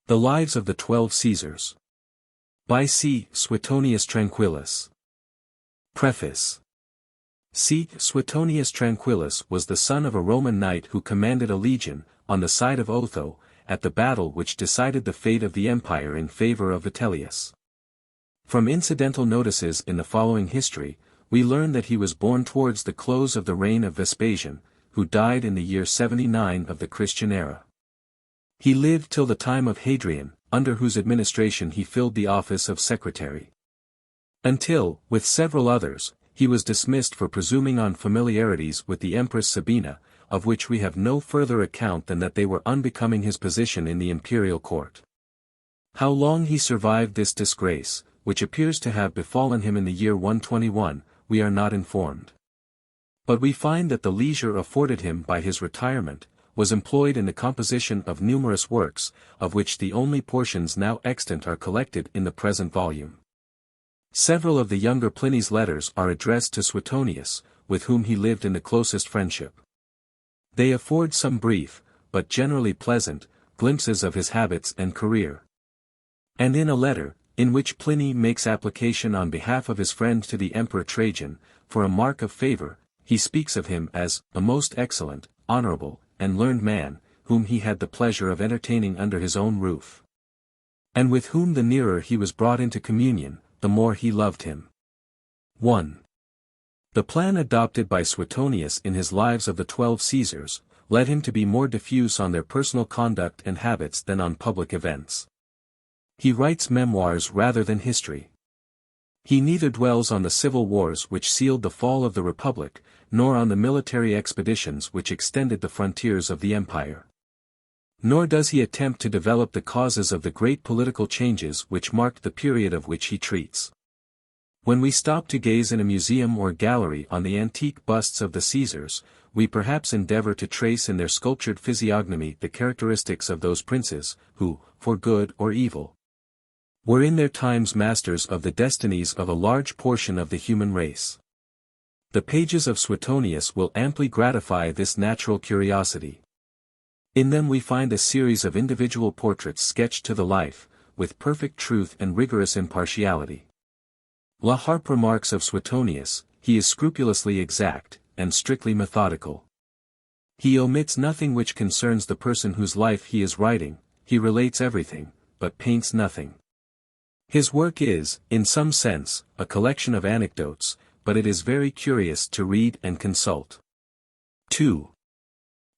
The Lives of the 12 Caesars. By C. Suetonius Tranquillus. Preface. C. Suetonius Tranquillus was the son of a Roman knight who commanded a legion, on the side of Otho, at the battle which decided the fate of the empire in favor of Vitellius. From incidental notices in the following history, we learn that he was born towards the close of the reign of Vespasian, who died in the year 79 of the Christian era. He lived till the time of Hadrian, under whose administration he filled the office of secretary. Until, with several others, he was dismissed for presuming on familiarities with the Empress Sabina, of which we have no further account than that they were unbecoming his position in the imperial court. How long he survived this disgrace, which appears to have befallen him in the year 121, we are not informed. But we find that the leisure afforded him by his retirement was employed in the composition of numerous works, of which the only portions now extant are collected in the present volume. Several of the younger Pliny's letters are addressed to Suetonius, with whom he lived in the closest friendship. They afford some brief, but generally pleasant, glimpses of his habits and career. And in a letter, in which Pliny makes application on behalf of his friend to the Emperor Trajan, for a mark of favor, he speaks of him as a most excellent, honorable, and learned man, whom he had the pleasure of entertaining under his own roof. And with whom the nearer he was brought into communion, the more he loved him. 1. The plan adopted by Suetonius in his Lives of the 12 Caesars, led him to be more diffuse on their personal conduct and habits than on public events. He writes memoirs rather than history. He neither dwells on the civil wars which sealed the fall of the Republic, nor on the military expeditions which extended the frontiers of the empire. Nor does he attempt to develop the causes of the great political changes which marked the period of which he treats. When we stop to gaze in a museum or gallery on the antique busts of the Caesars, we perhaps endeavor to trace in their sculptured physiognomy the characteristics of those princes, who, for good or evil, were in their times masters of the destinies of a large portion of the human race. The pages of Suetonius will amply gratify this natural curiosity. In them we find a series of individual portraits sketched to the life, with perfect truth and rigorous impartiality. La Harpe remarks of Suetonius, he is scrupulously exact, and strictly methodical. He omits nothing which concerns the person whose life he is writing, he relates everything, but paints nothing. His work is, in some sense, a collection of anecdotes, but it is very curious to read and consult. 2.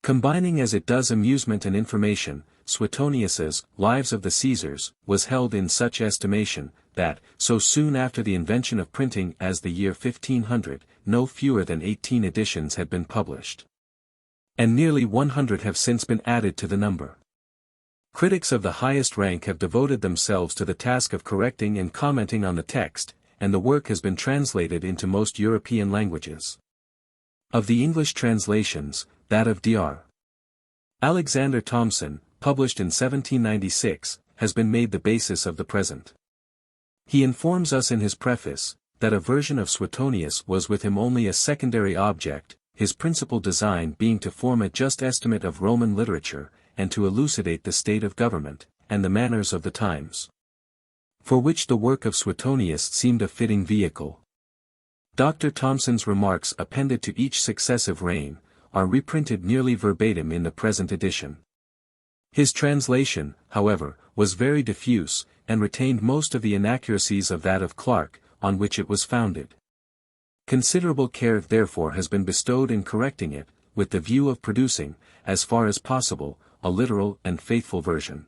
Combining as it does amusement and information, Suetonius's Lives of the Caesars was held in such estimation, that, so soon after the invention of printing as the year 1500, no fewer than 18 editions had been published. And nearly 100 have since been added to the number. Critics of the highest rank have devoted themselves to the task of correcting and commenting on the text, and the work has been translated into most European languages. Of the English translations, that of Dr. Alexander Thomson, published in 1796, has been made the basis of the present. He informs us in his preface, that a version of Suetonius was with him only a secondary object, his principal design being to form a just estimate of Roman literature, and to elucidate the state of government, and the manners of the times. For which the work of Suetonius seemed a fitting vehicle. Dr. Thomson's remarks appended to each successive reign, are reprinted nearly verbatim in the present edition. His translation, however, was very diffuse, and retained most of the inaccuracies of that of Clarke, on which it was founded. Considerable care therefore has been bestowed in correcting it, with the view of producing, as far as possible, a literal and faithful version.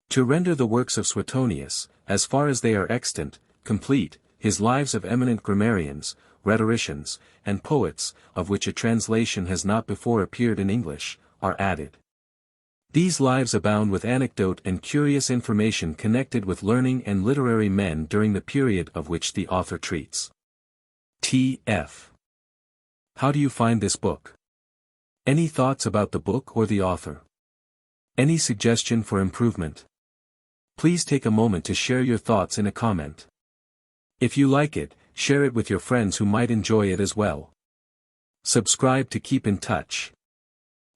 To render the works of Suetonius, as far as they are extant, complete, his lives of eminent grammarians, rhetoricians, and poets, of which a translation has not before appeared in English, are added. These lives abound with anecdote and curious information connected with learning and literary men during the period of which the author treats. T.F. How do you find this book? Any thoughts about the book or the author? Any suggestion for improvement? Please take a moment to share your thoughts in a comment. If you like it, share it with your friends who might enjoy it as well. Subscribe to keep in touch.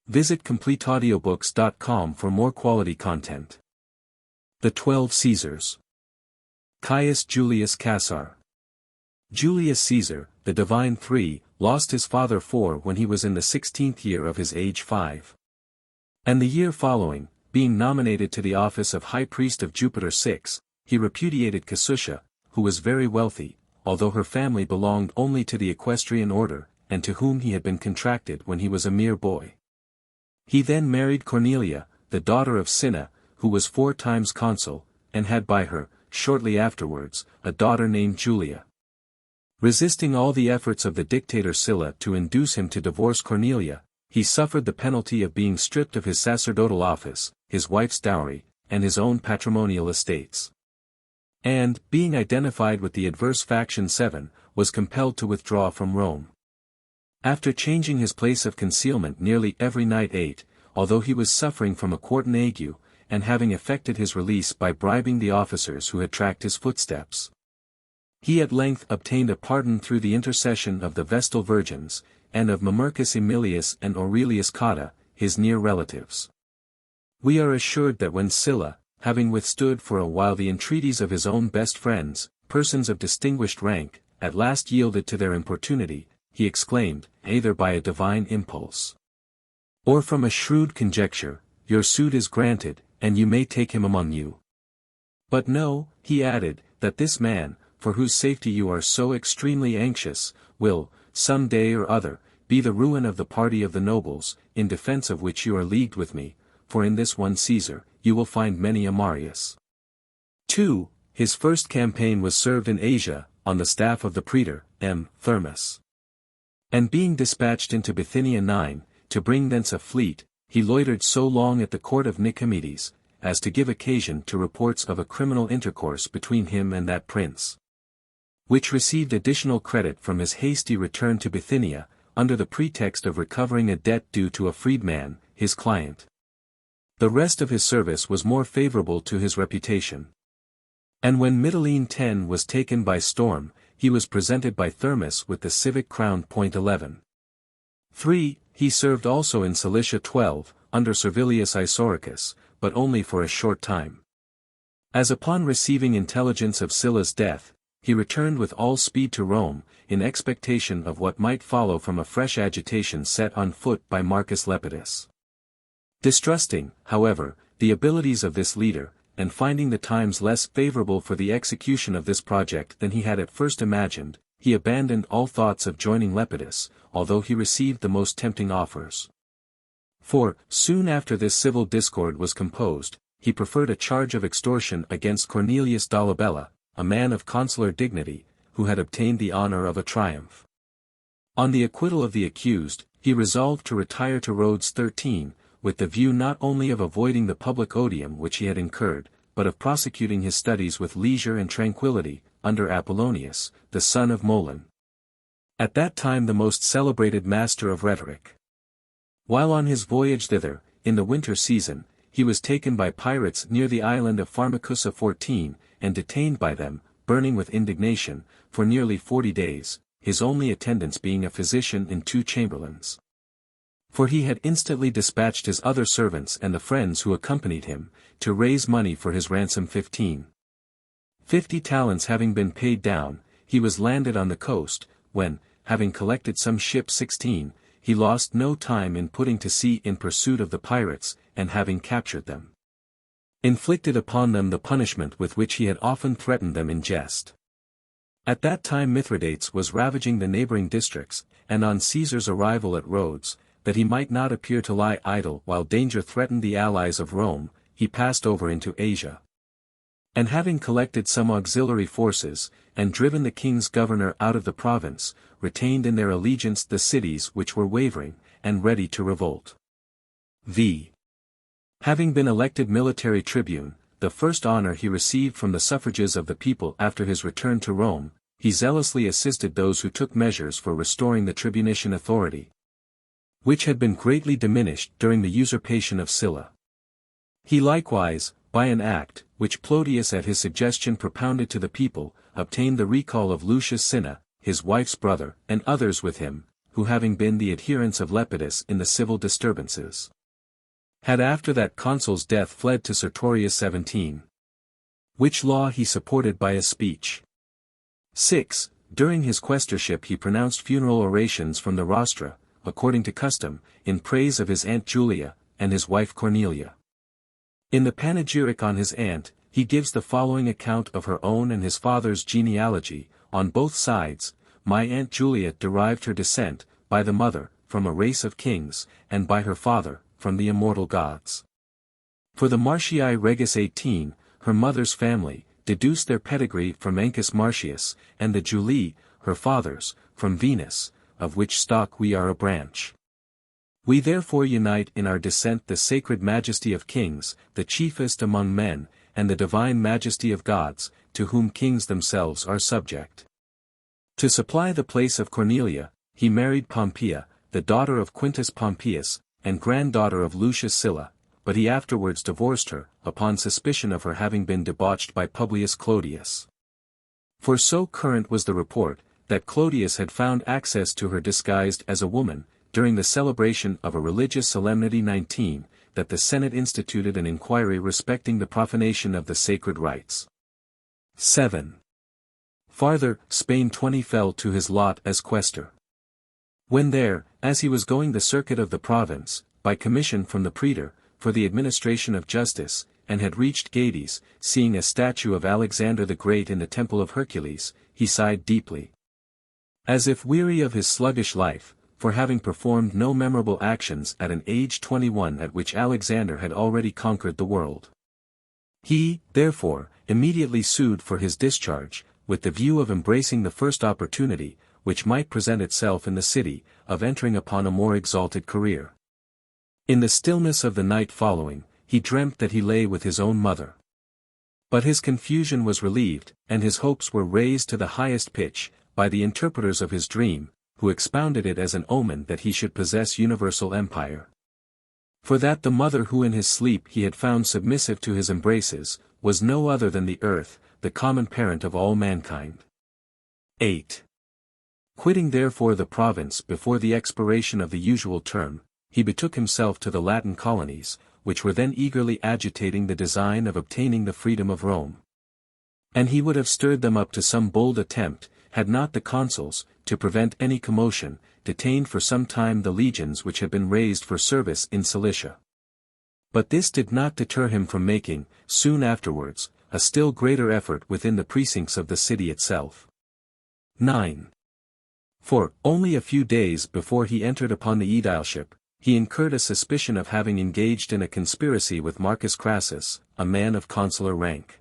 Visit CompleteAudiobooks.com for more quality content. The 12 Caesars. Caius Julius Casar. Julius Caesar, the divine three, lost his father 4 when he was in the 16th year of his age 5. And the year following, being nominated to the office of high priest of Jupiter 6, he repudiated Casutia, who was very wealthy, although her family belonged only to the equestrian order, and to whom he had been contracted when he was a mere boy. He then married Cornelia, the daughter of Cinna, who was 4 times consul, and had by her, shortly afterwards, a daughter named Julia. Resisting all the efforts of the dictator Sylla to induce him to divorce Cornelia, he suffered the penalty of being stripped of his sacerdotal office, his wife's dowry, and his own patrimonial estates. And, being identified with the adverse faction 7, was compelled to withdraw from Rome. After changing his place of concealment nearly every night 8, although he was suffering from a quartan ague, and having effected his release by bribing the officers who had tracked his footsteps, he at length obtained a pardon through the intercession of the Vestal Virgins, and of Mamercus Aemilius and Aurelius Cotta, his near relatives. We are assured that when Sylla, having withstood for a while the entreaties of his own best friends, persons of distinguished rank, at last yielded to their importunity, he exclaimed, either by a divine impulse, or from a shrewd conjecture, "Your suit is granted, and you may take him among you. But know," he added, "that this man, for whose safety you are so extremely anxious, will, some day or other, be the ruin of the party of the nobles, in defense of which you are leagued with me, for in this one Caesar, you will find many a Marius." 2. His first campaign was served in Asia, on the staff of the praetor, M. Thermus. And being dispatched into Bithynia 9, to bring thence a fleet, he loitered so long at the court of Nicomedes, as to give occasion to reports of a criminal intercourse between him and that prince, which received additional credit from his hasty return to Bithynia, under the pretext of recovering a debt due to a freedman, his client. The rest of his service was more favorable to his reputation. And when Mytilene 10 was taken by storm, he was presented by Thermus with the civic crown. 11. 3. He served also in Cilicia 12, under Servilius Isauricus, but only for a short time. As upon receiving intelligence of Sylla's death, he returned with all speed to Rome, in expectation of what might follow from a fresh agitation set on foot by Marcus Lepidus. Distrusting, however, the abilities of this leader, and finding the times less favorable for the execution of this project than he had at first imagined, he abandoned all thoughts of joining Lepidus, although he received the most tempting offers. For, soon after this civil discord was composed, he preferred a charge of extortion against Cornelius Dolabella, a man of consular dignity, who had obtained the honor of a triumph. On the acquittal of the accused, he resolved to retire to Rhodes 13, with the view not only of avoiding the public odium which he had incurred, but of prosecuting his studies with leisure and tranquillity, under Apollonius, the son of Molon, at that time the most celebrated master of rhetoric. While on his voyage thither, in the winter season, he was taken by pirates near the island of Pharmacusa 14, and detained by them, burning with indignation, for nearly 40 days, his only attendants being a physician and 2 chamberlains. For he had instantly dispatched his other servants and the friends who accompanied him, to raise money for his ransom 50 talents having been paid down, he was landed on the coast, when, having collected some ships 16, he lost no time in putting to sea in pursuit of the pirates, and having captured them, inflicted upon them the punishment with which he had often threatened them in jest. At that time Mithridates was ravaging the neighboring districts, and on Caesar's arrival at Rhodes, that he might not appear to lie idle while danger threatened the allies of Rome, he passed over into Asia. And having collected some auxiliary forces, and driven the king's governor out of the province, retained in their allegiance the cities which were wavering, and ready to revolt. V. Having been elected military tribune, the first honor he received from the suffrages of the people after his return to Rome, he zealously assisted those who took measures for restoring the tribunician authority, which had been greatly diminished during the usurpation of Sylla. He likewise, by an act, which Claudius at his suggestion propounded to the people, obtained the recall of Lucius Cinna, his wife's brother, and others with him, who having been the adherents of Lepidus in the civil disturbances, had after that consul's death fled to Sertorius 17. which law he supported by a speech. 6. During his quaestorship he pronounced funeral orations from the rostra, according to custom, in praise of his aunt Julia, and his wife Cornelia. In the panegyric on his aunt, he gives the following account of her own and his father's genealogy: on both sides, my aunt Julia derived her descent, by the mother, from a race of kings, and by her father, from the immortal gods. For the Martii Regis 18, her mother's family, deduced their pedigree from Ancus Martius, and the Julii, her fathers, from Venus, of which stock we are a branch. We therefore unite in our descent the sacred majesty of kings, the chiefest among men, and the divine majesty of gods, to whom kings themselves are subject. To supply the place of Cornelia, he married Pompeia, the daughter of Quintus Pompeius, and granddaughter of Lucius Sylla, but he afterwards divorced her, upon suspicion of her having been debauched by Publius Claudius. For so current was the report, that Claudius had found access to her disguised as a woman, during the celebration of a religious solemnity 19, that the Senate instituted an inquiry respecting the profanation of the sacred rites. 7. Farther, Spain 20 fell to his lot as quaestor. When there, as he was going the circuit of the province, by commission from the praetor, for the administration of justice, and had reached Gades, seeing a statue of Alexander the Great in the temple of Hercules, he sighed deeply, as if weary of his sluggish life, for having performed no memorable actions at an age 21 at which Alexander had already conquered the world. He, therefore, immediately sued for his discharge, with the view of embracing the first opportunity, which might present itself in the city, of entering upon a more exalted career. In the stillness of the night following, he dreamt that he lay with his own mother. But his confusion was relieved, and his hopes were raised to the highest pitch, by the interpreters of his dream, who expounded it as an omen that he should possess universal empire. For that the mother who in his sleep he had found submissive to his embraces, was no other than the earth, the common parent of all mankind. 8. Quitting therefore the province before the expiration of the usual term, he betook himself to the Latin colonies, which were then eagerly agitating the design of obtaining the freedom of Rome. And he would have stirred them up to some bold attempt, had not the consuls, to prevent any commotion, detained for some time the legions which had been raised for service in Cilicia. But this did not deter him from making, soon afterwards, a still greater effort within the precincts of the city itself. 9. For, only a few days before he entered upon the aedileship, he incurred a suspicion of having engaged in a conspiracy with Marcus Crassus, a man of consular rank,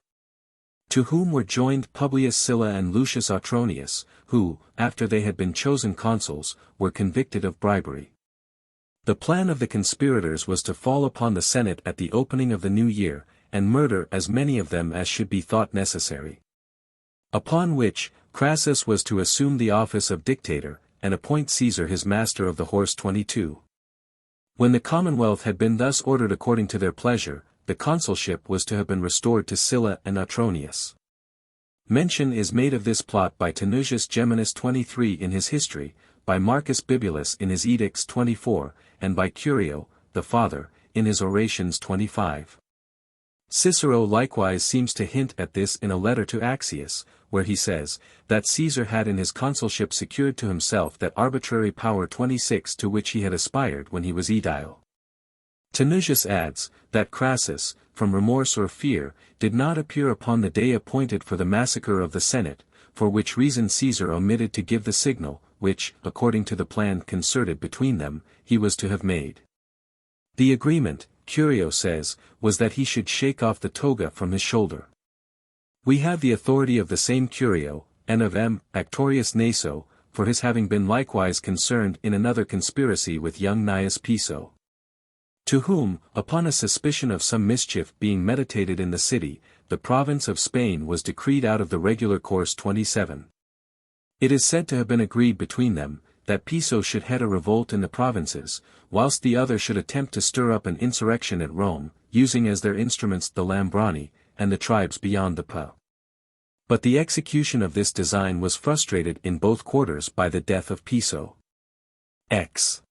to whom were joined Publius Sylla and Lucius Autronius, who, after they had been chosen consuls, were convicted of bribery. The plan of the conspirators was to fall upon the Senate at the opening of the new year, and murder as many of them as should be thought necessary. Upon which, Crassus was to assume the office of dictator, and appoint Caesar his master of the horse 22. When the commonwealth had been thus ordered according to their pleasure, the consulship was to have been restored to Sylla and Autronius. Mention is made of this plot by Tanusius Geminus 23 in his history, by Marcus Bibulus in his edicts 24, and by Curio, the father, in his orations 25. Cicero likewise seems to hint at this in a letter to Axius, where he says, that Caesar had in his consulship secured to himself that arbitrary power 26 to which he had aspired when he was aedile. Tanusius adds, that Crassus, from remorse or fear, did not appear upon the day appointed for the massacre of the Senate, for which reason Caesar omitted to give the signal, which, according to the plan concerted between them, he was to have made. The agreement, Curio says, was that he should shake off the toga from his shoulder. We have the authority of the same Curio, and of M. Actorius Naso, for his having been likewise concerned in another conspiracy with young Gnaeus Piso, to whom, upon a suspicion of some mischief being meditated in the city, the province of Spain was decreed out of the regular course 27. It is said to have been agreed between them, that Piso should head a revolt in the provinces, whilst the other should attempt to stir up an insurrection at Rome, using as their instruments the Lambrani, and the tribes beyond the Po. But the execution of this design was frustrated in both quarters by the death of Piso. X.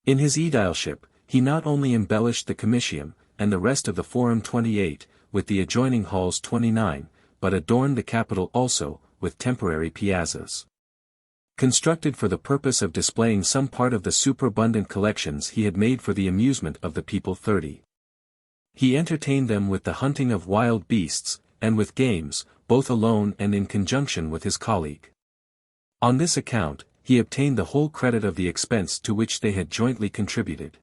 In his aedileship, he not only embellished the Comitium, and the rest of the Forum 28, with the adjoining halls 29, but adorned the Capitol also, with temporary piazzas. Constructed for the purpose of displaying some part of the superabundant collections he had made for the amusement of the people 30. He entertained them with the hunting of wild beasts, and with games, both alone and in conjunction with his colleague. On this account, he obtained the whole credit of the expense to which they had jointly contributed.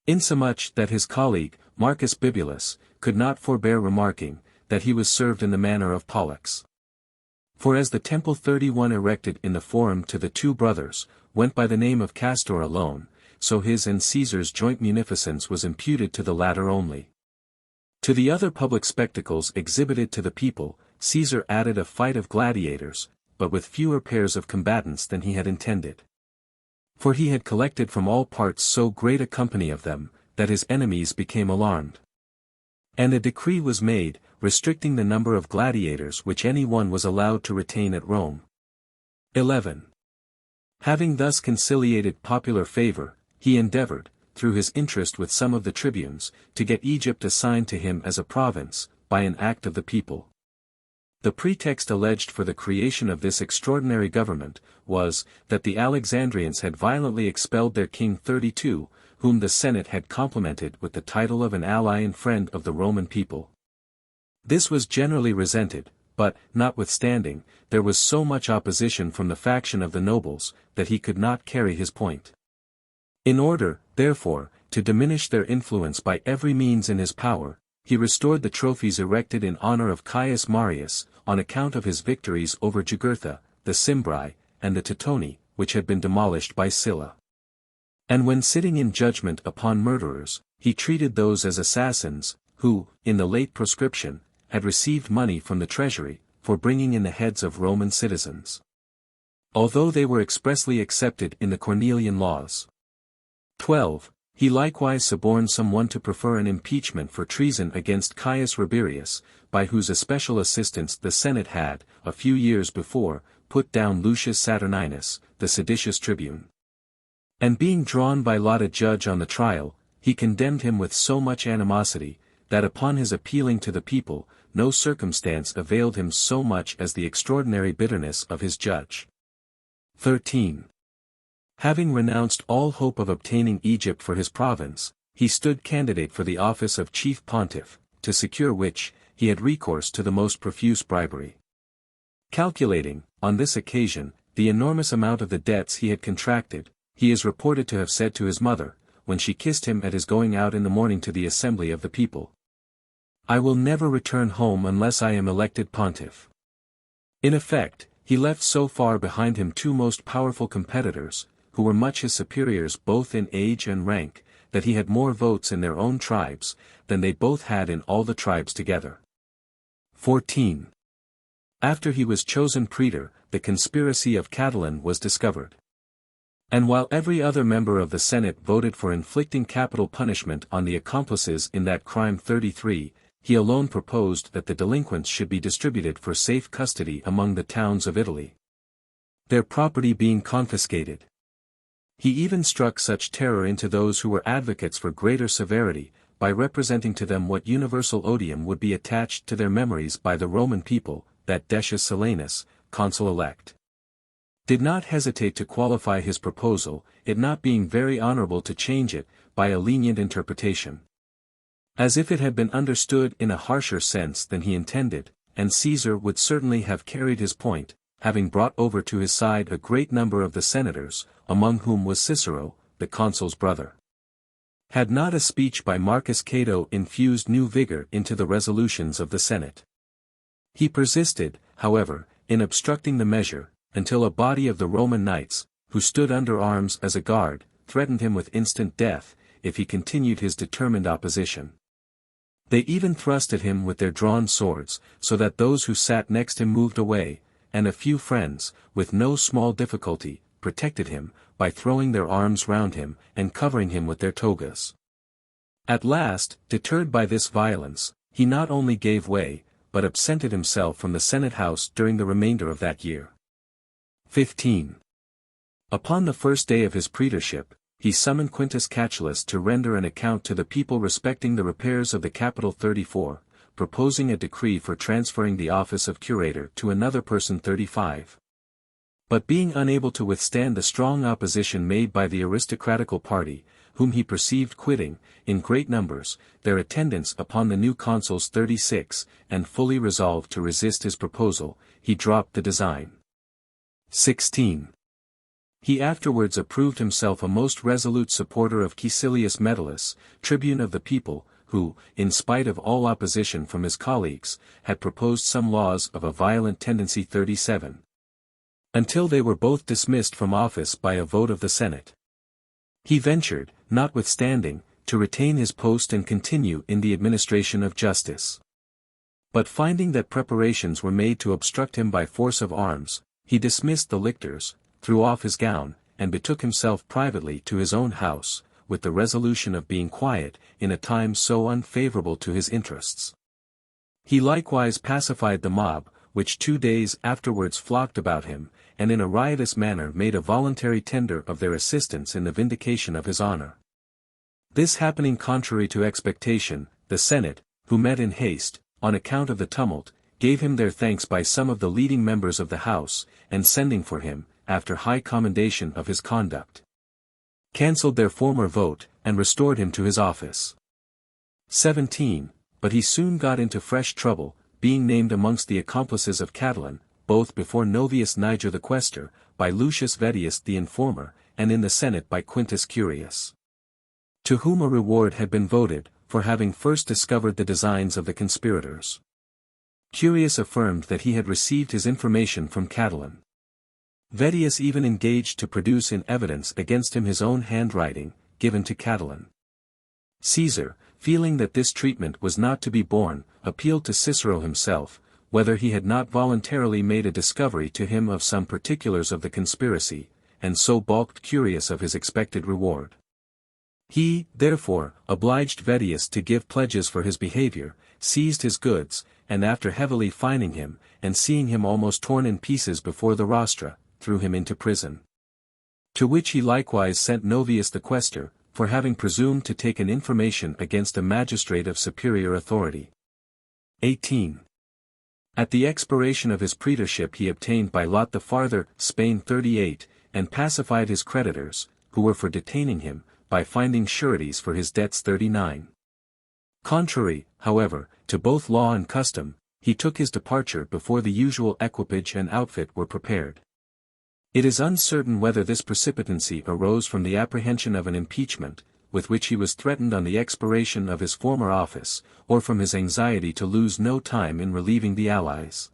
Insomuch that his colleague, Marcus Bibulus, could not forbear remarking, that he was served in the manner of Pollux. For as the temple 31 erected in the Forum to the two brothers, went by the name of Castor alone, so his and Caesar's joint munificence was imputed to the latter only. To the other public spectacles exhibited to the people, Caesar added a fight of gladiators, but with fewer pairs of combatants than he had intended. For he had collected from all parts so great a company of them, that his enemies became alarmed. And a decree was made, restricting the number of gladiators which any one was allowed to retain at Rome. 11. Having thus conciliated popular favor, he endeavored, through his interest with some of the tribunes, to get Egypt assigned to him as a province, by an act of the people. The pretext alleged for the creation of this extraordinary government, was, that the Alexandrians had violently expelled their king 32, whom the Senate had complimented with the title of an ally and friend of the Roman people. This was generally resented, but, notwithstanding, there was so much opposition from the faction of the nobles, that he could not carry his point. In order, therefore, to diminish their influence by every means in his power, he restored the trophies erected in honor of Caius Marius, on account of his victories over Jugurtha, the Cimbri, and the Teutoni, which had been demolished by Sylla. And when sitting in judgment upon murderers, he treated those as assassins, who, in the late proscription, had received money from the treasury, for bringing in the heads of Roman citizens. Although they were expressly accepted in the Cornelian laws. 12. He likewise suborned someone to prefer an impeachment for treason against Caius Rabirius, by whose especial assistance the Senate had, a few years before, put down Lucius Saturninus, the seditious tribune. And being drawn by lot a judge on the trial, he condemned him with so much animosity, that upon his appealing to the people, no circumstance availed him so much as the extraordinary bitterness of his judge. 13. Having renounced all hope of obtaining Egypt for his province, he stood candidate for the office of chief pontiff, to secure which, he had recourse to the most profuse bribery. Calculating, on this occasion, the enormous amount of the debts he had contracted, he is reported to have said to his mother, when she kissed him at his going out in the morning to the assembly of the people, "I will never return home unless I am elected pontiff." In effect, he left so far behind him two most powerful competitors, who were much his superiors both in age and rank, that he had more votes in their own tribes, than they both had in all the tribes together. 14. After he was chosen praetor, the conspiracy of Catiline was discovered. And while every other member of the Senate voted for inflicting capital punishment on the accomplices in that crime 33, he alone proposed that the delinquents should be distributed for safe custody among the towns of Italy, their property being confiscated. He even struck such terror into those who were advocates for greater severity, by representing to them what universal odium would be attached to their memories by the Roman people, that Decius Silanus, consul-elect, did not hesitate to qualify his proposal, it not being very honorable to change it, by a lenient interpretation. As if it had been understood in a harsher sense than he intended, and Caesar would certainly have carried his point, having brought over to his side a great number of the senators, among whom was Cicero, the consul's brother. Had not a speech by Marcus Cato infused new vigor into the resolutions of the Senate. He persisted, however, in obstructing the measure, until a body of the Roman knights, who stood under arms as a guard, threatened him with instant death, if he continued his determined opposition. They even thrust at him with their drawn swords, so that those who sat next him moved away, and a few friends, with no small difficulty, protected him, by throwing their arms round him, and covering him with their togas. At last, deterred by this violence, he not only gave way, but absented himself from the Senate house during the remainder of that year. 15. Upon the first day of his praetorship, he summoned Quintus Catulus to render an account to the people respecting the repairs of the Capitol 34, proposing a decree for transferring the office of curator to another person 35. But being unable to withstand the strong opposition made by the aristocratical party, whom he perceived quitting, in great numbers, their attendance upon the new consuls 36, and fully resolved to resist his proposal, he dropped the design. 16. He afterwards approved himself a most resolute supporter of Caecilius Metellus, tribune of the people, who, in spite of all opposition from his colleagues, had proposed some laws of a violent tendency 37. Until they were both dismissed from office by a vote of the Senate. He ventured, notwithstanding, to retain his post and continue in the administration of justice. But finding that preparations were made to obstruct him by force of arms, he dismissed the lictors, threw off his gown, and betook himself privately to his own house, with the resolution of being quiet, in a time so unfavorable to his interests. He likewise pacified the mob, which 2 days afterwards flocked about him, and in a riotous manner made a voluntary tender of their assistance in the vindication of his honor. This happening contrary to expectation, the Senate, who met in haste, on account of the tumult, gave him their thanks by some of the leading members of the House, and sending for him, after high commendation of his conduct, cancelled their former vote, and restored him to his office. 17. But he soon got into fresh trouble, being named amongst the accomplices of Catiline, both before Novius Niger the Quaestor, by Lucius Vettius the Informer, and in the Senate by Quintus Curius, to whom a reward had been voted, for having first discovered the designs of the conspirators. Curius affirmed that he had received his information from Catiline. Vettius even engaged to produce in evidence against him his own handwriting, given to Catiline. Caesar, feeling that this treatment was not to be borne, appealed to Cicero himself, whether he had not voluntarily made a discovery to him of some particulars of the conspiracy, and so balked Curius of his expected reward. He, therefore, obliged Vettius to give pledges for his behavior, seized his goods, and after heavily fining him, and seeing him almost torn in pieces before the rostra, threw him into prison. To which he likewise sent Novius the Quaestor, for having presumed to take an information against a magistrate of superior authority. 18. At the expiration of his praetorship he obtained by lot the farther, Spain 38, and pacified his creditors, who were for detaining him, by finding sureties for his debts 39. Contrary, however, to both law and custom, he took his departure before the usual equipage and outfit were prepared. It is uncertain whether this precipitancy arose from the apprehension of an impeachment, with which he was threatened on the expiration of his former office, or from his anxiety to lose no time in relieving the allies,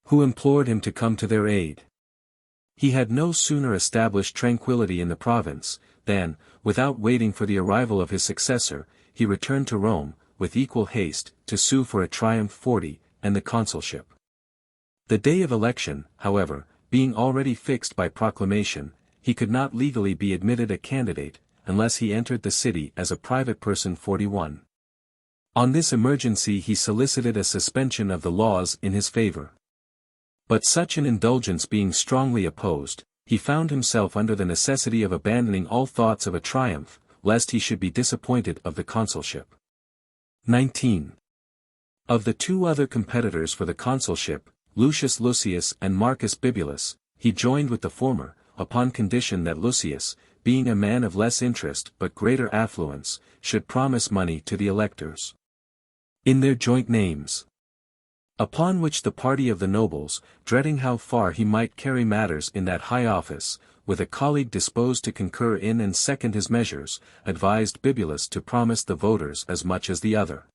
who implored him to come to their aid. He had no sooner established tranquillity in the province, than, without waiting for the arrival of his successor, he returned to Rome, with equal haste, to sue for a triumph 40, and the consulship. The day of election, however, being already fixed by proclamation, he could not legally be admitted a candidate, unless he entered the city as a private person 41. On this emergency he solicited a suspension of the laws in his favor. But such an indulgence being strongly opposed, he found himself under the necessity of abandoning all thoughts of a triumph, lest he should be disappointed of the consulship. 19. Of the 2 other competitors for the consulship, Lucius Lucius and Marcus Bibulus, he joined with the former, upon condition that Lucius, being a man of less interest but greater affluence, should promise money to the electors in their joint names. Upon which the party of the nobles, dreading how far he might carry matters in that high office, with a colleague disposed to concur in and second his measures, advised Bibulus to promise the voters as much as the other.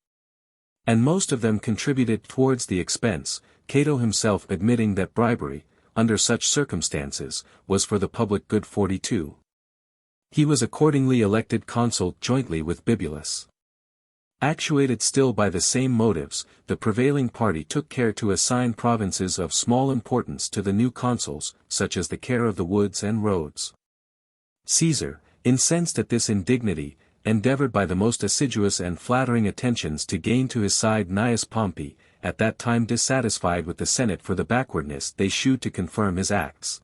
And most of them contributed towards the expense, Cato himself admitting that bribery, under such circumstances, was for the public good 42. He was accordingly elected consul jointly with Bibulus. Actuated still by the same motives, the prevailing party took care to assign provinces of small importance to the new consuls, such as the care of the woods and roads. Caesar, incensed at this indignity, endeavored by the most assiduous and flattering attentions to gain to his side Gnaeus Pompey, at that time dissatisfied with the Senate for the backwardness they shewed to confirm his acts.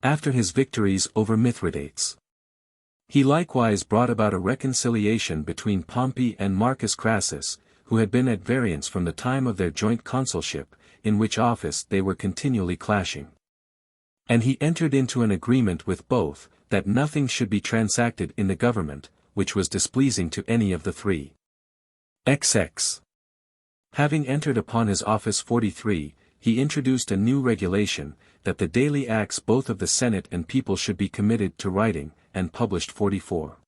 After his victories over Mithridates, he likewise brought about a reconciliation between Pompey and Marcus Crassus, who had been at variance from the time of their joint consulship, in which office they were continually clashing. And he entered into an agreement with both, that nothing should be transacted in the government, which was displeasing to any of the three. XX. Having entered upon his office 43, he introduced a new regulation, that the daily acts both of the Senate and people should be committed to writing, and published 44.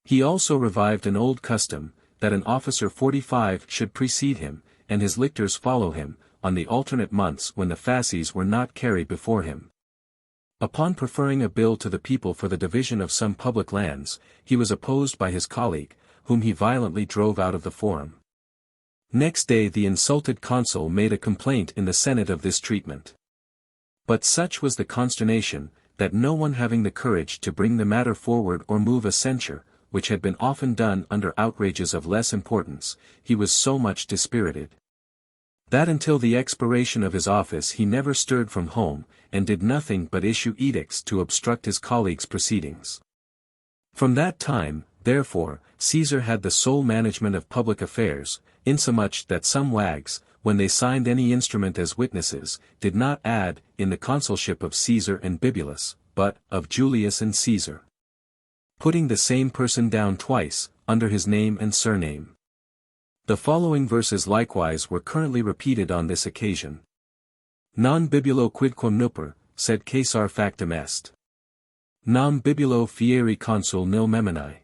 He also revived an old custom, that an officer 45 should precede him, and his lictors follow him, on the alternate months when the fasces were not carried before him. Upon preferring a bill to the people for the division of some public lands, he was opposed by his colleague, whom he violently drove out of the forum. Next day the insulted consul made a complaint in the Senate of this treatment. But such was the consternation, that no one having the courage to bring the matter forward or move a censure, which had been often done under outrages of less importance, he was so much dispirited, that until the expiration of his office he never stirred from home, and did nothing but issue edicts to obstruct his colleagues' proceedings. From that time, therefore, Caesar had the sole management of public affairs, insomuch that some wags, when they signed any instrument as witnesses, did not add, in the consulship of Caesar and Bibulus, but, of Julius and Caesar, putting the same person down twice, under his name and surname. The following verses likewise were currently repeated on this occasion. Non bibulo quidquam nuper, sed Casar factum est. Nam bibulo fieri consul nil meminai.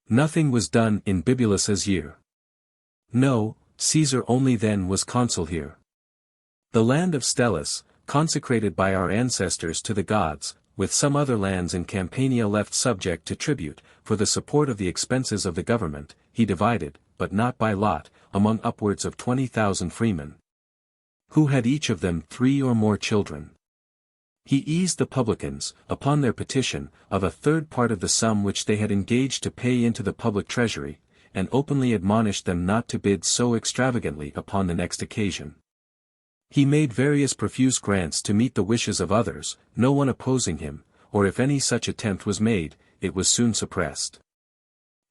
Nothing was done in Bibulus's year. No, Caesar only then was consul here. The land of Stellus, consecrated by our ancestors to the gods, with some other lands in Campania left subject to tribute, for the support of the expenses of the government, he divided, but not by lot, among upwards of 20,000 freemen, who had each of them 3 or more children. He eased the publicans, upon their petition, of a third part of the sum which they had engaged to pay into the public treasury, and openly admonished them not to bid so extravagantly upon the next occasion. He made various profuse grants to meet the wishes of others, no one opposing him, or if any such attempt was made, it was soon suppressed.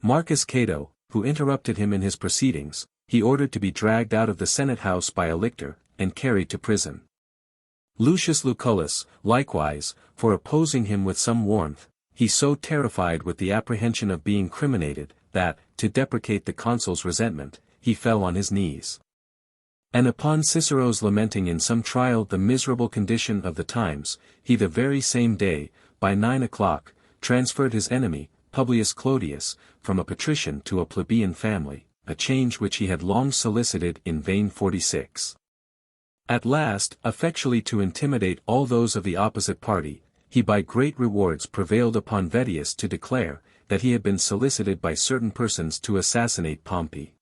Marcus Cato, who interrupted him in his proceedings, he ordered to be dragged out of the Senate house by a lictor, and carried to prison. Lucius Lucullus, likewise, for opposing him with some warmth, he so terrified with the apprehension of being criminated, that, to deprecate the consul's resentment, he fell on his knees. And upon Cicero's lamenting in some trial the miserable condition of the times, he the very same day, by 9 o'clock, transferred his enemy, Publius Claudius, from a patrician to a plebeian family, a change which he had long solicited in vain. 46. At last, effectually to intimidate all those of the opposite party, he by great rewards prevailed upon Vitellius to declare, that he had been solicited by certain persons to assassinate Pompey.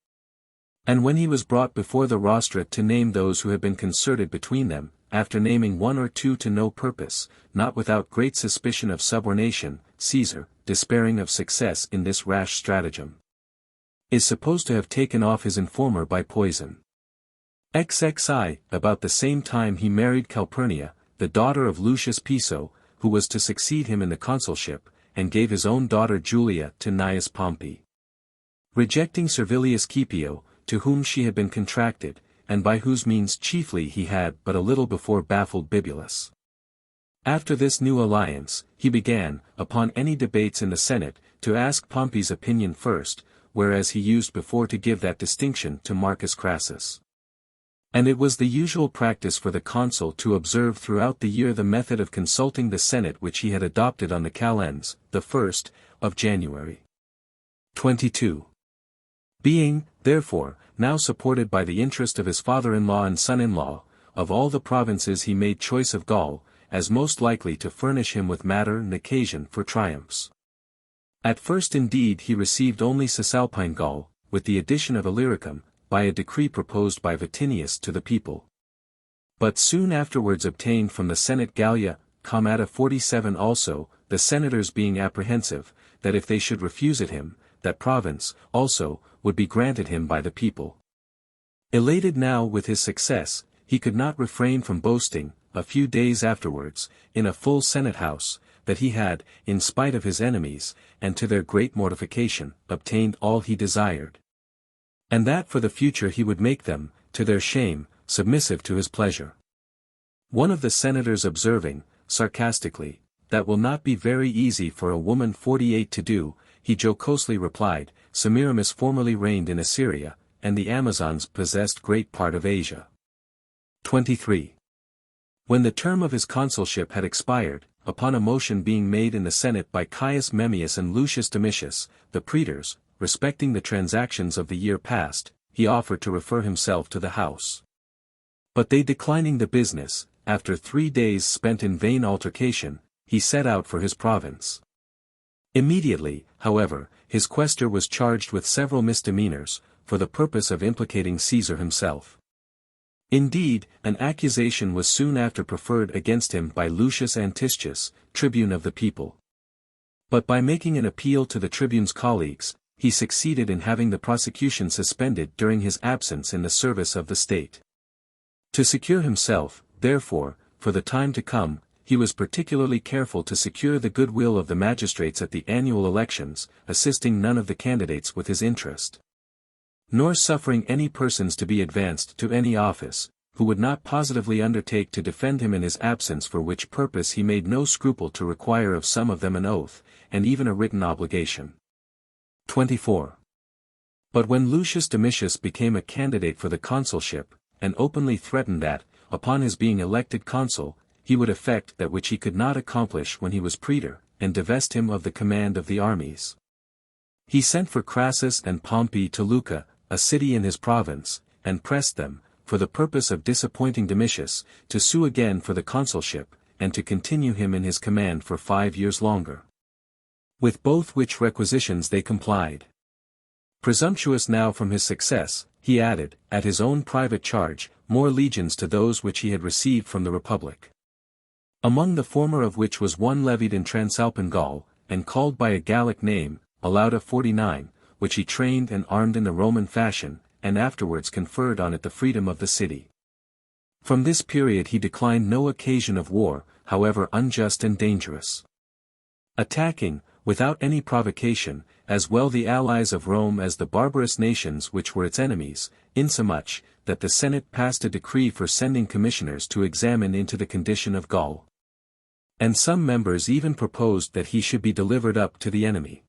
And when he was brought before the rostra to name those who had been concerted between them, after naming 1 or 2 to no purpose, not without great suspicion of subornation, Caesar, despairing of success in this rash stratagem, is supposed to have taken off his informer by poison. XXI, about the same time he married Calpurnia, the daughter of Lucius Piso, who was to succeed him in the consulship, and gave his own daughter Julia to Gnaeus Pompey. Rejecting Servilius Scipio, to whom she had been contracted, and by whose means chiefly he had but a little before baffled Bibulus. After this new alliance, he began, upon any debates in the Senate, to ask Pompey's opinion first, whereas he used before to give that distinction to Marcus Crassus. And it was the usual practice for the consul to observe throughout the year the method of consulting the Senate which he had adopted on the calends, the 1st of January. 22. Being, therefore, now supported by the interest of his father-in-law and son-in-law, of all the provinces he made choice of Gaul, as most likely to furnish him with matter and occasion for triumphs. At first indeed he received only Cisalpine Gaul, with the addition of Illyricum, by a decree proposed by Vitellius to the people. But soon afterwards obtained from the Senate Gallia, Comata 47 also, the senators being apprehensive, that if they should refuse it him, that province, also, would be granted him by the people. Elated now with his success, he could not refrain from boasting, a few days afterwards, in a full Senate house, that he had, in spite of his enemies, and to their great mortification, obtained all he desired. And that for the future he would make them, to their shame, submissive to his pleasure. One of the senators observing, sarcastically, "That will not be very easy for a woman 48 to do," he jocosely replied, "Semiramis formerly reigned in Assyria, and the Amazons possessed great part of Asia." 23. When the term of his consulship had expired, upon a motion being made in the Senate by Caius Memmius and Lucius Domitius, the praetors, respecting the transactions of the year past, he offered to refer himself to the house. But they declining the business, after 3 days spent in vain altercation, he set out for his province. Immediately, however, his quaestor was charged with several misdemeanors, for the purpose of implicating Caesar himself. Indeed, an accusation was soon after preferred against him by Lucius Antiscius, tribune of the people. But by making an appeal to the tribune's colleagues, he succeeded in having the prosecution suspended during his absence in the service of the state. To secure himself, therefore, for the time to come, he was particularly careful to secure the goodwill of the magistrates at the annual elections, assisting none of the candidates with his interest, nor suffering any persons to be advanced to any office, who would not positively undertake to defend him in his absence, for which purpose he made no scruple to require of some of them an oath, and even a written obligation. 24. But when Lucius Domitius became a candidate for the consulship, and openly threatened that, upon his being elected consul, he would effect that which he could not accomplish when he was praetor, and divest him of the command of the armies, he sent for Crassus and Pompey to Lucca, a city in his province, and pressed them, for the purpose of disappointing Domitius, to sue again for the consulship, and to continue him in his command for 5 years longer. With both which requisitions they complied. Presumptuous now from his success, he added, at his own private charge, more legions to those which he had received from the Republic. Among the former of which was one levied in Transalpine Gaul, and called by a Gallic name, Alauda 49, which he trained and armed in the Roman fashion, and afterwards conferred on it the freedom of the city. From this period he declined no occasion of war, however unjust and dangerous, attacking, without any provocation, as well the allies of Rome as the barbarous nations which were its enemies, insomuch, that the Senate passed a decree for sending commissioners to examine into the condition of Gaul. And some members even proposed that he should be delivered up to the enemy.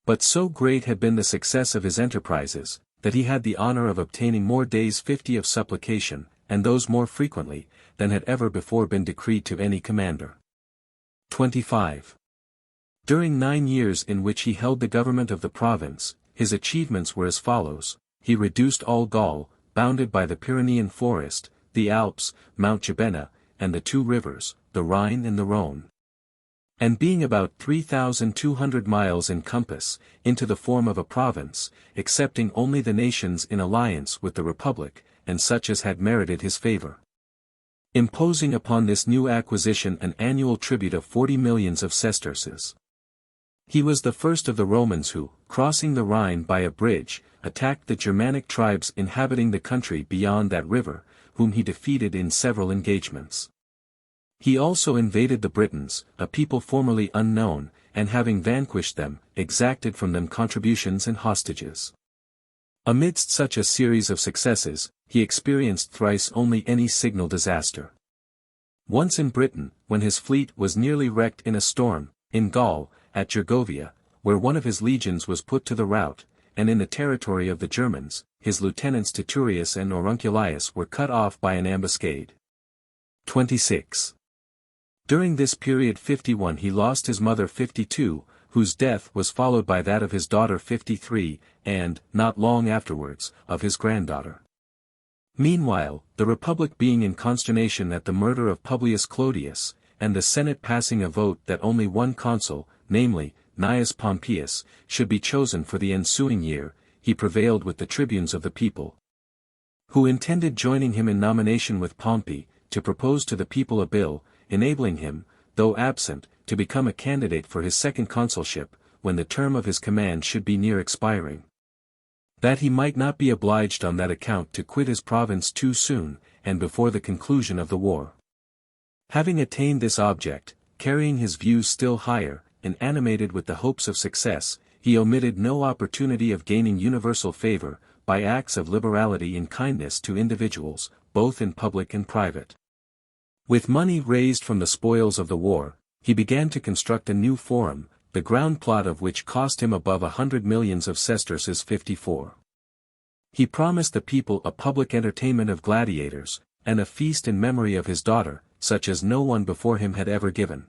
But so great had been the success of his enterprises, that he had the honor of obtaining more days 50 of supplication, and those more frequently, than had ever before been decreed to any commander. 25. During 9 years in which he held the government of the province, his achievements were as follows: he reduced all Gaul, bounded by the Pyrenean forest, the Alps, Mount Cevenna, and the 2 rivers, the Rhine and the Rhone, and being about 3,200 miles in compass, into the form of a province, excepting only the nations in alliance with the Republic, and such as had merited his favor, imposing upon this new acquisition an annual tribute of 40 millions of sesterces. He was the first of the Romans who, crossing the Rhine by a bridge, attacked the Germanic tribes inhabiting the country beyond that river, whom he defeated in several engagements. He also invaded the Britons, a people formerly unknown, and having vanquished them, exacted from them contributions and hostages. Amidst such a series of successes, he experienced thrice only any signal disaster. Once in Britain, when his fleet was nearly wrecked in a storm, in Gaul, at Gergovia, where one of his legions was put to the rout, and in the territory of the Germans, his lieutenants Titurius and Aurunculius were cut off by an ambuscade. 26. During this period 51 he lost his mother 52, whose death was followed by that of his daughter 53, and, not long afterwards, of his granddaughter. Meanwhile, the Republic being in consternation at the murder of Publius Claudius, and the Senate passing a vote that only one consul, namely, Gnaeus Pompeius, should be chosen for the ensuing year, he prevailed with the tribunes of the people, who intended joining him in nomination with Pompey, to propose to the people a bill, enabling him, though absent, to become a candidate for his second consulship, when the term of his command should be near expiring, that he might not be obliged on that account to quit his province too soon, and before the conclusion of the war. Having attained this object, carrying his views still higher, and animated with the hopes of success, he omitted no opportunity of gaining universal favor, by acts of liberality and kindness to individuals, both in public and private. With money raised from the spoils of the war, he began to construct a new forum, the ground plot of which cost him above 100 millions of sesterces 54. He promised the people a public entertainment of gladiators, and a feast in memory of his daughter, such as no one before him had ever given.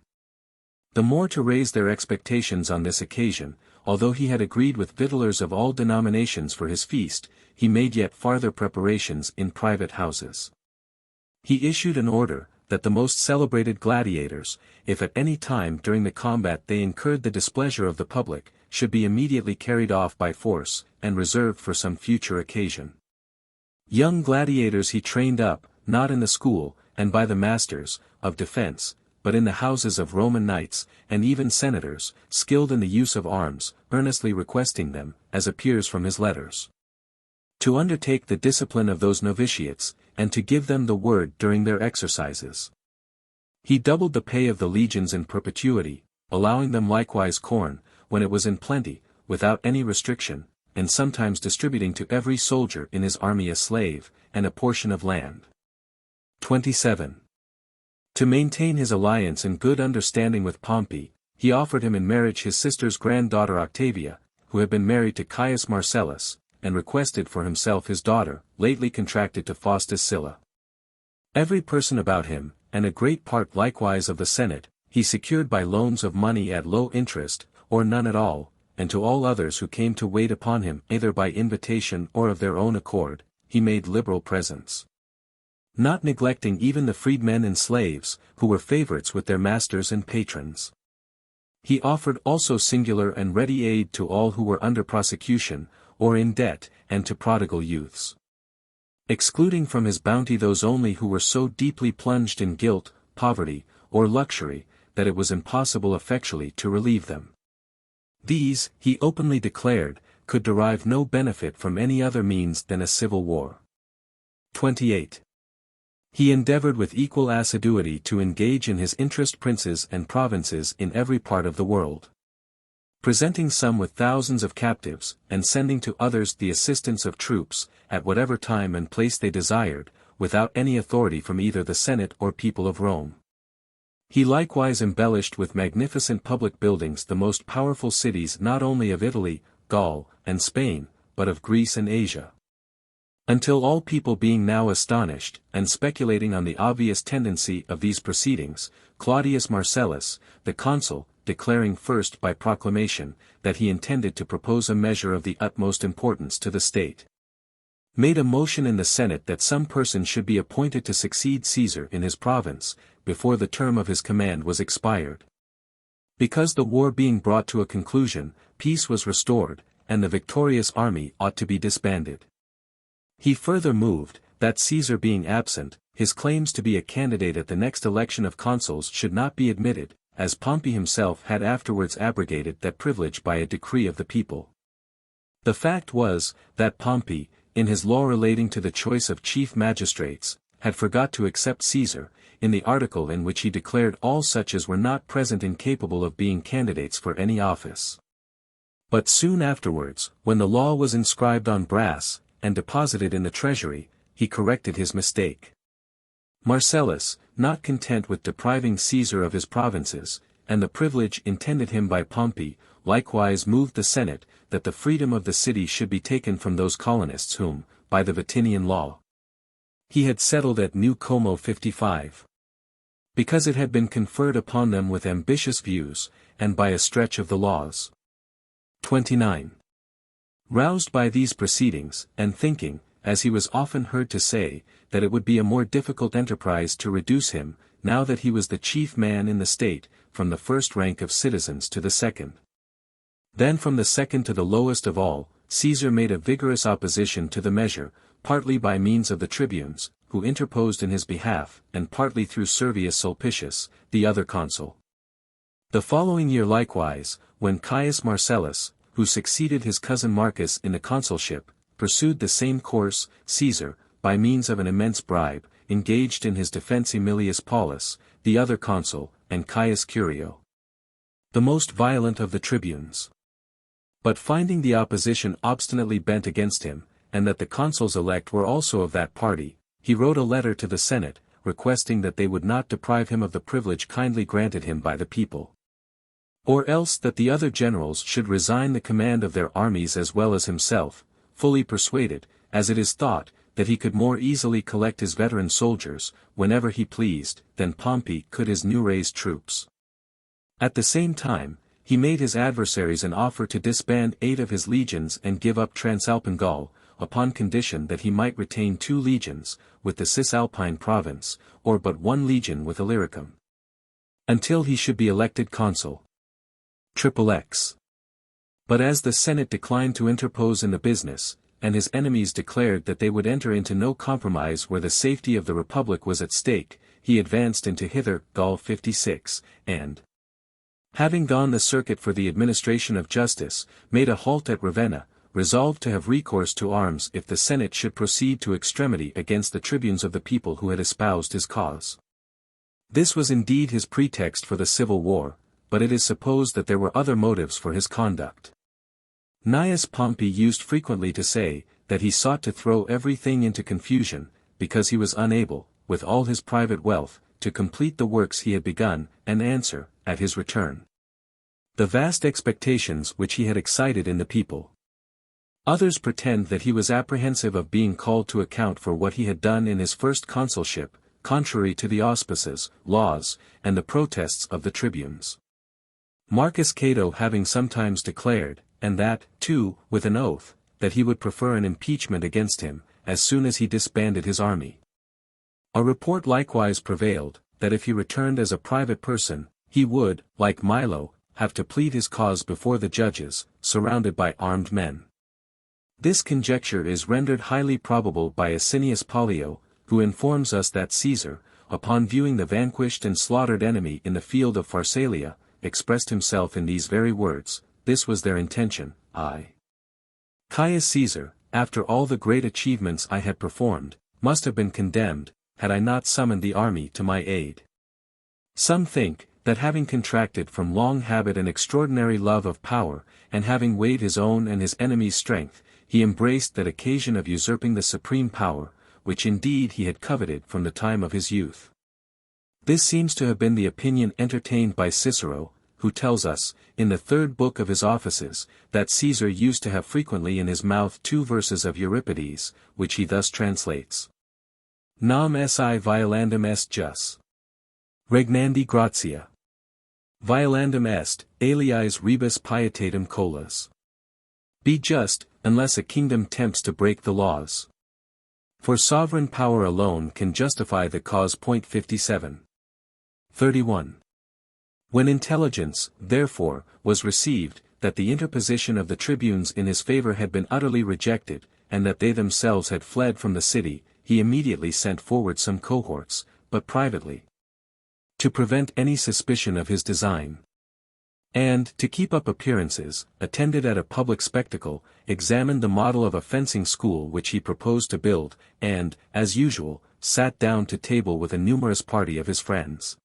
The more to raise their expectations on this occasion, although he had agreed with victuallers of all denominations for his feast, he made yet farther preparations in private houses. He issued an order, that the most celebrated gladiators, if at any time during the combat they incurred the displeasure of the public, should be immediately carried off by force, and reserved for some future occasion. Young gladiators he trained up, not in the school, and by the masters, of defense, but in the houses of Roman knights, and even senators, skilled in the use of arms, earnestly requesting them, as appears from his letters, to undertake the discipline of those novitiates, and to give them the word during their exercises. He doubled the pay of the legions in perpetuity, allowing them likewise corn, when it was in plenty, without any restriction, and sometimes distributing to every soldier in his army a slave, and a portion of land. 27. To maintain his alliance and good understanding with Pompey, he offered him in marriage his sister's granddaughter Octavia, who had been married to Caius Marcellus, and requested for himself his daughter, lately contracted to Faustus Sylla. Every person about him, and a great part likewise of the Senate, he secured by loans of money at low interest, or none at all, and to all others who came to wait upon him either by invitation or of their own accord, he made liberal presents. Not neglecting even the freedmen and slaves, who were favorites with their masters and patrons. He offered also singular and ready aid to all who were under prosecution, or in debt, and to prodigal youths. Excluding from his bounty those only who were so deeply plunged in guilt, poverty, or luxury, that it was impossible effectually to relieve them. These, he openly declared, could derive no benefit from any other means than a civil war. 28. He endeavored with equal assiduity to engage in his interest princes and provinces in every part of the world, presenting some with thousands of captives, and sending to others the assistance of troops, at whatever time and place they desired, without any authority from either the Senate or people of Rome. He likewise embellished with magnificent public buildings the most powerful cities not only of Italy, Gaul, and Spain, but of Greece and Asia. Until all people being now astonished, and speculating on the obvious tendency of these proceedings, Claudius Marcellus, the consul, declaring first by proclamation, that he intended to propose a measure of the utmost importance to the state, made a motion in the Senate that some person should be appointed to succeed Caesar in his province, before the term of his command was expired. Because the war being brought to a conclusion, peace was restored, and the victorious army ought to be disbanded. He further moved, that Caesar being absent, his claims to be a candidate at the next election of consuls should not be admitted, as Pompey himself had afterwards abrogated that privilege by a decree of the people. The fact was, that Pompey, in his law relating to the choice of chief magistrates, had forgot to accept Caesar, in the article in which he declared all such as were not present incapable of being candidates for any office. But soon afterwards, when the law was inscribed on brass, and deposited in the treasury, he corrected his mistake. Marcellus, not content with depriving Caesar of his provinces, and the privilege intended him by Pompey, likewise moved the Senate, that the freedom of the city should be taken from those colonists whom, by the Vatinian law, he had settled at New Como 55. Because it had been conferred upon them with ambitious views, and by a stretch of the laws. 29. Roused by these proceedings, and thinking, as he was often heard to say, that it would be a more difficult enterprise to reduce him, now that he was the chief man in the state, from the first rank of citizens to the second. Then from the second to the lowest of all, Caesar made a vigorous opposition to the measure, partly by means of the tribunes, who interposed in his behalf, and partly through Servius Sulpicius, the other consul. The following year likewise, when Caius Marcellus, who succeeded his cousin Marcus in the consulship, pursued the same course, Caesar, by means of an immense bribe, engaged in his defense Aemilius Paulus, the other consul, and Caius Curio, the most violent of the tribunes. But finding the opposition obstinately bent against him, and that the consuls elect were also of that party, he wrote a letter to the Senate, requesting that they would not deprive him of the privilege kindly granted him by the people. Or else that the other generals should resign the command of their armies as well as himself, fully persuaded, as it is thought, that he could more easily collect his veteran soldiers, whenever he pleased, than Pompey could his new-raised troops. At the same time, he made his adversaries an offer to disband 8 of his legions and give up Transalpine Gaul, upon condition that he might retain 2 legions, with the Cisalpine province, or but 1 legion with Illyricum, until he should be elected consul. XXX. But as the Senate declined to interpose in the business, and his enemies declared that they would enter into no compromise where the safety of the Republic was at stake, he advanced into Hither, Gaul 56, and, having gone the circuit for the administration of justice, made a halt at Ravenna, resolved to have recourse to arms if the Senate should proceed to extremity against the tribunes of the people who had espoused his cause. This was indeed his pretext for the civil war, but it is supposed that there were other motives for his conduct. Gnaeus Pompey used frequently to say, that he sought to throw everything into confusion, because he was unable, with all his private wealth, to complete the works he had begun, and answer, at his return, the vast expectations which he had excited in the people. Others pretend that he was apprehensive of being called to account for what he had done in his first consulship, contrary to the auspices, laws, and the protests of the tribunes. Marcus Cato having sometimes declared, and that, too, with an oath, that he would prefer an impeachment against him, as soon as he disbanded his army. A report likewise prevailed, that if he returned as a private person, he would, like Milo, have to plead his cause before the judges, surrounded by armed men. This conjecture is rendered highly probable by Asinius Pollio, who informs us that Caesar, upon viewing the vanquished and slaughtered enemy in the field of Pharsalia, expressed himself in these very words, "This was their intention, I, Caius Caesar, after all the great achievements I had performed, must have been condemned, had I not summoned the army to my aid." Some think, that having contracted from long habit an extraordinary love of power, and having weighed his own and his enemy's strength, he embraced that occasion of usurping the supreme power, which indeed he had coveted from the time of his youth. This seems to have been the opinion entertained by Cicero, who tells us, in the 3rd book of his Offices, that Caesar used to have frequently in his mouth 2 verses of Euripides, which he thus translates. Nam si violandum est jus. Regnandi gratia. Violandum est, aliis rebus pietatem colas. Be just, unless a kingdom tempts to break the laws. For sovereign power alone can justify the cause. 57. 31. When intelligence, therefore, was received, that the interposition of the tribunes in his favor had been utterly rejected, and that they themselves had fled from the city, he immediately sent forward some cohorts, but privately, to prevent any suspicion of his design. And, to keep up appearances, attended at a public spectacle, examined the model of a fencing school which he proposed to build, and, as usual, sat down to table with a numerous party of his friends.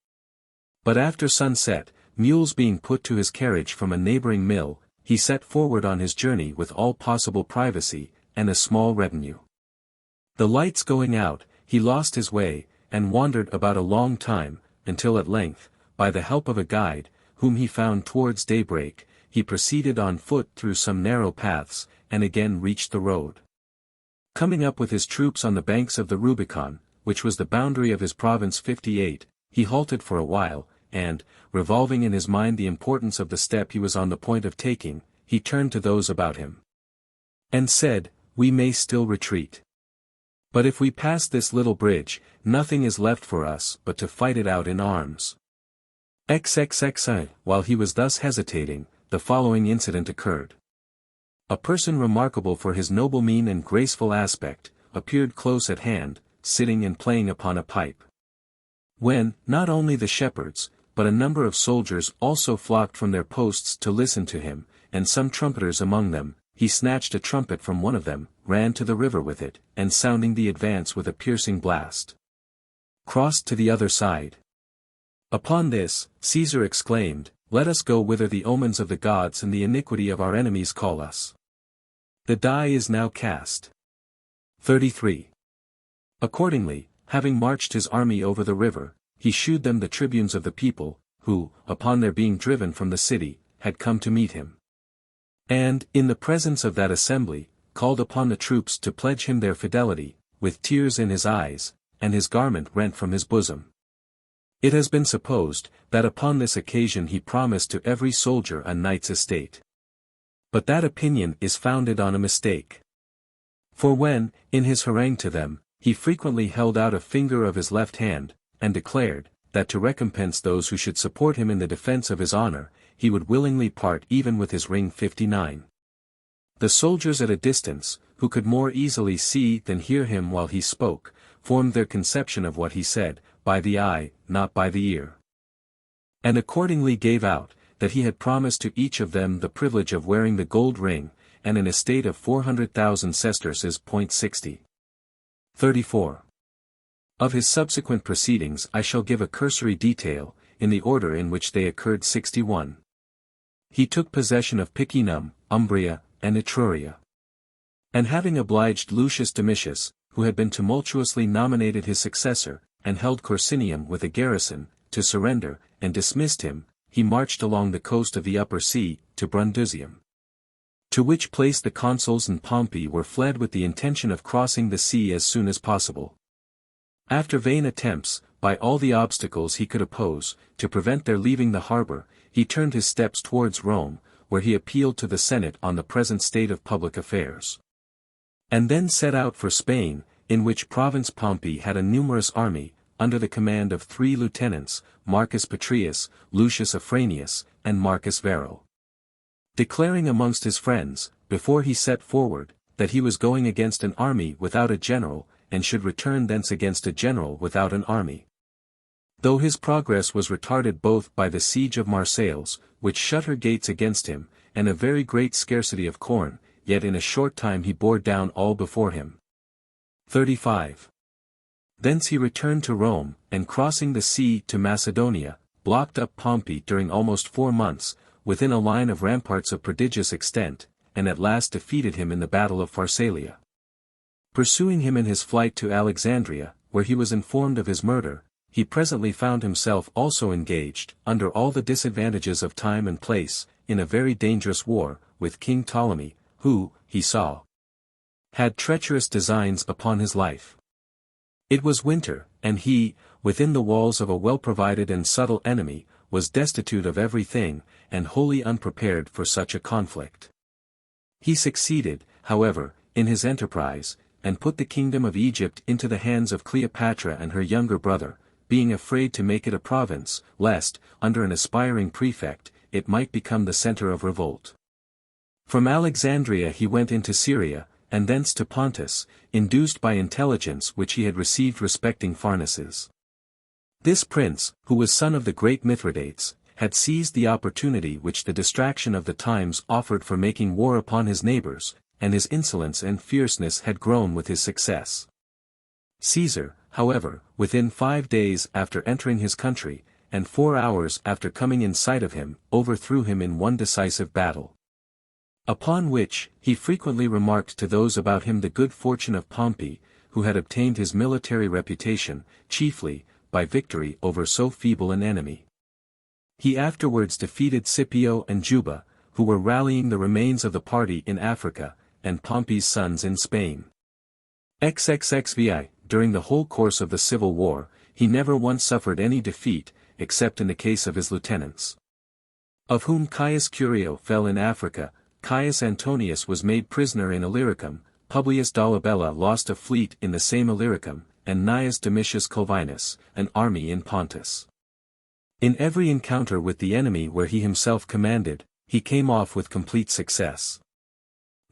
But after sunset, mules being put to his carriage from a neighboring mill, he set forward on his journey with all possible privacy, and a small retinue. The lights going out, he lost his way, and wandered about a long time, until at length, by the help of a guide, whom he found towards daybreak, he proceeded on foot through some narrow paths, and again reached the road. Coming up with his troops on the banks of the Rubicon, which was the boundary of his province 58, he halted for a while, and, revolving in his mind the importance of the step he was on the point of taking, he turned to those about him, and said, "We may still retreat. But if we pass this little bridge, nothing is left for us but to fight it out in arms." XXXI. While he was thus hesitating, the following incident occurred. A person remarkable for his noble mien and graceful aspect, appeared close at hand, sitting and playing upon a pipe. When, not only the shepherds, but a number of soldiers also flocked from their posts to listen to him, and some trumpeters among them, he snatched a trumpet from one of them, ran to the river with it, and sounding the advance with a piercing blast, crossed to the other side. Upon this, Caesar exclaimed, "Let us go whither the omens of the gods and the iniquity of our enemies call us. The die is now cast. 33. Accordingly, having marched his army over the river, he shewed them the tribunes of the people, who, upon their being driven from the city, had come to meet him. And, in the presence of that assembly, called upon the troops to pledge him their fidelity, with tears in his eyes, and his garment rent from his bosom. It has been supposed, that upon this occasion he promised to every soldier a knight's estate. But that opinion is founded on a mistake. For when, in his harangue to them, he frequently held out a finger of his left hand, and declared, that to recompense those who should support him in the defense of his honor, he would willingly part even with his ring 59. The soldiers at a distance, who could more easily see than hear him while he spoke, formed their conception of what he said, by the eye, not by the ear. And accordingly gave out, that he had promised to each of them the privilege of wearing the gold ring, and an estate of 400,000 sesterces. 60. 34. Of his subsequent proceedings I shall give a cursory detail, in the order in which they occurred. 61. He took possession of Picenum, Umbria, and Etruria. And having obliged Lucius Domitius, who had been tumultuously nominated his successor, and held Corsinium with a garrison, to surrender, and dismissed him, he marched along the coast of the Upper Sea, to Brundusium. To which place the consuls and Pompey were fled with the intention of crossing the sea as soon as possible. After vain attempts, by all the obstacles he could oppose, to prevent their leaving the harbor, he turned his steps towards Rome, where he appealed to the Senate on the present state of public affairs. And then set out for Spain, in which province Pompey had a numerous army, under the command of 3 lieutenants, Marcus Petronius, Lucius Afranius, and Marcus Varro. Declaring amongst his friends, before he set forward, that he was going against an army without a general, and should return thence against a general without an army. Though his progress was retarded both by the siege of Marseilles, which shut her gates against him, and a very great scarcity of corn, yet in a short time he bore down all before him. 35. Thence he returned to Rome, and crossing the sea to Macedonia, blocked up Pompey during almost 4 months, within a line of ramparts of prodigious extent, and at last defeated him in the battle of Pharsalia. Pursuing him in his flight to Alexandria, where he was informed of his murder, he presently found himself also engaged, under all the disadvantages of time and place, in a very dangerous war, with King Ptolemy, who, he saw, had treacherous designs upon his life. It was winter, and he, within the walls of a well-provided and subtle enemy, was destitute of everything, and wholly unprepared for such a conflict. He succeeded, however, in his enterprise, and put the kingdom of Egypt into the hands of Cleopatra and her younger brother, being afraid to make it a province, lest, under an aspiring prefect, it might become the center of revolt. From Alexandria he went into Syria, and thence to Pontus, induced by intelligence which he had received respecting Pharnaces. This prince, who was son of the great Mithridates, had seized the opportunity which the distraction of the times offered for making war upon his neighbors, and his insolence and fierceness had grown with his success. Caesar, however, within 5 days after entering his country, and 4 hours after coming in sight of him, overthrew him in one decisive battle. Upon which, he frequently remarked to those about him the good fortune of Pompey, who had obtained his military reputation, chiefly, by victory over so feeble an enemy. He afterwards defeated Scipio and Juba, who were rallying the remains of the party in Africa, and Pompey's sons in Spain. XXXVI, during the whole course of the civil war, he never once suffered any defeat, except in the case of his lieutenants. Of whom Caius Curio fell in Africa, Caius Antonius was made prisoner in Illyricum, Publius Dolabella lost a fleet in the same Illyricum, and Gnaeus Domitius Corvinus, an army in Pontus. In every encounter with the enemy where he himself commanded, he came off with complete success.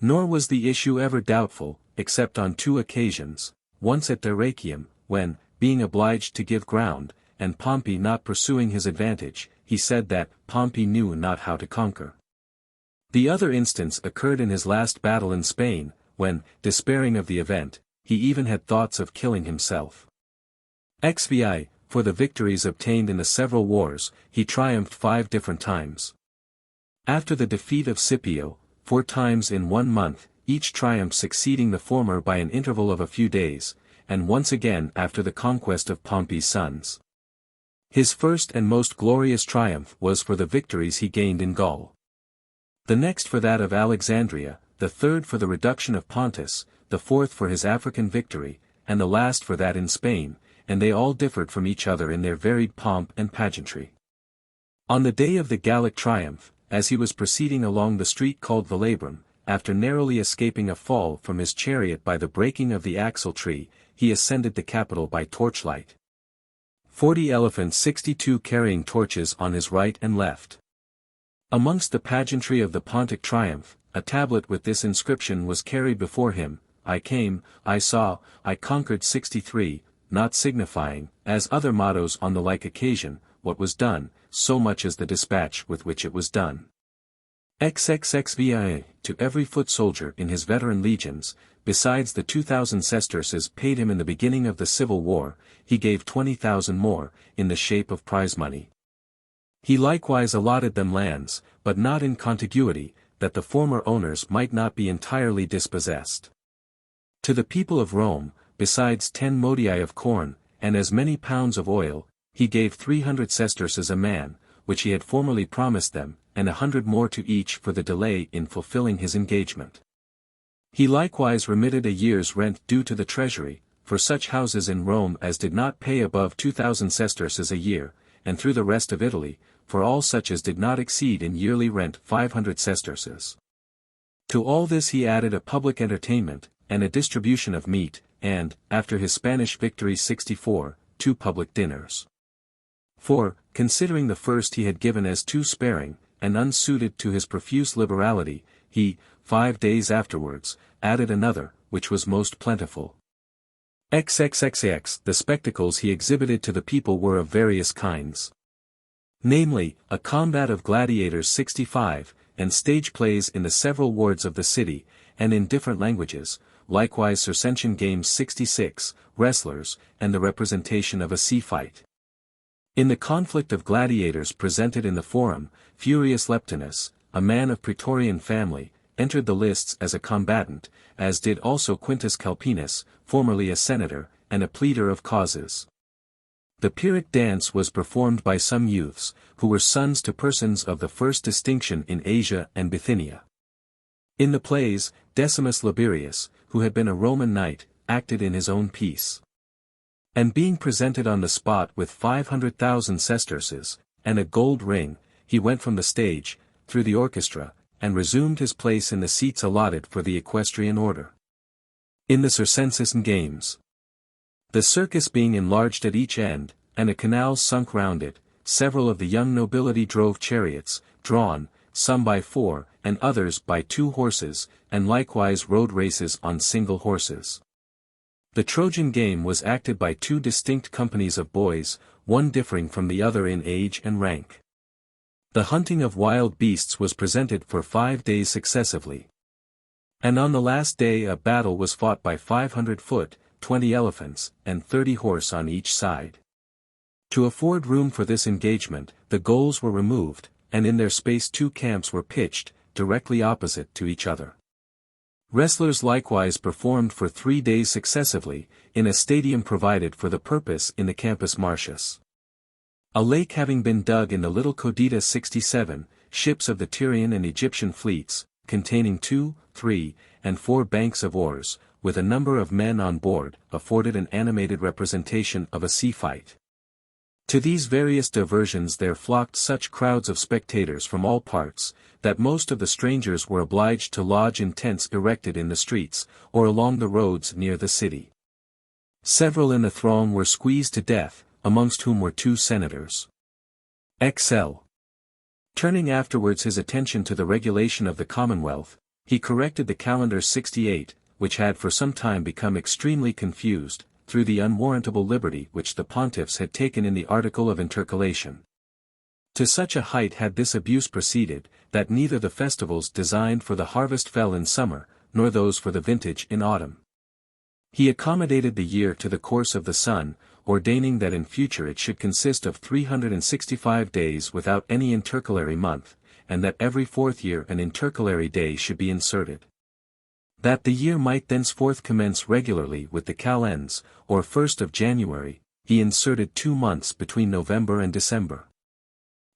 Nor was the issue ever doubtful, except on 2 occasions, once at Dyrrachium, when, being obliged to give ground, and Pompey not pursuing his advantage, he said that Pompey knew not how to conquer. The other instance occurred in his last battle in Spain, when, despairing of the event, he even had thoughts of killing himself. XVI, for the victories obtained in the several wars, he triumphed 5 different times. After the defeat of Scipio, 4 times in 1 month, each triumph succeeding the former by an interval of a few days, and once again after the conquest of Pompey's sons. His first and most glorious triumph was for the victories he gained in Gaul. The next for that of Alexandria, the third for the reduction of Pontus, the fourth for his African victory, and the last for that in Spain, and they all differed from each other in their varied pomp and pageantry. On the day of the Gallic triumph, as he was proceeding along the street called Velabrum, after narrowly escaping a fall from his chariot by the breaking of the axle tree, he ascended the Capitol by torchlight. 40 elephants 62 carrying torches on his right and left. Amongst the pageantry of the Pontic triumph, a tablet with this inscription was carried before him, I came, I saw, I conquered 63, not signifying, as other mottos on the like occasion, what was done, so much as the dispatch with which it was done. XXXVIA, to every foot soldier in his veteran legions, besides the 2,000 sesterces paid him in the beginning of the Civil War, he gave 20,000 more, in the shape of prize money. He likewise allotted them lands, but not in contiguity, that the former owners might not be entirely dispossessed. To the people of Rome, besides 10 modii of corn, and as many pounds of oil, he gave 300 sesterces a man, which he had formerly promised them, and 100 more to each for the delay in fulfilling his engagement. He likewise remitted a year's rent due to the treasury, for such houses in Rome as did not pay above 2,000 sesterces a year, and through the rest of Italy, for all such as did not exceed in yearly rent 500 sesterces. To all this he added a public entertainment, and a distribution of meat, and, after his Spanish victory 64, 2 public dinners. For, considering the first he had given as too sparing, and unsuited to his profuse liberality, he, 5 days afterwards, added another, which was most plentiful. XXXX The spectacles he exhibited to the people were of various kinds. Namely, a combat of gladiators 65, and stage plays in the several wards of the city, and in different languages, likewise Circensian games 66, wrestlers, and the representation of a sea fight. In the conflict of gladiators presented in the Forum, Furius Leptinus, a man of Praetorian family, entered the lists as a combatant, as did also Quintus Calpinus, formerly a senator, and a pleader of causes. The Pyrrhic dance was performed by some youths, who were sons to persons of the first distinction in Asia and Bithynia. In the plays, Decimus Liberius, who had been a Roman knight, acted in his own piece. And being presented on the spot with 500,000 sesterces, and a gold ring, he went from the stage, through the orchestra, and resumed his place in the seats allotted for the equestrian order. In the Circensian games, the circus being enlarged at each end, and a canal sunk round it, several of the young nobility drove chariots, drawn, some by 4, and others by 2 horses, and likewise rode races on single horses. The Trojan game was acted by 2 distinct companies of boys, one differing from the other in age and rank. The hunting of wild beasts was presented for 5 days successively. And on the last day a battle was fought by 500 foot, 20 elephants, and 30 horse on each side. To afford room for this engagement, the goals were removed, and in their space 2 camps were pitched, directly opposite to each other. Wrestlers likewise performed for 3 days successively, in a stadium provided for the purpose in the Campus Martius. A lake having been dug in the little Codita 67, ships of the Tyrian and Egyptian fleets, containing 2, 3, and 4 banks of oars, with a number of men on board, afforded an animated representation of a sea fight. To these various diversions there flocked such crowds of spectators from all parts, that most of the strangers were obliged to lodge in tents erected in the streets, or along the roads near the city. Several in the throng were squeezed to death, amongst whom were 2 senators. XL. Turning afterwards his attention to the regulation of the Commonwealth, he corrected the calendar 68, which had for some time become extremely confused, through the unwarrantable liberty which the pontiffs had taken in the article of intercalation. To such a height had this abuse proceeded, that neither the festivals designed for the harvest fell in summer, nor those for the vintage in autumn. He accommodated the year to the course of the sun, ordaining that in future it should consist of 365 days without any intercalary month, and that every 4th year an intercalary day should be inserted. That the year might thenceforth commence regularly with the calends, or 1st of January, he inserted 2 months between November and December.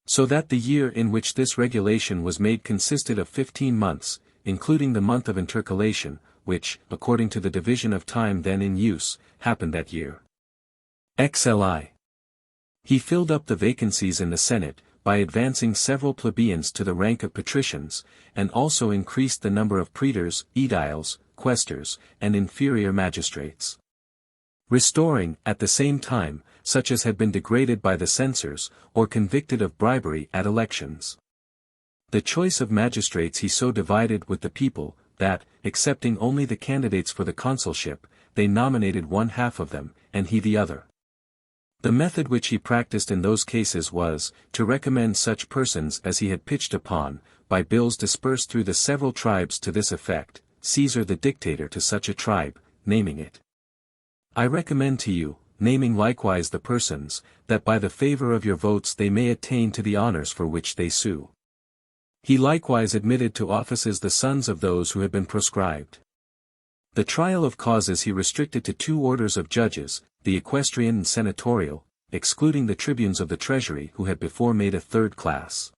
So that the year in which this regulation was made consisted of 15 months, including the month of intercalation, which, according to the division of time then in use, happened that year. XLI. He filled up the vacancies in the Senate, by advancing several plebeians to the rank of patricians, and also increased the number of praetors, aediles, quaestors, and inferior magistrates. Restoring, at the same time, such as had been degraded by the censors, or convicted of bribery at elections. The choice of magistrates he so divided with the people, that, excepting only the candidates for the consulship, they nominated one half of them, and he the other. The method which he practiced in those cases was, to recommend such persons as he had pitched upon, by bills dispersed through the several tribes to this effect, Caesar the dictator to such a tribe, naming it. I recommend to you, naming likewise the persons, that by the favor of your votes they may attain to the honors for which they sue. He likewise admitted to offices the sons of those who had been proscribed. The trial of causes he restricted to 2 orders of judges, the equestrian and senatorial, excluding the tribunes of the treasury who had before made a 3rd class.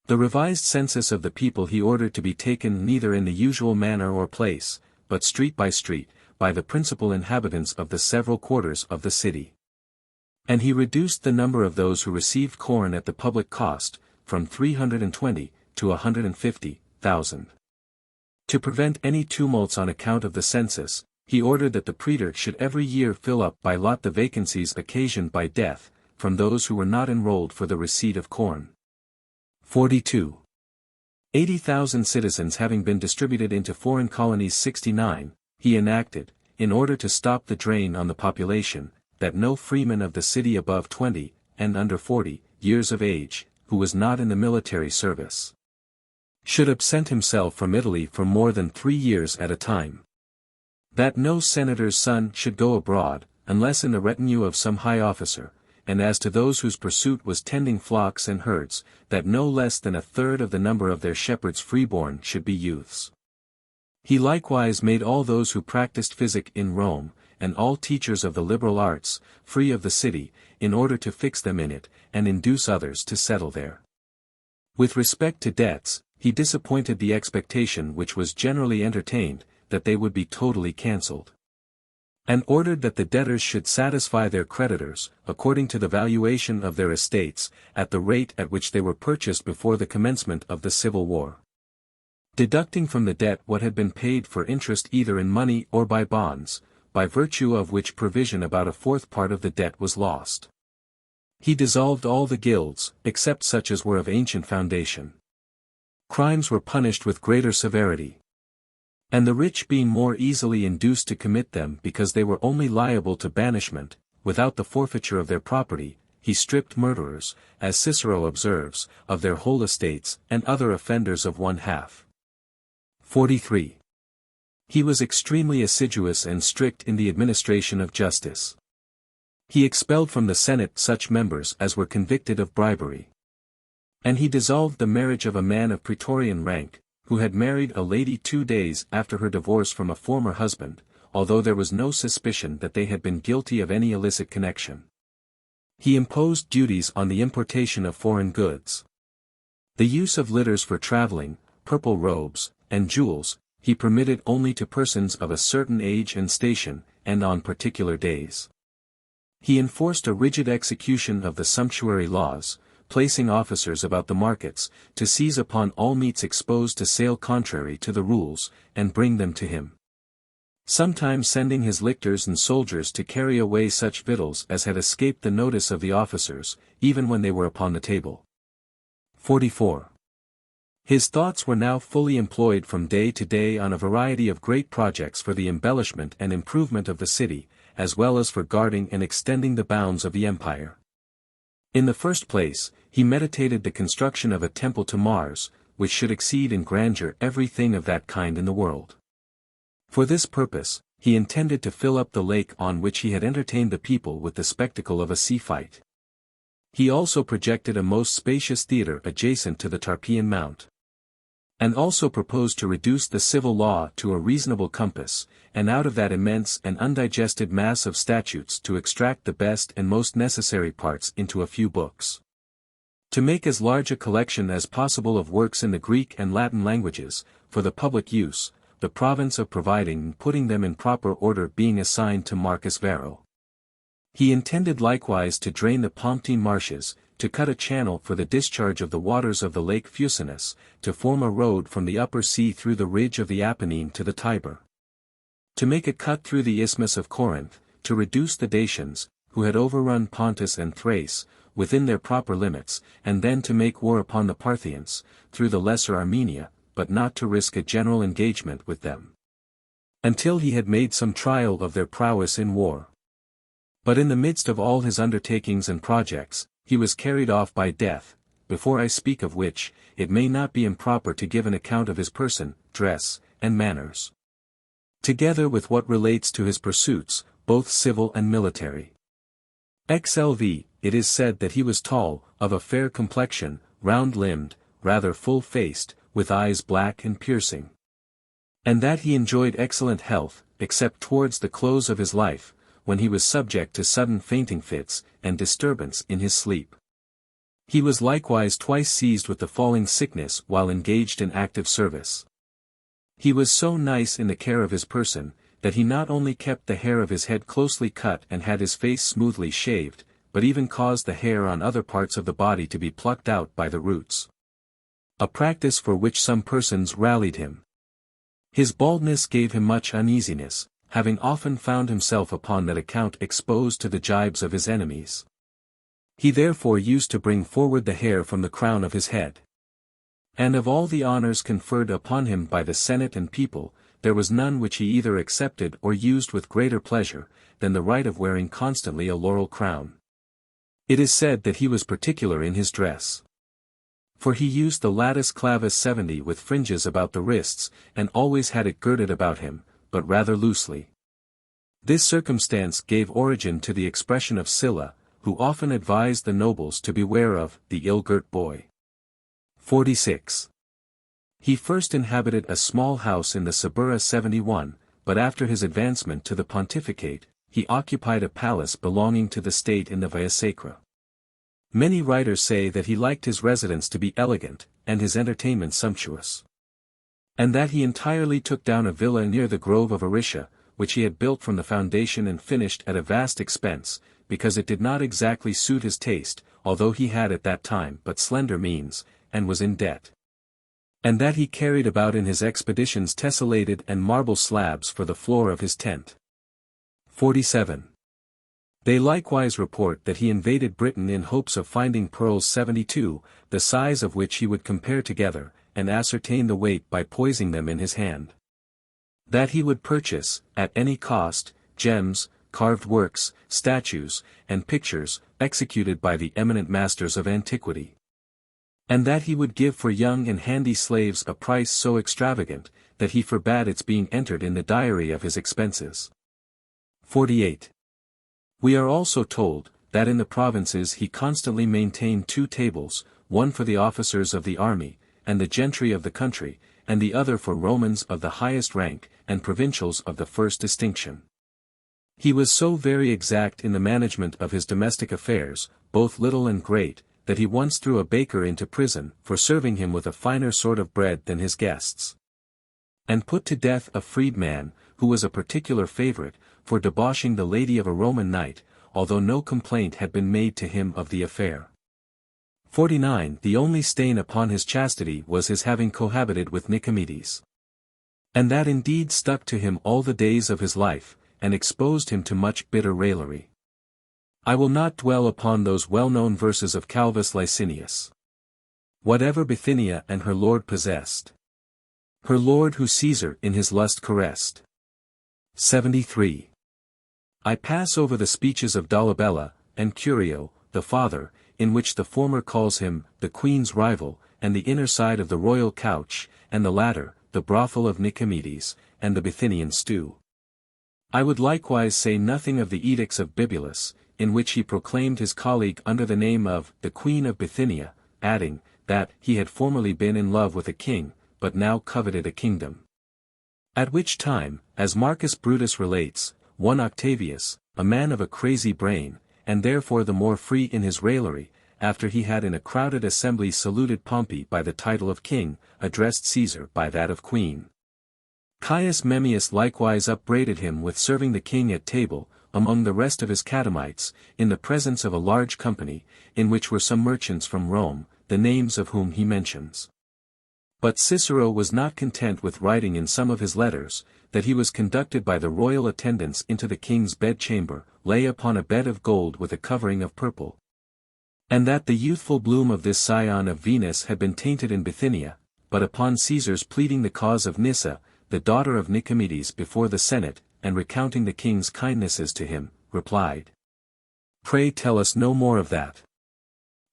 The revised census of the people he ordered to be taken neither in the usual manner or place, but street by street, by the principal inhabitants of the several quarters of the city. And he reduced the number of those who received corn at the public cost, from 320 to 150,000. To prevent any tumults on account of the census, he ordered that the praetor should every year fill up by lot the vacancies occasioned by death, from those who were not enrolled for the receipt of corn. 42. 80,000 citizens having been distributed into foreign colonies 69, he enacted, in order to stop the drain on the population, that no freeman of the city above 20, and under 40, years of age, who was not in the military service, should absent himself from Italy for more than 3 years at a time. That no senator's son should go abroad, unless in the retinue of some high officer, and as to those whose pursuit was tending flocks and herds, that no less than 1/3 of the number of their shepherds freeborn should be youths. He likewise made all those who practiced physic in Rome, and all teachers of the liberal arts, free of the city, in order to fix them in it, and induce others to settle there. With respect to debts, he disappointed the expectation which was generally entertained, that they would be totally cancelled. And ordered that the debtors should satisfy their creditors, according to the valuation of their estates, at the rate at which they were purchased before the commencement of the Civil War. Deducting from the debt what had been paid for interest either in money or by bonds, by virtue of which provision about 1/4 part of the debt was lost. He dissolved all the guilds, except such as were of ancient foundation. Crimes were punished with greater severity. And the rich being more easily induced to commit them because they were only liable to banishment, without the forfeiture of their property, he stripped murderers, as Cicero observes, of their whole estates, and other offenders of 1/2. 43. He was extremely assiduous and strict in the administration of justice. He expelled from the Senate such members as were convicted of bribery. And he dissolved the marriage of a man of praetorian rank, who had married a lady 2 days after her divorce from a former husband, although there was no suspicion that they had been guilty of any illicit connection. He imposed duties on the importation of foreign goods. The use of litters for traveling, purple robes, and jewels, he permitted only to persons of a certain age and station, and on particular days. He enforced a rigid execution of the sumptuary laws, placing officers about the markets, to seize upon all meats exposed to sale contrary to the rules, and bring them to him. Sometimes sending his lictors and soldiers to carry away such victuals as had escaped the notice of the officers, even when they were upon the table. 44. His thoughts were now fully employed from day to day on a variety of great projects for the embellishment and improvement of the city, as well as for guarding and extending the bounds of the empire. In the first place, he meditated the construction of a temple to Mars, which should exceed in grandeur everything of that kind in the world. For this purpose, he intended to fill up the lake on which he had entertained the people with the spectacle of a sea fight. He also projected a most spacious theatre adjacent to the Tarpeian Mount. And also proposed to reduce the civil law to a reasonable compass, and out of that immense and undigested mass of statutes to extract the best and most necessary parts into a few books. To make as large a collection as possible of works in the Greek and Latin languages, for the public use, the province of providing and putting them in proper order being assigned to Marcus Varro. He intended likewise to drain the Pomptine marshes, to cut a channel for the discharge of the waters of the lake Fucinus, to form a road from the upper sea through the ridge of the Apennine to the Tiber. To make a cut through the Isthmus of Corinth, to reduce the Dacians, who had overrun Pontus and Thrace, within their proper limits, and then to make war upon the Parthians, through the Lesser Armenia, but not to risk a general engagement with them, until he had made some trial of their prowess in war. But in the midst of all his undertakings and projects, he was carried off by death, before I speak of which, it may not be improper to give an account of his person, dress, and manners, together with what relates to his pursuits, both civil and military. XLV, it is said that he was tall, of a fair complexion, round-limbed, rather full-faced, with eyes black and piercing. And that he enjoyed excellent health, except towards the close of his life, when he was subject to sudden fainting fits, and disturbance in his sleep. He was likewise twice seized with the falling sickness while engaged in active service. He was so nice in the care of his person, that he not only kept the hair of his head closely cut and had his face smoothly shaved, but even caused the hair on other parts of the body to be plucked out by the roots. A practice for which some persons rallied him. His baldness gave him much uneasiness, having often found himself upon that account exposed to the gibes of his enemies. He therefore used to bring forward the hair from the crown of his head. And of all the honors conferred upon him by the Senate and people, there was none which he either accepted or used with greater pleasure, than the right of wearing constantly a laurel crown. It is said that he was particular in his dress. For he used the latus clavis 70 with fringes about the wrists, and always had it girded about him, but rather loosely. This circumstance gave origin to the expression of Sylla, who often advised the nobles to beware of the ill-girt boy. 46. He first inhabited a small house in the Suburra 71, but after his advancement to the pontificate, he occupied a palace belonging to the state in the Via Sacra. Many writers say that he liked his residence to be elegant, and his entertainment sumptuous. And that he entirely took down a villa near the grove of Aricia, which he had built from the foundation and finished at a vast expense, because it did not exactly suit his taste, although he had at that time but slender means, and was in debt. And that he carried about in his expeditions tessellated and marble slabs for the floor of his tent. 47. They likewise report that he invaded Britain in hopes of finding pearls 72, the size of which he would compare together, and ascertain the weight by poising them in his hand. That he would purchase, at any cost, gems, carved works, statues, and pictures, executed by the eminent masters of antiquity. And that he would give for young and handy slaves a price so extravagant, that he forbade its being entered in the diary of his expenses. 48. We are also told, that in the provinces he constantly maintained 2 tables, one for the officers of the army, and the gentry of the country, and the other for Romans of the highest rank, and provincials of the first distinction. He was so very exact in the management of his domestic affairs, both little and great, that he once threw a baker into prison for serving him with a finer sort of bread than his guests. And put to death a freedman, who was a particular favorite, for debauching the lady of a Roman knight, although no complaint had been made to him of the affair. 49. The only stain upon his chastity was his having cohabited with Nicomedes. And that indeed stuck to him all the days of his life, and exposed him to much bitter raillery. I will not dwell upon those well-known verses of Calvus Licinius. Whatever Bithynia and her lord possessed, her lord who Caesar in his lust caressed. 73. I pass over the speeches of Dolabella, and Curio, the father, in which the former calls him, the queen's rival, and the inner side of the royal couch, and the latter, the brothel of Nicomedes, and the Bithynian stew. I would likewise say nothing of the edicts of Bibulus, in which he proclaimed his colleague under the name of the Queen of Bithynia, adding, that he had formerly been in love with a king, but now coveted a kingdom. At which time, as Marcus Brutus relates, one Octavius, a man of a crazy brain, and therefore the more free in his raillery, after he had in a crowded assembly saluted Pompey by the title of king, addressed Caesar by that of queen. Caius Memmius likewise upbraided him with serving the king at table, among the rest of his catamites, in the presence of a large company, in which were some merchants from Rome, the names of whom he mentions. But Cicero was not content with writing in some of his letters, that he was conducted by the royal attendants into the king's bedchamber, lay upon a bed of gold with a covering of purple. And that the youthful bloom of this scion of Venus had been tainted in Bithynia, but upon Caesar's pleading the cause of Nyssa, the daughter of Nicomedes before the Senate, and recounting the king's kindnesses to him, replied, "Pray tell us no more of that.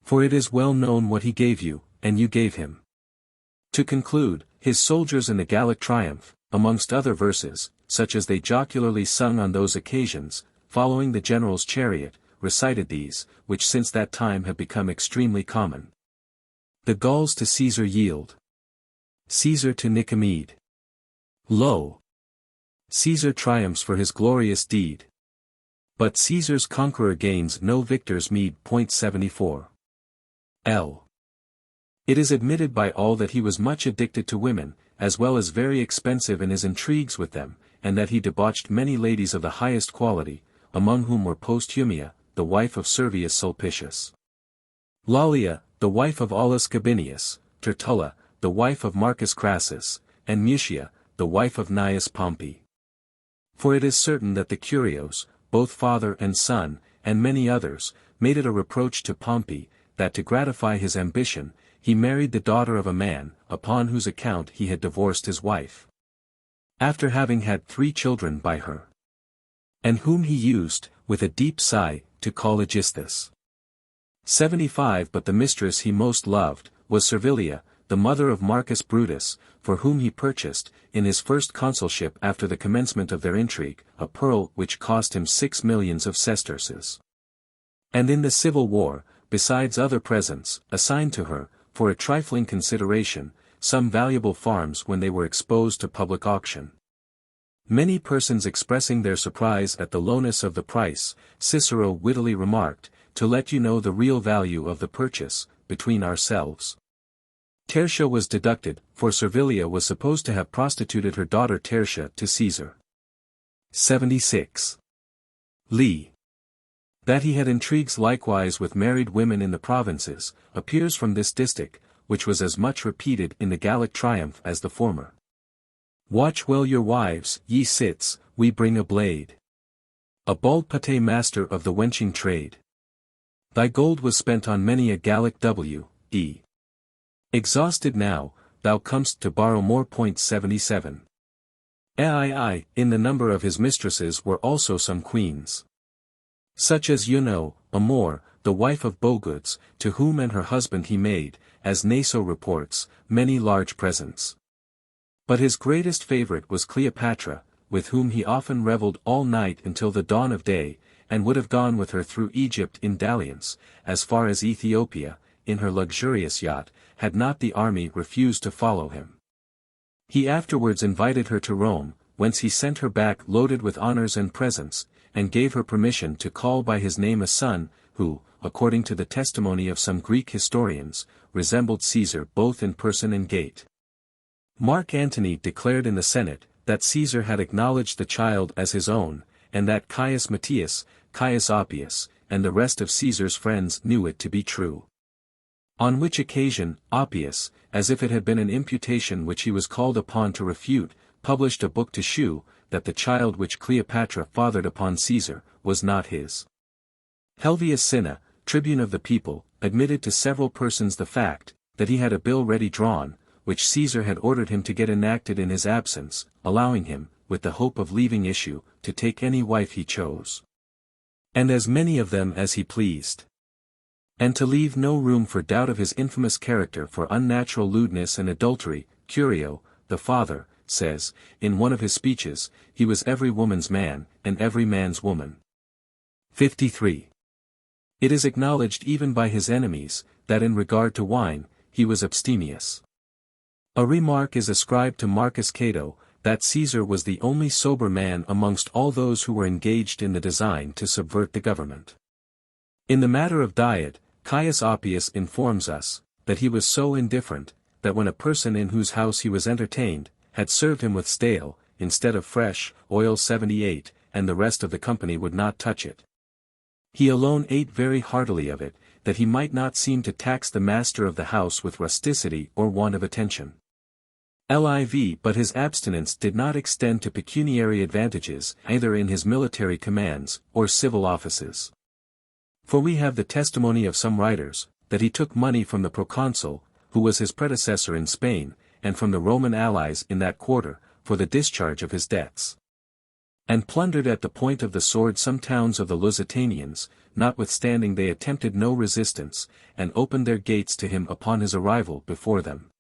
For it is well known what he gave you, and you gave him." To conclude, his soldiers in the Gallic triumph, amongst other verses, such as they jocularly sung on those occasions, following the general's chariot, recited these, which since that time have become extremely common. The Gauls to Caesar yield. Caesar to Nicomede. Lo! Caesar triumphs for his glorious deed. But Caesar's conqueror gains no victor's meed. 74. L. It is admitted by all that he was much addicted to women, as well as very expensive in his intrigues with them, and that he debauched many ladies of the highest quality, among whom were Posthumia, the wife of Servius Sulpicius; Lollia, the wife of Aulus Gabinius; Tertulla, the wife of Marcus Crassus; and Mutia, the wife of Gnaeus Pompey. For it is certain that the Curios, both father and son, and many others, made it a reproach to Pompey, that to gratify his ambition, he married the daughter of a man, upon whose account he had divorced his wife, after having had 3 children by her, and whom he used, with a deep sigh, to call Aegisthus. 75. But the mistress he most loved, was Servilia, the mother of Marcus Brutus, for whom he purchased, in his first consulship after the commencement of their intrigue, a pearl which cost him 6 millions of sesterces. And in the civil war, besides other presents, assigned to her, for a trifling consideration, some valuable farms when they were exposed to public auction. Many persons expressing their surprise at the lowness of the price, Cicero wittily remarked, "To let you know the real value of the purchase, between ourselves, Tertia was deducted, for Servilia was supposed to have prostituted her daughter Tertia to Caesar." 76. Lee. That he had intrigues likewise with married women in the provinces, appears from this distich, which was as much repeated in the Gallic triumph as the former. "Watch well your wives, ye cits, we bring a blade. A bald pate master of the wenching trade. Thy gold was spent on many a Gallic w.e. Exhausted now, thou comest to borrow more. 77. In the number of his mistresses were also some queens, such as Juno, a Moor, the wife of Bogoods, to whom and her husband he made, as Naso reports, many large presents. But his greatest favorite was Cleopatra, with whom he often revelled all night until the dawn of day, and would have gone with her through Egypt in dalliance, as far as Ethiopia, in her luxurious yacht, had not the army refused to follow him. He afterwards invited her to Rome, whence he sent her back loaded with honors and presents, and gave her permission to call by his name a son, who, according to the testimony of some Greek historians, resembled Caesar both in person and gait. Mark Antony declared in the Senate, that Caesar had acknowledged the child as his own, and that Caius Matius, Caius Oppius, and the rest of Caesar's friends knew it to be true. On which occasion, Oppius, as if it had been an imputation which he was called upon to refute, published a book to shew, that the child which Cleopatra fathered upon Caesar, was not his. Helvius Cinna, tribune of the people, admitted to several persons the fact, that he had a bill ready drawn, which Caesar had ordered him to get enacted in his absence, allowing him, with the hope of leaving issue, to take any wife he chose, and as many of them as he pleased, and to leave no room for doubt of his infamous character for unnatural lewdness and adultery. Curio, the father, says, in one of his speeches, he was every woman's man, and every man's woman. 53. It is acknowledged even by his enemies, that in regard to wine, he was abstemious. A remark is ascribed to Marcus Cato, that Caesar was the only sober man amongst all those who were engaged in the design to subvert the government. In the matter of diet, Caius Oppius informs us, that he was so indifferent, that when a person in whose house he was entertained, had served him with stale, instead of fresh, oil 78, and the rest of the company would not touch it. He alone ate very heartily of it, that he might not seem to tax the master of the house with rusticity or want of attention. But his abstinence did not extend to pecuniary advantages either in his military commands or civil offices. For we have the testimony of some writers, that he took money from the proconsul, who was his predecessor in Spain, and from the Roman allies in that quarter, for the discharge of his debts. And plundered at the point of the sword some towns of the Lusitanians, notwithstanding they attempted no resistance, and opened their gates to him upon his arrival before them.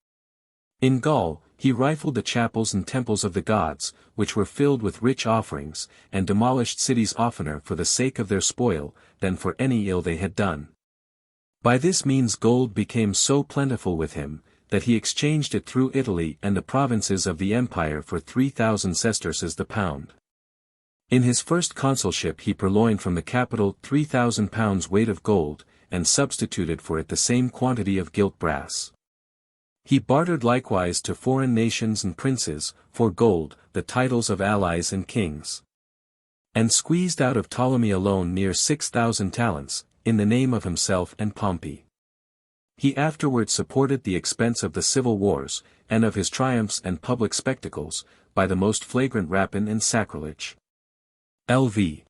In Gaul, he rifled the chapels and temples of the gods, which were filled with rich offerings, and demolished cities oftener for the sake of their spoil, than for any ill they had done. By this means gold became so plentiful with him, that he exchanged it through Italy and the provinces of the empire for 3,000 sesterces the pound. In his first consulship he purloined from the capital 3,000 pounds weight of gold, and substituted for it the same quantity of gilt brass. He bartered likewise to foreign nations and princes, for gold, the titles of allies and kings. And squeezed out of Ptolemy alone near 6,000 talents, in the name of himself and Pompey. He afterwards supported the expense of the civil wars, and of his triumphs and public spectacles, by the most flagrant rapine and sacrilege. Lv.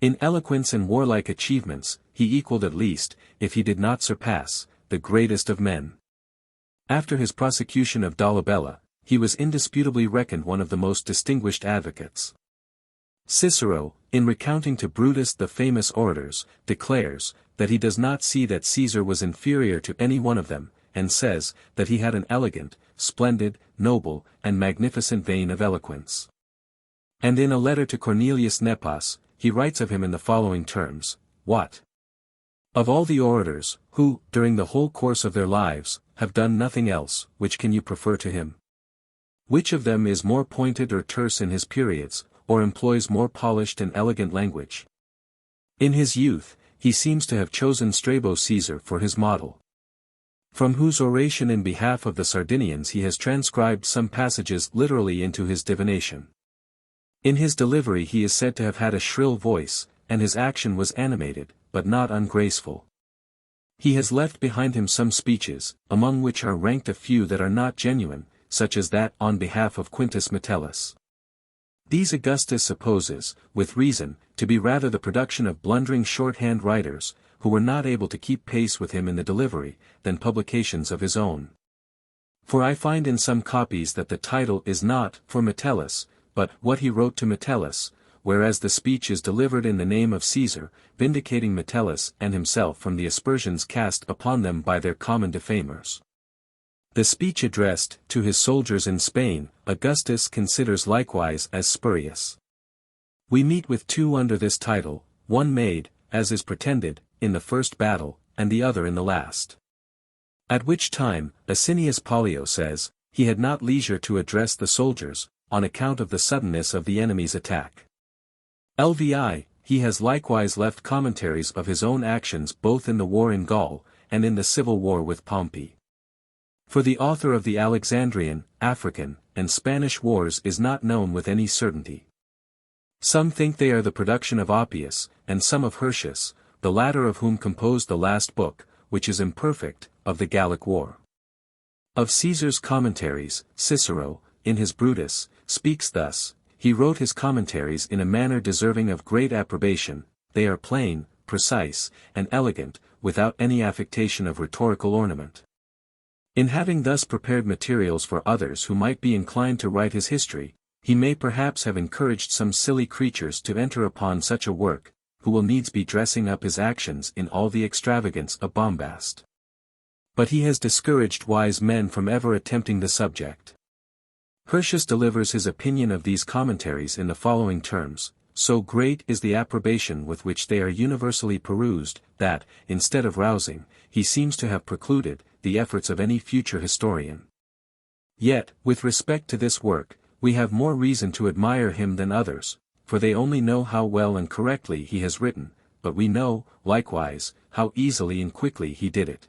In eloquence and warlike achievements, he equalled at least, if he did not surpass, the greatest of men. After his prosecution of Dolabella, he was indisputably reckoned one of the most distinguished advocates. Cicero, in recounting to Brutus the famous orators, declares, that he does not see that Caesar was inferior to any one of them, and says, that he had an elegant, splendid, noble, and magnificent vein of eloquence. And in a letter to Cornelius Nepos, he writes of him in the following terms, What? Of all the orators, who, during the whole course of their lives, have done nothing else, which can you prefer to him? Which of them is more pointed or terse in his periods, or employs more polished and elegant language? In his youth, he seems to have chosen Strabo Caesar for his model, from whose oration in behalf of the Sardinians he has transcribed some passages literally into his divination. In his delivery he is said to have had a shrill voice, and his action was animated, but not ungraceful. He has left behind him some speeches, among which are ranked a few that are not genuine, such as that on behalf of Quintus Metellus. These Augustus supposes, with reason, to be rather the production of blundering shorthand writers, who were not able to keep pace with him in the delivery, than publications of his own. For I find in some copies that the title is not for Metellus, but what he wrote to Metellus, whereas the speech is delivered in the name of Caesar, vindicating Metellus and himself from the aspersions cast upon them by their common defamers. The speech addressed to his soldiers in Spain, Augustus considers likewise as spurious. We meet with two under this title, one made, as is pretended, in the first battle, and the other in the last. At which time, Asinius Pollio says, he had not leisure to address the soldiers, on account of the suddenness of the enemy's attack. Lvi, he has likewise left commentaries of his own actions both in the war in Gaul, and in the civil war with Pompey. For the author of the Alexandrian, African, and Spanish wars is not known with any certainty. Some think they are the production of Oppius, and some of Hirtius, the latter of whom composed the last book, which is imperfect, of the Gallic War. Of Caesar's commentaries, Cicero, in his Brutus, speaks thus, he wrote his commentaries in a manner deserving of great approbation, they are plain, precise, and elegant, without any affectation of rhetorical ornament. In having thus prepared materials for others who might be inclined to write his history, he may perhaps have encouraged some silly creatures to enter upon such a work, who will needs be dressing up his actions in all the extravagance of bombast. But he has discouraged wise men from ever attempting the subject. Hirtius delivers his opinion of these commentaries in the following terms, so great is the approbation with which they are universally perused, that, instead of rousing, he seems to have precluded, the efforts of any future historian. Yet, with respect to this work, we have more reason to admire him than others, for they only know how well and correctly he has written, but we know, likewise, how easily and quickly he did it.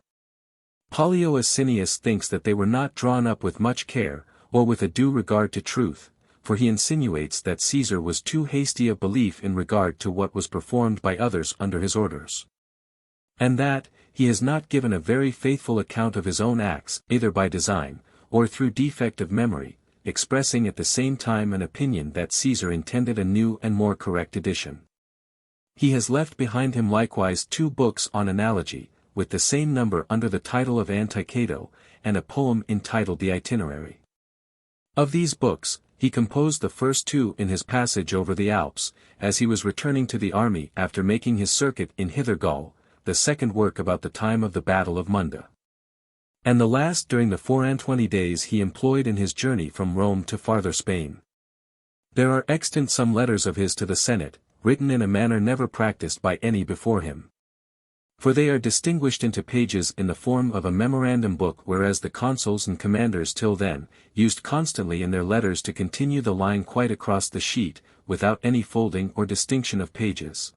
Pollio Asinius thinks that they were not drawn up with much care, or with a due regard to truth, for he insinuates that Caesar was too hasty of belief in regard to what was performed by others under his orders. And that, he has not given a very faithful account of his own acts, either by design, or through defect of memory, expressing at the same time an opinion that Caesar intended a new and more correct edition. He has left behind him likewise 2 books on analogy, with the same number under the title of Anti-Cato, and a poem entitled The Itinerary. Of these books, he composed the first 2 in his passage over the Alps, as he was returning to the army after making his circuit in Hither Gaul, the second work about the time of the Battle of Munda. And the last during the 24 days he employed in his journey from Rome to farther Spain. There are extant some letters of his to the Senate, written in a manner never practiced by any before him. For they are distinguished into pages in the form of a memorandum book, whereas the consuls and commanders till then, used constantly in their letters to continue the line quite across the sheet, without any folding or distinction of pages.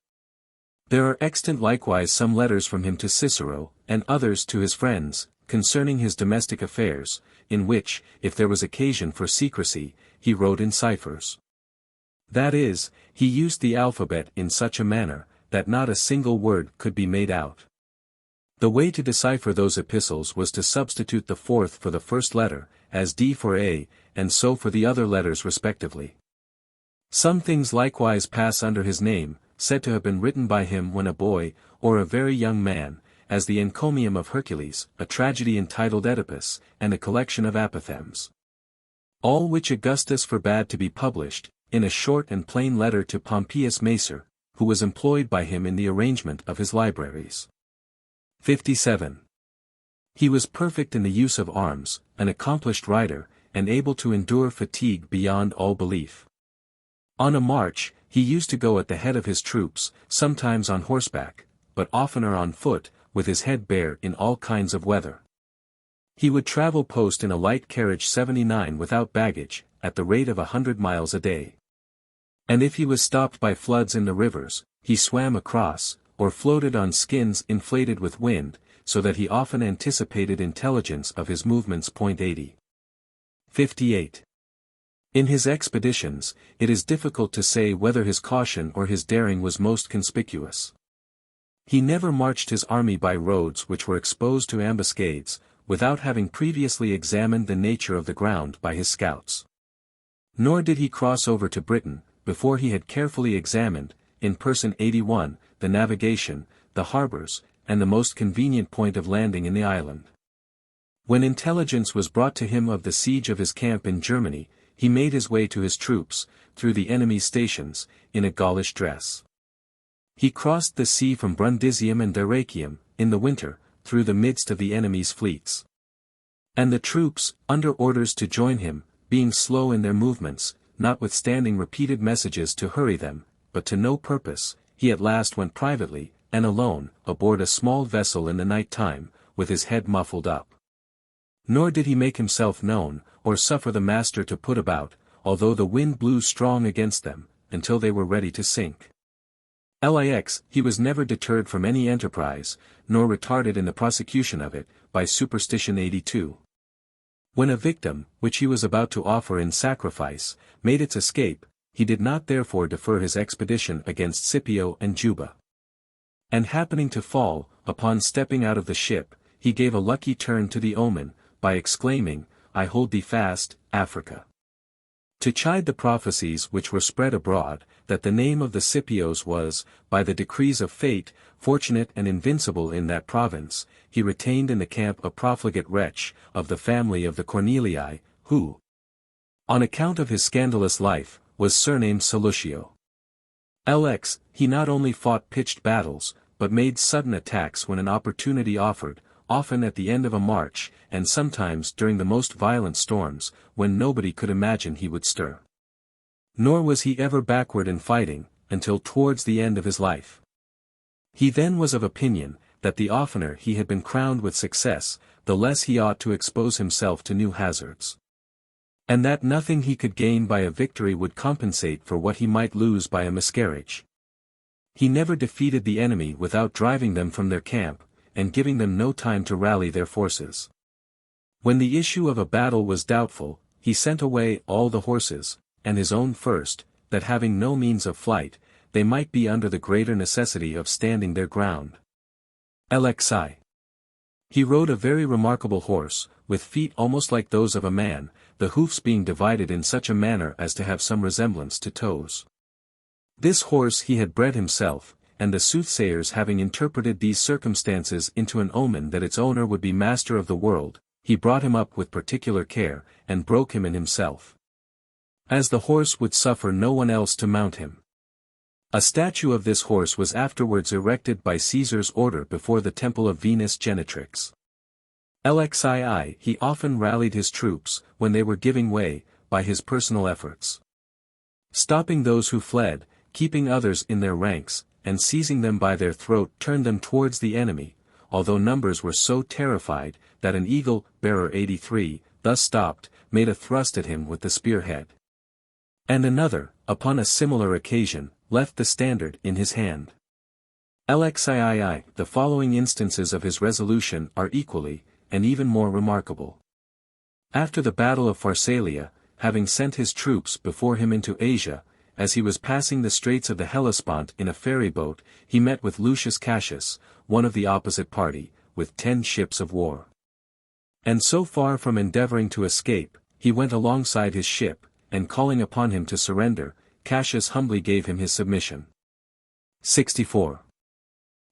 There are extant likewise some letters from him to Cicero, and others to his friends, concerning his domestic affairs, in which, if there was occasion for secrecy, he wrote in ciphers. That is, he used the alphabet in such a manner, that not a single word could be made out. The way to decipher those epistles was to substitute the 4th for the first letter, as D for A, and so for the other letters respectively. Some things likewise pass under his name, said to have been written by him when a boy, or a very young man, as the Encomium of Hercules, a tragedy entitled Oedipus, and a collection of apothegms. All which Augustus forbade to be published, in a short and plain letter to Pompeius Macer, who was employed by him in the arrangement of his libraries. 57. He was perfect in the use of arms, an accomplished rider, and able to endure fatigue beyond all belief. On a march, he used to go at the head of his troops, sometimes on horseback, but oftener on foot, with his head bare in all kinds of weather. He would travel post in a light carriage 79 without baggage, at the rate of 100 miles a day. And if he was stopped by floods in the rivers, he swam across, or floated on skins inflated with wind, so that he often anticipated intelligence of his movements. 80. 58. In his expeditions, it is difficult to say whether his caution or his daring was most conspicuous. He never marched his army by roads which were exposed to ambuscades, without having previously examined the nature of the ground by his scouts. Nor did he cross over to Britain, before he had carefully examined, in person 81, the navigation, the harbors, and the most convenient point of landing in the island. When intelligence was brought to him of the siege of his camp in Germany, he made his way to his troops, through the enemy's stations, in a Gaulish dress. He crossed the sea from Brundisium and Dyrrhachium, in the winter, through the midst of the enemy's fleets. And the troops, under orders to join him, being slow in their movements, notwithstanding repeated messages to hurry them, but to no purpose, he at last went privately, and alone, aboard a small vessel in the night time, with his head muffled up. Nor did he make himself known, or suffer the master to put about, although the wind blew strong against them, until they were ready to sink. Lix, he was never deterred from any enterprise, nor retarded in the prosecution of it, by superstition. 82. When a victim, which he was about to offer in sacrifice, made its escape, he did not therefore defer his expedition against Scipio and Juba. And happening to fall, upon stepping out of the ship, he gave a lucky turn to the omen, by exclaiming, "I hold thee fast, Africa." To chide the prophecies which were spread abroad, that the name of the Scipios was, by the decrees of fate, fortunate and invincible in that province, he retained in the camp a profligate wretch, of the family of the Cornelii, who, on account of his scandalous life, was surnamed Salutio. Lx, he not only fought pitched battles, but made sudden attacks when an opportunity offered, often at the end of a march, and sometimes during the most violent storms, when nobody could imagine he would stir. Nor was he ever backward in fighting, until towards the end of his life. He then was of opinion, that the oftener he had been crowned with success, the less he ought to expose himself to new hazards. and that nothing he could gain by a victory would compensate for what he might lose by a miscarriage. He never defeated the enemy without driving them from their camp, and giving them no time to rally their forces. When the issue of a battle was doubtful, he sent away all the horses, and his own first, that having no means of flight, they might be under the greater necessity of standing their ground. LXI. He rode a very remarkable horse, with feet almost like those of a man, the hoofs being divided in such a manner as to have some resemblance to toes. This horse he had bred himself, and the soothsayers having interpreted these circumstances into an omen that its owner would be master of the world, he brought him up with particular care, and broke him in himself. As the horse would suffer no one else to mount him. A statue of this horse was afterwards erected by Caesar's order before the temple of Venus Genetrix. LXII. He often rallied his troops, when they were giving way, by his personal efforts. Stopping those who fled, keeping others in their ranks, and seizing them by their throat turned them towards the enemy, although numbers were so terrified, that an eagle-bearer 83, thus stopped, made a thrust at him with the spearhead. And another, upon a similar occasion, left the standard in his hand. LXII. The following instances of his resolution are equally, and even more remarkable. After the battle of Pharsalia, having sent his troops before him into Asia, as he was passing the straits of the Hellespont in a ferry boat, he met with Lucius Cassius, one of the opposite party, with 10 ships of war. And so far from endeavoring to escape, he went alongside his ship, and calling upon him to surrender, Cassius humbly gave him his submission. 64.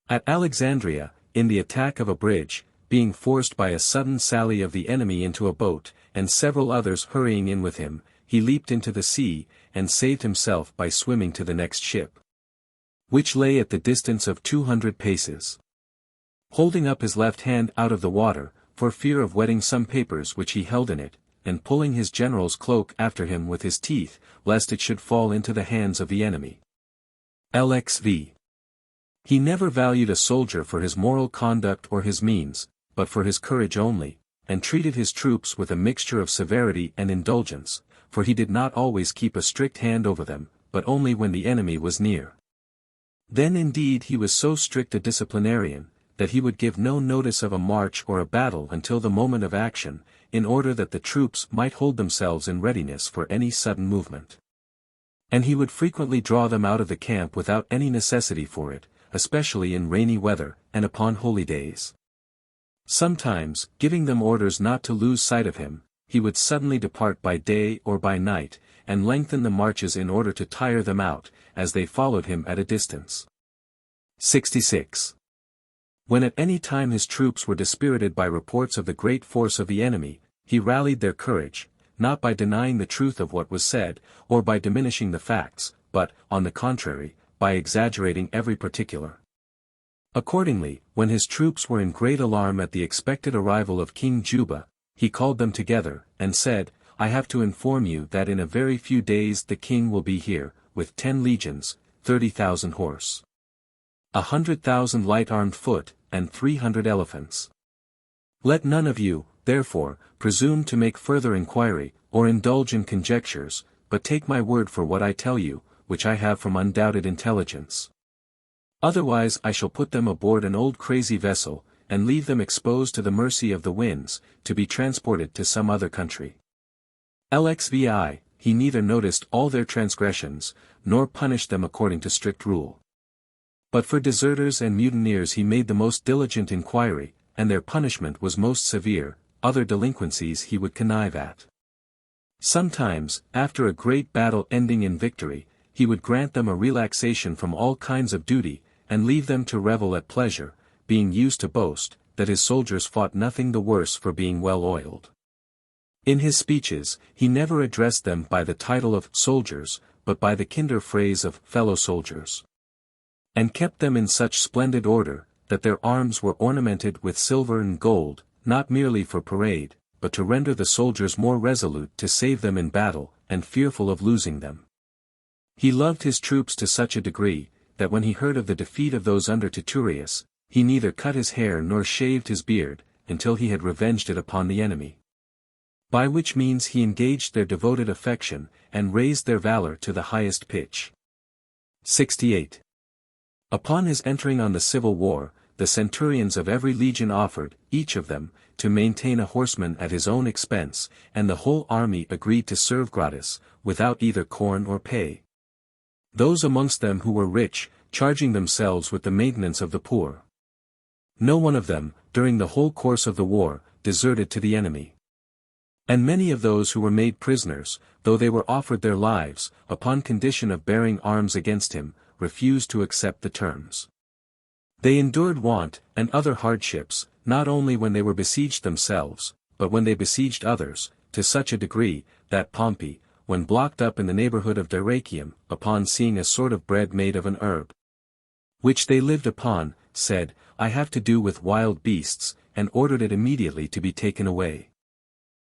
At Alexandria, in the attack of a bridge, being forced by a sudden sally of the enemy into a boat, and several others hurrying in with him, he leaped into the sea, and saved himself by swimming to the next ship, which lay at the distance of 200 paces. Holding up his left hand out of the water, for fear of wetting some papers which he held in it, and pulling his general's cloak after him with his teeth, lest it should fall into the hands of the enemy. LXV. He never valued a soldier for his moral conduct or his means, but for his courage only, and treated his troops with a mixture of severity and indulgence, for he did not always keep a strict hand over them, but only when the enemy was near. Then indeed he was so strict a disciplinarian, that he would give no notice of a march or a battle until the moment of action, in order that the troops might hold themselves in readiness for any sudden movement. And he would frequently draw them out of the camp without any necessity for it, especially in rainy weather, and upon holy days. Sometimes, giving them orders not to lose sight of him, he would suddenly depart by day or by night, and lengthen the marches in order to tire them out, as they followed him at a distance. 66. When at any time his troops were dispirited by reports of the great force of the enemy, he rallied their courage, not by denying the truth of what was said, or by diminishing the facts, but, on the contrary, by exaggerating every particular. Accordingly, when his troops were in great alarm at the expected arrival of King Juba, he called them together, and said, I have to inform you that in a very few days the king will be here, with 10 legions, 30,000 horse, 100,000 light-armed foot, and 300 elephants. Let none of you, therefore, presume to make further inquiry, or indulge in conjectures, but take my word for what I tell you, which I have from undoubted intelligence. Otherwise I shall put them aboard an old crazy vessel, and leave them exposed to the mercy of the winds, to be transported to some other country. LXVI. He neither noticed all their transgressions, nor punished them according to strict rule. But for deserters and mutineers he made the most diligent inquiry, and their punishment was most severe. Other delinquencies he would connive at. Sometimes, after a great battle ending in victory, he would grant them a relaxation from all kinds of duty, and leave them to revel at pleasure, being used to boast, that his soldiers fought nothing the worse for being well oiled. In his speeches, he never addressed them by the title of soldiers, but by the kinder phrase of fellow soldiers. And kept them in such splendid order, that their arms were ornamented with silver and gold, not merely for parade, but to render the soldiers more resolute to save them in battle, and fearful of losing them. He loved his troops to such a degree, that when he heard of the defeat of those under Tiberius, he neither cut his hair nor shaved his beard, until he had revenged it upon the enemy. by which means he engaged their devoted affection, and raised their valor to the highest pitch. 68. Upon his entering on the civil war, the centurions of every legion offered, each of them, to maintain a horseman at his own expense, and the whole army agreed to serve gratis, without either corn or pay. Those amongst them who were rich, charging themselves with the maintenance of the poor. No one of them, during the whole course of the war, deserted to the enemy. And many of those who were made prisoners, though they were offered their lives, upon condition of bearing arms against him, refused to accept the terms. They endured want, and other hardships, not only when they were besieged themselves, but when they besieged others, to such a degree, that Pompey, when blocked up in the neighborhood of Dyrrachium, upon seeing a sort of bread made of an herb, which they lived upon, said, I have to do with wild beasts, and ordered it immediately to be taken away.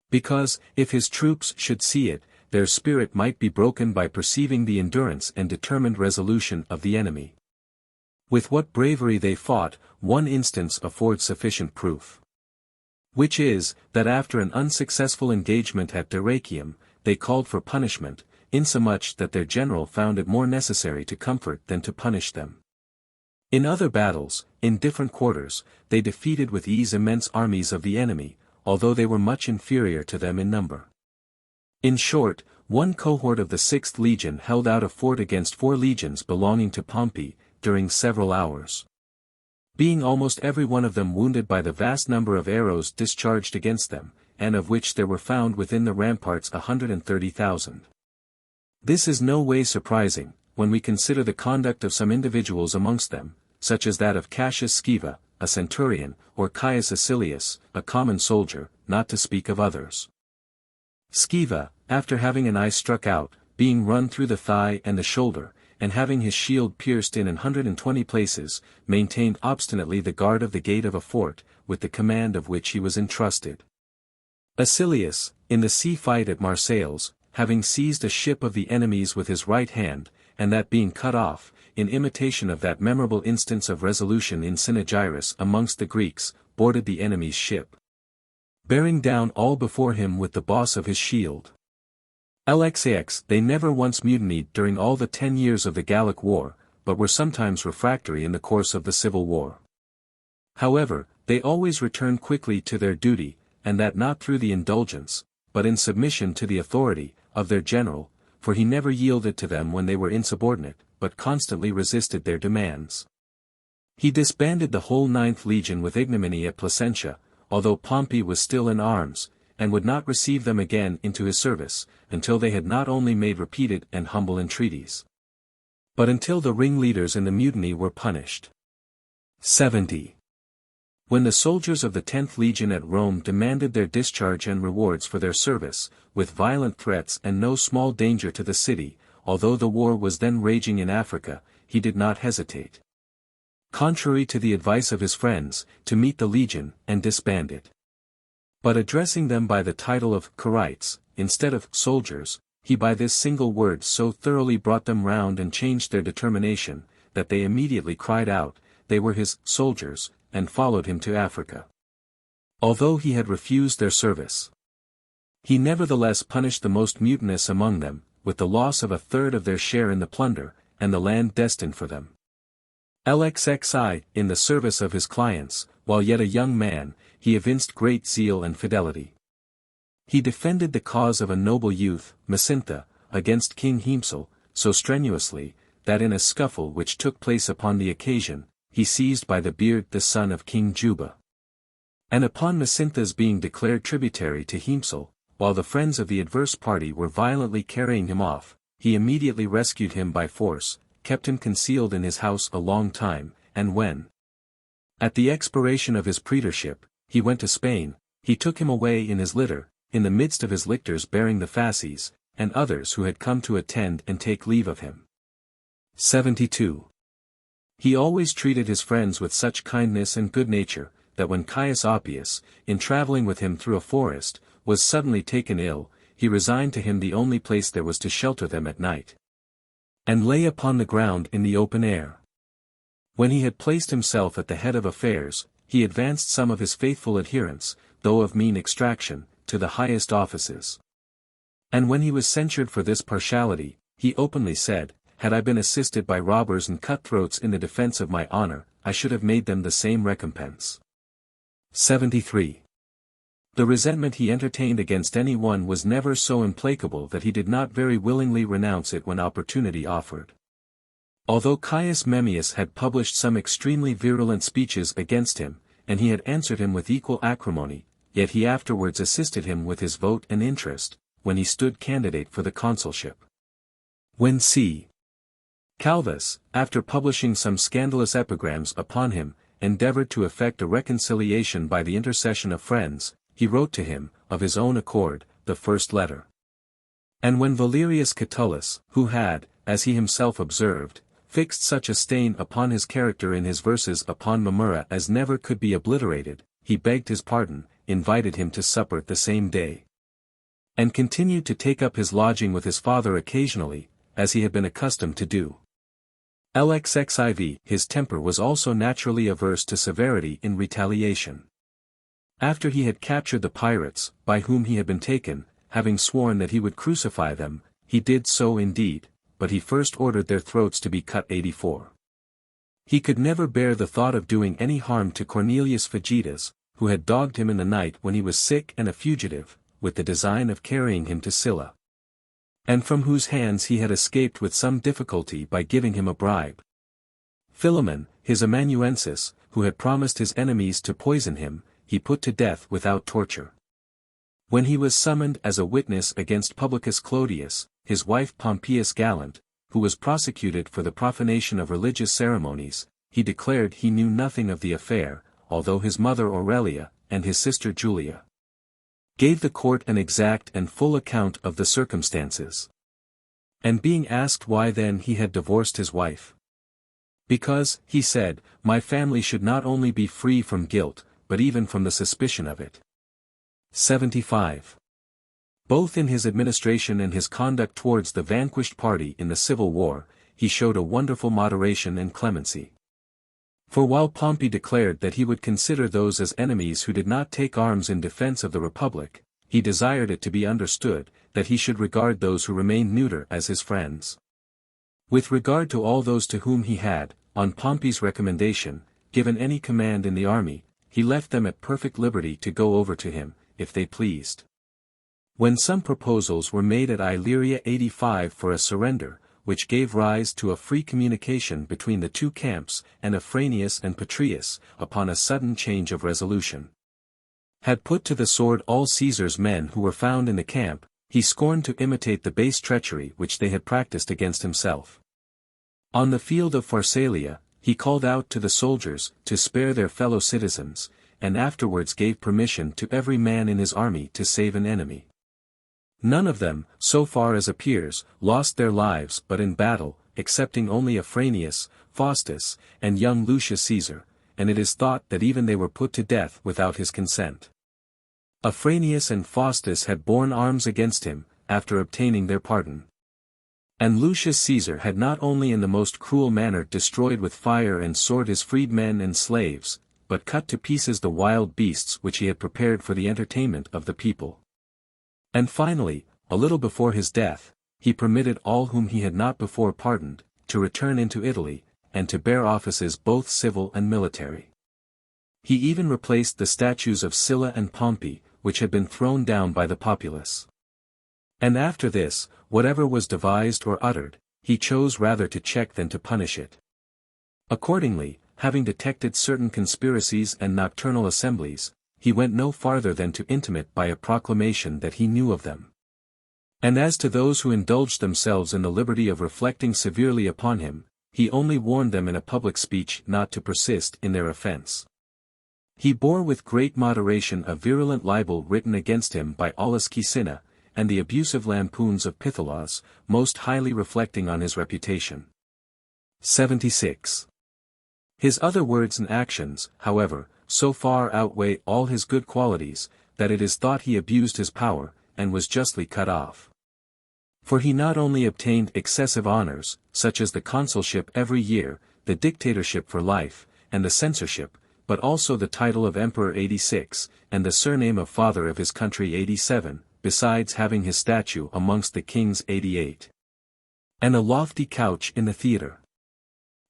Because, if his troops should see it, their spirit might be broken by perceiving the endurance and determined resolution of the enemy. With what bravery they fought, one instance affords sufficient proof. Which is, that after an unsuccessful engagement at Dyrrachium, they called for punishment, insomuch that their general found it more necessary to comfort than to punish them. In other battles, in different quarters, they defeated with ease immense armies of the enemy, although they were much inferior to them in number. In short, one cohort of the 6th legion held out a fort against 4 legions belonging to Pompey, during several hours. Being almost every one of them wounded by the vast number of arrows discharged against them, and of which there were found within the ramparts 130,000. This is no way surprising, when we consider the conduct of some individuals amongst them, such as that of Cassius Sceva, a centurion, or Caius Acilius, a common soldier, not to speak of others. Sceva, after having an eye struck out, being run through the thigh and the shoulder, and having his shield pierced in 120 places, maintained obstinately the guard of the gate of a fort, with the command of which he was entrusted. Acilius, in the sea fight at Marseilles, having seized a ship of the enemy's with his right hand, and that being cut off, in imitation of that memorable instance of resolution in Cynaegirus amongst the Greeks, boarded the enemy's ship, bearing down all before him with the boss of his shield. LXAX they never once mutinied during all the 10 years of the Gallic War, but were sometimes refractory in the course of the Civil War. However, they always returned quickly to their duty, and that not through the indulgence, but in submission to the authority, of their general, for he never yielded to them when they were insubordinate, but constantly resisted their demands. He disbanded the whole 9th legion with ignominy at Placentia, although Pompey was still in arms, and would not receive them again into his service, until they had not only made repeated and humble entreaties, but until the ringleaders in the mutiny were punished. 70. When the soldiers of the 10th legion at Rome demanded their discharge and rewards for their service, with violent threats and no small danger to the city, although the war was then raging in Africa, he did not hesitate, contrary to the advice of his friends, to meet the legion and disband it. But addressing them by the title of Quirites, instead of soldiers, he by this single word so thoroughly brought them round and changed their determination, that they immediately cried out, they were his soldiers, and followed him to Africa. Although he had refused their service, he nevertheless punished the most mutinous among them, with the loss of 1/3 of their share in the plunder, and the land destined for them. LXXI, in the service of his clients, while yet a young man, he evinced great zeal and fidelity. He defended the cause of a noble youth, Macintha, against King Hiempsal, so strenuously, that in a scuffle which took place upon the occasion, he seized by the beard the son of King Juba. And upon Macintha's being declared tributary to Hiempsal, while the friends of the adverse party were violently carrying him off, he immediately rescued him by force, kept him concealed in his house a long time, and when, at the expiration of his praetorship, he went to Spain, he took him away in his litter, in the midst of his lictors bearing the fasces, and others who had come to attend and take leave of him. 72. He always treated his friends with such kindness and good nature, that when Caius Oppius, in travelling with him through a forest, was suddenly taken ill, he resigned to him the only place there was to shelter them at night, and lay upon the ground in the open air. When he had placed himself at the head of affairs, he advanced some of his faithful adherents, though of mean extraction, to the highest offices. And when he was censured for this partiality, he openly said, "Had I been assisted by robbers and cutthroats in the defense of my honor, I should have made them the same recompense." 73. The resentment he entertained against any one was never so implacable that he did not very willingly renounce it when opportunity offered. Although Caius Memmius had published some extremely virulent speeches against him, and he had answered him with equal acrimony, yet he afterwards assisted him with his vote and interest, when he stood candidate for the consulship. When c. Calvus, after publishing some scandalous epigrams upon him, endeavored to effect a reconciliation by the intercession of friends, he wrote to him, of his own accord, the first letter. And when Valerius Catullus, who had, as he himself observed, fixed such a stain upon his character in his verses upon Mamurra as never could be obliterated, he begged his pardon, invited him to supper the same day, and continued to take up his lodging with his father occasionally, as he had been accustomed to do. Lxxiv. His temper was also naturally averse to severity in retaliation. After he had captured the pirates, by whom he had been taken, having sworn that he would crucify them, he did so indeed, but he first ordered their throats to be cut. 84. He could never bear the thought of doing any harm to Cornelius Fagitas, who had dogged him in the night when he was sick and a fugitive, with the design of carrying him to Scylla, and from whose hands he had escaped with some difficulty by giving him a bribe. Philemon, his amanuensis, who had promised his enemies to poison him, he put to death without torture. When he was summoned as a witness against Publicus Claudius, his wife Pompeius Gallant, who was prosecuted for the profanation of religious ceremonies, he declared he knew nothing of the affair, although his mother Aurelia, and his sister Julia, gave the court an exact and full account of the circumstances. And being asked why then he had divorced his wife, "Because," he said, "my family should not only be free from guilt, but even from the suspicion of it." 75. Both in his administration and his conduct towards the vanquished party in the civil war, he showed a wonderful moderation and clemency. For while Pompey declared that he would consider those as enemies who did not take arms in defense of the Republic, he desired it to be understood, that he should regard those who remained neuter as his friends. With regard to all those to whom he had, on Pompey's recommendation, given any command in the army, he left them at perfect liberty to go over to him, if they pleased. When some proposals were made at Illyria 85 for a surrender, which gave rise to a free communication between the two camps, and Afranius and Petreius, upon a sudden change of resolution, had put to the sword all Caesar's men who were found in the camp, he scorned to imitate the base treachery which they had practiced against himself. On the field of Pharsalia, he called out to the soldiers to spare their fellow citizens, and afterwards gave permission to every man in his army to save an enemy. None of them, so far as appears, lost their lives but in battle, excepting only Afranius, Faustus, and young Lucius Caesar, and it is thought that even they were put to death without his consent. Afranius and Faustus had borne arms against him, after obtaining their pardon. And Lucius Caesar had not only in the most cruel manner destroyed with fire and sword his freedmen and slaves, but cut to pieces the wild beasts which he had prepared for the entertainment of the people. And finally, a little before his death, he permitted all whom he had not before pardoned, to return into Italy, and to bear offices both civil and military. He even replaced the statues of Sylla and Pompey, which had been thrown down by the populace. And after this, whatever was devised or uttered, he chose rather to check than to punish it. Accordingly, having detected certain conspiracies and nocturnal assemblies, he went no farther than to intimate by a proclamation that he knew of them. And as to those who indulged themselves in the liberty of reflecting severely upon him, he only warned them in a public speech not to persist in their offense. He bore with great moderation a virulent libel written against him by Aulus Caecina, and the abusive lampoons of Pythalas, most highly reflecting on his reputation. 76. His other words and actions, however, so far outweigh all his good qualities, that it is thought he abused his power, and was justly cut off. For he not only obtained excessive honors, such as the consulship every year, the dictatorship for life, and the censorship, but also the title of Emperor 86, and the surname of Father of his country 87, besides having his statue amongst the kings 88. And a lofty couch in the theatre.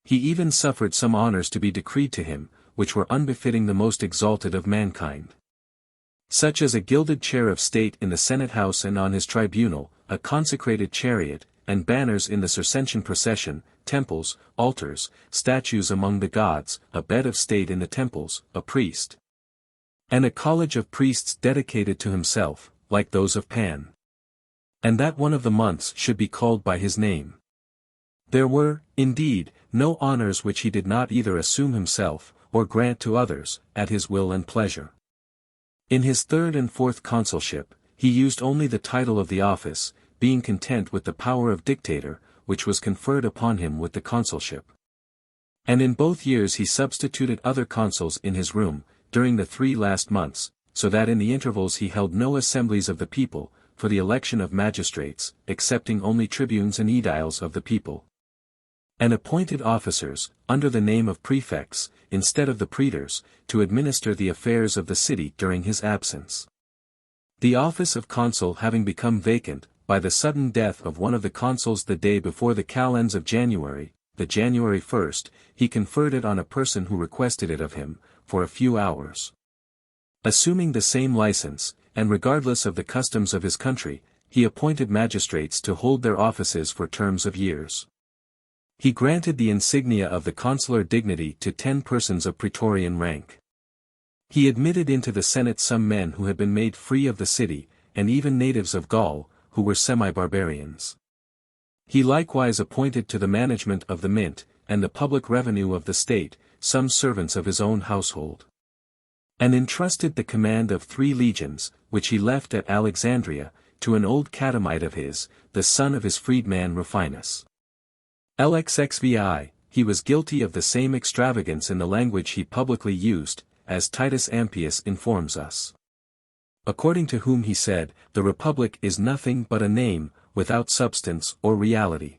He even suffered some honors to be decreed to him, which were unbefitting the most exalted of mankind. Such as a gilded chair of state in the Senate house and on his tribunal, a consecrated chariot, and banners in the Circensian procession, temples, altars, statues among the gods, a bed of state in the temples, a priest. And a college of priests dedicated to himself, like those of Pan. And that one of the months should be called by his name. There were, indeed, no honors which he did not either assume himself, or grant to others, at his will and pleasure. In his third and fourth consulship, he used only the title of the office, being content with the power of dictator, which was conferred upon him with the consulship. And in both years he substituted other consuls in his room, during the 3 last months, so that in the intervals he held no assemblies of the people, for the election of magistrates, excepting only tribunes and aediles of the people. And appointed officers, under the name of prefects, instead of the praetors, to administer the affairs of the city during his absence. The office of consul having become vacant, by the sudden death of one of the consuls the day before the calends of January, the January 1st, he conferred it on a person who requested it of him, for a few hours. Assuming the same license, and regardless of the customs of his country, he appointed magistrates to hold their offices for terms of years. He granted the insignia of the consular dignity to 10 persons of praetorian rank. He admitted into the Senate some men who had been made free of the city, and even natives of Gaul, who were semi-barbarians. He likewise appointed to the management of the mint, and the public revenue of the state, some servants of his own household. And entrusted the command of 3 legions, which he left at Alexandria, to an old catamite of his, the son of his freedman Rufinus. LXXVI, he was guilty of the same extravagance in the language he publicly used, as Titus Ampius informs us. According to whom he said, the Republic is nothing but a name, without substance or reality.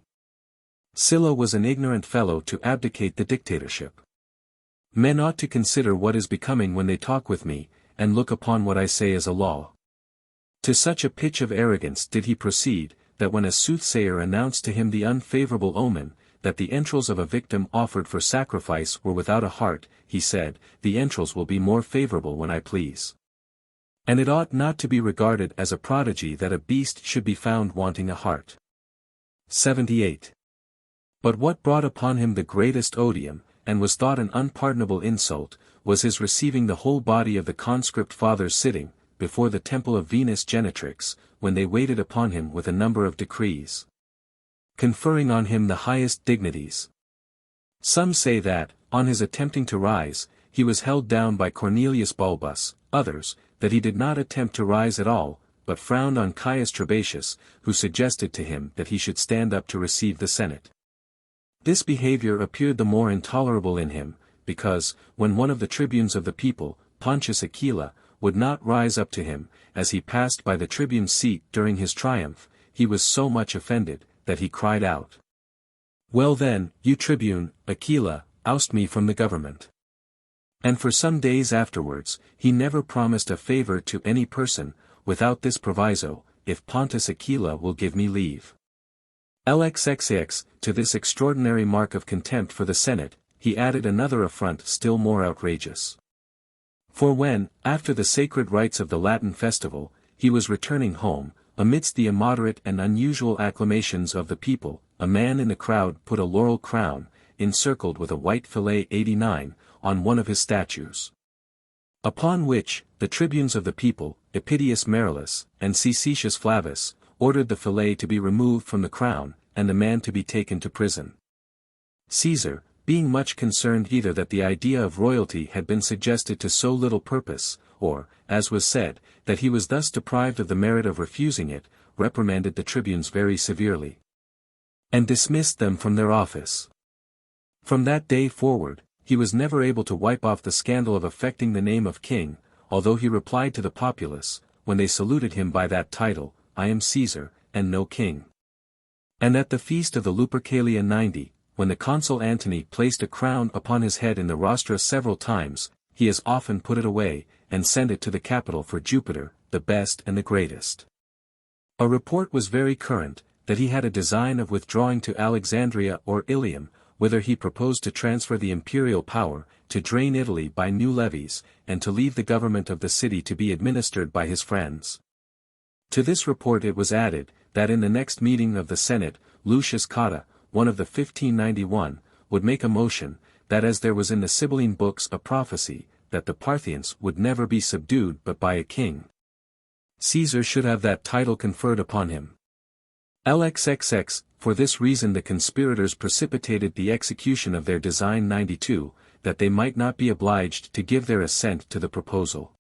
Sylla was an ignorant fellow to abdicate the dictatorship. Men ought to consider what is becoming when they talk with me, and look upon what I say as a law. To such a pitch of arrogance did he proceed, that when a soothsayer announced to him the unfavorable omen, that the entrails of a victim offered for sacrifice were without a heart, he said, the entrails will be more favorable when I please. And it ought not to be regarded as a prodigy that a beast should be found wanting a heart. 78. But what brought upon him the greatest odium, and was thought an unpardonable insult, was his receiving the whole body of the conscript fathers sitting, before the temple of Venus Genetrix, when they waited upon him with a number of decrees, conferring on him the highest dignities. Some say that, on his attempting to rise, he was held down by Cornelius Bulbus, others, that he did not attempt to rise at all, but frowned on Caius Trebatius, who suggested to him that he should stand up to receive the Senate. This behavior appeared the more intolerable in him, because, when one of the tribunes of the people, Pontius Aquila, would not rise up to him, as he passed by the tribune's seat during his triumph, he was so much offended, that he cried out, "Well then, you tribune, Aquila, oust me from the government." And for some days afterwards, he never promised a favor to any person, without this proviso, if Pontius Aquila will give me leave. LXXX, to this extraordinary mark of contempt for the Senate, he added another affront still more outrageous. For when, after the sacred rites of the Latin festival, he was returning home, amidst the immoderate and unusual acclamations of the people, a man in the crowd put a laurel crown, encircled with a white fillet 89, on one of his statues. Upon which, the tribunes of the people, Epidius Marullus, and Caecicius Flavus, ordered the fillet to be removed from the crown, and the man to be taken to prison. Caesar, being much concerned either that the idea of royalty had been suggested to so little purpose, or, as was said, that he was thus deprived of the merit of refusing it, reprimanded the tribunes very severely, and dismissed them from their office. From that day forward, he was never able to wipe off the scandal of affecting the name of king, although he replied to the populace, when they saluted him by that title, I am Caesar, and no king. And at the feast of the Lupercalia 90, when the consul Antony placed a crown upon his head in the rostra several times, he has often put it away, and sent it to the capital for Jupiter, the best and the greatest. A report was very current, that he had a design of withdrawing to Alexandria or Ilium, whither he proposed to transfer the imperial power, to drain Italy by new levies, and to leave the government of the city to be administered by his friends. To this report it was added, that in the next meeting of the Senate, Lucius Cotta, one of the 1591, would make a motion, that as there was in the Sibylline books a prophecy, that the Parthians would never be subdued but by a king, Caesar should have that title conferred upon him. LXXX, for this reason the conspirators precipitated the execution of their design 92, that they might not be obliged to give their assent to the proposal.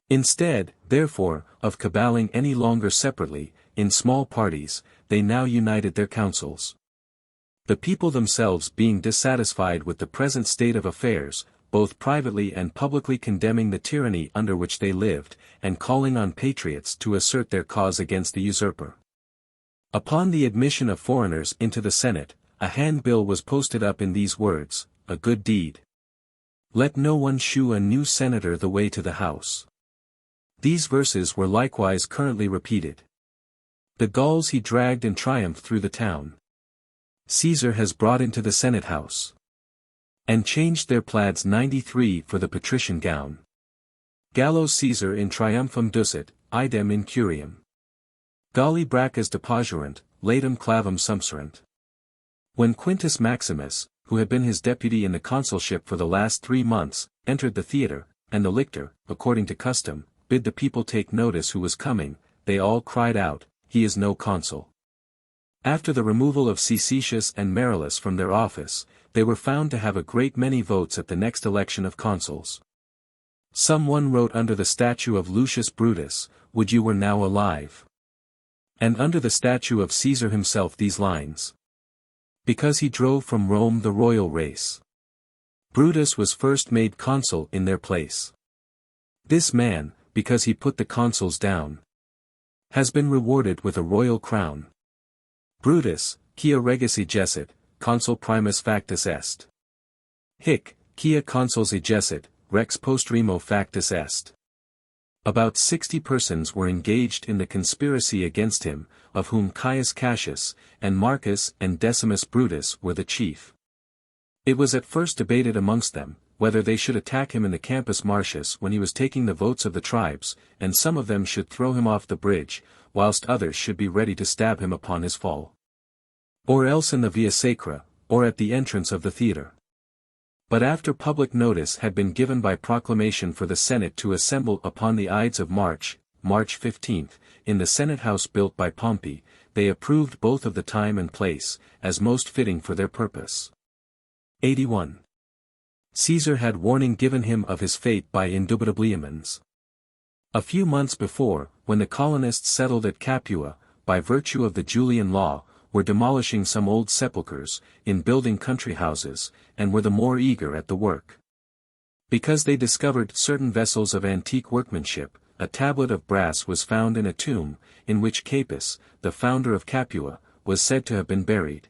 Instead, therefore, of caballing any longer separately, in small parties, they now united their counsels. The people themselves being dissatisfied with the present state of affairs, both privately and publicly condemning the tyranny under which they lived, and calling on patriots to assert their cause against the usurper. Upon the admission of foreigners into the Senate, a handbill was posted up in these words, "A good deed. Let no one shew a new senator the way to the house." These verses were likewise currently repeated. The Gauls he dragged in triumph through the town. Caesar has brought into the Senate house. And changed their plaids 93 for the patrician gown. Gallo Caesar in triumphum ducit, idem in curiam. Galli brachas deposurant, latum clavum sumpserant. When Quintus Maximus, who had been his deputy in the consulship for the last 3 months, entered the theatre, and the lictor, according to custom, bid the people take notice who was coming, they all cried out, "He is no consul." After the removal of Ctesius and Marullus from their office, they were found to have a great many votes at the next election of consuls. Some one wrote under the statue of Lucius Brutus, "Would you were now alive." And under the statue of Caesar himself these lines. Because he drove from Rome the royal race. Brutus was first made consul in their place. This man, because he put the consuls down, has been rewarded with a royal crown. Brutus, quia regis egessit, consul primus factus est. Hic, quia consuls egessit, rex postremo factus est. About 60 persons were engaged in the conspiracy against him, of whom Caius Cassius, and Marcus and Decimus Brutus were the chief. It was at first debated amongst them, whether they should attack him in the Campus Martius when he was taking the votes of the tribes, and some of them should throw him off the bridge, whilst others should be ready to stab him upon his fall. Or else in the Via Sacra, or at the entrance of the theatre. But after public notice had been given by proclamation for the Senate to assemble upon the Ides of March, March 15, in the Senate house built by Pompey, they approved both of the time and place, as most fitting for their purpose. 81. Caesar had warning given him of his fate by indubitabliamens. A few months before, when the colonists settled at Capua, by virtue of the Julian law, were demolishing some old sepulchres, in building country houses, and were the more eager at the work. Because they discovered certain vessels of antique workmanship, a tablet of brass was found in a tomb, in which Capus, the founder of Capua, was said to have been buried.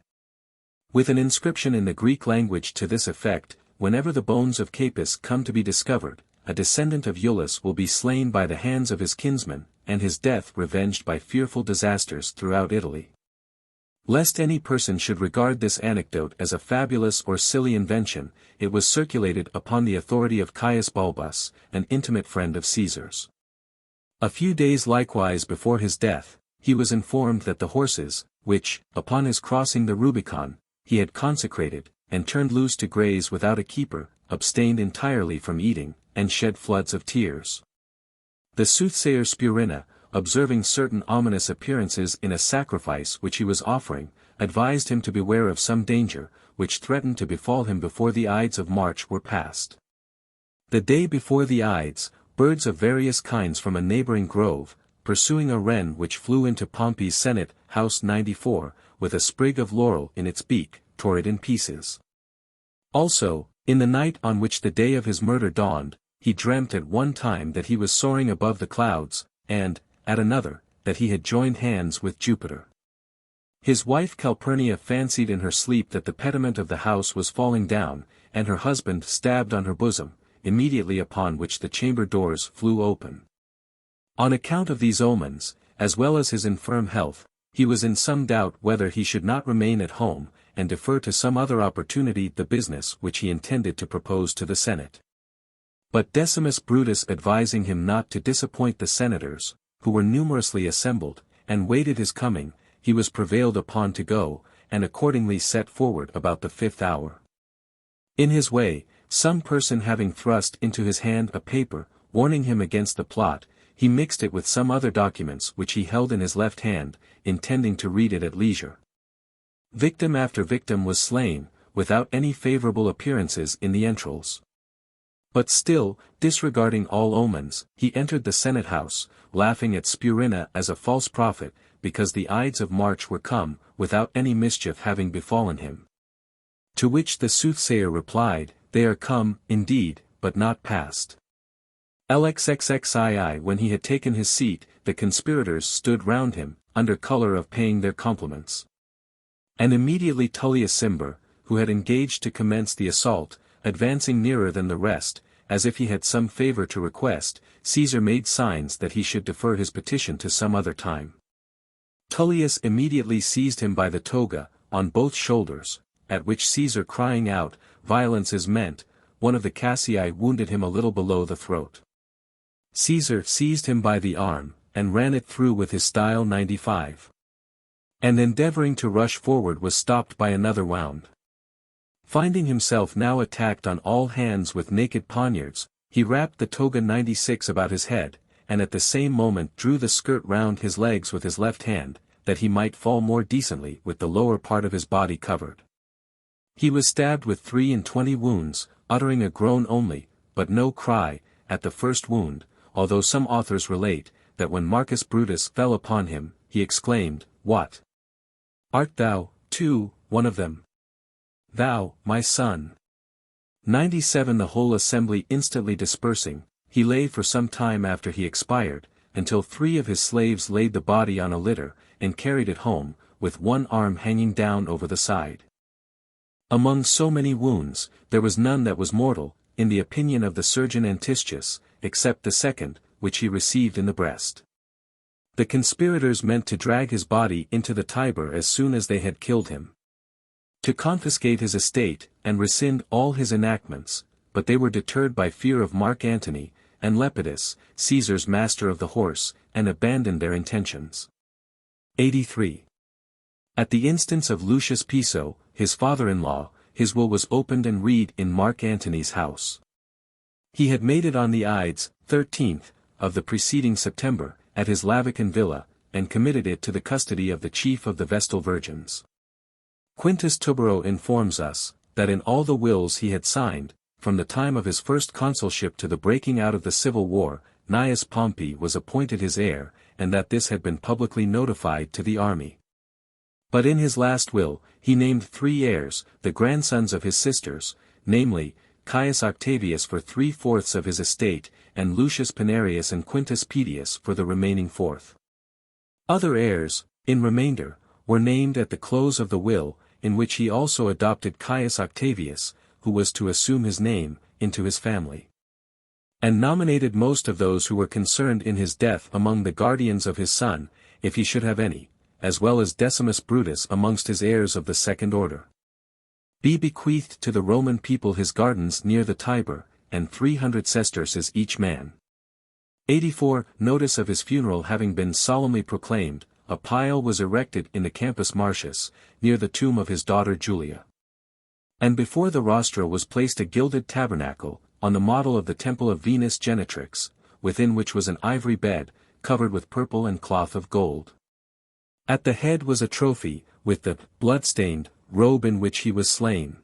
With an inscription in the Greek language to this effect, whenever the bones of Capus come to be discovered, a descendant of Iulus will be slain by the hands of his kinsmen, and his death revenged by fearful disasters throughout Italy. Lest any person should regard this anecdote as a fabulous or silly invention, it was circulated upon the authority of Caius Balbus, an intimate friend of Caesar's. A few days likewise before his death, he was informed that the horses, which, upon his crossing the Rubicon, he had consecrated, and turned loose to graze without a keeper, abstained entirely from eating, and shed floods of tears. The soothsayer Spurina, observing certain ominous appearances in a sacrifice which he was offering, advised him to beware of some danger, which threatened to befall him before the Ides of March were past. The day before the Ides, birds of various kinds from a neighboring grove, pursuing a wren which flew into Pompey's Senate, house 94, with a sprig of laurel in its beak, tore it in pieces. Also, in the night on which the day of his murder dawned, he dreamt at one time that he was soaring above the clouds, and, at another, that he had joined hands with Jupiter. His wife Calpurnia fancied in her sleep that the pediment of the house was falling down, and her husband stabbed on her bosom, immediately upon which the chamber doors flew open. On account of these omens, as well as his infirm health, he was in some doubt whether he should not remain at home, and defer to some other opportunity the business which he intended to propose to the Senate. But Decimus Brutus advising him not to disappoint the senators, who were numerously assembled, and waited his coming, he was prevailed upon to go, and accordingly set forward about the 5th hour. In his way, some person having thrust into his hand a paper, warning him against the plot, he mixed it with some other documents which he held in his left hand, intending to read it at leisure. Victim after victim was slain, without any favorable appearances in the entrails. But still, disregarding all omens, he entered the Senate house, laughing at Spurina as a false prophet, because the Ides of March were come, without any mischief having befallen him. To which the soothsayer replied, They are come, indeed, but not past. LXXXII. When he had taken his seat, the conspirators stood round him, under colour of paying their compliments. And immediately Tullius Cimber, who had engaged to commence the assault, advancing nearer than the rest, as if he had some favour to request, Caesar made signs that he should defer his petition to some other time. Tullius immediately seized him by the toga, on both shoulders, at which Caesar crying out, Violence is meant, one of the Cassii wounded him a little below the throat. Caesar seized him by the arm, and ran it through with his style 95. And endeavouring to rush forward was stopped by another wound. Finding himself now attacked on all hands with naked poniards, he wrapped the toga 96 about his head, and at the same moment drew the skirt round his legs with his left hand, that he might fall more decently with the lower part of his body covered. He was stabbed with 23 wounds, uttering a groan only, but no cry, at the first wound, although some authors relate, that when Marcus Brutus fell upon him, he exclaimed, What? Art thou, too, one of them? Thou, my son. 97. The whole assembly instantly dispersing, he lay for some time after he expired, until 3 of his slaves laid the body on a litter, and carried it home, with one arm hanging down over the side. Among so many wounds, there was none that was mortal, in the opinion of the surgeon Antistius, except the second, which he received in the breast. The conspirators meant to drag his body into the Tiber as soon as they had killed him, to confiscate his estate, and rescind all his enactments, but they were deterred by fear of Mark Antony, and Lepidus, Caesar's master of the horse, and abandoned their intentions. 83. At the instance of Lucius Piso, his father-in-law, his will was opened and read in Mark Antony's house. He had made it on the Ides, 13th, of the preceding September, at his Lavican villa, and committed it to the custody of the chief of the Vestal Virgins. Quintus Tubero informs us, that in all the wills he had signed, from the time of his first consulship to the breaking out of the civil war, Gnaeus Pompey was appointed his heir, and that this had been publicly notified to the army. But in his last will, he named 3 heirs, the grandsons of his sisters, namely, Caius Octavius for 3/4 of his estate, and Lucius Pinarius and Quintus Pedius for the remaining 1/4. Other heirs, in remainder, were named at the close of the will, in which he also adopted Caius Octavius, who was to assume his name, into his family. And nominated most of those who were concerned in his death among the guardians of his son, if he should have any, as well as Decimus Brutus amongst his heirs of the second order. Be bequeathed to the Roman people his gardens near the Tiber, and 300 sesterces each man. 84. Notice of his funeral having been solemnly proclaimed, a pile was erected in the Campus Martius, near the tomb of his daughter Julia. And before the rostra was placed a gilded tabernacle, on the model of the temple of Venus Genetrix, within which was an ivory bed, covered with purple and cloth of gold. At the head was a trophy, with the blood-stained robe in which he was slain.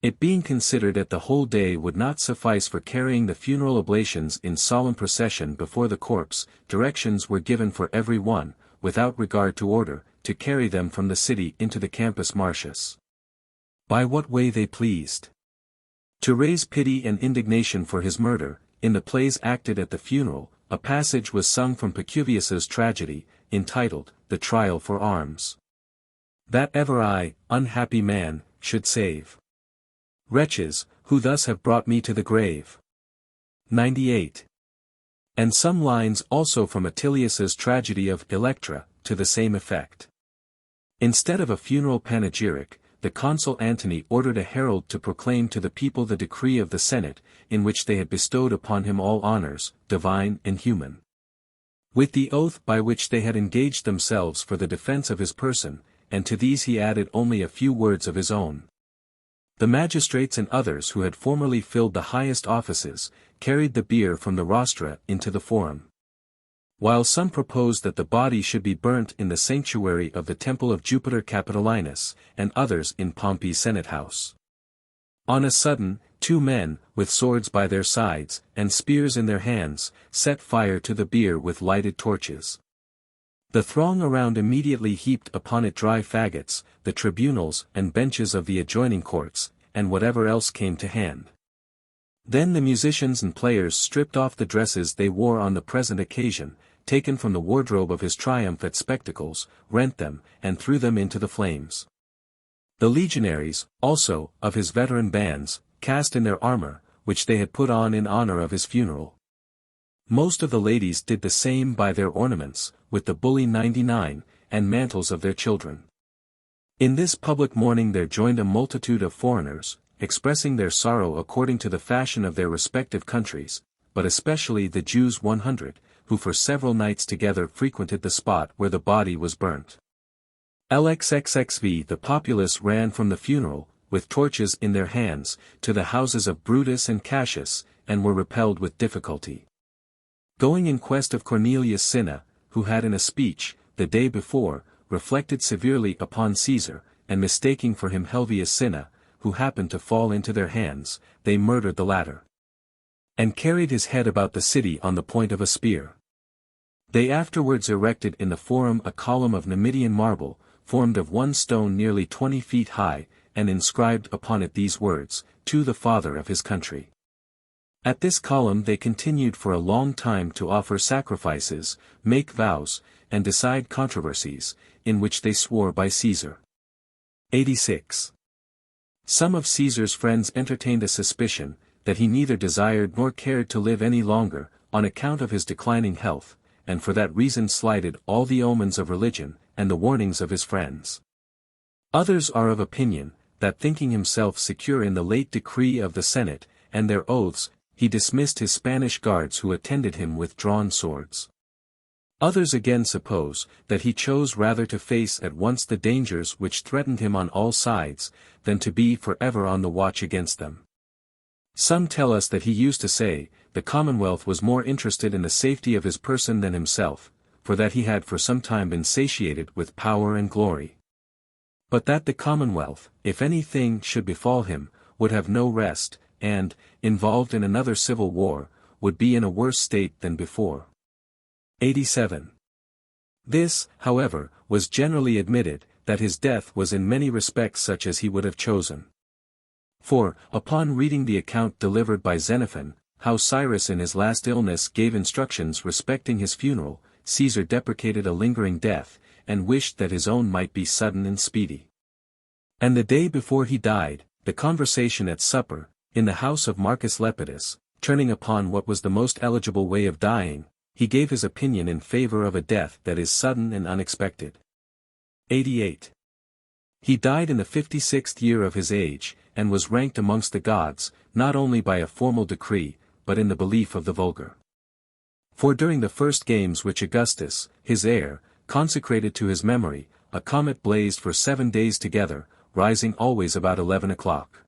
It being considered that the whole day would not suffice for carrying the funeral oblations in solemn procession before the corpse, directions were given for every one, without regard to order, to carry them from the city into the Campus Martius, by what way they pleased. To raise pity and indignation for his murder, in the plays acted at the funeral, a passage was sung from Pacuvius's tragedy, entitled, The Trial for Arms. That ever I, unhappy man, should save. Wretches, who thus have brought me to the grave. 98. And some lines also from Vitellius's tragedy of Electra, to the same effect. Instead of a funeral panegyric, the consul Antony ordered a herald to proclaim to the people the decree of the Senate, in which they had bestowed upon him all honors, divine and human. With the oath by which they had engaged themselves for the defense of his person, and to these he added only a few words of his own. The magistrates and others who had formerly filled the highest offices, carried the bier from the rostra into the forum. While some proposed that the body should be burnt in the sanctuary of the temple of Jupiter Capitolinus, and others in Pompey's senate house. On a sudden, 2 men, with swords by their sides, and spears in their hands, set fire to the bier with lighted torches. The throng around immediately heaped upon it dry faggots, the tribunals and benches of the adjoining courts, and whatever else came to hand. Then the musicians and players stripped off the dresses they wore on the present occasion, taken from the wardrobe of his triumph at spectacles, rent them, and threw them into the flames. The legionaries, also, of his veteran bands, cast in their armor, which they had put on in honor of his funeral. Most of the ladies did the same by their ornaments, with the bully 99, and mantles of their children. In this public mourning there joined a multitude of foreigners, expressing their sorrow according to the fashion of their respective countries, but especially the Jews 100, who for several nights together frequented the spot where the body was burnt. LXXXV The populace ran from the funeral, with torches in their hands, to the houses of Brutus and Cassius, and were repelled with difficulty. Going in quest of Cornelius Cinna, who had in a speech, the day before, reflected severely upon Caesar, and mistaking for him Helvius Cinna, who happened to fall into their hands, they murdered the latter, and carried his head about the city on the point of a spear. They afterwards erected in the forum a column of Numidian marble, formed of one stone nearly 20 feet high, and inscribed upon it these words, "To the Father of his country." At this column they continued for a long time to offer sacrifices, make vows, and decide controversies, in which they swore by Caesar. 86. Some of Caesar's friends entertained a suspicion, that he neither desired nor cared to live any longer, on account of his declining health, and for that reason slighted all the omens of religion, and the warnings of his friends. Others are of opinion, that thinking himself secure in the late decree of the Senate, and their oaths, he dismissed his Spanish guards who attended him with drawn swords. Others again suppose, that he chose rather to face at once the dangers which threatened him on all sides, than to be forever on the watch against them. Some tell us that he used to say, the Commonwealth was more interested in the safety of his person than himself, for that he had for some time been satiated with power and glory. But that the Commonwealth, if any thing should befall him, would have no rest, and, involved in another civil war, would be in a worse state than before. 87. This, however, was generally admitted, that his death was in many respects such as he would have chosen. For, upon reading the account delivered by Xenophon, how Cyrus in his last illness gave instructions respecting his funeral, Caesar deprecated a lingering death, and wished that his own might be sudden and speedy. And the day before he died, the conversation at supper, in the house of Marcus Lepidus, turning upon what was the most eligible way of dying, he gave his opinion in favor of a death that is sudden and unexpected. 88. He died in the 56th year of his age, and was ranked amongst the gods, not only by a formal decree, but in the belief of the vulgar. For during the first games which Augustus, his heir, consecrated to his memory, a comet blazed for 7 days together, rising always about 11 o'clock.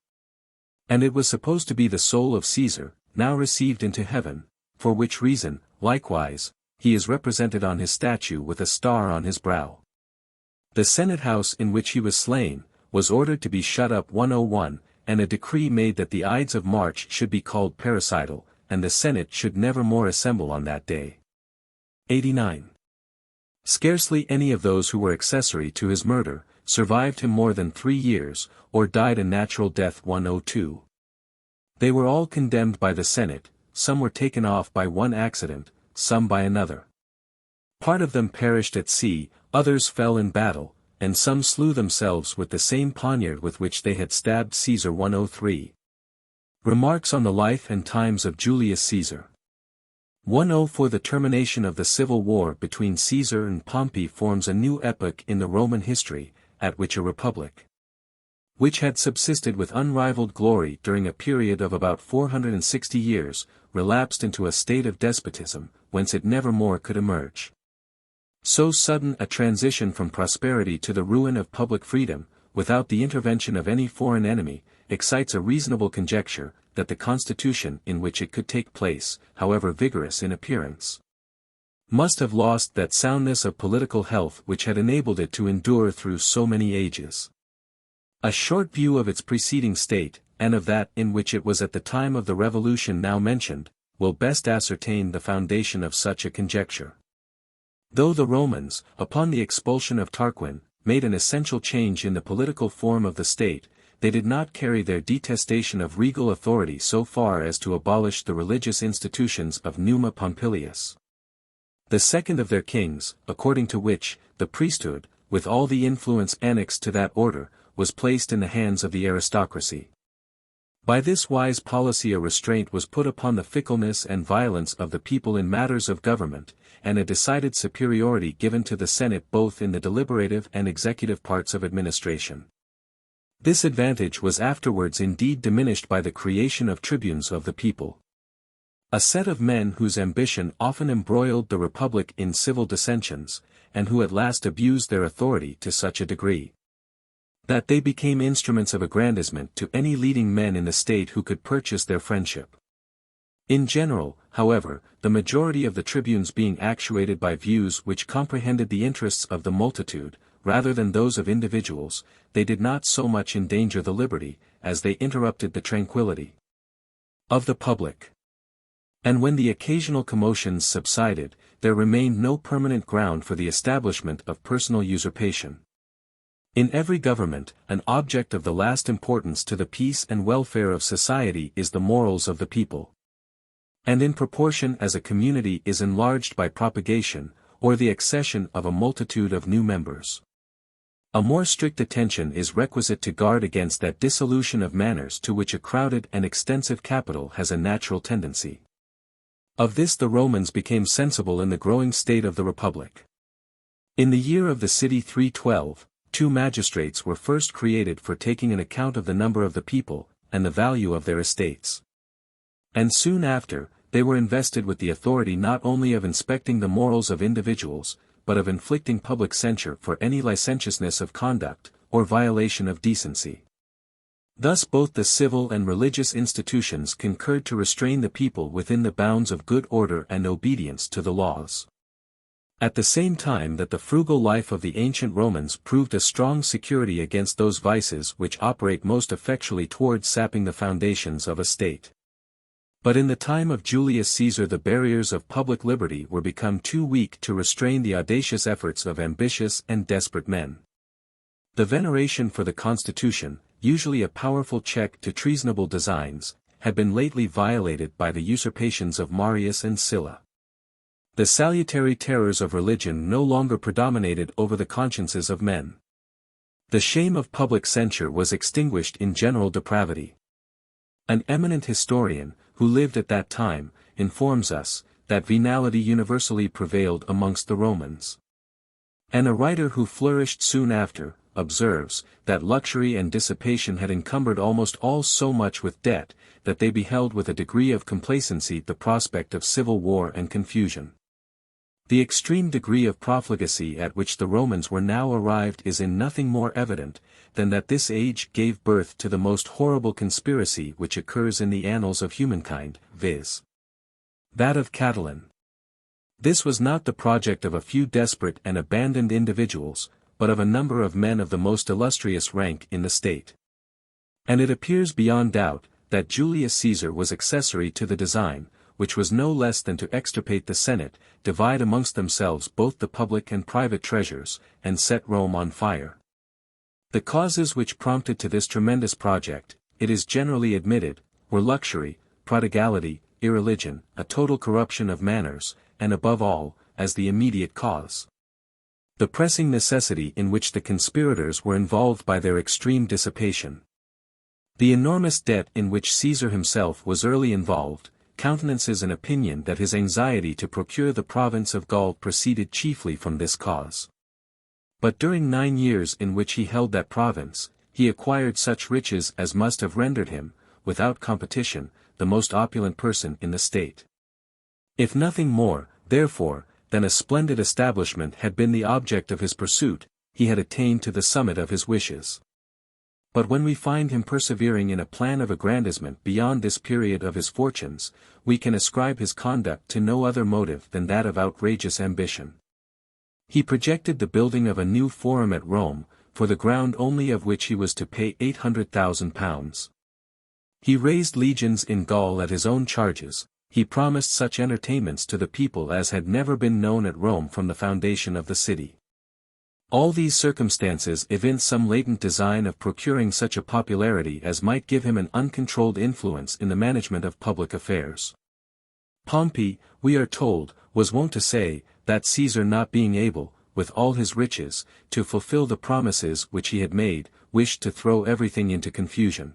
And it was supposed to be the soul of Caesar, now received into heaven, for which reason, likewise, he is represented on his statue with a star on his brow. The Senate house in which he was slain, was ordered to be shut up 101, and a decree made that the Ides of March should be called parricidal, and the Senate should never more assemble on that day. 89. Scarcely any of those who were accessory to his murder, survived him more than 3 years, or died a natural death 102. They were all condemned by the Senate, some were taken off by one accident, some by another. Part of them perished at sea, others fell in battle, and some slew themselves with the same poniard with which they had stabbed Caesar 103. Remarks on the life and times of Julius Caesar. 104 The termination of the civil war between Caesar and Pompey forms a new epoch in the Roman history, at which a republic, which had subsisted with unrivaled glory during a period of about 460 years, relapsed into a state of despotism, whence it never more could emerge. So sudden a transition from prosperity to the ruin of public freedom, without the intervention of any foreign enemy, excites a reasonable conjecture, that the constitution in which it could take place, however vigorous in appearance, must have lost that soundness of political health which had enabled it to endure through so many ages. A short view of its preceding state, and of that in which it was at the time of the revolution now mentioned, will best ascertain the foundation of such a conjecture. Though the Romans, upon the expulsion of Tarquin, made an essential change in the political form of the state, they did not carry their detestation of regal authority so far as to abolish the religious institutions of Numa Pompilius, the second of their kings, according to which, the priesthood, with all the influence annexed to that order, was placed in the hands of the aristocracy. By this wise policy a restraint was put upon the fickleness and violence of the people in matters of government, and a decided superiority given to the Senate both in the deliberative and executive parts of administration. This advantage was afterwards indeed diminished by the creation of tribunes of the people, a set of men whose ambition often embroiled the republic in civil dissensions, and who at last abused their authority to such a degree that they became instruments of aggrandizement to any leading men in the state who could purchase their friendship. In general, however, the majority of the tribunes being actuated by views which comprehended the interests of the multitude, rather than those of individuals, they did not so much endanger the liberty, as they interrupted the tranquillity of the public. And when the occasional commotions subsided, there remained no permanent ground for the establishment of personal usurpation. In every government, an object of the last importance to the peace and welfare of society is the morals of the people. And in proportion as a community is enlarged by propagation, or the accession of a multitude of new members, a more strict attention is requisite to guard against that dissolution of manners to which a crowded and extensive capital has a natural tendency. Of this the Romans became sensible in the growing state of the Republic. In the year of the city 312, 2 magistrates were first created for taking an account of the number of the people, and the value of their estates. And soon after, they were invested with the authority not only of inspecting the morals of individuals, but of inflicting public censure for any licentiousness of conduct, or violation of decency. Thus both the civil and religious institutions concurred to restrain the people within the bounds of good order and obedience to the laws. At the same time that the frugal life of the ancient Romans proved a strong security against those vices which operate most effectually towards sapping the foundations of a state. But in the time of Julius Caesar the barriers of public liberty were become too weak to restrain the audacious efforts of ambitious and desperate men. The veneration for the constitution, usually a powerful check to treasonable designs, had been lately violated by the usurpations of Marius and Sylla. The salutary terrors of religion no longer predominated over the consciences of men. The shame of public censure was extinguished in general depravity. An eminent historian, who lived at that time, informs us, that venality universally prevailed amongst the Romans. And a writer who flourished soon after, observes, that luxury and dissipation had encumbered almost all so much with debt, that they beheld with a degree of complacency the prospect of civil war and confusion. The extreme degree of profligacy at which the Romans were now arrived is in nothing more evident, than that this age gave birth to the most horrible conspiracy which occurs in the annals of humankind, viz. that of Catiline. This was not the project of a few desperate and abandoned individuals, but of a number of men of the most illustrious rank in the state. And it appears beyond doubt, that Julius Caesar was accessory to the design, which was no less than to extirpate the Senate, divide amongst themselves both the public and private treasures, and set Rome on fire. The causes which prompted to this tremendous project, it is generally admitted, were luxury, prodigality, irreligion, a total corruption of manners, and above all, as the immediate cause, the pressing necessity in which the conspirators were involved by their extreme dissipation. The enormous debt in which Caesar himself was early involved, countenances an opinion that his anxiety to procure the province of Gaul proceeded chiefly from this cause. But during 9 years in which he held that province, he acquired such riches as must have rendered him, without competition, the most opulent person in the state. If nothing more, therefore, than a splendid establishment had been the object of his pursuit, he had attained to the summit of his wishes. But when we find him persevering in a plan of aggrandizement beyond this period of his fortunes, we can ascribe his conduct to no other motive than that of outrageous ambition. He projected the building of a new forum at Rome, for the ground only of which he was to pay 800,000 pounds. He raised legions in Gaul at his own charges. He promised such entertainments to the people as had never been known at Rome from the foundation of the city. All these circumstances evince some latent design of procuring such a popularity as might give him an uncontrolled influence in the management of public affairs. Pompey, we are told, was wont to say, that Caesar not being able, with all his riches, to fulfill the promises which he had made, wished to throw everything into confusion.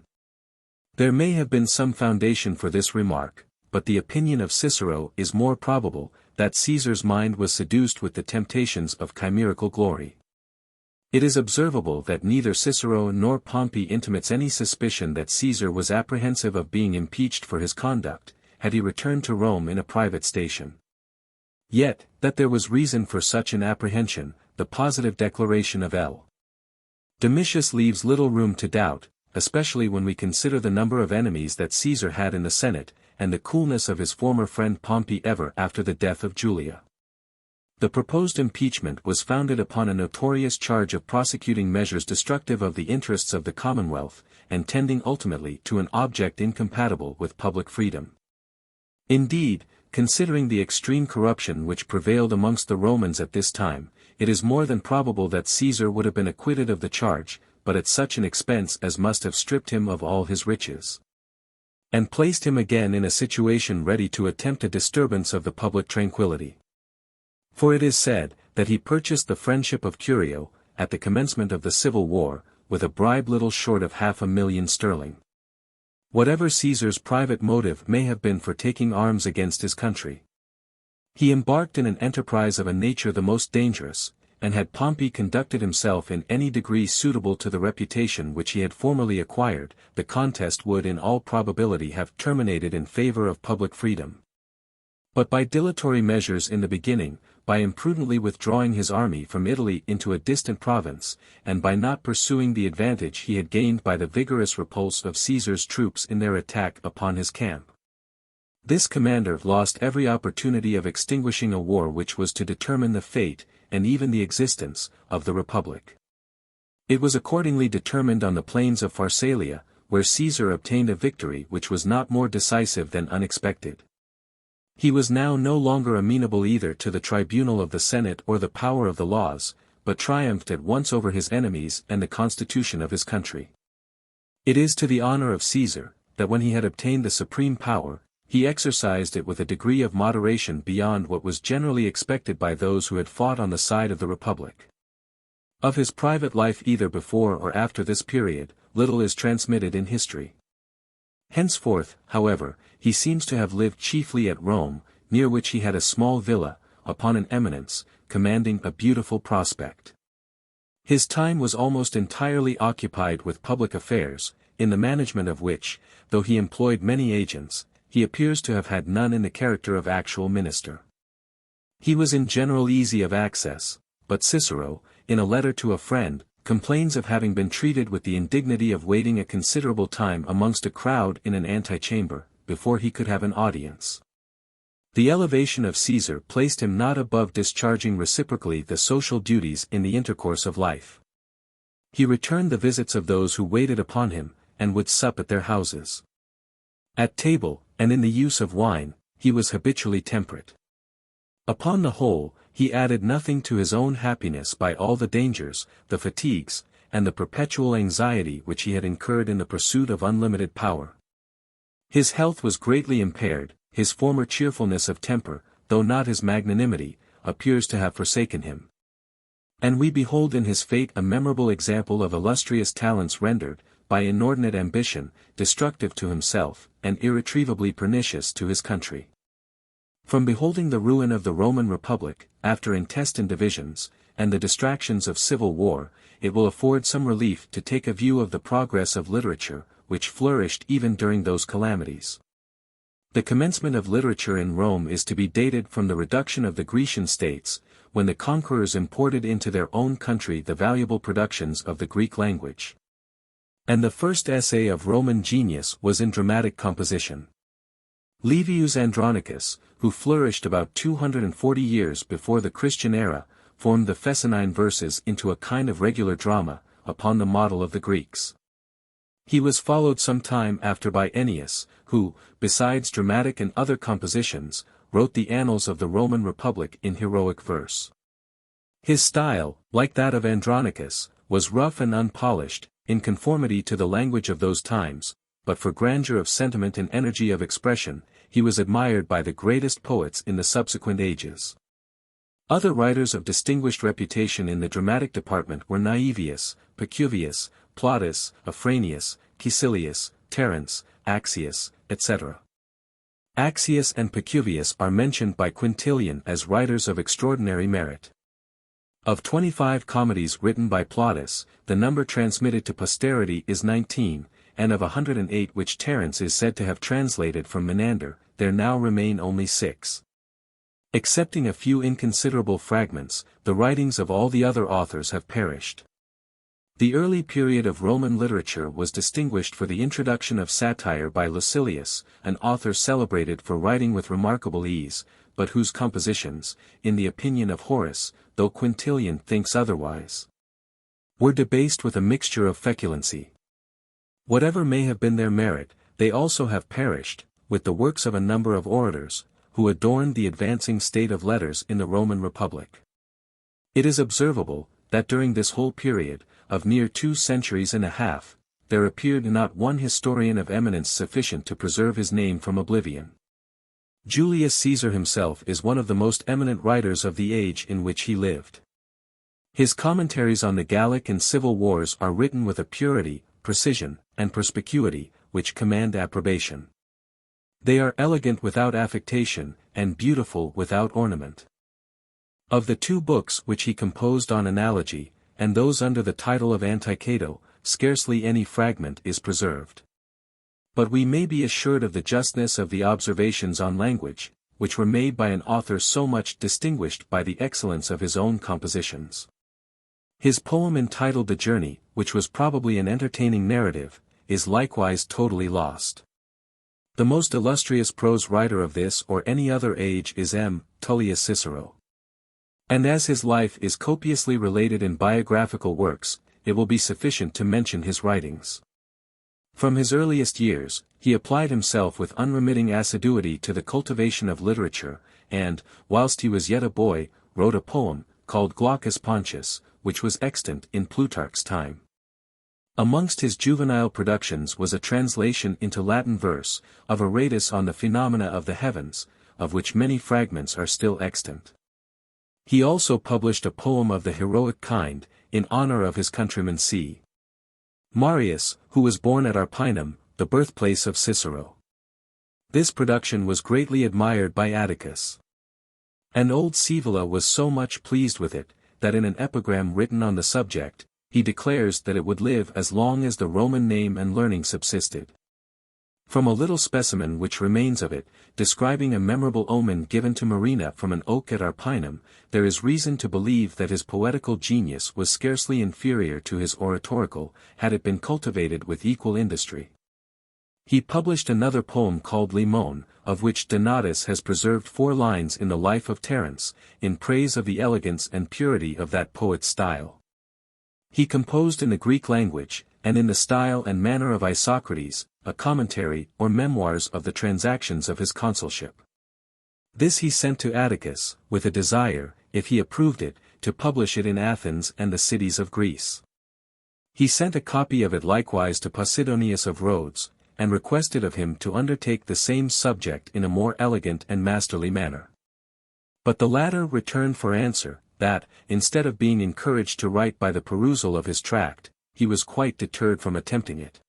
There may have been some foundation for this remark, but the opinion of Cicero is more probable, that Caesar's mind was seduced with the temptations of chimerical glory. It is observable that neither Cicero nor Pompey intimates any suspicion that Caesar was apprehensive of being impeached for his conduct, had he returned to Rome in a private station. Yet, that there was reason for such an apprehension, the positive declaration of L. Domitius leaves little room to doubt, especially when we consider the number of enemies that Caesar had in the Senate, and the coolness of his former friend Pompey ever after the death of Julia. The proposed impeachment was founded upon a notorious charge of prosecuting measures destructive of the interests of the Commonwealth, and tending ultimately to an object incompatible with public freedom. Indeed, considering the extreme corruption which prevailed amongst the Romans at this time, it is more than probable that Caesar would have been acquitted of the charge, but at such an expense as must have stripped him of all his riches, and placed him again in a situation ready to attempt a disturbance of the public tranquillity. For it is said, that he purchased the friendship of Curio, at the commencement of the civil war, with a bribe little short of 500,000 sterling. Whatever Caesar's private motive may have been for taking arms against his country, he embarked in an enterprise of a nature the most dangerous, and had Pompey conducted himself in any degree suitable to the reputation which he had formerly acquired, the contest would in all probability have terminated in favor of public freedom. But by dilatory measures in the beginning, by imprudently withdrawing his army from Italy into a distant province, and by not pursuing the advantage he had gained by the vigorous repulse of Caesar's troops in their attack upon his camp, this commander lost every opportunity of extinguishing a war which was to determine the fate, and even the existence, of the Republic. It was accordingly determined on the plains of Pharsalia, where Caesar obtained a victory which was not more decisive than unexpected. He was now no longer amenable either to the tribunal of the Senate or the power of the laws, but triumphed at once over his enemies and the constitution of his country. It is to the honor of Caesar, that when he had obtained the supreme power, he exercised it with a degree of moderation beyond what was generally expected by those who had fought on the side of the Republic. Of his private life either before or after this period, little is transmitted in history. Henceforth, however, he seems to have lived chiefly at Rome, near which he had a small villa, upon an eminence, commanding a beautiful prospect. His time was almost entirely occupied with public affairs, in the management of which, though he employed many agents, he appears to have had none in the character of actual minister. He was in general easy of access, but Cicero, in a letter to a friend, complains of having been treated with the indignity of waiting a considerable time amongst a crowd in an antechamber, before he could have an audience. The elevation of Caesar placed him not above discharging reciprocally the social duties in the intercourse of life. He returned the visits of those who waited upon him, and would sup at their houses. At table, and in the use of wine, he was habitually temperate. Upon the whole, he added nothing to his own happiness by all the dangers, the fatigues, and the perpetual anxiety which he had incurred in the pursuit of unlimited power. His health was greatly impaired, his former cheerfulness of temper, though not his magnanimity, appears to have forsaken him. And we behold in his fate a memorable example of illustrious talents rendered, by inordinate ambition, destructive to himself, and irretrievably pernicious to his country. From beholding the ruin of the Roman Republic, after intestine divisions, and the distractions of civil war, it will afford some relief to take a view of the progress of literature, which flourished even during those calamities. The commencement of literature in Rome is to be dated from the reduction of the Grecian states, when the conquerors imported into their own country the valuable productions of the Greek language. And the first essay of Roman genius was in dramatic composition. Livius Andronicus, who flourished about 240 years before the Christian era, formed the Fescennine verses into a kind of regular drama, upon the model of the Greeks. He was followed some time after by Ennius, who, besides dramatic and other compositions, wrote the annals of the Roman Republic in heroic verse. His style, like that of Andronicus, was rough and unpolished, in conformity to the language of those times, but for grandeur of sentiment and energy of expression, he was admired by the greatest poets in the subsequent ages. Other writers of distinguished reputation in the dramatic department were Naevius, Pacuvius, Plautus, Afranius, Caecilius, Terence, Axius, etc. Axius and Pacuvius are mentioned by Quintilian as writers of extraordinary merit. Of 25 comedies written by Plautus, the number transmitted to posterity is 19, and of 108 which Terence is said to have translated from Menander, there now remain only 6. Excepting a few inconsiderable fragments, the writings of all the other authors have perished. The early period of Roman literature was distinguished for the introduction of satire by Lucilius, an author celebrated for writing with remarkable ease, but whose compositions, in the opinion of Horace, though Quintilian thinks otherwise, were debased with a mixture of feculency. Whatever may have been their merit, they also have perished, with the works of a number of orators, who adorned the advancing state of letters in the Roman Republic. It is observable, that during this whole period, of near 2 centuries and a half, there appeared not one historian of eminence sufficient to preserve his name from oblivion. Julius Caesar himself is one of the most eminent writers of the age in which he lived. His commentaries on the Gallic and civil wars are written with a purity, precision, and perspicuity, which command approbation. They are elegant without affectation, and beautiful without ornament. Of the 2 books which he composed on analogy, and those under the title of Anticato, scarcely any fragment is preserved. But we may be assured of the justness of the observations on language, which were made by an author so much distinguished by the excellence of his own compositions. His poem entitled The Journey, which was probably an entertaining narrative, is likewise totally lost. The most illustrious prose writer of this or any other age is M. Tullius Cicero. And as his life is copiously related in biographical works, it will be sufficient to mention his writings. From his earliest years, he applied himself with unremitting assiduity to the cultivation of literature, and, whilst he was yet a boy, wrote a poem, called Glaucus Pontius, which was extant in Plutarch's time. Amongst his juvenile productions was a translation into Latin verse, of a treatise on the phenomena of the heavens, of which many fragments are still extant. He also published a poem of the heroic kind, in honor of his countryman C. Marius, who was born at Arpinum, the birthplace of Cicero. This production was greatly admired by Atticus. And old Scaevola was so much pleased with it, that in an epigram written on the subject, he declares that it would live as long as the Roman name and learning subsisted. From a little specimen which remains of it, describing a memorable omen given to Marina from an oak at Arpinum, there is reason to believe that his poetical genius was scarcely inferior to his oratorical, had it been cultivated with equal industry. He published another poem called Limon, of which Donatus has preserved 4 lines in the Life of Terence, in praise of the elegance and purity of that poet's style. He composed in the Greek language, and in the style and manner of Isocrates, a commentary or memoirs of the transactions of his consulship. This he sent to Atticus, with a desire, if he approved it, to publish it in Athens and the cities of Greece. He sent a copy of it likewise to Posidonius of Rhodes, and requested of him to undertake the same subject in a more elegant and masterly manner. But the latter returned for answer, that, instead of being encouraged to write by the perusal of his tract, he was quite deterred from attempting it.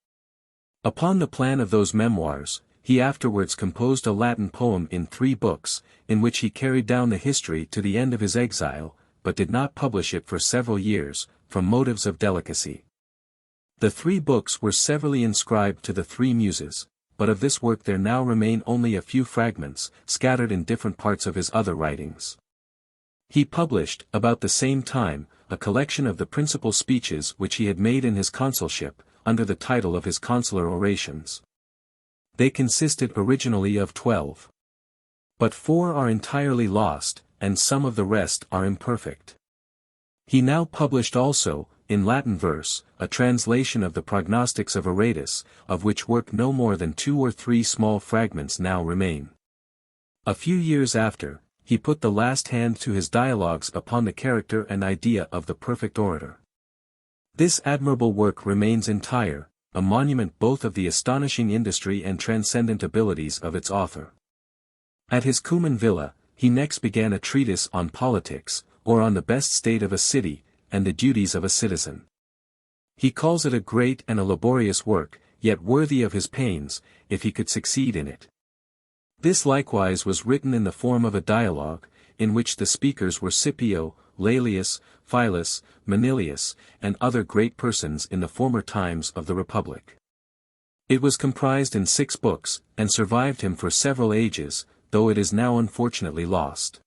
Upon the plan of those memoirs, he afterwards composed a Latin poem in 3 books, in which he carried down the history to the end of his exile, but did not publish it for several years, from motives of delicacy. The 3 books were severally inscribed to the 3 muses, but of this work there now remain only a few fragments, scattered in different parts of his other writings. He published, about the same time, a collection of the principal speeches which he had made in his consulship, under the title of his consular orations. They consisted originally of 12. But 4 are entirely lost, and some of the rest are imperfect. He now published also, in Latin verse, a translation of the Prognostics of Aratus, of which work no more than 2 or 3 small fragments now remain. A few years after, he put the last hand to his dialogues upon the character and idea of the perfect orator. This admirable work remains entire, a monument both of the astonishing industry and transcendent abilities of its author. At his Cuman villa, he next began a treatise on politics, or on the best state of a city, and the duties of a citizen. He calls it a great and a laborious work, yet worthy of his pains, if he could succeed in it. This likewise was written in the form of a dialogue, in which the speakers were Scipio, Laelius, Philus, Manilius, and other great persons in the former times of the Republic. It was comprised in 6 books, and survived him for several ages, though it is now unfortunately lost.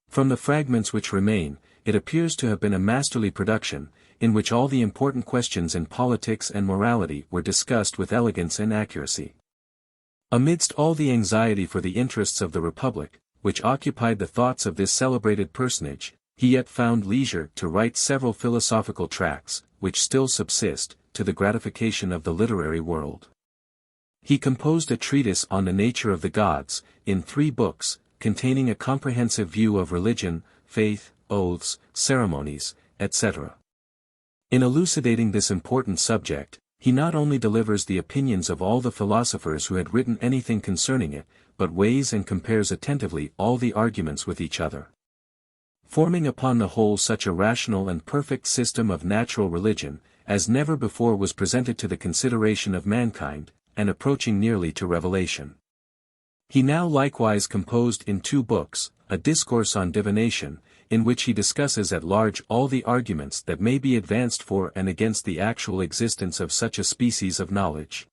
From the fragments which remain, it appears to have been a masterly production, in which all the important questions in politics and morality were discussed with elegance and accuracy. Amidst all the anxiety for the interests of the Republic, which occupied the thoughts of this celebrated personage, he yet found leisure to write several philosophical tracts, which still subsist, to the gratification of the literary world. He composed a treatise on the nature of the gods, in 3 books, containing a comprehensive view of religion, faith, oaths, ceremonies, etc. In elucidating this important subject, he not only delivers the opinions of all the philosophers who had written anything concerning it, but weighs and compares attentively all the arguments with each other. Forming upon the whole such a rational and perfect system of natural religion, as never before was presented to the consideration of mankind, and approaching nearly to revelation. He now likewise composed in 2 books, a discourse on divination, in which he discusses at large all the arguments that may be advanced for and against the actual existence of such a species of knowledge.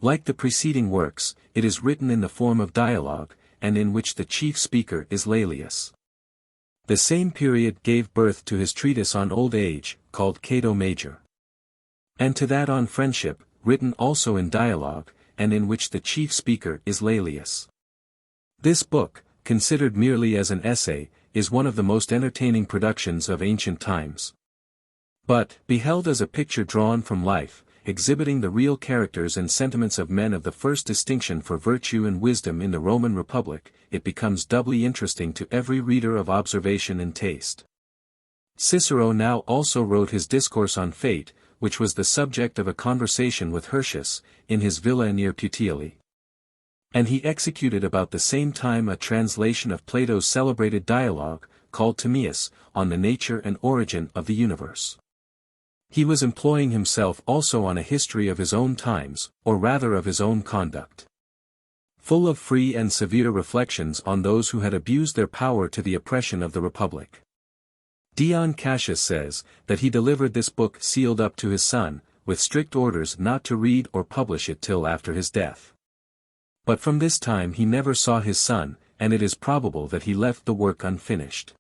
Like the preceding works, it is written in the form of dialogue, and in which the chief speaker is Laelius. The same period gave birth to his treatise on old age, called Cato Major. And to that on friendship, written also in dialogue, and in which the chief speaker is Laelius. This book, considered merely as an essay, is one of the most entertaining productions of ancient times. But, beheld as a picture drawn from life, exhibiting the real characters and sentiments of men of the first distinction for virtue and wisdom in the Roman Republic, it becomes doubly interesting to every reader of observation and taste. Cicero now also wrote his discourse on fate, which was the subject of a conversation with Hirtius, in his villa near Puteoli. And he executed about the same time a translation of Plato's celebrated dialogue, called Timaeus, on the nature and origin of the universe. He was employing himself also on a history of his own times, or rather of his own conduct. Full of free and severe reflections on those who had abused their power to the oppression of the Republic. Dion Cassius says, that he delivered this book sealed up to his son, with strict orders not to read or publish it till after his death. But from this time he never saw his son, and it is probable that he left the work unfinished.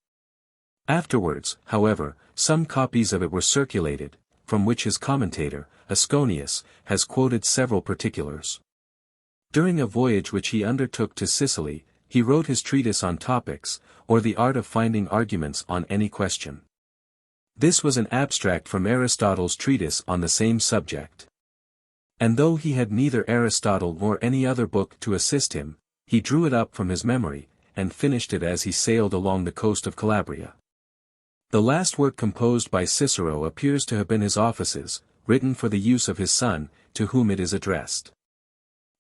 Afterwards, however, some copies of it were circulated, from which his commentator, Asconius, has quoted several particulars. During a voyage which he undertook to Sicily, he wrote his treatise on topics, or the art of finding arguments on any question. This was an abstract from Aristotle's treatise on the same subject. And though he had neither Aristotle nor any other book to assist him, he drew it up from his memory, and finished it as he sailed along the coast of Calabria. The last work composed by Cicero appears to have been his Offices, written for the use of his son, to whom it is addressed.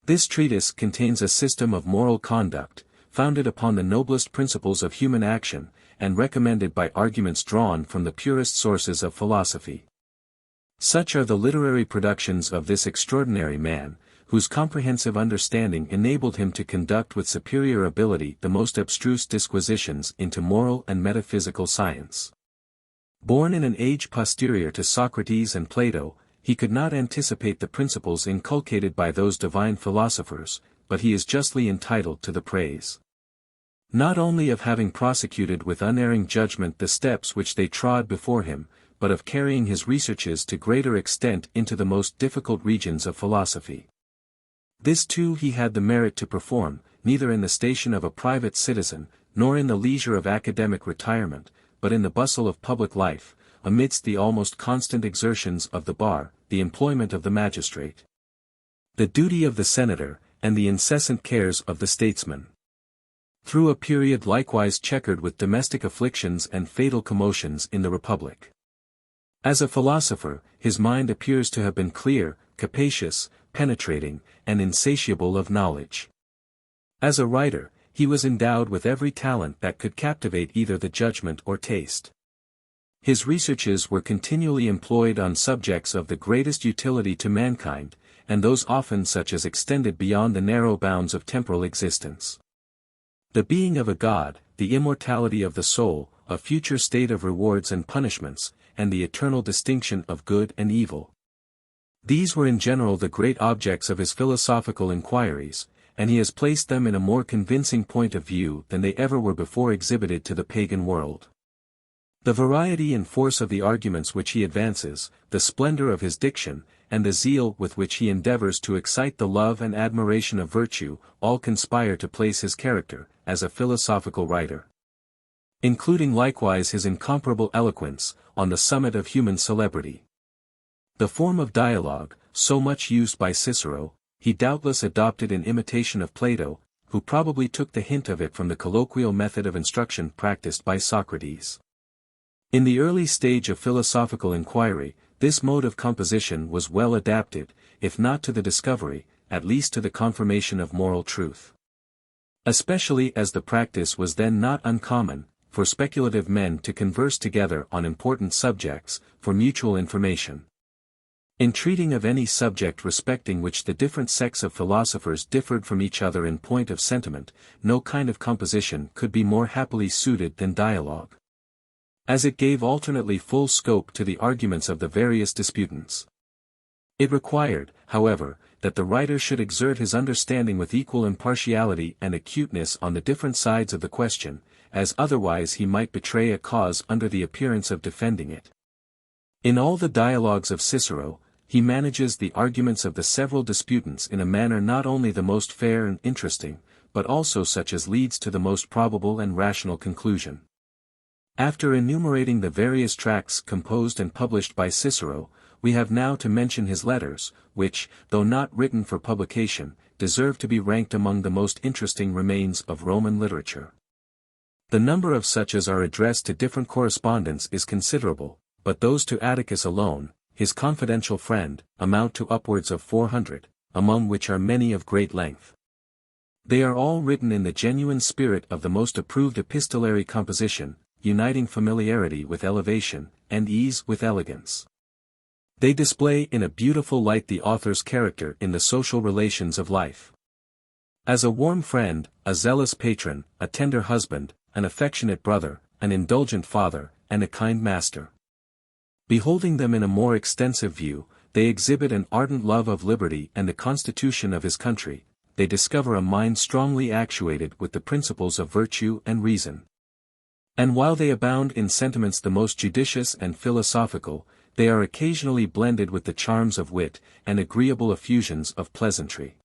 This treatise contains a system of moral conduct, founded upon the noblest principles of human action, and recommended by arguments drawn from the purest sources of philosophy. Such are the literary productions of this extraordinary man, whose comprehensive understanding enabled him to conduct with superior ability the most abstruse disquisitions into moral and metaphysical science. Born in an age posterior to Socrates and Plato, he could not anticipate the principles inculcated by those divine philosophers, but he is justly entitled to the praise. Not only of having prosecuted with unerring judgment the steps which they trod before him, but of carrying his researches to greater extent into the most difficult regions of philosophy. This too he had the merit to perform, neither in the station of a private citizen, nor in the leisure of academic retirement, but in the bustle of public life, amidst the almost constant exertions of the bar, the employment of the magistrate, the duty of the senator, and the incessant cares of the statesman. Through a period likewise checkered with domestic afflictions and fatal commotions in the Republic. As a philosopher, his mind appears to have been clear, capacious, penetrating, and insatiable of knowledge. As a writer, he was endowed with every talent that could captivate either the judgment or taste. His researches were continually employed on subjects of the greatest utility to mankind, and those often such as extended beyond the narrow bounds of temporal existence. The being of a god, the immortality of the soul, a future state of rewards and punishments, and the eternal distinction of good and evil. These were in general the great objects of his philosophical inquiries, and he has placed them in a more convincing point of view than they ever were before exhibited to the pagan world. The variety and force of the arguments which he advances, the splendor of his diction, and the zeal with which he endeavors to excite the love and admiration of virtue, all conspire to place his character, as a philosophical writer, including likewise his incomparable eloquence, on the summit of human celebrity. The form of dialogue, so much used by Cicero, he doubtless adopted in imitation of Plato, who probably took the hint of it from the colloquial method of instruction practiced by Socrates. In the early stage of philosophical inquiry, this mode of composition was well adapted, if not to the discovery, at least to the confirmation of moral truth. Especially as the practice was then not uncommon, for speculative men to converse together on important subjects, for mutual information. In treating of any subject respecting which the different sects of philosophers differed from each other in point of sentiment, no kind of composition could be more happily suited than dialogue, as it gave alternately full scope to the arguments of the various disputants. It required, however, that the writer should exert his understanding with equal impartiality and acuteness on the different sides of the question, as otherwise he might betray a cause under the appearance of defending it. In all the dialogues of Cicero, he manages the arguments of the several disputants in a manner not only the most fair and interesting, but also such as leads to the most probable and rational conclusion. After enumerating the various tracts composed and published by Cicero, we have now to mention his letters, which, though not written for publication, deserve to be ranked among the most interesting remains of Roman literature. The number of such as are addressed to different correspondents is considerable, but those to Atticus alone, his confidential friend, amount to upwards of 400, among which are many of great length. They are all written in the genuine spirit of the most approved epistolary composition, uniting familiarity with elevation, and ease with elegance. They display in a beautiful light the author's character in the social relations of life. As a warm friend, a zealous patron, a tender husband, an affectionate brother, an indulgent father, and a kind master. Beholding them in a more extensive view, they exhibit an ardent love of liberty and the constitution of his country, they discover a mind strongly actuated with the principles of virtue and reason. And while they abound in sentiments the most judicious and philosophical, they are occasionally blended with the charms of wit, and agreeable effusions of pleasantry.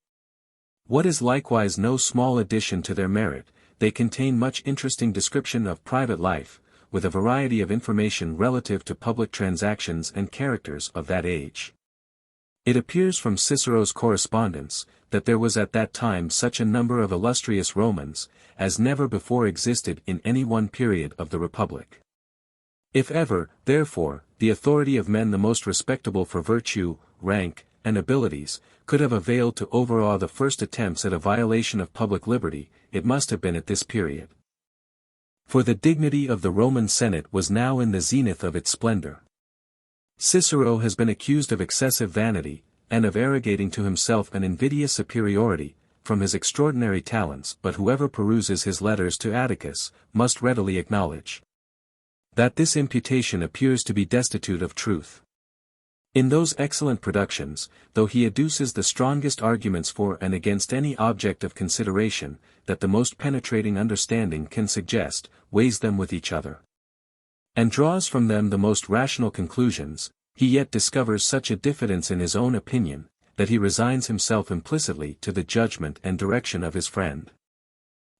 What is likewise no small addition to their merit, they contain much interesting description of private life, with a variety of information relative to public transactions and characters of that age. It appears from Cicero's correspondence, that there was at that time such a number of illustrious Romans, as never before existed in any one period of the Republic. If ever, therefore, the authority of men the most respectable for virtue, rank, and abilities, could have availed to overawe the first attempts at a violation of public liberty, it must have been at this period. For the dignity of the Roman Senate was now in the zenith of its splendor. Cicero has been accused of excessive vanity, and of arrogating to himself an invidious superiority, from his extraordinary talents, but whoever peruses his letters to Atticus, must readily acknowledge that this imputation appears to be destitute of truth. In those excellent productions, though he adduces the strongest arguments for and against any object of consideration, that the most penetrating understanding can suggest, weighs them with each other, and draws from them the most rational conclusions, he yet discovers such a diffidence in his own opinion, that he resigns himself implicitly to the judgment and direction of his friend.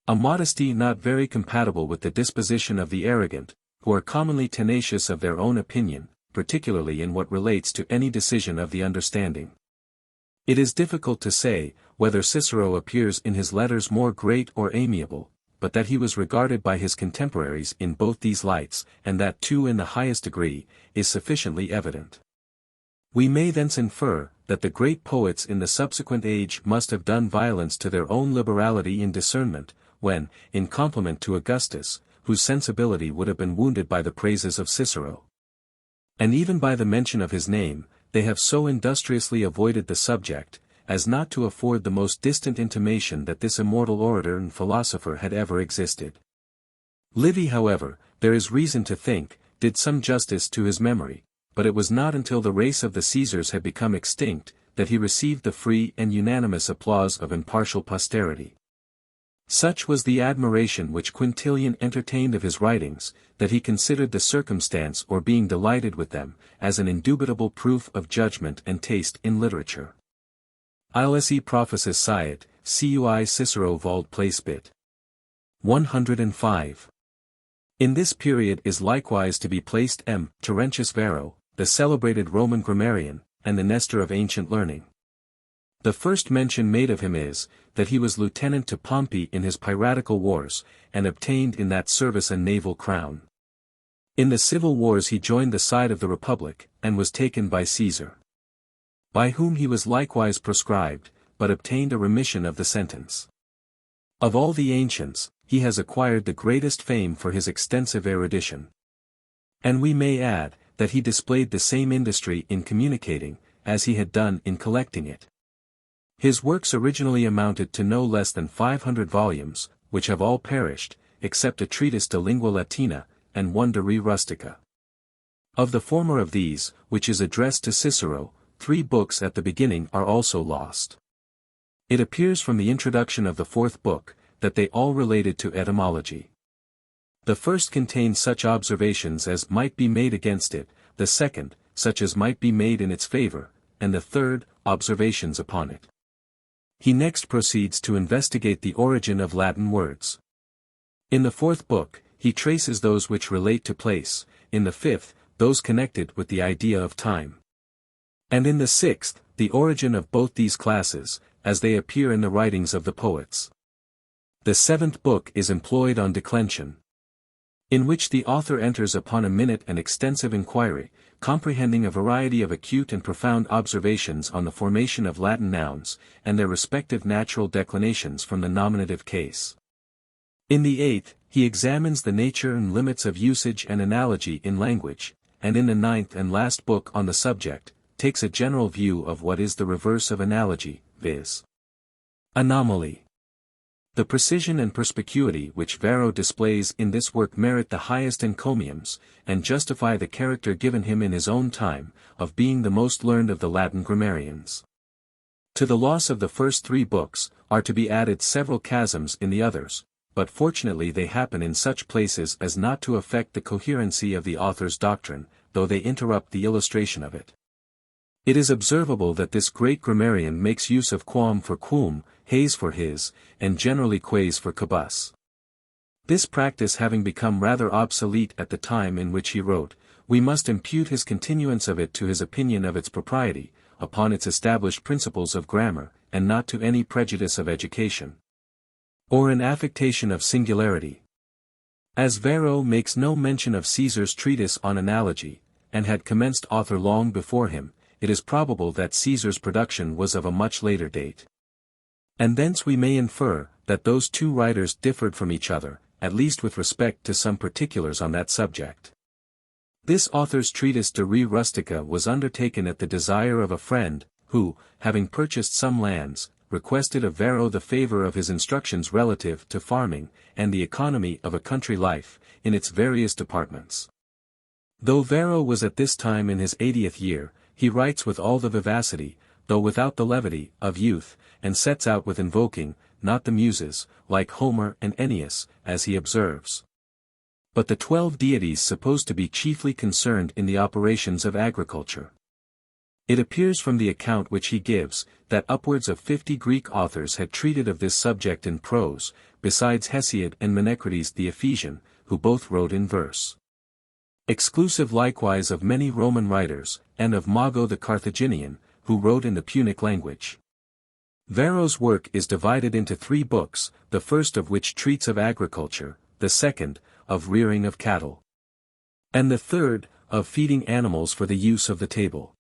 A modesty not very compatible with the disposition of the arrogant, who are commonly tenacious of their own opinion, particularly in what relates to any decision of the understanding. It is difficult to say, whether Cicero appears in his letters more great or amiable, but that he was regarded by his contemporaries in both these lights, and that too in the highest degree, is sufficiently evident. We may thence infer, that the great poets in the subsequent age must have done violence to their own liberality in discernment, when, in compliment to Augustus, whose sensibility would have been wounded by the praises of Cicero, and even by the mention of his name, they have so industriously avoided the subject, as not to afford the most distant intimation that this immortal orator and philosopher had ever existed. Livy, however, there is reason to think, did some justice to his memory, but it was not until the race of the Caesars had become extinct, that he received the free and unanimous applause of impartial posterity. Such was the admiration which Quintilian entertained of his writings, that he considered the circumstance or being delighted with them, as an indubitable proof of judgment and taste in literature. Ilse Prophesis Siet, Cui Cicero Vald Placebit. 105. In this period is likewise to be placed Terentius Varro, the celebrated Roman grammarian, and the Nestor of ancient learning. The first mention made of him is, that he was lieutenant to Pompey in his piratical wars, and obtained in that service a naval crown. In the civil wars he joined the side of the Republic, and was taken by Caesar, by whom he was likewise proscribed, but obtained a remission of the sentence. Of all the ancients, he has acquired the greatest fame for his extensive erudition. And we may add, that he displayed the same industry in communicating, as he had done in collecting it. His works originally amounted to no less than 500 volumes, which have all perished, except a treatise de lingua latina, and one de re rustica. Of the former of these, which is addressed to Cicero, 3 books at the beginning are also lost. It appears from the introduction of the 4th book, that they all related to etymology. The first contained such observations as might be made against it, the second, such as might be made in its favor, and the third, observations upon it. He next proceeds to investigate the origin of Latin words. In the 4th book, he traces those which relate to place, in the 5th, those connected with the idea of time. And in the 6th, the origin of both these classes, as they appear in the writings of the poets. The 7th book is employed on declension, in which the author enters upon a minute and extensive inquiry, comprehending a variety of acute and profound observations on the formation of Latin nouns, and their respective natural declinations from the nominative case. In the 8th, he examines the nature and limits of usage and analogy in language, and in the 9th and last book on the subject, takes a general view of what is the reverse of analogy, viz. Anomaly. The precision and perspicuity which Varro displays in this work merit the highest encomiums, and justify the character given him in his own time, of being the most learned of the Latin grammarians. To the loss of the first 3 books, are to be added several chasms in the others, but fortunately they happen in such places as not to affect the coherency of the author's doctrine, though they interrupt the illustration of it. It is observable that this great grammarian makes use of quam for quum, haes for his, and generally quaes for quibus. This practice having become rather obsolete at the time in which he wrote, we must impute his continuance of it to his opinion of its propriety, upon its established principles of grammar, and not to any prejudice of education, or an affectation of singularity. As Varro makes no mention of Caesar's treatise on analogy, and had commenced author long before him, it is probable that Caesar's production was of a much later date. And thence we may infer, that those 2 writers differed from each other, at least with respect to some particulars on that subject. This author's treatise De Re Rustica was undertaken at the desire of a friend, who, having purchased some lands, requested of Varro the favor of his instructions relative to farming, and the economy of a country life, in its various departments. Though Varro was at this time in his 80th year, he writes with all the vivacity, though without the levity, of youth, and sets out with invoking, not the Muses, like Homer and Ennius, as he observes, but the 12 deities supposed to be chiefly concerned in the operations of agriculture. It appears from the account which he gives, that upwards of 50 Greek authors had treated of this subject in prose, besides Hesiod and Menecrates the Ephesian, who both wrote in verse. Exclusive likewise of many Roman writers, and of Mago the Carthaginian, who wrote in the Punic language. Varro's work is divided into 3 books, the first of which treats of agriculture, the second, of rearing of cattle, and the third, of feeding animals for the use of the table.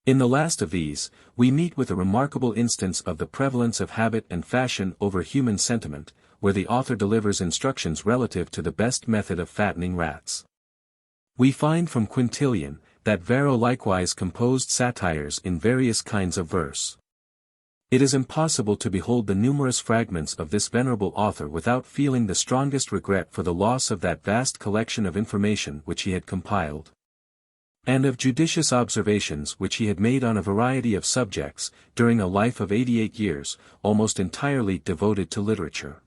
In the last of these, we meet with a remarkable instance of the prevalence of habit and fashion over human sentiment, where the author delivers instructions relative to the best method of fattening rats. We find from Quintilian, that Varro likewise composed satires in various kinds of verse. It is impossible to behold the numerous fragments of this venerable author without feeling the strongest regret for the loss of that vast collection of information which he had compiled, and of judicious observations which he had made on a variety of subjects, during a life of 88 years, almost entirely devoted to literature.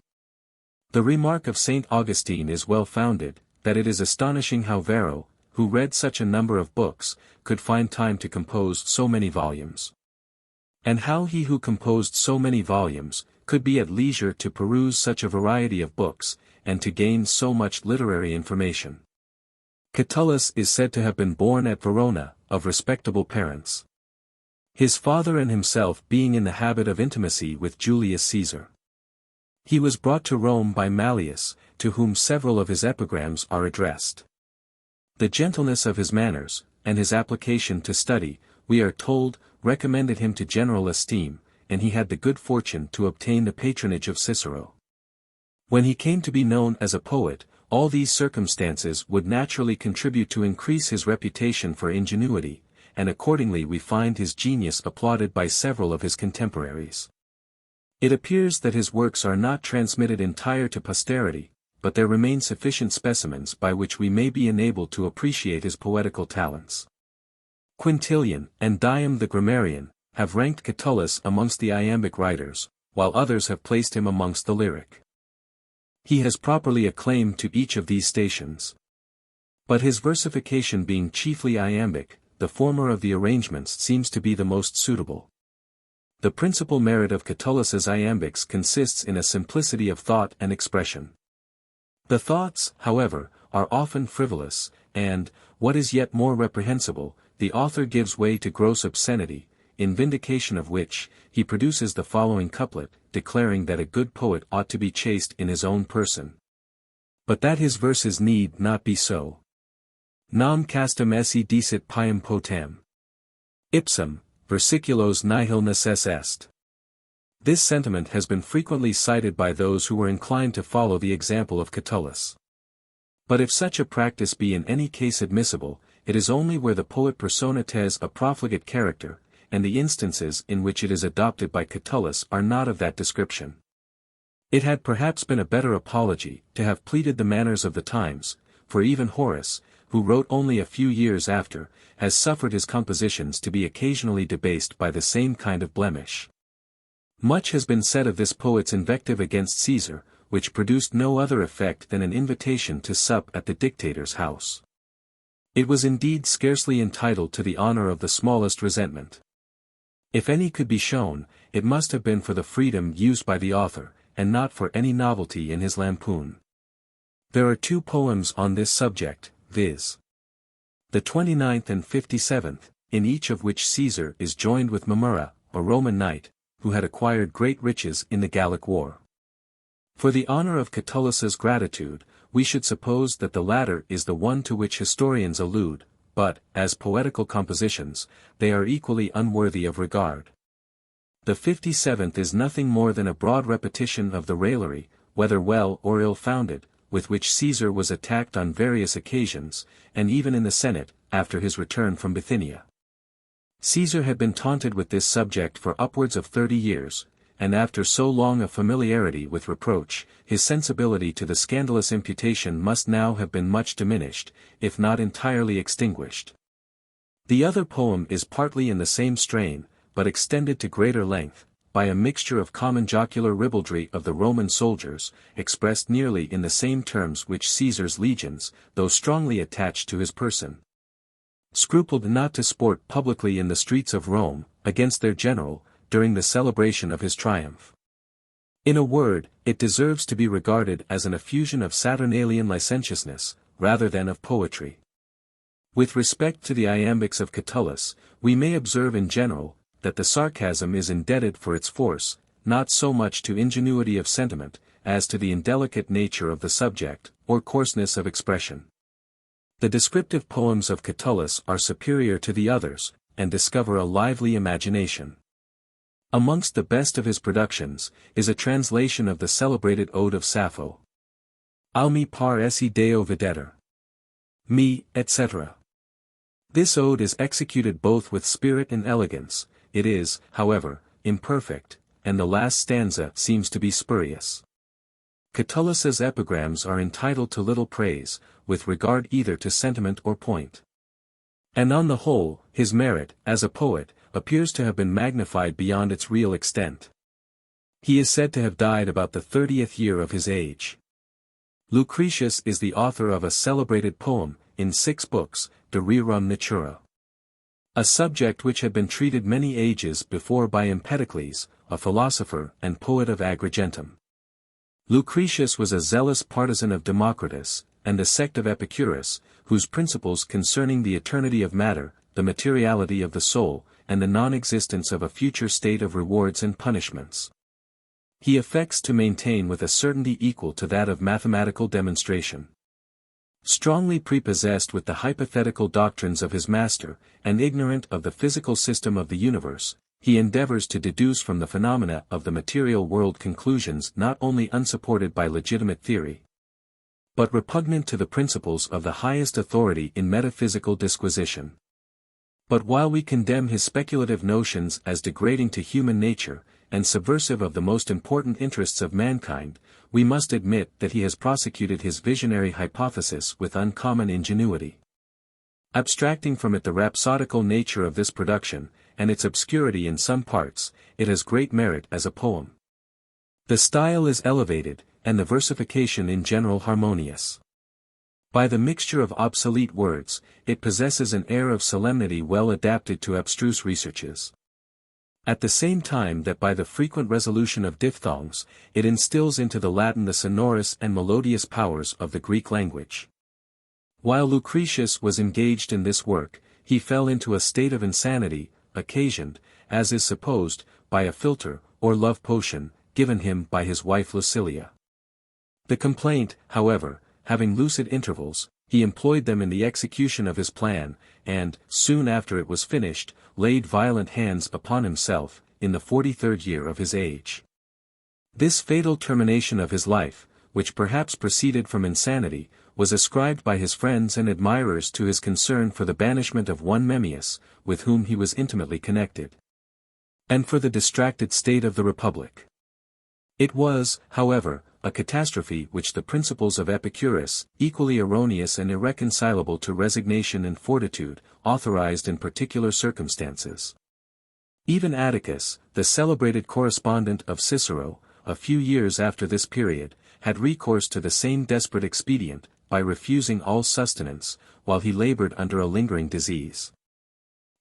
The remark of St. Augustine is well founded, that it is astonishing how Varro, who read such a number of books, could find time to compose so many volumes. And how he who composed so many volumes, could be at leisure to peruse such a variety of books, and to gain so much literary information. Catullus is said to have been born at Verona, of respectable parents, his father and himself being in the habit of intimacy with Julius Caesar. He was brought to Rome by Malleus, to whom several of his epigrams are addressed. The gentleness of his manners, and his application to study, we are told, recommended him to general esteem, and he had the good fortune to obtain the patronage of Cicero. When he came to be known as a poet, all these circumstances would naturally contribute to increase his reputation for ingenuity, and accordingly we find his genius applauded by several of his contemporaries. It appears that his works are not transmitted entire to posterity, but there remain sufficient specimens by which we may be enabled to appreciate his poetical talents. Quintilian, and Dium the grammarian, have ranked Catullus amongst the iambic writers, while others have placed him amongst the lyric. He has properly a claim to each of these stations. But his versification being chiefly iambic, the former of the arrangements seems to be the most suitable. The principal merit of Catullus's iambics consists in a simplicity of thought and expression. The thoughts, however, are often frivolous, and, what is yet more reprehensible, the author gives way to gross obscenity, in vindication of which, he produces the following couplet, declaring that a good poet ought to be chaste in his own person, but that his verses need not be so. Nam castum esse dicit pium potam. Ipsum, versiculos nihil necess est. This sentiment has been frequently cited by those who were inclined to follow the example of Catullus. But if such a practice be in any case admissible, it is only where the poet personates a profligate character, and the instances in which it is adopted by Catullus are not of that description. It had perhaps been a better apology to have pleaded the manners of the times, for even Horace, who wrote only a few years after, has suffered his compositions to be occasionally debased by the same kind of blemish. Much has been said of this poet's invective against Caesar, which produced no other effect than an invitation to sup at the dictator's house. It was indeed scarcely entitled to the honor of the smallest resentment. If any could be shown, it must have been for the freedom used by the author, and not for any novelty in his lampoon. There are 2 poems on this subject, viz. the 29th and 57th, in each of which Caesar is joined with Mamurra, a Roman knight, who had acquired great riches in the Gallic War. For the honor of Catullus's gratitude, we should suppose that the latter is the one to which historians allude, but, as poetical compositions, they are equally unworthy of regard. The 57th is nothing more than a broad repetition of the raillery, whether well or ill-founded, with which Caesar was attacked on various occasions, and even in the Senate, after his return from Bithynia. Caesar had been taunted with this subject for upwards of 30 years, and after so long a familiarity with reproach, his sensibility to the scandalous imputation must now have been much diminished, if not entirely extinguished. The other poem is partly in the same strain, but extended to greater length, by a mixture of common jocular ribaldry of the Roman soldiers, expressed nearly in the same terms which Caesar's legions, though strongly attached to his person, scrupled not to sport publicly in the streets of Rome, against their general, during the celebration of his triumph. In a word, it deserves to be regarded as an effusion of Saturnalian licentiousness, rather than of poetry. With respect to the iambics of Catullus, we may observe in general, that the sarcasm is indebted for its force, not so much to ingenuity of sentiment, as to the indelicate nature of the subject, or coarseness of expression. The descriptive poems of Catullus are superior to the others, and discover a lively imagination. Amongst the best of his productions, is a translation of the celebrated Ode of Sappho. Al mi par esse deo videtur. Me, etc. This ode is executed both with spirit and elegance. It is, however, imperfect, and the last stanza seems to be spurious. Catullus's epigrams are entitled to little praise, with regard either to sentiment or point. And on the whole, his merit, as a poet, appears to have been magnified beyond its real extent. He is said to have died about the 30th year of his age. Lucretius is the author of a celebrated poem, in 6 books, De Rerum Natura. A subject which had been treated many ages before by Empedocles, a philosopher and poet of Agrigentum. Lucretius was a zealous partisan of Democritus, and the sect of Epicurus, whose principles concerning the eternity of matter, the materiality of the soul, and the non-existence of a future state of rewards and punishments, he affects to maintain with a certainty equal to that of mathematical demonstration. Strongly prepossessed with the hypothetical doctrines of his master, and ignorant of the physical system of the universe, he endeavors to deduce from the phenomena of the material world conclusions not only unsupported by legitimate theory, but repugnant to the principles of the highest authority in metaphysical disquisition. But while we condemn his speculative notions as degrading to human nature, and subversive of the most important interests of mankind, we must admit that he has prosecuted his visionary hypothesis with uncommon ingenuity. Abstracting from it the rhapsodical nature of this production, and its obscurity in some parts, it has great merit as a poem. The style is elevated, and the versification in general harmonious. By the mixture of obsolete words, it possesses an air of solemnity well adapted to abstruse researches. At the same time that by the frequent resolution of diphthongs, it instills into the Latin the sonorous and melodious powers of the Greek language. While Lucretius was engaged in this work, he fell into a state of insanity, occasioned, as is supposed, by a philtre, or love potion, given him by his wife Lucilia. The complaint, however, having lucid intervals, he employed them in the execution of his plan, and, soon after it was finished, laid violent hands upon himself, in the 43rd year of his age. This fatal termination of his life, which perhaps proceeded from insanity, was ascribed by his friends and admirers to his concern for the banishment of one Memmius, with whom he was intimately connected, and for the distracted state of the Republic. It was, however, a catastrophe which the principles of Epicurus, equally erroneous and irreconcilable to resignation and fortitude, authorized in particular circumstances. Even Atticus, the celebrated correspondent of Cicero, a few years after this period, had recourse to the same desperate expedient, by refusing all sustenance, while he labored under a lingering disease.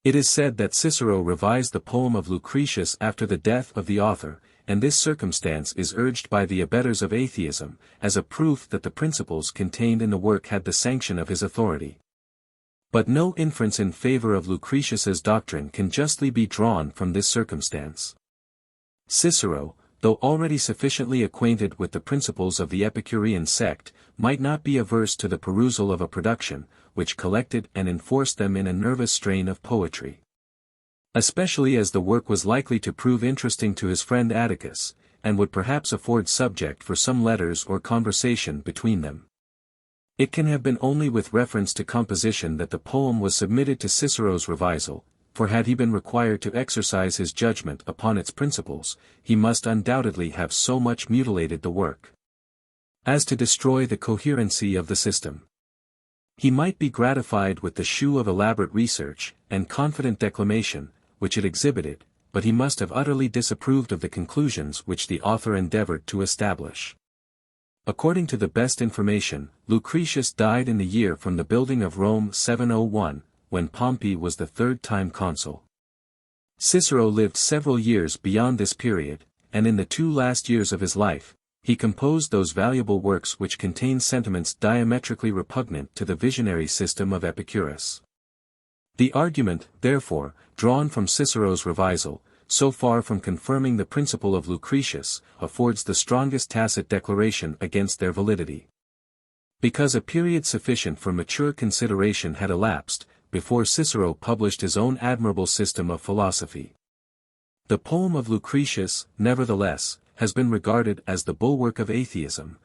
It is said that Cicero revised the poem of Lucretius after the death of the author, and this circumstance is urged by the abettors of atheism, as a proof that the principles contained in the work had the sanction of his authority. But no inference in favor of Lucretius's doctrine can justly be drawn from this circumstance. Cicero, though already sufficiently acquainted with the principles of the Epicurean sect, might not be averse to the perusal of a production, which collected and enforced them in a nervous strain of poetry. Especially as the work was likely to prove interesting to his friend Atticus, and would perhaps afford subject for some letters or conversation between them. It can have been only with reference to composition that the poem was submitted to Cicero's revisal, for had he been required to exercise his judgment upon its principles, he must undoubtedly have so much mutilated the work as to destroy the coherency of the system. He might be gratified with the shew of elaborate research, and confident declamation, which it exhibited, but he must have utterly disapproved of the conclusions which the author endeavored to establish. According to the best information, Lucretius died in the year from the building of Rome 701, when Pompey was the third time consul. Cicero lived several years beyond this period, and in the 2 last years of his life, he composed those valuable works which contain sentiments diametrically repugnant to the visionary system of Epicurus. The argument, therefore, drawn from Cicero's revisal, so far from confirming the principle of Lucretius, affords the strongest tacit declaration against their validity. Because a period sufficient for mature consideration had elapsed, before Cicero published his own admirable system of philosophy. The poem of Lucretius, nevertheless, has been regarded as the bulwark of atheism,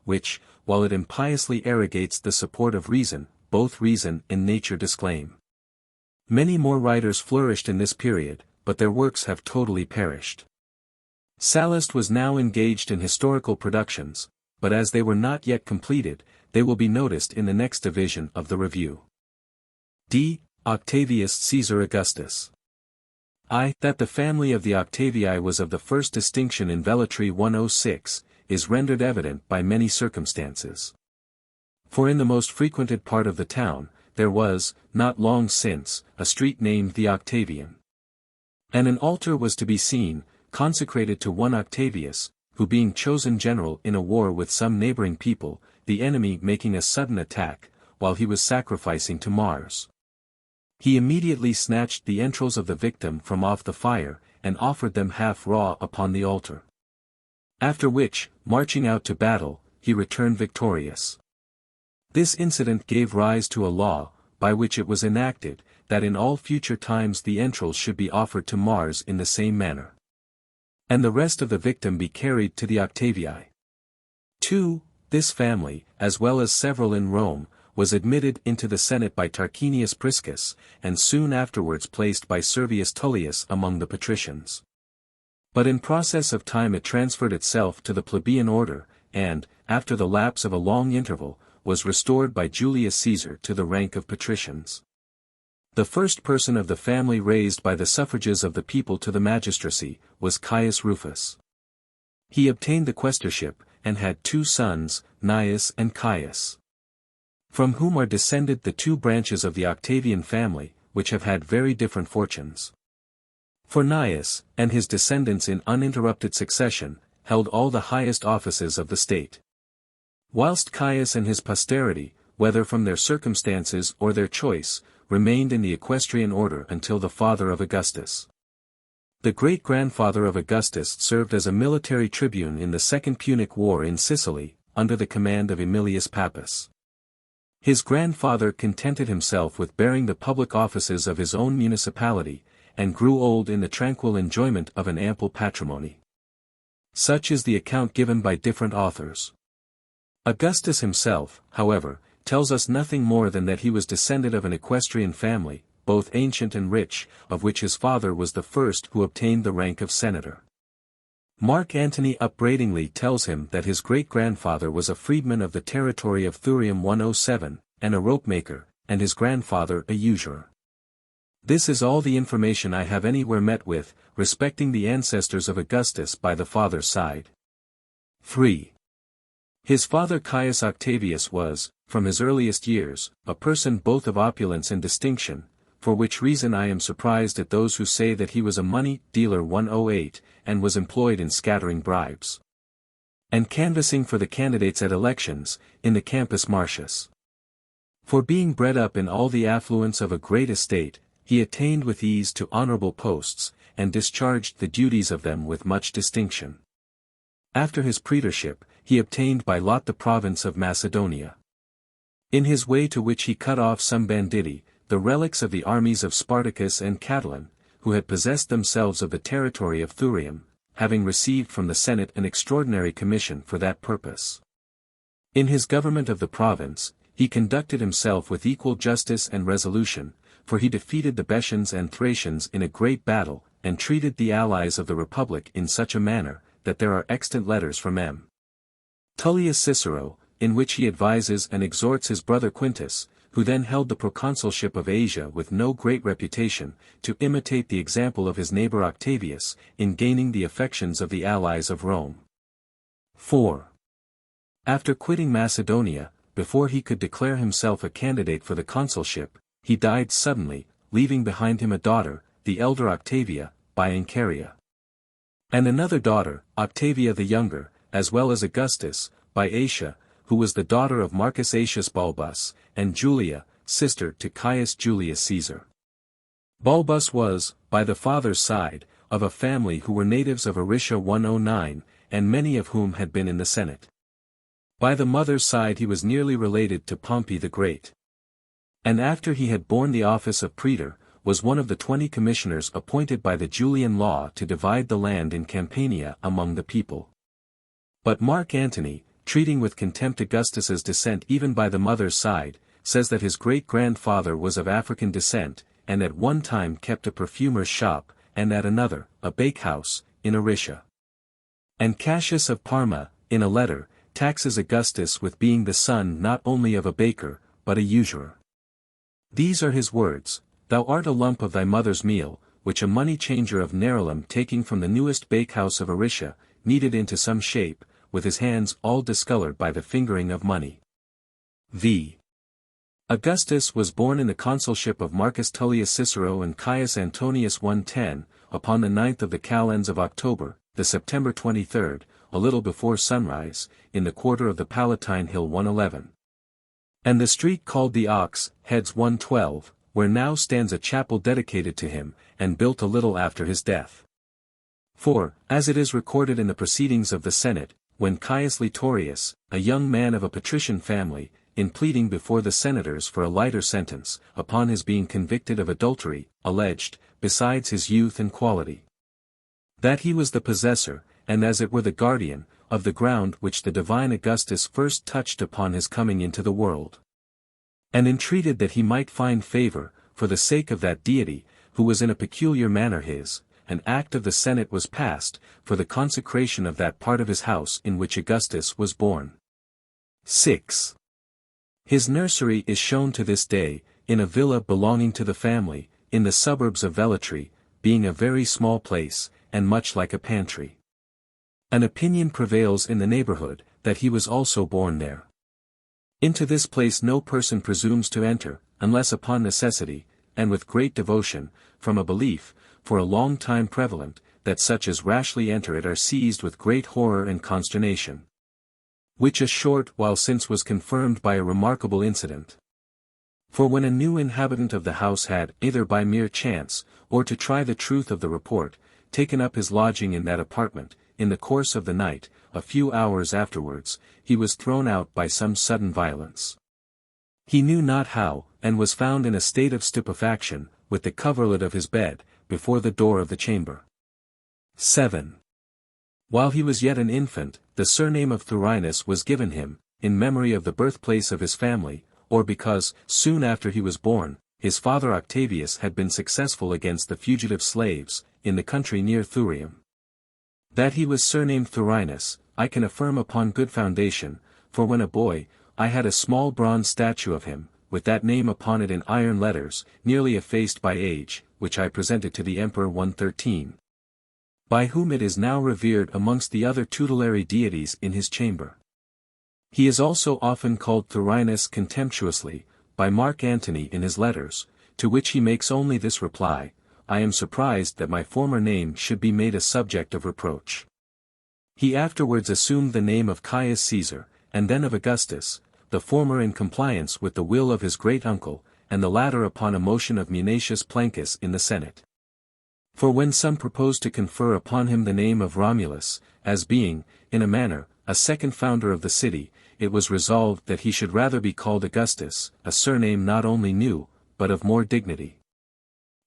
which, while it impiously arrogates the support of reason, both reason and nature disclaim. Many more writers flourished in this period, but their works have totally perished. Sallust was now engaged in historical productions, but as they were not yet completed, they will be noticed in the next division of the review. D. Octavius Caesar Augustus. That the family of the Octavii was of the first distinction in Velatry 106, is rendered evident by many circumstances. For in the most frequented part of the town, there was, not long since, a street named the Octavian. And an altar was to be seen, consecrated to one Octavius, who being chosen general in a war with some neighboring people, the enemy making a sudden attack, while he was sacrificing to Mars, he immediately snatched the entrails of the victim from off the fire, and offered them half raw upon the altar. After which, marching out to battle, he returned victorious. This incident gave rise to a law, by which it was enacted, that in all future times the entrails should be offered to Mars in the same manner, and the rest of the victim be carried to the Octavii. 2. This family, as well as several in Rome, was admitted into the Senate by Tarquinius Priscus, and soon afterwards placed by Servius Tullius among the patricians. But in process of time it transferred itself to the plebeian order, and, after the lapse of a long interval, was restored by Julius Caesar to the rank of patricians. The first person of the family raised by the suffrages of the people to the magistracy, was Caius Rufus. He obtained the quaestorship, and had 2 sons, Gnaeus and Caius, from whom are descended the 2 branches of the Octavian family, which have had very different fortunes. For Gnaeus, and his descendants in uninterrupted succession, held all the highest offices of the state, whilst Caius and his posterity, whether from their circumstances or their choice, remained in the equestrian order until the father of Augustus. The great-grandfather of Augustus served as a military tribune in the Second Punic War in Sicily, under the command of Aemilius Pappus. His grandfather contented himself with bearing the public offices of his own municipality, and grew old in the tranquil enjoyment of an ample patrimony. Such is the account given by different authors. Augustus himself, however, tells us nothing more than that he was descended of an equestrian family, both ancient and rich, of which his father was the first who obtained the rank of senator. Mark Antony upbraidingly tells him that his great-grandfather was a freedman of the territory of Thurium 107, and a rope-maker, and his grandfather a usurer. This is all the information I have anywhere met with, respecting the ancestors of Augustus by the father's side. 3. His father Caius Octavius was, from his earliest years, a person both of opulence and distinction, for which reason I am surprised at those who say that he was a money dealer 108, and was employed in scattering bribes and canvassing for the candidates at elections, in the Campus Martius. For being bred up in all the affluence of a great estate, he attained with ease to honorable posts, and discharged the duties of them with much distinction. After his praetorship, he obtained by lot the province of Macedonia. In his way to which he cut off some banditti, the relics of the armies of Spartacus and Catiline, who had possessed themselves of the territory of Thurium, having received from the Senate an extraordinary commission for that purpose. In his government of the province, he conducted himself with equal justice and resolution, for he defeated the Bessians and Thracians in a great battle, and treated the allies of the Republic in such a manner, that there are extant letters from M. Tullius Cicero, in which he advises and exhorts his brother Quintus, who then held the proconsulship of Asia with no great reputation, to imitate the example of his neighbor Octavius, in gaining the affections of the allies of Rome. 4. After quitting Macedonia, before he could declare himself a candidate for the consulship, he died suddenly, leaving behind him a daughter, the elder Octavia, by Ancaria. And another daughter, Octavia the younger, as well as Augustus, by Asia, who was the daughter of Marcus Aetius Balbus, and Julia, sister to Caius Julius Caesar. Balbus was, by the father's side, of a family who were natives of Aricia 109, and many of whom had been in the Senate. By the mother's side he was nearly related to Pompey the Great. And after he had borne the office of praetor, was one of the 20 commissioners appointed by the Julian law to divide the land in Campania among the people. But Mark Antony, treating with contempt Augustus's descent even by the mother's side, says that his great-grandfather was of African descent, and at one time kept a perfumer's shop, and at another, a bakehouse, in Aricia. And Cassius of Parma, in a letter, taxes Augustus with being the son not only of a baker, but a usurer. These are his words: "Thou art a lump of thy mother's meal, which a money-changer of Nerulum taking from the newest bakehouse of Aricia, kneaded into some shape, with his hands all discolored by the fingering of money." V. Augustus was born in the consulship of Marcus Tullius Cicero and Caius Antonius 110, upon the 9th of the calends of October, the September 23rd, a little before sunrise, in the quarter of the Palatine Hill 111. And the street called the Ox, Heads 112, where now stands a chapel dedicated to him, and built a little after his death. For, as it is recorded in the proceedings of the Senate, when Caius Laetorius, a young man of a patrician family, in pleading before the senators for a lighter sentence, upon his being convicted of adultery, alleged, besides his youth and quality, that he was the possessor, and as it were the guardian, of the ground which the divine Augustus first touched upon his coming into the world. And entreated that he might find favor, for the sake of that deity, who was in a peculiar manner his, an act of the Senate was passed, for the consecration of that part of his house in which Augustus was born. 6. His nursery is shown to this day, in a villa belonging to the family, in the suburbs of Velletri, being a very small place, and much like a pantry. An opinion prevails in the neighborhood, that he was also born there. Into this place no person presumes to enter, unless upon necessity, and with great devotion, from a belief, for a long time prevalent, that such as rashly enter it are seized with great horror and consternation. Which a short while since was confirmed by a remarkable incident. For when a new inhabitant of the house had, either by mere chance, or to try the truth of the report, taken up his lodging in that apartment, in the course of the night, a few hours afterwards, he was thrown out by some sudden violence. He knew not how, and was found in a state of stupefaction, with the coverlet of his bed, before the door of the chamber. 7. While he was yet an infant, the surname of Thurinus was given him, in memory of the birthplace of his family, or because, soon after he was born, his father Octavius had been successful against the fugitive slaves, in the country near Thurium. That he was surnamed Thurinus, I can affirm upon good foundation, for when a boy, I had a small bronze statue of him, with that name upon it in iron letters, nearly effaced by age, which I presented to the Emperor 113. By whom it is now revered amongst the other tutelary deities in his chamber. He is also often called Thurinus contemptuously, by Mark Antony in his letters, to which he makes only this reply: I am surprised that my former name should be made a subject of reproach. He afterwards assumed the name of Caius Caesar, and then of Augustus, the former in compliance with the will of his great uncle, and the latter upon a motion of Munatius Plancus in the Senate. For when some proposed to confer upon him the name of Romulus, as being, in a manner, a second founder of the city, it was resolved that he should rather be called Augustus, a surname not only new, but of more dignity.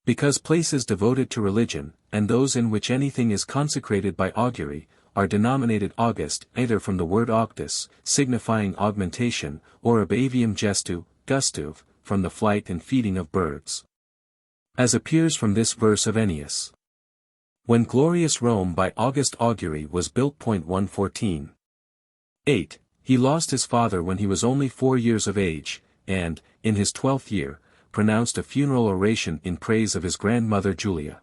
Because places devoted to religion, and those in which anything is consecrated by augury, are denominated August, either from the word Augustus, signifying augmentation, or ab avium gestu, gustuv, from the flight and feeding of birds. As appears from this verse of Ennius. When glorious Rome by August augury was built. 114. 8. He lost his father when he was only 4 years of age, and, in his 12th year, pronounced a funeral oration in praise of his grandmother Julia.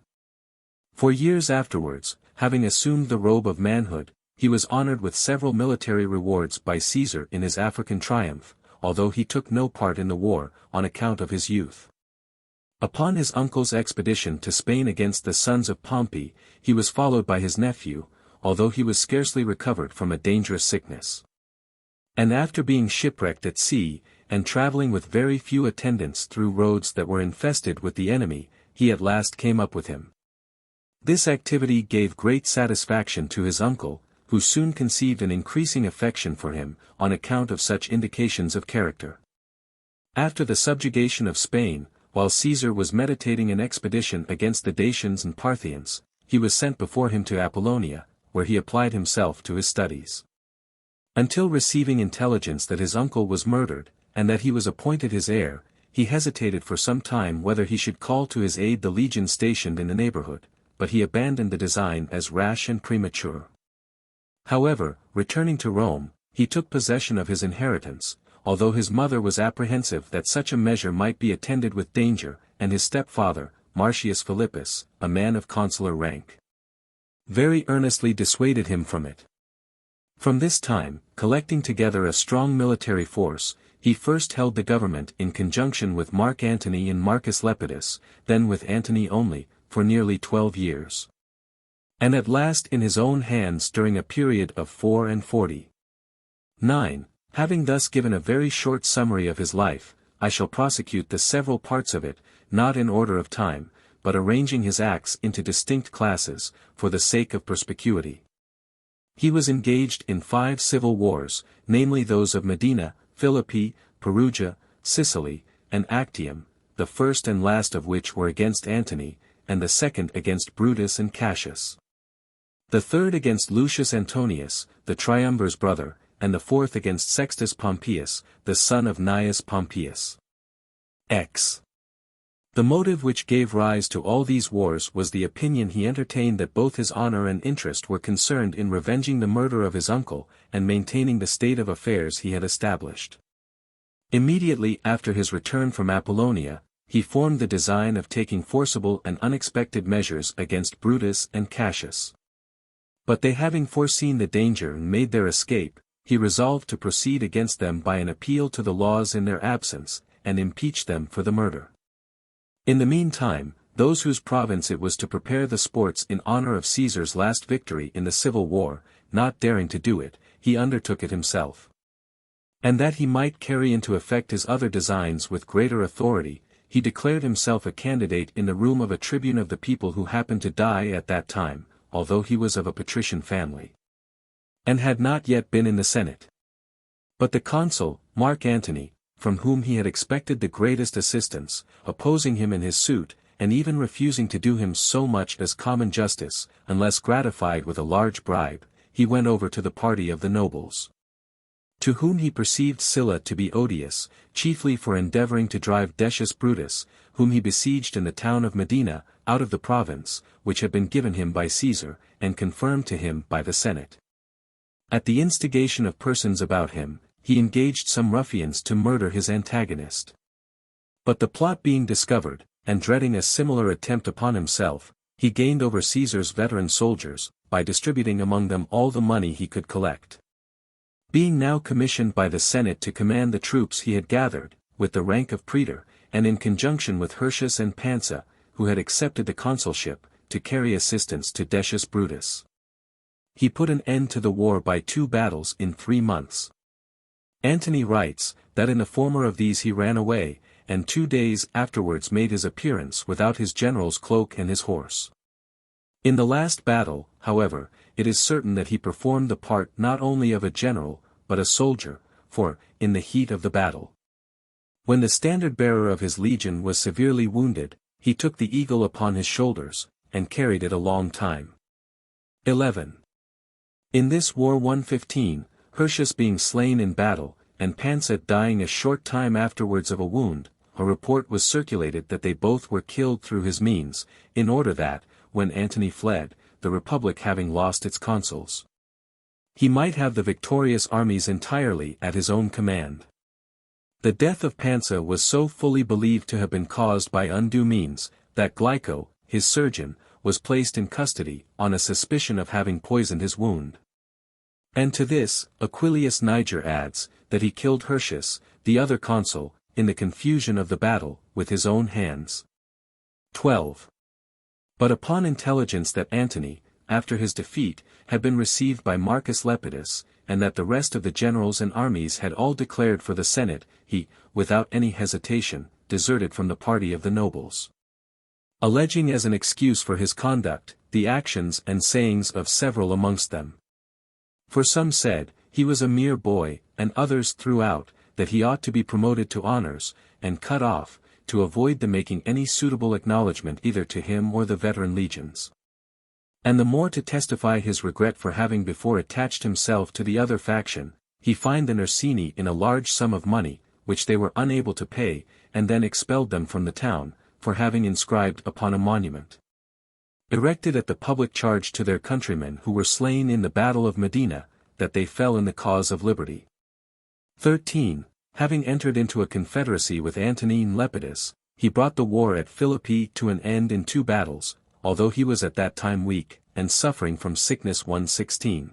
For years afterwards, having assumed the robe of manhood, he was honored with several military rewards by Caesar in his African triumph, although he took no part in the war, on account of his youth. Upon his uncle's expedition to Spain against the sons of Pompey, he was followed by his nephew, although he was scarcely recovered from a dangerous sickness. And after being shipwrecked at sea, and traveling with very few attendants through roads that were infested with the enemy, he at last came up with him. This activity gave great satisfaction to his uncle, who soon conceived an increasing affection for him, on account of such indications of character. After the subjugation of Spain, while Caesar was meditating an expedition against the Dacians and Parthians, he was sent before him to Apollonia, where he applied himself to his studies. Until receiving intelligence that his uncle was murdered, and that he was appointed his heir, he hesitated for some time whether he should call to his aid the legion stationed in the neighborhood, but he abandoned the design as rash and premature. However, returning to Rome, he took possession of his inheritance, although his mother was apprehensive that such a measure might be attended with danger, and his stepfather, Marcius Philippus, a man of consular rank, very earnestly dissuaded him from it. From this time, collecting together a strong military force, he first held the government in conjunction with Mark Antony and Marcus Lepidus, then with Antony only, for nearly 12 years. And at last in his own hands during a period of 44. 9. Having thus given a very short summary of his life, I shall prosecute the several parts of it, not in order of time, but arranging his acts into distinct classes, for the sake of perspicuity. He was engaged in 5 civil wars, namely those of Medina, Philippi, Perugia, Sicily, and Actium, the first and last of which were against Antony, and the second against Brutus and Cassius. The third against Lucius Antonius, the triumvir's brother, and the fourth against Sextus Pompeius, the son of Gnaeus Pompeius. X. The motive which gave rise to all these wars was the opinion he entertained that both his honor and interest were concerned in revenging the murder of his uncle, and maintaining the state of affairs he had established. Immediately after his return from Apollonia, he formed the design of taking forcible and unexpected measures against Brutus and Cassius. But they having foreseen the danger and made their escape, he resolved to proceed against them by an appeal to the laws in their absence, and impeach them for the murder. In the meantime, those whose province it was to prepare the sports in honor of Caesar's last victory in the civil war, not daring to do it, he undertook it himself. And that he might carry into effect his other designs with greater authority, he declared himself a candidate in the room of a tribune of the people who happened to die at that time, although he was of a patrician family, and had not yet been in the Senate. But the consul, Mark Antony, from whom he had expected the greatest assistance, opposing him in his suit, and even refusing to do him so much as common justice, unless gratified with a large bribe, he went over to the party of the nobles, to whom he perceived Sylla to be odious, chiefly for endeavoring to drive Decius Brutus, whom he besieged in the town of Medina, out of the province, which had been given him by Caesar, and confirmed to him by the Senate. At the instigation of persons about him, he engaged some ruffians to murder his antagonist. But the plot being discovered, and dreading a similar attempt upon himself, he gained over Caesar's veteran soldiers, by distributing among them all the money he could collect. Being now commissioned by the Senate to command the troops he had gathered, with the rank of praetor, and in conjunction with Hirtius and Pansa, who had accepted the consulship, to carry assistance to Decius Brutus, he put an end to the war by 2 battles in 3 months. Antony writes, that in the former of these he ran away, and 2 days afterwards made his appearance without his general's cloak and his horse. In the last battle, however, it is certain that he performed the part not only of a general, but a soldier, for, in the heat of the battle, when the standard-bearer of his legion was severely wounded, he took the eagle upon his shoulders, and carried it a long time. 11. In this war 115, Hirtius being slain in battle, and Pansa dying a short time afterwards of a wound, a report was circulated that they both were killed through his means, in order that, when Antony fled, the republic having lost its consuls, he might have the victorious armies entirely at his own command. The death of Pansa was so fully believed to have been caused by undue means, that Glyco, his surgeon, was placed in custody, on a suspicion of having poisoned his wound. And to this, Aquilius Niger adds, that he killed Hirtius, the other consul, in the confusion of the battle, with his own hands. 12. But upon intelligence that Antony, after his defeat, had been received by Marcus Lepidus, and that the rest of the generals and armies had all declared for the Senate, he, without any hesitation, deserted from the party of the nobles, alleging as an excuse for his conduct, the actions and sayings of several amongst them. For some said, he was a mere boy, and others threw out, that he ought to be promoted to honors, and cut off, to avoid the making any suitable acknowledgment either to him or the veteran legions. And the more to testify his regret for having before attached himself to the other faction, he fined the Nursini in a large sum of money, which they were unable to pay, and then expelled them from the town, for having inscribed upon a monument, erected at the public charge to their countrymen who were slain in the battle of Medina, that they fell in the cause of liberty. 13. Having entered into a confederacy with Antonine Lepidus, he brought the war at Philippi to an end in 2 battles, although he was at that time weak, and suffering from sickness 116.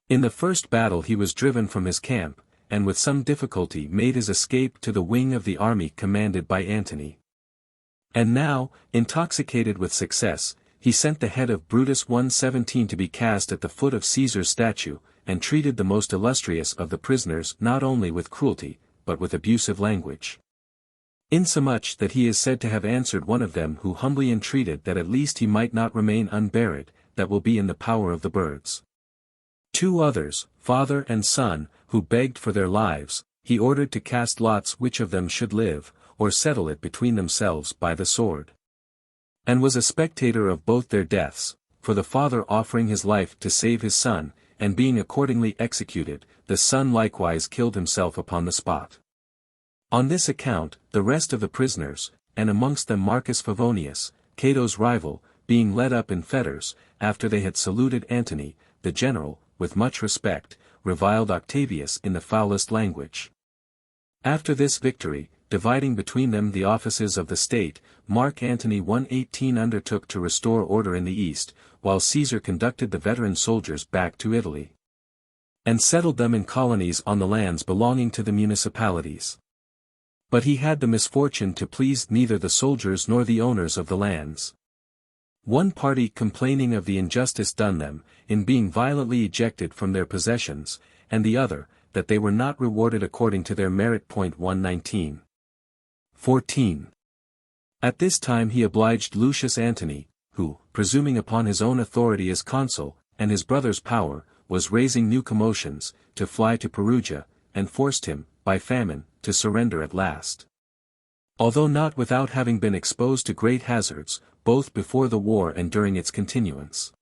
In the first battle he was driven from his camp, and with some difficulty made his escape to the wing of the army commanded by Antony. And now, intoxicated with success, he sent the head of Brutus 117 to be cast at the foot of Caesar's statue, and treated the most illustrious of the prisoners not only with cruelty, but with abusive language. Insomuch that he is said to have answered one of them who humbly entreated that at least he might not remain unburied, that will be in the power of the birds. 2 others, father and son, who begged for their lives, he ordered to cast lots which of them should live, or settle it between themselves by the sword. And was a spectator of both their deaths, for the father offering his life to save his son, and being accordingly executed, the son likewise killed himself upon the spot. On this account, the rest of the prisoners, and amongst them Marcus Favonius, Cato's rival, being led up in fetters, after they had saluted Antony, the general, with much respect, reviled Octavius in the foulest language. After this victory, dividing between them the offices of the state, Mark Antony 118 undertook to restore order in the east, while Caesar conducted the veteran soldiers back to Italy, and settled them in colonies on the lands belonging to the municipalities. But he had the misfortune to please neither the soldiers nor the owners of the lands. One party complaining of the injustice done them, in being violently ejected from their possessions, and the other, that they were not rewarded according to their merit. 119. 14. At this time he obliged Lucius Antony, who, presuming upon his own authority as consul, and his brother's power, was raising new commotions, to fly to Perugia, and forced him, by famine, to surrender at last. Although not without having been exposed to great hazards, both before the war and during its continuance.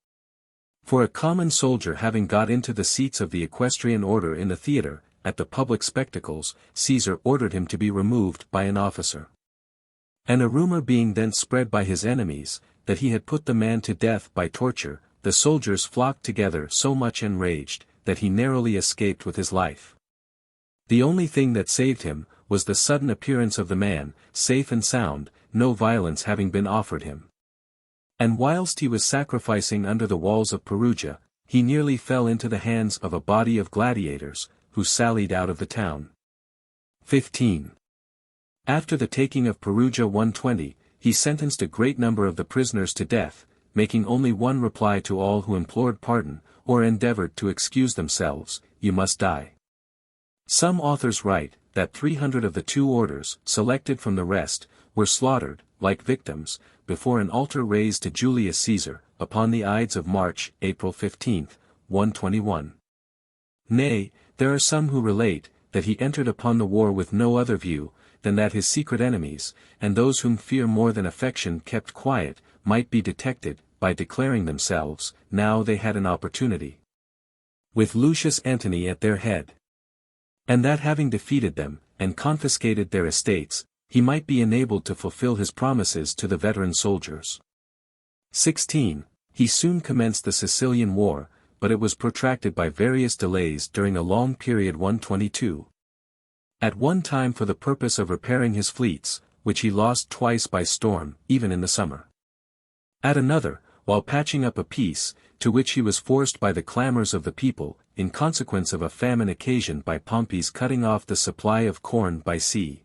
For a common soldier having got into the seats of the equestrian order in the theatre, at the public spectacles, Caesar ordered him to be removed by an officer. And a rumor being then spread by his enemies, that he had put the man to death by torture, the soldiers flocked together so much enraged, that he narrowly escaped with his life. The only thing that saved him, was the sudden appearance of the man, safe and sound, no violence having been offered him. And whilst he was sacrificing under the walls of Perugia, he nearly fell into the hands of a body of gladiators, who sallied out of the town. 15. After the taking of Perugia 120, he sentenced a great number of the prisoners to death, making only one reply to all who implored pardon, or endeavored to excuse themselves: "You must die." Some authors write, that 300 of the 2 orders, selected from the rest, were slaughtered, like victims, before an altar raised to Julius Caesar, upon the Ides of March, April 15, 121. Nay, there are some who relate, that he entered upon the war with no other view, than that his secret enemies, and those whom fear more than affection kept quiet, might be detected, by declaring themselves, now they had an opportunity, with Lucius Antony at their head. And that having defeated them, and confiscated their estates, he might be enabled to fulfill his promises to the veteran soldiers. 16. He soon commenced the Sicilian War, but it was protracted by various delays during a long period. 122. At one time for the purpose of repairing his fleets, which he lost twice by storm, even in the summer. At another, while patching up a peace, to which he was forced by the clamors of the people, in consequence of a famine occasioned by Pompey's cutting off the supply of corn by sea.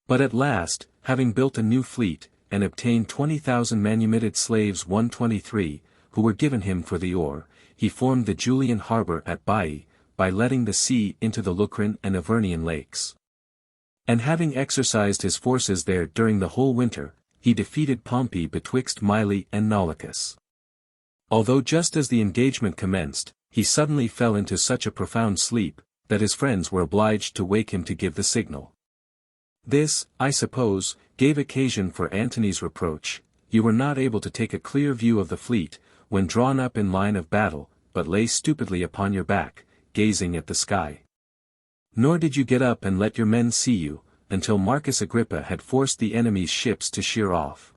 But at last, having built a new fleet, and obtained 20,000 manumitted slaves. 123, who were given him for the ore, he formed the Julian harbour at Baiae, by letting the sea into the Lucrine and Avernian lakes. And having exercised his forces there during the whole winter, he defeated Pompey betwixt Mylae and Naulochus. Although just as the engagement commenced, he suddenly fell into such a profound sleep, that his friends were obliged to wake him to give the signal. This, I suppose, gave occasion for Antony's reproach: "You were not able to take a clear view of the fleet, when drawn up in line of battle, but lay stupidly upon your back, gazing at the sky. Nor did you get up and let your men see you, until Marcus Agrippa had forced the enemy's ships to sheer off."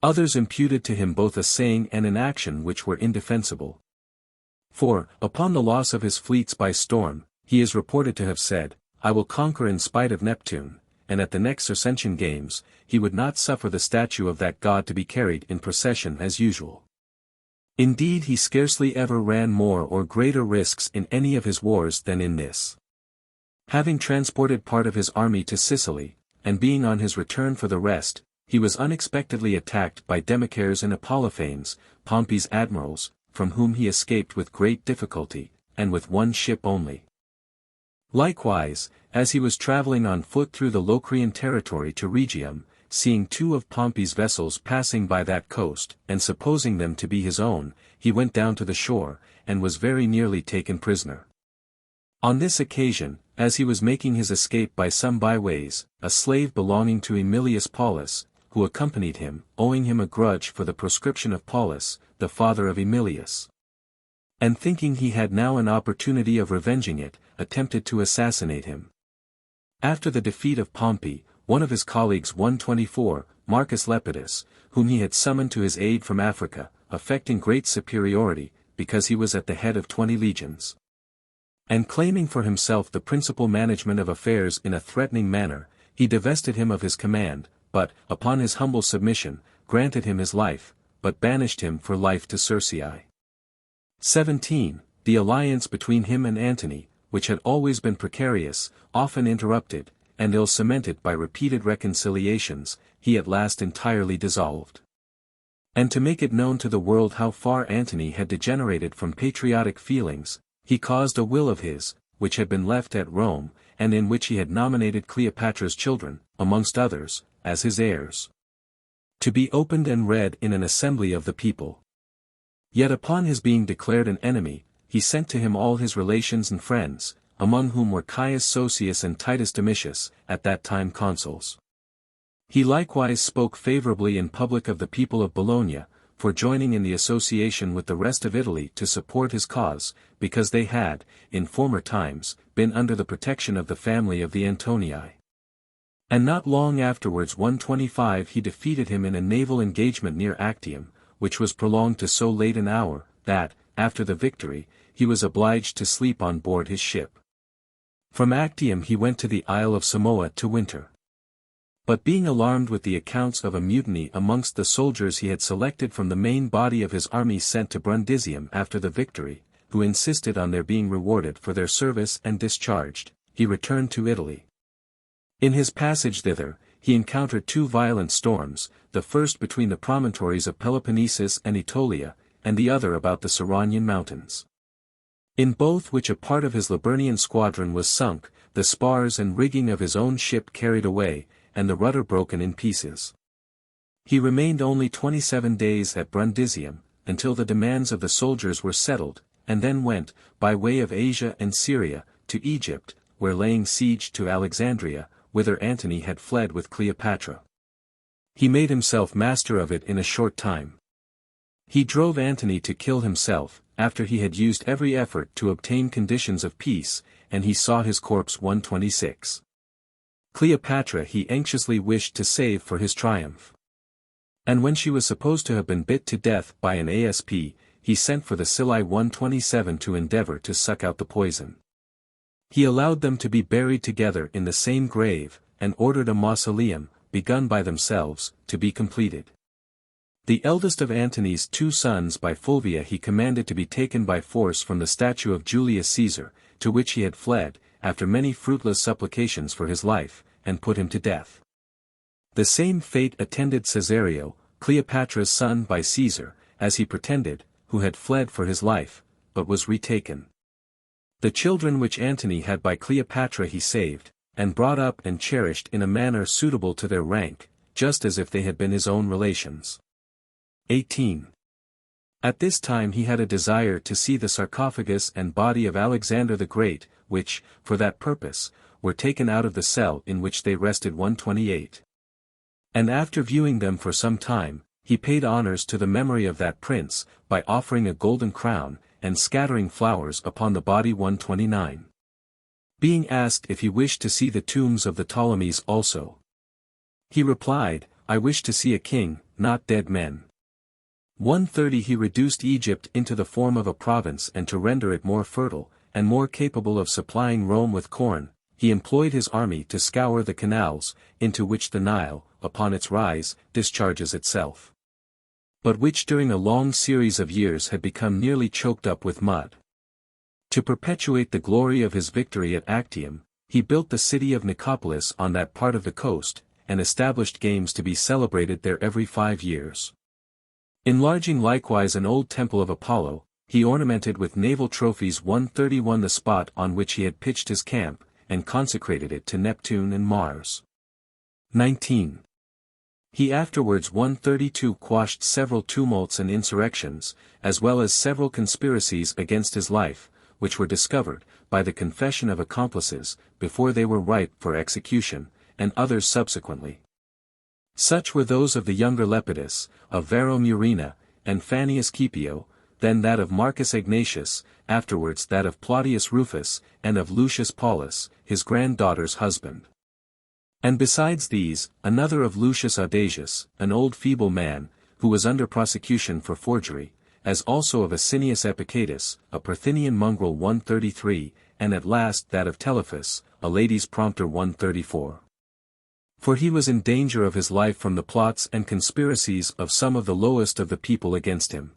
Others imputed to him both a saying and an action which were indefensible. For, upon the loss of his fleets by storm, he is reported to have said, "I will conquer in spite of Neptune," and at the next Circensian games, he would not suffer the statue of that god to be carried in procession as usual. Indeed, he scarcely ever ran more or greater risks in any of his wars than in this. Having transported part of his army to Sicily, and being on his return for the rest, he was unexpectedly attacked by Demochares and Apollophanes, Pompey's admirals, from whom he escaped with great difficulty, and with one ship only. Likewise, as he was travelling on foot through the Locrian territory to Rhegium, seeing two of Pompey's vessels passing by that coast, and supposing them to be his own, he went down to the shore, and was very nearly taken prisoner. On this occasion, as he was making his escape by some byways, a slave belonging to Aemilius Paulus, who accompanied him, owing him a grudge for the proscription of Paulus, the father of Aemilius, and thinking he had now an opportunity of revenging it, attempted to assassinate him. After the defeat of Pompey, one of his colleagues 124, Marcus Lepidus, whom he had summoned to his aid from Africa, affecting great superiority, because he was at the head of 20 legions, and claiming for himself the principal management of affairs in a threatening manner, he divested him of his command, but, upon his humble submission, granted him his life, but banished him for life to Circeii. 17. The alliance between him and Antony, which had always been precarious, often interrupted, and ill-cemented by repeated reconciliations, he at last entirely dissolved. And to make it known to the world how far Antony had degenerated from patriotic feelings, he caused a will of his, which had been left at Rome, and in which he had nominated Cleopatra's children, amongst others, as his heirs, to be opened and read in an assembly of the people. Yet upon his being declared an enemy, he sent to him all his relations and friends, among whom were Caius Sosius and Titus Domitius, at that time consuls. He likewise spoke favourably in public of the people of Bologna, for joining in the association with the rest of Italy to support his cause, because they had, in former times, been under the protection of the family of the Antonii. And not long afterwards 125 he defeated him in a naval engagement near Actium, which was prolonged to so late an hour, that, after the victory, he was obliged to sleep on board his ship. From Actium he went to the Isle of Samoa to winter. But being alarmed with the accounts of a mutiny amongst the soldiers he had selected from the main body of his army sent to Brundisium after the victory, who insisted on their being rewarded for their service and discharged, he returned to Italy. In his passage thither, he encountered two violent storms, the first between the promontories of Peloponnesus and Aetolia, and the other about the Ceraunian mountains. In both which a part of his Liburnian squadron was sunk, the spars and rigging of his own ship carried away, and the rudder broken in pieces. He remained only 27 days at Brundisium, until the demands of the soldiers were settled, and then went, by way of Asia and Syria, to Egypt, where laying siege to Alexandria, whither Antony had fled with Cleopatra. He made himself master of it in a short time. He drove Antony to kill himself, after he had used every effort to obtain conditions of peace, and he saw his corpse 126. Cleopatra he anxiously wished to save for his triumph. And when she was supposed to have been bit to death by an asp, he sent for the Scylli 127 to endeavor to suck out the poison. He allowed them to be buried together in the same grave, and ordered a mausoleum, begun by themselves, to be completed. The eldest of Antony's 2 sons by Fulvia he commanded to be taken by force from the statue of Julius Caesar, to which he had fled, after many fruitless supplications for his life, and put him to death. The same fate attended Caesario, Cleopatra's son by Caesar, as he pretended, who had fled for his life, but was retaken. The children which Antony had by Cleopatra he saved, and brought up and cherished in a manner suitable to their rank, just as if they had been his own relations. 18. At this time he had a desire to see the sarcophagus and body of Alexander the Great, which, for that purpose, were taken out of the cell in which they rested 128. And after viewing them for some time, he paid honors to the memory of that prince, by offering a golden crown, and scattering flowers upon the body 129. Being asked if he wished to see the tombs of the Ptolemies also, he replied, "I wish to see a king, not dead men." 130 He reduced Egypt into the form of a province, and to render it more fertile, and more capable of supplying Rome with corn, he employed his army to scour the canals, into which the Nile, upon its rise, discharges itself, but which during a long series of years had become nearly choked up with mud. To perpetuate the glory of his victory at Actium, he built the city of Nicopolis on that part of the coast, and established games to be celebrated there every 5 years. Enlarging likewise an old temple of Apollo, he ornamented with naval trophies 131 the spot on which he had pitched his camp, and consecrated it to Neptune and Mars. 19. He afterwards 132 quashed several tumults and insurrections, as well as several conspiracies against his life, which were discovered, by the confession of accomplices, before they were ripe for execution, and others subsequently. Such were those of the younger Lepidus, of Vero Murena, and Fannius Scipio, then that of Marcus Ignatius, afterwards that of Plautius Rufus, and of Lucius Paulus, his granddaughter's husband. And besides these, another of Lucius Audacius, an old feeble man, who was under prosecution for forgery, as also of Asinius Epicatus, a Parthenian mongrel 133, and at last that of Telephus, a lady's prompter 134. For he was in danger of his life from the plots and conspiracies of some of the lowest of the people against him.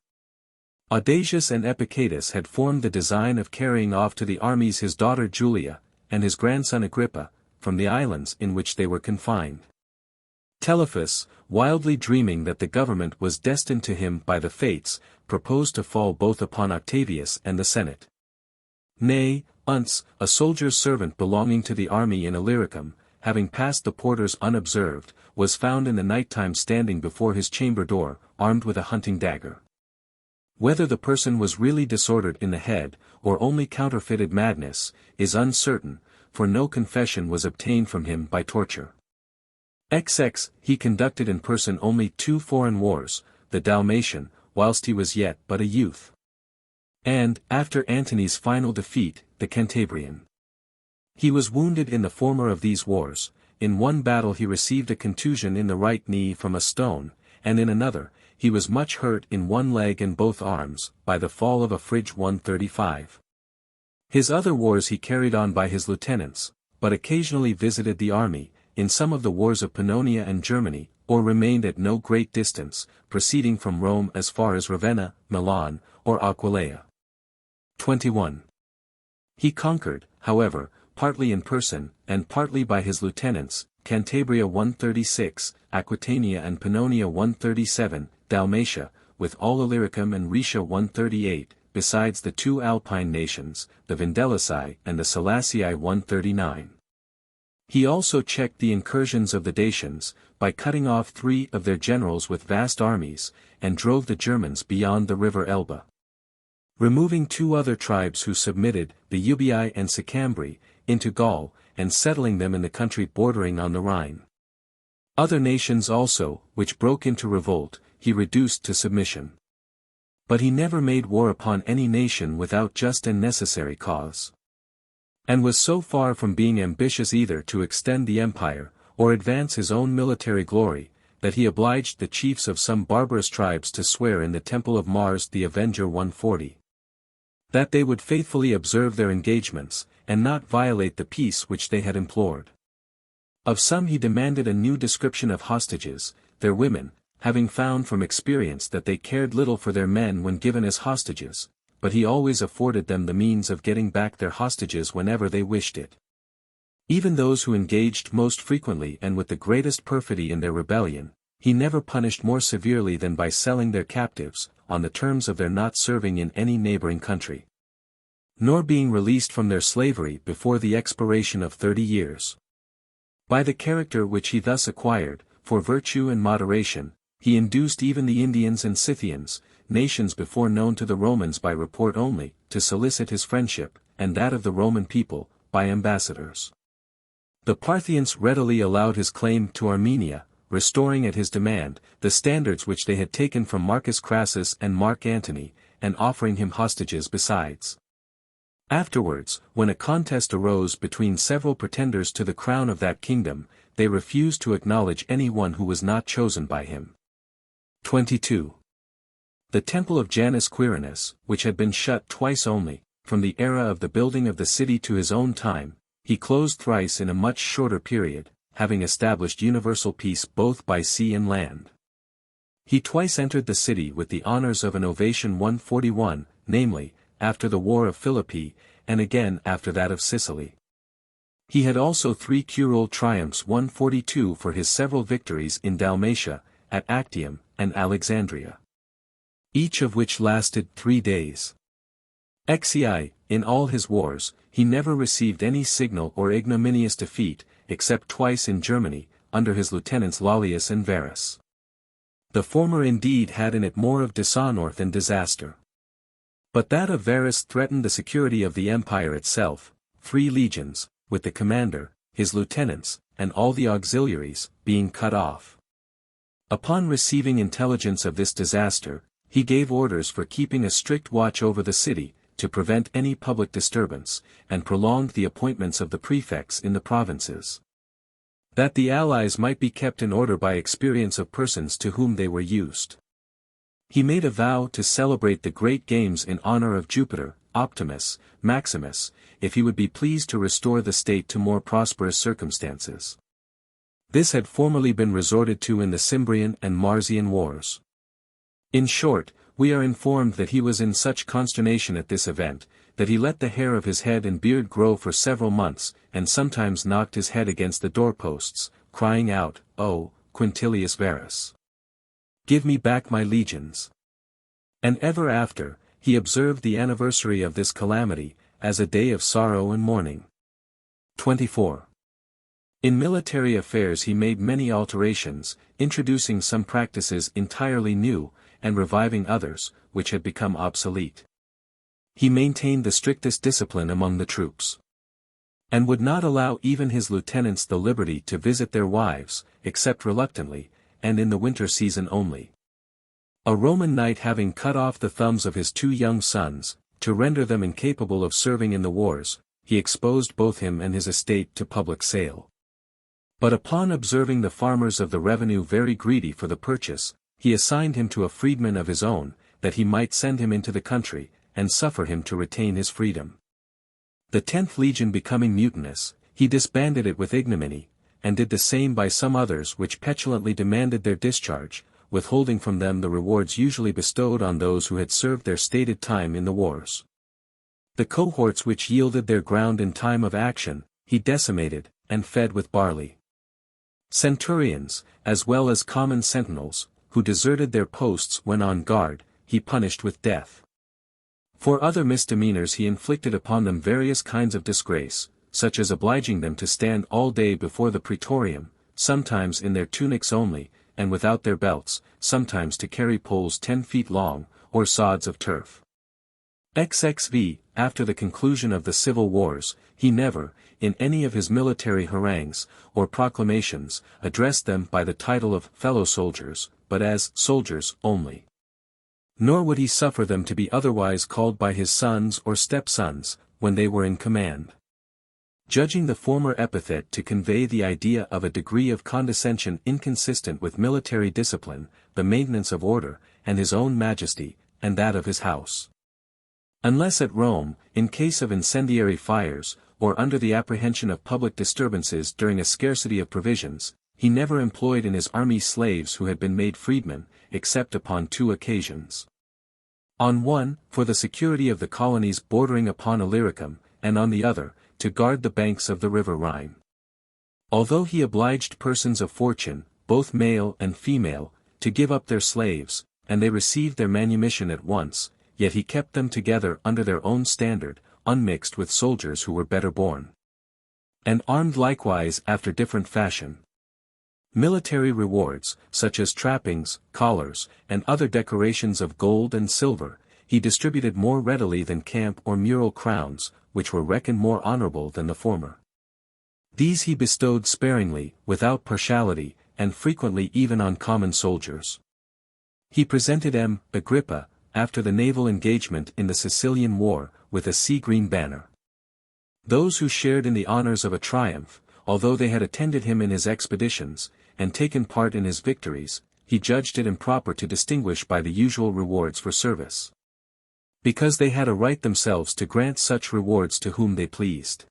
Audacius and Epicatus had formed the design of carrying off to the armies his daughter Julia, and his grandson Agrippa, from the islands in which they were confined. Telephus, wildly dreaming that the government was destined to him by the fates, proposed to fall both upon Octavius and the Senate. Nay, Unce, a soldier's servant belonging to the army in Illyricum, having passed the porters unobserved, was found in the night time standing before his chamber door, armed with a hunting dagger. Whether the person was really disordered in the head, or only counterfeited madness, is uncertain, for no confession was obtained from him by torture. XX He conducted in person only 2 foreign wars, the Dalmatian, whilst he was yet but a youth, and, after Antony's final defeat, the Cantabrian. He was wounded in the former of these wars. In one battle he received a contusion in the right knee from a stone, and in another, he was much hurt in one leg and both arms, by the fall of a fridge 135. His other wars he carried on by his lieutenants, but occasionally visited the army, in some of the wars of Pannonia and Germany, or remained at no great distance, proceeding from Rome as far as Ravenna, Milan, or Aquileia. 21. He conquered, however, partly in person, and partly by his lieutenants, Cantabria 136, Aquitania and Pannonia 137, Dalmatia, with all Illyricum and Rhaetia 138, besides the 2 Alpine nations, the Vindelici and the Salassii 139. He also checked the incursions of the Dacians, by cutting off 3 of their generals with vast armies, and drove the Germans beyond the river Elbe. Removing 2 other tribes who submitted, the Ubii and Sicambri, into Gaul, and settling them in the country bordering on the Rhine. Other nations also, which broke into revolt, he reduced to submission. But he never made war upon any nation without just and necessary cause. And was so far from being ambitious either to extend the empire, or advance his own military glory, that he obliged the chiefs of some barbarous tribes to swear in the temple of Mars the Avenger 140. That they would faithfully observe their engagements, and not violate the peace which they had implored. Of some he demanded a new description of hostages, their women, having found from experience that they cared little for their men when given as hostages, but he always afforded them the means of getting back their hostages whenever they wished it. Even those who engaged most frequently and with the greatest perfidy in their rebellion, he never punished more severely than by selling their captives, on the terms of their not serving in any neighboring country, nor being released from their slavery before the expiration of 30 years. By the character which he thus acquired, for virtue and moderation, he induced even the Indians and Scythians, nations before known to the Romans by report only, to solicit his friendship, and that of the Roman people, by ambassadors. The Parthians readily allowed his claim to Armenia, restoring at his demand, the standards which they had taken from Marcus Crassus and Mark Antony, and offering him hostages besides. Afterwards, when a contest arose between several pretenders to the crown of that kingdom, they refused to acknowledge any one who was not chosen by him. 22. The temple of Janus Quirinus, which had been shut twice only, from the era of the building of the city to his own time, he closed thrice in a much shorter period, having established universal peace both by sea and land. He twice entered the city with the honors of an ovation 141, namely, after the war of Philippi, and again after that of Sicily. He had also 3 curule triumphs 142 for his several victories in Dalmatia, at Actium, and Alexandria, each of which lasted 3 days. XCI, in all his wars, he never received any signal or ignominious defeat, except twice in Germany, under his lieutenants Laulius and Varus. The former indeed had in it more of dishonor than disaster. But that of Varus threatened the security of the empire itself, 3 legions, with the commander, his lieutenants, and all the auxiliaries, being cut off. Upon receiving intelligence of this disaster, he gave orders for keeping a strict watch over the city, to prevent any public disturbance, and prolonged the appointments of the prefects in the provinces, that the allies might be kept in order by experience of persons to whom they were used. He made a vow to celebrate the great games in honor of Jupiter, Optimus, Maximus, if he would be pleased to restore the state to more prosperous circumstances. This had formerly been resorted to in the Cimbrian and Marsian wars. In short, we are informed that he was in such consternation at this event, that he let the hair of his head and beard grow for several months, and sometimes knocked his head against the doorposts, crying out, "O, Quintilius Varus! Give me back my legions!" And ever after, he observed the anniversary of this calamity, as a day of sorrow and mourning. 24. In military affairs he made many alterations, introducing some practices entirely new, and reviving others, which had become obsolete. He maintained the strictest discipline among the troops, and would not allow even his lieutenants the liberty to visit their wives, except reluctantly, and in the winter season only. A Roman knight having cut off the thumbs of his 2 young sons, to render them incapable of serving in the wars, he exposed both him and his estate to public sale. But upon observing the farmers of the revenue very greedy for the purchase, he assigned him to a freedman of his own, that he might send him into the country, and suffer him to retain his freedom. The 10th legion becoming mutinous, he disbanded it with ignominy, and did the same by some others which petulantly demanded their discharge, withholding from them the rewards usually bestowed on those who had served their stated time in the wars. The cohorts which yielded their ground in time of action, he decimated, and fed with barley. Centurions, as well as common sentinels, who deserted their posts when on guard, he punished with death. For other misdemeanors he inflicted upon them various kinds of disgrace, such as obliging them to stand all day before the praetorium, sometimes in their tunics only, and without their belts, sometimes to carry poles 10 feet long, or sods of turf. XXV, after the conclusion of the civil wars, he never, in any of his military harangues, or proclamations, addressed them by the title of fellow soldiers, but as soldiers only. Nor would he suffer them to be otherwise called by his sons or stepsons, when they were in command. Judging the former epithet to convey the idea of a degree of condescension inconsistent with military discipline, the maintenance of order, and his own majesty, and that of his house. Unless at Rome, in case of incendiary fires, or under the apprehension of public disturbances during a scarcity of provisions, he never employed in his army slaves who had been made freedmen, except upon 2 occasions. On one, for the security of the colonies bordering upon Illyricum, and on the other, to guard the banks of the river Rhine. Although he obliged persons of fortune, both male and female, to give up their slaves, and they received their manumission at once, yet he kept them together under their own standard, unmixed with soldiers who were better born, and armed likewise after different fashion. Military rewards, such as trappings, collars, and other decorations of gold and silver, he distributed more readily than camp or mural crowns, which were reckoned more honorable than the former. These he bestowed sparingly, without partiality, and frequently even on common soldiers. He presented Agrippa, after the naval engagement in the Sicilian War, with a sea-green banner. Those who shared in the honors of a triumph, although they had attended him in his expeditions, and taken part in his victories, he judged it improper to distinguish by the usual rewards for service, because they had a right themselves to grant such rewards to whom they pleased.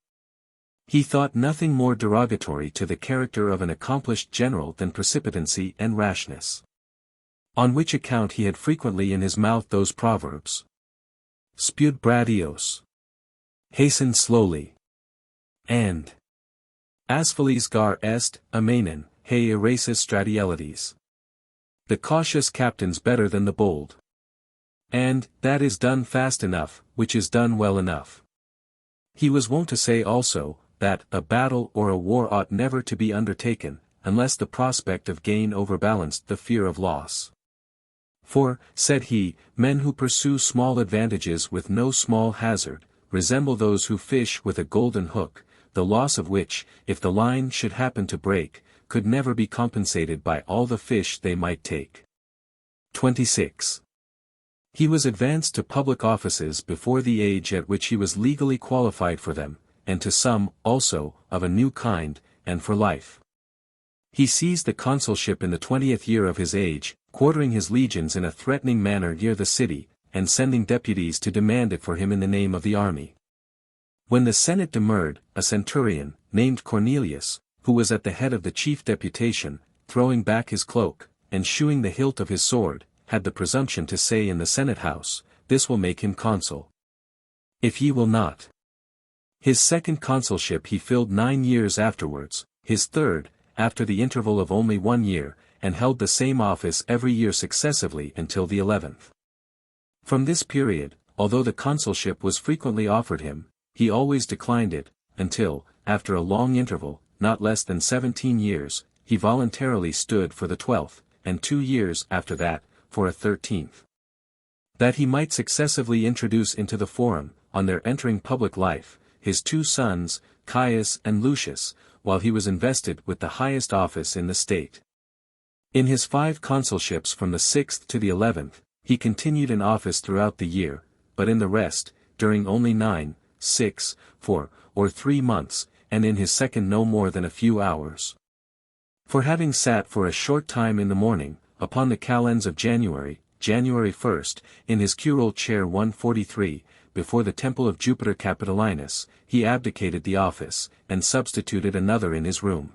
He thought nothing more derogatory to the character of an accomplished general than precipitancy and rashness. On which account he had frequently in his mouth those proverbs: "Spud bradios," hasten slowly, and "Asphiles gar est, amanen, he erases stradielides." The cautious captain's better than the bold. And, that is done fast enough, which is done well enough. He was wont to say also, that a battle or a war ought never to be undertaken, unless the prospect of gain overbalanced the fear of loss. For, said he, men who pursue small advantages with no small hazard, resemble those who fish with a golden hook, the loss of which, if the line should happen to break, could never be compensated by all the fish they might take. 26. He was advanced to public offices before the age at which he was legally qualified for them, and to some, also, of a new kind, and for life. He seized the consulship in the 20th year of his age, quartering his legions in a threatening manner near the city, and sending deputies to demand it for him in the name of the army. When the Senate demurred, a centurion, named Cornelius, who was at the head of the chief deputation, throwing back his cloak, and shewing the hilt of his sword, had the presumption to say in the Senate house, "This will make him consul. If ye will not." His second consulship he filled 9 years afterwards, his third, after the interval of only 1 year, and held the same office every year successively until the 11th. From this period, although the consulship was frequently offered him, he always declined it, until, after a long interval, not less than 17 years, he voluntarily stood for the 12th, and 2 years after that, for a 13th. That he might successively introduce into the forum, on their entering public life, his 2 sons, Caius and Lucius, while he was invested with the highest office in the state. In his 5 consulships from the 6th to the 11th, he continued in office throughout the year, but in the rest, during only 9, 6, 4, or 3 months, and in his second no more than a few hours. For having sat for a short time in the morning, upon the calends of January 1st, in his curule chair 143, before the temple of Jupiter Capitolinus, he abdicated the office, and substituted another in his room.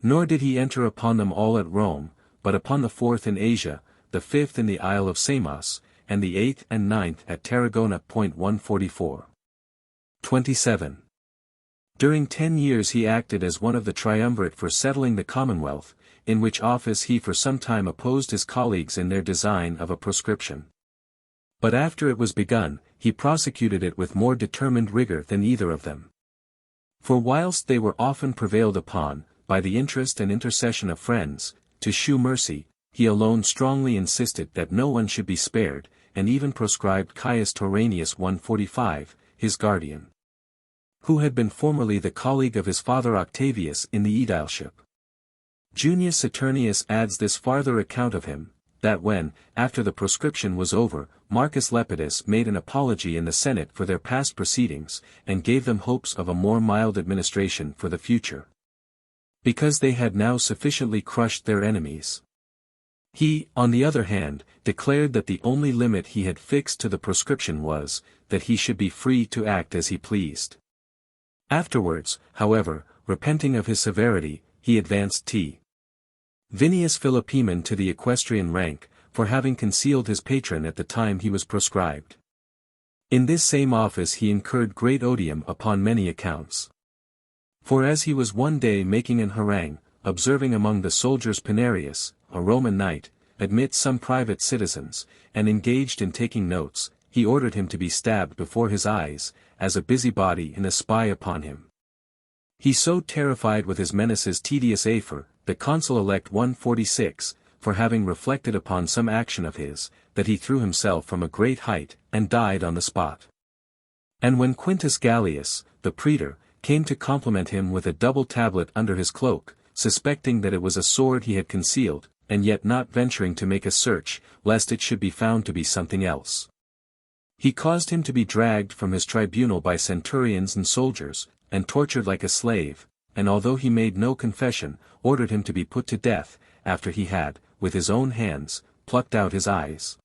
Nor did he enter upon them all at Rome, but upon the 4th in Asia, the 5th in the Isle of Samos, and the 8th and 9th at Tarragona. 144. 27. During 10 years he acted as one of the triumvirate for settling the Commonwealth, in which office he for some time opposed his colleagues in their design of a proscription. But after it was begun, he prosecuted it with more determined rigor than either of them. For whilst they were often prevailed upon, by the interest and intercession of friends, to shew mercy, he alone strongly insisted that no one should be spared, and even proscribed Caius Torranius 145, his guardian. who had been formerly the colleague of his father Octavius in the aedileship. Junius Saturnius adds this farther account of him, that when, after the proscription was over, Marcus Lepidus made an apology in the Senate for their past proceedings, and gave them hopes of a more mild administration for the future, because they had now sufficiently crushed their enemies. He, on the other hand, declared that the only limit he had fixed to the proscription was, that he should be free to act as he pleased. Afterwards, however, repenting of his severity, he advanced T. Vinius Philopoemen to the equestrian rank, for having concealed his patron at the time he was proscribed. In this same office he incurred great odium upon many accounts. For as he was one day making an harangue, observing among the soldiers Pinarius, a Roman knight, admit some private citizens, and engaged in taking notes, he ordered him to be stabbed before his eyes, as a busybody and a spy upon him. He so terrified with his menaces Tedius Afer, the consul-elect 146, for having reflected upon some action of his, that he threw himself from a great height, and died on the spot. And when Quintus Gallius, the praetor, came to compliment him with a double tablet under his cloak, suspecting that it was a sword he had concealed, and yet not venturing to make a search, lest it should be found to be something else, he caused him to be dragged from his tribunal by centurions and soldiers, and tortured like a slave, and although he made no confession, ordered him to be put to death, after he had, with his own hands, plucked out his eyes.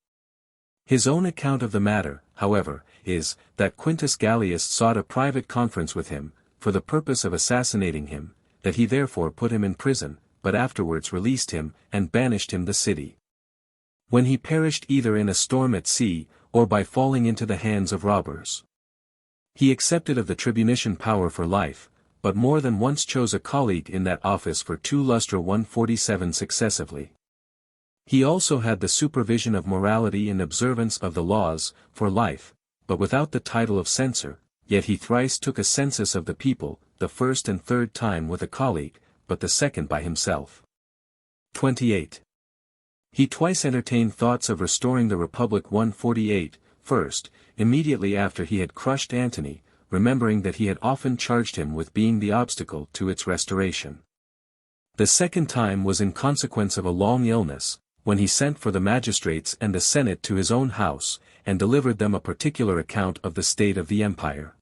His own account of the matter, however, is, that Quintus Gallius sought a private conference with him, for the purpose of assassinating him, that he therefore put him in prison, but afterwards released him, and banished him the city. When he perished either in a storm at sea, or by falling into the hands of robbers. He accepted of the tribunician power for life, but more than once chose a colleague in that office for 2 lustra 147 successively. He also had the supervision of morality and observance of the laws, for life, but without the title of censor, yet he thrice took a census of the people, the first and third time with a colleague, but the second by himself. 28. He twice entertained thoughts of restoring the Republic 148, first, immediately after he had crushed Antony, remembering that he had often charged him with being the obstacle to its restoration. The second time was in consequence of a long illness, when he sent for the magistrates and the Senate to his own house, and delivered them a particular account of the state of the empire.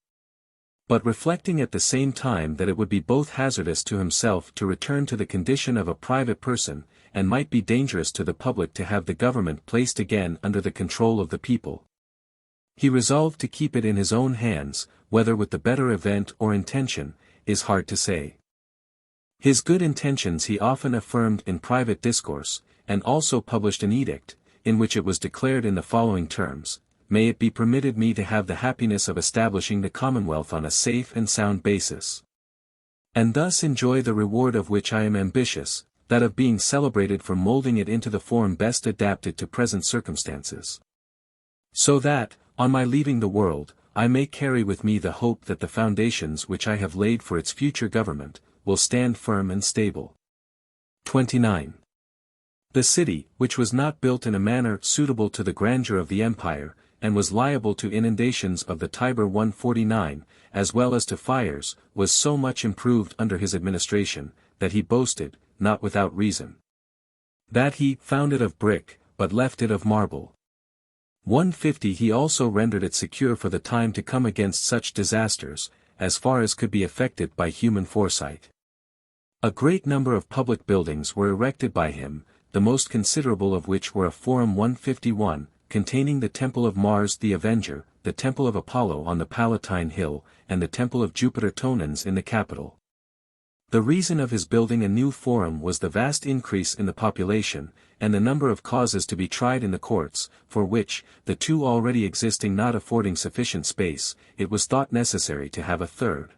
But reflecting at the same time that it would be both hazardous to himself to return to the condition of a private person, and might be dangerous to the public to have the government placed again under the control of the people, he resolved to keep it in his own hands, whether with the better event or intention, is hard to say. His good intentions he often affirmed in private discourse, and also published an edict, in which it was declared in the following terms: "May it be permitted me to have the happiness of establishing the Commonwealth on a safe and sound basis, and thus enjoy the reward of which I am ambitious, that of being celebrated for molding it into the form best adapted to present circumstances. So that, on my leaving the world, I may carry with me the hope that the foundations which I have laid for its future government, will stand firm and stable." 29. The city, which was not built in a manner suitable to the grandeur of the empire, and was liable to inundations of the Tiber 149, as well as to fires, was so much improved under his administration, that he boasted, not without reason, that he found it of brick, but left it of marble. 150 He also rendered it secure for the time to come against such disasters, as far as could be effected by human foresight. A great number of public buildings were erected by him, the most considerable of which were a Forum 151, containing the Temple of Mars the Avenger, the Temple of Apollo on the Palatine Hill, and the Temple of Jupiter Tonans in the Capitol. The reason of his building a new forum was the vast increase in the population, and the number of causes to be tried in the courts, for which, the 2 already existing not affording sufficient space, it was thought necessary to have a third.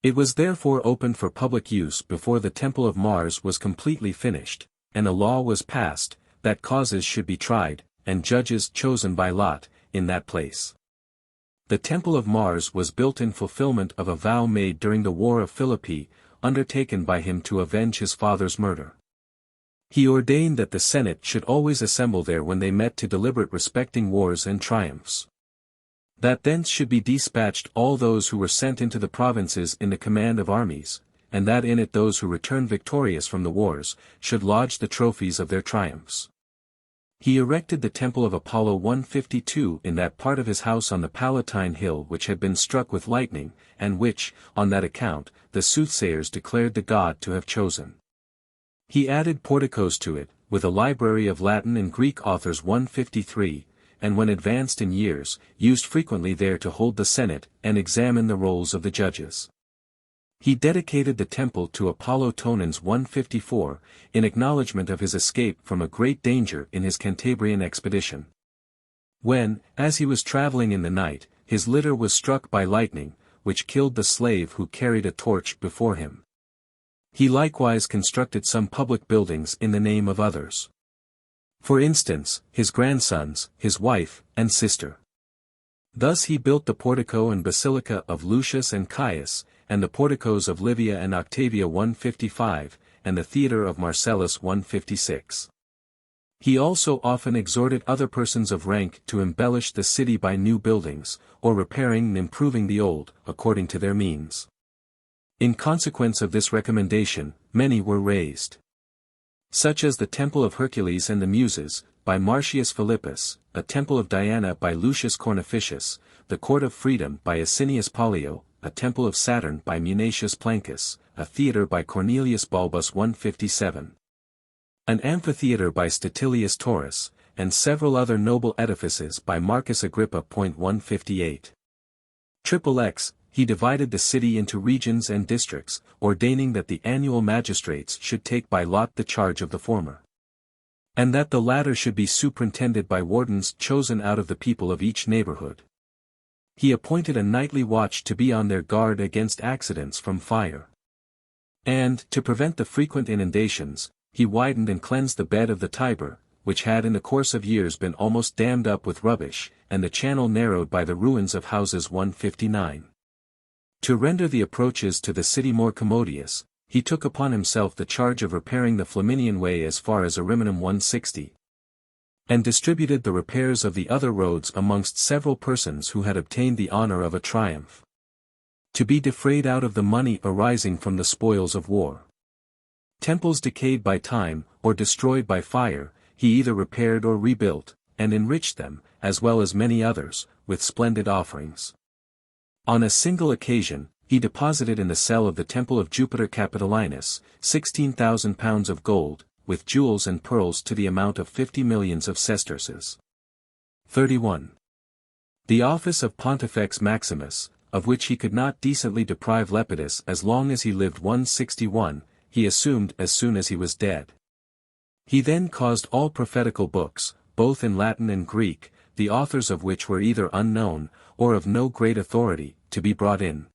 It was therefore opened for public use before the Temple of Mars was completely finished, and a law was passed, that causes should be tried, and judges chosen by lot, in that place. The Temple of Mars was built in fulfillment of a vow made during the War of Philippi, undertaken by him to avenge his father's murder. He ordained that the Senate should always assemble there when they met to deliberate respecting wars and triumphs. That thence should be dispatched all those who were sent into the provinces in the command of armies, and that in it those who returned victorious from the wars, should lodge the trophies of their triumphs. He erected the temple of Apollo 152 in that part of his house on the Palatine hill which had been struck with lightning, and which, on that account, the soothsayers declared the god to have chosen. He added porticos to it, with a library of Latin and Greek authors 153, and when advanced in years, used frequently there to hold the Senate and examine the rolls of the judges. He dedicated the temple to Apollo Tonans 154, in acknowledgment of his escape from a great danger in his Cantabrian expedition. When, as he was traveling in the night, his litter was struck by lightning, which killed the slave who carried a torch before him. He likewise constructed some public buildings in the name of others. For instance, his grandsons, his wife, and sister. Thus he built the portico and basilica of Lucius and Caius, and the porticos of Livia and Octavia 155, and the theatre of Marcellus 156. He also often exhorted other persons of rank to embellish the city by new buildings, or repairing and improving the old, according to their means. In consequence of this recommendation, many were raised. Such as the Temple of Hercules and the Muses, by Marcius Philippus, a Temple of Diana by Lucius Cornificius, the Court of Freedom by Asinius Pollio, a Temple of Saturn by Munatius Plancus, a theatre by Cornelius Balbus 157. An amphitheatre by Statilius Taurus, and several other noble edifices by Marcus Agrippa. 158. XXX, he divided the city into regions and districts, ordaining that the annual magistrates should take by lot the charge of the former, and that the latter should be superintended by wardens chosen out of the people of each neighborhood. He appointed a nightly watch to be on their guard against accidents from fire. And, to prevent the frequent inundations, he widened and cleansed the bed of the Tiber, which had in the course of years been almost dammed up with rubbish, and the channel narrowed by the ruins of houses 159. To render the approaches to the city more commodious, he took upon himself the charge of repairing the Flaminian Way as far as Ariminum 160. And distributed the repairs of the other roads amongst several persons who had obtained the honor of a triumph, to be defrayed out of the money arising from the spoils of war. Temples decayed by time, or destroyed by fire, he either repaired or rebuilt, and enriched them, as well as many others, with splendid offerings. On a single occasion, he deposited in the cell of the temple of Jupiter Capitolinus, 16,000 pounds of gold, with jewels and pearls to the amount of 50 millions of sesterces. 31. The office of Pontifex Maximus, of which he could not decently deprive Lepidus as long as he lived 161, he assumed as soon as he was dead. He then caused all prophetical books, both in Latin and Greek, the authors of which were either unknown, or of no great authority, to be brought in.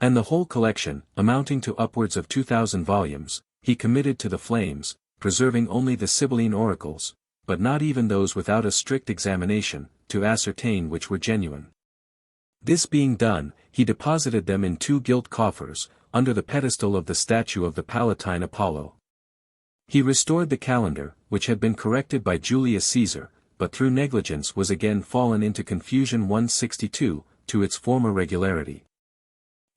And the whole collection, amounting to upwards of 2,000 volumes, he committed to the flames, preserving only the Sibylline oracles, but not even those without a strict examination, to ascertain which were genuine. This being done, he deposited them in 2 gilt coffers, under the pedestal of the statue of the Palatine Apollo. He restored the calendar, which had been corrected by Julius Caesar, but through negligence was again fallen into confusion 162, to its former regularity.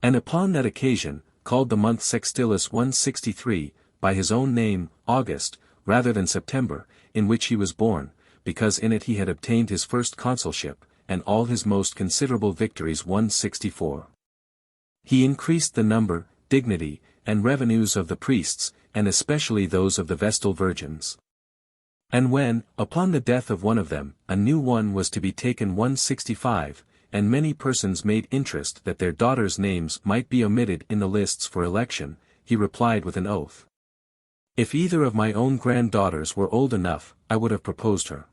And upon that occasion, called the month Sextilis 163, by his own name, August, rather than September, in which he was born, because in it he had obtained his first consulship, and all his most considerable victories 164. He increased the number, dignity, and revenues of the priests, and especially those of the Vestal Virgins. And when, upon the death of one of them, a new one was to be taken 165, and many persons made interest that their daughters' names might be omitted in the lists for election, he replied with an oath, "If either of my own granddaughters were old enough, I would have proposed her."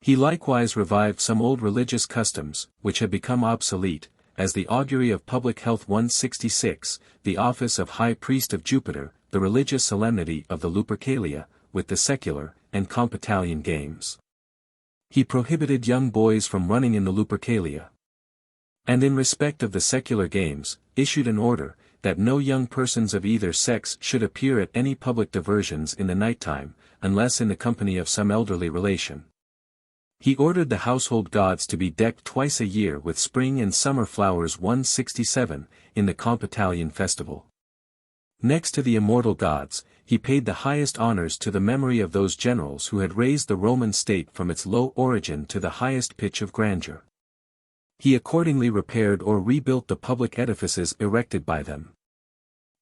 He likewise revived some old religious customs, which had become obsolete, as the augury of public health 166, the office of high priest of Jupiter, the religious solemnity of the Lupercalia, with the secular and Compitalian games. He prohibited young boys from running in the Lupercalia. And in respect of the secular games, issued an order, that no young persons of either sex should appear at any public diversions in the night time, unless in the company of some elderly relation. He ordered the household gods to be decked twice a year with spring and summer flowers 167, in the Compitalian festival. Next to the immortal gods, he paid the highest honors to the memory of those generals who had raised the Roman state from its low origin to the highest pitch of grandeur. He accordingly repaired or rebuilt the public edifices erected by them,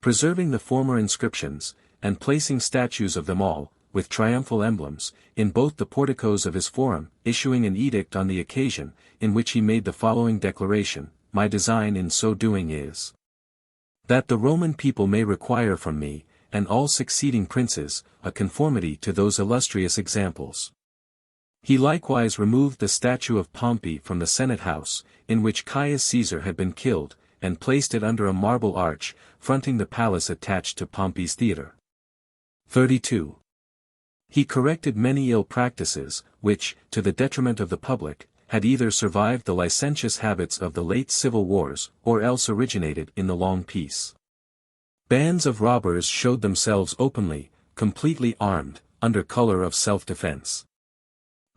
preserving the former inscriptions, and placing statues of them all, with triumphal emblems, in both the porticos of his forum, issuing an edict on the occasion, in which he made the following declaration: "My design in so doing is, that the Roman people may require from me, and all succeeding princes, a conformity to those illustrious examples." He likewise removed the statue of Pompey from the Senate house, in which Caius Caesar had been killed, and placed it under a marble arch, fronting the palace attached to Pompey's theatre. 32. He corrected many ill practices, which, to the detriment of the public, had either survived the licentious habits of the late civil wars, or else originated in the long peace. Bands of robbers showed themselves openly, completely armed, under color of self-defense.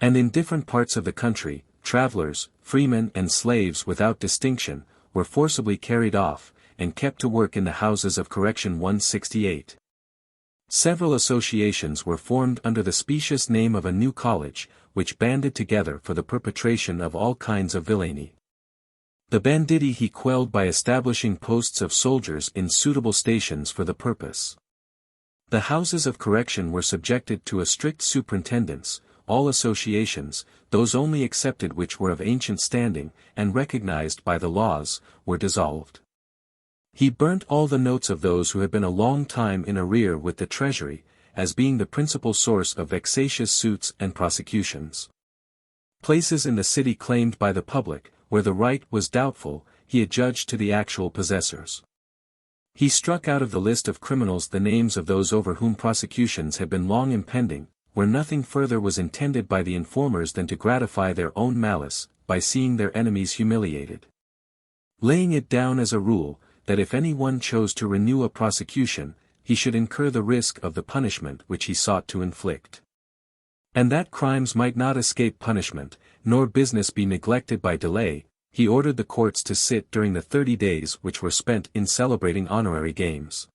And in different parts of the country, travelers, freemen and slaves without distinction, were forcibly carried off, and kept to work in the houses of correction 168. Several associations were formed under the specious name of a new college, which banded together for the perpetration of all kinds of villainy. The banditti he quelled by establishing posts of soldiers in suitable stations for the purpose. The houses of correction were subjected to a strict superintendence. All associations, those only excepted which were of ancient standing, and recognized by the laws, were dissolved. He burnt all the notes of those who had been a long time in arrear with the treasury, as being the principal source of vexatious suits and prosecutions. Places in the city claimed by the public, where the right was doubtful, he adjudged to the actual possessors. He struck out of the list of criminals the names of those over whom prosecutions had been long impending, where nothing further was intended by the informers than to gratify their own malice, by seeing their enemies humiliated. Laying it down as a rule, that if any one chose to renew a prosecution, he should incur the risk of the punishment which he sought to inflict. And that crimes might not escape punishment, nor business be neglected by delay, he ordered the courts to sit during the 30 days which were spent in celebrating honorary games.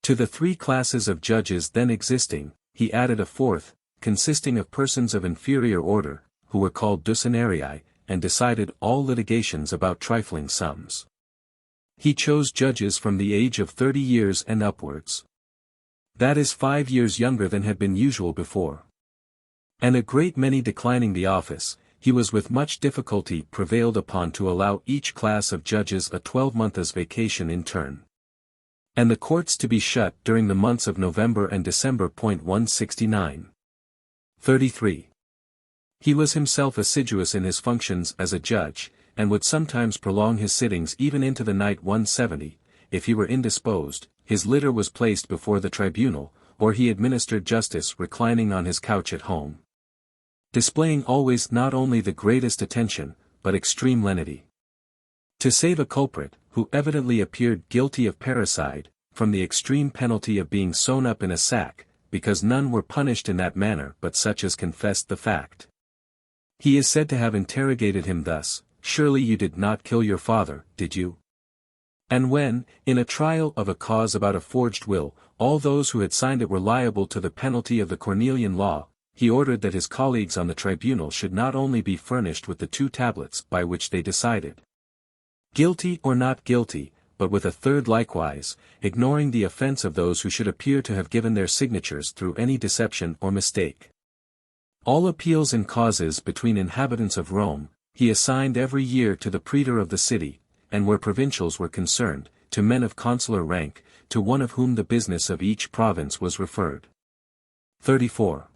To the 3 classes of judges then existing, he added a 4th, consisting of persons of inferior order, who were called Ducenarii, and decided all litigations about trifling sums. He chose judges from the age of 30 years and upwards. That is 5 years younger than had been usual before. And a great many declining the office, he was with much difficulty prevailed upon to allow each class of judges a 12-months vacation in turn, and the courts to be shut during the months of November and December. 169. 33. He was himself assiduous in his functions as a judge, and would sometimes prolong his sittings even into the night. 170, if he were indisposed, his litter was placed before the tribunal, or he administered justice reclining on his couch at home, displaying always not only the greatest attention, but extreme lenity. To save a culprit, who evidently appeared guilty of parricide, from the extreme penalty of being sewn up in a sack, because none were punished in that manner but such as confessed the fact, he is said to have interrogated him thus: "Surely you did not kill your father, did you?" And when, in a trial of a cause about a forged will, all those who had signed it were liable to the penalty of the Cornelian law, he ordered that his colleagues on the tribunal should not only be furnished with the 2 tablets by which they decided guilty or not guilty, but with a 3rd likewise, ignoring the offense of those who should appear to have given their signatures through any deception or mistake. All appeals in causes between inhabitants of Rome, he assigned every year to the praetor of the city, and where provincials were concerned, to men of consular rank, to one of whom the business of each province was referred. 34.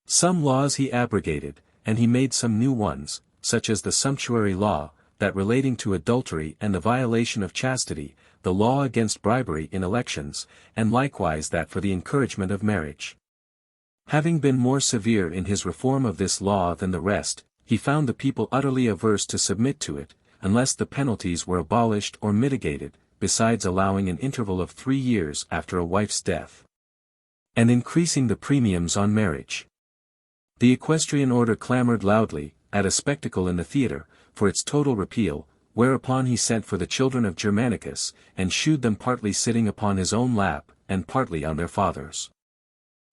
Some laws he abrogated, and he made some new ones, such as the sumptuary law, that relating to adultery and the violation of chastity, the law against bribery in elections, and likewise that for the encouragement of marriage. Having been more severe in his reform of this law than the rest, he found the people utterly averse to submit to it, unless the penalties were abolished or mitigated, besides allowing an interval of 3 years after a wife's death, and increasing the premiums on marriage. The equestrian order clamored loudly, at a spectacle in the theatre, for its total repeal, whereupon he sent for the children of Germanicus, and shewed them partly sitting upon his own lap, and partly on their father's.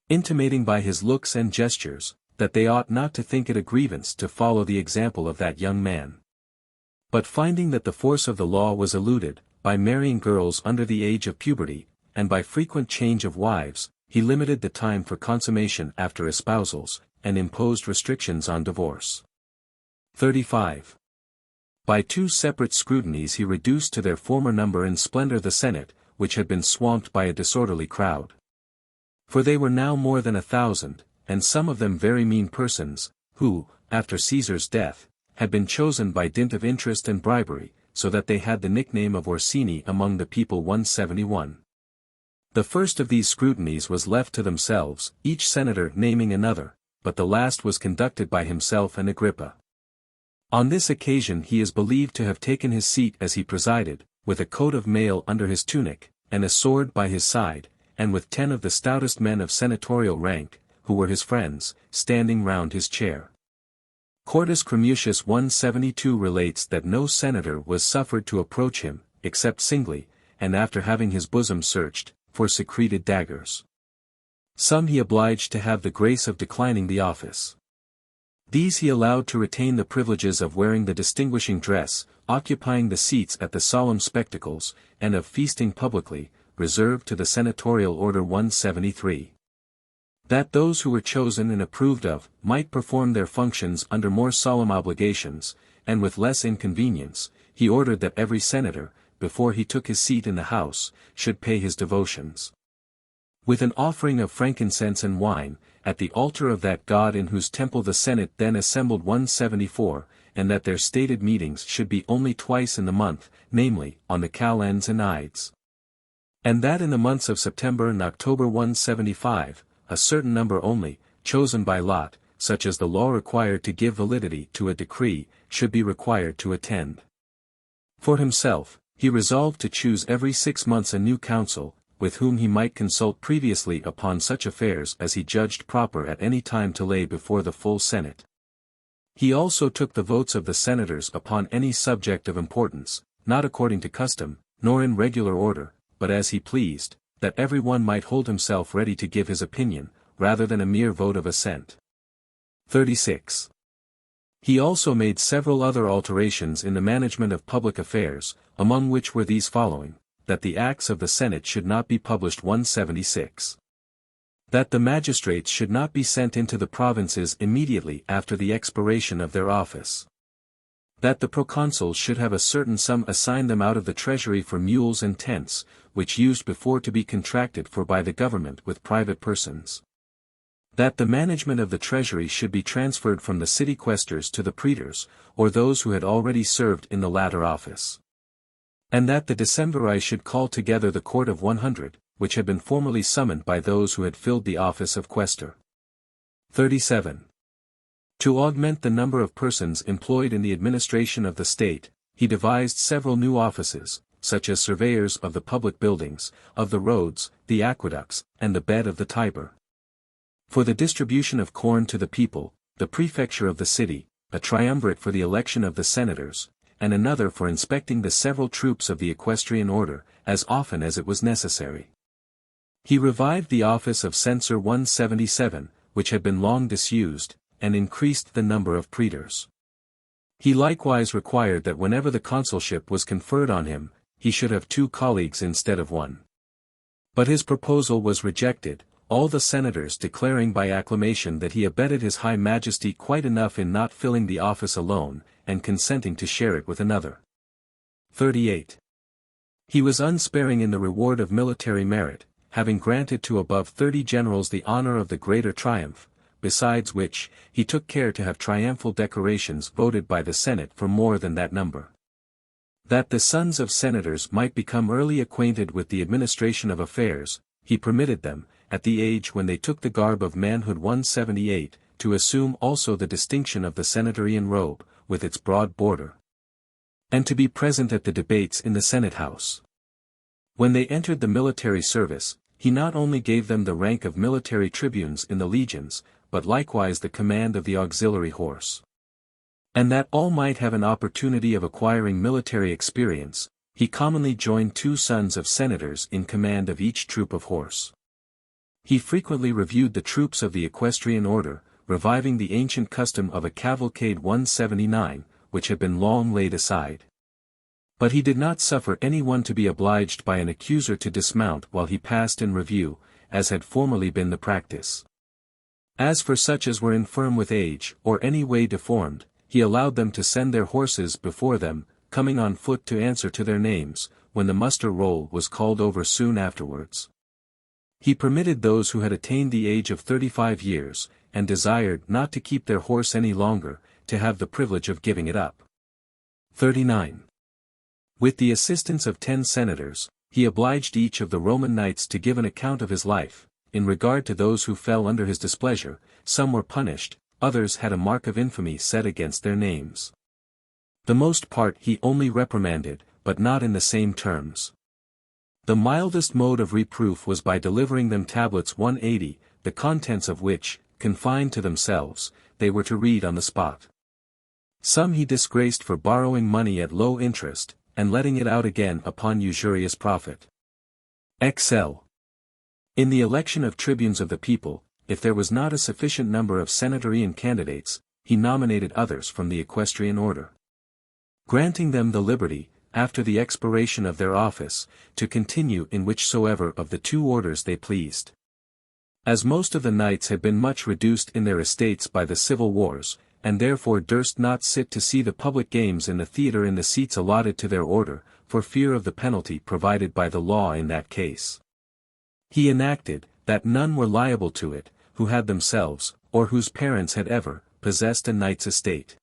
Intimating by his looks and gestures, that they ought not to think it a grievance to follow the example of that young man. But finding that the force of the law was eluded, by marrying girls under the age of puberty, and by frequent change of wives, he limited the time for consummation after espousals, and imposed restrictions on divorce. 35. By 2 separate scrutinies he reduced to their former number and splendor the Senate, which had been swamped by a disorderly crowd. For they were now more than 1,000, and some of them very mean persons, who, after Caesar's death, had been chosen by dint of interest and bribery, so that they had the nickname of Orsini among the people 171. The first of these scrutinies was left to themselves, each senator naming another, but the last was conducted by himself and Agrippa. On this occasion he is believed to have taken his seat as he presided, with a coat of mail under his tunic, and a sword by his side, and with 10 of the stoutest men of senatorial rank, who were his friends, standing round his chair. Quintus Cremutius 172 relates that no senator was suffered to approach him, except singly, and after having his bosom searched, for secreted daggers. Some he obliged to have the grace of declining the office. These he allowed to retain the privileges of wearing the distinguishing dress, occupying the seats at the solemn spectacles, and of feasting publicly, reserved to the senatorial order 173. That those who were chosen and approved of, might perform their functions under more solemn obligations, and with less inconvenience, he ordered that every senator, before he took his seat in the house, should pay his devotions with an offering of frankincense and wine, at the altar of that God in whose temple the Senate then assembled 174, and that their stated meetings should be only twice in the month, namely, on the calends and ides. And that in the months of September and October 175, a certain number only, chosen by lot, such as the law required to give validity to a decree, should be required to attend. For himself, he resolved to choose every 6 months a new council, with whom he might consult previously upon such affairs as he judged proper at any time to lay before the full Senate. He also took the votes of the senators upon any subject of importance, not according to custom, nor in regular order, but as he pleased, that every one might hold himself ready to give his opinion, rather than a mere vote of assent. 36. He also made several other alterations in the management of public affairs, among which were these following: that the acts of the Senate should not be published 176. That the magistrates should not be sent into the provinces immediately after the expiration of their office. That the proconsuls should have a certain sum assigned them out of the treasury for mules and tents, which used before to be contracted for by the government with private persons. That the management of the treasury should be transferred from the city quaestors to the praetors, or those who had already served in the latter office. And that the decemviri should call together the court of 100, which had been formerly summoned by those who had filled the office of quaestor. 37. To augment the number of persons employed in the administration of the state, he devised several new offices, such as surveyors of the public buildings, of the roads, the aqueducts, and the bed of the Tiber. For the distribution of corn to the people, the prefecture of the city, a triumvirate for the election of the senators, and another for inspecting the several troops of the equestrian order, as often as it was necessary. He revived the office of censor 177, which had been long disused, and increased the number of praetors. He likewise required that whenever the consulship was conferred on him, he should have 2 colleagues instead of 1. But his proposal was rejected, all the senators declaring by acclamation that he abetted his high majesty quite enough in not filling the office alone, and consenting to share it with another. 38. He was unsparing in the reward of military merit, having granted to above 30 generals the honor of the greater triumph, besides which, he took care to have triumphal decorations voted by the Senate for more than that number. That the sons of senators might become early acquainted with the administration of affairs, he permitted them, at the age when they took the garb of manhood 178, to assume also the distinction of the senatorian robe, with its broad border, and to be present at the debates in the Senate House. When they entered the military service, he not only gave them the rank of military tribunes in the legions, but likewise the command of the auxiliary horse. And that all might have an opportunity of acquiring military experience, he commonly joined 2 sons of senators in command of each troop of horse. He frequently reviewed the troops of the equestrian order, reviving the ancient custom of a cavalcade 179, which had been long laid aside. But he did not suffer any one to be obliged by an accuser to dismount while he passed in review, as had formerly been the practice. As for such as were infirm with age, or any way deformed, he allowed them to send their horses before them, coming on foot to answer to their names, when the muster roll was called over soon afterwards. He permitted those who had attained the age of 35 years, and desired not to keep their horse any longer, to have the privilege of giving it up. 39. With the assistance of 10 senators, he obliged each of the Roman knights to give an account of his life. In regard to those who fell under his displeasure, some were punished, others had a mark of infamy set against their names. The most part he only reprimanded, but not in the same terms. The mildest mode of reproof was by delivering them tablets 180, the contents of which, confined to themselves, they were to read on the spot. Some he disgraced for borrowing money at low interest, and letting it out again upon usurious profit. XL. In the election of tribunes of the people, if there was not a sufficient number of senatorian candidates, he nominated others from the equestrian order, granting them the liberty, after the expiration of their office, to continue in whichsoever of the 2 orders they pleased. As most of the knights had been much reduced in their estates by the civil wars, and therefore durst not sit to see the public games in the theatre in the seats allotted to their order, for fear of the penalty provided by the law in that case, he enacted, that none were liable to it, who had themselves, or whose parents had ever, possessed a knight's estate.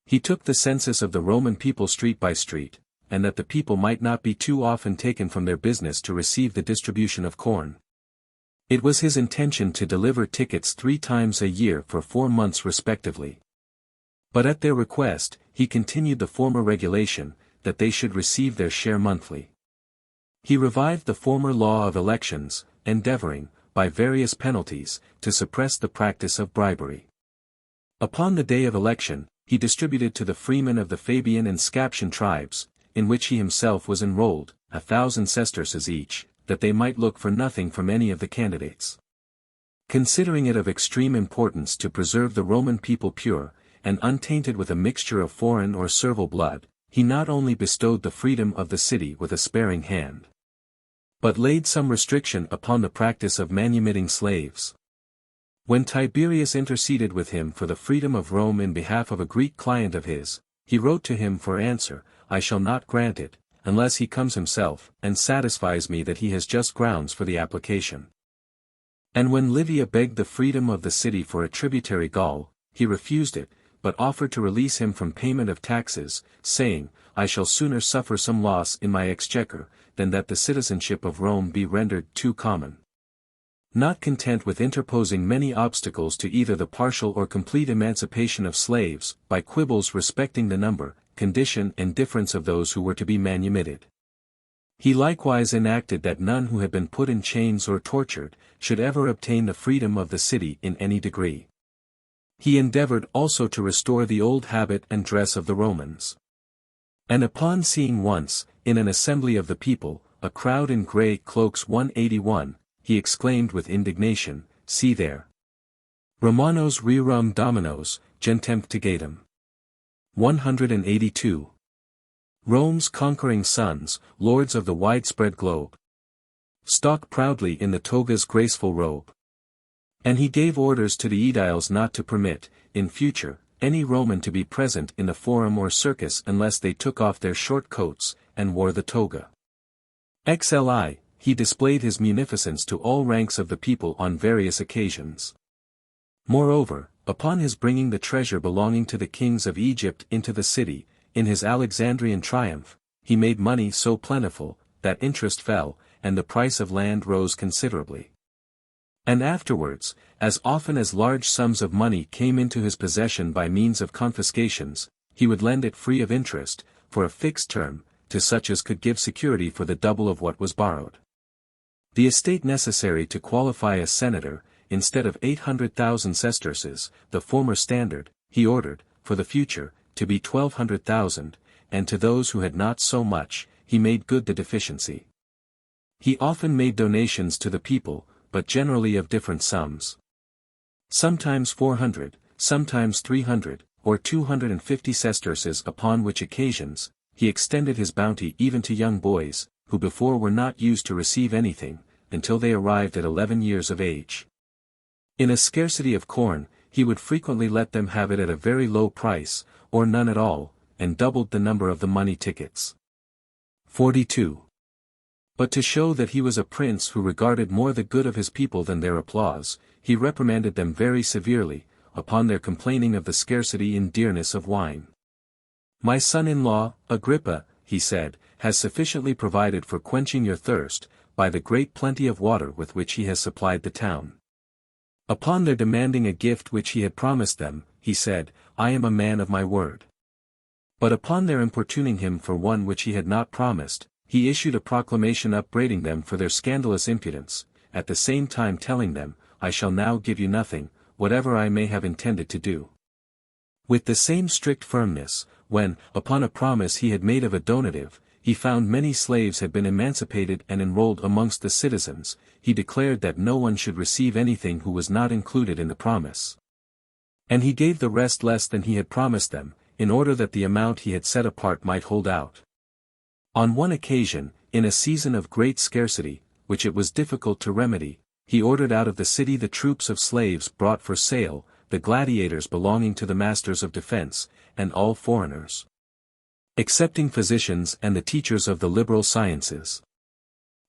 He took the census of the Roman people street by street, and that the people might not be too often taken from their business to receive the distribution of corn. It was his intention to deliver tickets 3 times a year for 4 months respectively. But at their request, he continued the former regulation, that they should receive their share monthly. He revived the former law of elections, endeavoring, by various penalties, to suppress the practice of bribery. Upon the day of election, he distributed to the freemen of the Fabian and Scaptian tribes, in which he himself was enrolled, 1,000 sesterces each, that they might look for nothing from any of the candidates. Considering it of extreme importance to preserve the Roman people pure, and untainted with a mixture of foreign or servile blood, he not only bestowed the freedom of the city with a sparing hand, but laid some restriction upon the practice of manumitting slaves. When Tiberius interceded with him for the freedom of Rome in behalf of a Greek client of his, he wrote to him for answer, I shall not grant it, unless he comes himself, and satisfies me that he has just grounds for the application. And when Livia begged the freedom of the city for a tributary Gaul, he refused it, but offered to release him from payment of taxes, saying, I shall sooner suffer some loss in my exchequer, than that the citizenship of Rome be rendered too common. Not content with interposing many obstacles to either the partial or complete emancipation of slaves, by quibbles respecting the number, condition and difference of those who were to be manumitted, he likewise enacted that none who had been put in chains or tortured, should ever obtain the freedom of the city in any degree. He endeavored also to restore the old habit and dress of the Romans. And upon seeing once, in an assembly of the people, a crowd in grey cloaks 181, he exclaimed with indignation, See there! Romanos rerum dominos, gentem tigatum. 182. Rome's conquering sons, lords of the widespread globe, stalk proudly in the toga's graceful robe. And he gave orders to the aediles not to permit, in future, any Roman to be present in the forum or circus unless they took off their short coats, and wore the toga. XLI, he displayed his munificence to all ranks of the people on various occasions. Moreover, upon his bringing the treasure belonging to the kings of Egypt into the city, in his Alexandrian triumph, he made money so plentiful, that interest fell, and the price of land rose considerably. And afterwards, as often as large sums of money came into his possession by means of confiscations, he would lend it free of interest, for a fixed term, to such as could give security for the double of what was borrowed. The estate necessary to qualify a senator, instead of 800,000 sesterces, the former standard, he ordered, for the future, to be 1,200,000, and to those who had not so much, he made good the deficiency. He often made donations to the people, but generally of different sums. Sometimes 400, sometimes 300, or 250 sesterces, upon which occasions, he extended his bounty even to young boys, who before were not used to receive anything, until they arrived at 11 years of age. In a scarcity of corn, he would frequently let them have it at a very low price, or none at all, and doubled the number of the money tickets. 42. But to show that he was a prince who regarded more the good of his people than their applause, he reprimanded them very severely, upon their complaining of the scarcity and dearness of wine. My son-in-law, Agrippa, he said, has sufficiently provided for quenching your thirst, by the great plenty of water with which he has supplied the town. Upon their demanding a gift which he had promised them, he said, I am a man of my word. But upon their importuning him for one which he had not promised, he issued a proclamation upbraiding them for their scandalous impudence, at the same time telling them, I shall now give you nothing, whatever I may have intended to do. With the same strict firmness, when, upon a promise he had made of a donative, he found many slaves had been emancipated and enrolled amongst the citizens, he declared that no one should receive anything who was not included in the promise. And he gave the rest less than he had promised them, in order that the amount he had set apart might hold out. On one occasion, in a season of great scarcity, which it was difficult to remedy, he ordered out of the city the troops of slaves brought for sale, the gladiators belonging to the masters of defense, and all foreigners, excepting physicians and the teachers of the liberal sciences.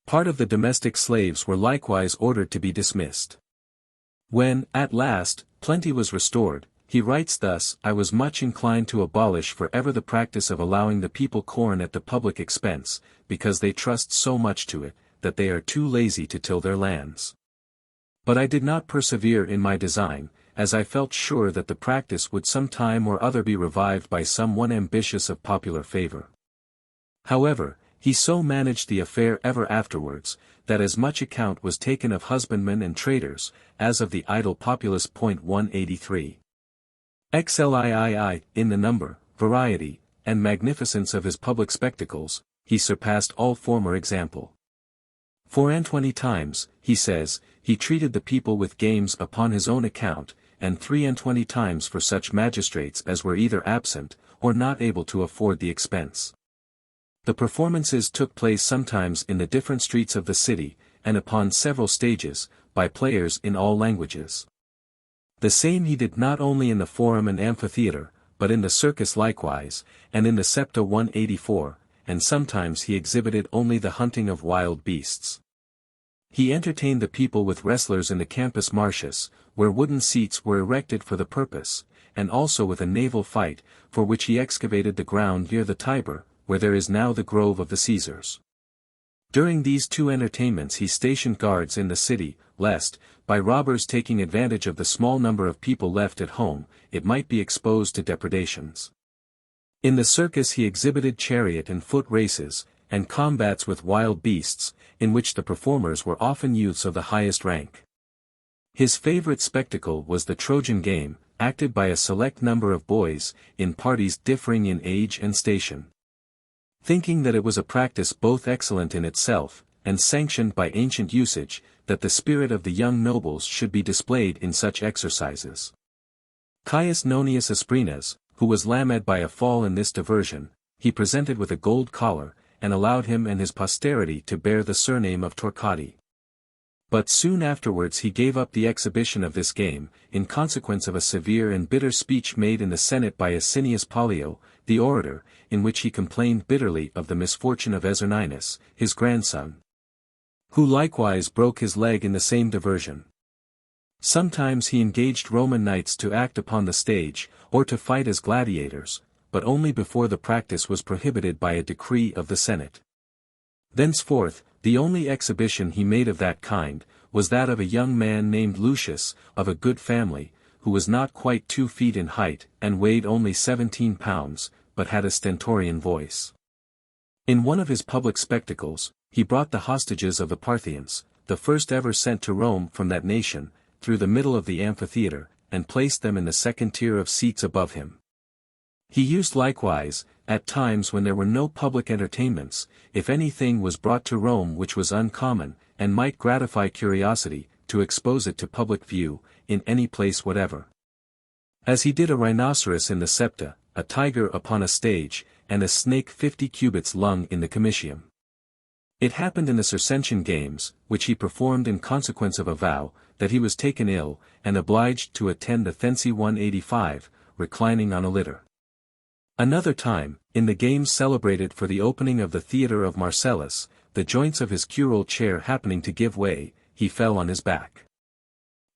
Part of the domestic slaves were likewise ordered to be dismissed. When, at last, plenty was restored, he writes thus, I was much inclined to abolish for ever the practice of allowing the people corn at the public expense, because they trust so much to it, that they are too lazy to till their lands. But I did not persevere in my design, as I felt sure that the practice would some time or other be revived by some one ambitious of popular favor. However, he so managed the affair ever afterwards, that as much account was taken of husbandmen and traders, as of the idle populace. 183. XLIII, in the number, variety, and magnificence of his public spectacles, he surpassed all former example. 24 times, he says, he treated the people with games upon his own account, and 23 times for such magistrates as were either absent, or not able to afford the expense. The performances took place sometimes in the different streets of the city, and upon several stages, by players in all languages. The same he did not only in the forum and amphitheatre, but in the circus likewise, and in the septa. 184, and sometimes he exhibited only the hunting of wild beasts. He entertained the people with wrestlers in the Campus Martius, where wooden seats were erected for the purpose, and also with a naval fight, for which he excavated the ground near the Tiber, where there is now the grove of the Caesars. During these two entertainments he stationed guards in the city, lest, by robbers taking advantage of the small number of people left at home, it might be exposed to depredations. In the circus he exhibited chariot and foot races, and combats with wild beasts, in which the performers were often youths of the highest rank. His favorite spectacle was the Trojan game, acted by a select number of boys, in parties differing in age and station. Thinking that it was a practice both excellent in itself, and sanctioned by ancient usage, that the spirit of the young nobles should be displayed in such exercises. Caius Nonius Asprenas, who was lamed by a fall in this diversion, he presented with a gold collar, and allowed him and his posterity to bear the surname of Torquati. But soon afterwards he gave up the exhibition of this game, in consequence of a severe and bitter speech made in the Senate by Asinius Pollio, the orator, in which he complained bitterly of the misfortune of Aeserninus, his grandson, who likewise broke his leg in the same diversion. Sometimes he engaged Roman knights to act upon the stage, or to fight as gladiators, but only before the practice was prohibited by a decree of the Senate. Thenceforth, the only exhibition he made of that kind, was that of a young man named Lucius, of a good family, who was not quite 2 feet in height, and weighed only 17 pounds, but had a stentorian voice. In one of his public spectacles, he brought the hostages of the Parthians, the first ever sent to Rome from that nation, through the middle of the amphitheatre, and placed them in the second tier of seats above him. He used likewise, at times when there were no public entertainments, if anything was brought to Rome which was uncommon, and might gratify curiosity, to expose it to public view, in any place whatever. As he did a rhinoceros in the septa, a tiger upon a stage, and a snake 50 cubits long in the comitium. It happened in the Circensian games, which he performed in consequence of a vow, that he was taken ill, and obliged to attend the Thensi 185, reclining on a litter. Another time, in the games celebrated for the opening of the theatre of Marcellus, the joints of his curule chair happening to give way, he fell on his back.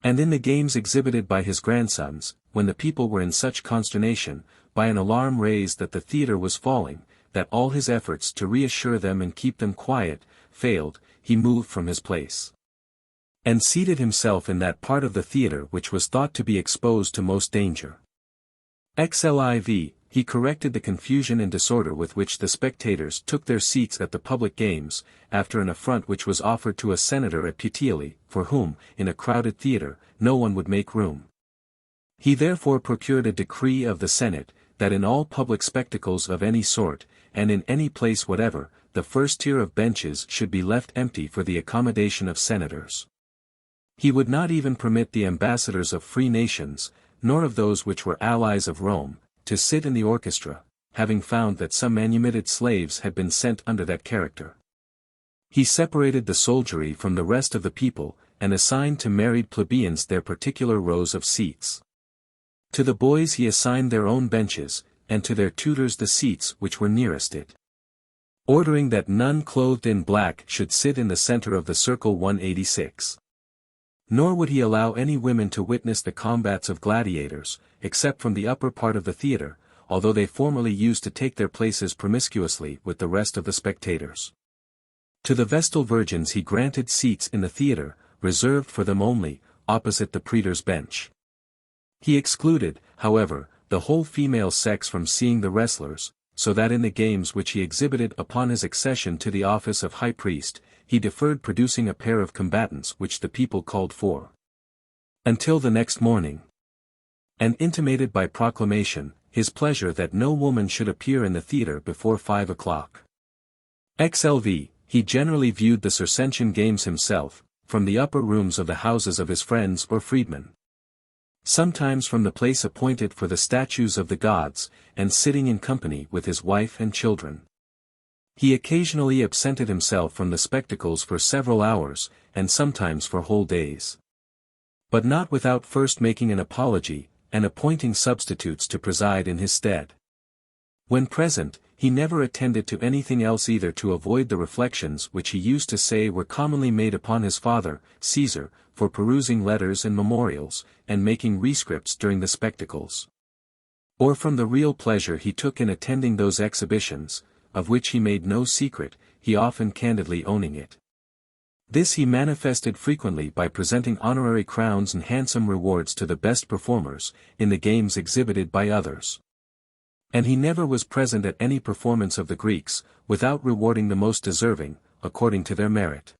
And in the games exhibited by his grandsons, when the people were in such consternation, by an alarm raised that the theatre was falling, that all his efforts to reassure them and keep them quiet, failed, he moved from his place, and seated himself in that part of the theatre which was thought to be exposed to most danger. XLIV, he corrected the confusion and disorder with which the spectators took their seats at the public games, after an affront which was offered to a senator at Puteoli, for whom, in a crowded theatre, no one would make room. He therefore procured a decree of the Senate, that in all public spectacles of any sort, and in any place whatever, the first tier of benches should be left empty for the accommodation of senators. He would not even permit the ambassadors of free nations, nor of those which were allies of Rome, to sit in the orchestra, having found that some manumitted slaves had been sent under that character. He separated the soldiery from the rest of the people, and assigned to married plebeians their particular rows of seats. To the boys he assigned their own benches, and to their tutors the seats which were nearest it. Ordering that none clothed in black should sit in the center of the circle 186. Nor would he allow any women to witness the combats of gladiators, except from the upper part of the theatre, although they formerly used to take their places promiscuously with the rest of the spectators. To the Vestal virgins he granted seats in the theatre, reserved for them only, opposite the praetor's bench. He excluded, however, the whole female sex from seeing the wrestlers, so that in the games which he exhibited upon his accession to the office of high priest, he deferred producing a pair of combatants which the people called for, until the next morning, and intimated by proclamation, his pleasure that no woman should appear in the theatre before 5 o'clock. XLV, he generally viewed the Circensian games himself, from the upper rooms of the houses of his friends or freedmen. Sometimes from the place appointed for the statues of the gods, and sitting in company with his wife and children. He occasionally absented himself from the spectacles for several hours, and sometimes for whole days. But not without first making an apology, and appointing substitutes to preside in his stead. When present, he never attended to anything else either to avoid the reflections which he used to say were commonly made upon his father, Caesar, for perusing letters and memorials, and making rescripts during the spectacles. Or from the real pleasure he took in attending those exhibitions, of which he made no secret, he often candidly owning it. This he manifested frequently by presenting honorary crowns and handsome rewards to the best performers, in the games exhibited by others. And he never was present at any performance of the Greeks, without rewarding the most deserving, according to their merit.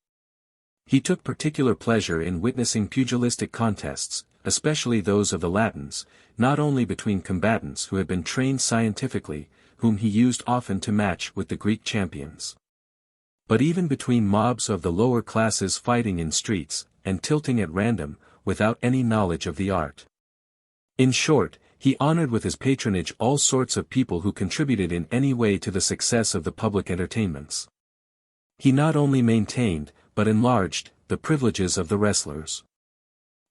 He took particular pleasure in witnessing pugilistic contests, especially those of the Latins, not only between combatants who had been trained scientifically, whom he used often to match with the Greek champions, but even between mobs of the lower classes fighting in streets, and tilting at random, without any knowledge of the art. In short, he honored with his patronage all sorts of people who contributed in any way to the success of the public entertainments. He not only maintained, but enlarged, the privileges of the wrestlers.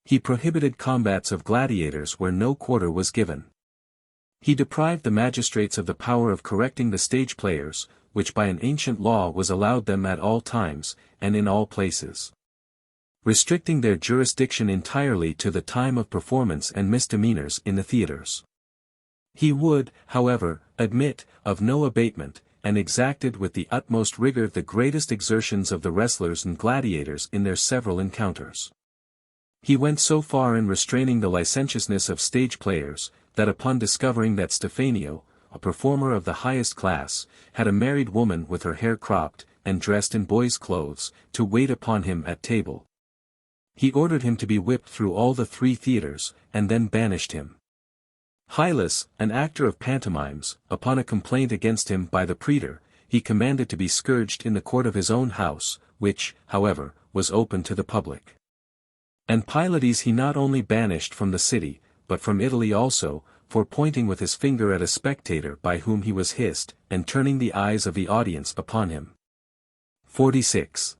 He prohibited combats of gladiators where no quarter was given. He deprived the magistrates of the power of correcting the stage players, which by an ancient law was allowed them at all times, and in all places, restricting their jurisdiction entirely to the time of performance and misdemeanors in the theatres. He would, however, admit of no abatement, and exacted with the utmost rigor the greatest exertions of the wrestlers and gladiators in their several encounters. He went so far in restraining the licentiousness of stage players, that upon discovering that Stephanio, a performer of the highest class, had a married woman with her hair cropped, and dressed in boys' clothes, to wait upon him at table, He ordered him to be whipped through all the 3 theatres, and then banished him. Hylas, an actor of pantomimes, upon a complaint against him by the praetor, he commanded to be scourged in the court of his own house, which, however, was open to the public. And Pylades he not only banished from the city, but from Italy also, for pointing with his finger at a spectator by whom he was hissed, and turning the eyes of the audience upon him. 46.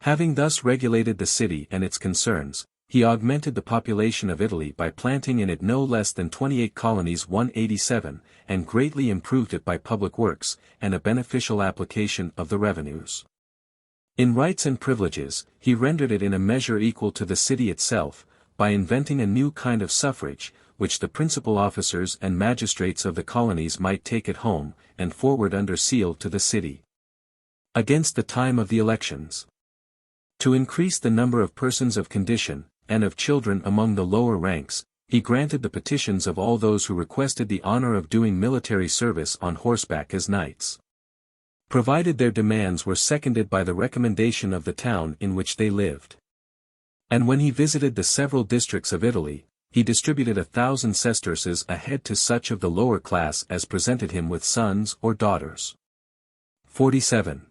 Having thus regulated the city and its concerns, he augmented the population of Italy by planting in it no less than 28 colonies 187, and greatly improved it by public works, and a beneficial application of the revenues. In rights and privileges, he rendered it in a measure equal to the city itself, by inventing a new kind of suffrage, which the principal officers and magistrates of the colonies might take at home, and forward under seal to the city. Against the time of the elections. To increase the number of persons of condition, and of children among the lower ranks, he granted the petitions of all those who requested the honor of doing military service on horseback as knights. Provided their demands were seconded by the recommendation of the town in which they lived. And when he visited the several districts of Italy, he distributed 1,000 sesterces a head to such of the lower class as presented him with sons or daughters. 47.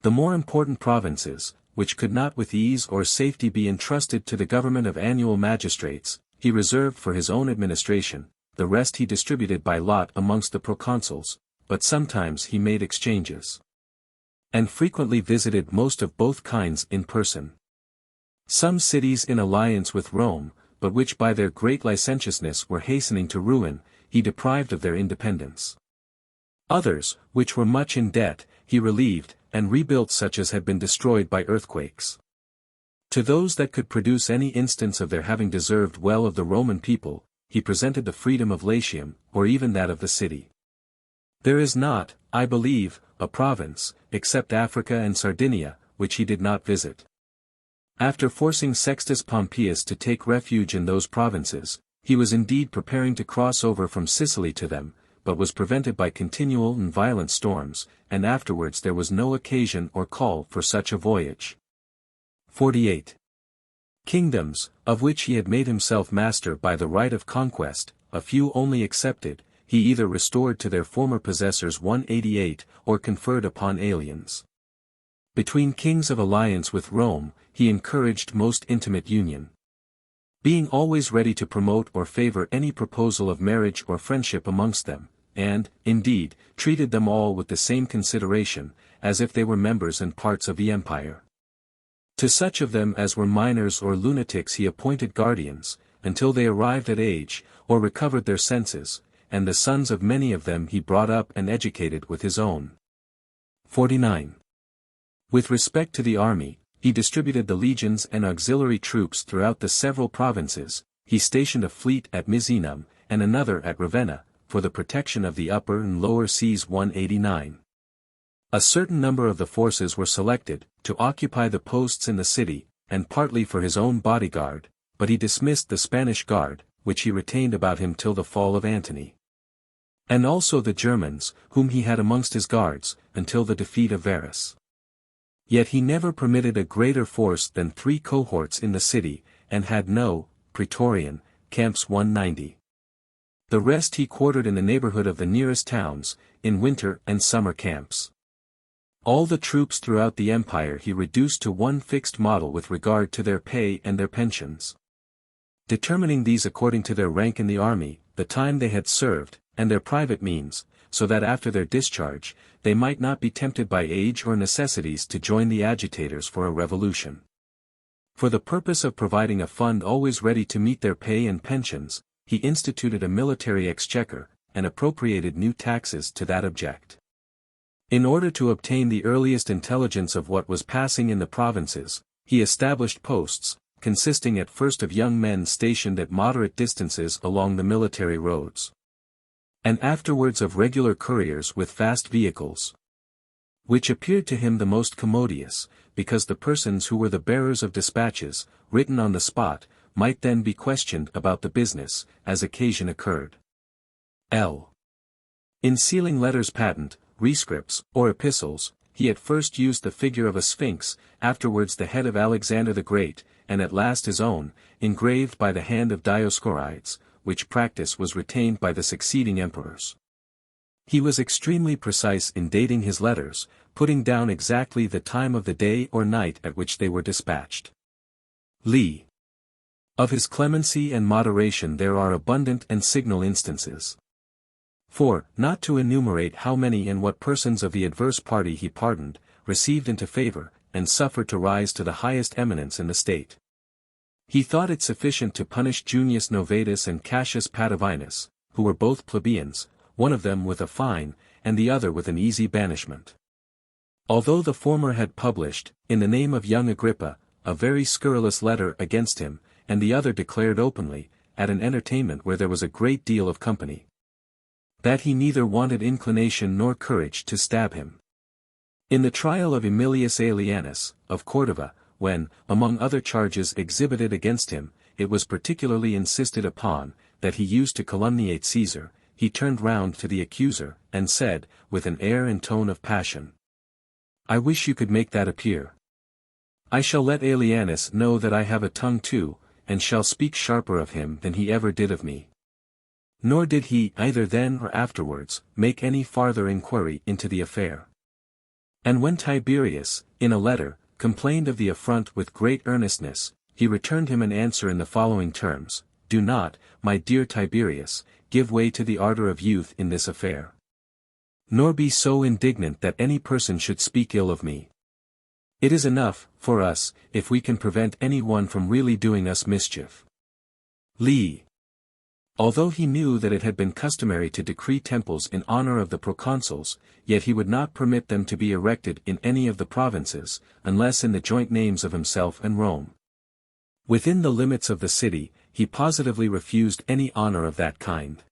The more important provinces, which could not with ease or safety be entrusted to the government of annual magistrates, he reserved for his own administration, the rest he distributed by lot amongst the proconsuls, but sometimes he made exchanges. And frequently visited most of both kinds in person. Some cities in alliance with Rome, but which by their great licentiousness were hastening to ruin, he deprived of their independence. Others, which were much in debt, he relieved, and rebuilt such as had been destroyed by earthquakes. To those that could produce any instance of their having deserved well of the Roman people, he presented the freedom of Latium, or even that of the city. There is not, I believe, a province, except Africa and Sardinia, which he did not visit. After forcing Sextus Pompeius to take refuge in those provinces, he was indeed preparing to cross over from Sicily to them, but was prevented by continual and violent storms, and afterwards there was no occasion or call for such a voyage. 48. Kingdoms, of which he had made himself master by the right of conquest, a few only excepted, he either restored to their former possessors 188, or conferred upon aliens. Between kings of alliance with Rome, he encouraged most intimate union. Being always ready to promote or favor any proposal of marriage or friendship amongst them, and, indeed, treated them all with the same consideration, as if they were members and parts of the empire. To such of them as were minors or lunatics he appointed guardians, until they arrived at age, or recovered their senses, and the sons of many of them he brought up and educated with his own. 49. With respect to the army, he distributed the legions and auxiliary troops throughout the several provinces, he stationed a fleet at Misenum, and another at Ravenna, for the protection of the upper and lower seas 189. A certain number of the forces were selected, to occupy the posts in the city, and partly for his own bodyguard, but he dismissed the Spanish guard, which he retained about him till the fall of Antony. And also the Germans, whom he had amongst his guards, until the defeat of Varus. Yet he never permitted a greater force than 3 cohorts in the city, and had no, praetorian, camps 190. The rest he quartered in the neighborhood of the nearest towns, in winter and summer camps. All the troops throughout the empire he reduced to one fixed model with regard to their pay and their pensions. Determining these according to their rank in the army, the time they had served, and their private means, so that after their discharge, they might not be tempted by age or necessities to join the agitators for a revolution. For the purpose of providing a fund always ready to meet their pay and pensions, he instituted a military exchequer, and appropriated new taxes to that object. In order to obtain the earliest intelligence of what was passing in the provinces, he established posts, consisting at first of young men stationed at moderate distances along the military roads, and afterwards of regular couriers with fast vehicles, which appeared to him the most commodious, because the persons who were the bearers of dispatches, written on the spot, might then be questioned about the business, as occasion occurred. In sealing letters patent, rescripts, or epistles, he at first used the figure of a sphinx, afterwards the head of Alexander the Great, and at last his own, engraved by the hand of Dioscorides, which practice was retained by the succeeding emperors. He was extremely precise in dating his letters, putting down exactly the time of the day or night at which they were dispatched. Lee. Of his clemency and moderation there are abundant and signal instances. For, not to enumerate how many and what persons of the adverse party he pardoned, received into favor, and suffered to rise to the highest eminence in the state. He thought it sufficient to punish Junius Novatus and Cassius Patavinus, who were both plebeians, one of them with a fine, and the other with an easy banishment. Although the former had published, in the name of young Agrippa, a very scurrilous letter against him, and the other declared openly, at an entertainment where there was a great deal of company, that he neither wanted inclination nor courage to stab him. In the trial of Aemilius Aelianus, of Cordova, when, among other charges exhibited against him, it was particularly insisted upon, that he used to calumniate Caesar, he turned round to the accuser, and said, with an air and tone of passion, "I wish you could make that appear. I shall let Aelianus know that I have a tongue too, and shall speak sharper of him than he ever did of me." Nor did he, either then or afterwards, make any farther inquiry into the affair. And when Tiberius, in a letter, complained of the affront with great earnestness, he returned him an answer in the following terms: "Do not, my dear Tiberius, give way to the ardor of youth in this affair. Nor be so indignant that any person should speak ill of me. It is enough, for us, if we can prevent any one from really doing us mischief." Lee. Although he knew that it had been customary to decree temples in honor of the proconsuls, yet he would not permit them to be erected in any of the provinces, unless in the joint names of himself and Rome. Within the limits of the city, he positively refused any honor of that kind.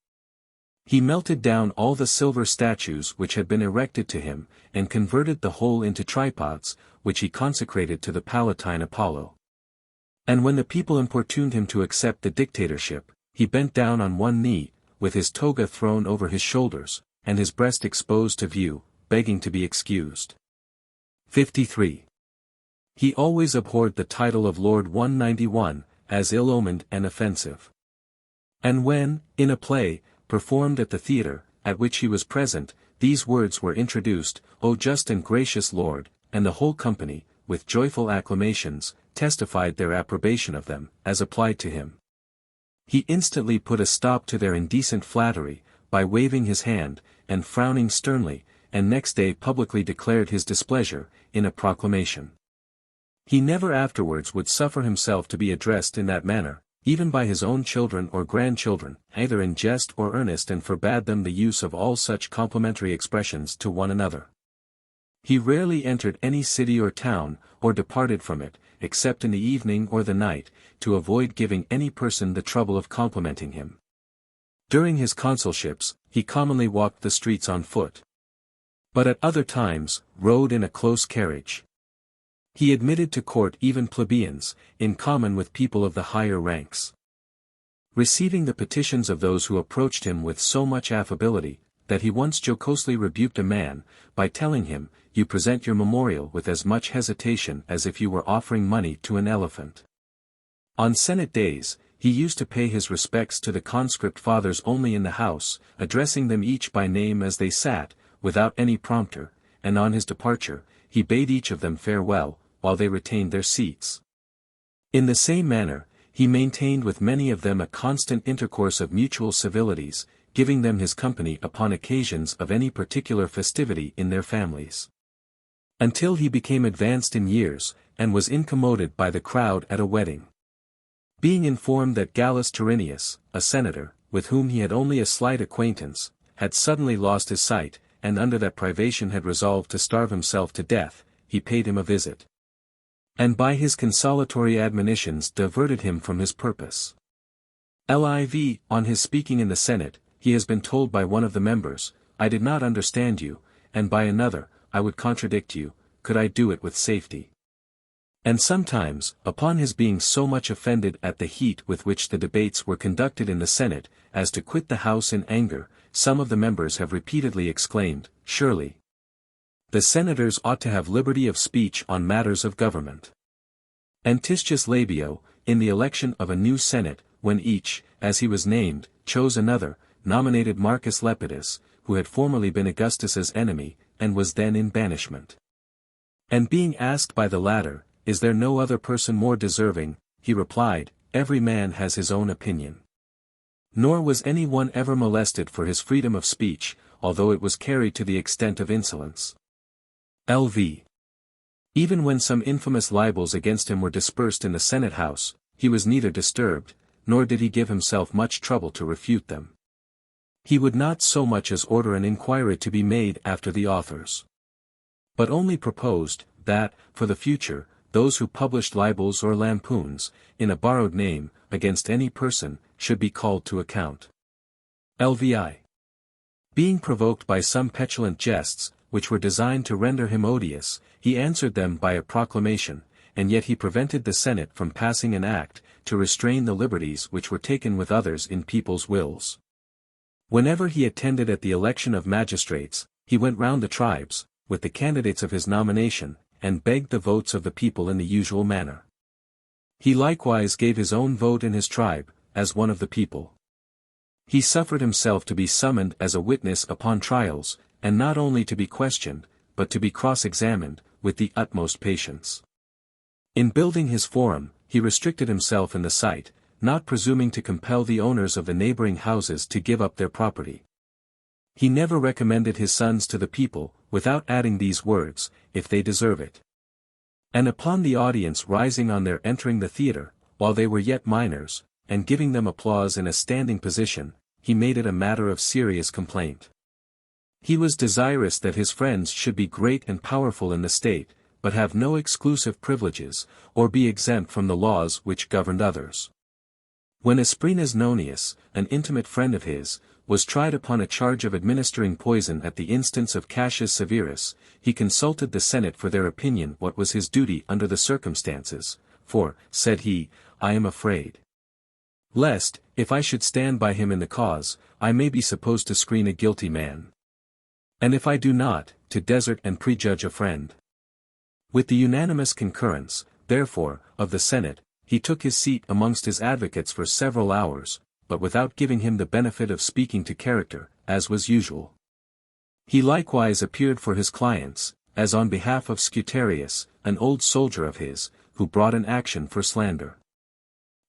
He melted down all the silver statues which had been erected to him, and converted the whole into tripods, which he consecrated to the Palatine Apollo. And when the people importuned him to accept the dictatorship, he bent down on one knee, with his toga thrown over his shoulders, and his breast exposed to view, begging to be excused. 53. He always abhorred the title of Lord 191, as ill-omened and offensive. And when, in a play, performed at the theatre, at which he was present, these words were introduced, "O just and gracious Lord," and the whole company, with joyful acclamations, testified their approbation of them, as applied to him, he instantly put a stop to their indecent flattery, by waving his hand, and frowning sternly, and next day publicly declared his displeasure, in a proclamation. He never afterwards would suffer himself to be addressed in that manner, even by his own children or grandchildren, either in jest or earnest, and forbade them the use of all such complimentary expressions to one another. He rarely entered any city or town, or departed from it, except in the evening or the night, to avoid giving any person the trouble of complimenting him. During his consulships, he commonly walked the streets on foot, but at other times, rode in a close carriage. He admitted to court even plebeians, in common with people of the higher ranks. Receiving the petitions of those who approached him with so much affability, that he once jocosely rebuked a man, by telling him, "You present your memorial with as much hesitation as if you were offering money to an elephant." On Senate days, he used to pay his respects to the conscript fathers only in the house, addressing them each by name as they sat, without any prompter, and on his departure, he bade each of them farewell, while they retained their seats. In the same manner, he maintained with many of them a constant intercourse of mutual civilities, giving them his company upon occasions of any particular festivity in their families, until he became advanced in years, and was incommoded by the crowd at a wedding. Being informed that Gallus Tyrrhenius, a senator, with whom he had only a slight acquaintance, had suddenly lost his sight, and under that privation had resolved to starve himself to death, he paid him a visit, and by his consolatory admonitions diverted him from his purpose. Liv. On his speaking in the Senate, he has been told by one of the members, "I did not understand you," and by another, "I would contradict you, could I do it with safety." And sometimes, upon his being so much offended at the heat with which the debates were conducted in the Senate, as to quit the house in anger, some of the members have repeatedly exclaimed, "Surely The senators ought to have liberty of speech on matters of government. Antiscius Labeo, in the election of a new senate, when each, as he was named, chose another, nominated Marcus Lepidus, who had formerly been Augustus's enemy, and was then in banishment. And being asked by the latter, "Is there no other person more deserving?" he replied, "Every man has his own opinion." Nor was any one ever molested for his freedom of speech, although it was carried to the extent of insolence. Lv. Even when some infamous libels against him were dispersed in the Senate House, he was neither disturbed, nor did he give himself much trouble to refute them. He would not so much as order an inquiry to be made after the authors, but only proposed, that, for the future, those who published libels or lampoons, in a borrowed name, against any person, should be called to account. Lvi. Being provoked by some petulant jests, which were designed to render him odious, he answered them by a proclamation, and yet he prevented the Senate from passing an act, to restrain the liberties which were taken with others in people's wills. Whenever he attended at the election of magistrates, he went round the tribes, with the candidates of his nomination, and begged the votes of the people in the usual manner. He likewise gave his own vote in his tribe, as one of the people. He suffered himself to be summoned as a witness upon trials, and not only to be questioned, but to be cross-examined, with the utmost patience. In building his forum, he restricted himself in the site, not presuming to compel the owners of the neighboring houses to give up their property. He never recommended his sons to the people, without adding these words, "if they deserve it." And upon the audience rising on their entering the theatre, while they were yet minors, and giving them applause in a standing position, he made it a matter of serious complaint. He was desirous that his friends should be great and powerful in the state, but have no exclusive privileges, or be exempt from the laws which governed others. When Asprenas Nonius, an intimate friend of his, was tried upon a charge of administering poison at the instance of Cassius Severus, he consulted the Senate for their opinion what was his duty under the circumstances, for, said he, "I am afraid lest, if I should stand by him in the cause, I may be supposed to screen a guilty man. And if I do not, to desert and prejudge a friend." With the unanimous concurrence, therefore, of the Senate, he took his seat amongst his advocates for several hours, but without giving him the benefit of speaking to character, as was usual. He likewise appeared for his clients, as on behalf of Suetonius, an old soldier of his, who brought an action for slander.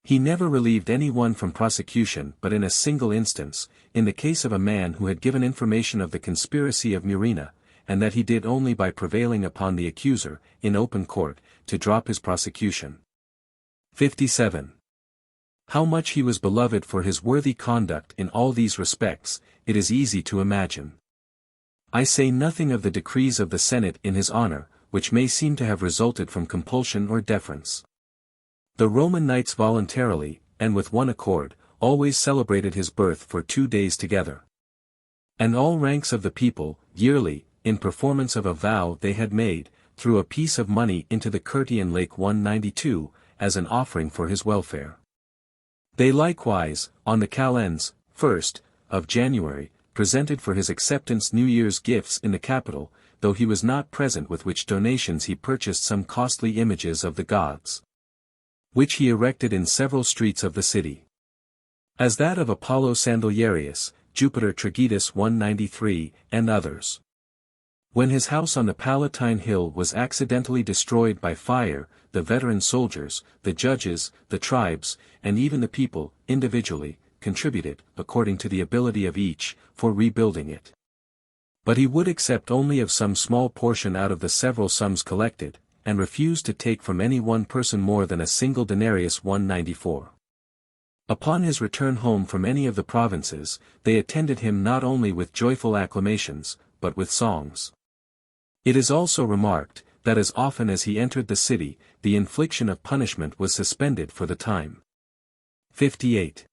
He never relieved any one from prosecution but in a single instance, in the case of a man who had given information of the conspiracy of Murena, and that he did only by prevailing upon the accuser, in open court, to drop his prosecution. 57. How much he was beloved for his worthy conduct in all these respects, it is easy to imagine. I say nothing of the decrees of the Senate in his honor, which may seem to have resulted from compulsion or deference. The Roman knights voluntarily, and with one accord, always celebrated his birth for 2 days together. And all ranks of the people, yearly, in performance of a vow they had made, threw a piece of money into the Curtian Lake 192, as an offering for his welfare. They likewise, on the calends, 1st, of January, presented for his acceptance New Year's gifts in the capital, though he was not present, with which donations he purchased some costly images of the gods, which he erected in several streets of the city. As that of Apollo Sandaliarius, Jupiter Tragitus 193, and others. When his house on the Palatine Hill was accidentally destroyed by fire, the veteran soldiers, the judges, the tribes, and even the people, individually, contributed, according to the ability of each, for rebuilding it. But he would accept only of some small portion out of the several sums collected, and refused to take from any one person more than a single denarius 194. Upon his return home from any of the provinces, they attended him not only with joyful acclamations, but with songs. It is also remarked, that as often as he entered the city, the infliction of punishment was suspended for the time. 58.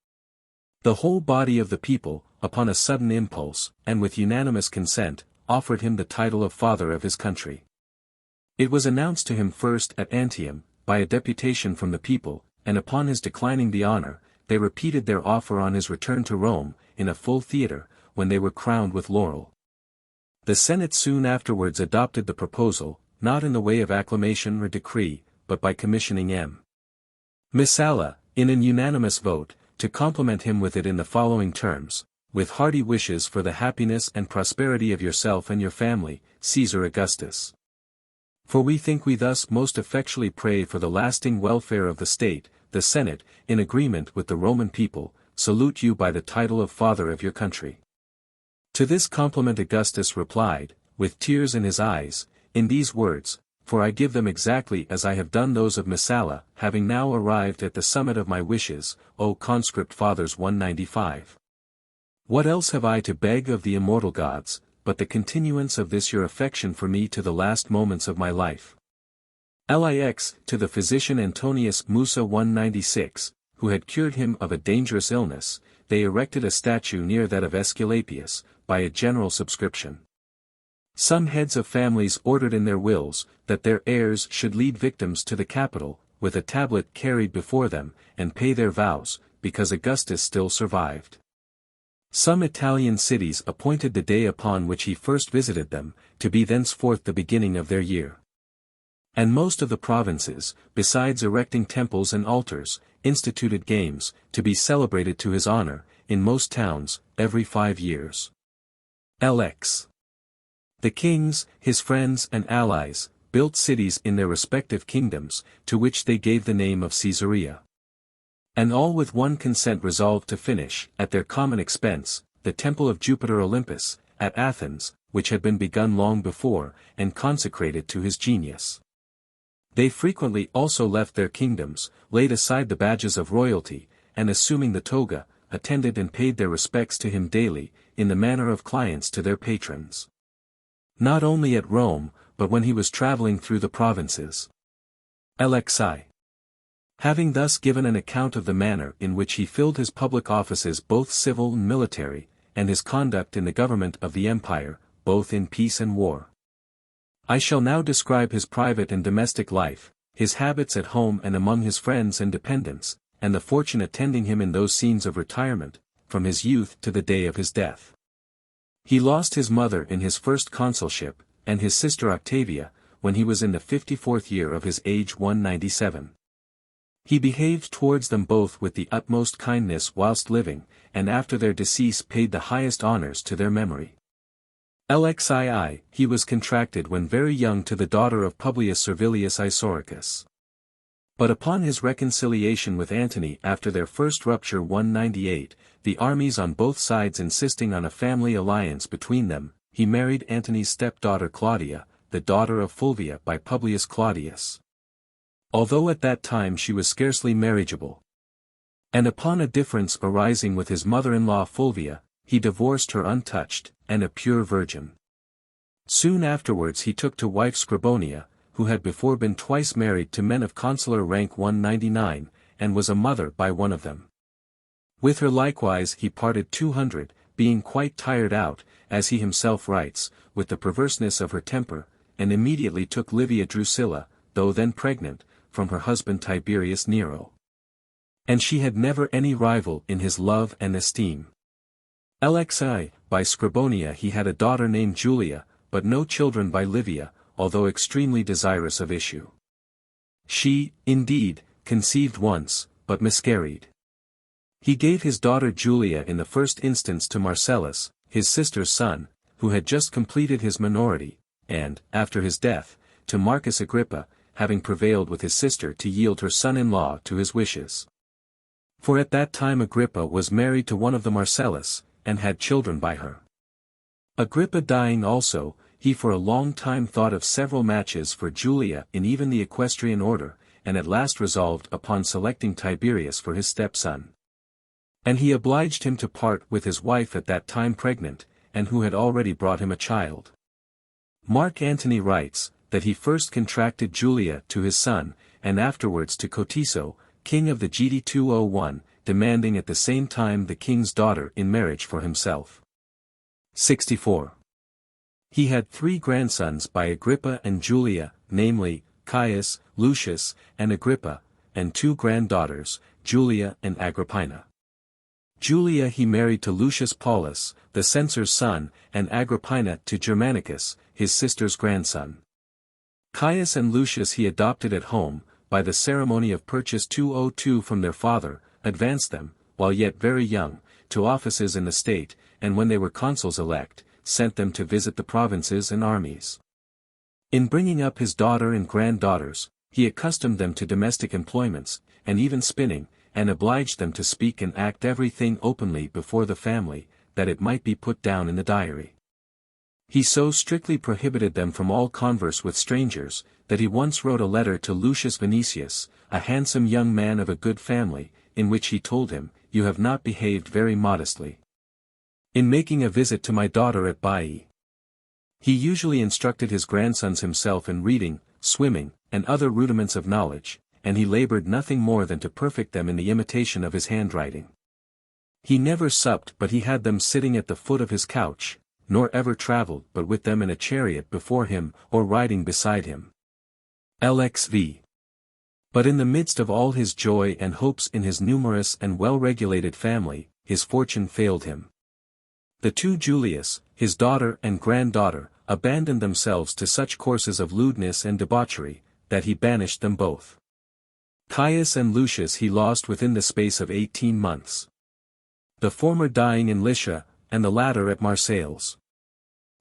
The whole body of the people, upon a sudden impulse, and with unanimous consent, offered him the title of Father of his country. It was announced to him first at Antium, by a deputation from the people, and upon his declining the honor, they repeated their offer on his return to Rome, in a full theatre, when they were crowned with laurel. The Senate soon afterwards adopted the proposal, not in the way of acclamation or decree, but by commissioning M. Messala, in an unanimous vote, to compliment him with it in the following terms: with hearty wishes for the happiness and prosperity of yourself and your family, Caesar Augustus. For we think we thus most effectually pray for the lasting welfare of the state. The Senate, in agreement with the Roman people, salute you by the title of Father of your country. To this compliment Augustus replied, with tears in his eyes, in these words: for I give them exactly as I have done those of Messala, having now arrived at the summit of my wishes, O conscript fathers. 195. What else have I to beg of the immortal gods, but the continuance of this your affection for me to the last moments of my life? Lix, to the physician Antonius Musa 196, who had cured him of a dangerous illness, they erected a statue near that of Aesculapius, by a general subscription. Some heads of families ordered in their wills, that their heirs should lead victims to the Capitol, with a tablet carried before them, and pay their vows, because Augustus still survived. Some Italian cities appointed the day upon which he first visited them, to be thenceforth the beginning of their year. And most of the provinces, besides erecting temples and altars, instituted games, to be celebrated to his honor, in most towns, every 5 years. Lx. The kings, his friends and allies, built cities in their respective kingdoms, to which they gave the name of Caesarea. And all with one consent resolved to finish, at their common expense, the temple of Jupiter Olympus, at Athens, which had been begun long before, and consecrated to his genius. They frequently also left their kingdoms, laid aside the badges of royalty, and assuming the toga, attended and paid their respects to him daily, in the manner of clients to their patrons. Not only at Rome, but when he was traveling through the provinces. Lxi. Having thus given an account of the manner in which he filled his public offices both civil and military, and his conduct in the government of the empire, both in peace and war. I shall now describe his private and domestic life, his habits at home and among his friends and dependents, and the fortune attending him in those scenes of retirement, from his youth to the day of his death. He lost his mother in his first consulship, and his sister Octavia, when he was in the 54th year of his age 197. He behaved towards them both with the utmost kindness whilst living, and after their decease paid the highest honors to their memory. Lxii, he was contracted when very young to the daughter of Publius Servilius Isauricus. But upon his reconciliation with Antony after their first rupture 198, the armies on both sides insisting on a family alliance between them, he married Antony's stepdaughter Claudia, the daughter of Fulvia by Publius Claudius. Although at that time she was scarcely marriageable. And upon a difference arising with his mother-in-law Fulvia, he divorced her untouched, and a pure virgin. Soon afterwards he took to wife Scribonia, who had before been twice married to men of consular rank 199, and was a mother by one of them. With her likewise he parted 200, being quite tired out, as he himself writes, with the perverseness of her temper, and immediately took Livia Drusilla, though then pregnant, from her husband Tiberius Nero. And she had never any rival in his love and esteem. Lxi, by Scribonia he had a daughter named Julia, but no children by Livia, although extremely desirous of issue. She, indeed, conceived once, but miscarried. He gave his daughter Julia in the first instance to Marcellus, his sister's son, who had just completed his minority, and, after his death, to Marcus Agrippa, having prevailed with his sister to yield her son-in-law to his wishes. For at that time Agrippa was married to one of the Marcellus, and had children by her. Agrippa dying also, he for a long time thought of several matches for Julia in even the equestrian order, and at last resolved upon selecting Tiberius for his stepson. And he obliged him to part with his wife at that time pregnant, and who had already brought him a child. Mark Antony writes, that he first contracted Julia to his son, and afterwards to Cotiso, king of the GD 201, demanding at the same time the king's daughter in marriage for himself. 64. He had 3 grandsons by Agrippa and Julia, namely, Caius, Lucius, and Agrippa, and 2 granddaughters, Julia and Agrippina. Julia he married to Lucius Paulus, the censor's son, and Agrippina to Germanicus, his sister's grandson. Caius and Lucius he adopted at home, by the ceremony of purchase 202 from their father, advanced them, while yet very young, to offices in the state, and when they were consuls elect, sent them to visit the provinces and armies. In bringing up his daughter and granddaughters, he accustomed them to domestic employments, and even spinning, and obliged them to speak and act everything openly before the family, that it might be put down in the diary. He so strictly prohibited them from all converse with strangers, that he once wrote a letter to Lucius Vinicius, a handsome young man of a good family, in which he told him, "You have not behaved very modestly in making a visit to my daughter at Baiae." He usually instructed his grandsons himself in reading, swimming, and other rudiments of knowledge, and he labored nothing more than to perfect them in the imitation of his handwriting. He never supped but he had them sitting at the foot of his couch, nor ever travelled but with them in a chariot before him, or riding beside him. Lxv. But in the midst of all his joy and hopes in his numerous and well-regulated family, his fortune failed him. The two Julius, his daughter and granddaughter, abandoned themselves to such courses of lewdness and debauchery, that he banished them both. Caius and Lucius he lost within the space of 18 months. The former dying in Lycia, and the latter at Marseilles.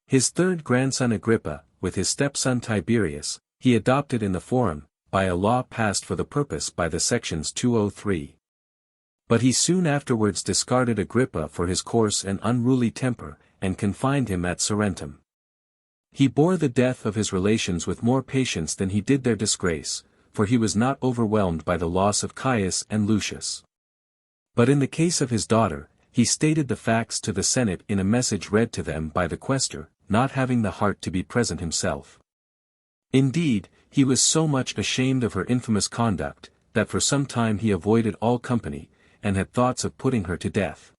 His third grandson Agrippa, with his stepson Tiberius, he adopted in the Forum, by a law passed for the purpose by the sections 203. But he soon afterwards discarded Agrippa for his coarse and unruly temper, and confined him at Sarentum. He bore the death of his relations with more patience than he did their disgrace, for he was not overwhelmed by the loss of Caius and Lucius. But in the case of his daughter, he stated the facts to the Senate in a message read to them by the quaestor, not having the heart to be present himself. Indeed, he was so much ashamed of her infamous conduct, that for some time he avoided all company, and had thoughts of putting her to death.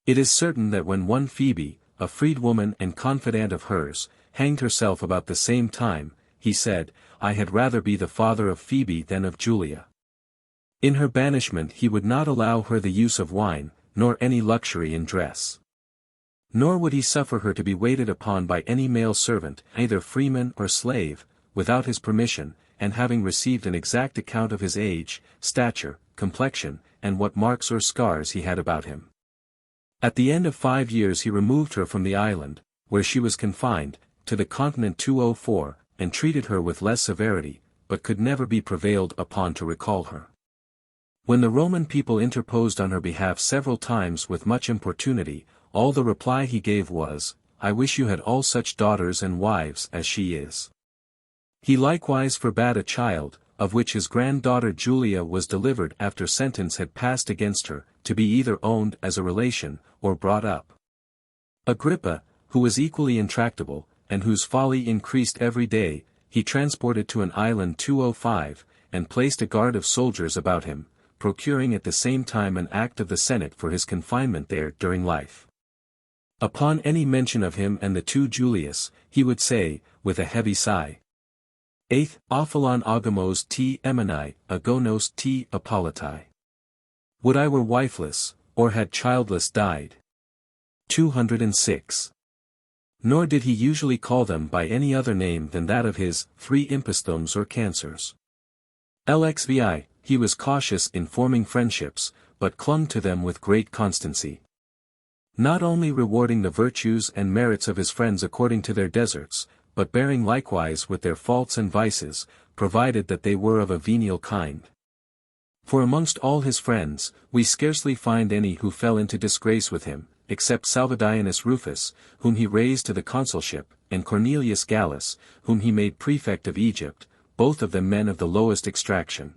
It is certain that when one Phoebe, a freedwoman and confidant of hers, hanged herself about the same time, he said, "I had rather be the father of Phoebe than of Julia." In her banishment he would not allow her the use of wine, nor any luxury in dress. Nor would he suffer her to be waited upon by any male servant, either freeman or slave, without his permission, and having received an exact account of his age, stature, complexion, and what marks or scars he had about him. At the end of 5 years he removed her from the island, where she was confined, to the continent 204, and treated her with less severity, but could never be prevailed upon to recall her. When the Roman people interposed on her behalf several times with much importunity, all the reply he gave was, "I wish you had all such daughters and wives as she is." He likewise forbade a child, of which his granddaughter Julia was delivered after sentence had passed against her, to be either owned as a relation, or brought up. Agrippa, who was equally intractable, and whose folly increased every day, he transported to an island 205, and placed a guard of soldiers about him, procuring at the same time an act of the Senate for his confinement there during life. Upon any mention of him and the two Julius, he would say, with a heavy sigh, "Eighth, ophalon agamos t eminai, agonos t apolatai. Would I were wifeless, or had childless died." 206. Nor did he usually call them by any other name than that of his 3 imposthumes or cancers. Lxvi, he was cautious in forming friendships, but clung to them with great constancy. Not only rewarding the virtues and merits of his friends according to their deserts, but bearing likewise with their faults and vices, provided that they were of a venial kind. For amongst all his friends, we scarcely find any who fell into disgrace with him, except Salvidianus Rufus, whom he raised to the consulship, and Cornelius Gallus, whom he made prefect of Egypt, both of them men of the lowest extraction.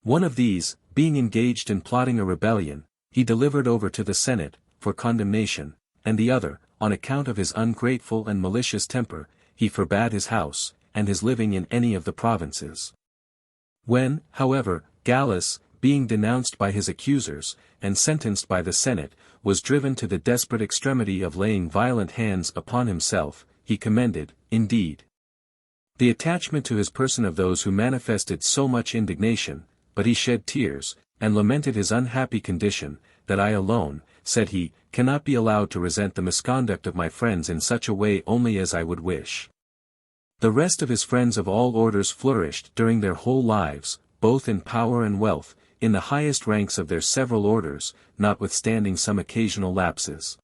One of these, being engaged in plotting a rebellion, he delivered over to the Senate, for condemnation, and the other, on account of his ungrateful and malicious temper, he forbade his house, and his living in any of the provinces. When, however, Gallus, being denounced by his accusers, and sentenced by the Senate, was driven to the desperate extremity of laying violent hands upon himself, he commended, indeed, the attachment to his person of those who manifested so much indignation, but he shed tears, and lamented his unhappy condition, that I alone, said he, cannot be allowed to resent the misconduct of my friends in such a way only as I would wish. The rest of his friends of all orders flourished during their whole lives, both in power and wealth, in the highest ranks of their several orders, notwithstanding some occasional lapses.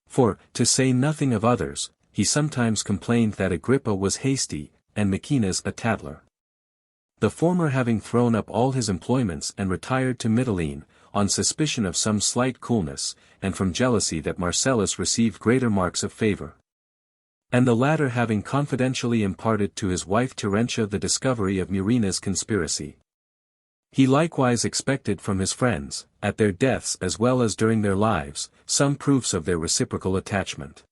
For, to say nothing of others, he sometimes complained that Agrippa was hasty, and Maecenas a tattler. The former having thrown up all his employments and retired to Mytilene, on suspicion of some slight coolness, and from jealousy that Marcellus received greater marks of favor. And the latter having confidentially imparted to his wife Terentia the discovery of Murina's conspiracy. He likewise expected from his friends, at their deaths as well as during their lives, some proofs of their reciprocal attachment.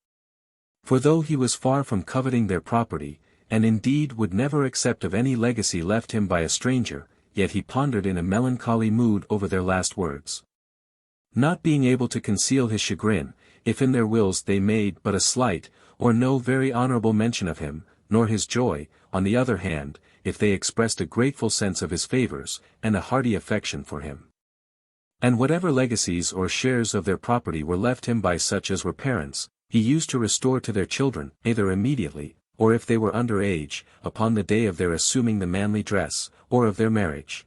For though he was far from coveting their property, and indeed would never accept of any legacy left him by a stranger, yet he pondered in a melancholy mood over their last words. Not being able to conceal his chagrin, if in their wills they made but a slight, or no very honorable mention of him, nor his joy, on the other hand, if they expressed a grateful sense of his favors, and a hearty affection for him. And whatever legacies or shares of their property were left him by such as were parents, he used to restore to their children, either immediately, or if they were under age, upon the day of their assuming the manly dress, or of their marriage.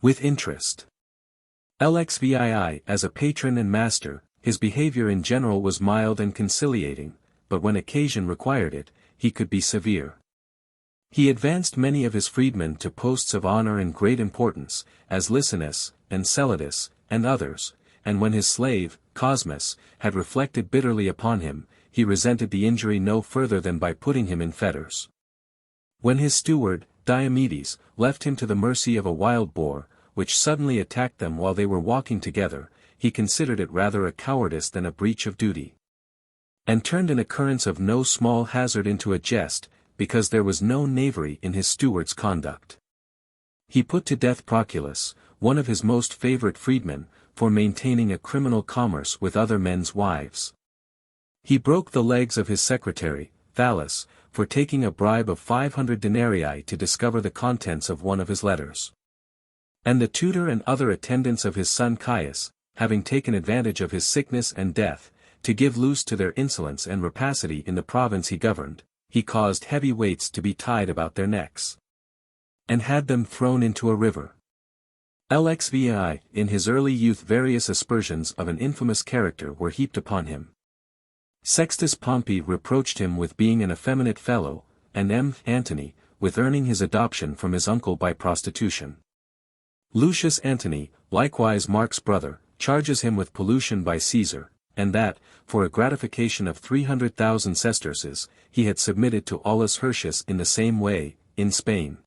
With interest. Lxvii as a patron and master, his behavior in general was mild and conciliating, but when occasion required it, he could be severe. He advanced many of his freedmen to posts of honor and great importance, as Licinus, and Celadus, and others, and when his slave, Cosmus, had reflected bitterly upon him, he resented the injury no further than by putting him in fetters. When his steward, Diomedes, left him to the mercy of a wild boar, which suddenly attacked them while they were walking together, he considered it rather a cowardice than a breach of duty. And turned an occurrence of no small hazard into a jest, because there was no knavery in his steward's conduct. He put to death Proculus, one of his most favorite freedmen, for maintaining a criminal commerce with other men's wives. He broke the legs of his secretary, Thallus, for taking a bribe of 500 denarii to discover the contents of one of his letters. And the tutor and other attendants of his son Caius, having taken advantage of his sickness and death, to give loose to their insolence and rapacity in the province he governed, he caused heavy weights to be tied about their necks, and had them thrown into a river. Lxvi, in his early youth various aspersions of an infamous character were heaped upon him. Sextus Pompey reproached him with being an effeminate fellow, and Antony, with earning his adoption from his uncle by prostitution. Lucius Antony, likewise Mark's brother, charges him with pollution by Caesar, and that, for a gratification of 300,000 sesterces, he had submitted to Aulus Hirtius in the same way, in Spain.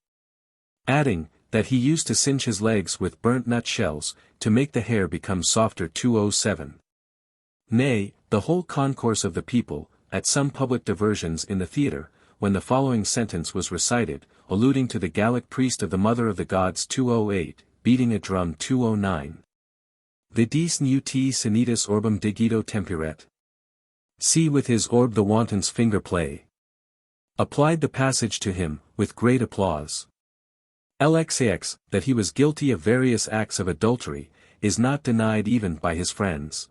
Adding, that he used to singe his legs with burnt nutshells, to make the hair become softer. 207. Nay, the whole concourse of the people, at some public diversions in the theatre, when the following sentence was recited, alluding to the Gallic priest of the Mother of the Gods. 208, beating a drum. 209. Vidis nuti sanitas orbum digito tempiret. See with his orb the wanton's finger play. Applied the passage to him, with great applause. Lxax, that he was guilty of various acts of adultery, is not denied even by his friends.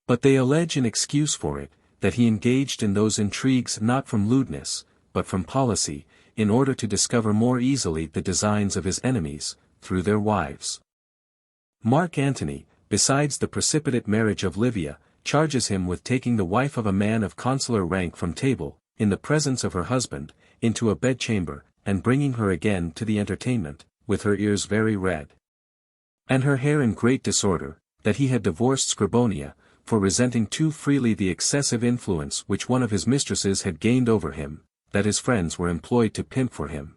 But they allege an excuse for it, that he engaged in those intrigues not from lewdness, but from policy, in order to discover more easily the designs of his enemies, through their wives. Mark Antony, besides the precipitate marriage of Livia, charges him with taking the wife of a man of consular rank from table, in the presence of her husband, into a bedchamber, and bringing her again to the entertainment, with her ears very red, and her hair in great disorder, that he had divorced Scribonia, for resenting too freely the excessive influence which one of his mistresses had gained over him, that his friends were employed to pimp for him.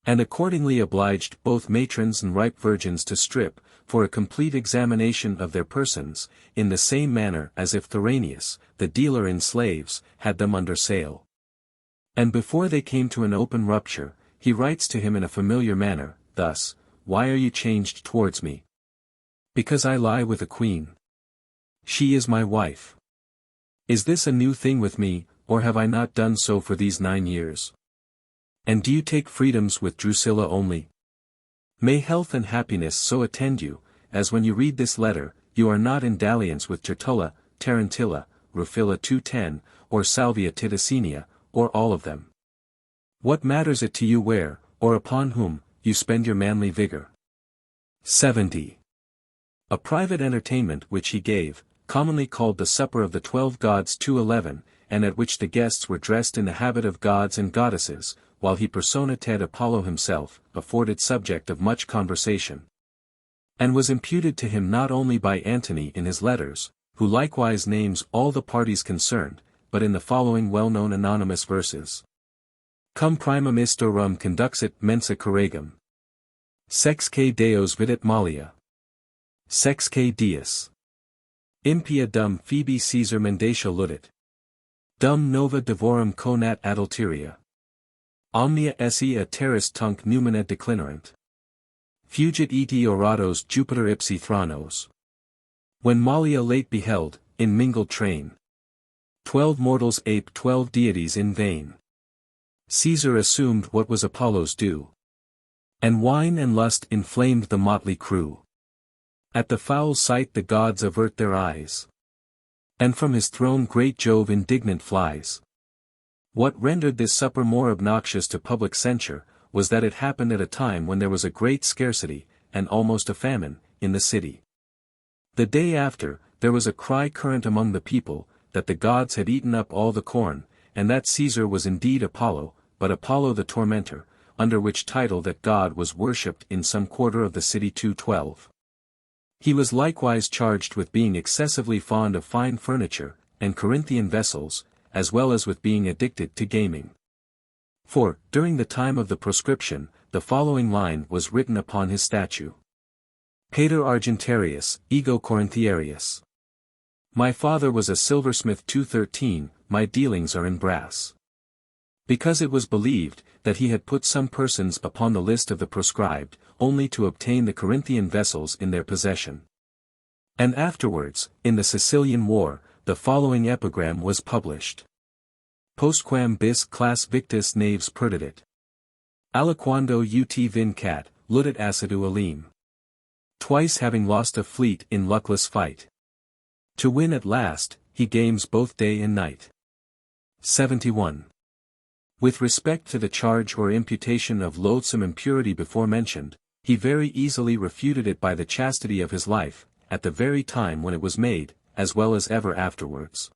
And accordingly obliged both matrons and ripe virgins to strip, for a complete examination of their persons, in the same manner as if Thoranius, the dealer in slaves, had them under sale. And before they came to an open rupture, he writes to him in a familiar manner, thus, "Why are you changed towards me? Because I lie with a queen. She is my wife. Is this a new thing with me, or have I not done so for these 9 years? And do you take freedoms with Drusilla only? May health and happiness so attend you, as when you read this letter, you are not in dalliance with Tertulla, Tarentilla, Rufilla 210, or Salvia Titicinia, or all of them. What matters it to you where, or upon whom, you spend your manly vigor? 70. A private entertainment which he gave, commonly called the Supper of the 12 Gods 211, and at which the guests were dressed in the habit of gods and goddesses, while he personated Apollo himself, afforded subject of much conversation. And was imputed to him not only by Antony in his letters, who likewise names all the parties concerned, but in the following well-known anonymous verses. Cum primum istorum conduxit mensa corregum. Sex que Deos vidit malia. Sex que Dies. Impia dum Phoebe Caesar mendacia ludit. Dum nova devorum conat adulteria. Omnia esse a terris tunc numina declinerant. Fugit eti oratos Jupiter ipsi thranos. When Malia late beheld, in mingled train, 12 mortals ape 12 deities in vain. Caesar assumed what was Apollo's due. And wine and lust inflamed the motley crew. At the foul sight the gods avert their eyes. And from his throne great Jove indignant flies. What rendered this supper more obnoxious to public censure, was that it happened at a time when there was a great scarcity, and almost a famine, in the city. The day after, there was a cry current among the people, that the gods had eaten up all the corn, and that Caesar was indeed Apollo, but Apollo the tormentor, under which title that god was worshipped in some quarter of the city 212. He was likewise charged with being excessively fond of fine furniture, and Corinthian vessels, as well as with being addicted to gaming. For, during the time of the proscription, the following line was written upon his statue. Pater Argentarius, ego Corinthiarius. My father was a silversmith 213, my dealings are in brass. Because it was believed, that he had put some persons upon the list of the proscribed, only to obtain the Corinthian vessels in their possession. And afterwards, in the Sicilian War, the following epigram was published. Postquam bis class victus naves perdidit. Aliquando ut vincat, ludit assidu alim. Twice having lost a fleet in luckless fight. To win at last, he games both day and night. 71. With respect to the charge or imputation of loathsome impurity before mentioned, he very easily refuted it by the chastity of his life, at the very time when it was made, as well as ever afterwards.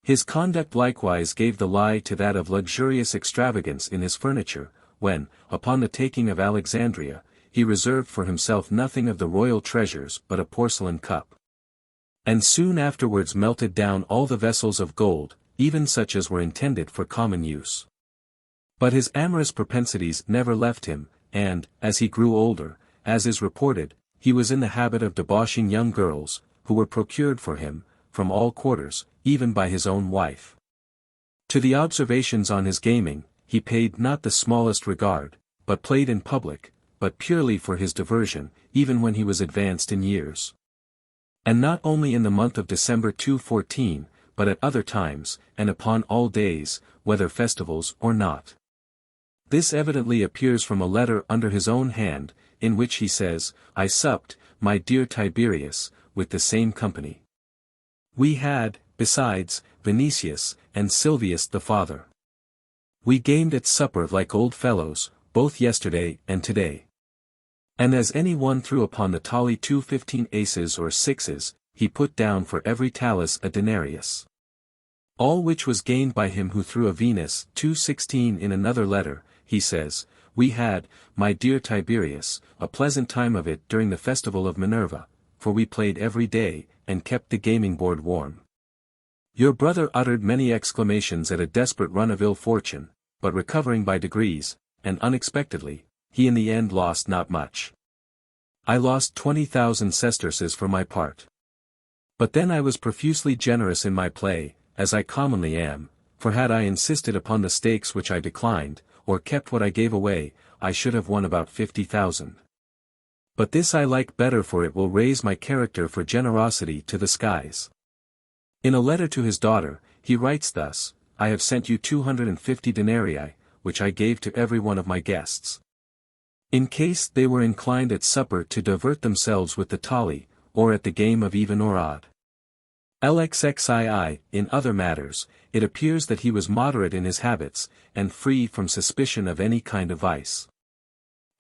His conduct likewise gave the lie to that of luxurious extravagance in his furniture, when, upon the taking of Alexandria, he reserved for himself nothing of the royal treasures but a porcelain cup. And soon afterwards melted down all the vessels of gold, even such as were intended for common use. But his amorous propensities never left him, and, as he grew older, as is reported, he was in the habit of debauching young girls, who were procured for him, from all quarters, even by his own wife. To the observations on his gaming, he paid not the smallest regard, but played in public, but purely for his diversion, even when he was advanced in years. And not only in the month of December 214, but at other times, and upon all days, whether festivals or not. This evidently appears from a letter under his own hand, in which he says, I supped, my dear Tiberius, with the same company. We had, besides, Vinicius, and Silvius the father. We gamed at supper like old fellows, both yesterday and today. And as any one threw upon the tally 215 aces or sixes, he put down for every talus a denarius. All which was gained by him who threw a Venus 216 in another letter, he says, we had, my dear Tiberius, a pleasant time of it during the festival of Minerva, for we played every day, and kept the gaming board warm. Your brother uttered many exclamations at a desperate run of ill fortune, but recovering by degrees, and unexpectedly, he in the end lost not much. I lost 20,000 sesterces for my part. But then I was profusely generous in my play, as I commonly am, for had I insisted upon the stakes which I declined, or kept what I gave away, I should have won about 50,000. But this I like better, for it will raise my character for generosity to the skies. In a letter to his daughter, he writes thus, I have sent you 250 denarii, which I gave to every one of my guests. In case they were inclined at supper to divert themselves with the tally, or at the game of even or odd. LXXII, in other matters, it appears that he was moderate in his habits, and free from suspicion of any kind of vice.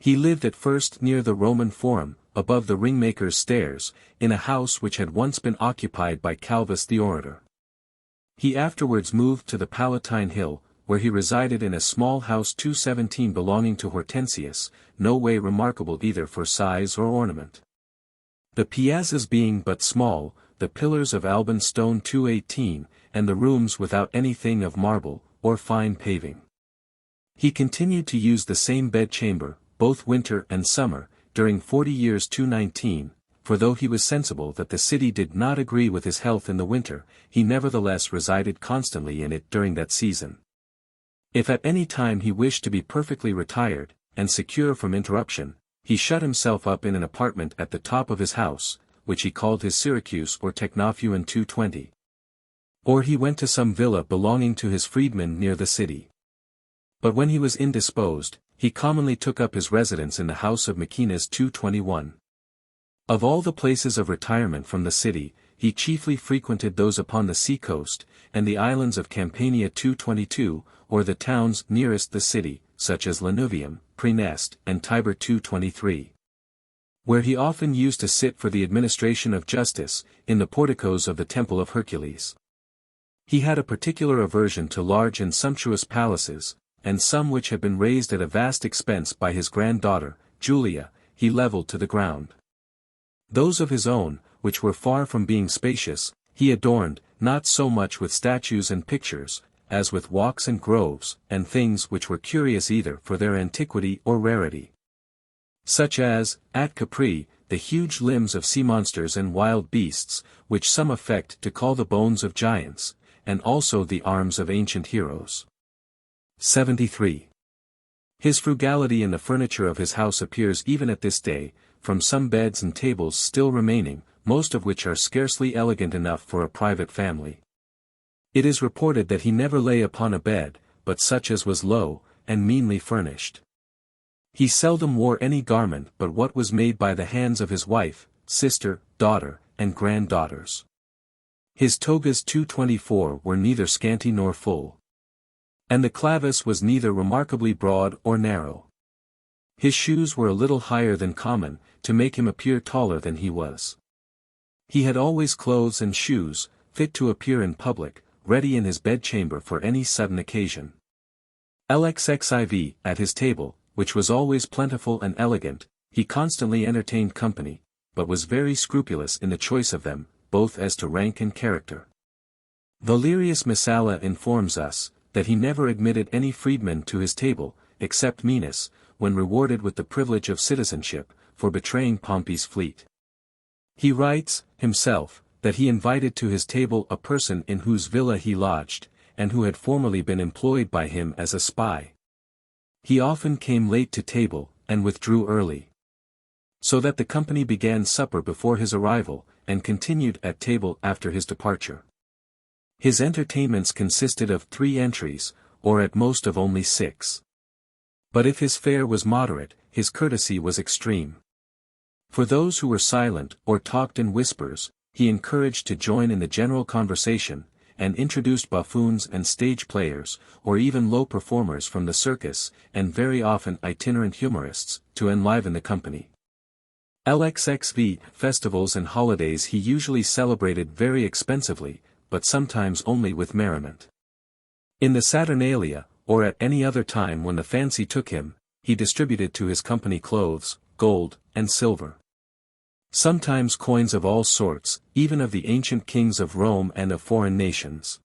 He lived at first near the Roman Forum, above the Ringmaker's Stairs, in a house which had once been occupied by Calvus the orator. He afterwards moved to the Palatine Hill, where he resided in a small house 217 belonging to Hortensius, no way remarkable either for size or ornament. The piazzas being but small, the pillars of Alban stone 218, and the rooms without anything of marble, or fine paving. He continued to use the same bedchamber, both winter and summer, during 40 years 219, for though he was sensible that the city did not agree with his health in the winter, he nevertheless resided constantly in it during that season. If at any time he wished to be perfectly retired, and secure from interruption, he shut himself up in an apartment at the top of his house, which he called his Syracuse or Technophuen 220. Or he went to some villa belonging to his freedmen near the city. But when he was indisposed, he commonly took up his residence in the house of Maecenas 221. Of all the places of retirement from the city, he chiefly frequented those upon the sea-coast, and the islands of Campania 222, or the towns nearest the city, such as Lanuvium, Praeneste, and Tiber 223. Where he often used to sit for the administration of justice, in the porticos of the Temple of Hercules. He had a particular aversion to large and sumptuous palaces, and some which had been raised at a vast expense by his granddaughter, Julia, he levelled to the ground. Those of his own, which were far from being spacious, he adorned, not so much with statues and pictures, as with walks and groves, and things which were curious either for their antiquity or rarity. Such as, at Capri, the huge limbs of sea monsters and wild beasts, which some affect to call the bones of giants, and also the arms of ancient heroes. 73. His frugality in the furniture of his house appears even at this day, from some beds and tables still remaining, most of which are scarcely elegant enough for a private family. It is reported that he never lay upon a bed, but such as was low, and meanly furnished. He seldom wore any garment but what was made by the hands of his wife, sister, daughter, and granddaughters. His togas 224 were neither scanty nor full. And the clavis was neither remarkably broad or narrow. His shoes were a little higher than common, to make him appear taller than he was. He had always clothes and shoes, fit to appear in public, ready in his bedchamber for any sudden occasion. LXXIV, at his table, which was always plentiful and elegant, he constantly entertained company, but was very scrupulous in the choice of them, both as to rank and character. Valerius Messala informs us, that he never admitted any freedman to his table, except Minos, when rewarded with the privilege of citizenship, for betraying Pompey's fleet. He writes, himself, that he invited to his table a person in whose villa he lodged, and who had formerly been employed by him as a spy. He often came late to table, and withdrew early. So that the company began supper before his arrival, and continued at table after his departure. His entertainments consisted of 3 entries, or at most of only 6. But if his fare was moderate, his courtesy was extreme. For those who were silent or talked in whispers, he encouraged to join in the general conversation, and introduced buffoons and stage players, or even low performers from the circus, and very often itinerant humorists, to enliven the company. LXXV festivals and holidays he usually celebrated very expensively, but sometimes only with merriment. In the Saturnalia, or at any other time when the fancy took him, he distributed to his company clothes, gold, and silver. Sometimes coins of all sorts, even of the ancient kings of Rome and of foreign nations.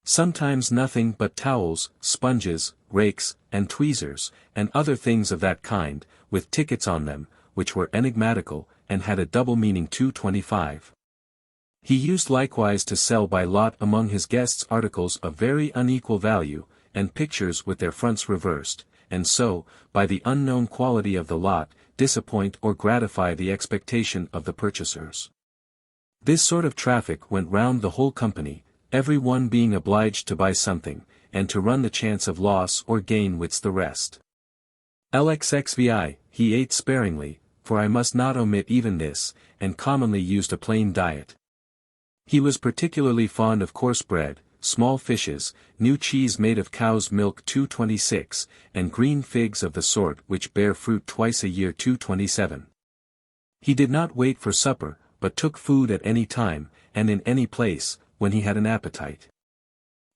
Sometimes nothing but towels, sponges, rakes, and tweezers, and other things of that kind, with tickets on them, which were enigmatical, and had a double meaning 225. He used likewise to sell by lot among his guests articles of very unequal value, and pictures with their fronts reversed, and so, by the unknown quality of the lot, disappoint or gratify the expectation of the purchasers. This sort of traffic went round the whole company, every one being obliged to buy something, and to run the chance of loss or gain with the rest. Lxxvi, he ate sparingly, for I must not omit even this, and commonly used a plain diet. He was particularly fond of coarse bread, small fishes, new cheese made of cow's milk 226, and green figs of the sort which bear fruit twice a year 227. He did not wait for supper, but took food at any time, and in any place, when he had an appetite.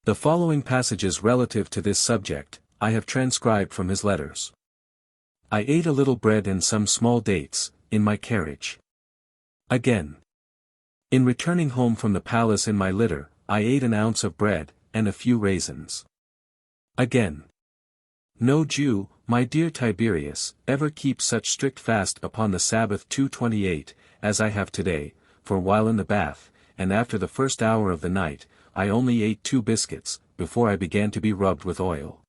The following passages relative to this subject, I have transcribed from his letters. I ate a little bread and some small dates, in my carriage. Again. In returning home from the palace in my litter, I ate an ounce of bread, and a few raisins. Again. No Jew, my dear Tiberius, ever keeps such strict fast upon the Sabbath 228, as I have today, for while in the bath, and after the first hour of the night, I only ate 2 biscuits, before I began to be rubbed with oil.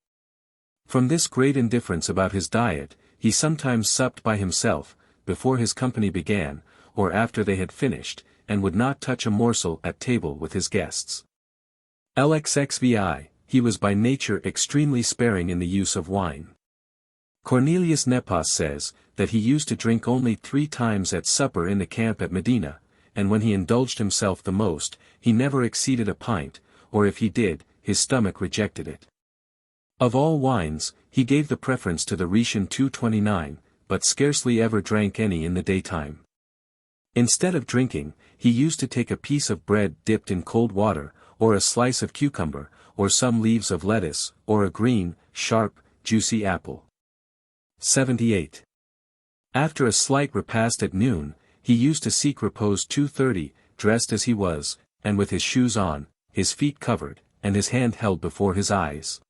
From this great indifference about his diet, he sometimes supped by himself, before his company began, or after they had finished, and would not touch a morsel at table with his guests. Lxxvi, he was by nature extremely sparing in the use of wine. Cornelius Nepos says, that he used to drink only 3 times at supper in the camp at Medina, and when he indulged himself the most, he never exceeded a pint, or if he did, his stomach rejected it. Of all wines, he gave the preference to the Rhaetian 229, but scarcely ever drank any in the daytime. Instead of drinking, he used to take a piece of bread dipped in cold water, or a slice of cucumber, or some leaves of lettuce, or a green, sharp, juicy apple. 78. After a slight repast at noon, he used to seek repose 2:30, dressed as he was, and with his shoes on, his feet covered, and his hand held before his eyes.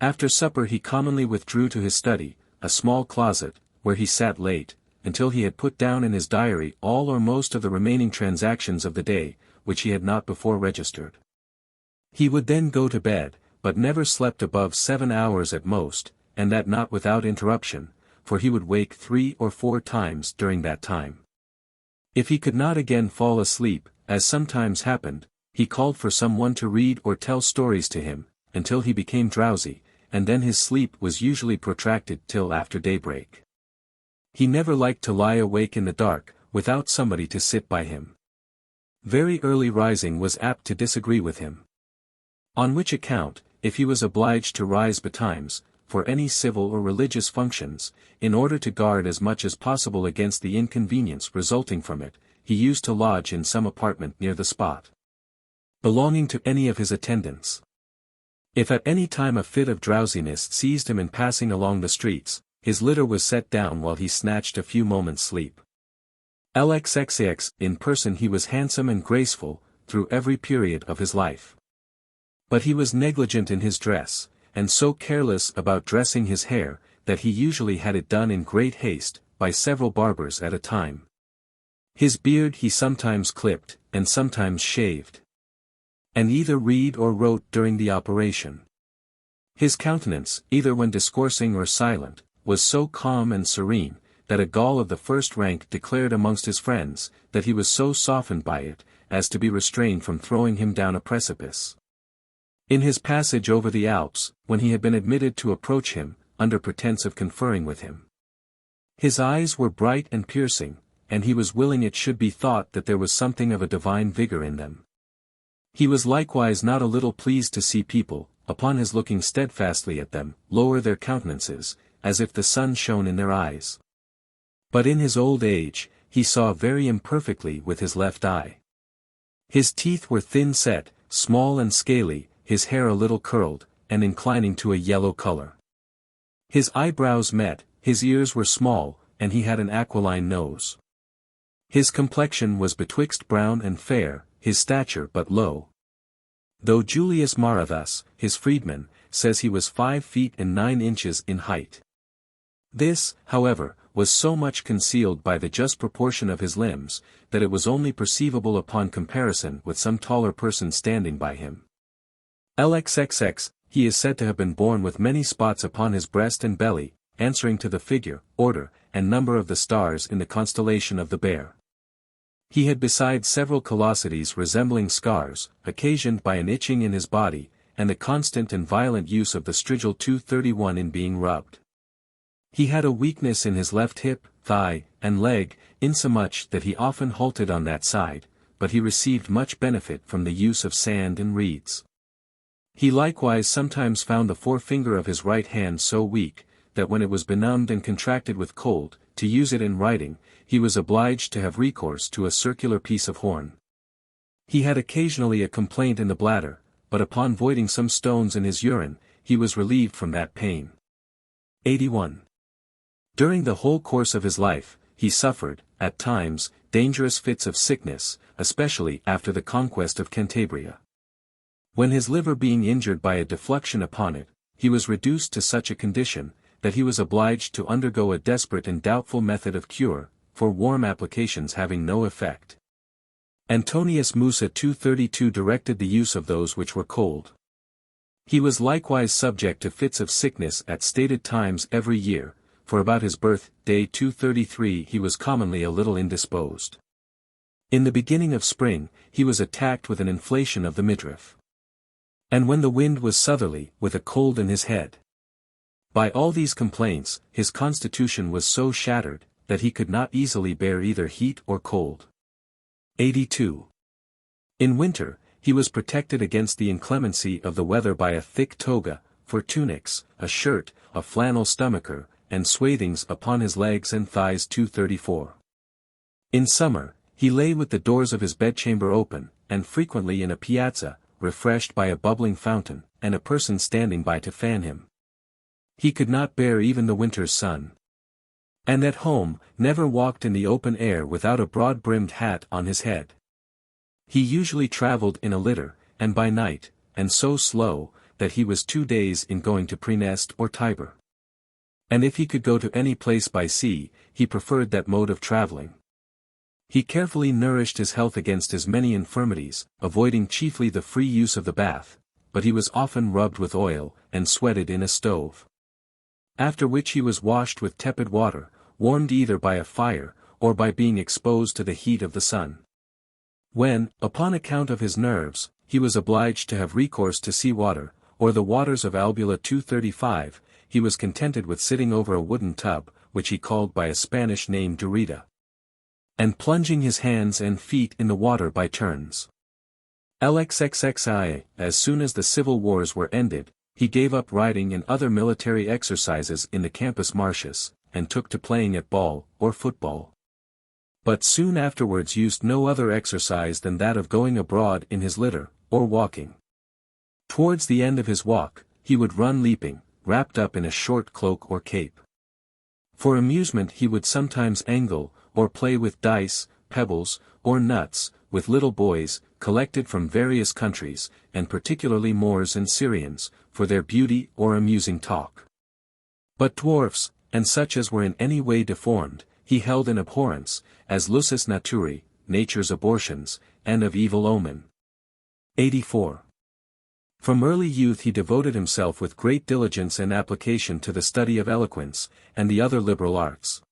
After supper he commonly withdrew to his study, a small closet, where he sat late, until he had put down in his diary all or most of the remaining transactions of the day, which he had not before registered. He would then go to bed, but never slept above 7 hours at most, and that not without interruption, for he would wake 3 or 4 times during that time. If he could not again fall asleep, as sometimes happened, he called for some one to read or tell stories to him, until he became drowsy, and then his sleep was usually protracted till after daybreak. He never liked to lie awake in the dark, without somebody to sit by him. Very early rising was apt to disagree with him. On which account, if he was obliged to rise betimes, for any civil or religious functions, in order to guard as much as possible against the inconvenience resulting from it, he used to lodge in some apartment near the spot, belonging to any of his attendants. If at any time a fit of drowsiness seized him in passing along the streets, his litter was set down while he snatched a few moments' sleep. Lxxx, in person he was handsome and graceful, through every period of his life. But he was negligent in his dress, and so careless about dressing his hair, that he usually had it done in great haste, by several barbers at a time. His beard he sometimes clipped, and sometimes shaved, and either read or wrote during the operation. His countenance, either when discoursing or silent, was so calm and serene, that a Gaul of the first rank declared amongst his friends, that he was so softened by it, as to be restrained from throwing him down a precipice. In his passage over the Alps, when he had been admitted to approach him, under pretence of conferring with him, his eyes were bright and piercing, and he was willing it should be thought that there was something of a divine vigor in them. He was likewise not a little pleased to see people, upon his looking steadfastly at them, lower their countenances, as if the sun shone in their eyes. But in his old age, he saw very imperfectly with his left eye. His teeth were thin set, small and scaly, his hair a little curled, and inclining to a yellow color. His eyebrows met, his ears were small, and he had an aquiline nose. His complexion was betwixt brown and fair, his stature but low. Though Julius Caesar, his freedman, says he was 5 feet and 9 inches in height. This, however, was so much concealed by the just proportion of his limbs, that it was only perceivable upon comparison with some taller person standing by him. Lxxx, he is said to have been born with many spots upon his breast and belly, answering to the figure, order, and number of the stars in the constellation of the Bear. He had besides several callosities resembling scars, occasioned by an itching in his body, and the constant and violent use of the strigil 231 in being rubbed. He had a weakness in his left hip, thigh, and leg, insomuch that he often halted on that side, but he received much benefit from the use of sand and reeds. He likewise sometimes found the forefinger of his right hand so weak, that when it was benumbed and contracted with cold, to use it in writing, he was obliged to have recourse to a circular piece of horn. He had occasionally a complaint in the bladder, but upon voiding some stones in his urine, he was relieved from that pain. 81. During the whole course of his life, he suffered, at times, dangerous fits of sickness, especially after the conquest of Cantabria. When his liver being injured by a defluxion upon it, he was reduced to such a condition, that he was obliged to undergo a desperate and doubtful method of cure, for warm applications having no effect. Antonius Musa 232 directed the use of those which were cold. He was likewise subject to fits of sickness at stated times every year, for about his birth, day 233 he was commonly a little indisposed. In the beginning of spring, he was attacked with an inflation of the midriff. And when the wind was southerly, with a cold in his head. By all these complaints, his constitution was so shattered, that he could not easily bear either heat or cold. 82. In winter, he was protected against the inclemency of the weather by a thick toga, for tunics, a shirt, a flannel stomacher, and swathings upon his legs and thighs 234. In summer, he lay with the doors of his bedchamber open, and frequently in a piazza, refreshed by a bubbling fountain, and a person standing by to fan him. He could not bear even the winter's sun. And at home, never walked in the open air without a broad-brimmed hat on his head. He usually travelled in a litter, and by night, and so slow, that he was 2 days in going to Praeneste or Tiber. And if he could go to any place by sea, he preferred that mode of travelling. He carefully nourished his health against his many infirmities, avoiding chiefly the free use of the bath, but he was often rubbed with oil, and sweated in a stove. After which he was washed with tepid water, warmed either by a fire, or by being exposed to the heat of the sun. When, upon account of his nerves, he was obliged to have recourse to sea water, or the waters of Albula 235, he was contented with sitting over a wooden tub, which he called by a Spanish name Durita, and plunging his hands and feet in the water by turns. LXXXI, as soon as the civil wars were ended, he gave up riding and other military exercises in the Campus Martius, and took to playing at ball, or football. But soon afterwards used no other exercise than that of going abroad in his litter, or walking. Towards the end of his walk, he would run leaping, wrapped up in a short cloak or cape. For amusement he would sometimes angle, or play with dice, pebbles, or nuts, with little boys, collected from various countries, and particularly Moors and Syrians, for their beauty or amusing talk. But dwarfs, and such as were in any way deformed, he held in abhorrence, as lusus naturae, nature's abortions, and of evil omen. 84. From early youth he devoted himself with great diligence and application to the study of eloquence, and the other liberal arts.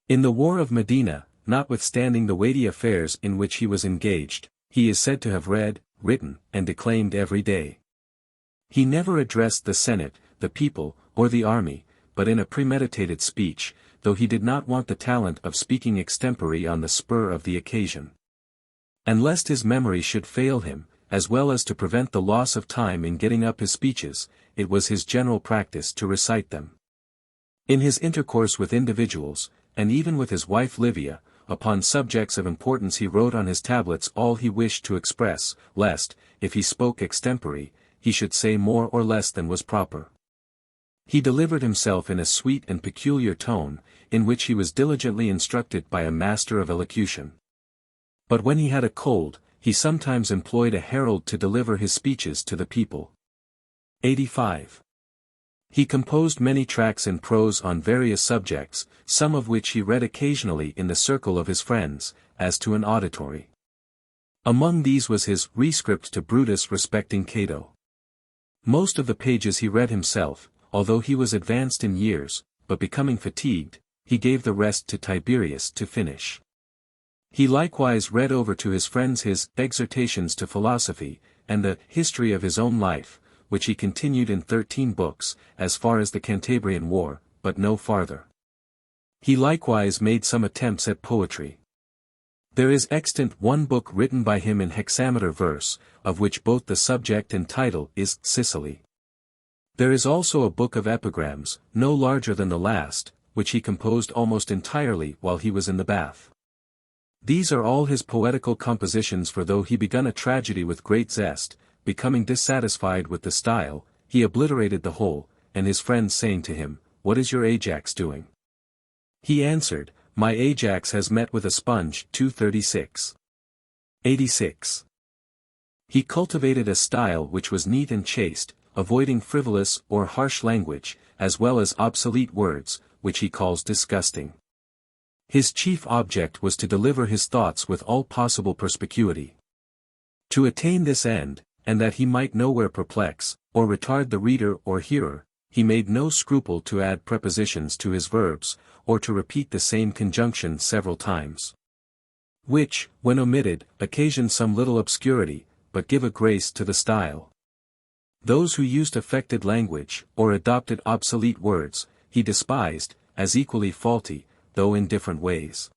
In the war of Medina, notwithstanding the weighty affairs in which he was engaged, he is said to have read, written, and declaimed every day. He never addressed the Senate, the people, or the army, but in a premeditated speech, though he did not want the talent of speaking extempore on the spur of the occasion. And lest his memory should fail him, as well as to prevent the loss of time in getting up his speeches, it was his general practice to recite them. In his intercourse with individuals, and even with his wife Livia, upon subjects of importance he wrote on his tablets all he wished to express, lest, if he spoke extempore, he should say more or less than was proper. He delivered himself in a sweet and peculiar tone, in which he was diligently instructed by a master of elocution. But when he had a cold, he sometimes employed a herald to deliver his speeches to the people. 85. He composed many tracts in prose on various subjects, some of which he read occasionally in the circle of his friends, as to an auditory. Among these was his Rescript to Brutus respecting Cato. Most of the pages he read himself, although he was advanced in years, but becoming fatigued, he gave the rest to Tiberius to finish. He likewise read over to his friends his Exhortations to Philosophy, and the History of his own life, which he continued in 13 books, as far as the Cantabrian War, but no farther. He likewise made some attempts at poetry. There is extant one book written by him in hexameter verse, of which both the subject and title is Sicily. There is also a book of epigrams, no larger than the last, which he composed almost entirely while he was in the bath. These are all his poetical compositions, for though he begun a tragedy with great zest, becoming dissatisfied with the style, he obliterated the whole, and his friends saying to him, "What is your Ajax doing?" He answered, "My Ajax has met with a sponge." 236. 86. He cultivated a style which was neat and chaste, avoiding frivolous or harsh language, as well as obsolete words, which he calls disgusting. His chief object was to deliver his thoughts with all possible perspicuity. To attain this end, and that he might nowhere perplex, or retard the reader or hearer, he made no scruple to add prepositions to his verbs, or to repeat the same conjunction several times. Which, when omitted, occasion some little obscurity, but give a grace to the style. Those who used affected language, or adopted obsolete words, he despised, as equally faulty, though in different ways.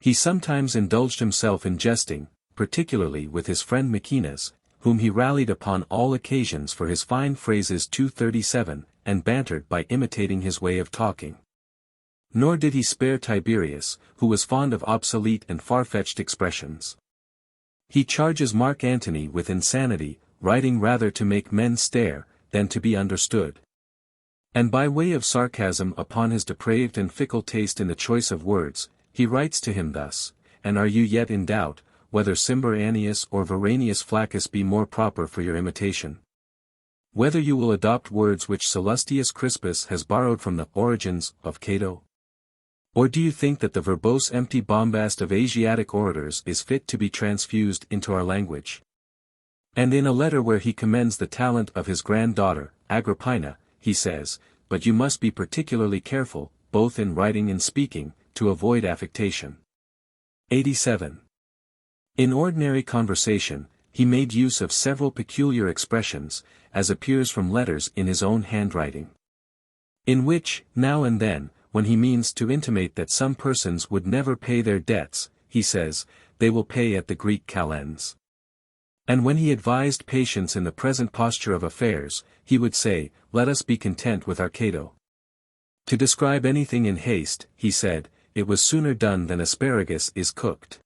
He sometimes indulged himself in jesting, particularly with his friend Maecenas, whom he rallied upon all occasions for his fine phrases. 237, and bantered by imitating his way of talking. Nor did he spare Tiberius, who was fond of obsolete and far-fetched expressions. He charges Mark Antony with insanity, writing rather to make men stare, than to be understood. And by way of sarcasm upon his depraved and fickle taste in the choice of words, he writes to him thus, "And are you yet in doubt, whether Cimber Annius or Veranius Flaccus be more proper for your imitation? Whether you will adopt words which Sallustius Crispus has borrowed from the Origins of Cato? Or do you think that the verbose empty bombast of Asiatic orators is fit to be transfused into our language?" And in a letter where he commends the talent of his granddaughter, Agrippina, he says, "But you must be particularly careful, both in writing and speaking, to avoid affectation." 87. In ordinary conversation, he made use of several peculiar expressions, as appears from letters in his own handwriting. In which, now and then, when he means to intimate that some persons would never pay their debts, he says, "They will pay at the Greek calends." And when he advised patience in the present posture of affairs, he would say, "Let us be content with our Cato." To describe anything in haste, he said, "It was sooner done than asparagus is cooked."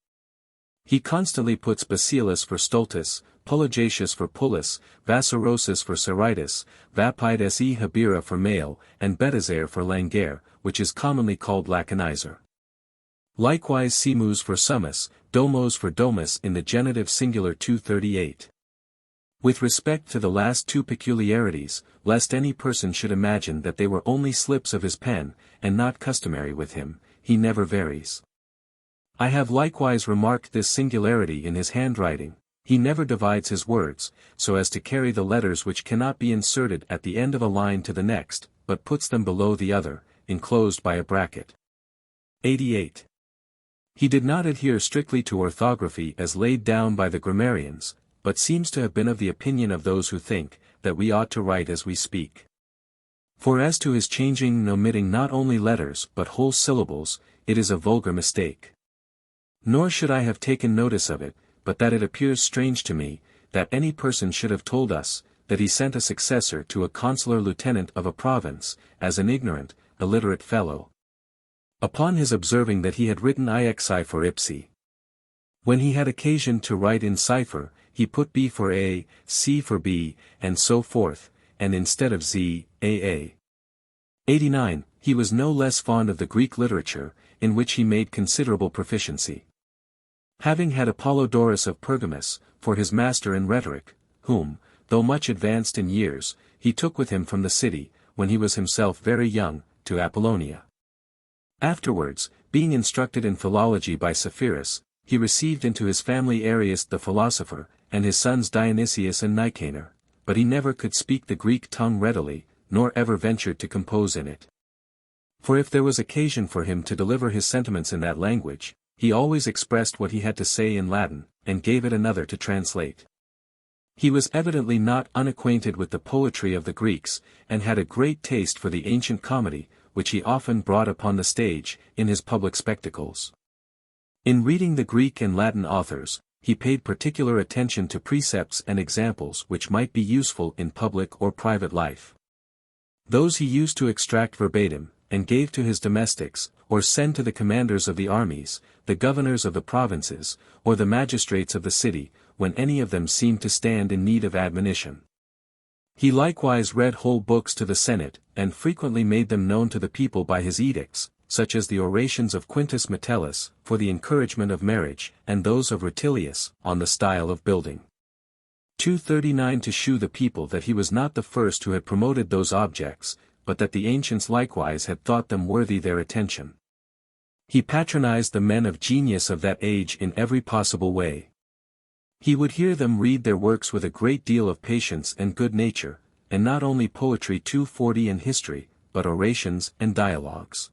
He constantly puts Bacillus for stultus, Pulligatius for pullus, Vasarosus for seritus, Vapides e habira for male, and Betazer for languer, which is commonly called laconizer. Likewise simus for summus, domos for domus in the genitive singular. 238. With respect to the last two peculiarities, lest any person should imagine that they were only slips of his pen, and not customary with him, he never varies. I have likewise remarked this singularity in his handwriting. He never divides his words, so as to carry the letters which cannot be inserted at the end of a line to the next, but puts them below the other, enclosed by a bracket. 88. He did not adhere strictly to orthography as laid down by the grammarians, but seems to have been of the opinion of those who think, that we ought to write as we speak. For as to his changing and omitting not only letters but whole syllables, it is a vulgar mistake. Nor should I have taken notice of it, but that it appears strange to me, that any person should have told us, that he sent a successor to a consular lieutenant of a province, as an ignorant, illiterate fellow. Upon his observing that he had written Ixi for ipsi. When he had occasion to write in cipher, he put B for A, C for B, and so forth, and instead of Z, AA. 89. He was no less fond of the Greek literature, in which he made considerable proficiency. Having had Apollodorus of Pergamus, for his master in rhetoric, whom, though much advanced in years, he took with him from the city, when he was himself very young, to Apollonia. Afterwards, being instructed in philology by Sepphoris, he received into his family Arius the philosopher, and his sons Dionysius and Nicanor, but he never could speak the Greek tongue readily, nor ever ventured to compose in it. For if there was occasion for him to deliver his sentiments in that language, he always expressed what he had to say in Latin, and gave it another to translate. He was evidently not unacquainted with the poetry of the Greeks, and had a great taste for the ancient comedy, which he often brought upon the stage, in his public spectacles. In reading the Greek and Latin authors, he paid particular attention to precepts and examples which might be useful in public or private life. Those he used to extract verbatim, and gave to his domestics, or send to the commanders of the armies, the governors of the provinces, or the magistrates of the city, when any of them seemed to stand in need of admonition. He likewise read whole books to the Senate, and frequently made them known to the people by his edicts, such as the orations of Quintus Metellus, for the encouragement of marriage, and those of Vitellius, on the style of building. 239 To shew the people that he was not the first who had promoted those objects, but that the ancients likewise had thought them worthy their attention. He patronized the men of genius of that age in every possible way. He would hear them read their works with a great deal of patience and good nature, and not only poetry 240 and history, but orations and dialogues.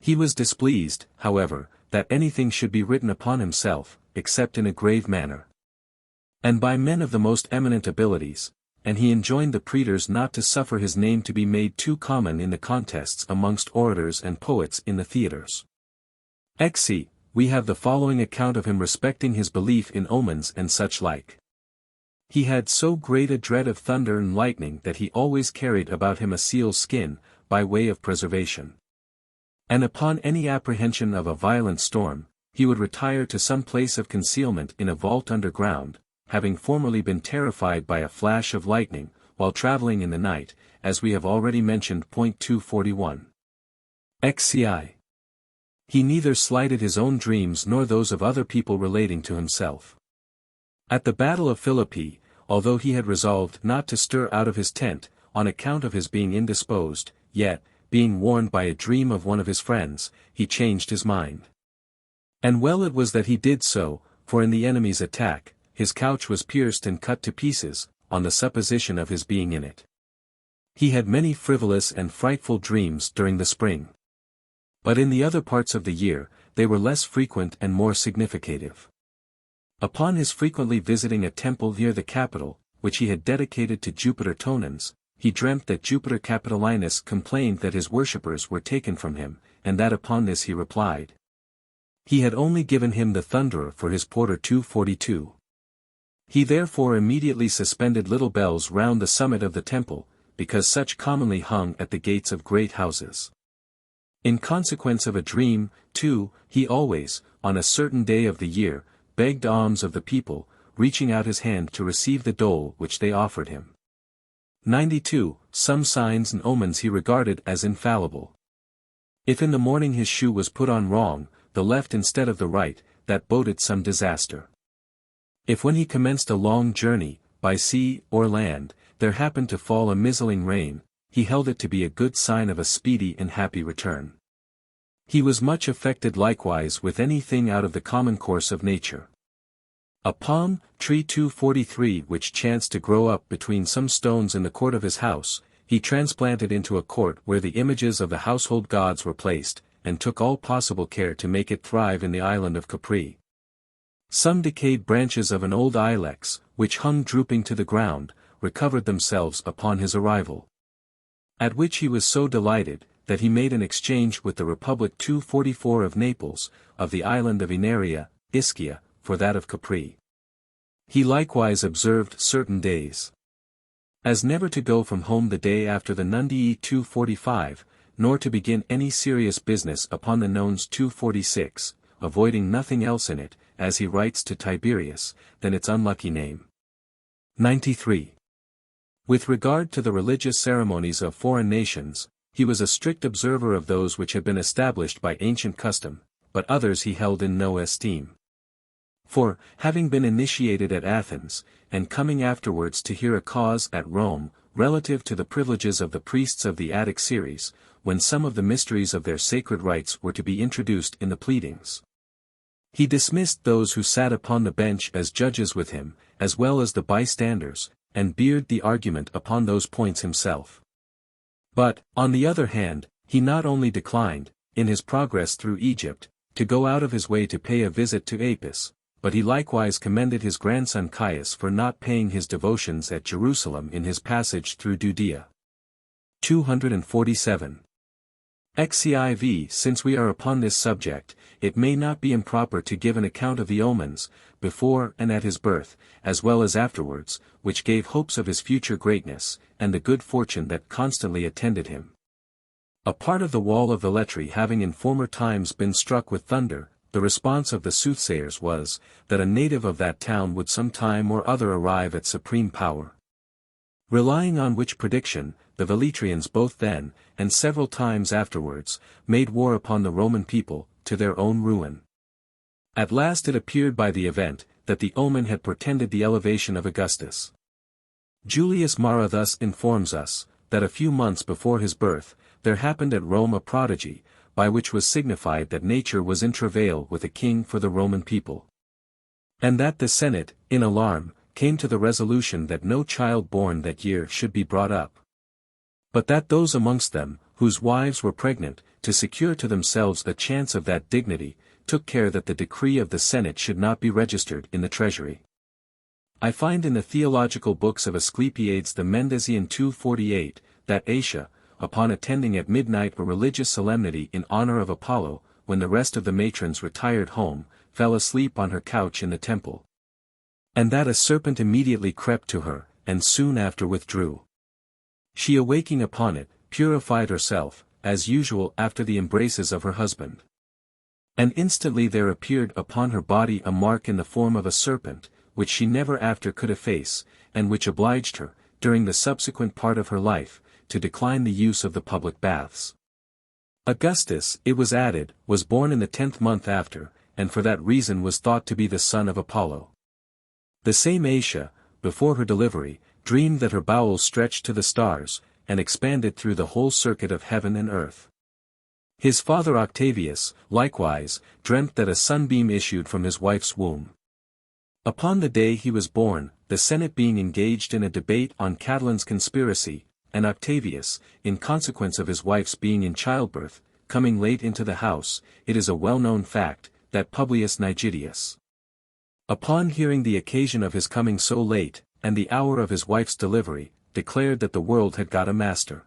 He was displeased, however, that anything should be written upon himself, except in a grave manner, and by men of the most eminent abilities, and he enjoined the praetors not to suffer his name to be made too common in the contests amongst orators and poets in the theatres. Exi, we have the following account of him respecting his belief in omens and such like. He had so great a dread of thunder and lightning that he always carried about him a seal's skin, by way of preservation. And upon any apprehension of a violent storm, he would retire to some place of concealment in a vault underground, having formerly been terrified by a flash of lightning, while travelling in the night, as we have already mentioned. 241. XCI. He neither slighted his own dreams nor those of other people relating to himself. At the battle of Philippi, although he had resolved not to stir out of his tent, on account of his being indisposed, yet, being warned by a dream of one of his friends, he changed his mind. And well it was that he did so, for in the enemy's attack, his couch was pierced and cut to pieces, on the supposition of his being in it. He had many frivolous and frightful dreams during the spring. But in the other parts of the year, they were less frequent and more significative. Upon his frequently visiting a temple near the capital, which he had dedicated to Jupiter Tonans, he dreamt that Jupiter Capitolinus complained that his worshippers were taken from him, and that upon this he replied, he had only given him the thunderer for his porter. 242. He therefore immediately suspended little bells round the summit of the temple, because such commonly hung at the gates of great houses. In consequence of a dream, too, he always, on a certain day of the year, begged alms of the people, reaching out his hand to receive the dole which they offered him. 92. Some signs and omens he regarded as infallible. If in the morning his shoe was put on wrong, the left instead of the right, that boded some disaster. If when he commenced a long journey, by sea or land, there happened to fall a mizzling rain, he held it to be a good sign of a speedy and happy return. He was much affected likewise with anything out of the common course of nature. A palm tree 243 which chanced to grow up between some stones in the court of his house, he transplanted into a court where the images of the household gods were placed, and took all possible care to make it thrive in the island of Capri. Some decayed branches of an old ilex, which hung drooping to the ground, recovered themselves upon his arrival. At which he was so delighted, that he made an exchange with the Republic 244 of Naples, of the island of Inaria, Ischia, for that of Capri. He likewise observed certain days, as never to go from home the day after the Nundii 245, nor to begin any serious business upon the Nones 246, avoiding nothing else in it, as he writes to Tiberius, than its unlucky name. 93. With regard to the religious ceremonies of foreign nations, he was a strict observer of those which had been established by ancient custom, but others he held in no esteem. For, having been initiated at Athens, and coming afterwards to hear a cause at Rome, relative to the privileges of the priests of the Attic series, when some of the mysteries of their sacred rites were to be introduced in the pleadings, he dismissed those who sat upon the bench as judges with him, as well as the bystanders, and beard the argument upon those points himself. But, on the other hand, he not only declined, in his progress through Egypt, to go out of his way to pay a visit to Apis, but he likewise commended his grandson Caius for not paying his devotions at Jerusalem in his passage through Judea. 247. Xiv. Since we are upon this subject, it may not be improper to give an account of the omens, before and at his birth, as well as afterwards, which gave hopes of his future greatness, and the good fortune that constantly attended him. A part of the wall of Velletri having in former times been struck with thunder, the response of the soothsayers was, that a native of that town would some time or other arrive at supreme power. Relying on which prediction, the Velletrians both then, and several times afterwards, made war upon the Roman people, to their own ruin. At last it appeared by the event, that the omen had portended the elevation of Augustus. Julius Mara thus informs us, that a few months before his birth, there happened at Rome a prodigy, by which was signified that nature was in travail with a king for the Roman people. And that the Senate, in alarm, came to the resolution that no child born that year should be brought up. But that those amongst them, whose wives were pregnant, to secure to themselves a chance of that dignity, took care that the decree of the Senate should not be registered in the treasury. I find in the theological books of Asclepiades the Mendesian 248, that Asia, upon attending at midnight a religious solemnity in honor of Apollo, when the rest of the matrons retired home, fell asleep on her couch in the temple. And that a serpent immediately crept to her, and soon after withdrew. She awaking upon it, purified herself, as usual after the embraces of her husband. And instantly there appeared upon her body a mark in the form of a serpent, which she never after could efface, and which obliged her, during the subsequent part of her life, to decline the use of the public baths. Augustus, it was added, was born in the 10th month after, and for that reason was thought to be the son of Apollo. The same Asia, before her delivery, dreamed that her bowels stretched to the stars, and expanded through the whole circuit of heaven and earth. His father Octavius, likewise, dreamt that a sunbeam issued from his wife's womb. Upon the day he was born, the Senate being engaged in a debate on Catilin's conspiracy, and Octavius, in consequence of his wife's being in childbirth, coming late into the house, it is a well-known fact, that Publius Nigidius, upon hearing the occasion of his coming so late, and the hour of his wife's delivery, declared that the world had got a master.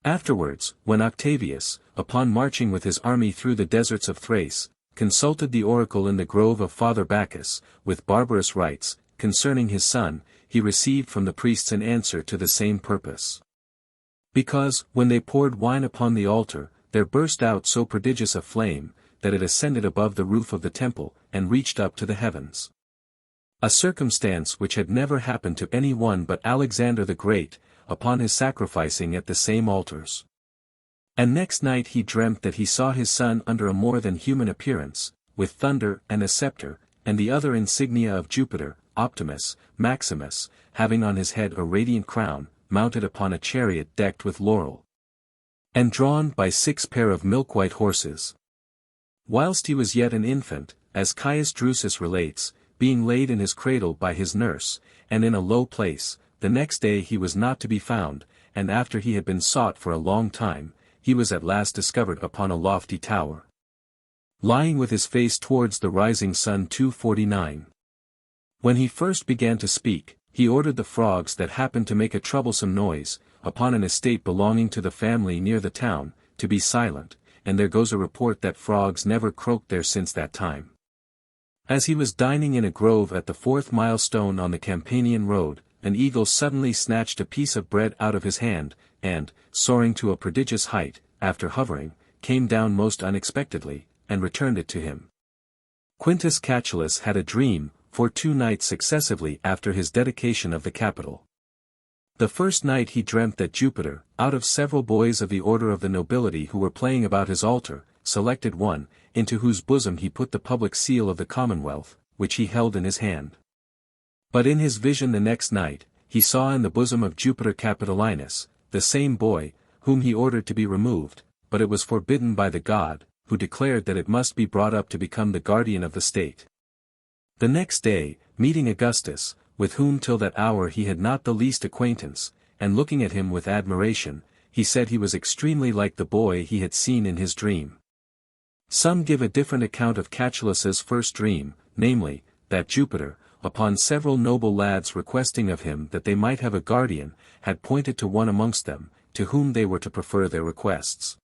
Afterwards, when Octavius, upon marching with his army through the deserts of Thrace, consulted the oracle in the grove of Father Bacchus, with barbarous rites, concerning his son, he received from the priests an answer to the same purpose. Because, when they poured wine upon the altar, there burst out so prodigious a flame, that it ascended above the roof of the temple, and reached up to the heavens. A circumstance which had never happened to any one but Alexander the Great, upon his sacrificing at the same altars. And next night he dreamt that he saw his son under a more than human appearance, with thunder and a scepter, and the other insignia of Jupiter, Optimus, Maximus, having on his head a radiant crown, mounted upon a chariot decked with laurel, and drawn by 6 pair of milk-white horses. Whilst he was yet an infant, as Caius Drusus relates, being laid in his cradle by his nurse, and in a low place, the next day he was not to be found, and after he had been sought for a long time, he was at last discovered upon a lofty tower, lying with his face towards the rising sun. 249. When he first began to speak, he ordered the frogs that happened to make a troublesome noise, upon an estate belonging to the family near the town, to be silent, and there goes a report that frogs never croaked there since that time. As he was dining in a grove at the 4th milestone on the Campanian road, an eagle suddenly snatched a piece of bread out of his hand, and, soaring to a prodigious height, after hovering, came down most unexpectedly, and returned it to him. Quintus Catulus had a dream, for 2 nights successively after his dedication of the Capitol. The first night he dreamt that Jupiter, out of several boys of the order of the nobility who were playing about his altar, selected one, into whose bosom he put the public seal of the Commonwealth, which he held in his hand. But in his vision the next night, he saw in the bosom of Jupiter Capitolinus, the same boy, whom he ordered to be removed, but it was forbidden by the god, who declared that it must be brought up to become the guardian of the state. The next day, meeting Augustus, with whom till that hour he had not the least acquaintance, and looking at him with admiration, he said he was extremely like the boy he had seen in his dream. Some give a different account of Catulus's first dream, namely, that Jupiter, upon several noble lads requesting of him that they might have a guardian, had pointed to one amongst them, to whom they were to prefer their requests.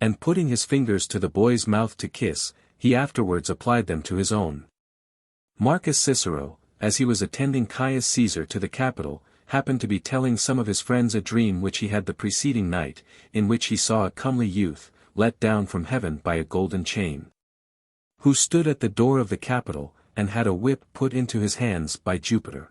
And putting his fingers to the boy's mouth to kiss, he afterwards applied them to his own. Marcus Cicero, as he was attending Caius Caesar to the Capitol, happened to be telling some of his friends a dream which he had the preceding night, in which he saw a comely youth, let down from heaven by a golden chain, who stood at the door of the Capitol, and had a whip put into his hands by Jupiter.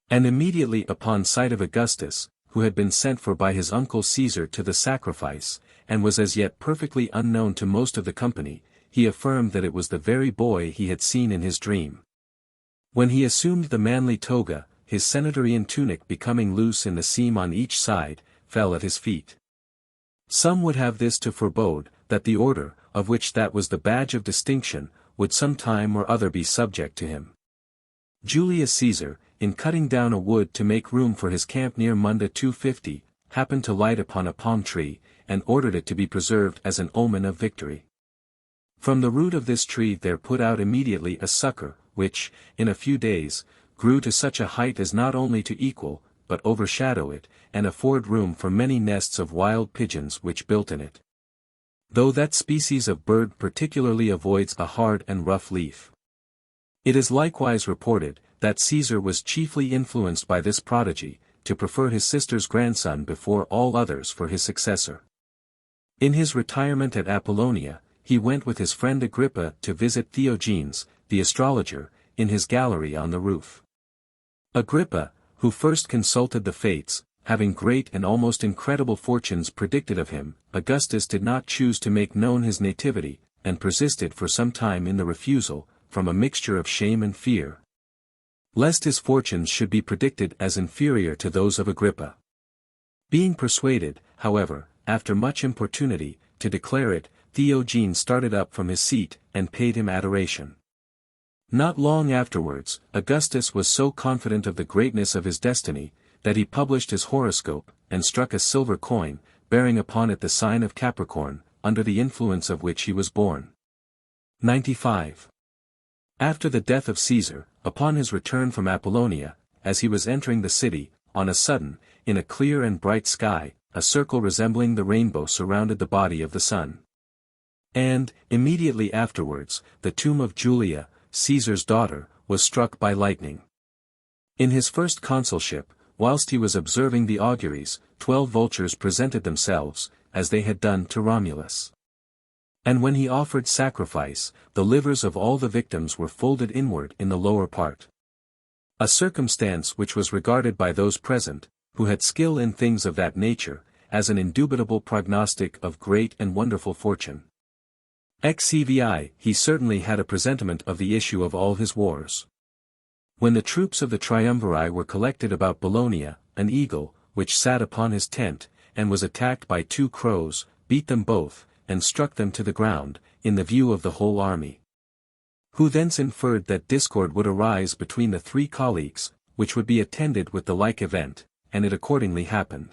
And immediately upon sight of Augustus, who had been sent for by his uncle Caesar to the sacrifice, and was as yet perfectly unknown to most of the company, he affirmed that it was the very boy he had seen in his dream. When he assumed the manly toga, his senatorian tunic becoming loose in the seam on each side, fell at his feet. Some would have this to forebode, that the order, of which that was the badge of distinction, would some time or other be subject to him. Julius Caesar, in cutting down a wood to make room for his camp near Munda 250, happened to light upon a palm tree, and ordered it to be preserved as an omen of victory. From the root of this tree there put out immediately a sucker, which, in a few days, grew to such a height as not only to equal, but overshadow it, and afford room for many nests of wild pigeons which built in it. Though that species of bird particularly avoids a hard and rough leaf. It is likewise reported, that Caesar was chiefly influenced by this prodigy, to prefer his sister's grandson before all others for his successor. In his retirement at Apollonia, he went with his friend Agrippa to visit Theogenes, the astrologer, in his gallery on the roof. Agrippa, who first consulted the fates, having great and almost incredible fortunes predicted of him, Augustus did not choose to make known his nativity, and persisted for some time in the refusal, from a mixture of shame and fear, lest his fortunes should be predicted as inferior to those of Agrippa. Being persuaded, however, after much importunity, to declare it, Theogenes started up from his seat, and paid him adoration. Not long afterwards, Augustus was so confident of the greatness of his destiny, that he published his horoscope, and struck a silver coin, bearing upon it the sign of Capricorn, under the influence of which he was born. 95. After the death of Caesar, upon his return from Apollonia, as he was entering the city, on a sudden, in a clear and bright sky, a circle resembling the rainbow surrounded the body of the sun. And, immediately afterwards, the tomb of Julia, Caesar's daughter, was struck by lightning. In his first consulship, whilst he was observing the auguries, 12 vultures presented themselves, as they had done to Romulus. And when he offered sacrifice, the livers of all the victims were folded inward in the lower part. A circumstance which was regarded by those present, who had skill in things of that nature, as an indubitable prognostic of great and wonderful fortune. XCVI, he certainly had a presentiment of the issue of all his wars. When the troops of the triumviri were collected about Bologna, an eagle, which sat upon his tent, and was attacked by 2 crows, beat them both, and struck them to the ground, in the view of the whole army. Who thence inferred that discord would arise between the 3 colleagues, which would be attended with the like event, and it accordingly happened.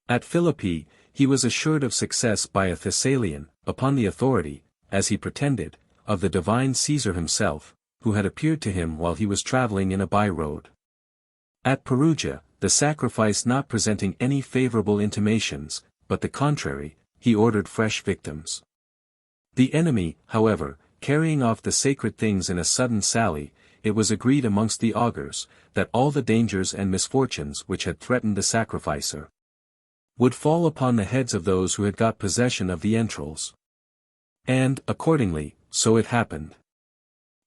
At Philippi, he was assured of success by a Thessalian, upon the authority, as he pretended, of the divine Caesar himself, who had appeared to him while he was travelling in a by-road. At Perugia, the sacrifice not presenting any favourable intimations, but the contrary, he ordered fresh victims. The enemy, however, carrying off the sacred things in a sudden sally, it was agreed amongst the augurs, that all the dangers and misfortunes which had threatened the sacrificer would fall upon the heads of those who had got possession of the entrails. And, accordingly, so it happened.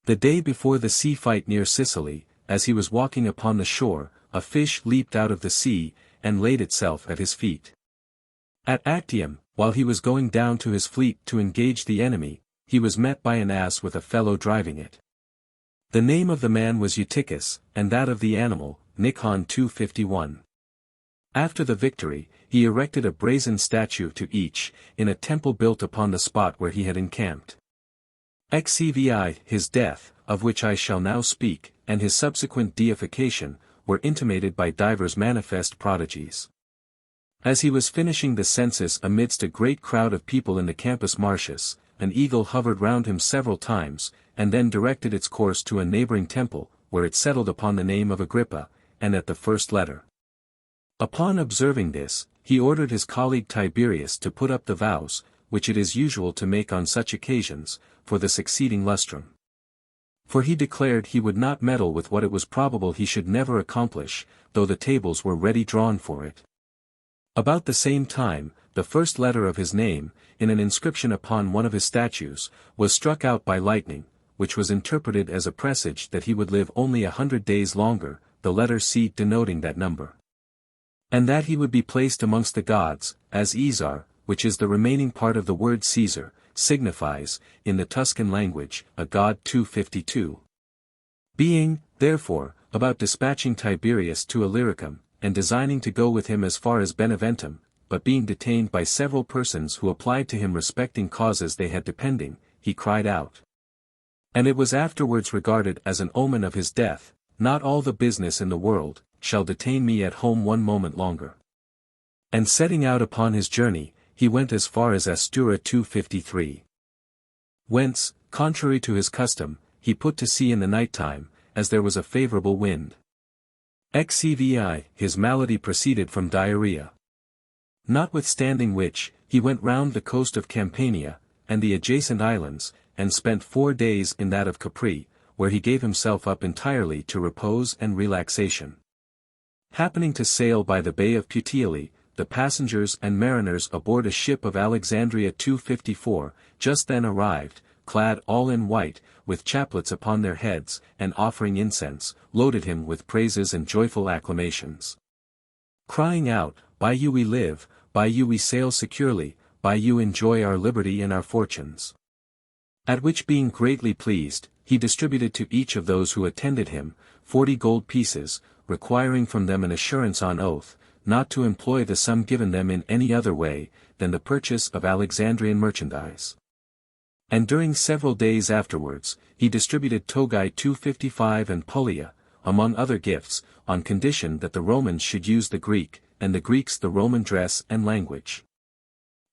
The day before the sea fight near Sicily, as he was walking upon the shore, a fish leaped out of the sea, and laid itself at his feet. At Actium, while he was going down to his fleet to engage the enemy, he was met by an ass with a fellow driving it. The name of the man was Eutychus, and that of the animal, Nichon 251. After the victory, he erected a brazen statue to each, in a temple built upon the spot where he had encamped. XCVI, his death, of which I shall now speak, and his subsequent deification, were intimated by divers manifest prodigies. As he was finishing the census amidst a great crowd of people in the Campus Martius, an eagle hovered round him several times, and then directed its course to a neighboring temple, where it settled upon the name of Agrippa, and at the first letter. Upon observing this, he ordered his colleague Tiberius to put up the vows, which it is usual to make on such occasions, for the succeeding lustrum. For he declared he would not meddle with what it was probable he should never accomplish, though the tables were ready drawn for it. About the same time, the first letter of his name, in an inscription upon one of his statues, was struck out by lightning, which was interpreted as a presage that he would live only 100 days longer, the letter C denoting that number. And that he would be placed amongst the gods, as Caesar, which is the remaining part of the word Caesar, signifies, in the Tuscan language, a god. 252. Being, therefore, about dispatching Tiberius to Illyricum, and designing to go with him as far as Beneventum, but being detained by several persons who applied to him respecting causes they had depending, he cried out. And it was afterwards regarded as an omen of his death, not all the business in the world shall detain me at home one moment longer. And setting out upon his journey, he went as far as Astura. 253. Whence, contrary to his custom, he put to sea in the night time, as there was a favourable wind. XCVI, his malady proceeded from diarrhea. Notwithstanding which, he went round the coast of Campania, and the adjacent islands, and spent 4 days in that of Capri, where he gave himself up entirely to repose and relaxation. Happening to sail by the Bay of Puteoli, the passengers and mariners aboard a ship of Alexandria 254, just then arrived, clad all in white, with chaplets upon their heads, and offering incense, loaded him with praises and joyful acclamations. Crying out, "By you we live, by you we sail securely, by you enjoy our liberty and our fortunes." At which being greatly pleased, he distributed to each of those who attended him, 40 gold pieces, requiring from them an assurance on oath, not to employ the sum given them in any other way, than the purchase of Alexandrian merchandise. And during several days afterwards, he distributed togae 255 and pullia, among other gifts, on condition that the Romans should use the Greek, and the Greeks the Roman dress and language.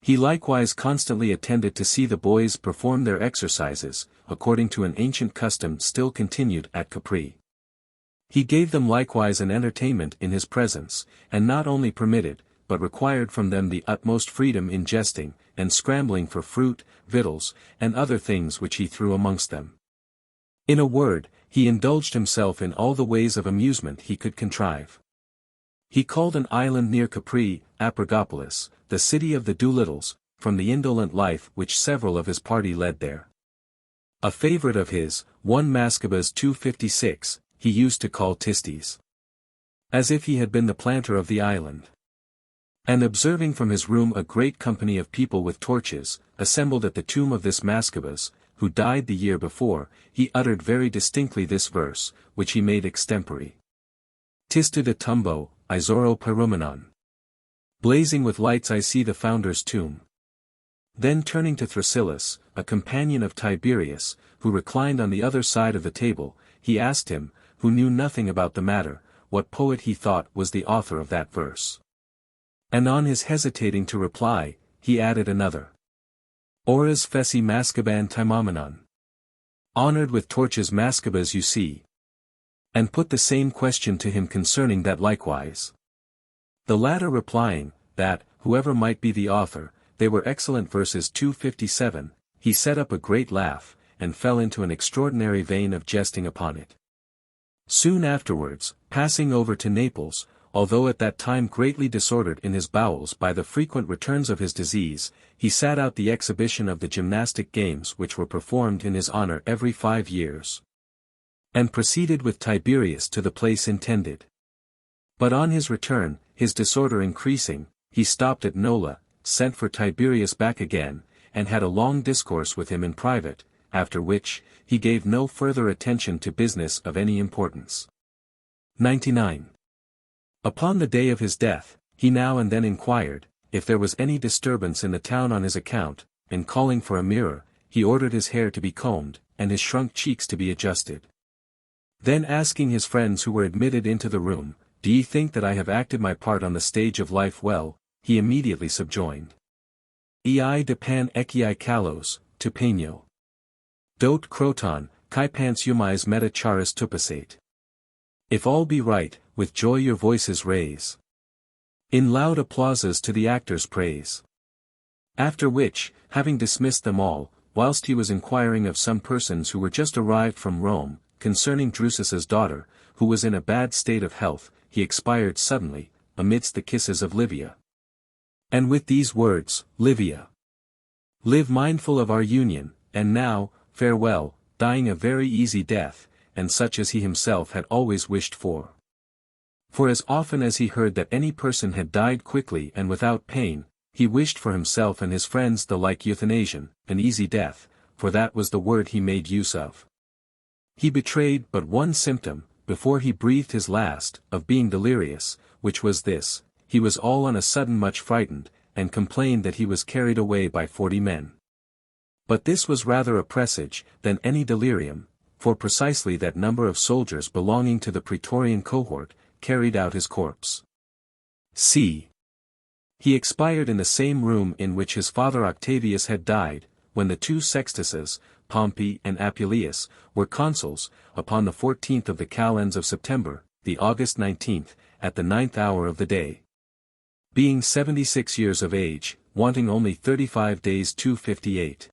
He likewise constantly attended to see the boys perform their exercises, according to an ancient custom still continued at Capri. He gave them likewise an entertainment in his presence, and not only permitted, but required from them the utmost freedom in jesting, and scrambling for fruit, victuals, and other things which he threw amongst them. In a word, he indulged himself in all the ways of amusement he could contrive. He called an island near Capri, Apergopolis, the city of the Doolittles, from the indolent life which several of his party led there. A favourite of his, one Mascabas 256, he used to call Tistes, as if he had been the planter of the island. And observing from his room a great company of people with torches, assembled at the tomb of this Mascabas, who died the year before, he uttered very distinctly this verse, which he made extempore. Tista de tumbo, Isoro pyrumenon. Blazing with lights I see the founder's tomb. Then turning to Thrasyllus, a companion of Tiberius, who reclined on the other side of the table, he asked him, who knew nothing about the matter, what poet he thought was the author of that verse. And on his hesitating to reply, he added another. Oras feci Mascaban Timomenon. Honored with torches Mascabas you see. And put the same question to him concerning that likewise. The latter replying, that, whoever might be the author, they were excellent verses. 257, he set up a great laugh, and fell into an extraordinary vein of jesting upon it. Soon afterwards, passing over to Naples, although at that time greatly disordered in his bowels by the frequent returns of his disease, he sat out the exhibition of the gymnastic games which were performed in his honor every 5 years. And proceeded with Tiberius to the place intended. But on his return, his disorder increasing, he stopped at Nola, sent for Tiberius back again, and had a long discourse with him in private, after which, he gave no further attention to business of any importance. 99. Upon the day of his death, he now and then inquired, if there was any disturbance in the town on his account, and calling for a mirror, he ordered his hair to be combed, and his shrunk cheeks to be adjusted. Then asking his friends who were admitted into the room, "Do ye think that I have acted my part on the stage of life well?" he immediately subjoined. Ei de pan ecii kalos, to peño. Dot croton, kai pants humais meta charis tupasate. If all be right, with joy your voices raise. in loud applauses to the actor's praise. After which, having dismissed them all, whilst he was inquiring of some persons who were just arrived from Rome, concerning Drusus's daughter, who was in a bad state of health, he expired suddenly, amidst the kisses of Livia. And with these words, Livia, live mindful of our union, and now, farewell, dying a very easy death, and such as he himself had always wished for. For as often as he heard that any person had died quickly and without pain, he wished for himself and his friends the like euthanasian, an easy death, for that was the word he made use of. He betrayed but one symptom, before he breathed his last, of being delirious, which was this: he was all on a sudden much frightened, and complained that he was carried away by 40 men. But this was rather a presage, than any delirium, for precisely that number of soldiers belonging to the praetorian cohort, carried out his corpse. c. He expired in the same room in which his father Octavius had died, when the two Sextuses, Pompey and Appuleius, were consuls, upon the 14th of the calends of September, the August 19th, at the 9th hour of the day. Being 76 years of age, wanting only 35 days 258.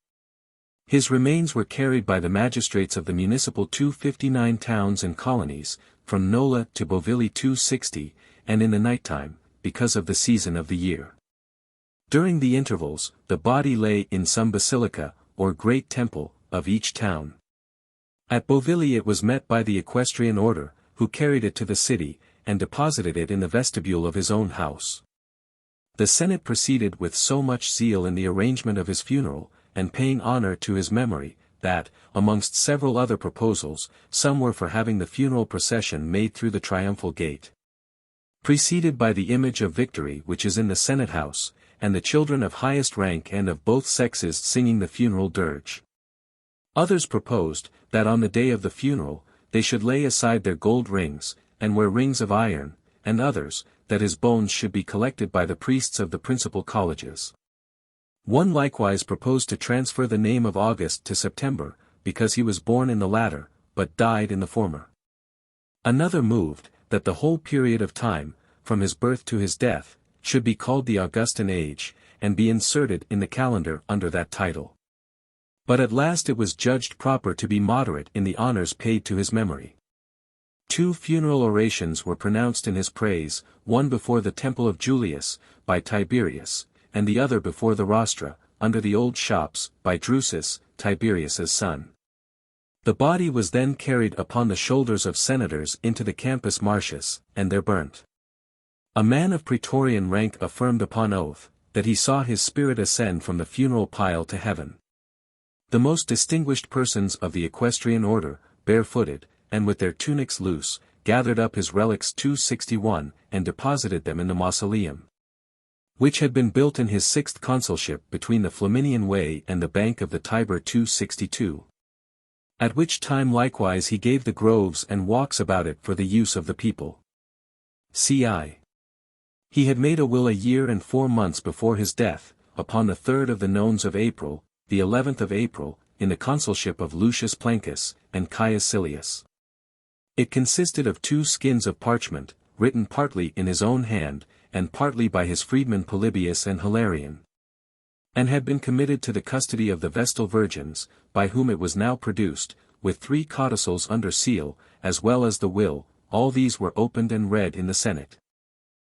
His remains were carried by the magistrates of the municipal 259 towns and colonies, from Nola to Bovilii 260, and in the night time, because of the season of the year. During the intervals, the body lay in some basilica, or great temple, of each town. At Bovilii it was met by the equestrian order, who carried it to the city, and deposited it in the vestibule of his own house. The Senate proceeded with so much zeal in the arrangement of his funeral, and paying honor to his memory, that, amongst several other proposals, some were for having the funeral procession made through the triumphal gate, preceded by the image of Victory which is in the Senate house, and the children of highest rank and of both sexes singing the funeral dirge. Others proposed, that on the day of the funeral, they should lay aside their gold rings, and wear rings of iron, and others, that his bones should be collected by the priests of the principal colleges. One likewise proposed to transfer the name of August to September, because he was born in the latter, but died in the former. Another moved, that the whole period of time, from his birth to his death, should be called the Augustan age, and be inserted in the calendar under that title. But at last it was judged proper to be moderate in the honors paid to his memory. 2 funeral orations were pronounced in his praise, one before the temple of Julius, by Tiberius, and the other before the rostra, under the old shops, by Drusus, Tiberius's son. The body was then carried upon the shoulders of senators into the Campus Martius, and there burnt. A man of praetorian rank affirmed upon oath, that he saw his spirit ascend from the funeral pile to heaven. The most distinguished persons of the equestrian order, barefooted, and with their tunics loose, gathered up his relics 261, and deposited them in the mausoleum, which had been built in his 6th consulship between the Flaminian Way and the bank of the Tiber 262. At which time likewise he gave the groves and walks about it for the use of the people. Ci. He had made a will a year and 4 months before his death, upon the 3rd of the nones of April, the 11th of April, in the consulship of Lucius Plancus, and Caius Silius. It consisted of 2 skins of parchment, written partly in his own hand, and partly by his freedmen Polybius and Hilarion, and had been committed to the custody of the Vestal Virgins, by whom it was now produced, with 3 codicils under seal, as well as the will. All these were opened and read in the Senate.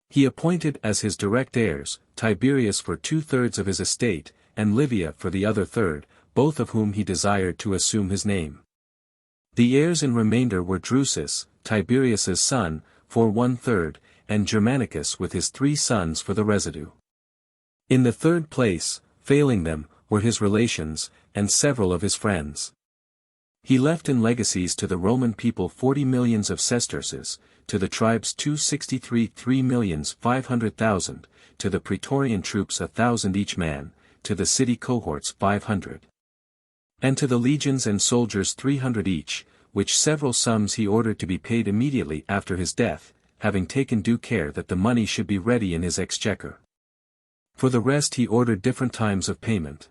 He appointed as his direct heirs, Tiberius for 2/3 of his estate, and Livia for the other 1/3, both of whom he desired to assume his name. The heirs in remainder were Drusus, Tiberius's son, for 1/3, and Germanicus with his 3 sons for the residue. In the 3rd place, failing them, were his relations, and several of his friends. He left in legacies to the Roman people 40 millions of sesterces, to the tribes 263 3,500,000, to the praetorian troops 1,000 each man, to the city cohorts 500. And to the legions and soldiers 300 each, which several sums he ordered to be paid immediately after his death, having taken due care that the money should be ready in his exchequer. For the rest he ordered different times of payment.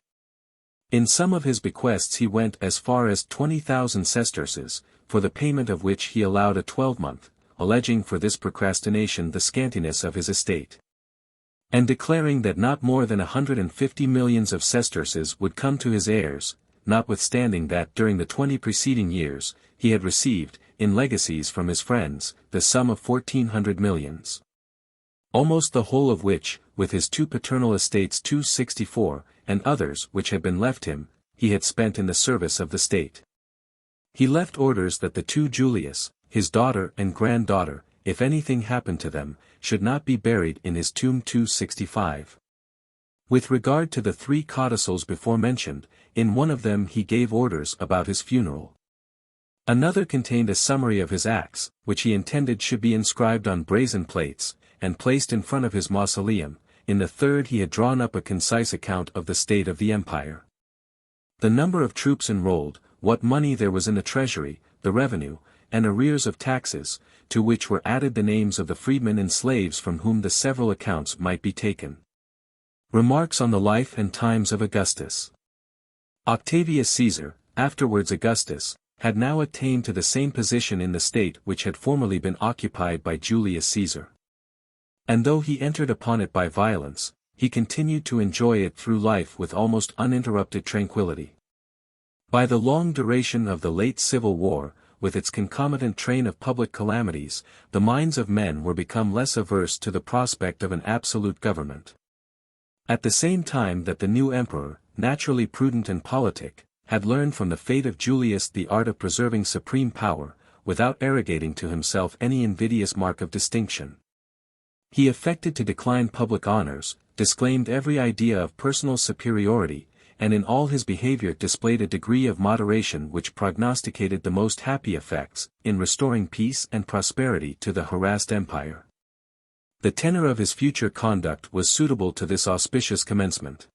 In some of his bequests he went as far as 20,000 sesterces, for the payment of which he allowed a 12-month, alleging for this procrastination the scantiness of his estate. and declaring that not more than 150 millions of sesterces would come to his heirs, notwithstanding that during the 20 preceding years, he had received, in legacies from his friends, the sum of 1,400 millions. Almost the whole of which, with his two paternal estates 264, and others which had been left him, he had spent in the service of the state. He left orders that the two Julius, his daughter and granddaughter, if anything happened to them, should not be buried in his tomb 265. With regard to the 3 codicils before mentioned, in one of them he gave orders about his funeral. Another contained a summary of his acts, which he intended should be inscribed on brazen plates, and placed in front of his mausoleum. In the third he had drawn up a concise account of the state of the empire. The number of troops enrolled, what money there was in the treasury, the revenue, and arrears of taxes, to which were added the names of the freedmen and slaves from whom the several accounts might be taken. Remarks on the life and times of Augustus. Octavius Caesar, afterwards Augustus, had now attained to the same position in the state which had formerly been occupied by Julius Caesar. And though he entered upon it by violence, he continued to enjoy it through life with almost uninterrupted tranquility. By the long duration of the late civil war, with its concomitant train of public calamities, the minds of men were become less averse to the prospect of an absolute government. At the same time that the new emperor, naturally prudent and politic, had learned from the fate of Julius the art of preserving supreme power, without arrogating to himself any invidious mark of distinction. He affected to decline public honors, disclaimed every idea of personal superiority, and in all his behavior displayed a degree of moderation which prognosticated the most happy effects, in restoring peace and prosperity to the harassed empire. The tenor of his future conduct was suitable to this auspicious commencement.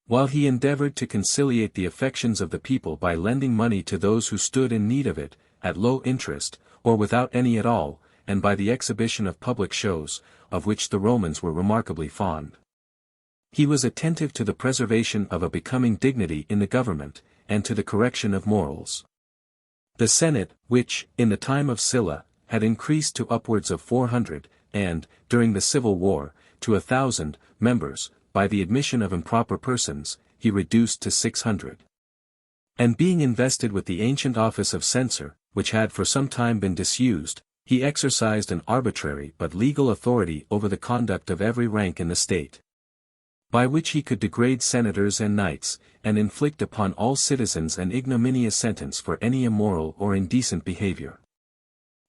While he endeavored to conciliate the affections of the people by lending money to those who stood in need of it, at low interest, or without any at all, and by the exhibition of public shows, of which the Romans were remarkably fond. He was attentive to the preservation of a becoming dignity in the government, and to the correction of morals. The Senate, which, in the time of Sylla, had increased to upwards of 400, and, during the civil war, to 1,000, members, by the admission of improper persons, he reduced to 600. And being invested with the ancient office of censor, which had for some time been disused, he exercised an arbitrary but legal authority over the conduct of every rank in the state, by which he could degrade senators and knights, and inflict upon all citizens an ignominious sentence for any immoral or indecent behavior.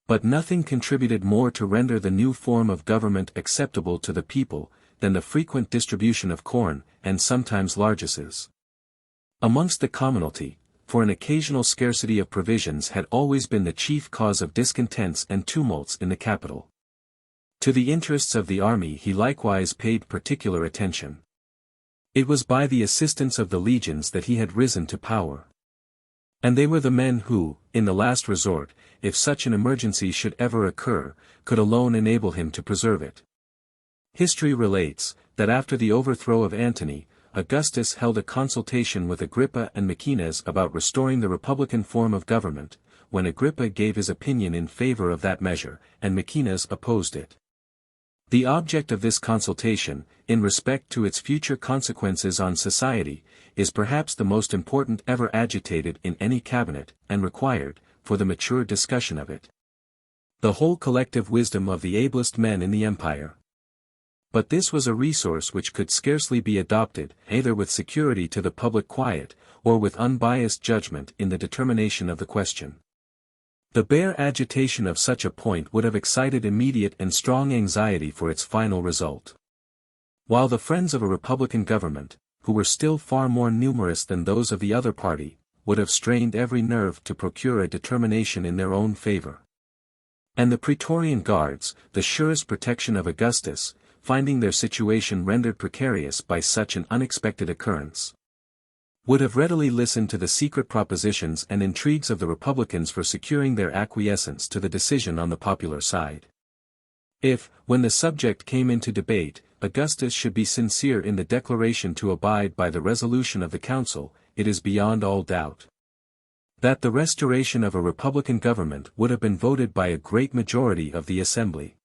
But nothing contributed more to render the new form of government acceptable to the people, than the frequent distribution of corn, and sometimes largesses. Amongst the commonalty, for an occasional scarcity of provisions had always been the chief cause of discontents and tumults in the capital. To the interests of the army he likewise paid particular attention. It was by the assistance of the legions that he had risen to power. And they were the men who, in the last resort, if such an emergency should ever occur, could alone enable him to preserve it. History relates, that after the overthrow of Antony, Augustus held a consultation with Agrippa and Maecenas about restoring the republican form of government, when Agrippa gave his opinion in favor of that measure, and Maecenas opposed it. The object of this consultation, in respect to its future consequences on society, is perhaps the most important ever agitated in any cabinet, and required, for the mature discussion of it, the whole collective wisdom of the ablest men in the empire. But this was a resource which could scarcely be adopted, either with security to the public quiet, or with unbiased judgment in the determination of the question. The bare agitation of such a point would have excited immediate and strong anxiety for its final result. While the friends of a republican government, who were still far more numerous than those of the other party, would have strained every nerve to procure a determination in their own favor. And the Praetorian Guards, the surest protection of Augustus, finding their situation rendered precarious by such an unexpected occurrence, would have readily listened to the secret propositions and intrigues of the Republicans for securing their acquiescence to the decision on the popular side. If, when the subject came into debate, Augustus should be sincere in the declaration to abide by the resolution of the council, it is beyond all doubt that the restoration of a republican government would have been voted by a great majority of the assembly.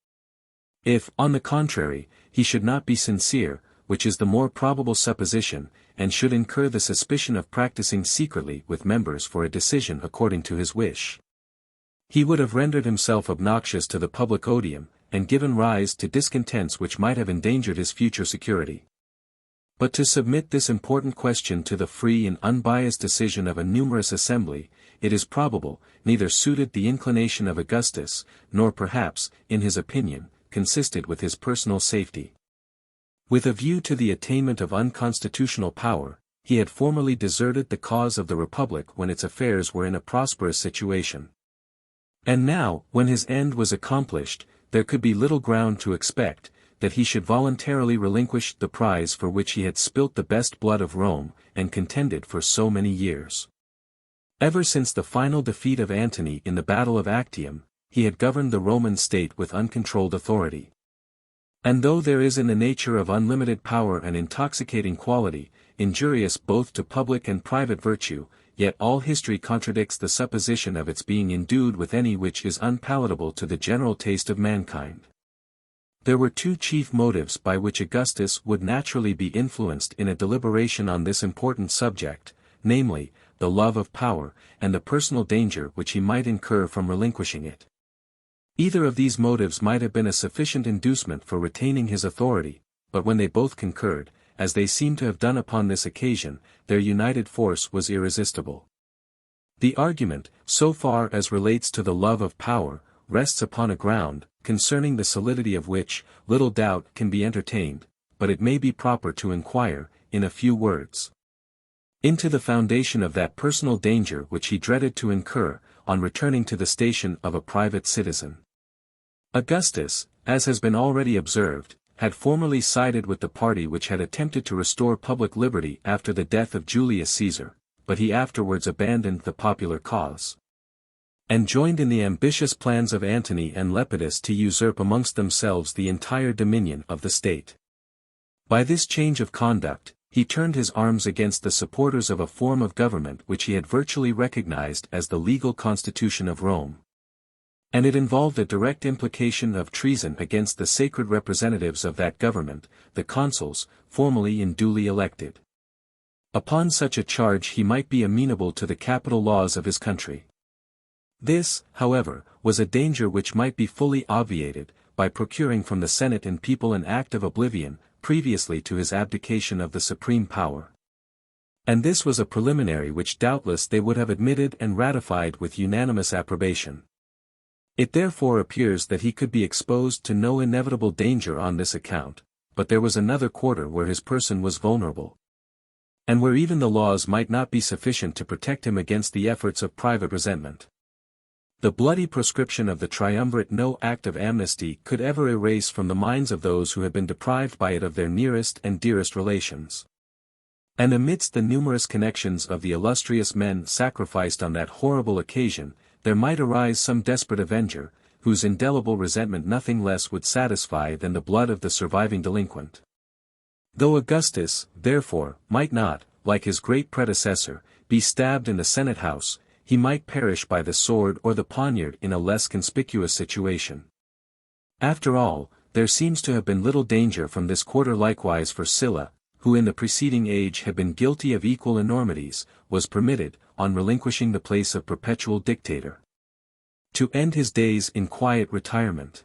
If, on the contrary, he should not be sincere, which is the more probable supposition, and should incur the suspicion of practicing secretly with members for a decision according to his wish. He would have rendered himself obnoxious to the public odium, and given rise to discontents which might have endangered his future security. But to submit this important question to the free and unbiased decision of a numerous assembly, it is probable, neither suited the inclination of Augustus, nor perhaps, in his opinion, consisted with his personal safety. With a view to the attainment of unconstitutional power, he had formerly deserted the cause of the Republic when its affairs were in a prosperous situation. And now, when his end was accomplished, there could be little ground to expect, that he should voluntarily relinquish the prize for which he had spilt the best blood of Rome, and contended for so many years. Ever since the final defeat of Antony in the Battle of Actium, he had governed the Roman state with uncontrolled authority. And though there is in the nature of unlimited power an intoxicating quality, injurious both to public and private virtue, yet all history contradicts the supposition of its being endued with any which is unpalatable to the general taste of mankind. There were two chief motives by which Augustus would naturally be influenced in a deliberation on this important subject, namely, the love of power, and the personal danger which he might incur from relinquishing it. Either of these motives might have been a sufficient inducement for retaining his authority, but when they both concurred, as they seem to have done upon this occasion, their united force was irresistible. The argument, so far as relates to the love of power, rests upon a ground, concerning the solidity of which, little doubt can be entertained, but it may be proper to inquire, in a few words, into the foundation of that personal danger which he dreaded to incur, on returning to the station of a private citizen. Augustus, as has been already observed, had formerly sided with the party which had attempted to restore public liberty after the death of Julius Caesar, but he afterwards abandoned the popular cause, and joined in the ambitious plans of Antony and Lepidus to usurp amongst themselves the entire dominion of the state. By this change of conduct, he turned his arms against the supporters of a form of government which he had virtually recognized as the legal constitution of Rome. And it involved a direct implication of treason against the sacred representatives of that government, the consuls, formally and duly elected. Upon such a charge he might be amenable to the capital laws of his country. This, however, was a danger which might be fully obviated, by procuring from the Senate and people an act of oblivion, previously to his abdication of the supreme power. And this was a preliminary which doubtless they would have admitted and ratified with unanimous approbation. It therefore appears that he could be exposed to no inevitable danger on this account, but there was another quarter where his person was vulnerable, and where even the laws might not be sufficient to protect him against the efforts of private resentment. The bloody proscription of the triumvirate no act of amnesty could ever erase from the minds of those who had been deprived by it of their nearest and dearest relations. And amidst the numerous connections of the illustrious men sacrificed on that horrible occasion, there might arise some desperate avenger, whose indelible resentment nothing less would satisfy than the blood of the surviving delinquent. Though Augustus, therefore, might not, like his great predecessor, be stabbed in the Senate house, he might perish by the sword or the poniard in a less conspicuous situation. After all, there seems to have been little danger from this quarter likewise for Sylla, who in the preceding age had been guilty of equal enormities, was permitted, on relinquishing the place of perpetual dictator, to end his days in quiet retirement.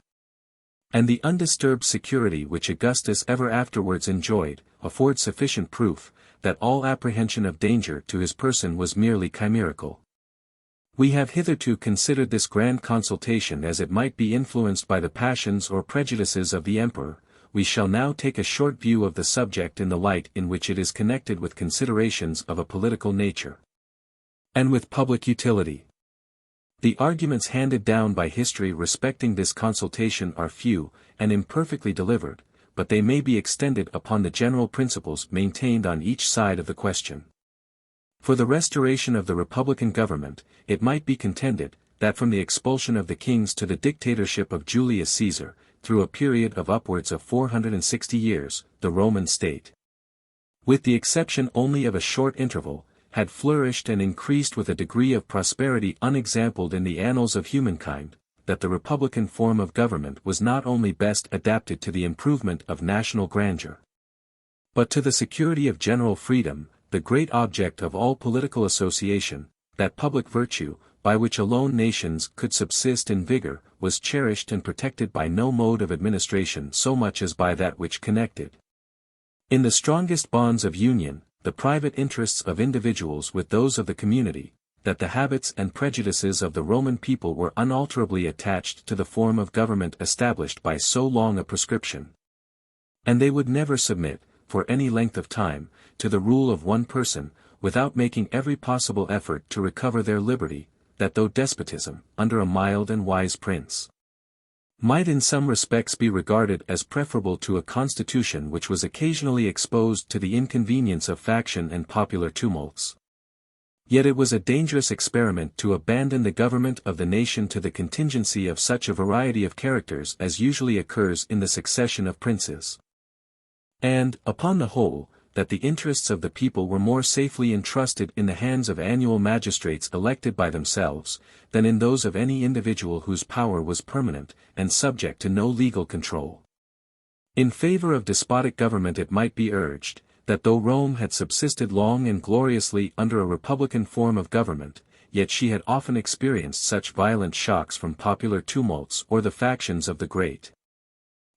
And the undisturbed security which Augustus ever afterwards enjoyed, affords sufficient proof, that all apprehension of danger to his person was merely chimerical. We have hitherto considered this grand consultation as it might be influenced by the passions or prejudices of the emperor. We shall now take a short view of the subject in the light in which it is connected with considerations of a political nature, and with public utility. The arguments handed down by history respecting this consultation are few, and imperfectly delivered, but they may be extended upon the general principles maintained on each side of the question. For the restoration of the republican government, it might be contended, that from the expulsion of the kings to the dictatorship of Julius Caesar, through a period of upwards of 460 years, the Roman state, with the exception only of a short interval, had flourished and increased with a degree of prosperity unexampled in the annals of humankind, that the republican form of government was not only best adapted to the improvement of national grandeur, but to the security of general freedom, the great object of all political association, that public virtue, by which alone nations could subsist in vigor, was cherished and protected by no mode of administration so much as by that which connected, in the strongest bonds of union, the private interests of individuals with those of the community, that the habits and prejudices of the Roman people were unalterably attached to the form of government established by so long a prescription. And they would never submit, for any length of time, to the rule of one person, without making every possible effort to recover their liberty, that though despotism, under a mild and wise prince, might in some respects be regarded as preferable to a constitution which was occasionally exposed to the inconvenience of faction and popular tumults, yet it was a dangerous experiment to abandon the government of the nation to the contingency of such a variety of characters as usually occurs in the succession of princes. And, upon the whole, that the interests of the people were more safely entrusted in the hands of annual magistrates elected by themselves, than in those of any individual whose power was permanent, and subject to no legal control. In favor of despotic government it might be urged, that though Rome had subsisted long and gloriously under a republican form of government, yet she had often experienced such violent shocks from popular tumults or the factions of the great,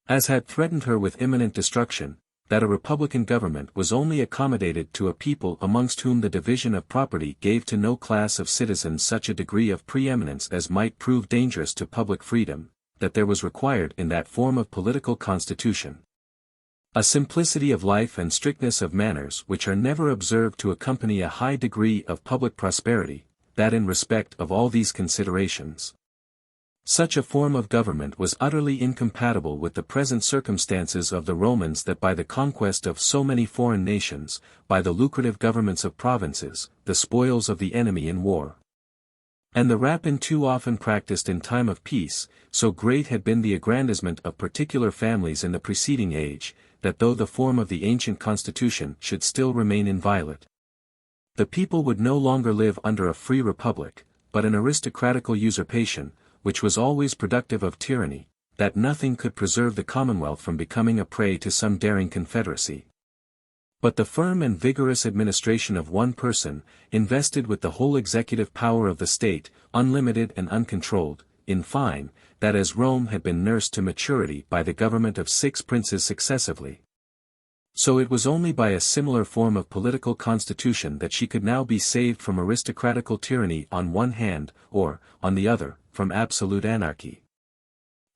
as had threatened her with imminent destruction, that a republican government was only accommodated to a people amongst whom the division of property gave to no class of citizens such a degree of preeminence as might prove dangerous to public freedom, that there was required in that form of political constitution a simplicity of life and strictness of manners which are never observed to accompany a high degree of public prosperity, that in respect of all these considerations, such a form of government was utterly incompatible with the present circumstances of the Romans, that by the conquest of so many foreign nations, by the lucrative governments of provinces, the spoils of the enemy in war, and the rapine too often practiced in time of peace, so great had been the aggrandizement of particular families in the preceding age, that though the form of the ancient constitution should still remain inviolate, the people would no longer live under a free republic, but an aristocratical usurpation, which was always productive of tyranny, that nothing could preserve the commonwealth from becoming a prey to some daring confederacy, but the firm and vigorous administration of one person, invested with the whole executive power of the state, unlimited and uncontrolled, in fine, that as Rome had been nursed to maturity by the government of 6 princes successively, so it was only by a similar form of political constitution that she could now be saved from aristocratical tyranny on one hand, or, on the other, from absolute anarchy.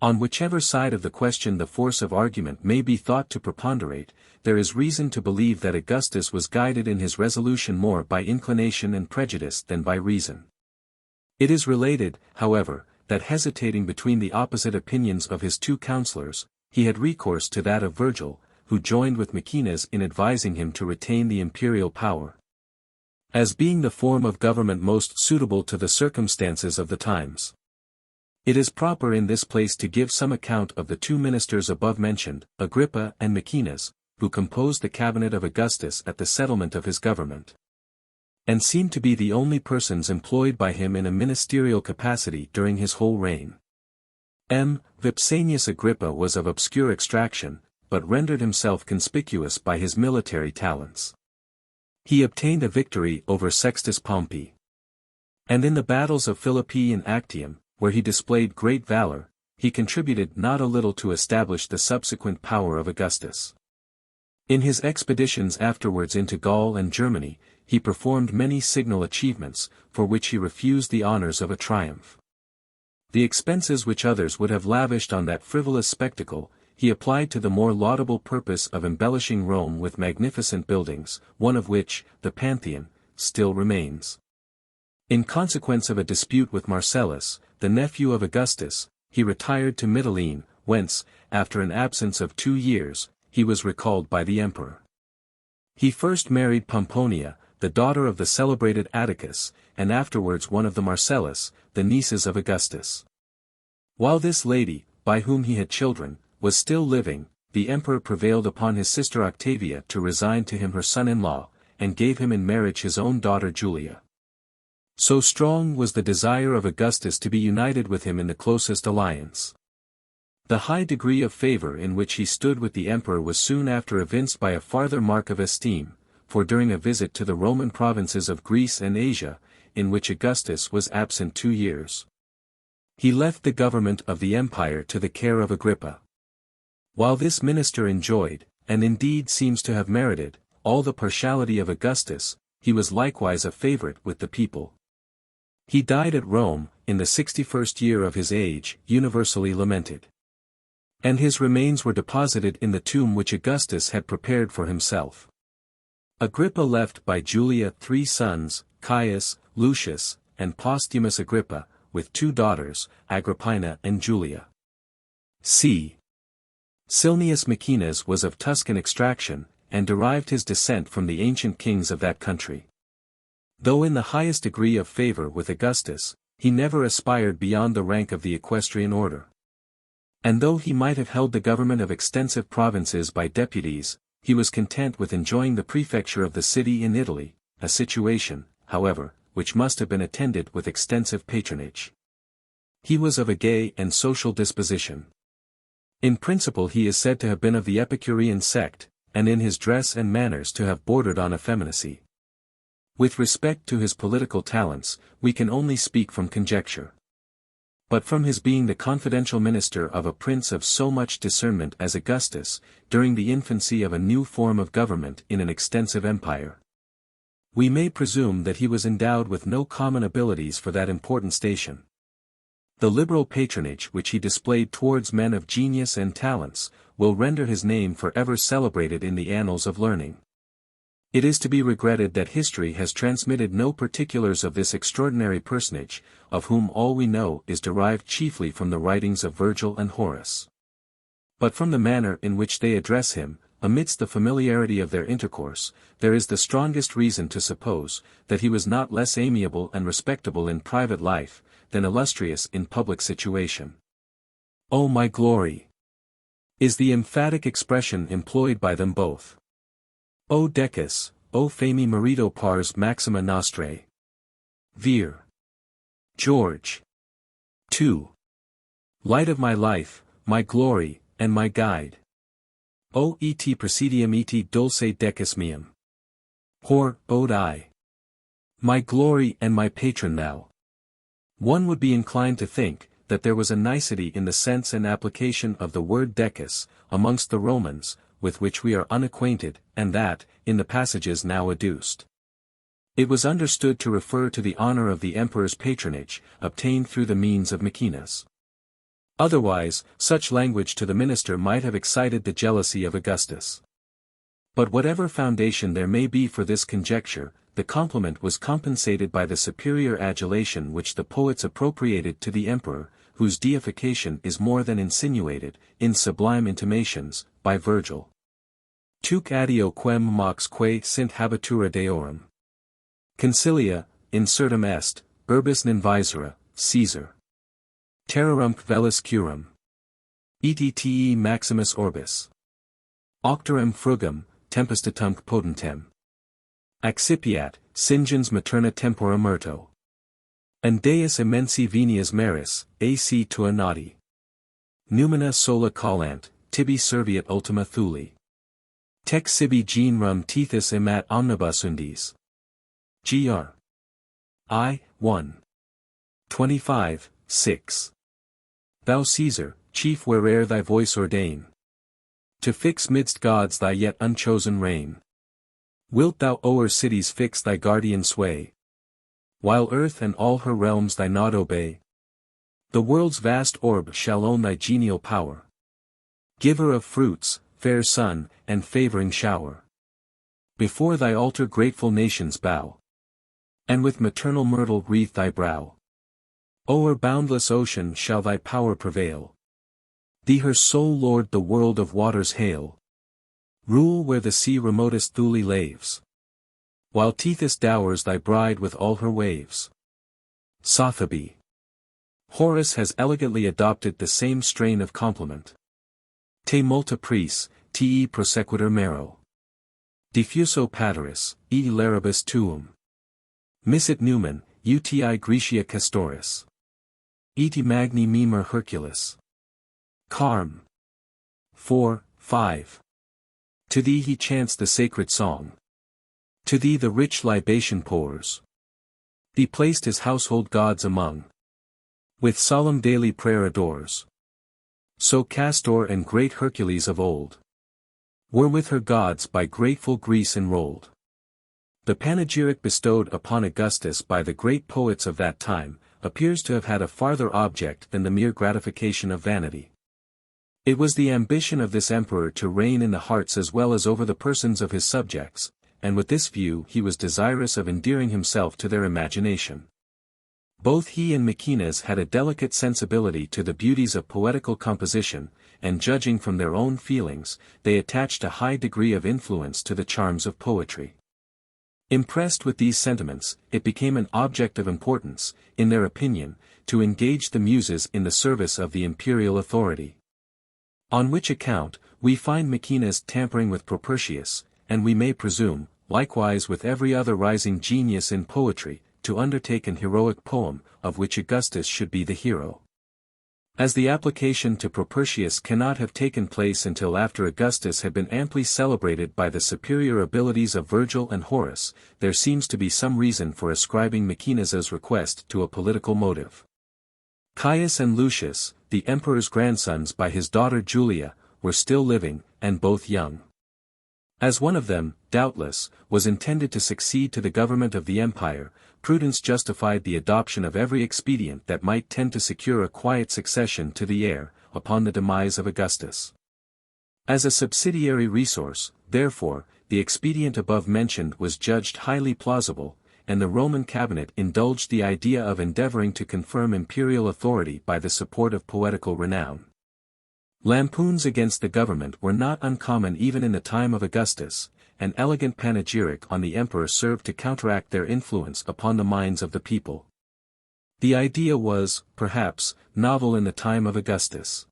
On whichever side of the question the force of argument may be thought to preponderate, there is reason to believe that Augustus was guided in his resolution more by inclination and prejudice than by reason. It is related, however, that hesitating between the opposite opinions of his 2 counselors, he had recourse to that of Virgil, who joined with Maecenas in advising him to retain the imperial power, as being the form of government most suitable to the circumstances of the times. It is proper in this place to give some account of the 2 ministers above mentioned, Agrippa and Maecenas, who composed the cabinet of Augustus at the settlement of his government, and seemed to be the only persons employed by him in a ministerial capacity during his whole reign. Vipsanius Agrippa was of obscure extraction, but rendered himself conspicuous by his military talents. He obtained a victory over Sextus Pompey, and in the battles of Philippi and Actium, where he displayed great valor, he contributed not a little to establish the subsequent power of Augustus. In his expeditions afterwards into Gaul and Germany, he performed many signal achievements, for which he refused the honors of a triumph. The expenses which others would have lavished on that frivolous spectacle, he applied to the more laudable purpose of embellishing Rome with magnificent buildings, one of which, the Pantheon, still remains. In consequence of a dispute with Marcellus, the nephew of Augustus, he retired to Mytilene, whence, after an absence of 2 years, he was recalled by the emperor. He first married Pomponia, the daughter of the celebrated Atticus, and afterwards one of the Marcellus, the nieces of Augustus. While this lady, by whom he had children, was still living, the emperor prevailed upon his sister Octavia to resign to him her son-in-law, and gave him in marriage his own daughter Julia. So strong was the desire of Augustus to be united with him in the closest alliance. The high degree of favor in which he stood with the emperor was soon after evinced by a farther mark of esteem, for during a visit to the Roman provinces of Greece and Asia, in which Augustus was absent 2 years, he left the government of the empire to the care of Agrippa. While this minister enjoyed, and indeed seems to have merited, all the partiality of Augustus, he was likewise a favorite with the people. He died at Rome, in the 61st year of his age, universally lamented. And his remains were deposited in the tomb which Augustus had prepared for himself. Agrippa left by Julia 3 sons, Caius, Lucius, and posthumous Agrippa, with 2 daughters, Agrippina and Julia. c. Silnius Maecenas was of Tuscan extraction, and derived his descent from the ancient kings of that country. Though in the highest degree of favor with Augustus, he never aspired beyond the rank of the equestrian order. And though he might have held the government of extensive provinces by deputies, he was content with enjoying the prefecture of the city in Italy, a situation, however, which must have been attended with extensive patronage. He was of a gay and social disposition. In principle he is said to have been of the Epicurean sect, and in his dress and manners to have bordered on effeminacy. With respect to his political talents, we can only speak from conjecture. But from his being the confidential minister of a prince of so much discernment as Augustus, during the infancy of a new form of government in an extensive empire, we may presume that he was endowed with no common abilities for that important station. The liberal patronage which he displayed towards men of genius and talents, will render his name forever celebrated in the annals of learning. It is to be regretted that history has transmitted no particulars of this extraordinary personage, of whom all we know is derived chiefly from the writings of Virgil and Horace. But from the manner in which they address him, amidst the familiarity of their intercourse, there is the strongest reason to suppose, that he was not less amiable and respectable in private life, than illustrious in public situation. "O my glory!" is the emphatic expression employed by them both. O decus, O fami marito pars maxima nostrae. Vir. George. 2. Light of my life, my glory, and my guide. O et presidium et dulce decus meum. Hor, ode I. My glory and my patron thou. One would be inclined to think, that there was a nicety in the sense and application of the word decus, amongst the Romans, with which we are unacquainted, and that, in the passages now adduced, it was understood to refer to the honor of the emperor's patronage, obtained through the means of Maecenas. Otherwise, such language to the minister might have excited the jealousy of Augustus. But whatever foundation there may be for this conjecture, the compliment was compensated by the superior adulation which the poets appropriated to the emperor, whose deification is more than insinuated, in sublime intimations, by Virgil. Tuc adeo quem mox quae sint habitura deorum. Concilia, incertum est, urbis non visera, Caesar. Terrorumque velis curum. Et maximus orbis. Octorem frugam, tempestatumque potentem. Accipiat, singens materna tempora merto. And deus immensi venias maris, ac tua nati. Numina sola callant, tibi serviat ultima thuli. Tec sibi genrum tethys emat omnibus undis. Gr. I. 1. 25, 6. Thou Caesar, chief where'er thy voice ordain, to fix midst gods thy yet unchosen reign. Wilt thou o'er cities fix thy guardian sway, while earth and all her realms thy nod obey? The world's vast orb shall own thy genial power, giver of fruits, fair sun, and favoring shower. Before thy altar grateful nations bow, and with maternal myrtle wreathe thy brow. O'er boundless ocean shall thy power prevail, thee her sole lord the world of waters hail. Rule where the sea remotest Thule laves, while Tethys dowers thy bride with all her waves. Sotheby. Horace has elegantly adopted the same strain of compliment. Te multa pris, te prosequitur mero. Diffuso pateris, e laribus tuum. Missit numen, uti Graecia Castoris. Eti magni mimer Hercules. Carm. 4, 5. To thee he chants the sacred song. To thee the rich libation pours. Thee placed his household gods among. With solemn daily prayer adores. So Castor and great Hercules of old were with her gods by grateful Greece enrolled. The panegyric bestowed upon Augustus by the great poets of that time, appears to have had a farther object than the mere gratification of vanity. It was the ambition of this emperor to reign in the hearts as well as over the persons of his subjects, and with this view he was desirous of endearing himself to their imagination. Both he and Maecenas had a delicate sensibility to the beauties of poetical composition, and judging from their own feelings, they attached a high degree of influence to the charms of poetry. Impressed with these sentiments, it became an object of importance, in their opinion, to engage the Muses in the service of the imperial authority. On which account, we find Maecenas tampering with Propertius, and we may presume, likewise with every other rising genius in poetry, to undertake an heroic poem, of which Augustus should be the hero. As the application to Propertius cannot have taken place until after Augustus had been amply celebrated by the superior abilities of Virgil and Horace, there seems to be some reason for ascribing Maecenas' request to a political motive. Caius and Lucius, the emperor's grandsons by his daughter Julia, were still living, and both young. As one of them, doubtless, was intended to succeed to the government of the empire, prudence justified the adoption of every expedient that might tend to secure a quiet succession to the heir, upon the demise of Augustus. As a subsidiary resource, therefore, the expedient above mentioned was judged highly plausible, and the Roman cabinet indulged the idea of endeavoring to confirm imperial authority by the support of poetical renown. Lampoons against the government were not uncommon even in the time of Augustus. An elegant panegyric on the emperor served to counteract their influence upon the minds of the people. The idea was, perhaps, novel in the time of Augustus.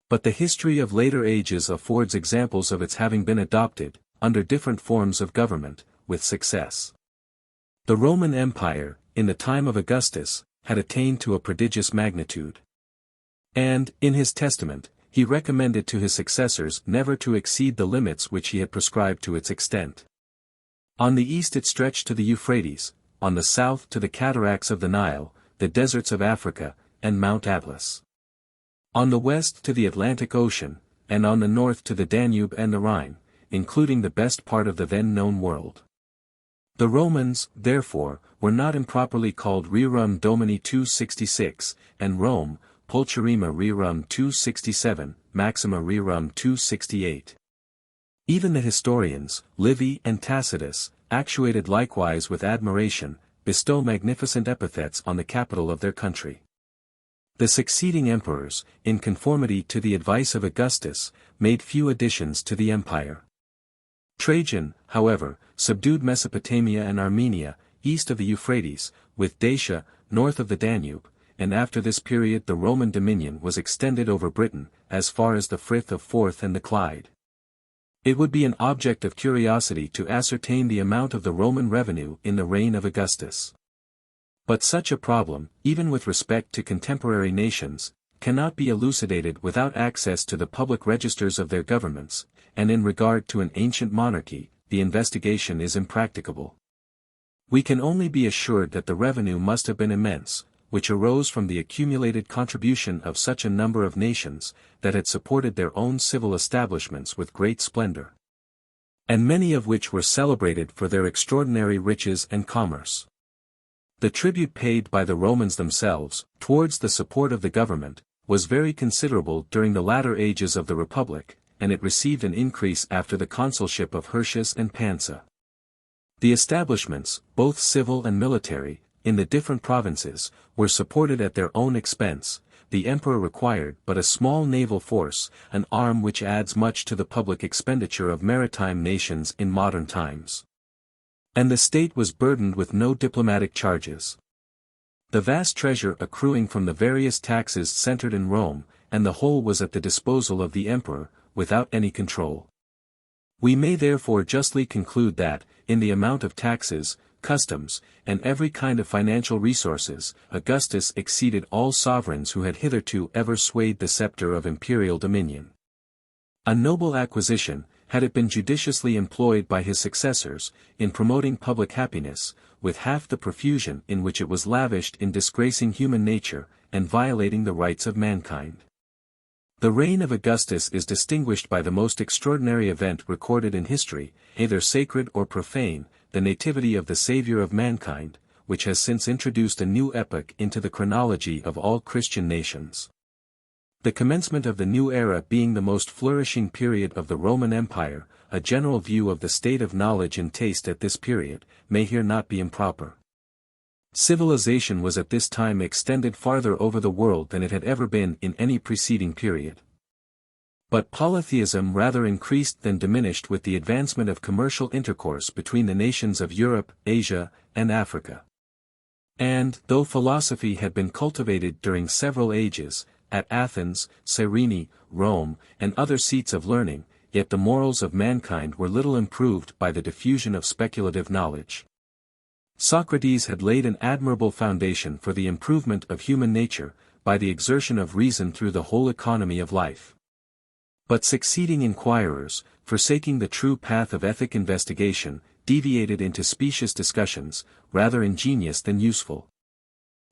But the history of later ages affords examples of its having been adopted, under different forms of government, with success. The Roman Empire, in the time of Augustus, had attained to a prodigious magnitude. And, in his testament, he recommended to his successors never to exceed the limits which he had prescribed to its extent. On the east it stretched to the Euphrates, on the south to the cataracts of the Nile, the deserts of Africa, and Mount Atlas. On the west to the Atlantic Ocean, and on the north to the Danube and the Rhine, including the best part of the then known world. The Romans, therefore, were not improperly called Rerum Domini 266, and Rome, Pulcherima Rerum 267, Maxima Rerum 268. Even the historians, Livy and Tacitus, actuated likewise with admiration, bestow magnificent epithets on the capital of their country. The succeeding emperors, in conformity to the advice of Augustus, made few additions to the empire. Trajan, however, subdued Mesopotamia and Armenia, east of the Euphrates, with Dacia, north of the Danube, and after this period the Roman dominion was extended over Britain, as far as the Frith of Forth and the Clyde. It would be an object of curiosity to ascertain the amount of the Roman revenue in the reign of Augustus. But such a problem, even with respect to contemporary nations, cannot be elucidated without access to the public registers of their governments, and in regard to an ancient monarchy, the investigation is impracticable. We can only be assured that the revenue must have been immense, which arose from the accumulated contribution of such a number of nations, that had supported their own civil establishments with great splendor, and many of which were celebrated for their extraordinary riches and commerce. The tribute paid by the Romans themselves, towards the support of the government, was very considerable during the latter ages of the Republic, and it received an increase after the consulship of Hirtius and Pansa. The establishments, both civil and military, in the different provinces, were supported at their own expense. The emperor required but a small naval force, an arm which adds much to the public expenditure of maritime nations in modern times. And the state was burdened with no diplomatic charges. The vast treasure accruing from the various taxes centered in Rome, and the whole was at the disposal of the emperor, without any control. We may therefore justly conclude that, in the amount of taxes, customs, and every kind of financial resources, Augustus exceeded all sovereigns who had hitherto ever swayed the scepter of imperial dominion. A noble acquisition, had it been judiciously employed by his successors, in promoting public happiness, with half the profusion in which it was lavished in disgracing human nature, and violating the rights of mankind. The reign of Augustus is distinguished by the most extraordinary event recorded in history, either sacred or profane, the nativity of the Saviour of mankind, which has since introduced a new epoch into the chronology of all Christian nations. The commencement of the new era being the most flourishing period of the Roman Empire, a general view of the state of knowledge and taste at this period, may here not be improper. Civilization was at this time extended farther over the world than it had ever been in any preceding period. But polytheism rather increased than diminished with the advancement of commercial intercourse between the nations of Europe, Asia, and Africa. And, though philosophy had been cultivated during several ages, at Athens, Cyrene, Rome, and other seats of learning, yet the morals of mankind were little improved by the diffusion of speculative knowledge. Socrates had laid an admirable foundation for the improvement of human nature, by the exertion of reason through the whole economy of life. But succeeding inquirers, forsaking the true path of ethic investigation, deviated into specious discussions, rather ingenious than useful.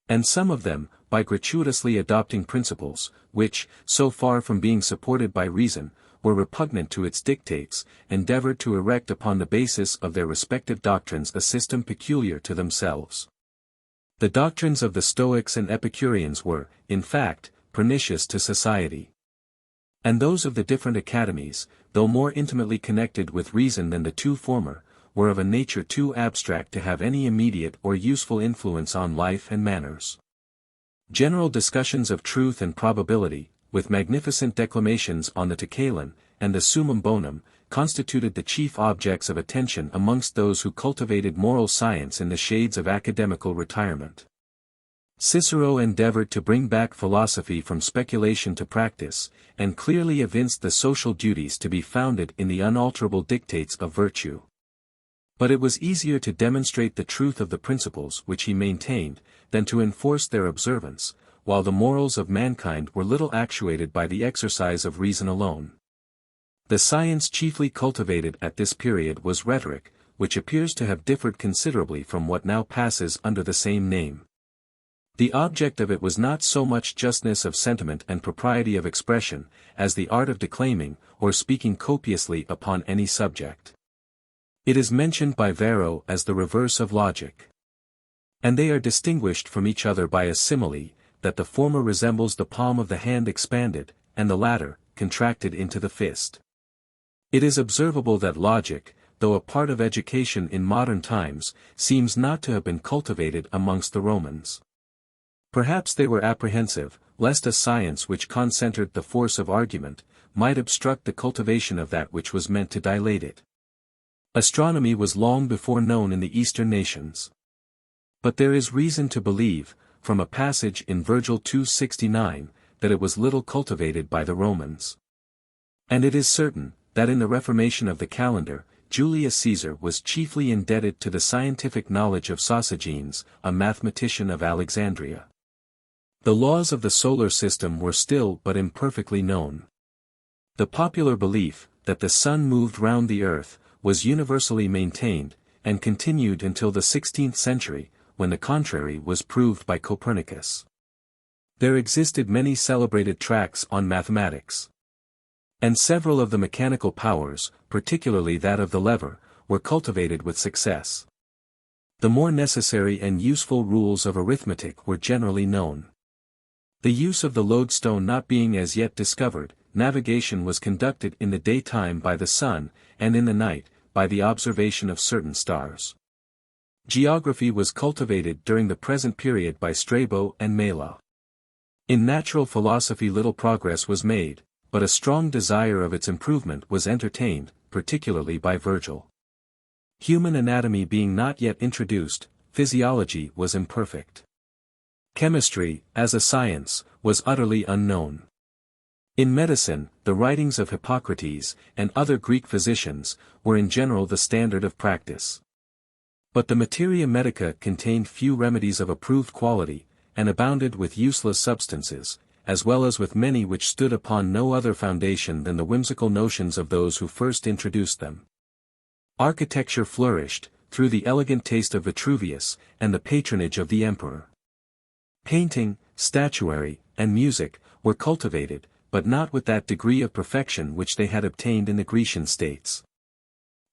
And some of them, by gratuitously adopting principles, which, so far from being supported by reason, were repugnant to its dictates, endeavored to erect upon the basis of their respective doctrines a system peculiar to themselves. The doctrines of the Stoics and Epicureans were, in fact, pernicious to society. And those of the different academies, though more intimately connected with reason than the two former, were of a nature too abstract to have any immediate or useful influence on life and manners. General discussions of truth and probability, with magnificent declamations on the Tecalen, and the Summum Bonum, constituted the chief objects of attention amongst those who cultivated moral science in the shades of academical retirement. Cicero endeavored to bring back philosophy from speculation to practice, and clearly evinced the social duties to be founded in the unalterable dictates of virtue. But it was easier to demonstrate the truth of the principles which he maintained, than to enforce their observance, while the morals of mankind were little actuated by the exercise of reason alone. The science chiefly cultivated at this period was rhetoric, which appears to have differed considerably from what now passes under the same name. The object of it was not so much justness of sentiment and propriety of expression, as the art of declaiming, or speaking copiously upon any subject. It is mentioned by Varro as the reverse of logic. And they are distinguished from each other by a simile, that the former resembles the palm of the hand expanded, and the latter, contracted into the fist. It is observable that logic, though a part of education in modern times, seems not to have been cultivated amongst the Romans. Perhaps they were apprehensive, lest a science which concentred the force of argument, might obstruct the cultivation of that which was meant to dilate it. Astronomy was long before known in the Eastern nations. But there is reason to believe, from a passage in Virgil 2:69, that it was little cultivated by the Romans. And it is certain, that in the reformation of the calendar, Julius Caesar was chiefly indebted to the scientific knowledge of Sosigenes, a mathematician of Alexandria. The laws of the solar system were still but imperfectly known. The popular belief, that the sun moved round the earth, was universally maintained, and continued until the 16th century, when the contrary was proved by Copernicus. There existed many celebrated tracts on mathematics. And several of the mechanical powers, particularly that of the lever, were cultivated with success. The more necessary and useful rules of arithmetic were generally known. The use of the lodestone not being as yet discovered, navigation was conducted in the daytime by the sun, and in the night, by the observation of certain stars. Geography was cultivated during the present period by Strabo and Mela. In natural philosophy little progress was made, but a strong desire of its improvement was entertained, particularly by Virgil. Human anatomy being not yet introduced, physiology was imperfect. Chemistry, as a science, was utterly unknown. In medicine, the writings of Hippocrates, and other Greek physicians, were in general the standard of practice. But the materia medica contained few remedies of approved quality, and abounded with useless substances, as well as with many which stood upon no other foundation than the whimsical notions of those who first introduced them. Architecture flourished, through the elegant taste of Vitruvius, and the patronage of the emperor. Painting, statuary, and music, were cultivated, but not with that degree of perfection which they had obtained in the Grecian states.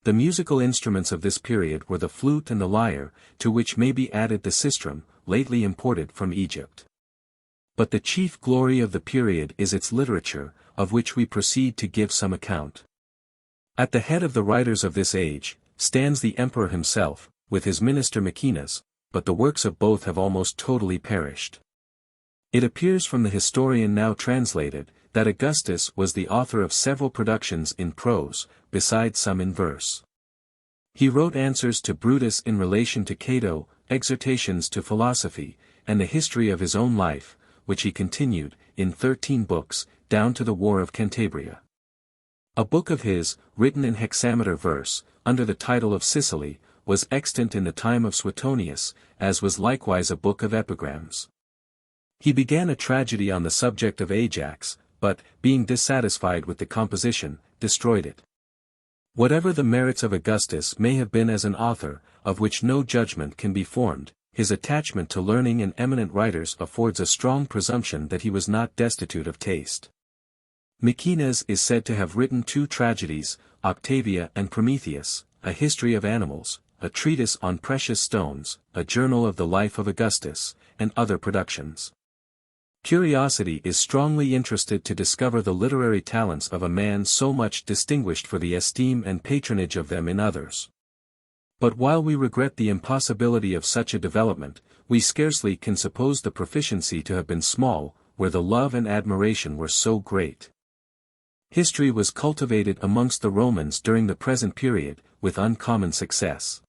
The musical instruments of this period were the flute and the lyre, to which may be added the sistrum, lately imported from Egypt. But the chief glory of the period is its literature, of which we proceed to give some account. At the head of the writers of this age, stands the emperor himself, with his minister Maecenas, but the works of both have almost totally perished. It appears from the historian now translated, that Augustus was the author of several productions in prose, besides some in verse. He wrote answers to Brutus in relation to Cato, exhortations to philosophy, and the history of his own life, which he continued, in 13 books, down to the War of Cantabria. A book of his, written in hexameter verse, under the title of Sicily, was extant in the time of Suetonius, as was likewise a book of epigrams. He began a tragedy on the subject of Ajax, but, being dissatisfied with the composition, destroyed it. Whatever the merits of Augustus may have been as an author, of which no judgment can be formed, his attachment to learning and eminent writers affords a strong presumption that he was not destitute of taste. Maecenas is said to have written 2 tragedies, Octavia and Prometheus, a history of animals, a treatise on precious stones, a journal of the life of Augustus, and other productions. Curiosity is strongly interested to discover the literary talents of a man so much distinguished for the esteem and patronage of them in others. But while we regret the impossibility of such a development, we scarcely can suppose the proficiency to have been small, where the love and admiration were so great. History was cultivated amongst the Romans during the present period, with uncommon success.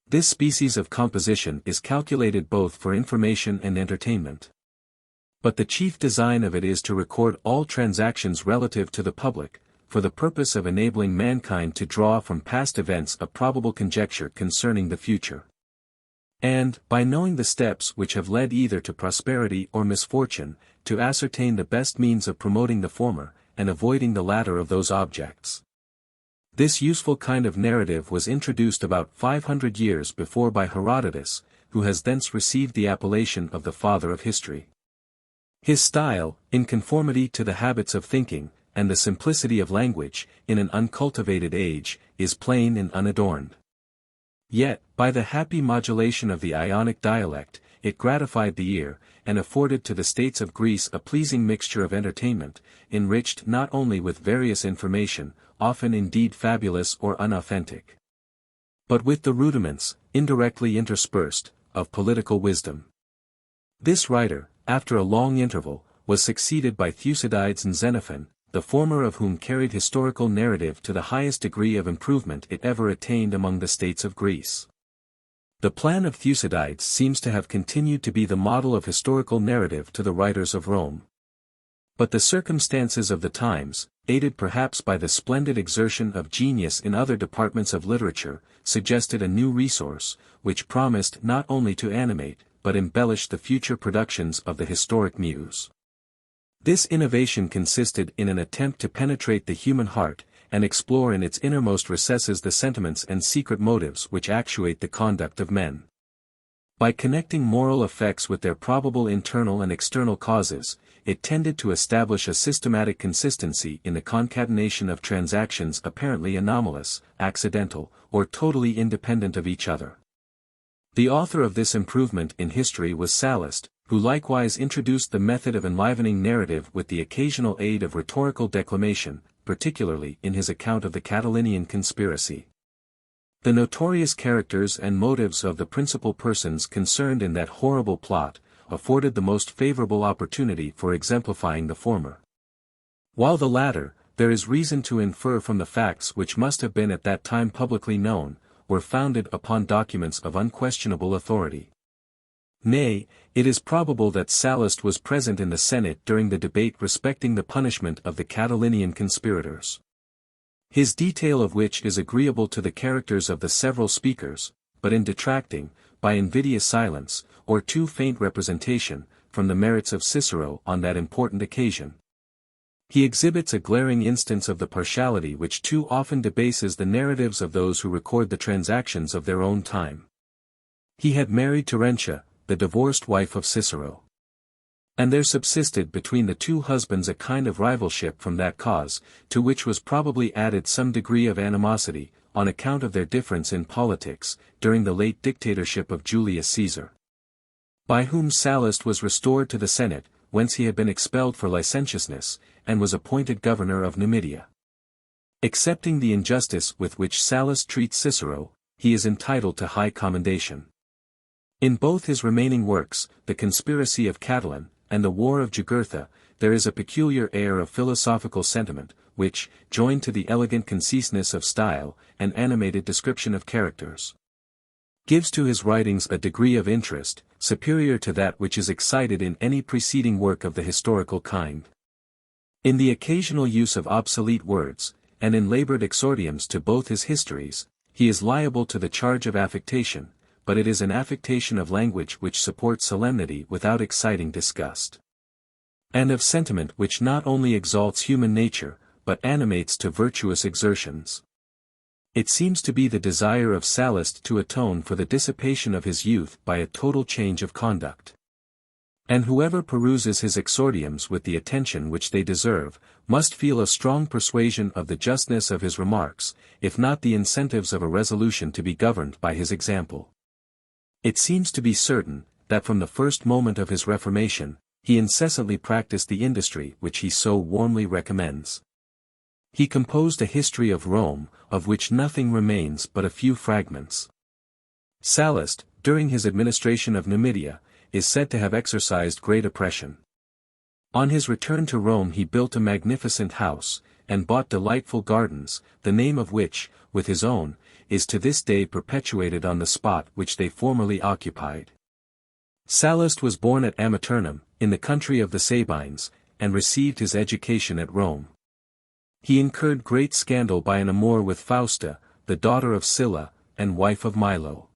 This species of composition is calculated both for information and entertainment. But the chief design of it is to record all transactions relative to the public, for the purpose of enabling mankind to draw from past events a probable conjecture concerning the future. And, by knowing the steps which have led either to prosperity or misfortune, to ascertain the best means of promoting the former, and avoiding the latter of those objects. This useful kind of narrative was introduced about 500 years before by Herodotus, who has thence received the appellation of the father of history. His style, in conformity to the habits of thinking, and the simplicity of language, in an uncultivated age, is plain and unadorned. Yet, by the happy modulation of the Ionic dialect, it gratified the ear, and afforded to the states of Greece a pleasing mixture of entertainment, enriched not only with various information, often indeed fabulous or unauthentic, but with the rudiments, indirectly interspersed, of political wisdom. This writer, after a long interval, was succeeded by Thucydides and Xenophon, the former of whom carried historical narrative to the highest degree of improvement it ever attained among the states of Greece. The plan of Thucydides seems to have continued to be the model of historical narrative to the writers of Rome. But the circumstances of the times, aided perhaps by the splendid exertion of genius in other departments of literature, suggested a new resource, which promised not only to animate, but embellish the future productions of the historic muse. This innovation consisted in an attempt to penetrate the human heart, and explore in its innermost recesses the sentiments and secret motives which actuate the conduct of men. By connecting moral effects with their probable internal and external causes, it tended to establish a systematic consistency in the concatenation of transactions apparently anomalous, accidental, or totally independent of each other. The author of this improvement in history was Sallust, who likewise introduced the method of enlivening narrative with the occasional aid of rhetorical declamation, particularly in his account of the Catiline conspiracy. The notorious characters and motives of the principal persons concerned in that horrible plot, afforded the most favorable opportunity for exemplifying the former. While the latter, there is reason to infer from the facts which must have been at that time publicly known, were founded upon documents of unquestionable authority. Nay, it is probable that Sallust was present in the Senate during the debate respecting the punishment of the Catiline conspirators. His detail of which is agreeable to the characters of the several speakers, but in detracting, by invidious silence, or too faint representation, from the merits of Cicero on that important occasion. He exhibits a glaring instance of the partiality which too often debases the narratives of those who record the transactions of their own time. He had married Terentia, the divorced wife of Cicero. And there subsisted between the two husbands a kind of rivalship from that cause, to which was probably added some degree of animosity, on account of their difference in politics, during the late dictatorship of Julius Caesar, by whom Sallust was restored to the Senate, whence he had been expelled for licentiousness, and was appointed governor of Numidia. Accepting the injustice with which Sallust treats Cicero, he is entitled to high commendation. In both his remaining works, The Conspiracy of Catiline, and The War of Jugurtha, there is a peculiar air of philosophical sentiment, which, joined to the elegant conciseness of style, and animated description of characters, gives to his writings a degree of interest, superior to that which is excited in any preceding work of the historical kind. In the occasional use of obsolete words, and in labored exordiums to both his histories, he is liable to the charge of affectation, but it is an affectation of language which supports solemnity without exciting disgust, and of sentiment which not only exalts human nature, but animates to virtuous exertions. It seems to be the desire of Sallust to atone for the dissipation of his youth by a total change of conduct. And whoever peruses his exordiums with the attention which they deserve, must feel a strong persuasion of the justness of his remarks, if not the incentives of a resolution to be governed by his example. It seems to be certain, that from the first moment of his Reformation, he incessantly practiced the industry which he so warmly recommends. He composed a history of Rome, of which nothing remains but a few fragments. Sallust, during his administration of Numidia, is said to have exercised great oppression. On his return to Rome he built a magnificent house, and bought delightful gardens, the name of which, with his own, is to this day perpetuated on the spot which they formerly occupied. Sallust was born at Amiternum, in the country of the Sabines, and received his education at Rome. He incurred great scandal by an amour with Fausta, the daughter of Sylla, and wife of Milo,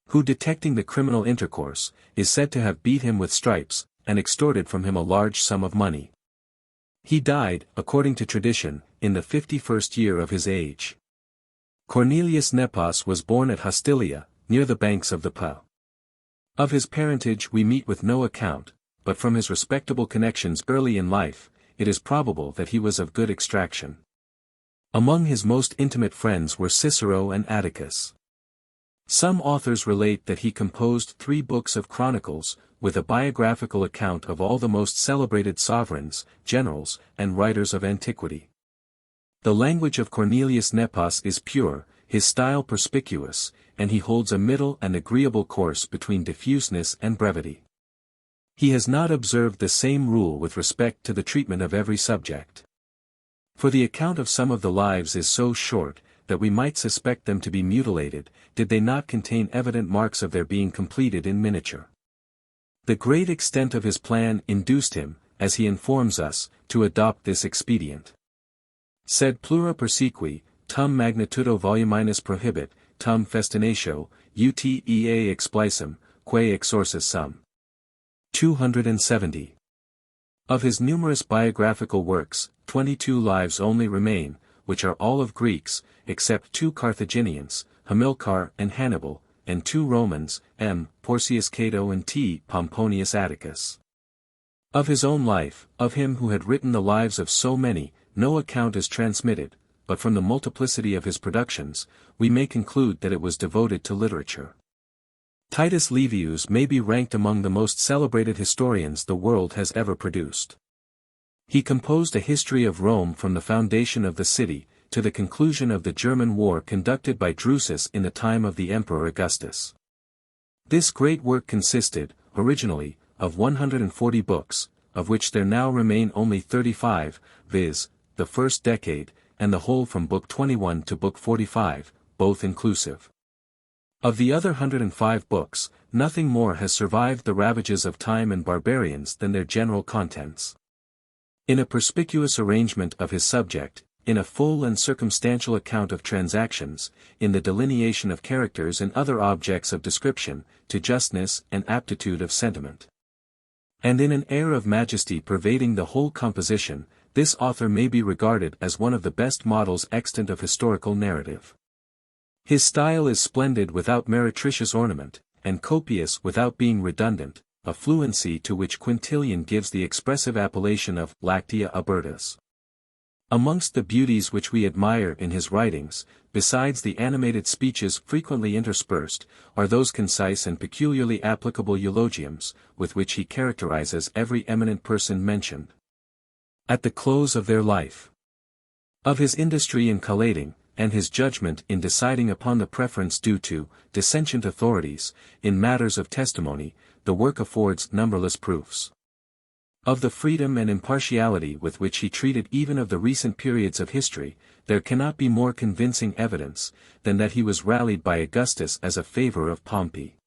who, detecting the criminal intercourse, is said to have beat him with stripes, and extorted from him a large sum of money. He died, according to tradition, in the 51st year of his age. Cornelius Nepos was born at Hostilia, near the banks of the Po. Of his parentage we meet with no account, but from his respectable connections early in life, it is probable that he was of good extraction. Among his most intimate friends were Cicero and Atticus. Some authors relate that he composed 3 books of chronicles, with a biographical account of all the most celebrated sovereigns, generals, and writers of antiquity. The language of Cornelius Nepos is pure, his style perspicuous, and he holds a middle and agreeable course between diffuseness and brevity. He has not observed the same rule with respect to the treatment of every subject. For the account of some of the lives is so short, that we might suspect them to be mutilated, did they not contain evident marks of their being completed in miniature. The great extent of his plan induced him, as he informs us, to adopt this expedient. Sed plura persequi, tum magnitudo voluminis prohibit, tum festinatio, utea explicem, quae exorsus sum. 270. Of his numerous biographical works, 22 lives only remain, which are all of Greeks, except 2 Carthaginians, Hamilcar and Hannibal, and 2 Romans, M. Porcius Cato and T. Pomponius Atticus. Of his own life, of him who had written the lives of so many, no account is transmitted, but from the multiplicity of his productions, we may conclude that it was devoted to literature. Titus Livius may be ranked among the most celebrated historians the world has ever produced. He composed a history of Rome from the foundation of the city, to the conclusion of the German war conducted by Drusus in the time of the Emperor Augustus. This great work consisted, originally, of 140 books, of which there now remain only 35, viz., the first decade, and the whole from Book 21 to Book 45, both inclusive. Of the other 105 books, nothing more has survived the ravages of time and barbarians than their general contents. In a perspicuous arrangement of his subject, in a full and circumstantial account of transactions, in the delineation of characters and other objects of description, to justness and aptitude of sentiment. And in an air of majesty pervading the whole composition, this author may be regarded as one of the best models extant of historical narrative. His style is splendid without meretricious ornament, and copious without being redundant, a fluency to which Quintilian gives the expressive appellation of lactea abertus. Amongst the beauties which we admire in his writings, besides the animated speeches frequently interspersed, are those concise and peculiarly applicable eulogiums, with which he characterizes every eminent person mentioned at the close of their life. Of his industry in collating, and his judgment in deciding upon the preference due to dissentient authorities, in matters of testimony, the work affords numberless proofs. Of the freedom and impartiality with which he treated even of the recent periods of history, there cannot be more convincing evidence, than that he was rallied by Augustus as a favor of Pompey.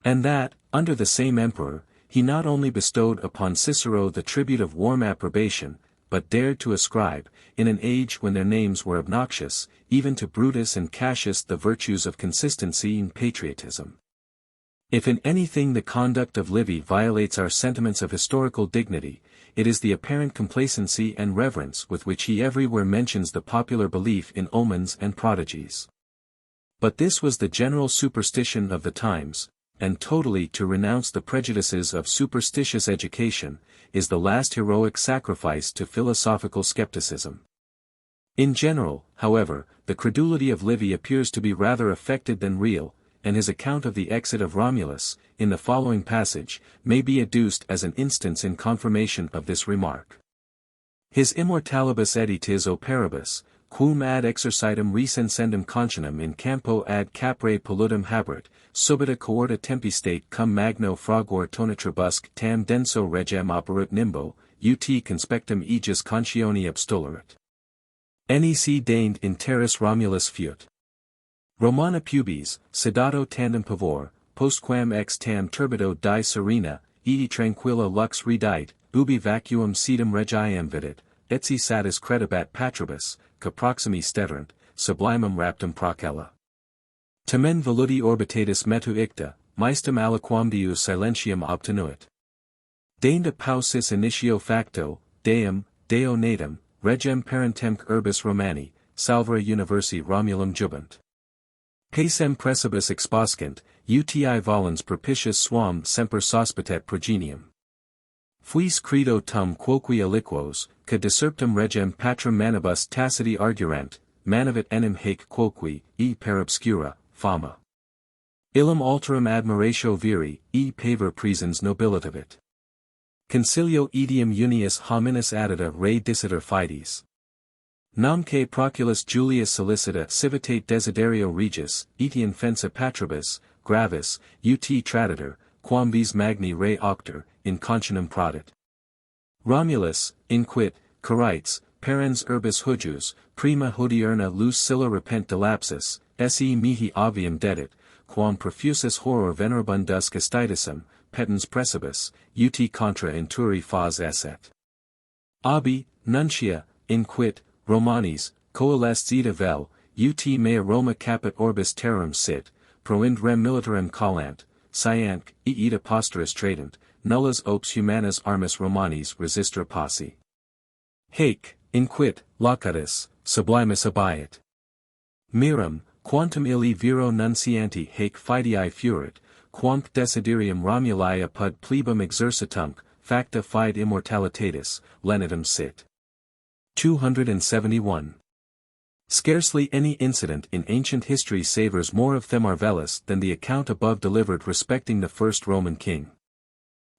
And that, under the same emperor, he not only bestowed upon Cicero the tribute of warm approbation, but dared to ascribe, in an age when their names were obnoxious, even to Brutus and Cassius the virtues of consistency and patriotism. If in anything the conduct of Livy violates our sentiments of historical dignity, it is the apparent complacency and reverence with which he everywhere mentions the popular belief in omens and prodigies. But this was the general superstition of the times, and totally to renounce the prejudices of superstitious education, is the last heroic sacrifice to philosophical skepticism. In general, however, the credulity of Livy appears to be rather affected than real, and his account of the exit of Romulus, in the following passage, may be adduced as an instance in confirmation of this remark. His immortalibus editis operibus, quum ad exercitum recensendum conscionam in campo ad capre pollutum habert, subita coorta tempistate cum magno fragor tonitribusque tam denso regem operut nimbo, ut conspectum aegis conscioni abstulerat. Nec deigned in terris Romulus fut. Romana pubis, sedato tandem pavor, postquam ex tam turbido die serena, edi tranquilla lux redite, ubi vacuum sedum regiam vidit, etsi satis credibat patribus, ca proximi steterant, sublimum raptum procella. Tamen veludi orbitatis metu icta, maestum aliquam diu silentium obtenuit. Deignda paucis initio facto, deum, deo natum, regem parentemque urbis Romani, salvere universi Romulum jubant. Pacem precibus exposcent, uti volens propitius suam semper sospitet progenium. Fuis credo tum quoque aliquos, ca discerptum regem patrum manibus taciti argurant, manavit enim haec quoque, e per obscura, fama. Illum alterum admiratio viri, e paver praesens nobilitavit. Concilio etium unius hominis addita re dissiter fides. Namque proculus Julius solicita civitate desiderio regis, etiam fensa patribus, gravis, ut traditor, quam vis magni re octor, in conscionam prodit. Romulus, inquit, Carites, parens urbis hujus, prima hodierna lus scylla repent delapsus, se mihi avium dedit, quam profusus horror venerabundus castitisum, petens precibus, ut contra inturi fas esset. Abi, nuntia, inquit, Romanis, coalesced ita vel, ut mea Roma capit orbis terram sit, proind rem militarem callant, scianc, ita posteris tradent, nullas opes humanas armis Romanis resistra posse. Haec, inquit, locutus, sublimis abiet. Miram, quantum illi viro nuncianti haec fidei furit, quamque desiderium Romuli apud plebum exercitumque, facta fide immortalitatis, lenitum sit. 271. Scarcely any incident in ancient history savours more of Themarvelus than the account above delivered respecting the first Roman king.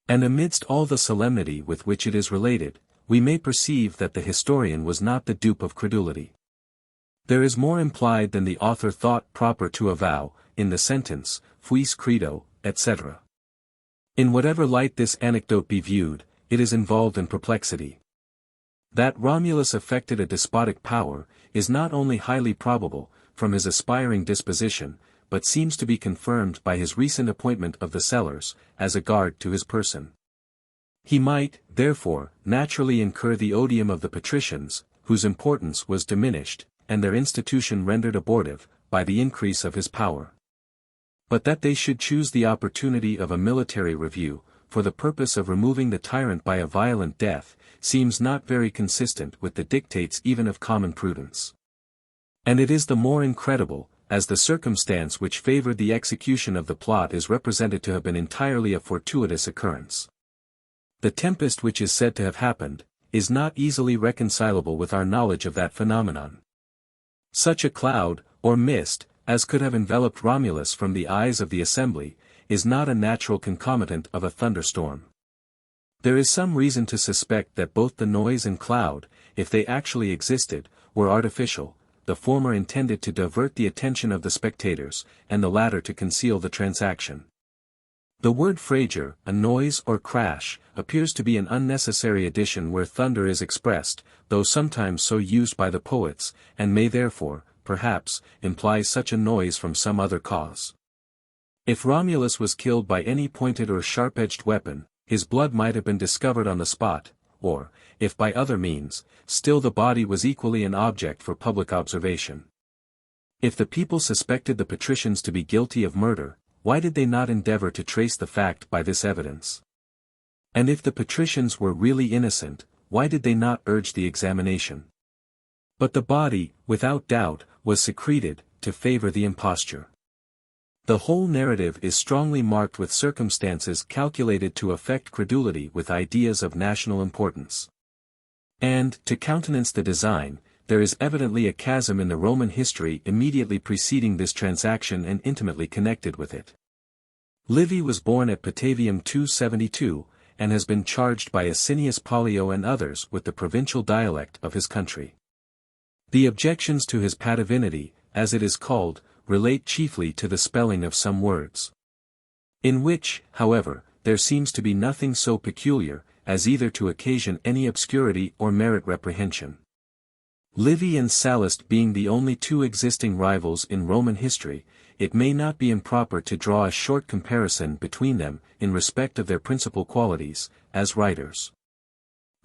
And amidst all the solemnity with which it is related, we may perceive that the historian was not the dupe of credulity. There is more implied than the author thought proper to avow, in the sentence, fuis credo, etc. In whatever light this anecdote be viewed, it is involved in perplexity. That Romulus affected a despotic power, is not only highly probable, from his aspiring disposition, but seems to be confirmed by his recent appointment of the cellars, as a guard to his person. He might, therefore, naturally incur the odium of the patricians, whose importance was diminished, and their institution rendered abortive, by the increase of his power. But that they should choose the opportunity of a military review, for the purpose of removing the tyrant by a violent death, seems not very consistent with the dictates even of common prudence. And it is the more incredible, as the circumstance which favored the execution of the plot is represented to have been entirely a fortuitous occurrence. The tempest which is said to have happened, is not easily reconcilable with our knowledge of that phenomenon. Such a cloud, or mist, as could have enveloped Romulus from the eyes of the assembly, is not a natural concomitant of a thunderstorm. There is some reason to suspect that both the noise and cloud, if they actually existed, were artificial, the former intended to divert the attention of the spectators, and the latter to conceal the transaction. The word fragor, a noise or crash, appears to be an unnecessary addition where thunder is expressed, though sometimes so used by the poets, and may therefore, perhaps, imply such a noise from some other cause. If Romulus was killed by any pointed or sharp-edged weapon, his blood might have been discovered on the spot, or, if by other means, still the body was equally an object for public observation. If the people suspected the patricians to be guilty of murder, why did they not endeavor to trace the fact by this evidence? And if the patricians were really innocent, why did they not urge the examination? But the body, without doubt, was secreted, to favor the imposture. The whole narrative is strongly marked with circumstances calculated to affect credulity with ideas of national importance. And, to countenance the design, there is evidently a chasm in the Roman history immediately preceding this transaction and intimately connected with it. Livy was born at Patavium 272, and has been charged by Asinius Pollio and others with the provincial dialect of his country. The objections to his Patavinity, as it is called, relate chiefly to the spelling of some words. In which, however, there seems to be nothing so peculiar, as either to occasion any obscurity or merit reprehension. Livy and Sallust being the only two existing rivals in Roman history, it may not be improper to draw a short comparison between them, in respect of their principal qualities, as writers.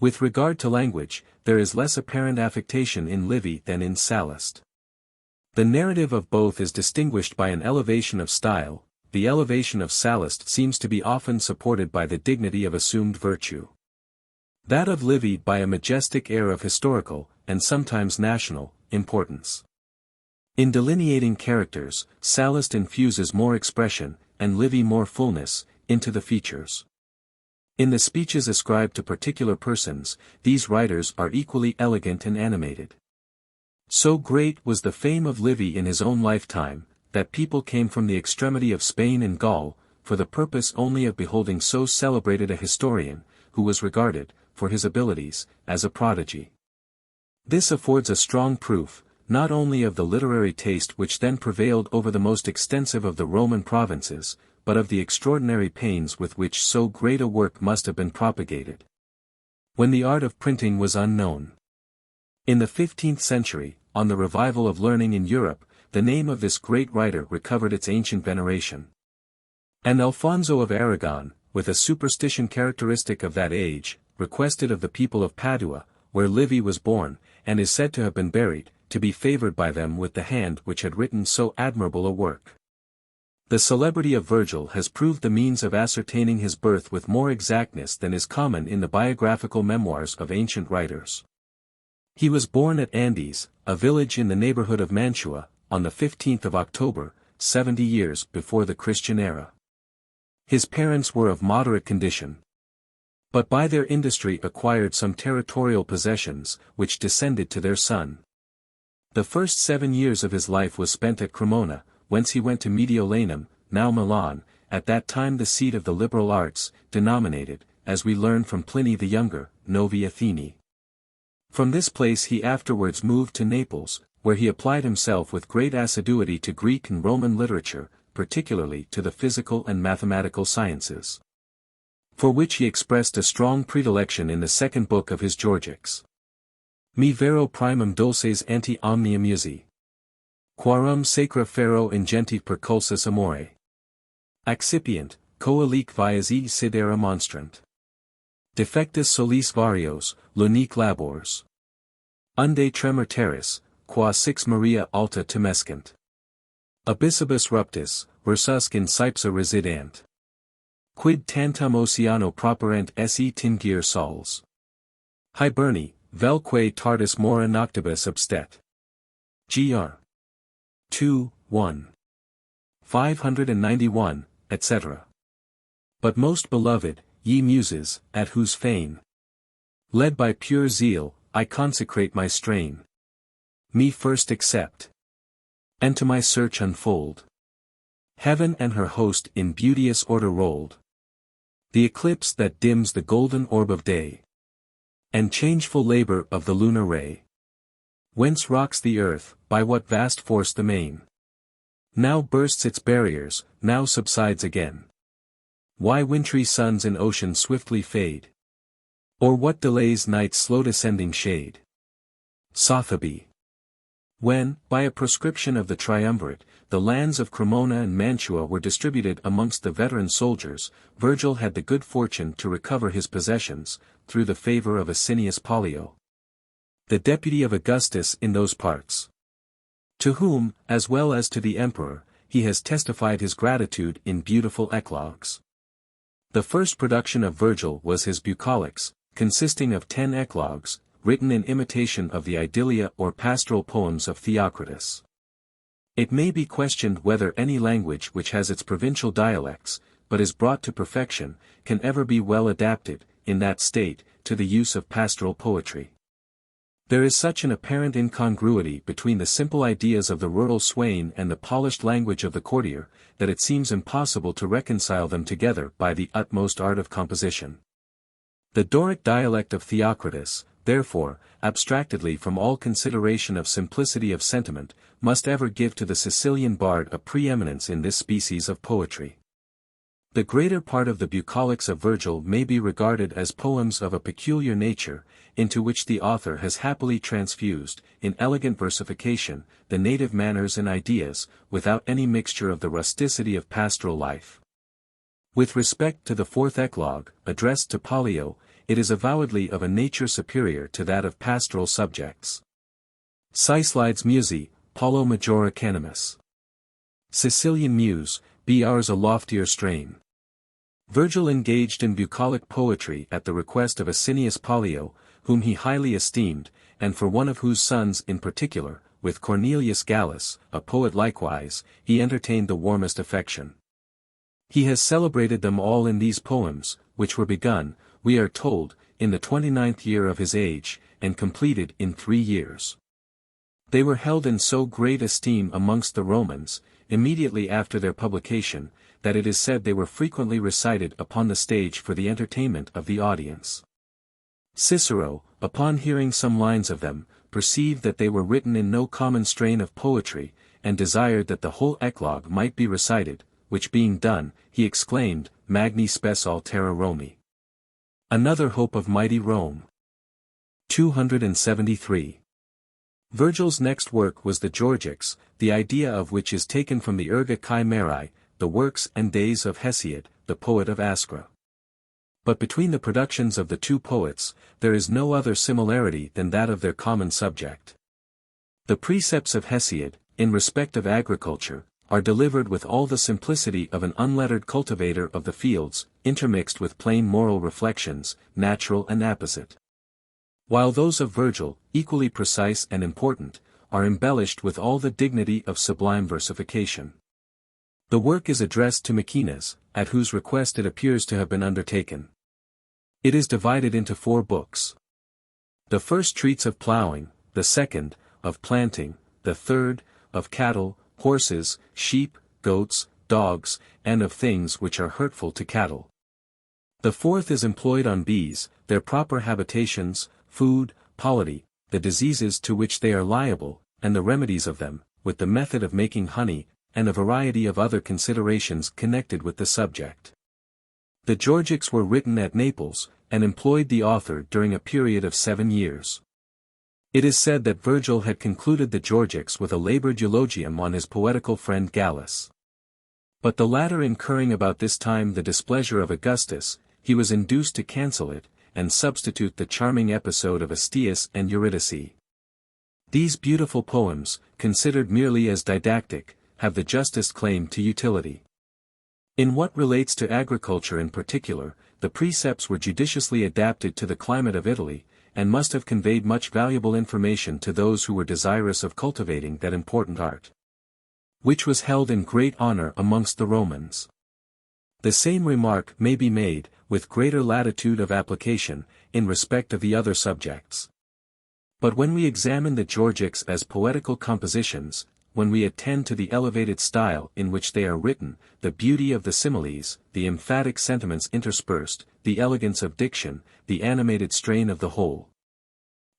With regard to language, there is less apparent affectation in Livy than in Sallust. The narrative of both is distinguished by an elevation of style. The elevation of Sallust seems to be often supported by the dignity of assumed virtue. That of Livy by a majestic air of historical, and sometimes national, importance. In delineating characters, Sallust infuses more expression, and Livy more fullness, into the features. In the speeches ascribed to particular persons, these writers are equally elegant and animated. So great was the fame of Livy in his own lifetime, that people came from the extremity of Spain and Gaul, for the purpose only of beholding so celebrated a historian, who was regarded, for his abilities, as a prodigy. This affords a strong proof, not only of the literary taste which then prevailed over the most extensive of the Roman provinces, but of the extraordinary pains with which so great a work must have been propagated, when the art of printing was unknown. In the 15th century, on the revival of learning in Europe, the name of this great writer recovered its ancient veneration. And Alfonso of Aragon, with a superstition characteristic of that age, requested of the people of Padua, where Livy was born, and is said to have been buried, to be favored by them with the hand which had written so admirable a work. The celebrity of Virgil has proved the means of ascertaining his birth with more exactness than is common in the biographical memoirs of ancient writers. He was born at Andes, a village in the neighborhood of Mantua, on the 15th of October, 70 years before the Christian era. His parents were of moderate condition, but by their industry acquired some territorial possessions, which descended to their son. The first 7 years of his life was spent at Cremona, whence he went to Mediolanum, now Milan, at that time the seat of the liberal arts, denominated, as we learn from Pliny the Younger, Novae Athenae. From this place he afterwards moved to Naples, where he applied himself with great assiduity to Greek and Roman literature, particularly to the physical and mathematical sciences, for which he expressed a strong predilection in the second book of his Georgics. Mi vero primum dulces ante omnia musi, quarum sacra fero ingenti perculsus amore, accipient, coelique vias e sidera monstrant. Defectus solis varios, lunique labors. Unde tremor terris, qua six Maria alta temescent. Abyssibus ruptus, versusque in Cypsa residant. Quid tantum oceano properent esse tingere sols. Hiberni, velque tardis mora noctibus obstet. Gr. 2, 1. 591, etc. But most beloved, ye muses, at whose fane, led by pure zeal, I consecrate my strain. Me first accept, and to my search unfold heaven and her host in beauteous order rolled. The eclipse that dims the golden orb of day, and changeful labor of the lunar ray. Whence rocks the earth, by what vast force the main now bursts its barriers, now subsides again. Why wintry suns in ocean swiftly fade? Or what delays night's slow descending shade? Sotheby. When, by a proscription of the triumvirate, the lands of Cremona and Mantua were distributed amongst the veteran soldiers, Virgil had the good fortune to recover his possessions, through the favor of Asinius Pollio, the deputy of Augustus in those parts, to whom, as well as to the emperor, he has testified his gratitude in beautiful eclogues. The first production of Virgil was his Bucolics, consisting of 10 eclogues, written in imitation of the Idyllia or pastoral poems of Theocritus. It may be questioned whether any language which has its provincial dialects, but is brought to perfection, can ever be well adapted, in that state, to the use of pastoral poetry. There is such an apparent incongruity between the simple ideas of the rural swain and the polished language of the courtier, that it seems impossible to reconcile them together by the utmost art of composition. The Doric dialect of Theocritus, therefore, abstractedly from all consideration of simplicity of sentiment, must ever give to the Sicilian bard a preeminence in this species of poetry. The greater part of the Bucolics of Virgil may be regarded as poems of a peculiar nature, into which the author has happily transfused, in elegant versification, the native manners and ideas, without any mixture of the rusticity of pastoral life. With respect to the fourth eclogue, addressed to Pollio, it is avowedly of a nature superior to that of pastoral subjects. Caecilides musi, Paulo majora canimus. Sicilian muse, be ours a loftier strain. Virgil engaged in bucolic poetry at the request of Asinius Pollio, whom he highly esteemed, and for one of whose sons in particular, with Cornelius Gallus, a poet likewise, he entertained the warmest affection. He has celebrated them all in these poems, which were begun, we are told, in the 29th year of his age, and completed in 3 years. They were held in so great esteem amongst the Romans, immediately after their publication, that it is said they were frequently recited upon the stage for the entertainment of the audience. Cicero, upon hearing some lines of them, perceived that they were written in no common strain of poetry, and desired that the whole eclogue might be recited, which being done, he exclaimed, Magni spes altera Romi. Another hope of mighty Rome. 273. Virgil's next work was the Georgics, the idea of which is taken from the Erga Chimerae, the works and days of Hesiod, the poet of Askra. But between the productions of the two poets, there is no other similarity than that of their common subject. The precepts of Hesiod, in respect of agriculture, are delivered with all the simplicity of an unlettered cultivator of the fields, intermixed with plain moral reflections, natural and apposite. While those of Virgil, equally precise and important, are embellished with all the dignity of sublime versification. The work is addressed to Maecenas, at whose request it appears to have been undertaken. It is divided into 4 books. The first treats of plowing, the second, of planting, the third, of cattle, horses, sheep, goats, dogs, and of things which are hurtful to cattle. The fourth is employed on bees, their proper habitations, food, polity, the diseases to which they are liable, and the remedies of them, with the method of making honey, and a variety of other considerations connected with the subject. The Georgics were written at Naples, and employed the author during a period of 7 years. It is said that Virgil had concluded the Georgics with a labored eulogium on his poetical friend Gallus. But the latter incurring about this time the displeasure of Augustus, he was induced to cancel it, and substitute the charming episode of Astius and Eurydice. These beautiful poems, considered merely as didactic, have the justest claim to utility. In what relates to agriculture in particular, the precepts were judiciously adapted to the climate of Italy, and must have conveyed much valuable information to those who were desirous of cultivating that important art, which was held in great honor amongst the Romans. The same remark may be made, with greater latitude of application, in respect of the other subjects. But when we examine the Georgics as poetical compositions, when we attend to the elevated style in which they are written, the beauty of the similes, the emphatic sentiments interspersed, the elegance of diction, the animated strain of the whole,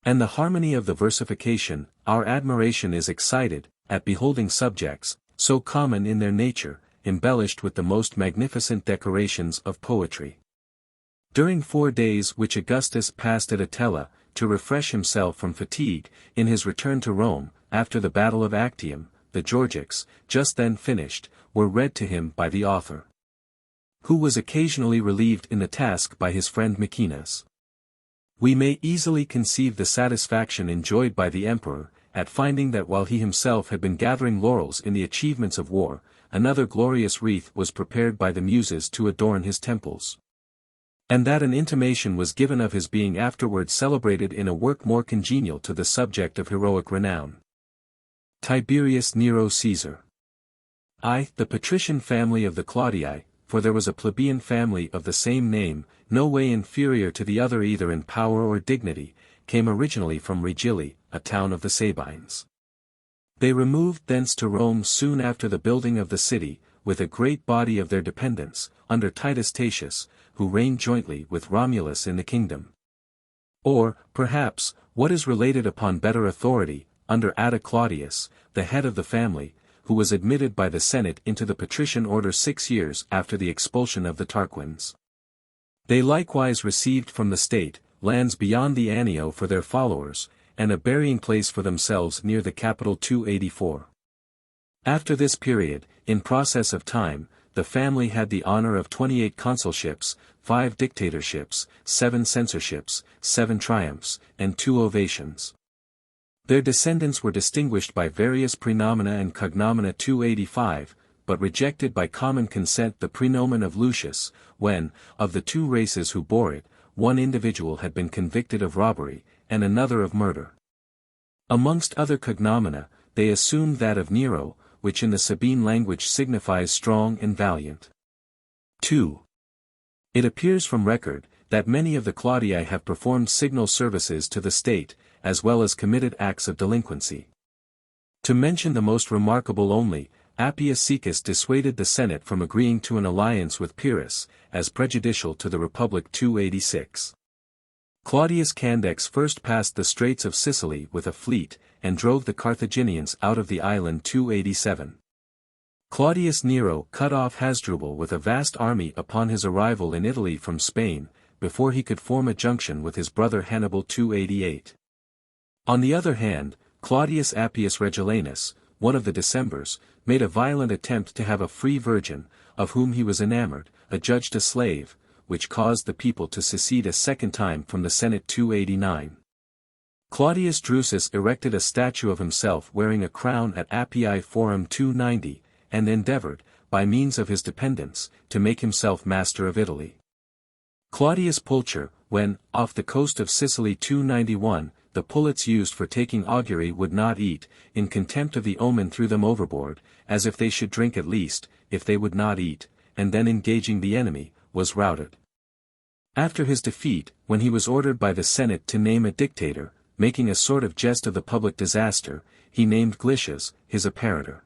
and the harmony of the versification, our admiration is excited, at beholding subjects, so common in their nature, embellished with the most magnificent decorations of poetry. During 4 days which Augustus passed at Attila, to refresh himself from fatigue, in his return to Rome, after the battle of Actium, the Georgics, just then finished, were read to him by the author, who was occasionally relieved in the task by his friend Maecenas. We may easily conceive the satisfaction enjoyed by the emperor, at finding that while he himself had been gathering laurels in the achievements of war, another glorious wreath was prepared by the Muses to adorn his temples, and that an intimation was given of his being afterwards celebrated in a work more congenial to the subject of heroic renown. Tiberius Nero Caesar. The patrician family of the Claudii, for there was a plebeian family of the same name, no way inferior to the other either in power or dignity, came originally from Regilli, a town of the Sabines. They removed thence to Rome soon after the building of the city, with a great body of their dependents, under Titus Tatius, who reigned jointly with Romulus in the kingdom. Or, perhaps, what is related upon better authority, under Atta Claudius, the head of the family, who was admitted by the Senate into the patrician order 6 years after the expulsion of the Tarquins. They likewise received from the state, lands beyond the Anio for their followers, and a burying place for themselves near the capital 284. After this period, in process of time, the family had the honor of 28 consulships, 5 dictatorships, 7 censorships, 7 triumphs, and 2 ovations. Their descendants were distinguished by various praenomina and cognomina 285, but rejected by common consent the praenomen of Lucius, when, of the 2 races who bore it, one individual had been convicted of robbery, and another of murder. Amongst other cognomina, they assumed that of Nero, which in the Sabine language signifies strong and valiant. 2. It appears from record, that many of the Claudii have performed signal services to the state, as well as committed acts of delinquency. To mention the most remarkable only, Appius Secus dissuaded the Senate from agreeing to an alliance with Pyrrhus, as prejudicial to the Republic 286. Claudius Candex first passed the Straits of Sicily with a fleet, and drove the Carthaginians out of the island 287. Claudius Nero cut off Hasdrubal with a vast army upon his arrival in Italy from Spain, before he could form a junction with his brother Hannibal 288. On the other hand, Claudius Appius Regilanus, one of the Decemvirs, made a violent attempt to have a free virgin, of whom he was enamored, adjudged a slave, which caused the people to secede a second time from the Senate 289. Claudius Drusus erected a statue of himself wearing a crown at Appii Forum 290, and endeavored, by means of his dependents, to make himself master of Italy. Claudius Pulcher, when, off the coast of Sicily 291, the pullets used for taking augury would not eat, in contempt of the omen threw them overboard, as if they should drink at least, if they would not eat, and then engaging the enemy, was routed. After his defeat, when he was ordered by the Senate to name a dictator, making a sort of jest of the public disaster, he named Glitias, his apparitor.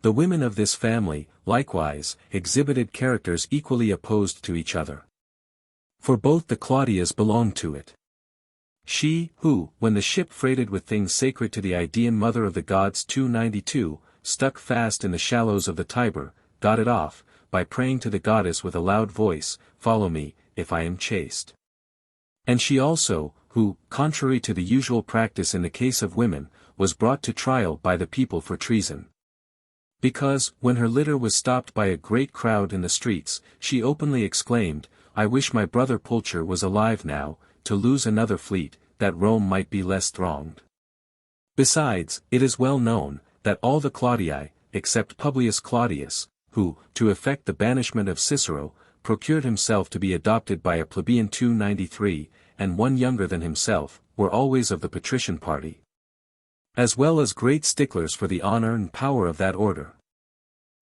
The women of this family, likewise, exhibited characters equally opposed to each other. For both the Claudias belonged to it. She, who, when the ship freighted with things sacred to the Idaean mother of the gods 292, stuck fast in the shallows of the Tiber, got it off, by praying to the goddess with a loud voice, "Follow me, if I am chaste." And she also, who, contrary to the usual practice in the case of women, was brought to trial by the people for treason. Because, when her litter was stopped by a great crowd in the streets, she openly exclaimed, "I wish my brother Pulcher was alive now, to lose another fleet, that Rome might be less thronged." Besides, it is well known, that all the Claudii, except Publius Claudius, who, to effect the banishment of Cicero, procured himself to be adopted by a plebeian 293, and one younger than himself, were always of the patrician party, as well as great sticklers for the honor and power of that order.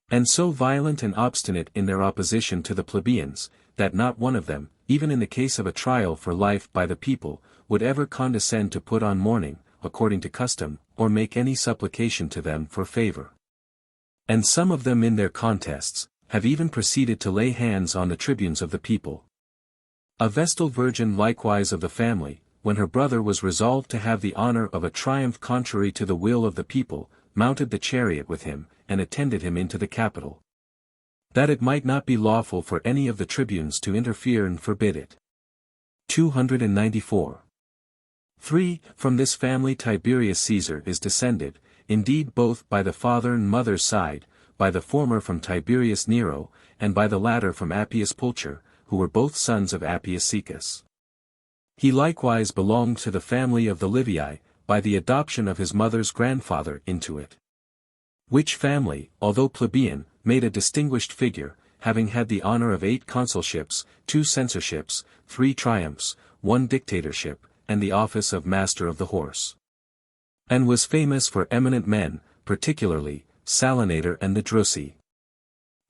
And so violent and obstinate in their opposition to the plebeians, that not one of them, even in the case of a trial for life by the people, would ever condescend to put on mourning, according to custom, or make any supplication to them for favor. And some of them in their contests, have even proceeded to lay hands on the tribunes of the people. A Vestal virgin likewise of the family, when her brother was resolved to have the honor of a triumph contrary to the will of the people, mounted the chariot with him, and attended him into the Capitol, that it might not be lawful for any of the tribunes to interfere and forbid it. 294. 3. From this family Tiberius Caesar is descended, indeed both by the father and mother's side, by the former from Tiberius Nero, and by the latter from Appius Pulcher, who were both sons of Appius Secus. He likewise belonged to the family of the Livii, by the adoption of his mother's grandfather into it. Which family, although plebeian, made a distinguished figure, having had the honor of 8 consulships, 2 censorships, 3 triumphs, 1 dictatorship, and the office of master of the horse. And was famous for eminent men, particularly, Salinator and the Drusi.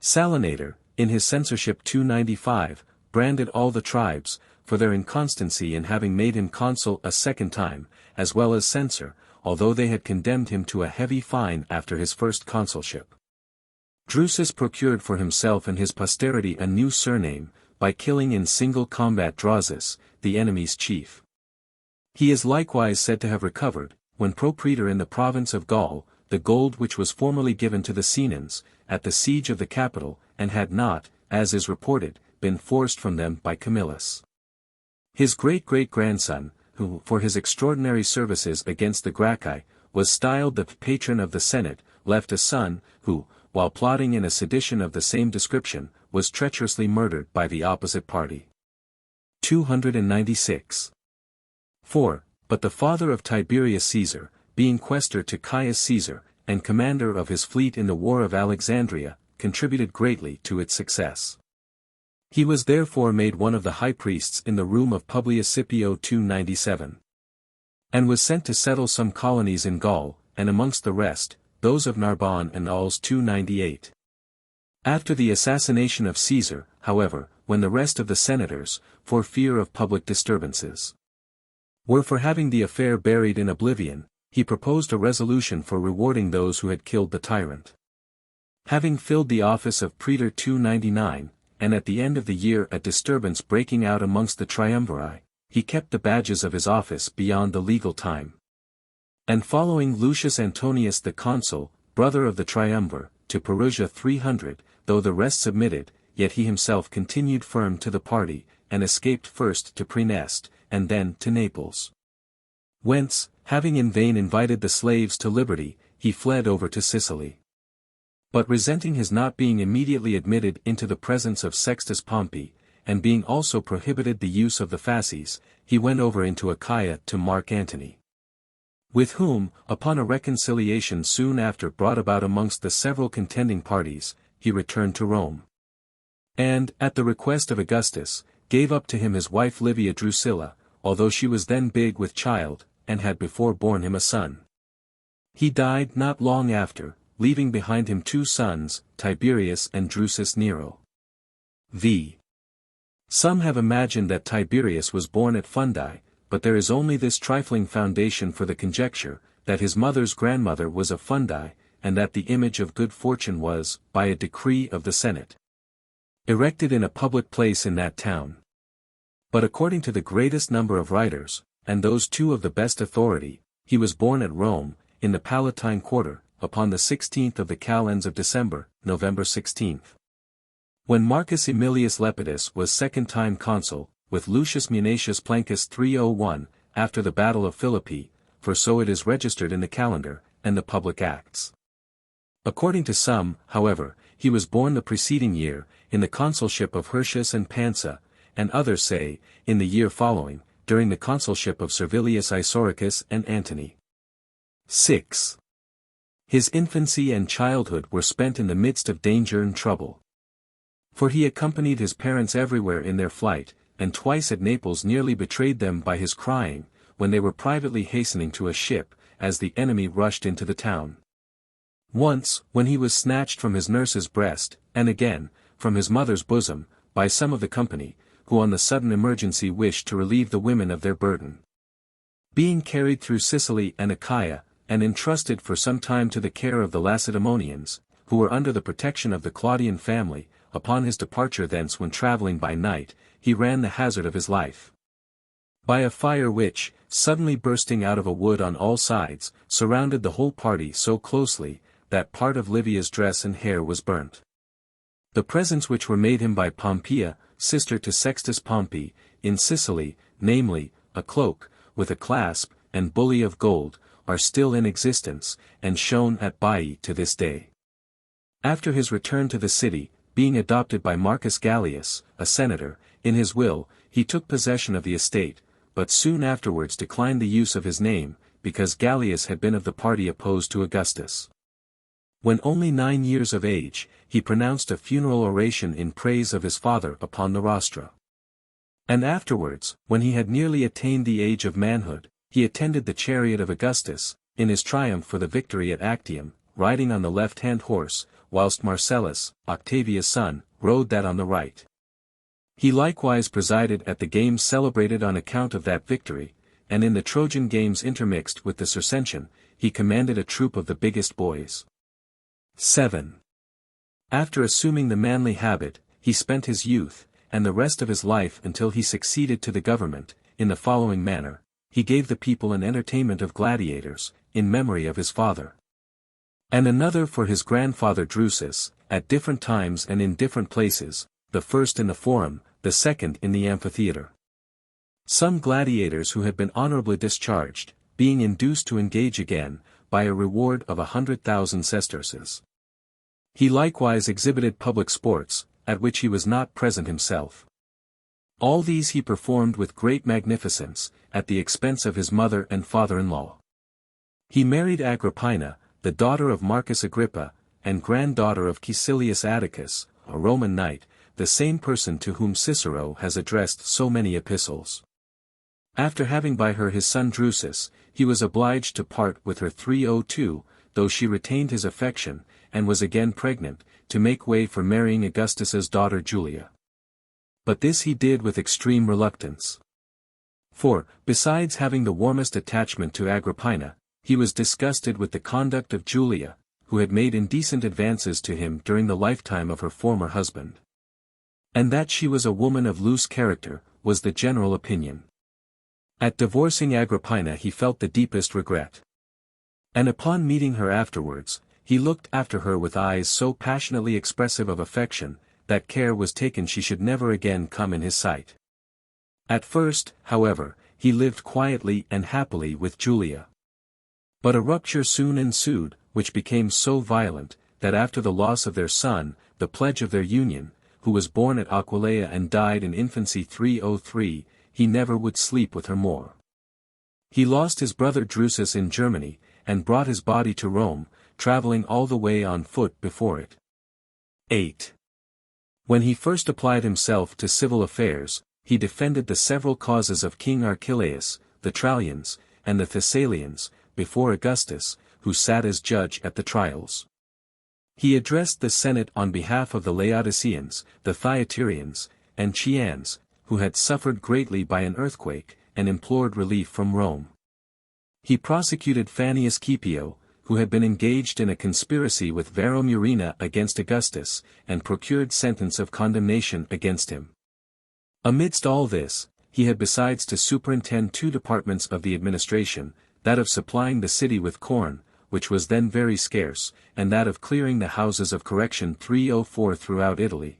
Salinator, in his censorship 295, branded all the tribes, for their inconstancy in having made him consul a second time, as well as censor, although they had condemned him to a heavy fine after his first consulship. Drusus procured for himself and his posterity a new surname, by killing in single combat Drusus, the enemy's chief. He is likewise said to have recovered, when pro-praetor in the province of Gaul, the gold which was formerly given to the Senans, at the siege of the capital, and had not, as is reported, been forced from them by Camillus. His great-great-grandson, who, for his extraordinary services against the Gracchi, was styled the patron of the Senate, left a son, who, while plotting in a sedition of the same description, was treacherously murdered by the opposite party. 296. 4. But the father of Tiberius Caesar, being quaestor to Caius Caesar, and commander of his fleet in the war of Alexandria, contributed greatly to its success. He was therefore made one of the high priests in the room of Publius Scipio 297. And was sent to settle some colonies in Gaul, and amongst the rest, those of Narbonne and Arles 298. After the assassination of Caesar, however, when the rest of the senators, for fear of public disturbances, were for having the affair buried in oblivion, he proposed a resolution for rewarding those who had killed the tyrant. Having filled the office of praetor 299, and at the end of the year a disturbance breaking out amongst the triumviri, he kept the badges of his office beyond the legal time. And following Lucius Antonius the consul, brother of the triumvir, to Perugia 300, though the rest submitted, yet he himself continued firm to the party, and escaped first to Praeneste, and then to Naples. Whence, having in vain invited the slaves to liberty, he fled over to Sicily. But resenting his not being immediately admitted into the presence of Sextus Pompey, and being also prohibited the use of the fasces, he went over into Achaia to Mark Antony, with whom, upon a reconciliation soon after brought about amongst the several contending parties, he returned to Rome. And, at the request of Augustus, gave up to him his wife Livia Drusilla, although she was then big with child, and had before borne him a son. He died not long after, leaving behind him 2 sons, Tiberius and Drusus Nero. V. Some have imagined that Tiberius was born at Fundi, but there is only this trifling foundation for the conjecture, that his mother's grandmother was a Fundi, and that the image of good fortune was, by a decree of the Senate, erected in a public place in that town. But according to the greatest number of writers, and those 2 of the best authority, he was born at Rome, in the Palatine quarter, upon the 16th of the calends of December, November 16th. When Marcus Aemilius Lepidus was second time consul, with Lucius Munatius Plancus 301, after the battle of Philippi, for so it is registered in the calendar, and the public acts. According to some, however, he was born the preceding year, in the consulship of Hirtius and Pansa, and others say, in the year following, during the consulship of Servilius Isoricus and Antony. 6. His infancy and childhood were spent in the midst of danger and trouble. For he accompanied his parents everywhere in their flight, and twice at Naples nearly betrayed them by his crying, when they were privately hastening to a ship, as the enemy rushed into the town. Once, when he was snatched from his nurse's breast, and again, from his mother's bosom, by some of the company, who on the sudden emergency wished to relieve the women of their burden. Being carried through Sicily and Achaia, and entrusted for some time to the care of the Lacedaemonians, who were under the protection of the Claudian family, upon his departure thence when travelling by night, he ran the hazard of his life. By a fire which, suddenly bursting out of a wood on all sides, surrounded the whole party so closely, that part of Livia's dress and hair was burnt. The presents which were made him by Pompeia, sister to Sextus Pompey, in Sicily, namely, a cloak, with a clasp, and bully of gold, are still in existence, and shown at Baiae to this day. After his return to the city, being adopted by Marcus Gallius, a senator, in his will, he took possession of the estate, but soon afterwards declined the use of his name, because Gallius had been of the party opposed to Augustus. When only 9 years of age, he pronounced a funeral oration in praise of his father upon the rostra. And afterwards, when he had nearly attained the age of manhood, he attended the chariot of Augustus, in his triumph for the victory at Actium, riding on the left-hand horse, whilst Marcellus, Octavius' son, rode that on the right. He likewise presided at the games celebrated on account of that victory, and in the Trojan games intermixed with the Circensian, he commanded a troop of the biggest boys. 7. After assuming the manly habit, he spent his youth, and the rest of his life until he succeeded to the government, in the following manner: he gave the people an entertainment of gladiators, in memory of his father. And another for his grandfather Drusus, at different times and in different places, the first in the Forum, the second in the amphitheatre. Some gladiators who had been honourably discharged, being induced to engage again, by a reward of 100,000 sesterces. He likewise exhibited public sports, at which he was not present himself. All these he performed with great magnificence, at the expense of his mother and father-in-law. He married Agrippina, the daughter of Marcus Agrippa, and granddaughter of Caecilius Atticus, a Roman knight, the same person to whom Cicero has addressed so many epistles. After having by her his son Drusus, he was obliged to part with her 302, though she retained his affection, and was again pregnant, to make way for marrying Augustus's daughter Julia. But this he did with extreme reluctance. For, besides having the warmest attachment to Agrippina, he was disgusted with the conduct of Julia, who had made indecent advances to him during the lifetime of her former husband. And that she was a woman of loose character, was the general opinion. At divorcing Agrippina he felt the deepest regret. And upon meeting her afterwards, he looked after her with eyes so passionately expressive of affection, that care was taken she should never again come in his sight. At first, however, he lived quietly and happily with Julia. But a rupture soon ensued, which became so violent, that after the loss of their son, the pledge of their union, who was born at Aquileia and died in infancy 303, he never would sleep with her more. He lost his brother Drusus in Germany, and brought his body to Rome, travelling all the way on foot before it. 8. When he first applied himself to civil affairs, he defended the several causes of King Archelaus, the Trallians, and the Thessalians, before Augustus, who sat as judge at the trials. He addressed the Senate on behalf of the Laodiceans, the Thyatirians, and Chians, who had suffered greatly by an earthquake, and implored relief from Rome. He prosecuted Fannius Caepio, who had been engaged in a conspiracy with Vero Murena against Augustus, and procured sentence of condemnation against him. Amidst all this, he had besides to superintend 2 departments of the administration, that of supplying the city with corn, which was then very scarce, and that of clearing the houses of correction 304 throughout Italy.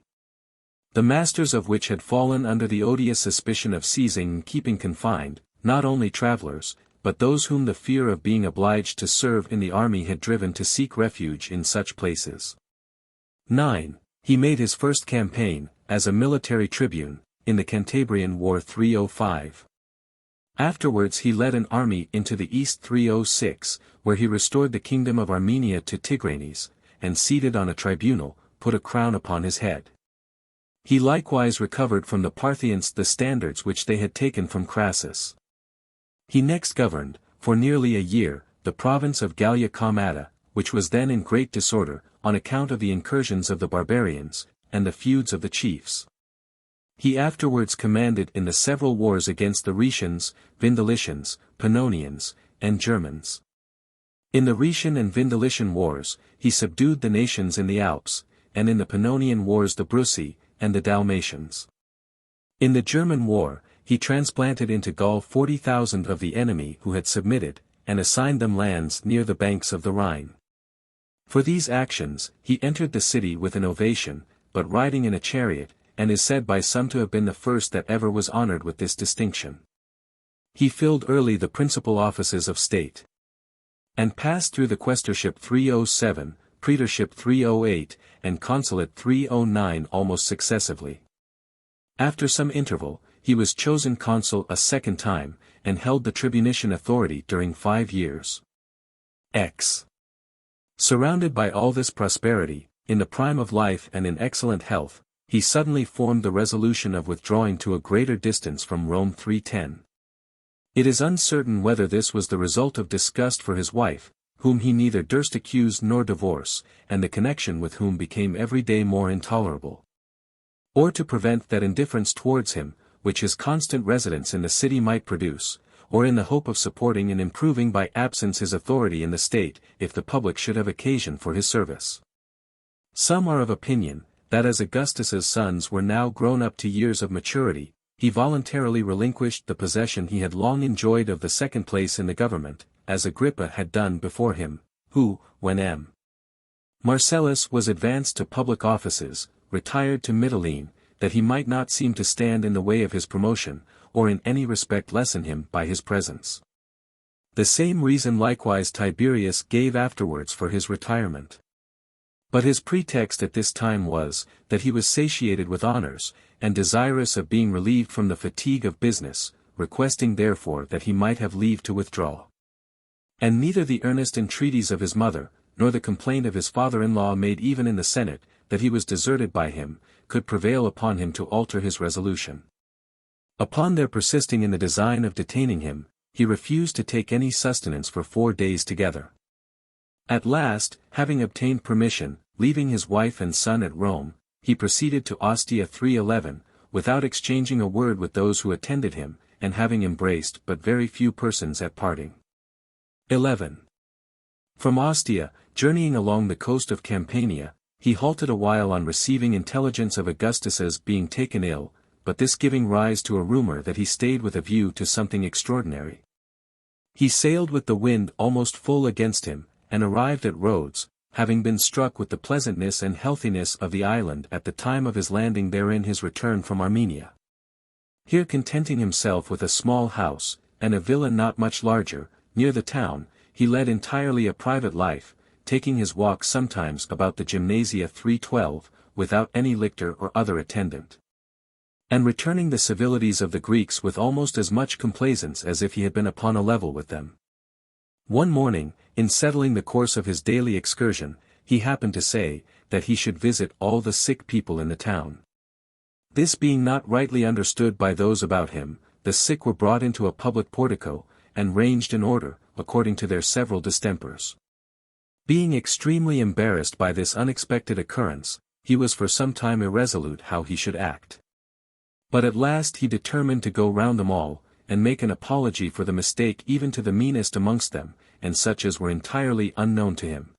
The masters of which had fallen under the odious suspicion of seizing and keeping confined, not only travellers, but those whom the fear of being obliged to serve in the army had driven to seek refuge in such places. 9. He made his first campaign, as a military tribune, in the Cantabrian War 305. Afterwards he led an army into the east 306, where he restored the kingdom of Armenia to Tigranes, and seated on a tribunal, put a crown upon his head. He likewise recovered from the Parthians the standards which they had taken from Crassus. He next governed, for nearly a year, the province of Gallia Comata, which was then in great disorder, on account of the incursions of the barbarians, and the feuds of the chiefs. He afterwards commanded in the several wars against the Rhaetians, Vindelians, Pannonians, and Germans. In the Rhaetian and Vindelian wars, he subdued the nations in the Alps, and in the Pannonian wars the Brussi, and the Dalmatians. In the German war, he transplanted into Gaul 40,000 of the enemy who had submitted, and assigned them lands near the banks of the Rhine. For these actions, he entered the city with an ovation, but riding in a chariot, and is said by some to have been the first that ever was honored with this distinction. He filled early the principal offices of state, and passed through the quaestorship 307, praetorship 308, and consulate 309 almost successively. After some interval, he was chosen consul a second time, and held the tribunician authority during 5 years. Surrounded by all this prosperity, in the prime of life and in excellent health, he suddenly formed the resolution of withdrawing to a greater distance from Rome 310. It is uncertain whether this was the result of disgust for his wife, whom he neither durst accuse nor divorce, and the connection with whom became every day more intolerable, or to prevent that indifference towards him, which his constant residence in the city might produce, or in the hope of supporting and improving by absence his authority in the state, if the public should have occasion for his service. Some are of opinion, that as Augustus's sons were now grown up to years of maturity, he voluntarily relinquished the possession he had long enjoyed of the second place in the government, as Agrippa had done before him, who, when M. Marcellus was advanced to public offices, retired to Mytilene, that he might not seem to stand in the way of his promotion, or in any respect lessen him by his presence. The same reason likewise Tiberius gave afterwards for his retirement. But his pretext at this time was, that he was satiated with honors, and desirous of being relieved from the fatigue of business, requesting therefore that he might have leave to withdraw. And neither the earnest entreaties of his mother, nor the complaint of his father-in-law made even in the Senate, that he was deserted by him, could prevail upon him to alter his resolution. Upon their persisting in the design of detaining him, he refused to take any sustenance for 4 days together. At last, having obtained permission, leaving his wife and son at Rome, he proceeded to Ostia 311, without exchanging a word with those who attended him, and having embraced but very few persons at parting. 11. From Ostia, journeying along the coast of Campania, he halted a while on receiving intelligence of Augustus's being taken ill, but this giving rise to a rumor that he stayed with a view to something extraordinary. He sailed with the wind almost full against him, and arrived at Rhodes, having been struck with the pleasantness and healthiness of the island at the time of his landing therein his return from Armenia. Here contenting himself with a small house, and a villa not much larger, near the town, he led entirely a private life, taking his walks sometimes about the Gymnasia 312, without any lictor or other attendant, and returning the civilities of the Greeks with almost as much complaisance as if he had been upon a level with them. One morning, in settling the course of his daily excursion, he happened to say, that he should visit all the sick people in the town. This being not rightly understood by those about him, the sick were brought into a public portico, and ranged in order, according to their several distempers. Being extremely embarrassed by this unexpected occurrence, he was for some time irresolute how he should act. But at last he determined to go round them all, and make an apology for the mistake even to the meanest amongst them, and such as were entirely unknown to him.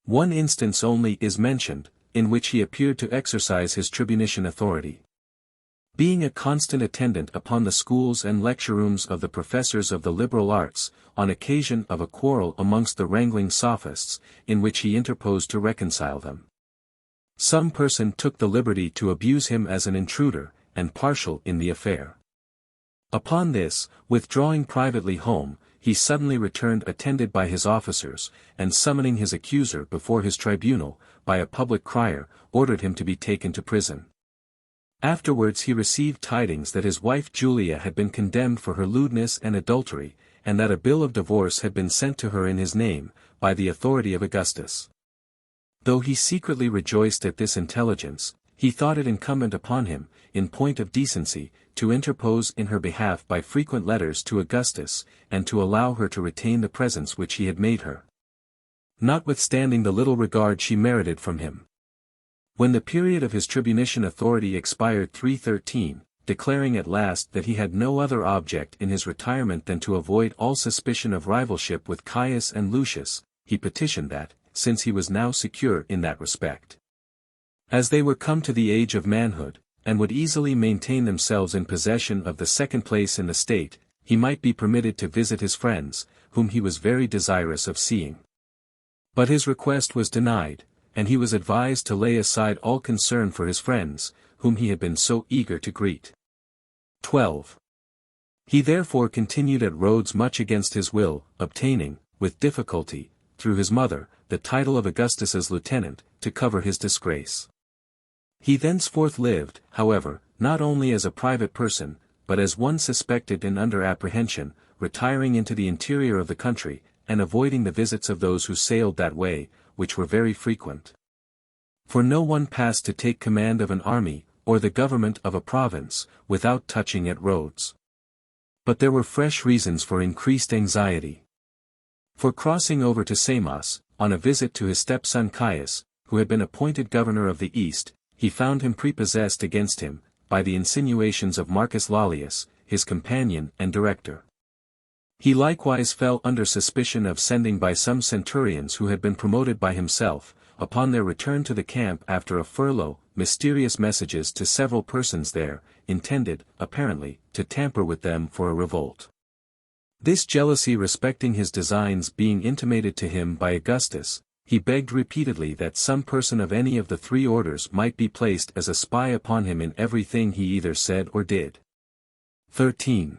One instance only is mentioned, in which he appeared to exercise his tribunician authority. Being a constant attendant upon the schools and lecture rooms of the professors of the liberal arts, on occasion of a quarrel amongst the wrangling sophists, in which he interposed to reconcile them, some person took the liberty to abuse him as an intruder, and partial in the affair. Upon this, withdrawing privately home, he suddenly returned attended by his officers, and summoning his accuser before his tribunal, by a public crier, ordered him to be taken to prison. Afterwards he received tidings that his wife Julia had been condemned for her lewdness and adultery, and that a bill of divorce had been sent to her in his name, by the authority of Augustus. Though he secretly rejoiced at this intelligence, he thought it incumbent upon him, in point of decency, to interpose in her behalf by frequent letters to Augustus, and to allow her to retain the presents which he had made her, notwithstanding the little regard she merited from him. When the period of his tribunician authority expired 313, declaring at last that he had no other object in his retirement than to avoid all suspicion of rivalship with Caius and Lucius, he petitioned that, since he was now secure in that respect, as they were come to the age of manhood, and would easily maintain themselves in possession of the second place in the state, he might be permitted to visit his friends, whom he was very desirous of seeing. But his request was denied, and he was advised to lay aside all concern for his friends, whom he had been so eager to greet. 12. He therefore continued at Rhodes much against his will, obtaining, with difficulty, through his mother, the title of Augustus's lieutenant, to cover his disgrace. He thenceforth lived, however, not only as a private person, but as one suspected and under apprehension, retiring into the interior of the country, and avoiding the visits of those who sailed that way, which were very frequent. For no one passed to take command of an army, or the government of a province, without touching at Rhodes. But there were fresh reasons for increased anxiety. For crossing over to Samos, on a visit to his stepson Caius, who had been appointed governor of the East, he found him prepossessed against him, by the insinuations of Marcus Lollius, his companion and director. He likewise fell under suspicion of sending by some centurions who had been promoted by himself, upon their return to the camp after a furlough, mysterious messages to several persons there, intended, apparently, to tamper with them for a revolt. This jealousy respecting his designs being intimated to him by Augustus, he begged repeatedly that some person of any of the three orders might be placed as a spy upon him in everything he either said or did. 13.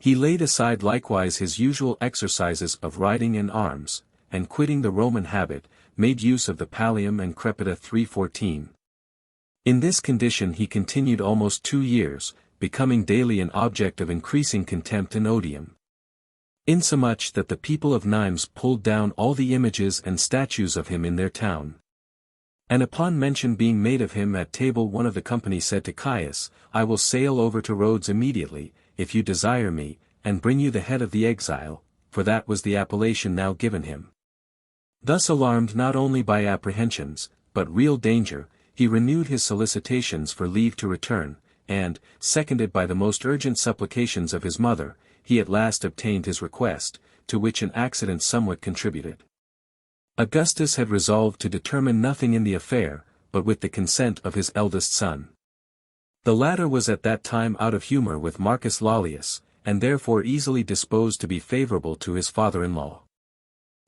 He laid aside likewise his usual exercises of riding and arms, and quitting the Roman habit, made use of the pallium and crepida 314. In this condition he continued almost 2 years, becoming daily an object of increasing contempt and odium, insomuch that the people of Nimes pulled down all the images and statues of him in their town. And upon mention being made of him at table, one of the company said to Caius, "I will sail over to Rhodes immediately, if you desire me, and bring you the head of the exile," for that was the appellation now given him. Thus alarmed not only by apprehensions, but real danger, he renewed his solicitations for leave to return, and, seconded by the most urgent supplications of his mother, he at last obtained his request, to which an accident somewhat contributed. Augustus had resolved to determine nothing in the affair, but with the consent of his eldest son. The latter was at that time out of humor with Marcus Lollius, and therefore easily disposed to be favorable to his father-in-law.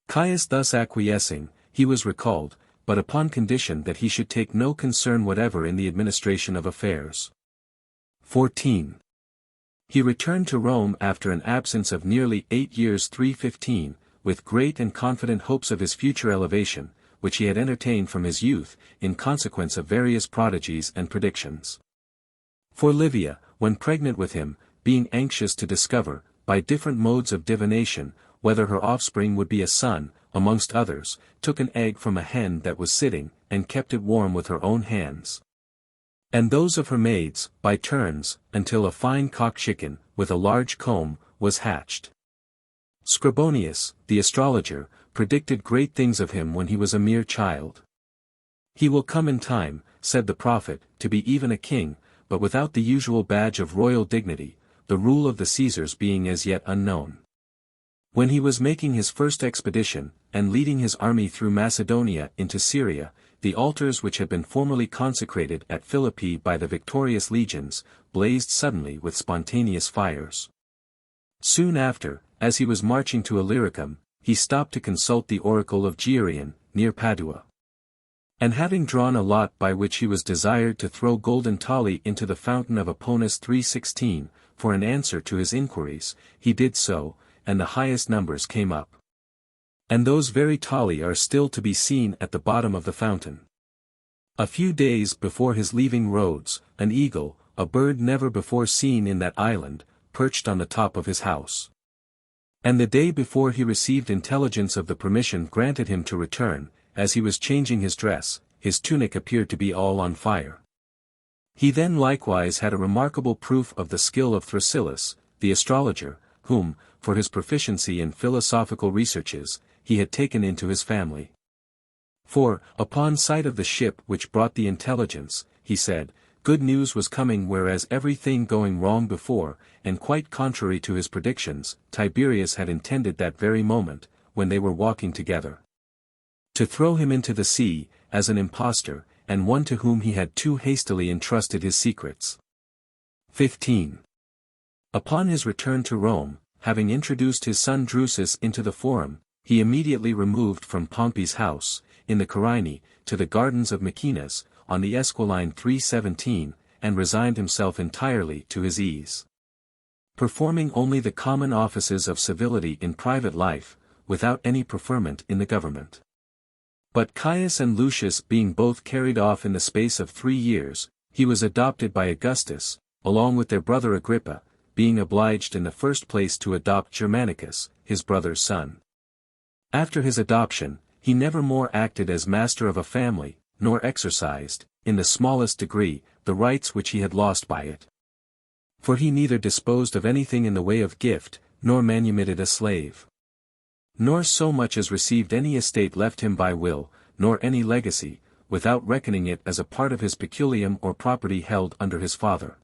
Caius thus acquiescing, he was recalled, but upon condition that he should take no concern whatever in the administration of affairs. 14. He returned to Rome after an absence of nearly 8 years 315, with great and confident hopes of his future elevation, which he had entertained from his youth, in consequence of various prodigies and predictions. For Livia, when pregnant with him, being anxious to discover, by different modes of divination, whether her offspring would be a son, amongst others, took an egg from a hen that was sitting, and kept it warm with her own hands, and those of her maids, by turns, until a fine cock-chicken, with a large comb, was hatched. Scribonius, the astrologer, predicted great things of him when he was a mere child. "He will come in time," said the prophet, "to be even a king, but without the usual badge of royal dignity, the rule of the Caesars being as yet unknown." When he was making his first expedition, and leading his army through Macedonia into Syria, the altars which had been formerly consecrated at Philippi by the victorious legions, blazed suddenly with spontaneous fires. Soon after, as he was marching to Illyricum, he stopped to consult the oracle of Georion, near Padua. And having drawn a lot by which he was desired to throw golden tali into the fountain of Aponus 316, for an answer to his inquiries, he did so, and the highest numbers came up. And those very tali are still to be seen at the bottom of the fountain. A few days before his leaving Rhodes, an eagle, a bird never before seen in that island, perched on the top of his house. And the day before he received intelligence of the permission granted him to return, as he was changing his dress, his tunic appeared to be all on fire. He then likewise had a remarkable proof of the skill of Thrasyllus, the astrologer, whom, for his proficiency in philosophical researches, he had taken into his family. For, upon sight of the ship which brought the intelligence, he said, good news was coming, whereas everything going wrong before, and quite contrary to his predictions, Tiberius had intended that very moment, when they were walking together, to throw him into the sea, as an impostor, and one to whom he had too hastily entrusted his secrets. 15. Upon his return to Rome, having introduced his son Drusus into the forum, he immediately removed from Pompey's house, in the Carinae, to the gardens of Maecenas, on the Esquiline 317, and resigned himself entirely to his ease, performing only the common offices of civility in private life, without any preferment in the government. But Caius and Lucius being both carried off in the space of 3 years, he was adopted by Augustus, along with their brother Agrippa, being obliged in the first place to adopt Germanicus, his brother's son. After his adoption, he never more acted as master of a family, nor exercised, in the smallest degree, the rights which he had lost by it. For he neither disposed of anything in the way of gift, nor manumitted a slave, nor so much as received any estate left him by will, nor any legacy, without reckoning it as a part of his peculium or property held under his father.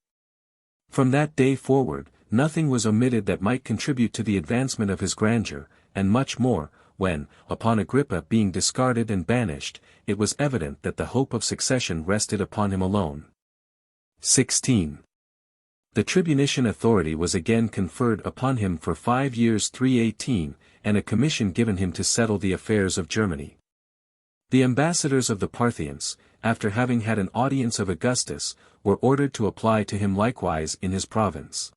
From that day forward, nothing was omitted that might contribute to the advancement of his grandeur, and much more, when, upon Agrippa being discarded and banished, it was evident that the hope of succession rested upon him alone. 16. The tribunician authority was again conferred upon him for 5 years 318, and a commission given him to settle the affairs of Germany. The ambassadors of the Parthians, after having had an audience of Augustus, were ordered to apply to him likewise in his province.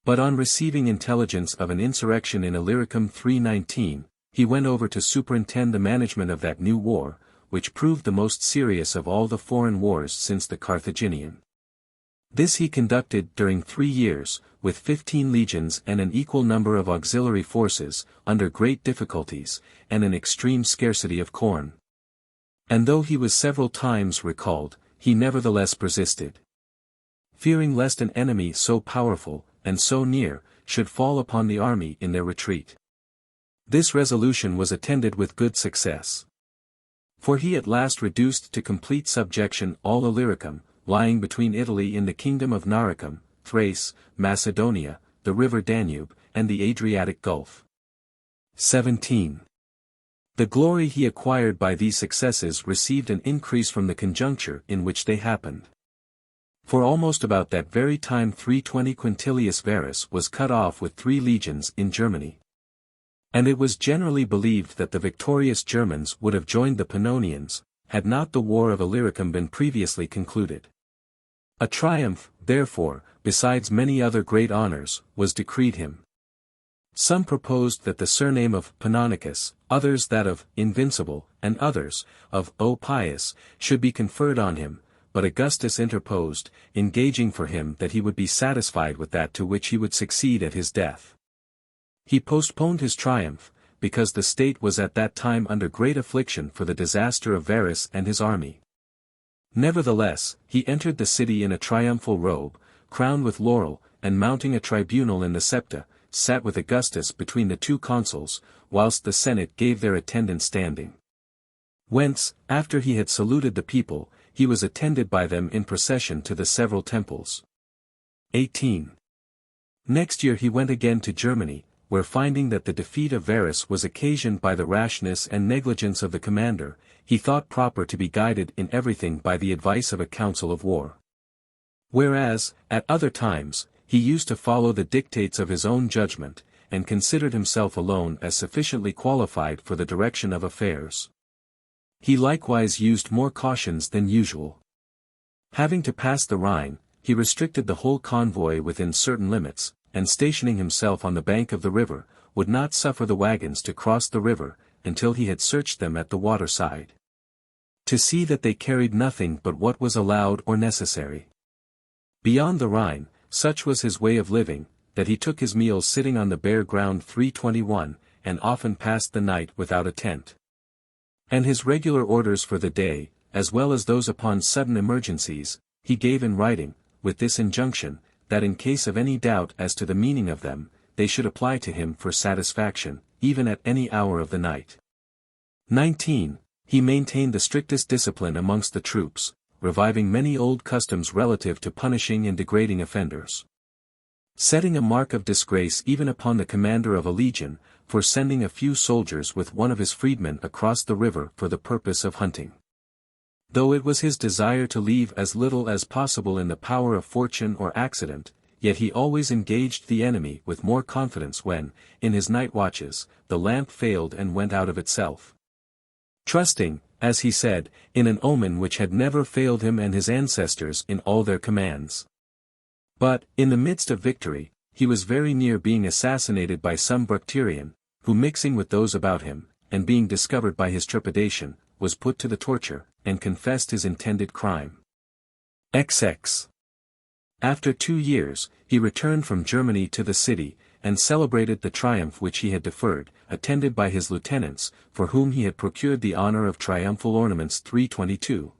But on receiving intelligence of an insurrection in Illyricum 319, he went over to superintend the management of that new war, which proved the most serious of all the foreign wars since the Carthaginian. This he conducted during 3 years, with 15 legions and an equal number of auxiliary forces, under great difficulties, and an extreme scarcity of corn. And though he was several times recalled, he nevertheless persisted, fearing lest an enemy so powerful, and so near, should fall upon the army in their retreat. This resolution was attended with good success. For he at last reduced to complete subjection all Illyricum, lying between Italy in the kingdom of Naricum, Thrace, Macedonia, the river Danube, and the Adriatic Gulf. 17. The glory he acquired by these successes received an increase from the conjuncture in which they happened. For almost about that very time 320 Quintilius Varus was cut off with 3 legions in Germany. And it was generally believed that the victorious Germans would have joined the Pannonians, had not the war of Illyricum been previously concluded. A triumph, therefore, besides many other great honors, was decreed him. Some proposed that the surname of Pannonicus, others that of Invincible, and others, of O Pius, should be conferred on him, but Augustus interposed, engaging for him that he would be satisfied with that to which he would succeed at his death. He postponed his triumph, because the state was at that time under great affliction for the disaster of Varus and his army. Nevertheless, he entered the city in a triumphal robe, crowned with laurel, and mounting a tribunal in the Septa, sat with Augustus between the 2 consuls, whilst the Senate gave their attendance standing. Whence, after he had saluted the people, he was attended by them in procession to the several temples. 18. Next year he went again to Germany, where finding that the defeat of Varus was occasioned by the rashness and negligence of the commander, he thought proper to be guided in everything by the advice of a council of war. Whereas, at other times, he used to follow the dictates of his own judgment, and considered himself alone as sufficiently qualified for the direction of affairs. He likewise used more cautions than usual. Having to pass the Rhine, he restricted the whole convoy within certain limits, and stationing himself on the bank of the river, would not suffer the wagons to cross the river, until he had searched them at the waterside. to see that they carried nothing but what was allowed or necessary. Beyond the Rhine, such was his way of living, that he took his meals sitting on the bare ground 321, and often passed the night without a tent. And his regular orders for the day, as well as those upon sudden emergencies, he gave in writing, with this injunction, that in case of any doubt as to the meaning of them, they should apply to him for satisfaction, even at any hour of the night. 19. He maintained the strictest discipline amongst the troops, reviving many old customs relative to punishing and degrading offenders. Setting a mark of disgrace even upon the commander of a legion, for sending a few soldiers with one of his freedmen across the river for the purpose of hunting. Though it was his desire to leave as little as possible in the power of fortune or accident, yet he always engaged the enemy with more confidence when, in his night watches, the lamp failed and went out of itself. Trusting, as he said, in an omen which had never failed him and his ancestors in all their commands. But, in the midst of victory, he was very near being assassinated by some Bructerian, who mixing with those about him, and being discovered by his trepidation, was put to the torture, and confessed his intended crime. XX. After 2 years, he returned from Germany to the city, and celebrated the triumph which he had deferred, attended by his lieutenants, for whom he had procured the honor of triumphal ornaments 322.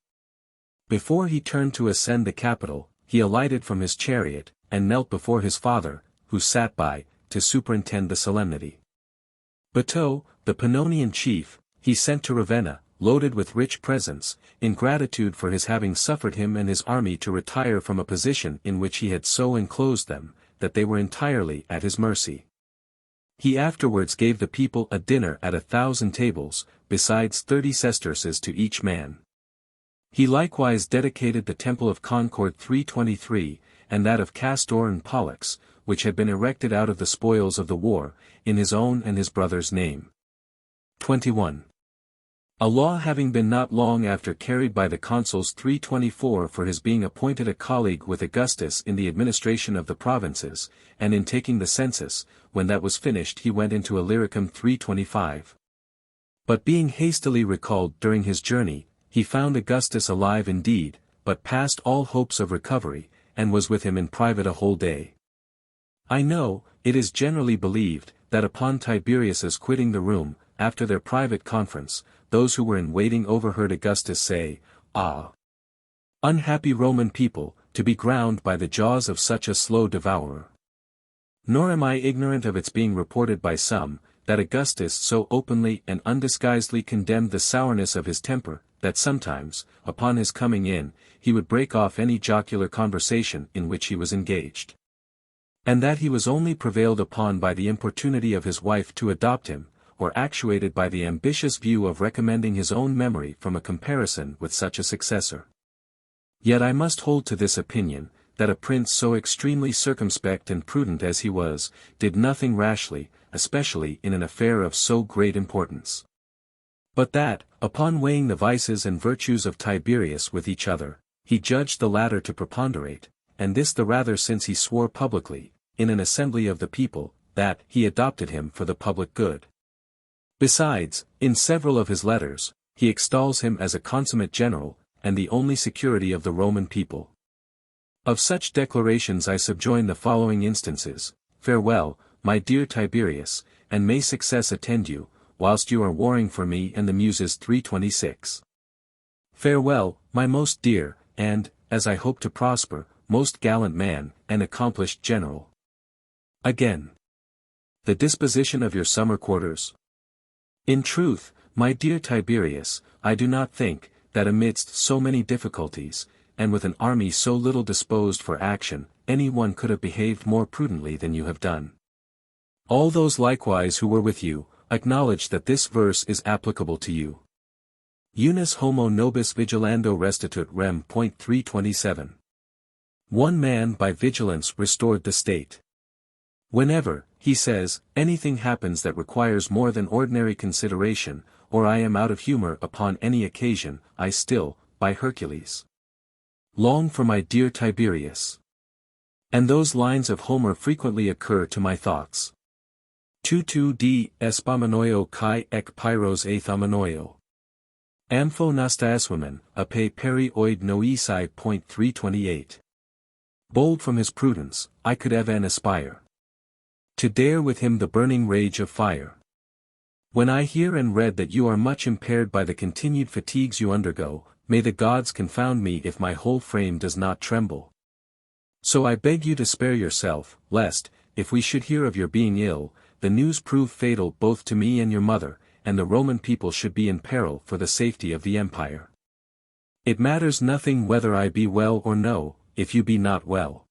Before he turned to ascend the Capitol, he alighted from his chariot, and knelt before his father, who sat by, to superintend the solemnity. Otho, the Pannonian chief, he sent to Ravenna, loaded with rich presents, in gratitude for his having suffered him and his army to retire from a position in which he had so enclosed them, that they were entirely at his mercy. He afterwards gave the people a dinner at 1,000 tables, besides 30 sesterces to each man. He likewise dedicated the Temple of Concord 323, and that of Castor and Pollux, which had been erected out of the spoils of the war, in his own and his brother's name. 21. A law having been not long after carried by the consuls 324 for his being appointed a colleague with Augustus in the administration of the provinces, and in taking the census, when that was finished he went into Illyricum 325. But being hastily recalled during his journey, he found Augustus alive indeed, but past all hopes of recovery, and was with him in private a whole day. I know, it is generally believed, that upon Tiberius's quitting the room, after their private conference, those who were in waiting overheard Augustus say, "Ah! Unhappy Roman people, to be ground by the jaws of such a slow devourer." Nor am I ignorant of its being reported by some, that Augustus so openly and undisguisedly condemned the sourness of his temper, that sometimes, upon his coming in, he would break off any jocular conversation in which he was engaged. And that he was only prevailed upon by the importunity of his wife to adopt him, or actuated by the ambitious view of recommending his own memory from a comparison with such a successor. Yet I must hold to this opinion, that a prince so extremely circumspect and prudent as he was, did nothing rashly, especially in an affair of so great importance. But that, upon weighing the vices and virtues of Tiberius with each other, he judged the latter to preponderate, and this the rather since he swore publicly, in an assembly of the people, that he adopted him for the public good. Besides, in several of his letters, he extols him as a consummate general, and the only security of the Roman people. Of such declarations I subjoin the following instances: Farewell, my dear Tiberius, and may success attend you, whilst you are warring for me and the Muses 326. Farewell, my most dear, and, as I hope to prosper, most gallant man, and accomplished general. Again. The disposition of your summer quarters. In truth, my dear Tiberius, I do not think, that amidst so many difficulties, and with an army so little disposed for action, any one could have behaved more prudently than you have done. All those likewise who were with you, acknowledge that this verse is applicable to you. Unus homo nobis vigilando restitut rem. 327. One man by vigilance restored the state. Whenever, he says, anything happens that requires more than ordinary consideration, or I am out of humor upon any occasion, I still, by Hercules, long for my dear Tiberius. And those lines of Homer frequently occur to my thoughts. Tu d espamenoio kai ek pyros athomenoio. Ampho nastaeswomen, ape peri oid noesai. 328. Bold from his prudence, I could even aspire to dare with him the burning rage of fire. When I hear and read that you are much impaired by the continued fatigues you undergo, may the gods confound me if my whole frame does not tremble. So I beg you to spare yourself, lest, if we should hear of your being ill, the news prove fatal both to me and your mother, and the Roman people should be in peril for the safety of the empire. It matters nothing whether I be well or no, if you be not well.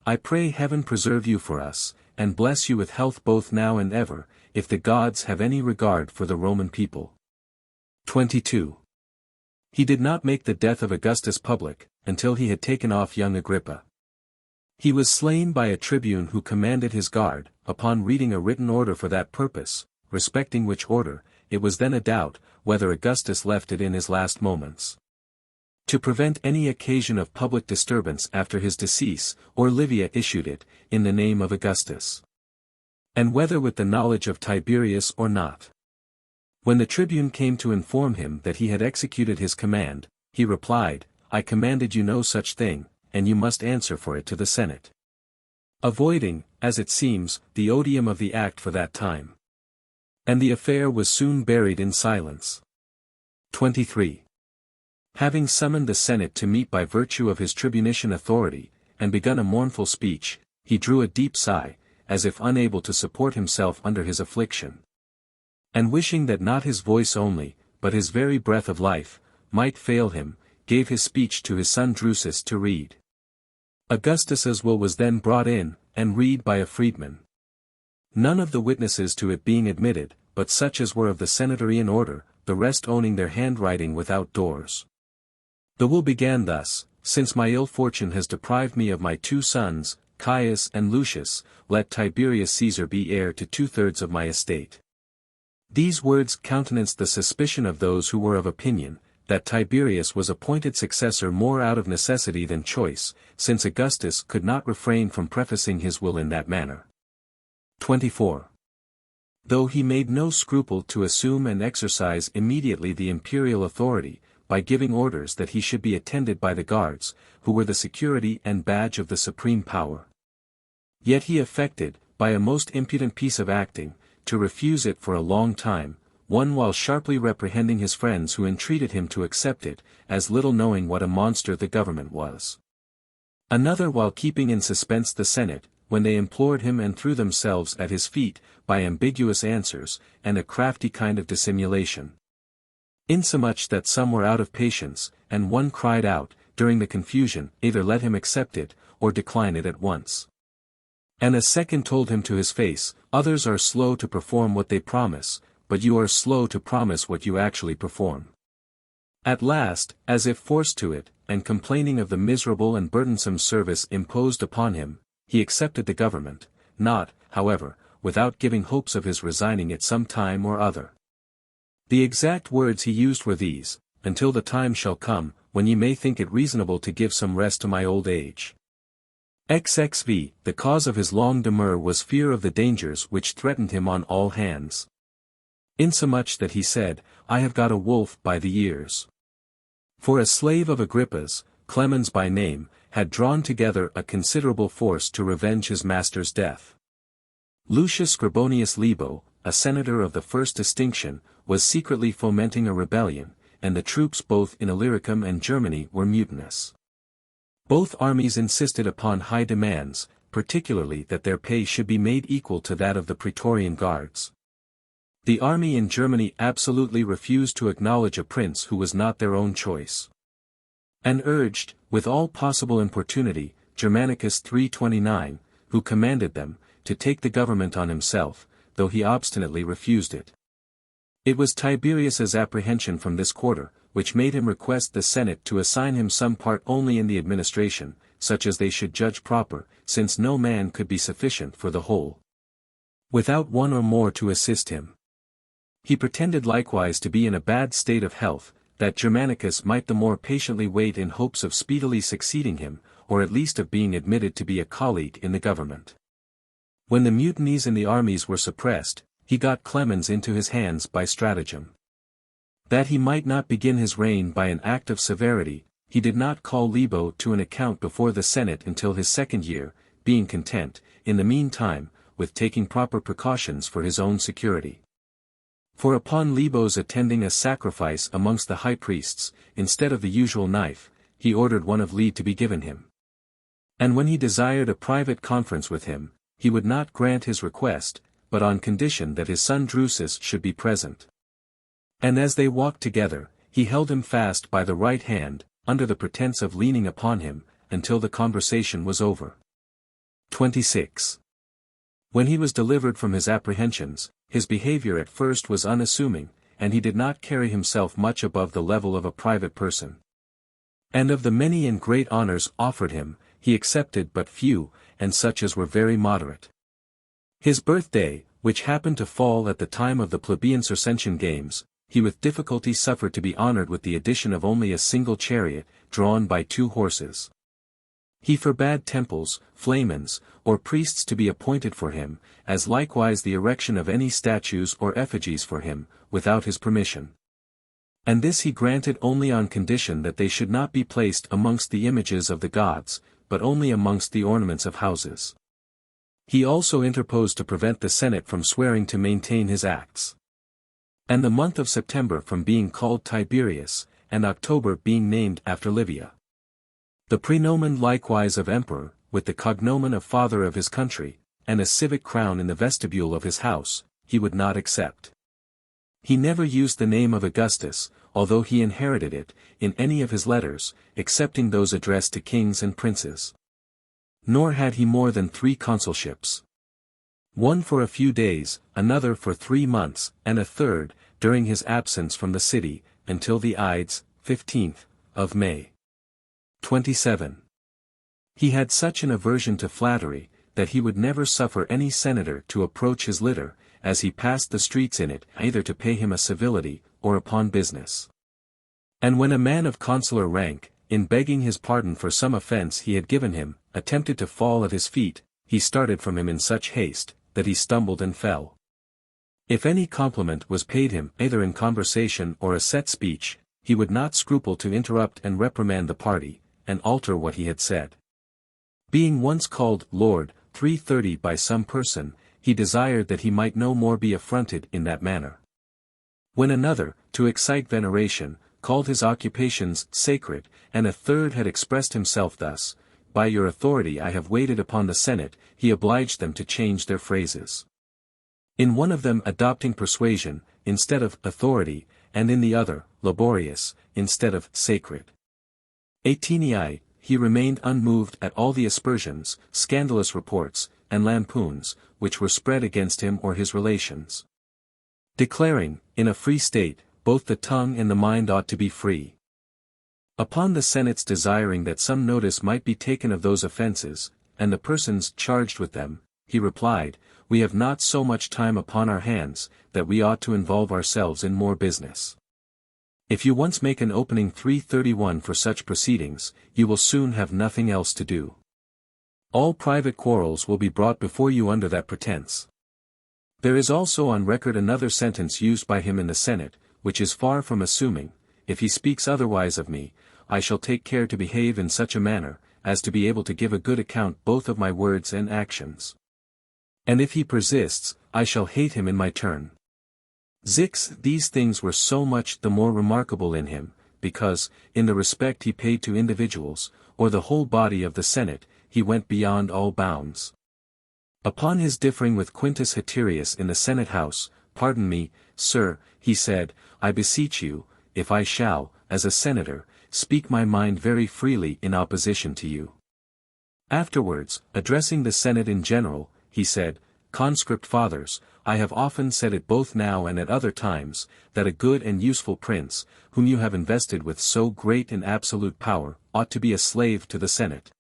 I pray heaven preserve you for us, and bless you with health both now and ever, if the gods have any regard for the Roman people. 22. He did not make the death of Augustus public, until he had taken off young Agrippa. He was slain by a tribune who commanded his guard, upon reading a written order for that purpose, respecting which order, it was then a doubt, whether Augustus left it in his last moments, to prevent any occasion of public disturbance after his decease, or Livia issued it, in the name of Augustus, and whether with the knowledge of Tiberius or not. When the tribune came to inform him that he had executed his command, he replied, I commanded you no such thing, and you must answer for it to the Senate. Avoiding, as it seems, the odium of the act for that time. And the affair was soon buried in silence. 23. Having summoned the Senate to meet by virtue of his tribunician authority, and begun a mournful speech, he drew a deep sigh, as if unable to support himself under his affliction. And wishing that not his voice only, but his very breath of life, might fail him, gave his speech to his son Drusus to read. Augustus's will was then brought in, and read by a freedman. None of the witnesses to it being admitted, but such as were of the senatorian order, the rest owning their handwriting without doors. The will began thus, Since my ill fortune has deprived me of my 2 sons, Caius and Lucius, let Tiberius Caesar be heir to 2/3 of my estate. These words countenanced the suspicion of those who were of opinion, that Tiberius was appointed successor more out of necessity than choice, since Augustus could not refrain from prefacing his will in that manner. 24. Though he made no scruple to assume and exercise immediately the imperial authority, by giving orders that he should be attended by the guards, who were the security and badge of the supreme power. Yet he affected, by a most impudent piece of acting, to refuse it for a long time, one while sharply reprehending his friends who entreated him to accept it, as little knowing what a monster the government was. Another while keeping in suspense the Senate, when they implored him and threw themselves at his feet, by ambiguous answers, and a crafty kind of dissimulation. Insomuch that some were out of patience, and one cried out, during the confusion, either let him accept it, or decline it at once. And a second told him to his face, others are slow to perform what they promise, but you are slow to promise what you actually perform. At last, as if forced to it, and complaining of the miserable and burdensome service imposed upon him, he accepted the government, not, however, without giving hopes of his resigning it some time or other. The exact words he used were these, until the time shall come, when ye may think it reasonable to give some rest to my old age. XXV, the cause of his long demur was fear of the dangers which threatened him on all hands. Insomuch that he said, I have got a wolf by the ears. For a slave of Agrippa's, Clemens by name, had drawn together a considerable force to revenge his master's death. Lucius Scribonius Libo, a senator of the first distinction, was secretly fomenting a rebellion, and the troops both in Illyricum and Germany were mutinous. Both armies insisted upon high demands, particularly that their pay should be made equal to that of the Praetorian Guards. The army in Germany absolutely refused to acknowledge a prince who was not their own choice, and urged, with all possible importunity, Germanicus 329, who commanded them, to take the government on himself, though he obstinately refused it. It was Tiberius's apprehension from this quarter, which made him request the Senate to assign him some part only in the administration, such as they should judge proper, since no man could be sufficient for the whole, without one or more to assist him. He pretended likewise to be in a bad state of health, that Germanicus might the more patiently wait in hopes of speedily succeeding him, or at least of being admitted to be a colleague in the government. When the mutinies in the armies were suppressed, he got Clemens into his hands by stratagem. That he might not begin his reign by an act of severity, he did not call Libo to an account before the Senate until his second year, being content, in the meantime, with taking proper precautions for his own security. For upon Libo's attending a sacrifice amongst the high priests, instead of the usual knife, he ordered one of lead to be given him. And when he desired a private conference with him, he would not grant his request, but on condition that his son Drusus should be present. And as they walked together, he held him fast by the right hand, under the pretence of leaning upon him, until the conversation was over. 26. When he was delivered from his apprehensions, his behavior at first was unassuming, and he did not carry himself much above the level of a private person. And of the many and great honors offered him, he accepted but few, and such as were very moderate. His birthday, which happened to fall at the time of the plebeian Circensian games, he with difficulty suffered to be honored with the addition of only a single chariot, drawn by 2 horses. He forbade temples, flamens, or priests to be appointed for him, as likewise the erection of any statues or effigies for him, without his permission. And this he granted only on condition that they should not be placed amongst the images of the gods, but only amongst the ornaments of houses. He also interposed to prevent the Senate from swearing to maintain his acts. And the month of September from being called Tiberius, and October being named after Livia. The praenomen likewise of emperor, with the cognomen of father of his country, and a civic crown in the vestibule of his house, he would not accept. He never used the name of Augustus, although he inherited it, in any of his letters, excepting those addressed to kings and princes. Nor had he more than 3 consulships. One for a few days, another for 3 months, and a third, during his absence from the city, until the Ides, 15th, of May. 27. He had such an aversion to flattery, that he would never suffer any senator to approach his litter, as he passed the streets in it, either to pay him a civility, or upon business. And when a man of consular rank, in begging his pardon for some offense he had given him, attempted to fall at his feet, he started from him in such haste, that he stumbled and fell. If any compliment was paid him either in conversation or a set speech, he would not scruple to interrupt and reprimand the party, and alter what he had said. Being once called Lord 330 by some person, he desired that he might no more be affronted in that manner. When another, to excite veneration, called his occupations sacred, and a third had expressed himself thus, "By your authority I have waited upon the Senate," he obliged them to change their phrases. In one of them adopting persuasion, instead of authority, and in the other, laborious, instead of sacred. 18. He remained unmoved at all the aspersions, scandalous reports, and lampoons, which were spread against him or his relations. Declaring, in a free state, both the tongue and the mind ought to be free. Upon the Senate's desiring that some notice might be taken of those offences, and the persons charged with them, he replied, "We have not so much time upon our hands, that we ought to involve ourselves in more business. If you once make an opening 331 for such proceedings, you will soon have nothing else to do. All private quarrels will be brought before you under that pretence." There is also on record another sentence used by him in the Senate, which is far from assuming, "If he speaks otherwise of me, I shall take care to behave in such a manner, as to be able to give a good account both of my words and actions. And if he persists, I shall hate him in my turn." These things were so much the more remarkable in him, because, in the respect he paid to individuals, or the whole body of the Senate, he went beyond all bounds. Upon his differing with Quintus Haterius in the Senate house, "Pardon me, sir," he said, "I beseech you, if I shall, as a senator, speak my mind very freely in opposition to you." Afterwards, addressing the Senate in general, he said, "Conscript fathers, I have often said it both now and at other times, that a good and useful prince, whom you have invested with so great and absolute power, ought to be a slave to the Senate.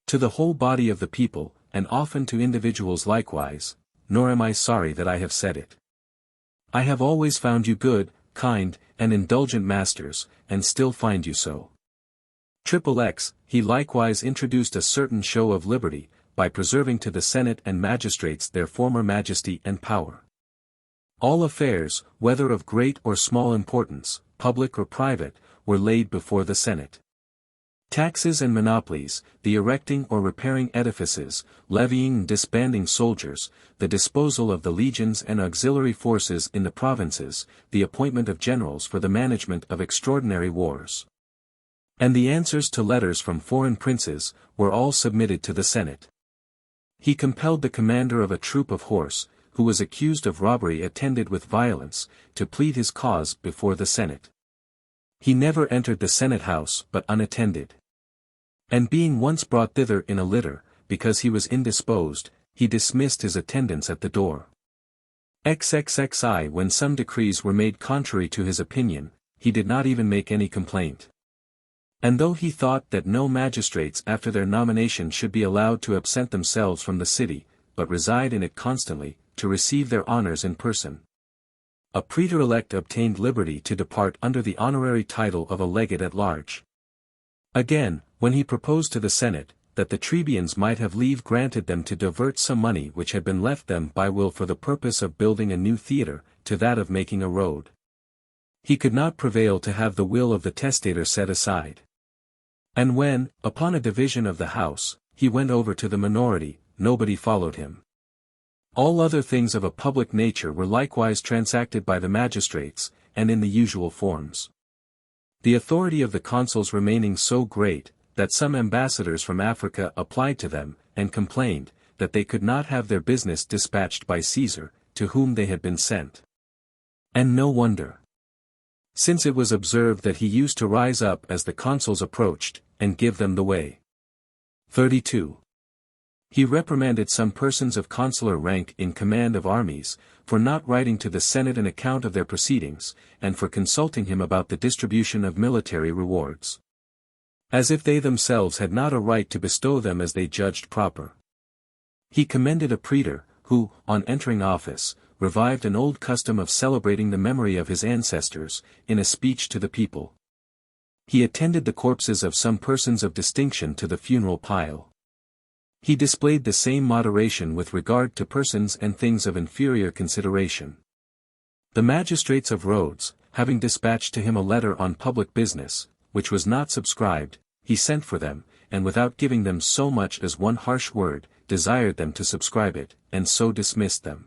To the whole body of the people, and often to individuals likewise, nor am I sorry that I have said it. I have always found you good, kind, and indulgent masters, and still find you so." XXX, he likewise introduced a certain show of liberty, by preserving to the Senate and magistrates their former majesty and power. All affairs, whether of great or small importance, public or private, were laid before the Senate. Taxes and monopolies, the erecting or repairing edifices, levying and disbanding soldiers, the disposal of the legions and auxiliary forces in the provinces, the appointment of generals for the management of extraordinary wars, and the answers to letters from foreign princes, were all submitted to the Senate. He compelled the commander of a troop of horse, who was accused of robbery attended with violence, to plead his cause before the Senate. He never entered the Senate house but unattended. And being once brought thither in a litter, because he was indisposed, he dismissed his attendants at the door. XXXI When some decrees were made contrary to his opinion, he did not even make any complaint. And though he thought that no magistrates after their nomination should be allowed to absent themselves from the city, but reside in it constantly, to receive their honors in person, a praetor-elect obtained liberty to depart under the honorary title of a legate at large. Again, when he proposed to the Senate, that the Trebians might have leave granted them to divert some money which had been left them by will for the purpose of building a new theatre, to that of making a road, he could not prevail to have the will of the testator set aside. And when, upon a division of the house, he went over to the minority, nobody followed him. All other things of a public nature were likewise transacted by the magistrates, and in the usual forms. The authority of the consuls remaining so great, that some ambassadors from Africa applied to them, and complained, that they could not have their business dispatched by Caesar, to whom they had been sent. And no wonder, since it was observed that he used to rise up as the consuls approached, and give them the way. 32. He reprimanded some persons of consular rank in command of armies, for not writing to the Senate an account of their proceedings, and for consulting him about the distribution of military rewards, as if they themselves had not a right to bestow them as they judged proper. He commended a praetor, who, on entering office, revived an old custom of celebrating the memory of his ancestors, in a speech to the people. He attended the corpses of some persons of distinction to the funeral pile. He displayed the same moderation with regard to persons and things of inferior consideration. The magistrates of Rhodes, having dispatched to him a letter on public business, which was not subscribed, he sent for them, and without giving them so much as one harsh word, desired them to subscribe it, and so dismissed them.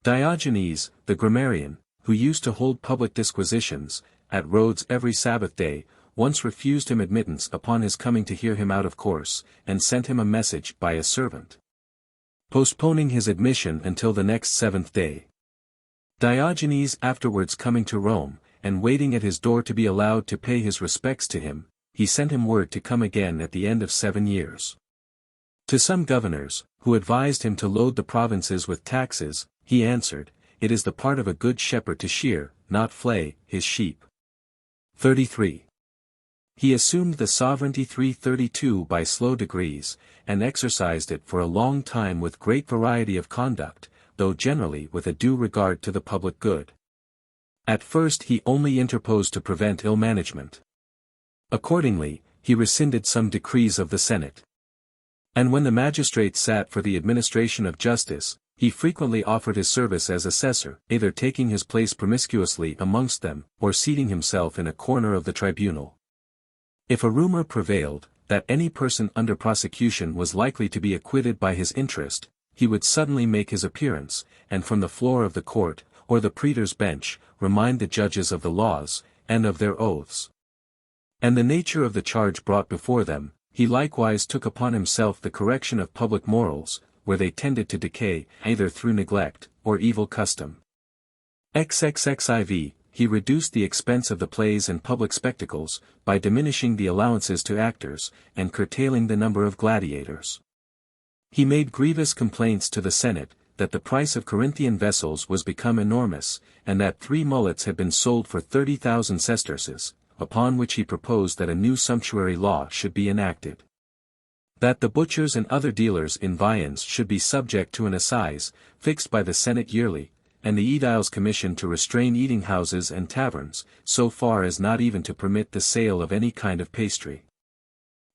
Diogenes, the grammarian, who used to hold public disquisitions, at Rhodes every Sabbath day, once refused him admittance upon his coming to hear him out of course, and sent him a message by a servant, postponing his admission until the next 7th day. Diogenes afterwards coming to Rome, and waiting at his door to be allowed to pay his respects to him, he sent him word to come again at the end of 7 years. To some governors, who advised him to load the provinces with taxes, he answered, "It is the part of a good shepherd to shear, not flay, his sheep." 33. He assumed the sovereignty 332 by slow degrees, and exercised it for a long time with great variety of conduct, though generally with a due regard to the public good. At first he only interposed to prevent ill management. Accordingly, he rescinded some decrees of the Senate. And when the magistrates sat for the administration of justice, he frequently offered his service as assessor, either taking his place promiscuously amongst them, or seating himself in a corner of the tribunal. If a rumor prevailed, that any person under prosecution was likely to be acquitted by his interest, he would suddenly make his appearance, and from the floor of the court, or the praetor's bench, remind the judges of the laws, and of their oaths, and the nature of the charge brought before them. He likewise took upon himself the correction of public morals, where they tended to decay, either through neglect, or evil custom. XXXIV. He reduced the expense of the plays and public spectacles, by diminishing the allowances to actors, and curtailing the number of gladiators. He made grievous complaints to the Senate, that the price of Corinthian vessels was become enormous, and that 3 mullets had been sold for 30,000 sesterces, upon which he proposed that a new sumptuary law should be enacted. That the butchers and other dealers in viands should be subject to an assize, fixed by the Senate yearly, and the aediles commissioned to restrain eating houses and taverns, so far as not even to permit the sale of any kind of pastry.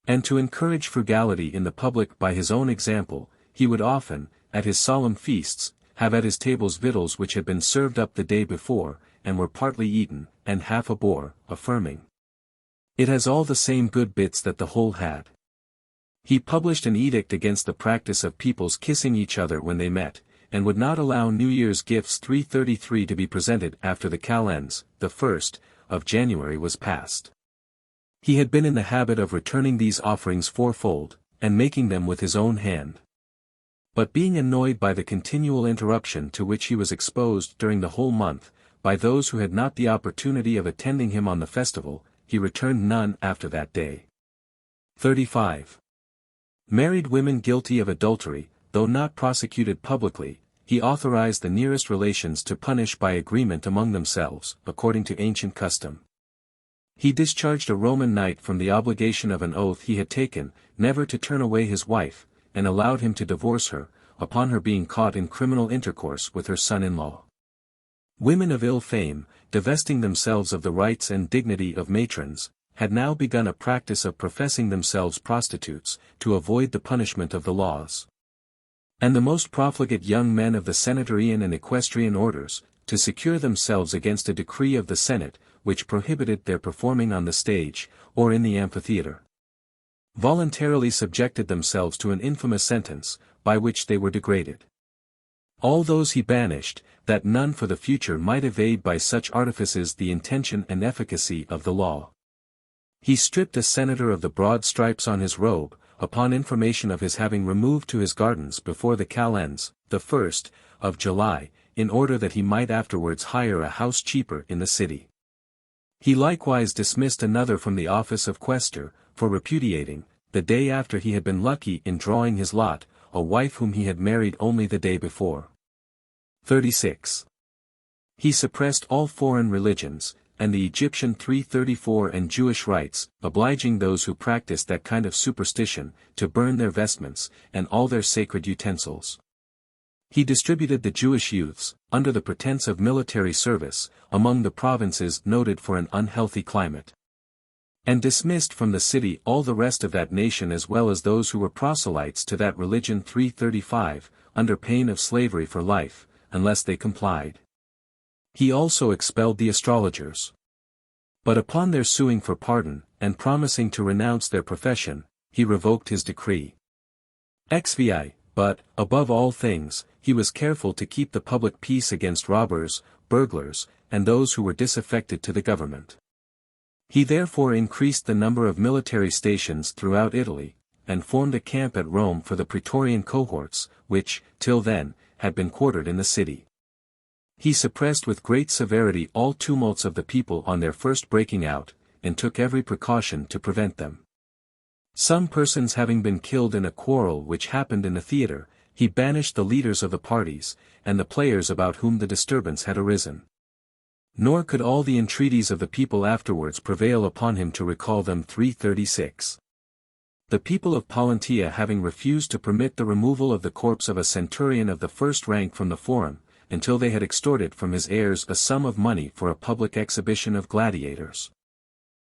And to encourage frugality in the public by his own example, he would often, at his solemn feasts, have at his tables victuals which had been served up the day before, and were partly eaten, and half a bore, affirming, "It has all the same good bits that the whole had." He published an edict against the practice of people's kissing each other when they met, and would not allow New Year's gifts 333 to be presented after the calends, the 1st of January was passed. He had been in the habit of returning these offerings fourfold, and making them with his own hand. But being annoyed by the continual interruption to which he was exposed during the whole month, by those who had not the opportunity of attending him on the festival, he returned none after that day. 35. Married women guilty of adultery, though not prosecuted publicly, he authorized the nearest relations to punish by agreement among themselves, according to ancient custom. He discharged a Roman knight from the obligation of an oath he had taken, never to turn away his wife, and allowed him to divorce her, upon her being caught in criminal intercourse with her son-in-law. Women of ill fame, divesting themselves of the rights and dignity of matrons, had now begun a practice of professing themselves prostitutes, to avoid the punishment of the laws. And the most profligate young men of the senatorian and equestrian orders, to secure themselves against a decree of the Senate, which prohibited their performing on the stage, or in the amphitheatre, voluntarily subjected themselves to an infamous sentence, by which they were degraded. All those he banished, that none for the future might evade by such artifices the intention and efficacy of the law. He stripped a senator of the broad stripes on his robe, upon information of his having removed to his gardens before the calends, the 1st of July, in order that he might afterwards hire a house cheaper in the city. He likewise dismissed another from the office of quaestor, for repudiating, the day after he had been lucky in drawing his lot, a wife whom he had married only the day before. 36. He suppressed all foreign religions, and the Egyptian 334 and Jewish rites, obliging those who practiced that kind of superstition, to burn their vestments, and all their sacred utensils. He distributed the Jewish youths, under the pretense of military service, among the provinces noted for an unhealthy climate. And dismissed from the city all the rest of that nation as well as those who were proselytes to that religion 335, under pain of slavery for life, unless they complied. He also expelled the astrologers. But upon their suing for pardon, and promising to renounce their profession, he revoked his decree. XVI, but, above all things, he was careful to keep the public peace against robbers, burglars, and those who were disaffected to the government. He therefore increased the number of military stations throughout Italy, and formed a camp at Rome for the praetorian cohorts, which, till then, had been quartered in the city. He suppressed with great severity all tumults of the people on their first breaking out, and took every precaution to prevent them. Some persons having been killed in a quarrel which happened in a theatre, he banished the leaders of the parties, and the players about whom the disturbance had arisen. Nor could all the entreaties of the people afterwards prevail upon him to recall them. 336. The people of Pollentia having refused to permit the removal of the corpse of a centurion of the first rank from the forum, until they had extorted from his heirs a sum of money for a public exhibition of gladiators.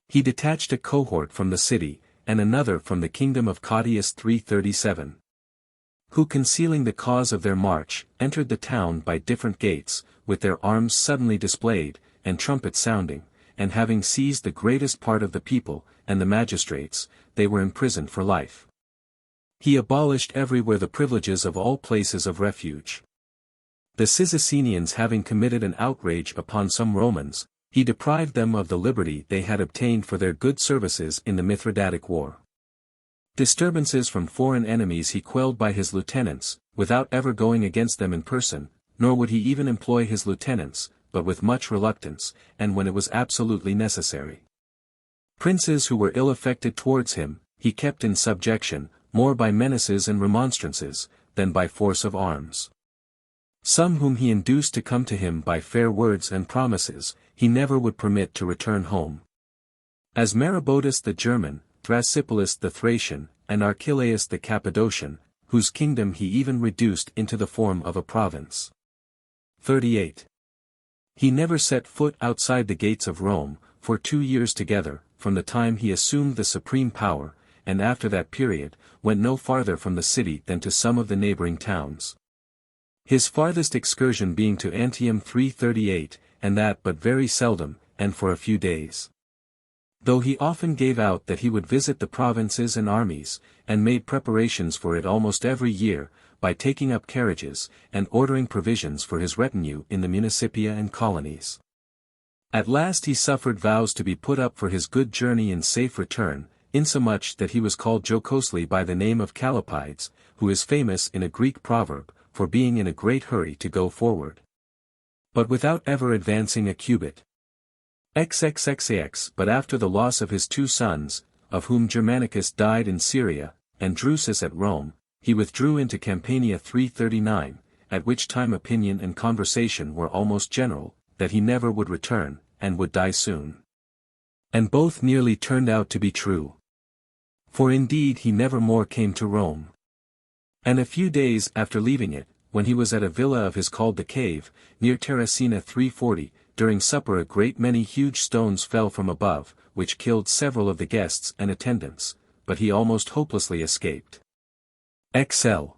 He detached a cohort from the city, and another from the kingdom of Claudius 337. Who concealing the cause of their march, entered the town by different gates, with their arms suddenly displayed, and trumpets sounding, and having seized the greatest part of the people, and the magistrates, they were imprisoned for life. He abolished everywhere the privileges of all places of refuge. The Cyzicenans having committed an outrage upon some Romans, he deprived them of the liberty they had obtained for their good services in the Mithridatic War. Disturbances from foreign enemies he quelled by his lieutenants, without ever going against them in person, nor would he even employ his lieutenants, but with much reluctance, and when it was absolutely necessary. Princes who were ill affected towards him, he kept in subjection, more by menaces and remonstrances, than by force of arms. Some whom he induced to come to him by fair words and promises, he never would permit to return home. As Maroboduus the German, Thrasybulus the Thracian, and Archelaus the Cappadocian, whose kingdom he even reduced into the form of a province. 38. He never set foot outside the gates of Rome, for 2 years together, from the time he assumed the supreme power, and after that period, went no farther from the city than to some of the neighboring towns. His farthest excursion being to Antium 338, and that but very seldom, and for a few days. Though he often gave out that he would visit the provinces and armies, and made preparations for it almost every year, by taking up carriages, and ordering provisions for his retinue in the municipia and colonies. At last he suffered vows to be put up for his good journey and safe return, insomuch that he was called jocosely by the name of Callipydes, who is famous in a Greek proverb, for being in a great hurry to go forward, but without ever advancing a cubit. XXXAX. But after the loss of his 2 sons, of whom Germanicus died in Syria, and Drusus at Rome, he withdrew into Campania 339, at which time opinion and conversation were almost general, that he never would return, and would die soon. And both nearly turned out to be true. For indeed he never more came to Rome. And a few days after leaving it, when he was at a villa of his called the Cave, near Terracina 340, during supper a great many huge stones fell from above, which killed several of the guests and attendants, but he almost hopelessly escaped. XL.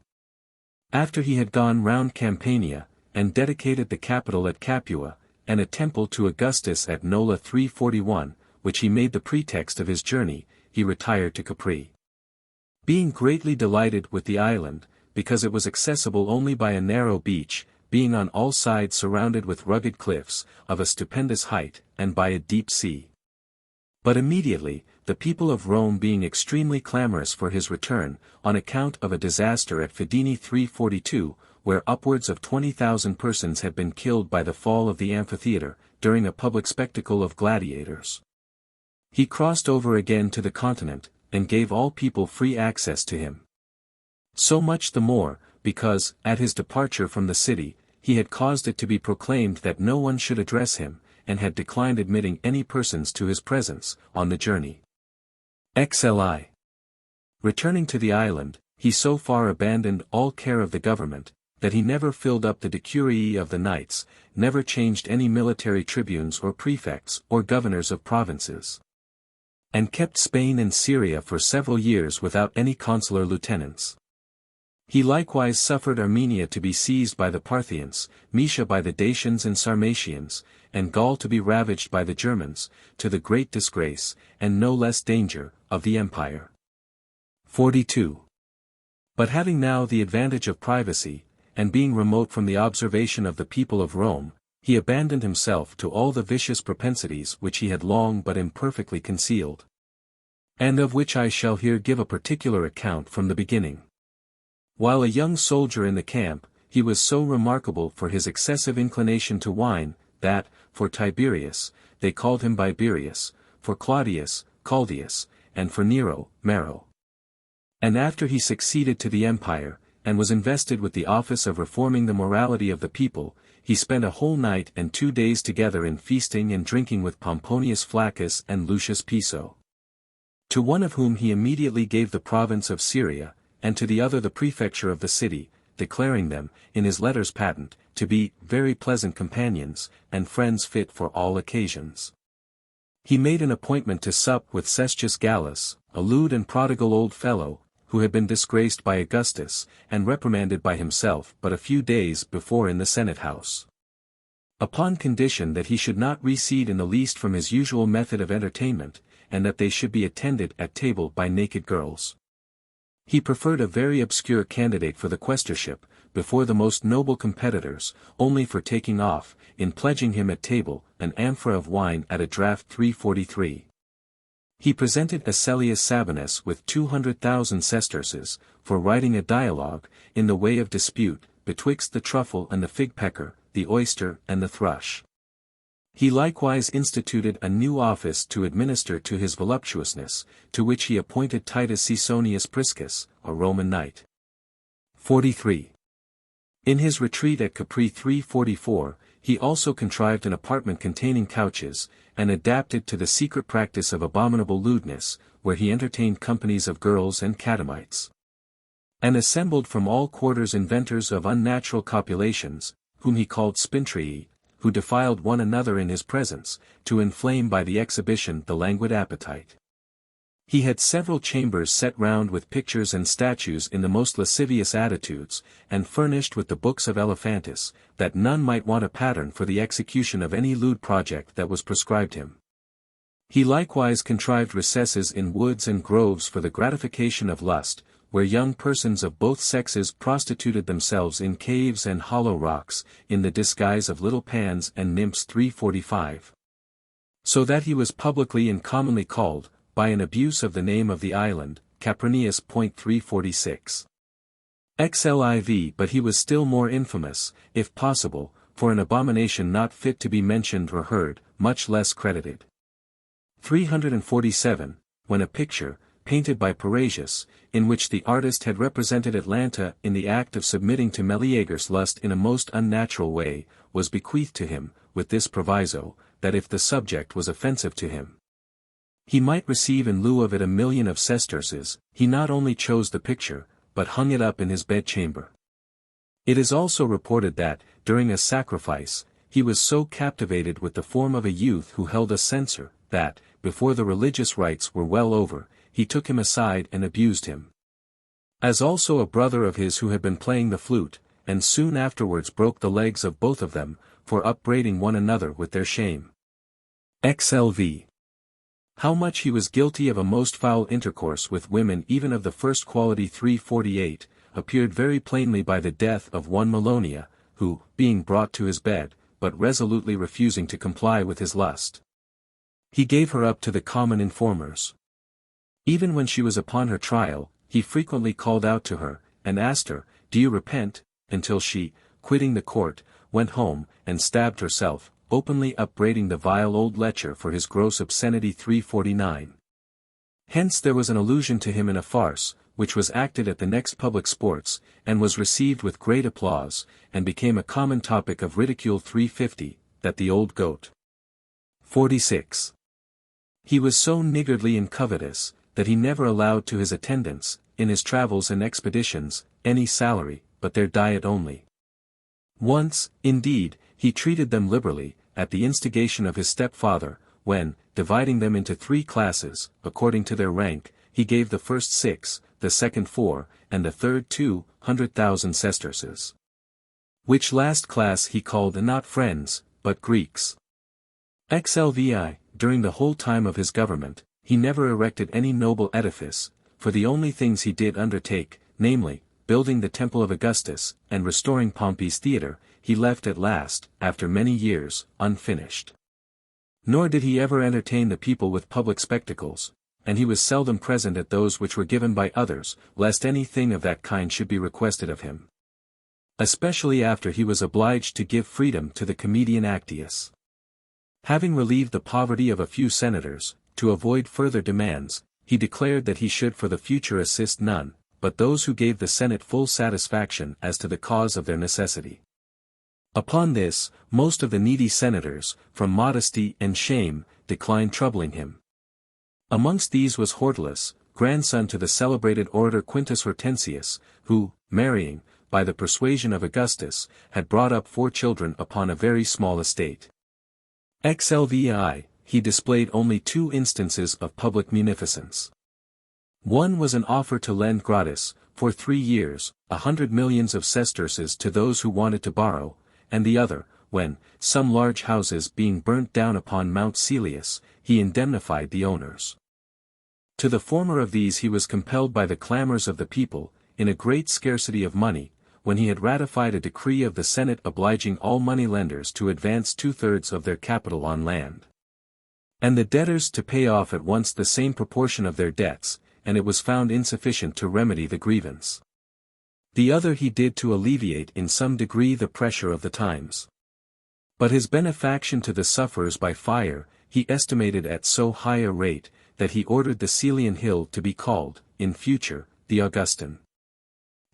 After he had gone round Campania, and dedicated the Capitol at Capua, and a temple to Augustus at Nola 341, which he made the pretext of his journey, he retired to Capri. Being greatly delighted with the island, because it was accessible only by a narrow beach, being on all sides surrounded with rugged cliffs, of a stupendous height, and by a deep sea. But immediately, the people of Rome being extremely clamorous for his return, on account of a disaster at Fidini 342, where upwards of 20,000 persons had been killed by the fall of the amphitheatre, during a public spectacle of gladiators. He crossed over again to the continent, and gave all people free access to him. So much the more, because, at his departure from the city, he had caused it to be proclaimed that no one should address him, and had declined admitting any persons to his presence, on the journey. XLI. Returning to the island, he so far abandoned all care of the government, that he never filled up the decurii of the knights, never changed any military tribunes or prefects or governors of provinces, and kept Spain and Syria for several years without any consular lieutenants. He likewise suffered Armenia to be seized by the Parthians, Moesia by the Dacians and Sarmatians, and Gaul to be ravaged by the Germans, to the great disgrace, and no less danger, of the empire. 42. But having now the advantage of privacy, and being remote from the observation of the people of Rome, he abandoned himself to all the vicious propensities which he had long but imperfectly concealed, and of which I shall here give a particular account from the beginning. While a young soldier in the camp, he was so remarkable for his excessive inclination to wine, that, for Tiberius, they called him Biberius, for Claudius, Claudius, and for Nero, Nero. And after he succeeded to the empire, and was invested with the office of reforming the morality of the people, he spent a whole night and 2 days together in feasting and drinking with Pomponius Flaccus and Lucius Piso. To one of whom he immediately gave the province of Syria, and to the other the prefecture of the city, declaring them, in his letters patent, to be very pleasant companions, and friends fit for all occasions. He made an appointment to sup with Cestius Gallus, a lewd and prodigal old fellow, who had been disgraced by Augustus, and reprimanded by himself but a few days before in the Senate house, upon condition that he should not recede in the least from his usual method of entertainment, and that they should be attended at table by naked girls. He preferred a very obscure candidate for the quaestorship, before the most noble competitors, only for taking off, in pledging him at table, an amphora of wine at a draught 343. He presented Asellius Sabinus with 200,000 sesterces, for writing a dialogue, in the way of dispute, betwixt the truffle and the fig-pecker, the oyster and the thrush. He likewise instituted a new office to administer to his voluptuousness, to which he appointed Titus Caesonius Priscus, a Roman knight. 43. In his retreat at Capri 344, he also contrived an apartment containing couches, and adapted to the secret practice of abominable lewdness, where he entertained companies of girls and catamites, and assembled from all quarters inventors of unnatural copulations, whom he called spintrii, who defiled one another in his presence, to inflame by the exhibition the languid appetite. He had several chambers set round with pictures and statues in the most lascivious attitudes, and furnished with the books of Elephantis, that none might want a pattern for the execution of any lewd project that was prescribed him. He likewise contrived recesses in woods and groves for the gratification of lust, where young persons of both sexes prostituted themselves in caves and hollow rocks, in the disguise of little Pans and Nymphs 345. So that he was publicly and commonly called, by an abuse of the name of the island, Caprinius. 346. XLIV. But he was still more infamous, if possible, for an abomination not fit to be mentioned or heard, much less credited. 347, when a picture, painted by Parrhasius, in which the artist had represented Atalanta in the act of submitting to Meleager's lust in a most unnatural way, was bequeathed to him, with this proviso, that if the subject was offensive to him, he might receive in lieu of it 1,000,000 of sesterces. He not only chose the picture, but hung it up in his bedchamber. It is also reported that, during a sacrifice, he was so captivated with the form of a youth who held a censer, that, before the religious rites were well over, he took him aside and abused him. As also a brother of his who had been playing the flute, and soon afterwards broke the legs of both of them, for upbraiding one another with their shame. XLV. How much he was guilty of a most foul intercourse with women even of the first quality 348, appeared very plainly by the death of one Melonia, who, being brought to his bed, but resolutely refusing to comply with his lust, he gave her up to the common informers. Even when she was upon her trial, he frequently called out to her, and asked her, "Do you repent?" until she, quitting the court, went home, and stabbed herself, openly upbraiding the vile old lecher for his gross obscenity 349. Hence there was an allusion to him in a farce, which was acted at the next public sports, and was received with great applause, and became a common topic of ridicule 350, that the old goat. 46. He was so niggardly and covetous, that he never allowed to his attendants, in his travels and expeditions, any salary, but their diet only. Once, indeed, he treated them liberally, at the instigation of his stepfather, when, dividing them into 3 classes, according to their rank, he gave the first 6, the second 4, and the third 200,000 sesterces. Which last class he called not friends, but Greeks. XLVI, during the whole time of his government, he never erected any noble edifice, for the only things he did undertake, namely, building the temple of Augustus, and restoring Pompey's theatre, he left at last, after many years, unfinished. Nor did he ever entertain the people with public spectacles, and he was seldom present at those which were given by others, lest any thing of that kind should be requested of him. Especially after he was obliged to give freedom to the comedian Actius. Having relieved the poverty of a few senators, to avoid further demands, he declared that he should for the future assist none, but those who gave the Senate full satisfaction as to the cause of their necessity. Upon this, most of the needy senators, from modesty and shame, declined troubling him. Amongst these was Hortalus, grandson to the celebrated orator Quintus Hortensius, who, marrying, by the persuasion of Augustus, had brought up 4 children upon a very small estate. XLVI, he displayed only 2 instances of public munificence. One was an offer to lend gratis, for 3 years, 100 millions of sesterces to those who wanted to borrow, and the other, when, some large houses being burnt down upon Mount Celius, he indemnified the owners. To the former of these he was compelled by the clamors of the people, in a great scarcity of money, when he had ratified a decree of the Senate obliging all money-lenders to advance 2/3 of their capital on land, and the debtors to pay off at once the same proportion of their debts, and it was found insufficient to remedy the grievance. The other he did to alleviate in some degree the pressure of the times. But his benefaction to the sufferers by fire, he estimated at so high a rate, that he ordered the Celian hill to be called, in future, the Augustan.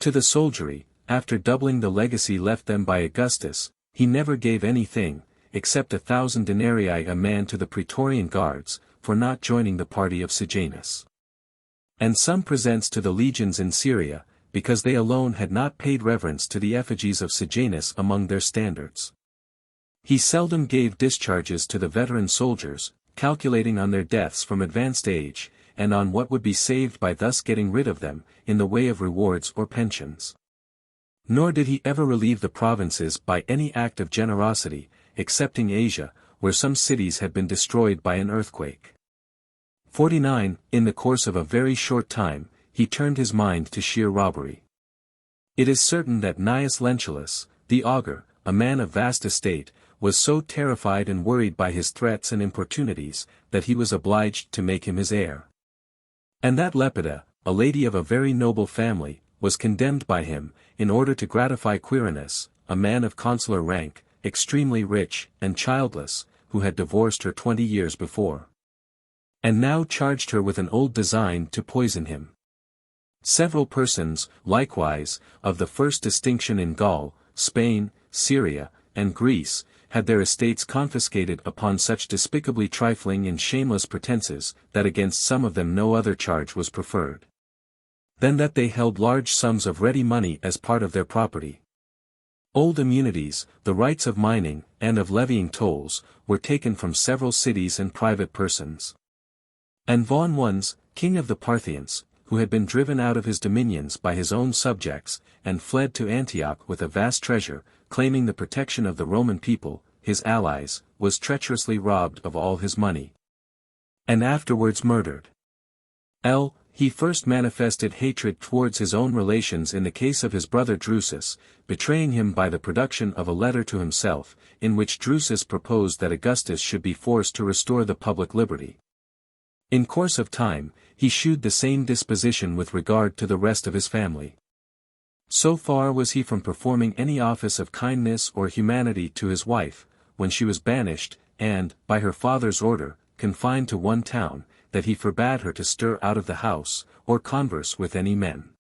To the soldiery, after doubling the legacy left them by Augustus, he never gave anything, except 1,000 denarii a man to the Praetorian guards, for not joining the party of Sejanus. And some presents to the legions in Syria, because they alone had not paid reverence to the effigies of Sejanus among their standards. He seldom gave discharges to the veteran soldiers, calculating on their deaths from advanced age, and on what would be saved by thus getting rid of them, in the way of rewards or pensions. Nor did he ever relieve the provinces by any act of generosity, excepting Asia, where some cities had been destroyed by an earthquake. 49. In the course of a very short time, he turned his mind to sheer robbery. It is certain that Gnaeus Lentulus, the augur, a man of vast estate, was so terrified and worried by his threats and importunities, that he was obliged to make him his heir. And that Lepida, a lady of a very noble family, was condemned by him, in order to gratify Quirinus, a man of consular rank, extremely rich, and childless, who had divorced her 20 years before. And now charged her with an old design to poison him. Several persons, likewise, of the first distinction in Gaul, Spain, Syria, and Greece, had their estates confiscated upon such despicably trifling and shameless pretenses, that against some of them no other charge was preferred than that they held large sums of ready money as part of their property. Old immunities, the rights of mining, and of levying tolls, were taken from several cities and private persons. And Von Ones, king of the Parthians, who had been driven out of his dominions by his own subjects, and fled to Antioch with a vast treasure, claiming the protection of the Roman people, his allies, was treacherously robbed of all his money, and afterwards murdered. He first manifested hatred towards his own relations in the case of his brother Drusus, betraying him by the production of a letter to himself, in which Drusus proposed that Augustus should be forced to restore the public liberty. In course of time, he shewed the same disposition with regard to the rest of his family. So far was he from performing any office of kindness or humanity to his wife, when she was banished, and, by her father's order, confined to one town, that he forbade her to stir out of the house, or converse with any men.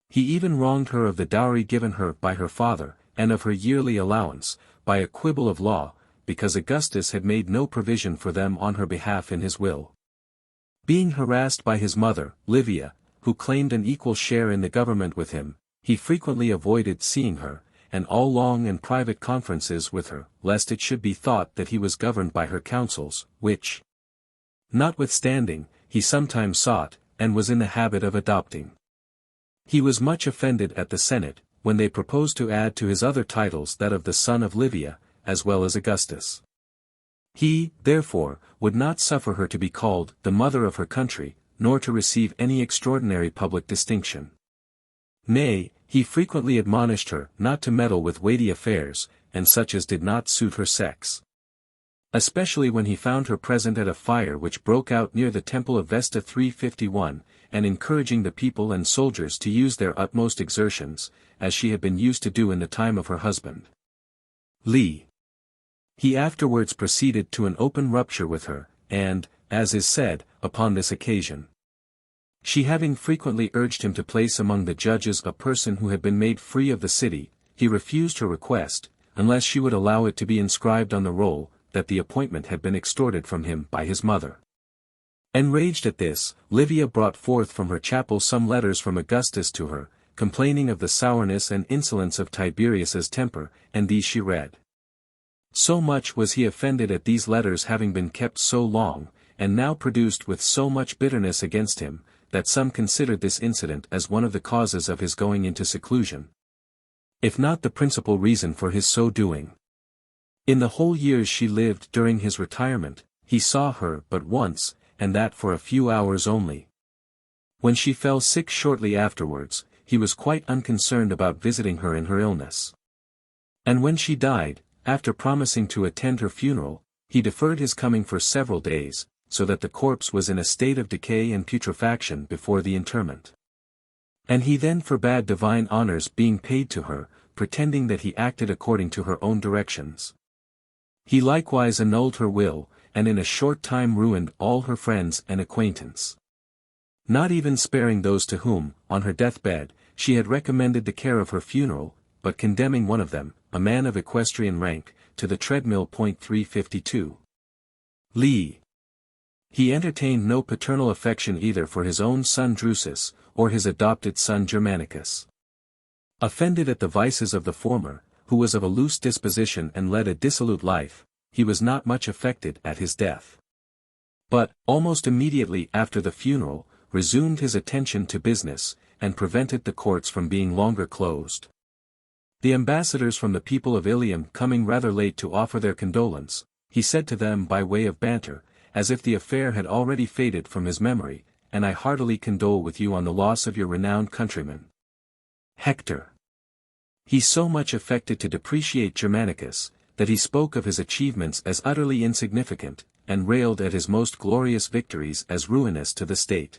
He even wronged her of the dowry given her by her father, and of her yearly allowance, by a quibble of law, because Augustus had made no provision for them on her behalf in his will. Being harassed by his mother, Livia, who claimed an equal share in the government with him, he frequently avoided seeing her, and all long and private conferences with her, lest it should be thought that he was governed by her counsels, which, notwithstanding, he sometimes sought, and was in the habit of adopting. He was much offended at the Senate, when they proposed to add to his other titles that of the son of Livia, as well as Augustus. He, therefore, would not suffer her to be called the mother of her country, nor to receive any extraordinary public distinction. Nay, he frequently admonished her not to meddle with weighty affairs, and such as did not suit her sex. Especially when he found her present at a fire which broke out near the temple of Vesta 351, and encouraging the people and soldiers to use their utmost exertions, as she had been used to do in the time of her husband. He afterwards proceeded to an open rupture with her, and, as is said, upon this occasion, she having frequently urged him to place among the judges a person who had been made free of the city, he refused her request, unless she would allow it to be inscribed on the roll, that the appointment had been extorted from him by his mother. Enraged at this, Livia brought forth from her chapel some letters from Augustus to her, complaining of the sourness and insolence of Tiberius's temper, and these she read. So much was he offended at these letters having been kept so long, and now produced with so much bitterness against him, that some considered this incident as one of the causes of his going into seclusion, if not the principal reason for his so doing. In the whole years she lived during his retirement, he saw her but once, and that for a few hours only. When she fell sick shortly afterwards, he was quite unconcerned about visiting her in her illness. And when she died, after promising to attend her funeral, he deferred his coming for several days, so that the corpse was in a state of decay and putrefaction before the interment. And he then forbade divine honors being paid to her, pretending that he acted according to her own directions. He likewise annulled her will, and in a short time ruined all her friends and acquaintance, not even sparing those to whom, on her deathbed, she had recommended the care of her funeral, but condemning one of them, a man of equestrian rank, to the treadmill. 352. He entertained no paternal affection either for his own son Drusus, or his adopted son Germanicus. Offended at the vices of the former, who was of a loose disposition and led a dissolute life, he was not much affected at his death. but, almost immediately after the funeral, resumed his attention to business, and prevented the courts from being longer closed. The ambassadors from the people of Ilium coming rather late to offer their condolence, he said to them by way of banter, as if the affair had already faded from his memory, "And I heartily condole with you on the loss of your renowned countryman, Hector." He so much affected to depreciate Germanicus, that he spoke of his achievements as utterly insignificant, and railed at his most glorious victories as ruinous to the state.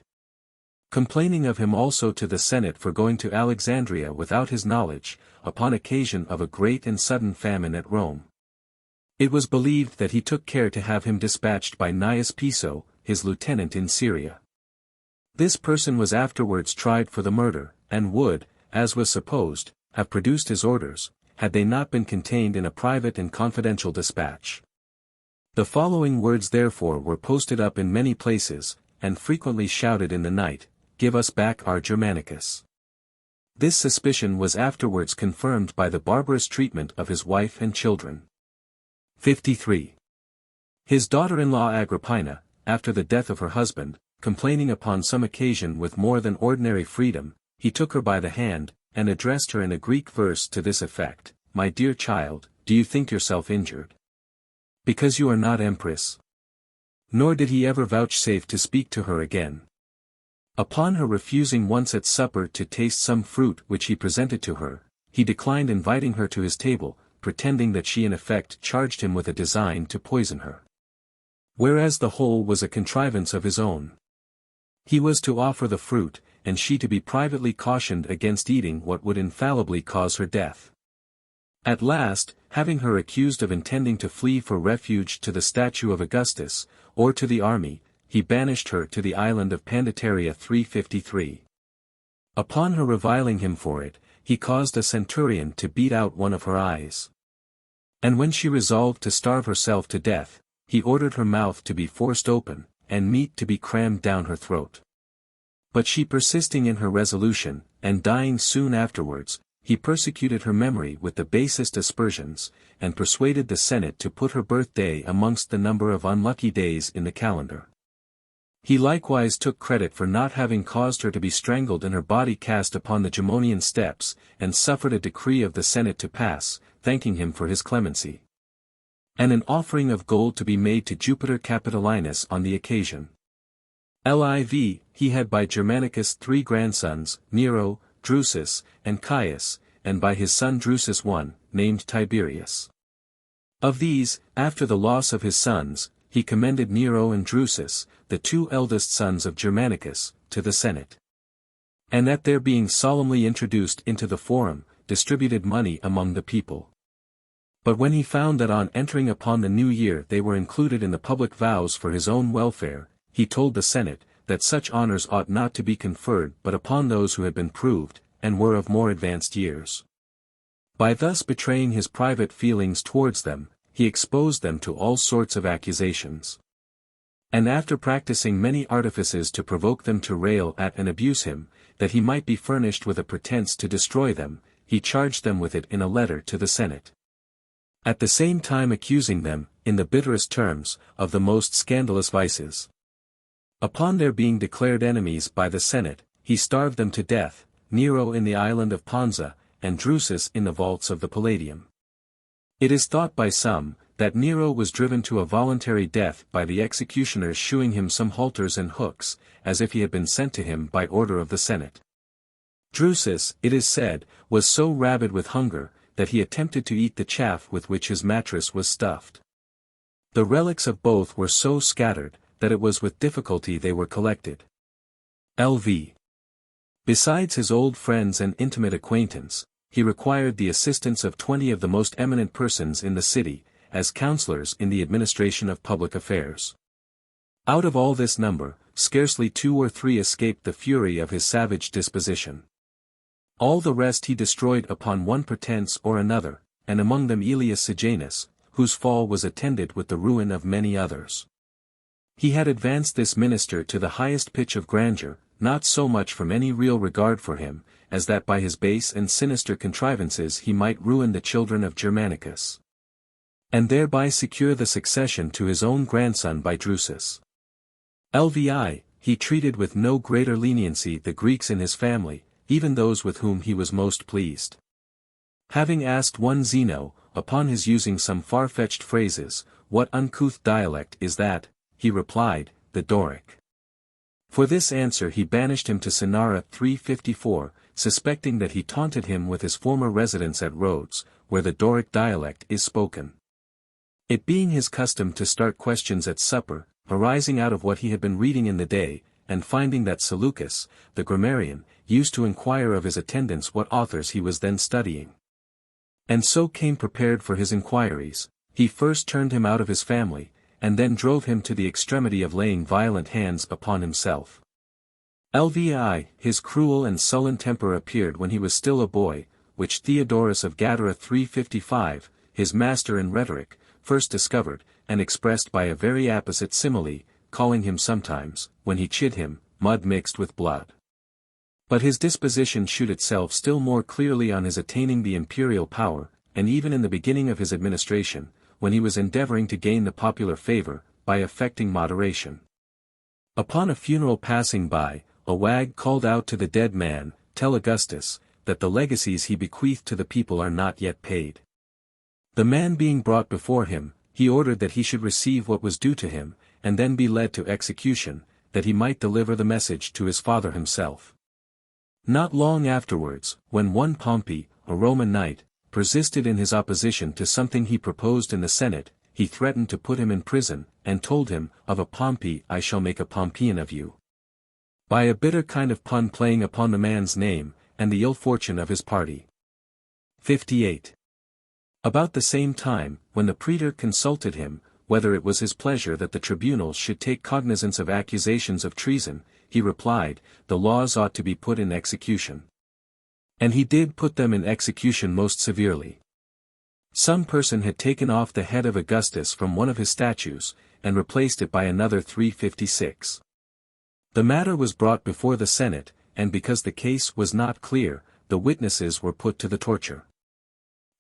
Complaining of him also to the Senate for going to Alexandria without his knowledge, upon occasion of a great and sudden famine at Rome. It was believed that he took care to have him dispatched by Gnaeus Piso, his lieutenant in Syria. This person was afterwards tried for the murder, and would, as was supposed, have produced his orders, had they not been contained in a private and confidential dispatch. The following words therefore were posted up in many places, and frequently shouted in the night, "Give us back our Germanicus." This suspicion was afterwards confirmed by the barbarous treatment of his wife and children. 53. His daughter-in-law Agrippina, after the death of her husband, complaining upon some occasion with more than ordinary freedom, he took her by the hand, and addressed her in a Greek verse to this effect: "My dear child, do you think yourself injured because you are not empress?" Nor did he ever vouchsafe to speak to her again. Upon her refusing once at supper to taste some fruit which he presented to her, he declined inviting her to his table, pretending that she in effect charged him with a design to poison her, whereas the whole was a contrivance of his own. He was to offer the fruit, and she to be privately cautioned against eating what would infallibly cause her death. At last, having her accused of intending to flee for refuge to the statue of Augustus, or to the army, he banished her to the island of Pandataria 353. Upon her reviling him for it, he caused a centurion to beat out one of her eyes. And when she resolved to starve herself to death, he ordered her mouth to be forced open, and meat to be crammed down her throat. But she persisting in her resolution, and dying soon afterwards, he persecuted her memory with the basest aspersions, and persuaded the Senate to put her birthday amongst the number of unlucky days in the calendar. He likewise took credit for not having caused her to be strangled and her body cast upon the Gemonian steps, and suffered a decree of the Senate to pass, thanking him for his clemency, and an offering of gold to be made to Jupiter Capitolinus on the occasion. Liv. He had by Germanicus 3 grandsons, Nero, Drusus, and Caius, and by his son Drusus one, named Tiberius. Of these, after the loss of his sons, he commended Nero and Drusus, the 2 eldest sons of Germanicus, to the Senate. And at their being solemnly introduced into the forum, distributed money among the people. But when he found that on entering upon the new year they were included in the public vows for his own welfare, he told the Senate, that such honors ought not to be conferred but upon those who had been proved, and were of more advanced years. By thus betraying his private feelings towards them, he exposed them to all sorts of accusations. And after practicing many artifices to provoke them to rail at and abuse him, that he might be furnished with a pretense to destroy them, he charged them with it in a letter to the Senate. At the same time accusing them, in the bitterest terms, of the most scandalous vices. Upon their being declared enemies by the Senate, he starved them to death, Nero in the island of Ponza, and Drusus in the vaults of the Palladium. It is thought by some, that Nero was driven to a voluntary death by the executioners shewing him some halters and hooks, as if he had been sent to him by order of the Senate. Drusus, it is said, was so rabid with hunger, that he attempted to eat the chaff with which his mattress was stuffed. The relics of both were so scattered, that it was with difficulty they were collected. Lv. Besides his old friends and intimate acquaintance, he required the assistance of 20 of the most eminent persons in the city, as counselors in the administration of public affairs. Out of all this number, scarcely 2 or 3 escaped the fury of his savage disposition. All the rest he destroyed upon one pretense or another, and among them Aelius Sejanus, whose fall was attended with the ruin of many others. He had advanced this minister to the highest pitch of grandeur, not so much from any real regard for him, as that by his base and sinister contrivances he might ruin the children of Germanicus, and thereby secure the succession to his own grandson by Drusus. Lvi, he treated with no greater leniency the Greeks in his family, even those with whom he was most pleased. Having asked one Zeno, upon his using some far-fetched phrases, what uncouth dialect is that, he replied, the Doric. For this answer he banished him to Cinara 354, suspecting that he taunted him with his former residence at Rhodes, where the Doric dialect is spoken. It being his custom to start questions at supper, arising out of what he had been reading in the day, and finding that Seleucus, the grammarian, used to inquire of his attendants what authors he was then studying, and so came prepared for his inquiries, he first turned him out of his family, and then drove him to the extremity of laying violent hands upon himself. Lvi, his cruel and sullen temper appeared when he was still a boy, which Theodorus of Gadara 355, his master in rhetoric, first discovered, and expressed by a very apposite simile, calling him sometimes, when he chid him, mud mixed with blood. But his disposition shewed itself still more clearly on his attaining the imperial power, and even in the beginning of his administration, when he was endeavoring to gain the popular favor, by affecting moderation. Upon a funeral passing by, a wag called out to the dead man, "Tell Augustus, that the legacies he bequeathed to the people are not yet paid." The man being brought before him, he ordered that he should receive what was due to him, and then be led to execution, that he might deliver the message to his father himself. Not long afterwards, when one Pompey, a Roman knight, persisted in his opposition to something he proposed in the Senate, he threatened to put him in prison, and told him, "Of a Pompey I shall make a Pompeian of you." By a bitter kind of pun playing upon the man's name, and the ill fortune of his party. 58. About the same time, when the praetor consulted him, whether it was his pleasure that the tribunals should take cognizance of accusations of treason, he replied, the laws ought to be put in execution. And he did put them in execution most severely. Some person had taken off the head of Augustus from one of his statues, and replaced it by another 356. The matter was brought before the Senate, and because the case was not clear, the witnesses were put to the torture.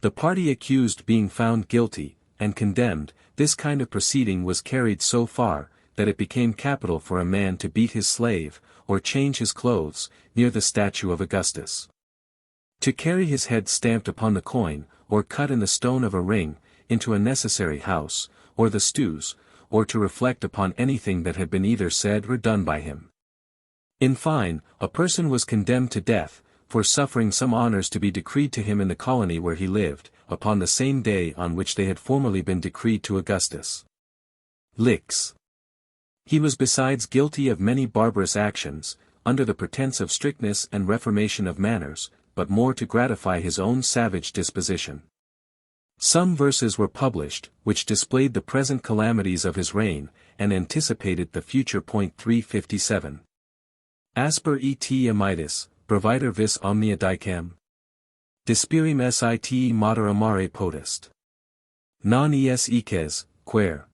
The party accused being found guilty, and condemned, this kind of proceeding was carried so far, that it became capital for a man to beat his slave, or change his clothes, near the statue of Augustus. To carry his head stamped upon the coin, or cut in the stone of a ring, into a necessary house, or the stews, or to reflect upon anything that had been either said or done by him. In fine, a person was condemned to death, for suffering some honors to be decreed to him in the colony where he lived, upon the same day on which they had formerly been decreed to Augustus. Lix. He was besides guilty of many barbarous actions, under the pretense of strictness and reformation of manners, but more to gratify his own savage disposition. Some verses were published, which displayed the present calamities of his reign, and anticipated the future. 357. Asper et amitis, provider vis omnia dicam. Dispirim sit mater amare potest. Non es eques, quer.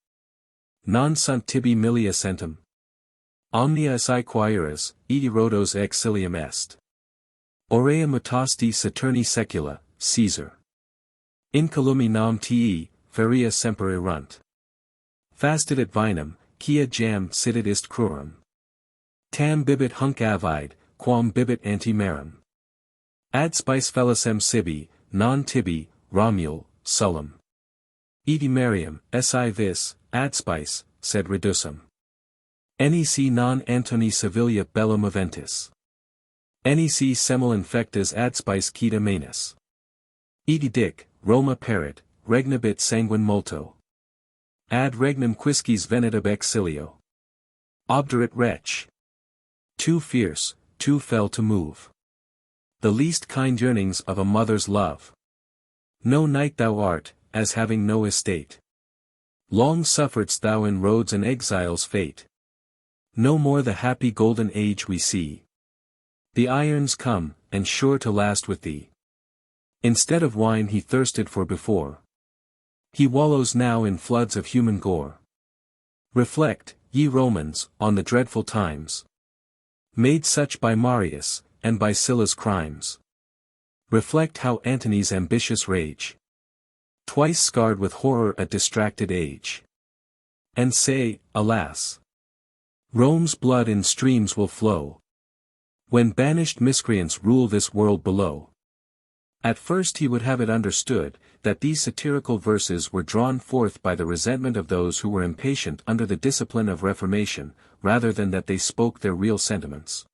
Non sunt tibi milia centum. Omnia si quaeras, eti rhodos exilium est. Aurea mutasti Saturni secula, Caesar. Incolumi nam te, feria semper erunt. Fastit et vinum, quia jam sidit ist crurum. Tam bibit hunc avide, quam bibit antimarum. Ad spice felicem sibi, non tibi, Romul, Sullum. Eti Mariam, si vis, ad spice, sed reducum. Nec non Antoni Civilia bellum aventis. Nec semel infectas ad spice quita manus. Eti dic, Roma perit, regnabit sanguine multo. Ad regnum quisquis venit ab exilio. Obdurate wretch. Too fierce, too fell to move. The least kind yearnings of a mother's love. No knight thou art, as having no estate. Long sufferedst thou in Rhodes and exile's fate. No more the happy golden age we see. The irons come, and sure to last with thee. Instead of wine he thirsted for before. He wallows now in floods of human gore. Reflect, ye Romans, on the dreadful times, made such by Marius, and by Sylla's crimes. Reflect how Antony's ambitious rage, twice scarred with horror a distracted age. And say, alas! Rome's blood in streams will flow. When banished miscreants rule this world below. At first he would have it understood, that these satirical verses were drawn forth by the resentment of those who were impatient under the discipline of reformation, rather than that they spoke their real sentiments.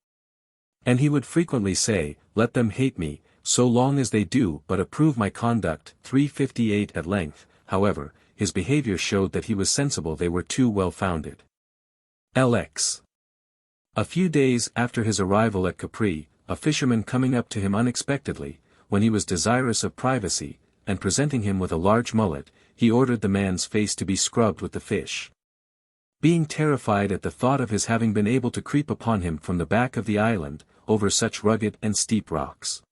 And he would frequently say, let them hate me, so long as they do but approve my conduct. 358 At length, however, his behavior showed that he was sensible they were too well founded. LX. A few days after his arrival at Capri, a fisherman coming up to him unexpectedly, when he was desirous of privacy, and presenting him with a large mullet, he ordered the man's face to be scrubbed with the fish. Being terrified at the thought of his having been able to creep upon him from the back of the island, over such rugged and steep rocks.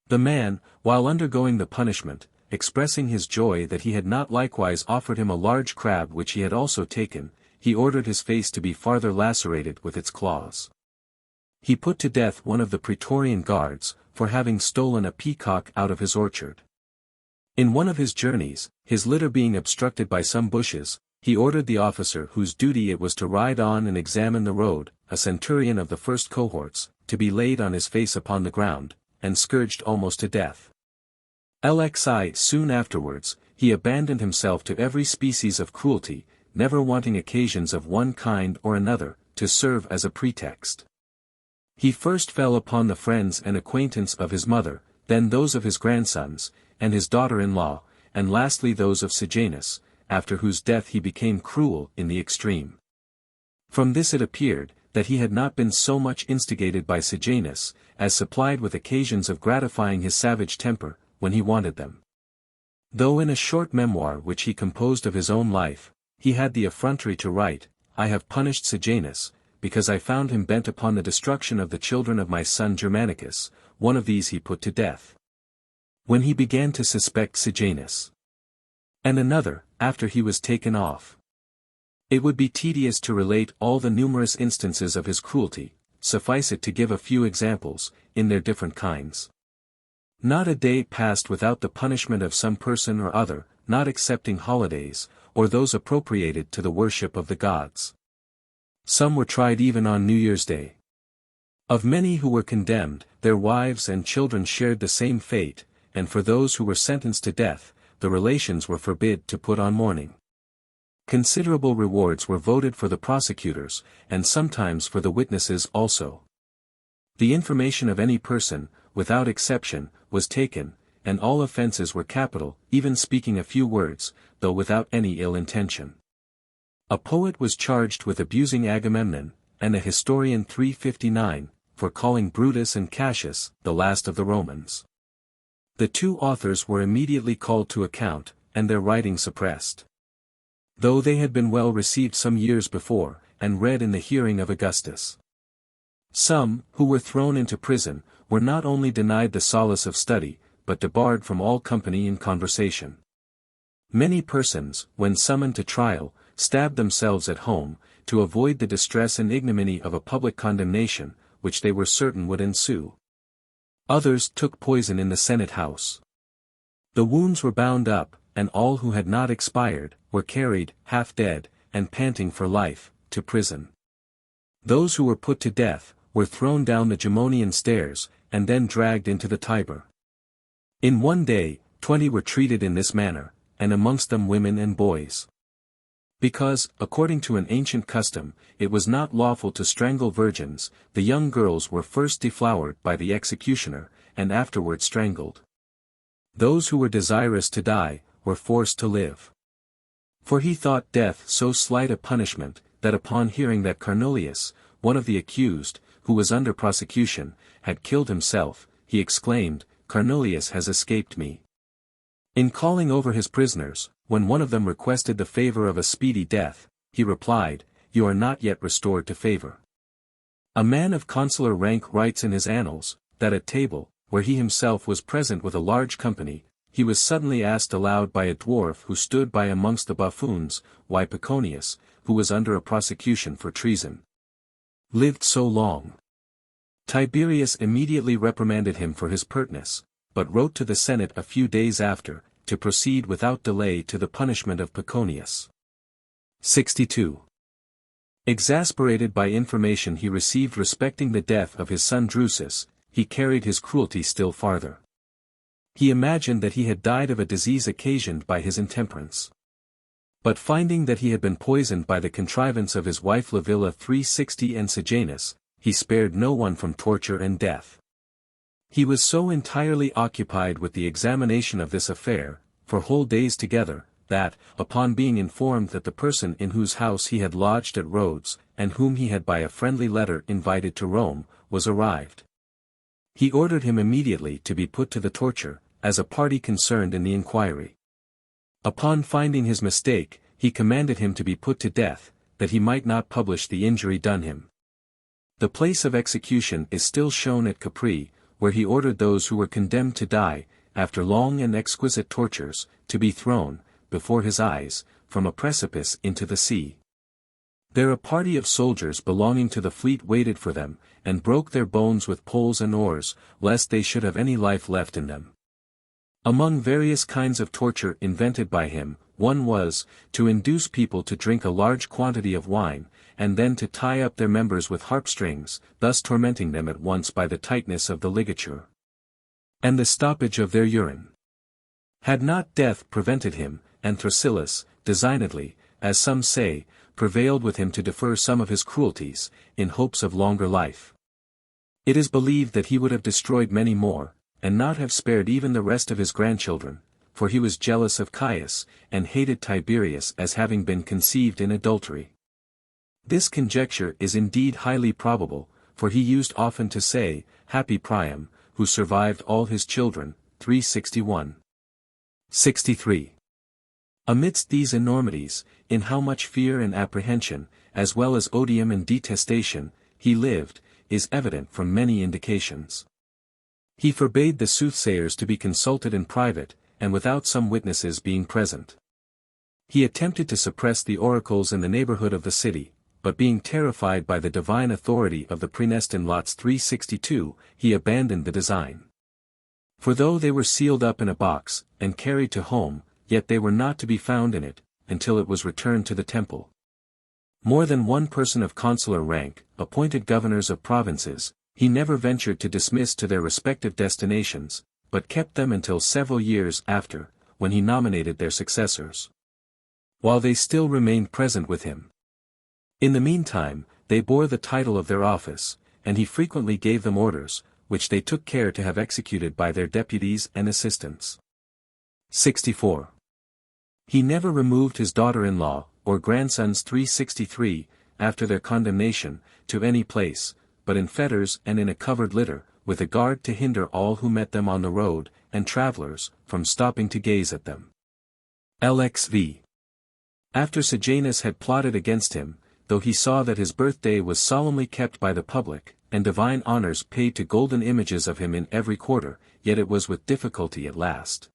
The man, while undergoing the punishment, expressing his joy that he had not likewise offered him a large crab which he had also taken, he ordered his face to be farther lacerated with its claws. He put to death one of the Praetorian guards, for having stolen a peacock out of his orchard. In one of his journeys, his litter being obstructed by some bushes, he ordered the officer whose duty it was to ride on and examine the road, a centurion of the first cohorts, to be laid on his face upon the ground, and scourged almost to death. LXI Soon afterwards, he abandoned himself to every species of cruelty, never wanting occasions of one kind or another, to serve as a pretext. He first fell upon the friends and acquaintance of his mother, then those of his grandsons, and his daughter-in-law, and lastly those of Sejanus, after whose death he became cruel in the extreme. From this it appeared, that he had not been so much instigated by Sejanus, as supplied with occasions of gratifying his savage temper, when he wanted them. Though in a short memoir which he composed of his own life, he had the effrontery to write, I have punished Sejanus, because I found him bent upon the destruction of the children of my son Germanicus, one of these he put to death. When he began to suspect Sejanus. And another, after he was taken off. It would be tedious to relate all the numerous instances of his cruelty, suffice it to give a few examples, in their different kinds. Not a day passed without the punishment of some person or other, not excepting holidays, or those appropriated to the worship of the gods. Some were tried even on New Year's Day. Of many who were condemned, their wives and children shared the same fate, and for those who were sentenced to death, the relations were forbid to put on mourning. Considerable rewards were voted for the prosecutors, and sometimes for the witnesses also. The information of any person, without exception, was taken, and all offences were capital, even speaking a few words, though without any ill intention. A poet was charged with abusing Agamemnon, and a historian 359, for calling Brutus and Cassius the last of the Romans. The two authors were immediately called to account, and their writing suppressed. Though they had been well received some years before, and read in the hearing of Augustus. Some, who were thrown into prison, were not only denied the solace of study, but debarred from all company and conversation. Many persons, when summoned to trial, stabbed themselves at home, to avoid the distress and ignominy of a public condemnation, which they were certain would ensue. Others took poison in the Senate house. The wounds were bound up, and all who had not expired, were carried, half dead, and panting for life, to prison. Those who were put to death, were thrown down the Gemonian stairs, and then dragged into the Tiber. In one day, 20 were treated in this manner, and amongst them women and boys. Because, according to an ancient custom, it was not lawful to strangle virgins, the young girls were first deflowered by the executioner, and afterward strangled. Those who were desirous to die, were forced to live. For he thought death so slight a punishment, that upon hearing that Cornelius, one of the accused, who was under prosecution, had killed himself, he exclaimed, Cornelius has escaped me. In calling over his prisoners, when one of them requested the favor of a speedy death, he replied, You are not yet restored to favor. A man of consular rank writes in his annals, that at table, where he himself was present with a large company, he was suddenly asked aloud by a dwarf who stood by amongst the buffoons, why Peconius, who was under a prosecution for treason, lived so long. Tiberius immediately reprimanded him for his pertness, but wrote to the Senate a few days after, to proceed without delay to the punishment of Peconius. 62. Exasperated by information he received respecting the death of his son Drusus, he carried his cruelty still farther. He imagined that he had died of a disease occasioned by his intemperance. But finding that he had been poisoned by the contrivance of his wife Livilla 360 and Sejanus, he spared no one from torture and death. He was so entirely occupied with the examination of this affair, for whole days together, that, upon being informed that the person in whose house he had lodged at Rhodes, and whom he had by a friendly letter invited to Rome, was arrived, he ordered him immediately to be put to the torture, as a party concerned in the inquiry. Upon finding his mistake, he commanded him to be put to death, that he might not publish the injury done him. The place of execution is still shown at Capri, where he ordered those who were condemned to die, after long and exquisite tortures, to be thrown, before his eyes, from a precipice into the sea. There a party of soldiers belonging to the fleet waited for them, and broke their bones with poles and oars, lest they should have any life left in them. Among various kinds of torture invented by him, one was, to induce people to drink a large quantity of wine, and then to tie up their members with harpstrings, thus tormenting them at once by the tightness of the ligature and the stoppage of their urine. Had not death prevented him, and Thrasyllus, designedly, as some say, prevailed with him to defer some of his cruelties, in hopes of longer life. It is believed that he would have destroyed many more, and not have spared even the rest of his grandchildren, for he was jealous of Caius, and hated Tiberius as having been conceived in adultery. This conjecture is indeed highly probable, for he used often to say, "Happy Priam, who survived all his children," 361. 63. Amidst these enormities, in how much fear and apprehension, as well as odium and detestation, he lived, is evident from many indications. He forbade the soothsayers to be consulted in private, and without some witnesses being present. He attempted to suppress the oracles in the neighborhood of the city, but being terrified by the divine authority of the Praenestan Lots 362, he abandoned the design. For though they were sealed up in a box, and carried to home, yet they were not to be found in it, until it was returned to the temple. More than one person of consular rank, appointed governors of provinces, he never ventured to dismiss to their respective destinations, but kept them until several years after, when he nominated their successors, while they still remained present with him. In the meantime, they bore the title of their office, and he frequently gave them orders, which they took care to have executed by their deputies and assistants. 64. He never removed his daughter-in-law, or grandsons 363, after their condemnation, to any place, but in fetters and in a covered litter, with a guard to hinder all who met them on the road, and travellers, from stopping to gaze at them. LXV. After Sejanus had plotted against him, though he saw that his birthday was solemnly kept by the public, and divine honors paid to golden images of him in every quarter, yet it was with difficulty at last,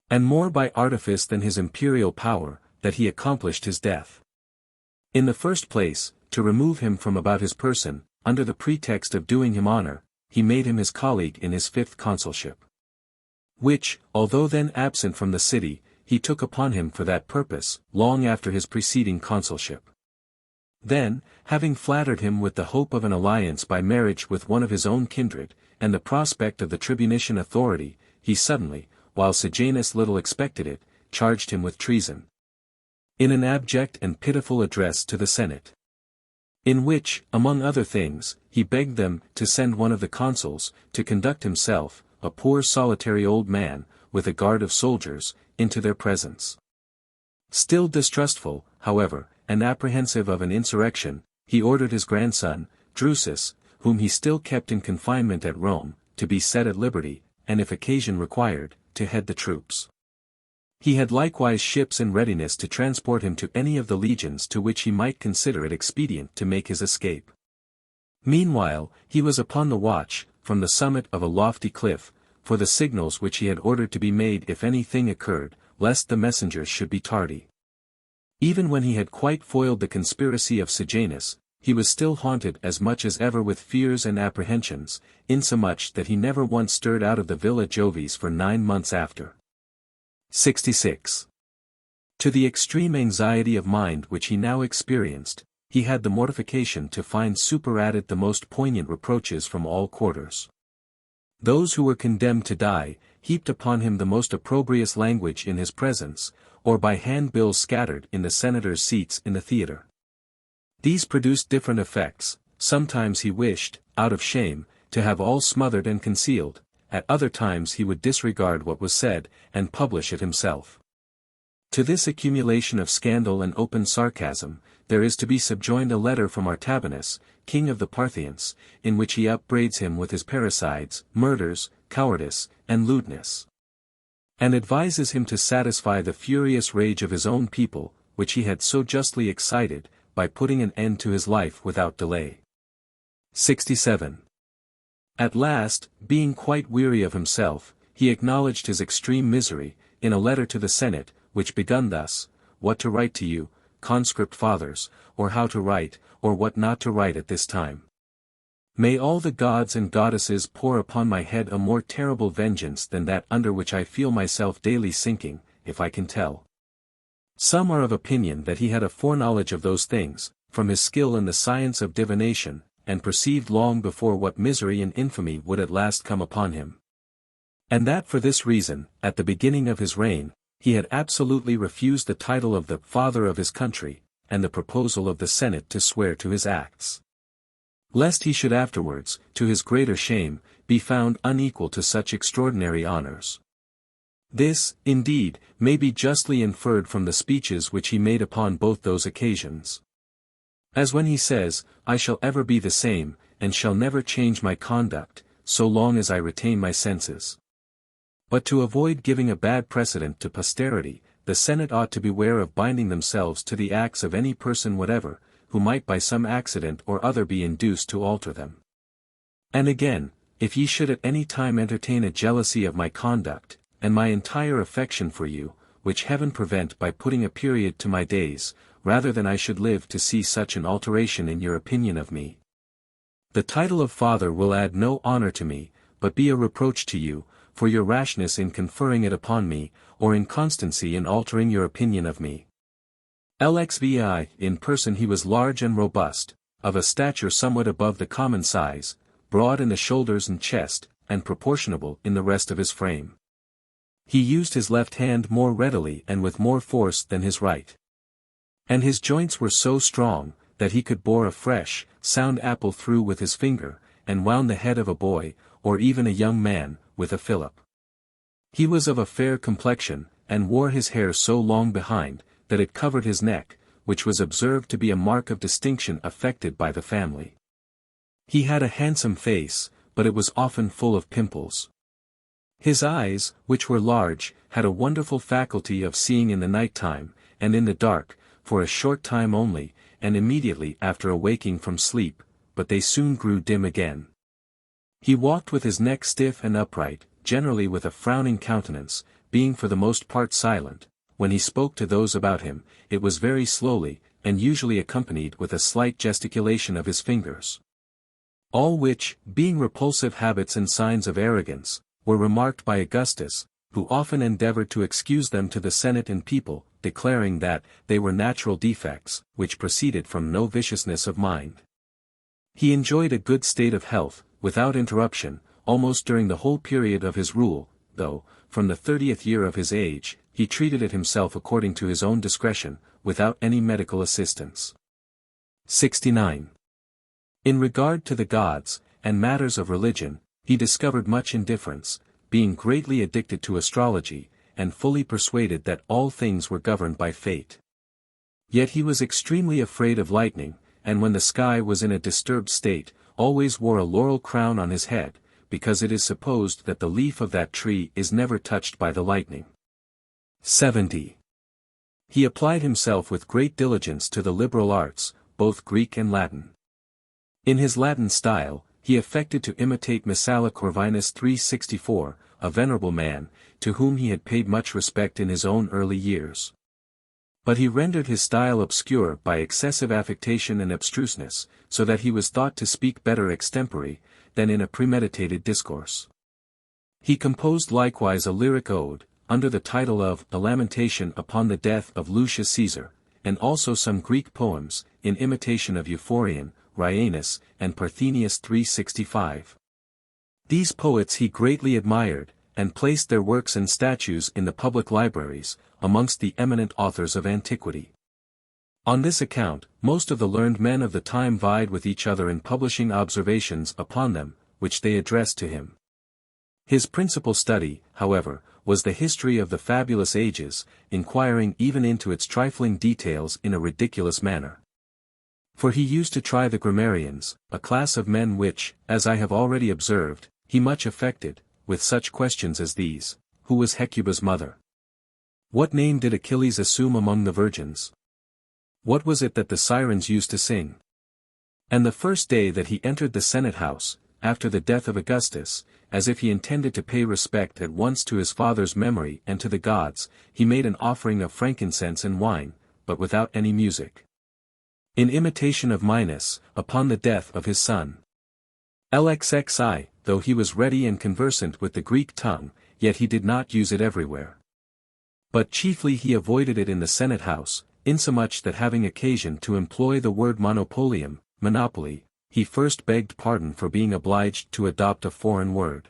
and more by artifice than his imperial power, that he accomplished his death. In the first place, to remove him from about his person, under the pretext of doing him honor, he made him his colleague in his 5th consulship, which, although then absent from the city, he took upon him for that purpose, long after his preceding consulship. Then, having flattered him with the hope of an alliance by marriage with one of his own kindred, and the prospect of the tribunician authority, he suddenly, while Sejanus little expected it, charged him with treason. In an abject and pitiful address to the Senate, in which, among other things, he begged them to send one of the consuls, to conduct himself, a poor solitary old man, with a guard of soldiers, into their presence. Still distrustful, however, and apprehensive of an insurrection, he ordered his grandson, Drusus, whom he still kept in confinement at Rome, to be set at liberty, and if occasion required, to head the troops. He had likewise ships in readiness to transport him to any of the legions to which he might consider it expedient to make his escape. Meanwhile, he was upon the watch, from the summit of a lofty cliff, for the signals which he had ordered to be made if any thing occurred, lest the messengers should be tardy. Even when he had quite foiled the conspiracy of Sejanus, he was still haunted as much as ever with fears and apprehensions, insomuch that he never once stirred out of the Villa Jovis for 9 months after. 66. To the extreme anxiety of mind which he now experienced, he had the mortification to find superadded the most poignant reproaches from all quarters. Those who were condemned to die, heaped upon him the most opprobrious language in his presence, or by handbills scattered in the senators' seats in the theatre. These produced different effects. Sometimes he wished, out of shame, to have all smothered and concealed, at other times he would disregard what was said, and publish it himself. To this accumulation of scandal and open sarcasm, there is to be subjoined a letter from Artabanus, king of the Parthians, in which he upbraids him with his parricides, murders, cowardice, and lewdness, and advises him to satisfy the furious rage of his own people, which he had so justly excited, by putting an end to his life without delay. 67. At last, being quite weary of himself, he acknowledged his extreme misery, in a letter to the Senate, which begun thus: "What to write to you, conscript fathers, or how to write, or what not to write at this time. May all the gods and goddesses pour upon my head a more terrible vengeance than that under which I feel myself daily sinking, if I can tell." Some are of opinion that he had a foreknowledge of those things, from his skill in the science of divination, and perceived long before what misery and infamy would at last come upon him. And that for this reason, at the beginning of his reign, he had absolutely refused the title of the father of his country, and the proposal of the Senate to swear to his acts, lest he should afterwards, to his greater shame, be found unequal to such extraordinary honors. This, indeed, may be justly inferred from the speeches which he made upon both those occasions. As when he says, "I shall ever be the same, and shall never change my conduct, so long as I retain my senses." But to avoid giving a bad precedent to posterity, the Senate ought to beware of binding themselves to the acts of any person whatever, who might by some accident or other be induced to alter them. And again, if ye should at any time entertain a jealousy of my conduct, and my entire affection for you, which heaven prevent by putting a period to my days, rather than I should live to see such an alteration in your opinion of me. The title of father will add no honor to me, but be a reproach to you, for your rashness in conferring it upon me, or inconstancy in altering your opinion of me. Lxvi, in person he was large and robust, of a stature somewhat above the common size, broad in the shoulders and chest, and proportionable in the rest of his frame. He used his left hand more readily and with more force than his right. And his joints were so strong, that he could bore a fresh, sound apple through with his finger, and wound the head of a boy, or even a young man, with a fillip. He was of a fair complexion, and wore his hair so long behind, that it covered his neck, which was observed to be a mark of distinction affected by the family. He had a handsome face, but it was often full of pimples. His eyes, which were large, had a wonderful faculty of seeing in the night time, and in the dark, for a short time only, and immediately after awaking from sleep, but they soon grew dim again. He walked with his neck stiff and upright, generally with a frowning countenance, being for the most part silent. When he spoke to those about him, it was very slowly, and usually accompanied with a slight gesticulation of his fingers. All which, being repulsive habits and signs of arrogance, were remarked by Augustus, who often endeavored to excuse them to the Senate and people, declaring that they were natural defects, which proceeded from no viciousness of mind. He enjoyed a good state of health, without interruption, almost during the whole period of his rule, though, from the 30th year of his age, he treated it himself according to his own discretion, without any medical assistance. 69. In regard to the gods, and matters of religion, he discovered much indifference, being greatly addicted to astrology, and fully persuaded that all things were governed by fate. Yet he was extremely afraid of lightning, and when the sky was in a disturbed state, always wore a laurel crown on his head, because it is supposed that the leaf of that tree is never touched by the lightning. 70. He applied himself with great diligence to the liberal arts, both Greek and Latin. In his Latin style, he affected to imitate Messala Corvinus 364, a venerable man, to whom he had paid much respect in his own early years. But he rendered his style obscure by excessive affectation and abstruseness, so that he was thought to speak better extempore, than in a premeditated discourse. He composed likewise a lyric ode, under the title of A Lamentation upon the Death of Lucius Caesar, and also some Greek poems, in imitation of Euphorion, Rhianus, and Parthenius 365. These poets he greatly admired, and placed their works and statues in the public libraries, amongst the eminent authors of antiquity. On this account, most of the learned men of the time vied with each other in publishing observations upon them, which they addressed to him. His principal study, however, was the history of the fabulous ages, inquiring even into its trifling details in a ridiculous manner. For he used to try the grammarians, a class of men which, as I have already observed, he much affected, with such questions as these: Who was Hecuba's mother? What name did Achilles assume among the virgins? What was it that the sirens used to sing? And the first day that he entered the Senate house, after the death of Augustus, as if he intended to pay respect at once to his father's memory and to the gods, he made an offering of frankincense and wine, but without any music. In imitation of Minos, upon the death of his son. LXXI, though he was ready and conversant with the Greek tongue, yet he did not use it everywhere. But chiefly he avoided it in the Senate house, insomuch that having occasion to employ the word monopolium, monopoly, he first begged pardon for being obliged to adopt a foreign word.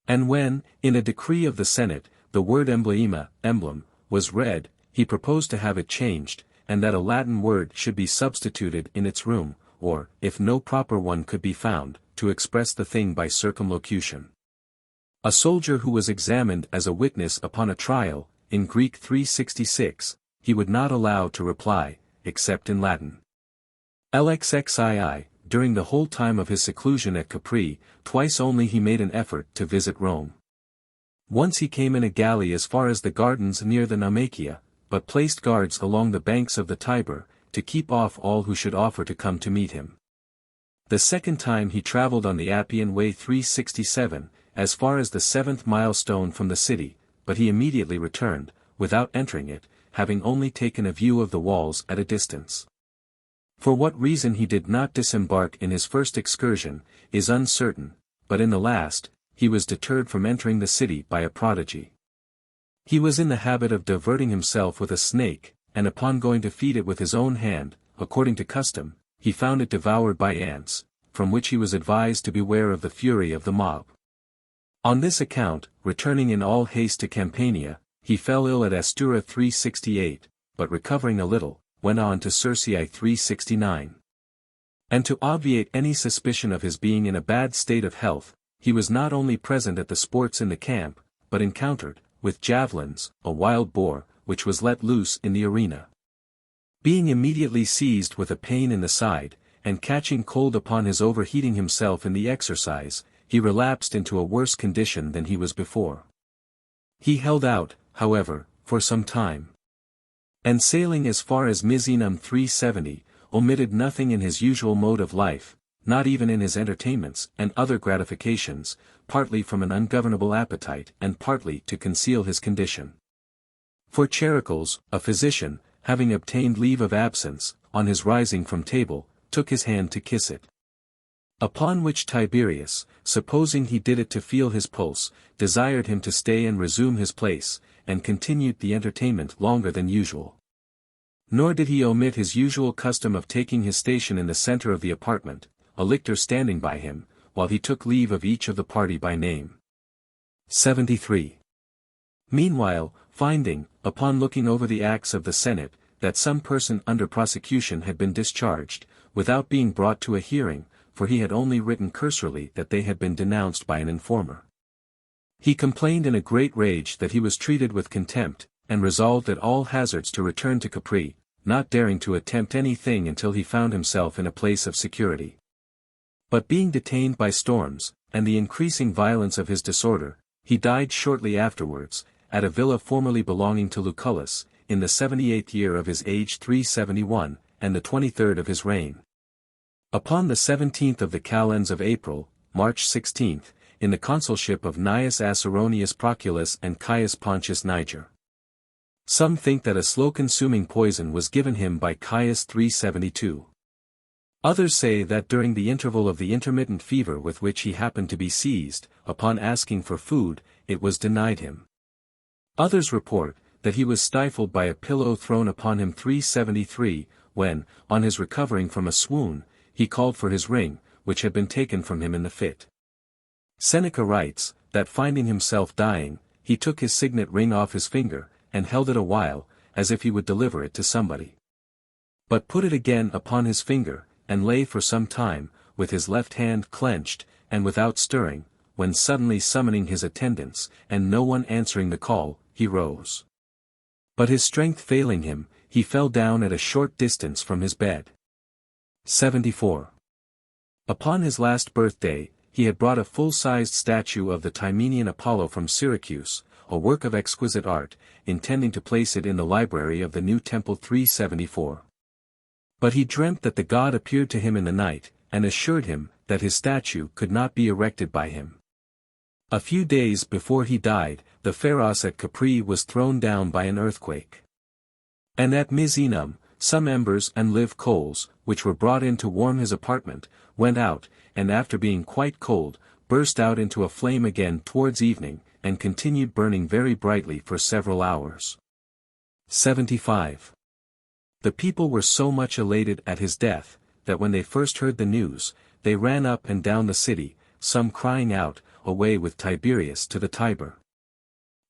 And when, in a decree of the Senate, the word embleima, emblem, was read, he proposed to have it changed, and that a Latin word should be substituted in its room, or, if no proper one could be found, to express the thing by circumlocution. A soldier who was examined as a witness upon a trial, in Greek 366, he would not allow to reply, except in Latin. LXXII, during the whole time of his seclusion at Capri, twice only he made an effort to visit Rome. Once he came in a galley as far as the gardens near the Naumachia, but placed guards along the banks of the Tiber, to keep off all who should offer to come to meet him. The second time he travelled on the Appian Way 367, as far as the 7th milestone from the city, but he immediately returned, without entering it, having only taken a view of the walls at a distance. For what reason he did not disembark in his first excursion, is uncertain, but in the last, he was deterred from entering the city by a prodigy. He was in the habit of diverting himself with a snake, and upon going to feed it with his own hand, according to custom, he found it devoured by ants, from which he was advised to beware of the fury of the mob. On this account, returning in all haste to Campania, he fell ill at Astura 368, but recovering a little, went on to Circeii 369. And to obviate any suspicion of his being in a bad state of health, he was not only present at the sports in the camp, but encountered, with javelins, a wild boar, which was let loose in the arena. Being immediately seized with a pain in the side, and catching cold upon his overheating himself in the exercise, he relapsed into a worse condition than he was before. He held out, however, for some time. And sailing as far as Misenum 370, omitted nothing in his usual mode of life, not even in his entertainments and other gratifications, partly from an ungovernable appetite and partly to conceal his condition. For Charicles, a physician, having obtained leave of absence, on his rising from table, took his hand to kiss it. Upon which Tiberius, supposing he did it to feel his pulse, desired him to stay and resume his place, and continued the entertainment longer than usual. Nor did he omit his usual custom of taking his station in the center of the apartment, a lictor standing by him, while he took leave of each of the party by name. 73. Meanwhile, finding, upon looking over the acts of the Senate, that some person under prosecution had been discharged, without being brought to a hearing, for he had only written cursorily that they had been denounced by an informer. He complained in a great rage that he was treated with contempt, and resolved at all hazards to return to Capri, not daring to attempt anything until he found himself in a place of security. But being detained by storms, and the increasing violence of his disorder, he died shortly afterwards, at a villa formerly belonging to Lucullus, in the 78th year of his age 371, and the 23rd of his reign. Upon the 17th of the calends of April, March 16th, in the consulship of Gnaeus Acerronius Proculus and Caius Pontius Niger. Some think that a slow-consuming poison was given him by Caius 372. Others say that during the interval of the intermittent fever with which he happened to be seized, upon asking for food, it was denied him. Others report, that he was stifled by a pillow thrown upon him 373, when, on his recovering from a swoon, he called for his ring, which had been taken from him in the fit. Seneca writes, that finding himself dying, he took his signet ring off his finger, and held it a while, as if he would deliver it to somebody. But put it again upon his finger, and lay for some time, with his left hand clenched, and without stirring, when suddenly summoning his attendants, and no one answering the call, he rose. But his strength failing him, he fell down at a short distance from his bed. 74. Upon his last birthday, he had brought a full-sized statue of the Timenian Apollo from Syracuse, a work of exquisite art, intending to place it in the library of the new temple 374. But he dreamt that the god appeared to him in the night, and assured him that his statue could not be erected by him. A few days before he died, the Pharos at Capri was thrown down by an earthquake. And at Misenum, some embers and live coals, which were brought in to warm his apartment, went out, and after being quite cold, burst out into a flame again towards evening, and continued burning very brightly for several hours. 75. The people were so much elated at his death, that when they first heard the news, they ran up and down the city, some crying out, "Away with Tiberius to the Tiber!"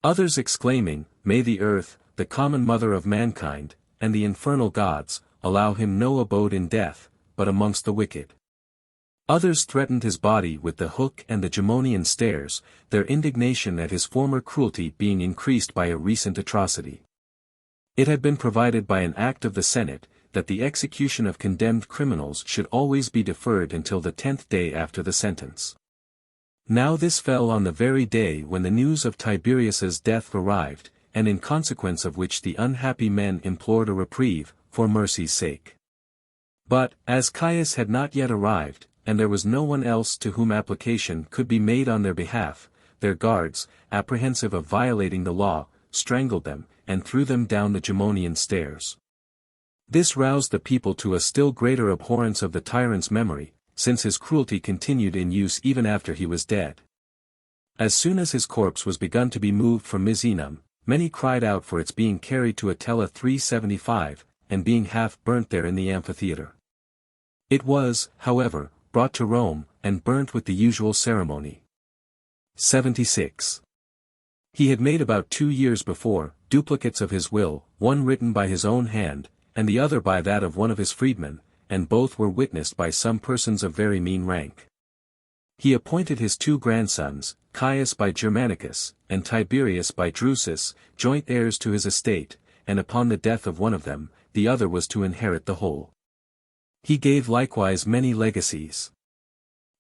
Others exclaiming, "May the earth, the common mother of mankind, and the infernal gods, allow him no abode in death, but amongst the wicked." Others threatened his body with the hook and the Gemonian stairs, their indignation at his former cruelty being increased by a recent atrocity. It had been provided by an act of the Senate, that the execution of condemned criminals should always be deferred until the 10th day after the sentence. Now this fell on the very day when the news of Tiberius's death arrived, and in consequence of which the unhappy men implored a reprieve, for mercy's sake. But, as Caius had not yet arrived, and there was no one else to whom application could be made on their behalf, their guards, apprehensive of violating the law, strangled them, and threw them down the Gemonian stairs. This roused the people to a still greater abhorrence of the tyrant's memory, since his cruelty continued in use even after he was dead. As soon as his corpse was begun to be moved from Misenum, many cried out for its being carried to Attila 375, and being half burnt there in the amphitheatre. It was, however, brought to Rome, and burnt with the usual ceremony. 76. He had made about 2 years before, duplicates of his will, one written by his own hand, and the other by that of one of his freedmen, and both were witnessed by some persons of very mean rank. He appointed his 2 grandsons, Caius by Germanicus, and Tiberius by Drusus, joint heirs to his estate, and upon the death of one of them, the other was to inherit the whole. He gave likewise many legacies,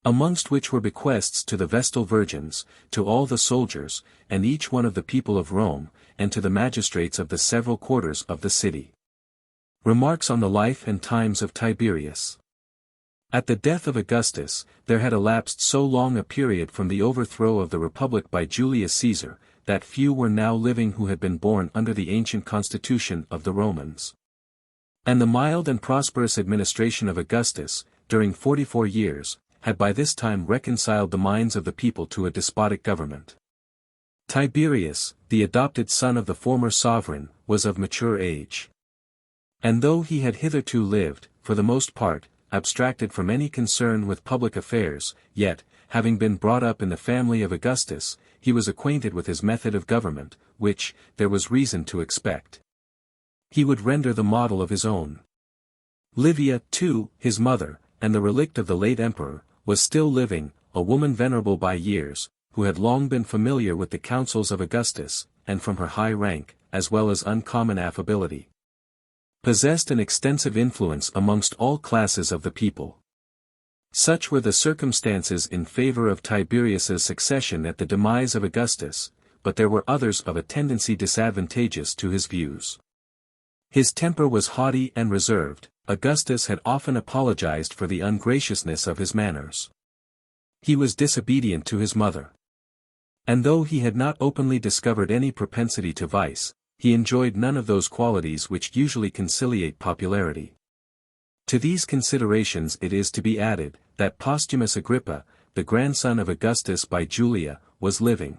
amongst which were bequests to the Vestal Virgins, to all the soldiers, and each one of the people of Rome, and to the magistrates of the several quarters of the city. Remarks on the life and times of Tiberius. At the death of Augustus, there had elapsed so long a period from the overthrow of the Republic by Julius Caesar, that few were now living who had been born under the ancient constitution of the Romans. And the mild and prosperous administration of Augustus, during 44 years, had by this time reconciled the minds of the people to a despotic government. Tiberius, the adopted son of the former sovereign, was of mature age. And though he had hitherto lived, for the most part, abstracted from any concern with public affairs, yet, having been brought up in the family of Augustus, he was acquainted with his method of government, which, there was reason to expect, he would render the model of his own. Livia, too, his mother, and the relict of the late emperor, was still living, a woman venerable by years, who had long been familiar with the counsels of Augustus, and from her high rank, as well as uncommon affability, possessed an extensive influence amongst all classes of the people. Such were the circumstances in favor of Tiberius's succession at the demise of Augustus, but there were others of a tendency disadvantageous to his views. His temper was haughty and reserved. Augustus had often apologized for the ungraciousness of his manners. He was disobedient to his mother. And though he had not openly discovered any propensity to vice, he enjoyed none of those qualities which usually conciliate popularity. To these considerations it is to be added, that Posthumus Agrippa, the grandson of Augustus by Julia, was living.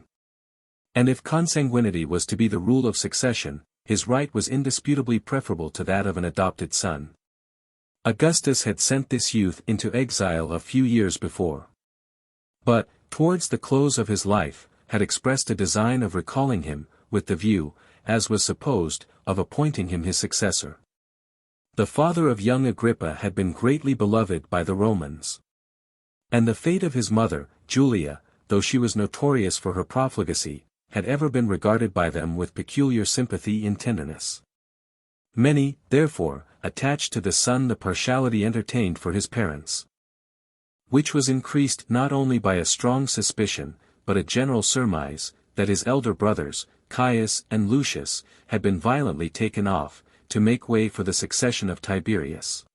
And if consanguinity was to be the rule of succession, his right was indisputably preferable to that of an adopted son. Augustus had sent this youth into exile a few years before. But, towards the close of his life, had expressed a design of recalling him, with the view, as was supposed, of appointing him his successor. The father of young Agrippa had been greatly beloved by the Romans. And the fate of his mother, Julia, though she was notorious for her profligacy, had ever been regarded by them with peculiar sympathy and tenderness. Many, therefore, attached to the son the partiality entertained for his parents, which was increased not only by a strong suspicion, but a general surmise, that his elder brothers, Caius and Lucius, had been violently taken off, to make way for the succession of Tiberius.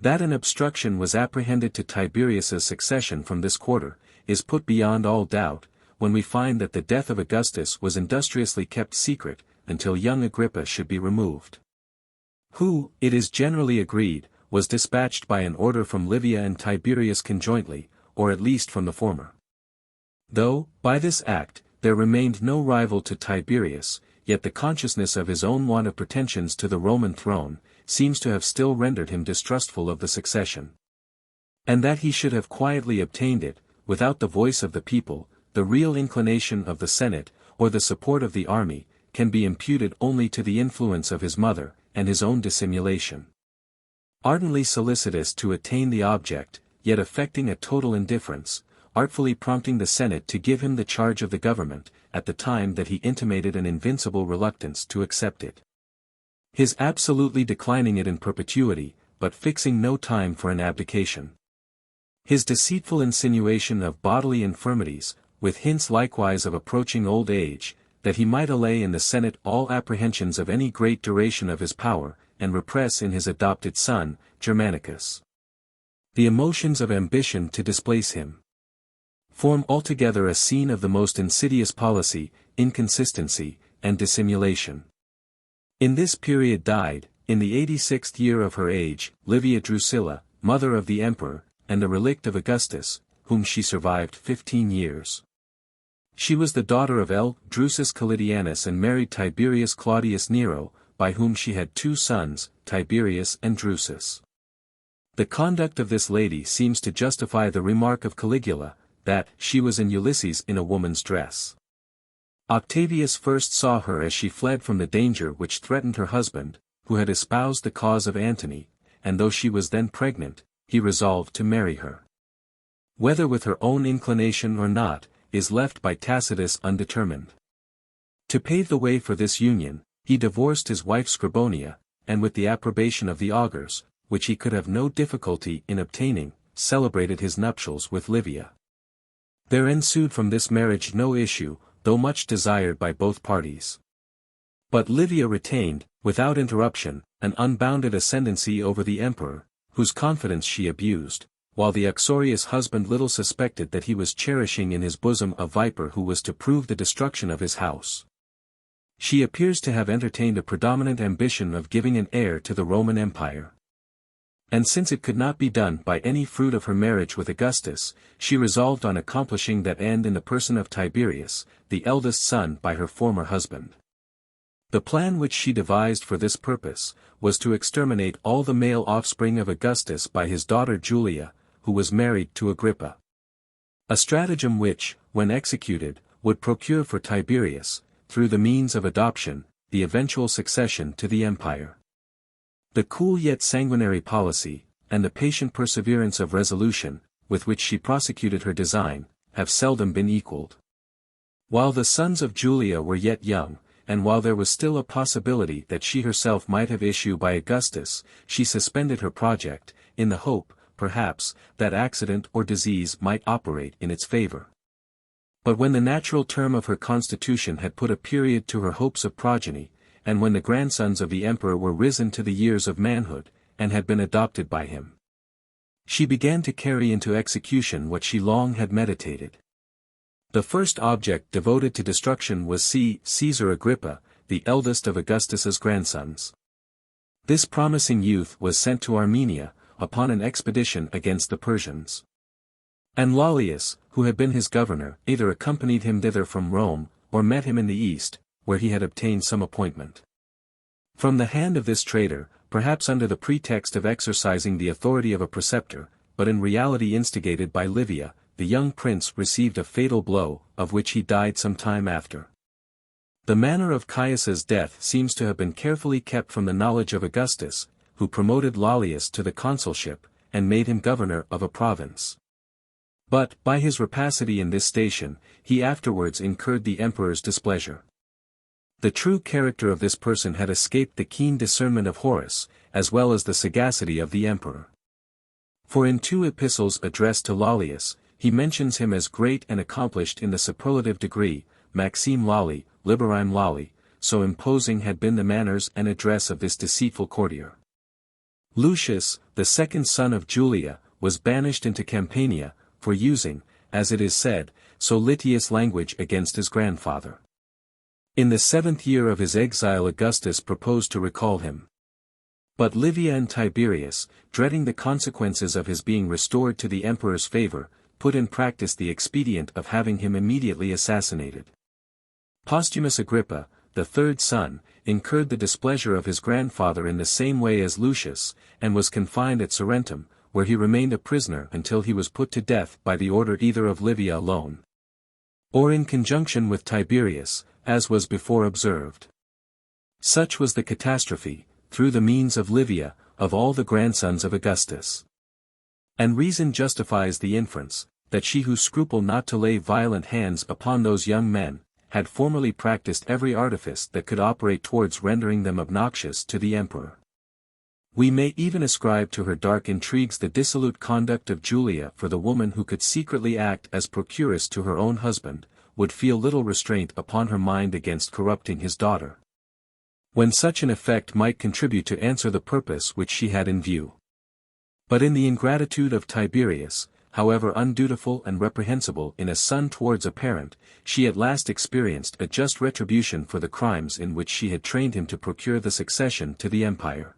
That an obstruction was apprehended to Tiberius's succession from this quarter, is put beyond all doubt, when we find that the death of Augustus was industriously kept secret, until young Agrippa should be removed. Who, it is generally agreed, was dispatched by an order from Livia and Tiberius conjointly, or at least from the former. Though, by this act, there remained no rival to Tiberius, yet the consciousness of his own want of pretensions to the Roman throne, seems to have still rendered him distrustful of the succession. And that he should have quietly obtained it, without the voice of the people, the real inclination of the Senate, or the support of the army, can be imputed only to the influence of his mother, and his own dissimulation. Ardently solicitous to attain the object, yet affecting a total indifference, artfully prompting the Senate to give him the charge of the government, at the time that he intimated an invincible reluctance to accept it. His absolutely declining it in perpetuity, but fixing no time for an abdication. His deceitful insinuation of bodily infirmities, with hints likewise of approaching old age, that he might allay in the Senate all apprehensions of any great duration of his power, and repress in his adopted son, Germanicus, the emotions of ambition to displace him, form altogether a scene of the most insidious policy, inconsistency, and dissimulation. In this period died, in the 86th year of her age, Livia Drusilla, mother of the emperor, and a relict of Augustus, whom she survived 15 years. She was the daughter of Drusus Calidianus and married Tiberius Claudius Nero, by whom she had 2 sons, Tiberius and Drusus. The conduct of this lady seems to justify the remark of Caligula, that she was in Ulysses in a woman's dress. Octavius first saw her as she fled from the danger which threatened her husband, who had espoused the cause of Antony, and though she was then pregnant, he resolved to marry her. Whether with her own inclination or not, is left by Tacitus undetermined. To pave the way for this union, he divorced his wife Scribonia, and with the approbation of the augurs, which he could have no difficulty in obtaining, celebrated his nuptials with Livia. There ensued from this marriage no issue, though much desired by both parties. But Livia retained, without interruption, an unbounded ascendancy over the emperor, whose confidence she abused, while the uxorious husband little suspected that he was cherishing in his bosom a viper who was to prove the destruction of his house. She appears to have entertained a predominant ambition of giving an heir to the Roman Empire. And since it could not be done by any fruit of her marriage with Augustus, she resolved on accomplishing that end in the person of Tiberius, the eldest son by her former husband. The plan which she devised for this purpose, was to exterminate all the male offspring of Augustus by his daughter Julia, who was married to Agrippa. A stratagem which, when executed, would procure for Tiberius, through the means of adoption, the eventual succession to the empire. The cool yet sanguinary policy, and the patient perseverance of resolution, with which she prosecuted her design, have seldom been equalled. While the sons of Julia were yet young, and while there was still a possibility that she herself might have issue by Augustus, she suspended her project, in the hope, perhaps, that accident or disease might operate in its favor. But when the natural term of her constitution had put a period to her hopes of progeny, and when the grandsons of the emperor were risen to the years of manhood, and had been adopted by him, she began to carry into execution what she long had meditated. The first object devoted to destruction was Caesar Agrippa, the eldest of Augustus's grandsons. This promising youth was sent to Armenia, upon an expedition against the Persians. And Laulius, who had been his governor, either accompanied him thither from Rome, or met him in the East, where he had obtained some appointment. From the hand of this traitor, perhaps under the pretext of exercising the authority of a preceptor, but in reality instigated by Livia, the young prince received a fatal blow, of which he died some time after. The manner of Caius's death seems to have been carefully kept from the knowledge of Augustus, who promoted Laulius to the consulship, and made him governor of a province. But, by his rapacity in this station, he afterwards incurred the emperor's displeasure. The true character of this person had escaped the keen discernment of Horace, as well as the sagacity of the emperor. For in 2 epistles addressed to Laulius, he mentions him as great and accomplished in the superlative degree, Maxime Lolli, Liberime Lolli, so imposing had been the manners and address of this deceitful courtier. Lucius, the second son of Julia, was banished into Campania, for using, as it is said, so litigious language against his grandfather. In the 7th year of his exile Augustus proposed to recall him. But Livia and Tiberius, dreading the consequences of his being restored to the emperor's favor, put in practice the expedient of having him immediately assassinated. Posthumus Agrippa, the third son, incurred the displeasure of his grandfather in the same way as Lucius, and was confined at Sorrentum, where he remained a prisoner until he was put to death by the order either of Livia alone, or in conjunction with Tiberius, as was before observed. Such was the catastrophe, through the means of Livia, of all the grandsons of Augustus. And reason justifies the inference, that she who scrupled not to lay violent hands upon those young men, had formerly practiced every artifice that could operate towards rendering them obnoxious to the emperor. We may even ascribe to her dark intrigues the dissolute conduct of Julia, for the woman who could secretly act as procuress to her own husband, would feel little restraint upon her mind against corrupting his daughter, when such an effect might contribute to answer the purpose which she had in view. But in the ingratitude of Tiberius, however undutiful and reprehensible in a son towards a parent, she at last experienced a just retribution for the crimes in which she had trained him to procure the succession to the empire.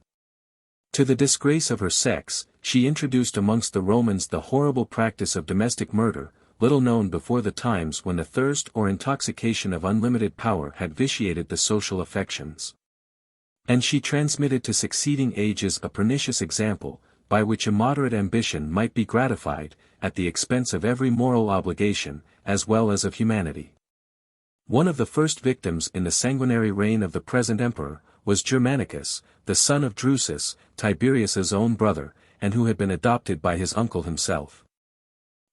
To the disgrace of her sex, she introduced amongst the Romans the horrible practice of domestic murder, little known before the times when the thirst or intoxication of unlimited power had vitiated the social affections. And she transmitted to succeeding ages a pernicious example, by which immoderate ambition might be gratified, at the expense of every moral obligation, as well as of humanity. One of the first victims in the sanguinary reign of the present emperor, was Germanicus, the son of Drusus, Tiberius's own brother, and who had been adopted by his uncle himself.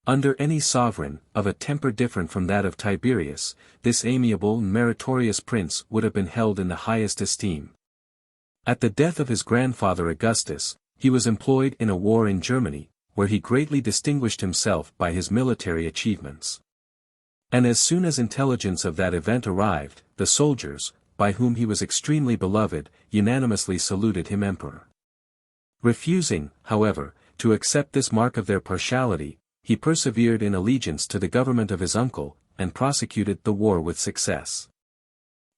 Under any sovereign, of a temper different from that of Tiberius, this amiable and meritorious prince would have been held in the highest esteem. At the death of his grandfather Augustus, he was employed in a war in Germany, where he greatly distinguished himself by his military achievements. And as soon as intelligence of that event arrived, the soldiers, by whom he was extremely beloved, unanimously saluted him emperor. Refusing, however, to accept this mark of their partiality, he persevered in allegiance to the government of his uncle, and prosecuted the war with success.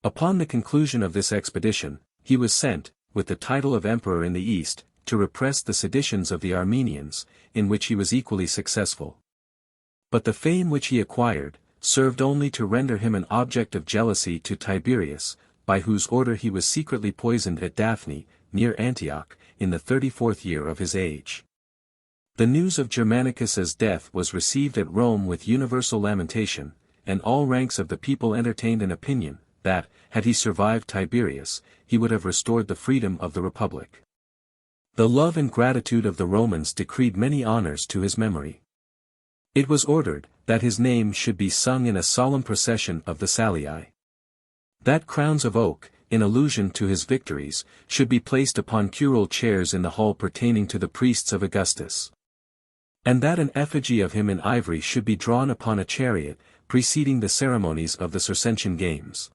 Upon the conclusion of this expedition, he was sent, with the title of emperor in the East, to repress the seditions of the Armenians, in which he was equally successful. But the fame which he acquired, served only to render him an object of jealousy to Tiberius, by whose order he was secretly poisoned at Daphne, near Antioch, in the 34th year of his age. The news of Germanicus's death was received at Rome with universal lamentation, and all ranks of the people entertained an opinion, that, had he survived Tiberius, he would have restored the freedom of the Republic. The love and gratitude of the Romans decreed many honors to his memory. It was ordered, that his name should be sung in a solemn procession of the Salii. That crowns of oak, in allusion to his victories, should be placed upon curule chairs in the hall pertaining to the priests of Augustus. And that an effigy of him in ivory should be drawn upon a chariot, preceding the ceremonies of the Circensian Games.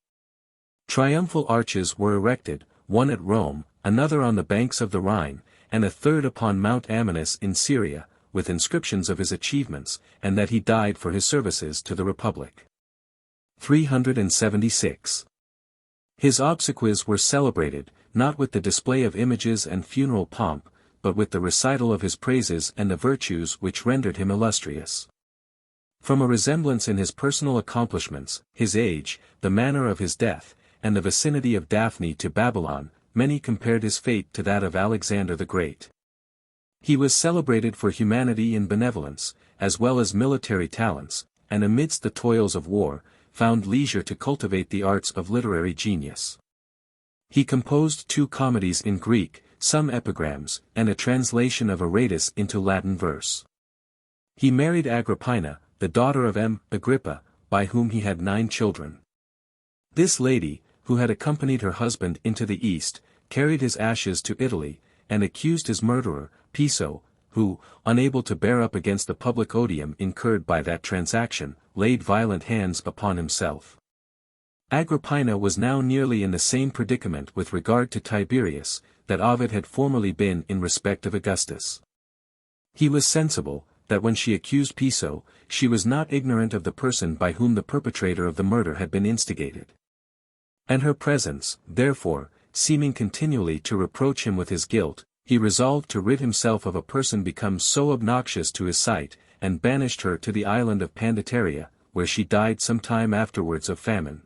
Triumphal arches were erected, one at Rome, another on the banks of the Rhine, and a third upon Mount Amanus in Syria, with inscriptions of his achievements, and that he died for his services to the Republic. 376. His obsequies were celebrated, not with the display of images and funeral pomp, but with the recital of his praises and the virtues which rendered him illustrious. From a resemblance in his personal accomplishments, his age, the manner of his death, and the vicinity of Daphne to Babylon, many compared his fate to that of Alexander the Great. He was celebrated for humanity and benevolence, as well as military talents, and amidst the toils of war, found leisure to cultivate the arts of literary genius. He composed 2 comedies in Greek, some epigrams, and a translation of Aratus into Latin verse. He married Agrippina, the daughter of Agrippa, by whom he had 9 children. This lady, who had accompanied her husband into the East, carried his ashes to Italy, and accused his murderer, Piso, who, unable to bear up against the public odium incurred by that transaction, laid violent hands upon himself. Agrippina was now nearly in the same predicament with regard to Tiberius, that Ovid had formerly been in respect of Augustus. He was sensible, that when she accused Piso, she was not ignorant of the person by whom the perpetrator of the murder had been instigated. And her presence, therefore, seeming continually to reproach him with his guilt, he resolved to rid himself of a person become so obnoxious to his sight, and banished her to the island of Pandataria, where she died some time afterwards of famine.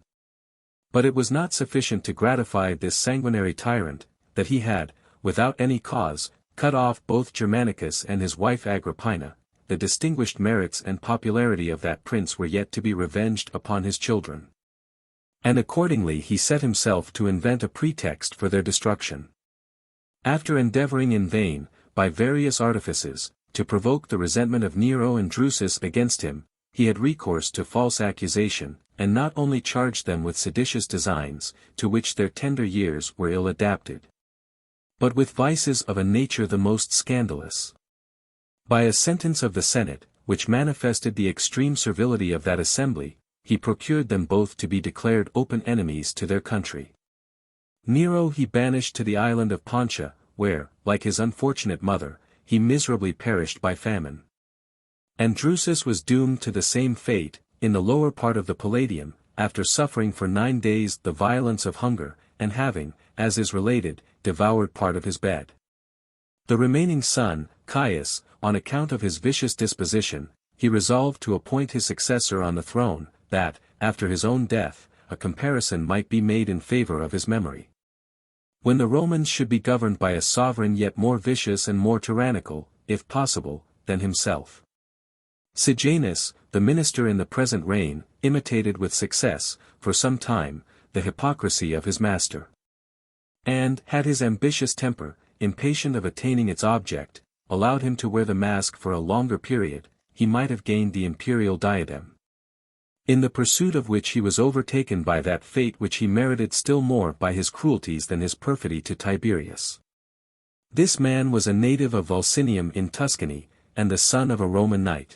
But it was not sufficient to gratify this sanguinary tyrant, that he had, without any cause, cut off both Germanicus and his wife Agrippina. The distinguished merits and popularity of that prince were yet to be revenged upon his children. And accordingly he set himself to invent a pretext for their destruction. After endeavoring in vain, by various artifices, to provoke the resentment of Nero and Drusus against him, he had recourse to false accusation, and not only charged them with seditious designs, to which their tender years were ill adapted, but with vices of a nature the most scandalous. By a sentence of the Senate, which manifested the extreme servility of that assembly, he procured them both to be declared open enemies to their country. Nero he banished to the island of Pontia, where, like his unfortunate mother, he miserably perished by famine. And Drusus was doomed to the same fate, in the lower part of the Palladium, after suffering for 9 days the violence of hunger, and having, as is related, devoured part of his bed. The remaining son, Caius, on account of his vicious disposition, he resolved to appoint his successor on the throne, that, after his own death, a comparison might be made in favor of his memory. When the Romans should be governed by a sovereign yet more vicious and more tyrannical, if possible, than himself. Sejanus, the minister in the present reign, imitated with success, for some time, the hypocrisy of his master. And, had his ambitious temper, impatient of attaining its object, allowed him to wear the mask for a longer period, he might have gained the imperial diadem. In the pursuit of which he was overtaken by that fate which he merited still more by his cruelties than his perfidy to Tiberius. This man was a native of Vulcinium in Tuscany, and the son of a Roman knight.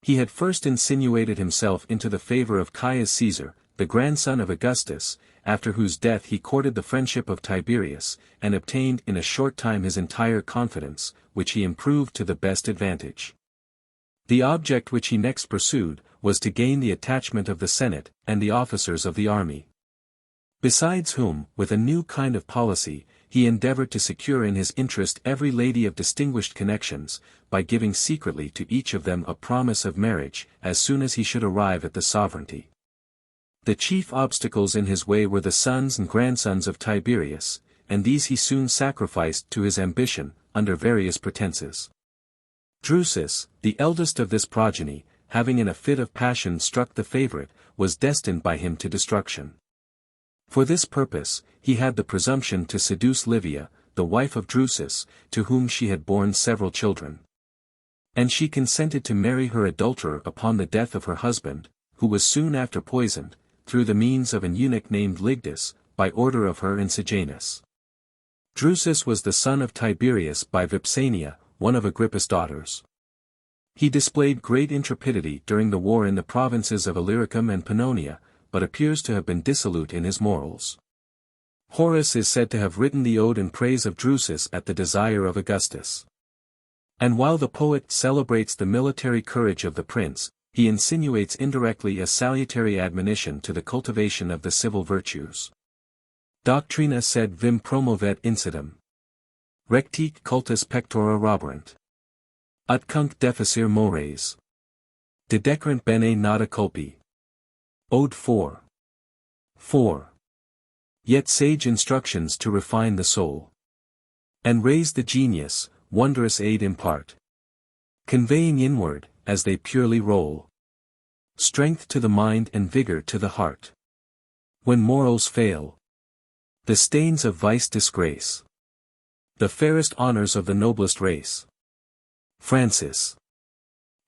He had first insinuated himself into the favor of Caius Caesar, the grandson of Augustus, after whose death he courted the friendship of Tiberius, and obtained in a short time his entire confidence, which he improved to the best advantage. The object which he next pursued, was to gain the attachment of the Senate, and the officers of the army. Besides whom, with a new kind of policy, he endeavored to secure in his interest every lady of distinguished connections, by giving secretly to each of them a promise of marriage, as soon as he should arrive at the sovereignty. The chief obstacles in his way were the sons and grandsons of Tiberius, and these he soon sacrificed to his ambition, under various pretenses. Drusus, the eldest of this progeny, having in a fit of passion struck the favorite, was destined by him to destruction. For this purpose, he had the presumption to seduce Livia, the wife of Drusus, to whom she had borne several children. And she consented to marry her adulterer upon the death of her husband, who was soon after poisoned, through the means of an eunuch named Ligdus, by order of her and Sejanus. Drusus was the son of Tiberius by Vespasian, one of Agrippa's daughters. He displayed great intrepidity during the war in the provinces of Illyricum and Pannonia, but appears to have been dissolute in his morals. Horace is said to have written the ode in praise of Drusus at the desire of Augustus. And while the poet celebrates the military courage of the prince, he insinuates indirectly a salutary admonition to the cultivation of the civil virtues. Doctrina sed vim promovet incidem. Rectique cultus pectora roberant. Ut cunc deficere mores. Dedecrant bene nata culpi. Ode 4. 4. Yet sage instructions to refine the soul. And raise the genius, wondrous aid impart. Conveying inward, as they purely roll, strength to the mind and vigor to the heart. When morals fail, the stains of vice disgrace the fairest honors of the noblest race. Francis.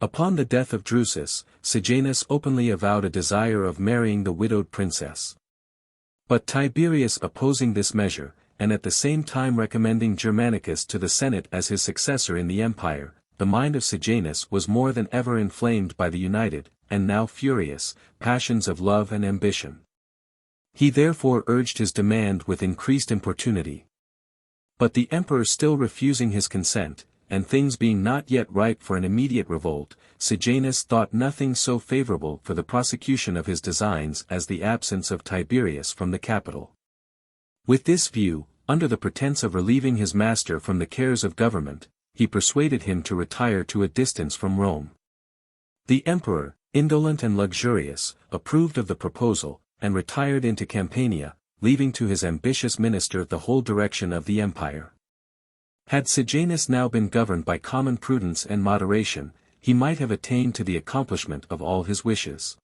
Upon the death of Drusus, Sejanus openly avowed a desire of marrying the widowed princess. But Tiberius opposing this measure, and at the same time recommending Germanicus to the Senate as his successor in the empire, the mind of Sejanus was more than ever inflamed by the united, and now furious, passions of love and ambition. He therefore urged his demand with increased importunity. But the emperor still refusing his consent, and things being not yet ripe for an immediate revolt, Sejanus thought nothing so favorable for the prosecution of his designs as the absence of Tiberius from the capital. With this view, under the pretense of relieving his master from the cares of government, he persuaded him to retire to a distance from Rome. The emperor, indolent and luxurious, approved of the proposal, and retired into Campania, leaving to his ambitious minister the whole direction of the empire. Had Sejanus now been governed by common prudence and moderation, he might have attained to the accomplishment of all his wishes.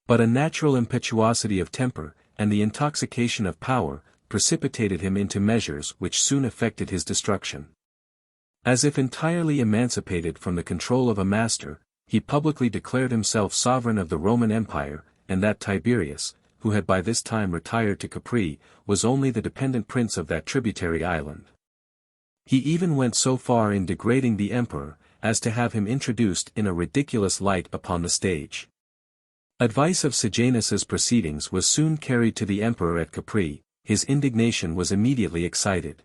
But a natural impetuosity of temper, and the intoxication of power, precipitated him into measures which soon effected his destruction. As if entirely emancipated from the control of a master, he publicly declared himself sovereign of the Roman Empire, and that Tiberius, who had by this time retired to Capri, was only the dependent prince of that tributary island. He even went so far in degrading the emperor, as to have him introduced in a ridiculous light upon the stage. Advice of Sejanus's proceedings was soon carried to the emperor at Capri, his indignation was immediately excited.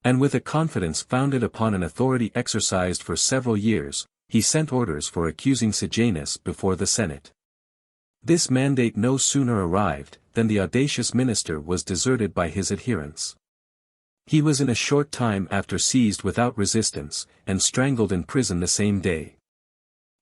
And with a confidence founded upon an authority exercised for several years, he sent orders for accusing Sejanus before the Senate. This mandate no sooner arrived, than the audacious minister was deserted by his adherents. He was in a short time after seized without resistance, and strangled in prison the same day.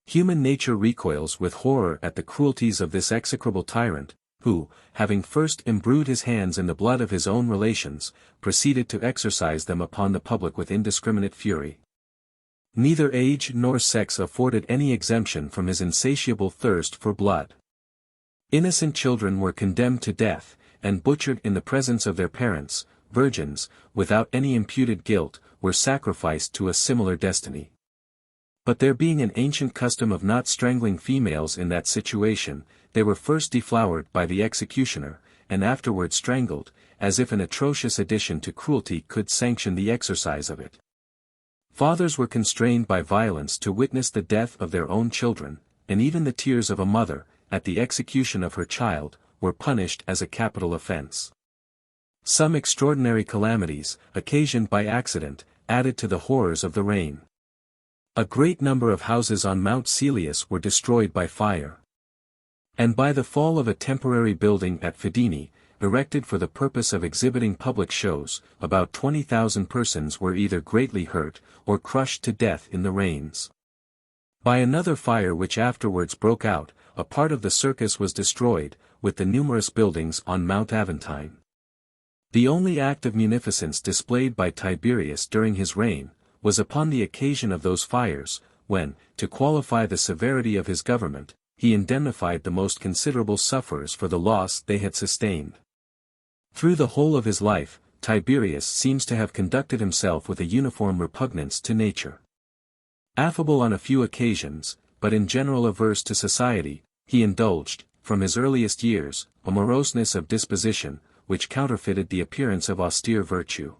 Human nature recoils with horror at the cruelties of this execrable tyrant, who, having first imbrued his hands in the blood of his own relations, proceeded to exercise them upon the public with indiscriminate fury. Neither age nor sex afforded any exemption from his insatiable thirst for blood. Innocent children were condemned to death, and butchered in the presence of their parents. Virgins, without any imputed guilt, were sacrificed to a similar destiny. But there being an ancient custom of not strangling females in that situation, they were first deflowered by the executioner, and afterwards strangled, as if an atrocious addition to cruelty could sanction the exercise of it. Fathers were constrained by violence to witness the death of their own children, and even the tears of a mother, at the execution of her child, were punished as a capital offense. Some extraordinary calamities, occasioned by accident, added to the horrors of the reign. A great number of houses on Mount Celius were destroyed by fire. And by the fall of a temporary building at Fidene, erected for the purpose of exhibiting public shows, about 20,000 persons were either greatly hurt, or crushed to death in the rains. By another fire which afterwards broke out, a part of the circus was destroyed, with the numerous buildings on Mount Aventine. The only act of munificence displayed by Tiberius during his reign, was upon the occasion of those fires, when, to qualify the severity of his government, he indemnified the most considerable sufferers for the loss they had sustained. Through the whole of his life, Tiberius seems to have conducted himself with a uniform repugnance to nature. Affable on a few occasions, but in general averse to society, he indulged, from his earliest years, a moroseness of disposition, which counterfeited the appearance of austere virtue.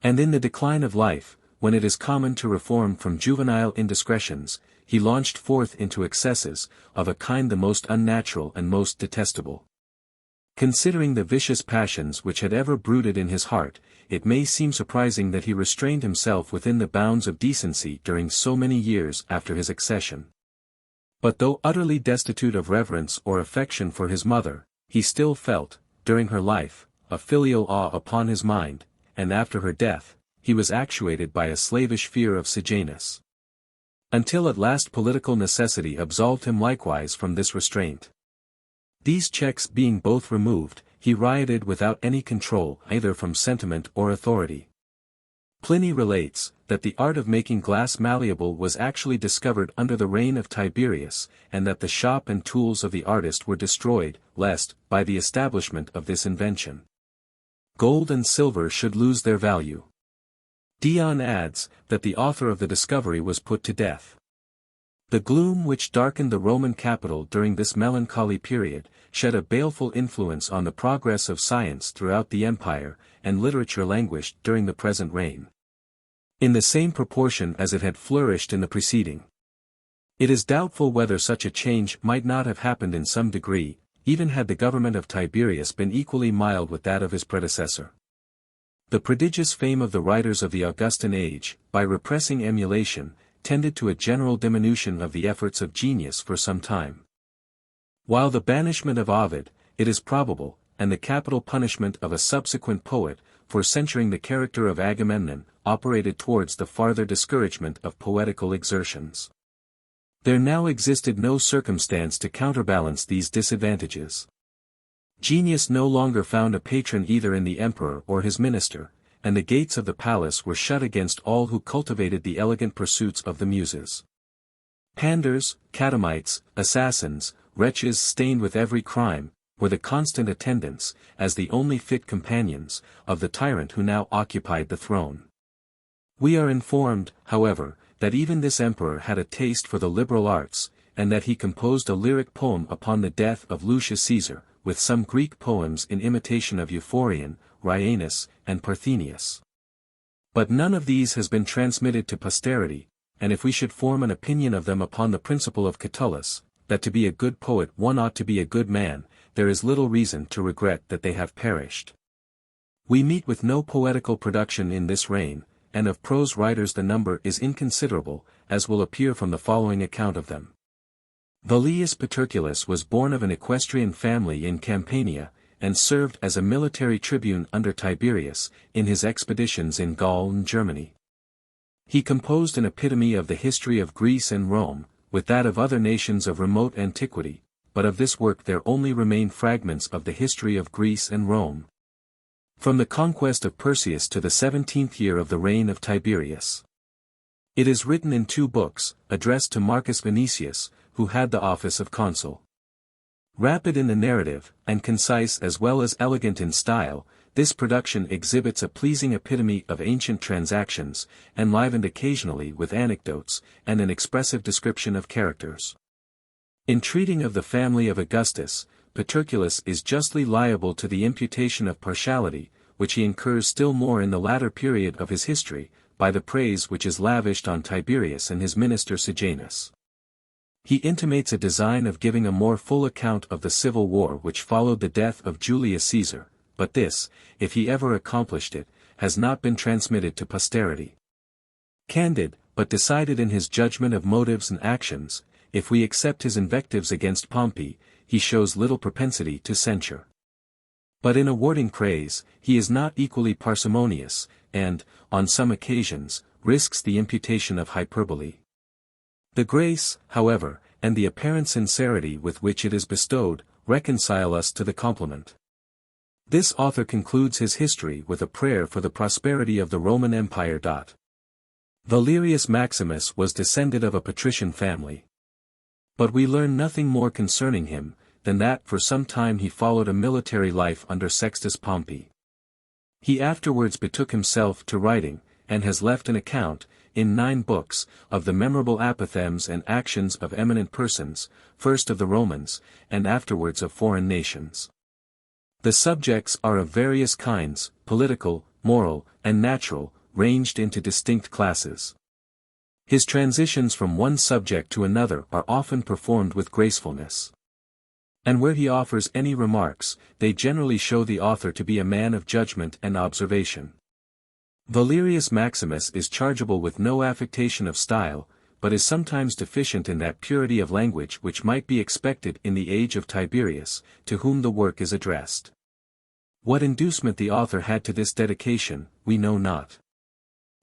And in the decline of life, when it is common to reform from juvenile indiscretions, he launched forth into excesses, of a kind the most unnatural and most detestable. Considering the vicious passions which had ever brooded in his heart, it may seem surprising that he restrained himself within the bounds of decency during so many years after his accession. But though utterly destitute of reverence or affection for his mother, he still felt, during her life, a filial awe upon his mind, and after her death, he was actuated by a slavish fear of Sejanus. until at last political necessity absolved him likewise from this restraint. These checks being both removed, he rioted without any control either from sentiment or authority. Pliny relates, that the art of making glass malleable was actually discovered under the reign of Tiberius, and that the shop and tools of the artist were destroyed, lest, by the establishment of this invention, gold and silver should lose their value. Dion adds, that the author of the discovery was put to death. The gloom which darkened the Roman capital during this melancholy period, shed a baleful influence on the progress of science throughout the empire, and literature languished during the present reign, in the same proportion as it had flourished in the preceding. It is doubtful whether such a change might not have happened in some degree, even had the government of Tiberius been equally mild with that of his predecessor. The prodigious fame of the writers of the Augustan age, by repressing emulation, tended to a general diminution of the efforts of genius for some time. While the banishment of Ovid, it is probable, and the capital punishment of a subsequent poet, for censuring the character of Agamemnon, operated towards the farther discouragement of poetical exertions, there now existed no circumstance to counterbalance these disadvantages. Genius no longer found a patron either in the emperor or his minister, and the gates of the palace were shut against all who cultivated the elegant pursuits of the muses. Pandars, catamites, assassins, wretches stained with every crime, were the constant attendants, as the only fit companions, of the tyrant who now occupied the throne. We are informed, however, that even this emperor had a taste for the liberal arts, and that he composed a lyric poem upon the death of Lucius Caesar, with some Greek poems in imitation of Euphorion, Rhianus, and Parthenius. But none of these has been transmitted to posterity, and if we should form an opinion of them upon the principle of Catullus, that to be a good poet one ought to be a good man, there is little reason to regret that they have perished. We meet with no poetical production in this reign, and of prose writers the number is inconsiderable, as will appear from the following account of them. Vitellius Paterculus was born of an equestrian family in Campania, and served as a military tribune under Tiberius, in his expeditions in Gaul and Germany. He composed an epitome of the history of Greece and Rome, with that of other nations of remote antiquity, but of this work there only remain fragments of the history of Greece and Rome, from the conquest of Perseus to the 17th year of the reign of Tiberius. It is written in 2 books, addressed to Marcus Vinicius, who had the office of consul. Rapid in the narrative, and concise as well as elegant in style, this production exhibits a pleasing epitome of ancient transactions, enlivened occasionally with anecdotes, and an expressive description of characters. In treating of the family of Augustus, Paterculus is justly liable to the imputation of partiality, which he incurs still more in the latter period of his history, by the praise which is lavished on Tiberius and his minister Sejanus. He intimates a design of giving a more full account of the civil war which followed the death of Julius Caesar, but this, if he ever accomplished it, has not been transmitted to posterity. Candid, but decided in his judgment of motives and actions, if we accept his invectives against Pompey, he shows little propensity to censure. But in awarding praise, he is not equally parsimonious, and, on some occasions, risks the imputation of hyperbole. The grace, however, and the apparent sincerity with which it is bestowed, reconcile us to the compliment. This author concludes his history with a prayer for the prosperity of the Roman Empire. Valerius Maximus was descended of a patrician family. But we learn nothing more concerning him, than that for some time he followed a military life under Sextus Pompey. He afterwards betook himself to writing, and has left an account, in 9 books, of the memorable apothegms and actions of eminent persons, first of the Romans, and afterwards of foreign nations. The subjects are of various kinds, political, moral, and natural, ranged into distinct classes. His transitions from one subject to another are often performed with gracefulness. And where he offers any remarks, they generally show the author to be a man of judgment and observation. Valerius Maximus is chargeable with no affectation of style, but is sometimes deficient in that purity of language which might be expected in the age of Tiberius, to whom the work is addressed. What inducement the author had to this dedication, we know not.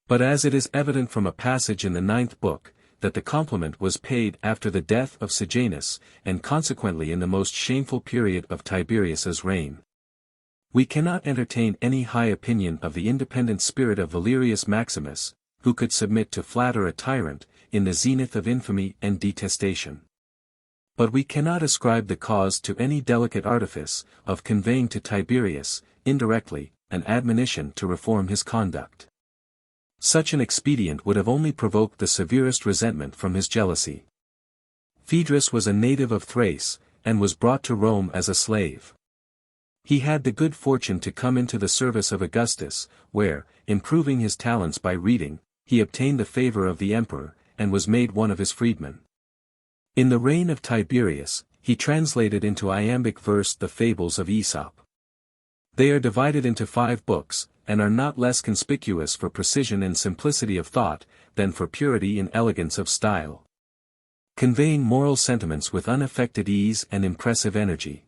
But as it is evident from a passage in the 9th book, that the compliment was paid after the death of Sejanus, and consequently in the most shameful period of Tiberius's reign. We cannot entertain any high opinion of the independent spirit of Valerius Maximus, who could submit to flatter a tyrant, in the zenith of infamy and detestation. But we cannot ascribe the cause to any delicate artifice, of conveying to Tiberius, indirectly, an admonition to reform his conduct. Such an expedient would have only provoked the severest resentment from his jealousy. Phaedrus was a native of Thrace, and was brought to Rome as a slave. He had the good fortune to come into the service of Augustus, where, improving his talents by reading, he obtained the favor of the emperor, and was made one of his freedmen. In the reign of Tiberius, he translated into iambic verse the fables of Aesop. They are divided into 5 books, and are not less conspicuous for precision and simplicity of thought, than for purity and elegance of style. Conveying moral sentiments with unaffected ease and impressive energy.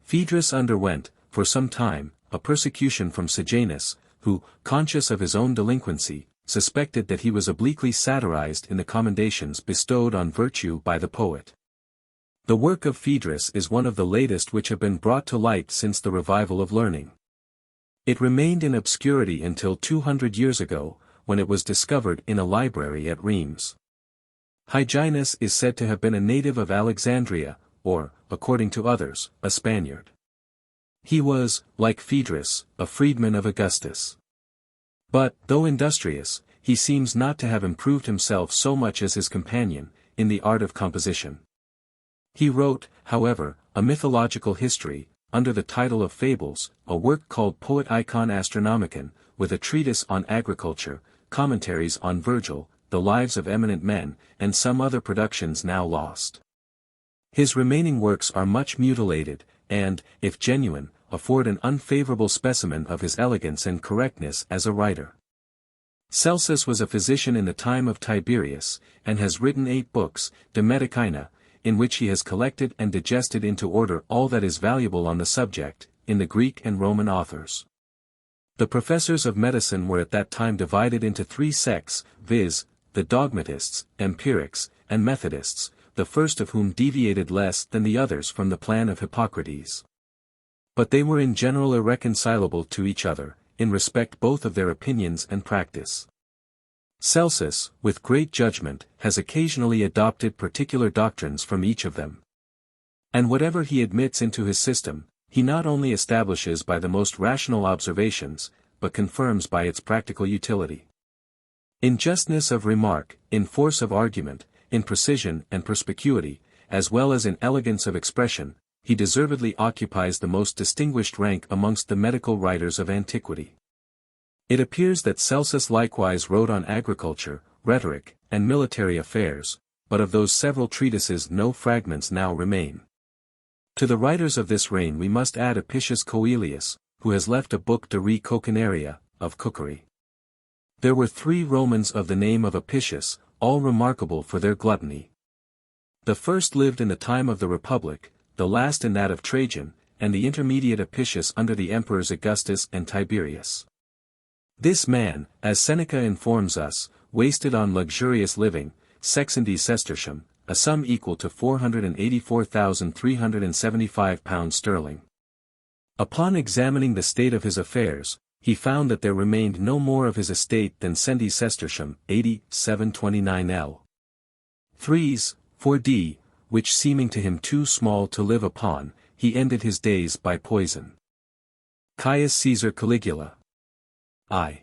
Phaedrus underwent, for some time, a persecution from Sejanus, who, conscious of his own delinquency, suspected that he was obliquely satirized in the commendations bestowed on virtue by the poet. The work of Phaedrus is one of the latest which have been brought to light since the revival of learning. It remained in obscurity until 200 years ago, when it was discovered in a library at Rheims. Hyginus is said to have been a native of Alexandria, or, according to others, a Spaniard. He was, like Phaedrus, a freedman of Augustus. But, though industrious, he seems not to have improved himself so much as his companion, in the art of composition. He wrote, however, a mythological history, under the title of Fables, a work called Poeticon Astronomicon, with a treatise on agriculture, commentaries on Virgil, the lives of eminent men, and some other productions now lost. His remaining works are much mutilated, and, if genuine, afford an unfavorable specimen of his elegance and correctness as a writer. Celsus was a physician in the time of Tiberius, and has written 8 books, De Medicina, in which he has collected and digested into order all that is valuable on the subject, in the Greek and Roman authors. The professors of medicine were at that time divided into 3 sects, viz., the dogmatists, empirics, and methodists, the first of whom deviated less than the others from the plan of Hippocrates. But they were in general irreconcilable to each other, in respect both of their opinions and practice. Celsus, with great judgment, has occasionally adopted particular doctrines from each of them. And whatever he admits into his system, he not only establishes by the most rational observations, but confirms by its practical utility. In justness of remark, in force of argument, in precision and perspicuity, as well as in elegance of expression, he deservedly occupies the most distinguished rank amongst the medical writers of antiquity. It appears that Celsus likewise wrote on agriculture, rhetoric, and military affairs, but of those several treatises no fragments now remain. To the writers of this reign we must add Apicius Coelius, who has left a book De Re Coquinaria, of cookery. There were 3 Romans of the name of Apicius, all remarkable for their gluttony. The first lived in the time of the Republic, the last in that of Trajan, and the intermediate Apicius under the emperors Augustus and Tiberius. This man, as Seneca informs us, wasted on luxurious living, sexindi sestertium, a sum equal to £484,375 sterling. Upon examining the state of his affairs, he found that there remained no more of his estate than sendi sestertium, 8729 L. 3s, 4d, which seeming to him too small to live upon, he ended his days by poison. Caius Caesar Caligula. I.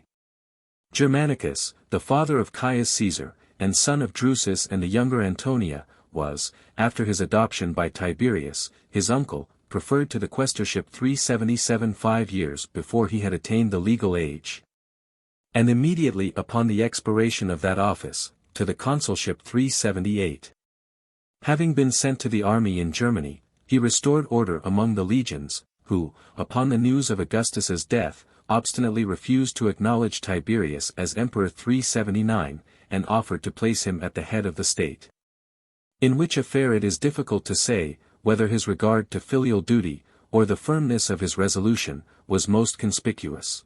Germanicus, the father of Caius Caesar, and son of Drusus and the younger Antonia, was, after his adoption by Tiberius, his uncle, preferred to the quaestorship 377 5 years before he had attained the legal age. And immediately upon the expiration of that office, to the consulship 378. Having been sent to the army in Germany, he restored order among the legions, who, upon the news of Augustus's death, obstinately refused to acknowledge Tiberius as Emperor 379, and offered to place him at the head of the state. In which affair it is difficult to say, whether his regard to filial duty, or the firmness of his resolution, was most conspicuous.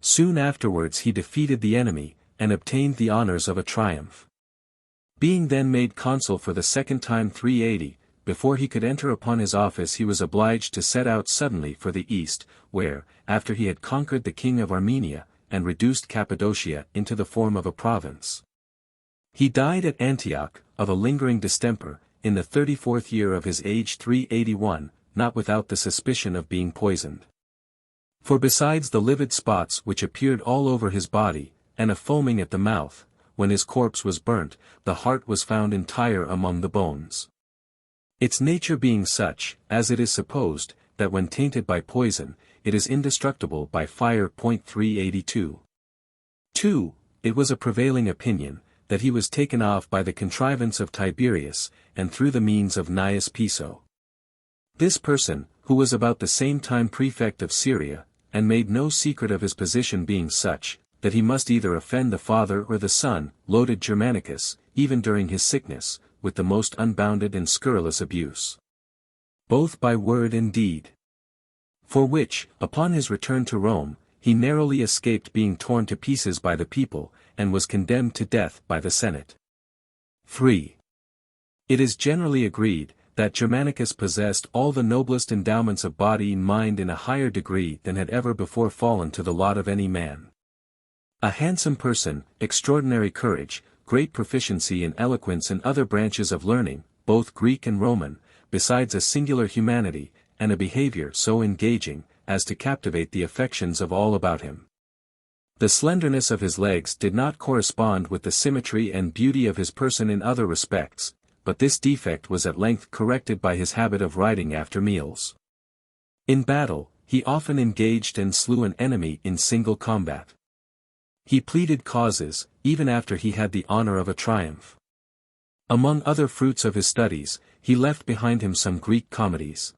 Soon afterwards he defeated the enemy, and obtained the honors of a triumph. Being then made consul for the second time 380, before he could enter upon his office he was obliged to set out suddenly for the east, where, after he had conquered the king of Armenia, and reduced Cappadocia into the form of a province, he died at Antioch, of a lingering distemper, in the 34th year of his age 381, not without the suspicion of being poisoned. For besides the livid spots which appeared all over his body, and a foaming at the mouth, when his corpse was burnt, the heart was found entire among the bones. Its nature being such, as it is supposed, that when tainted by poison, it is indestructible by fire. 382. 2. It was a prevailing opinion, that he was taken off by the contrivance of Tiberius, and through the means of Gnaeus Piso. This person, who was about the same time prefect of Syria, and made no secret of his position being such, that he must either offend the father or the son, loaded Germanicus, even during his sickness, with the most unbounded and scurrilous abuse, both by word and deed. For which, upon his return to Rome, he narrowly escaped being torn to pieces by the people, and was condemned to death by the Senate. 3. It is generally agreed, that Germanicus possessed all the noblest endowments of body and mind in a higher degree than had ever before fallen to the lot of any man. A handsome person, extraordinary courage, great proficiency in eloquence and other branches of learning, both Greek and Roman, besides a singular humanity, and a behavior so engaging, as to captivate the affections of all about him. The slenderness of his legs did not correspond with the symmetry and beauty of his person in other respects, but this defect was at length corrected by his habit of riding after meals. In battle, he often engaged and slew an enemy in single combat. He pleaded causes, even after he had the honor of a triumph. Among other fruits of his studies, he left behind him some Greek comedies.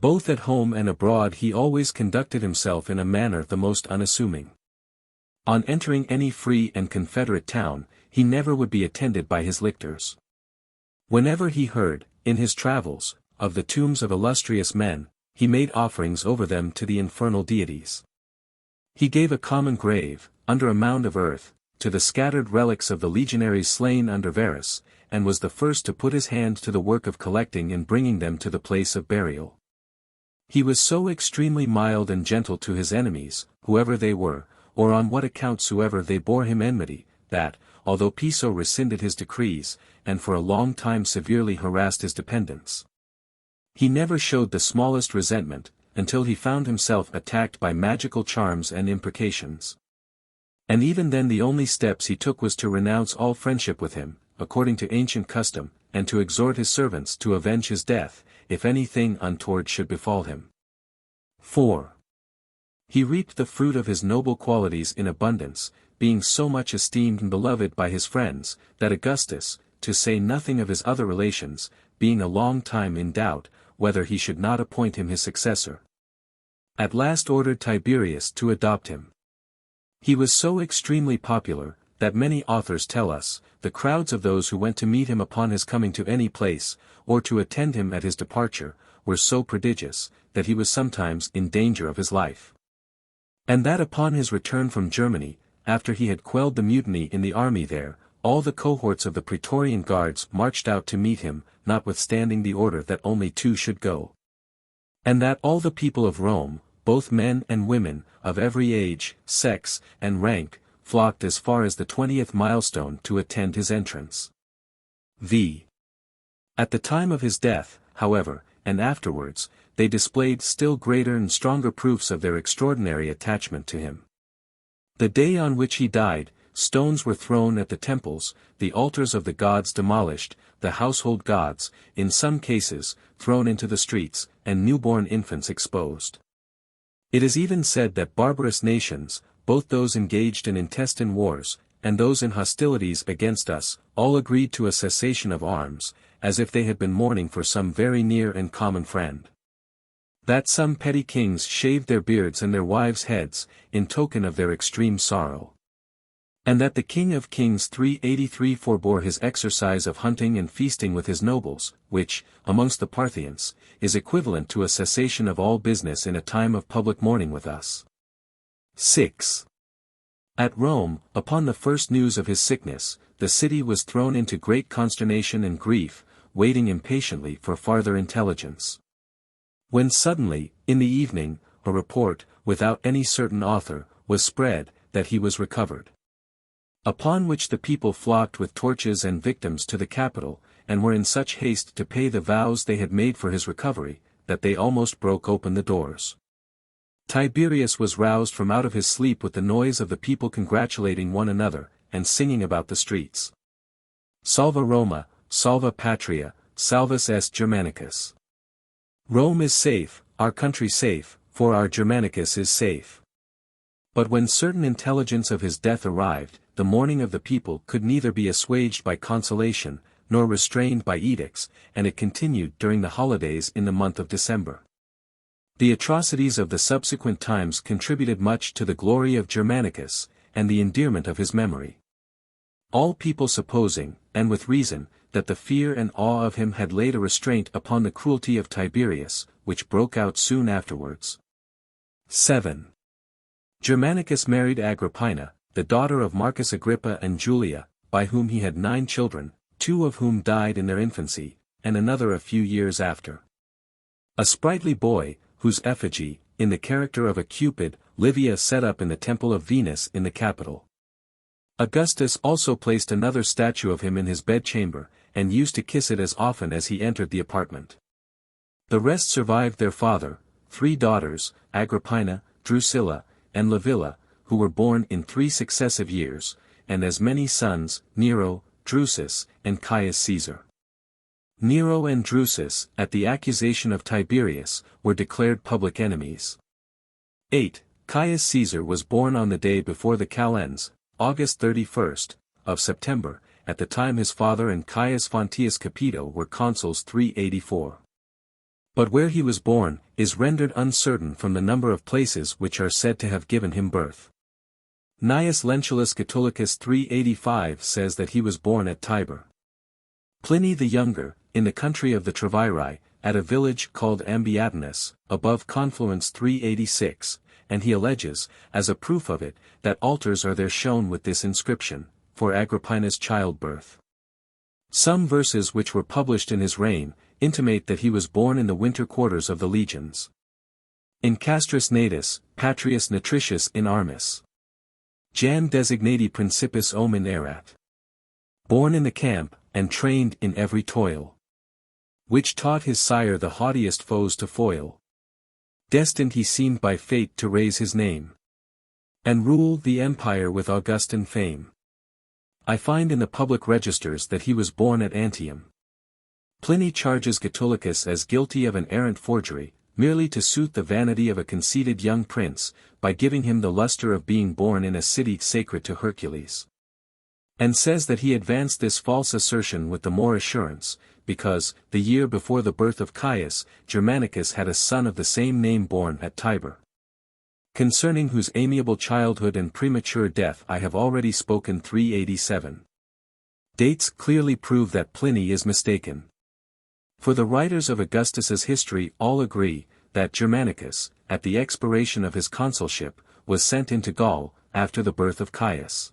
Both at home and abroad he always conducted himself in a manner the most unassuming. On entering any free and confederate town, he never would be attended by his lictors. Whenever he heard, in his travels, of the tombs of illustrious men, he made offerings over them to the infernal deities. He gave a common grave, under a mound of earth, to the scattered relics of the legionaries slain under Varus, and was the first to put his hand to the work of collecting and bringing them to the place of burial. He was so extremely mild and gentle to his enemies, whoever they were, or on what account soever they bore him enmity, that, although Piso rescinded his decrees, and for a long time severely harassed his dependents, he never showed the smallest resentment, until he found himself attacked by magical charms and imprecations. And even then the only steps he took was to renounce all friendship with him, according to ancient custom, and to exhort his servants to avenge his death, if anything untoward should befall him. 4. He reaped the fruit of his noble qualities in abundance, being so much esteemed and beloved by his friends, that Augustus, to say nothing of his other relations, being a long time in doubt, whether he should not appoint him his successor, at last ordered Tiberius to adopt him. He was so extremely popular, that many authors tell us, the crowds of those who went to meet him upon his coming to any place, or to attend him at his departure, were so prodigious, that he was sometimes in danger of his life. And that upon his return from Germany, after he had quelled the mutiny in the army there, all the cohorts of the Praetorian Guards marched out to meet him, notwithstanding the order that only 2 should go. And that all the people of Rome, both men and women, of every age, sex, and rank, flocked as far as the 20th milestone to attend his entrance. At the time of his death, however, and afterwards, they displayed still greater and stronger proofs of their extraordinary attachment to him. The day on which he died, stones were thrown at the temples, the altars of the gods demolished, the household gods, in some cases, thrown into the streets, and newborn infants exposed. It is even said that barbarous nations, both those engaged in intestine wars, and those in hostilities against us, all agreed to a cessation of arms, as if they had been mourning for some very near and common friend. That some petty kings shaved their beards and their wives' heads, in token of their extreme sorrow. And that the King of Kings 383 forbore his exercise of hunting and feasting with his nobles, which, amongst the Parthians, is equivalent to a cessation of all business in a time of public mourning with us. 6. At Rome, upon the first news of his sickness, the city was thrown into great consternation and grief, waiting impatiently for farther intelligence. When suddenly, in the evening, a report, without any certain author, was spread, that he was recovered. Upon which the people flocked with torches and victims to the capital, and were in such haste to pay the vows they had made for his recovery, that they almost broke open the doors. Tiberius was roused from out of his sleep with the noise of the people congratulating one another, and singing about the streets. Salva Roma, salva patria, salvus est Germanicus. Rome is safe, our country safe, for our Germanicus is safe. But when certain intelligence of his death arrived, the mourning of the people could neither be assuaged by consolation, nor restrained by edicts, and it continued during the holidays in the month of December. The atrocities of the subsequent times contributed much to the glory of Germanicus, and the endearment of his memory. All people supposing, and with reason, that the fear and awe of him had laid a restraint upon the cruelty of Tiberius, which broke out soon afterwards. 7. Germanicus married Agrippina, the daughter of Marcus Agrippa and Julia, by whom he had 9 children, 2 of whom died in their infancy, and another a few years after. A sprightly boy, whose effigy, in the character of a Cupid, Livia set up in the temple of Venus in the Capitol. Augustus also placed another statue of him in his bedchamber, and used to kiss it as often as he entered the apartment. The rest survived their father, 3 daughters, Agrippina, Drusilla, and Livilla, who were born in 3 successive years, and as many sons, Nero, Drusus, and Caius Caesar. Nero and Drusus, at the accusation of Tiberius, were declared public enemies. 8. Caius Caesar was born on the day before the calends, August 31st, of September, at the time his father and Caius Fonteius Capito were consuls 384. But where he was born, is rendered uncertain from the number of places which are said to have given him birth. Gnaeus Lentulus Catulicus 385 says that he was born at Tibur. Pliny the Younger, in the country of the Treviri, at a village called Ambiatinus, above Confluence 386, and he alleges, as a proof of it, that altars are there shown with this inscription, for Agrippina's childbirth. Some verses which were published in his reign, intimate that he was born in the winter quarters of the legions. In castris natus, patrius nutritius in armis. Jam designati principis omen erat. Born in the camp, and trained in every toil. Which taught his sire the haughtiest foes to foil. Destined he seemed by fate to raise his name. And rule the empire with Augustan fame. I find in the public registers that he was born at Antium. Pliny charges Catulicus as guilty of an arrant forgery, merely to suit the vanity of a conceited young prince, by giving him the luster of being born in a city sacred to Hercules. And says that he advanced this false assertion with the more assurance, because, the year before the birth of Caius, Germanicus had a son of the same name born at Tibur. Concerning whose amiable childhood and premature death I have already spoken 387. Dates clearly prove that Pliny is mistaken. For the writers of Augustus's history all agree, that Germanicus, at the expiration of his consulship, was sent into Gaul, after the birth of Caius.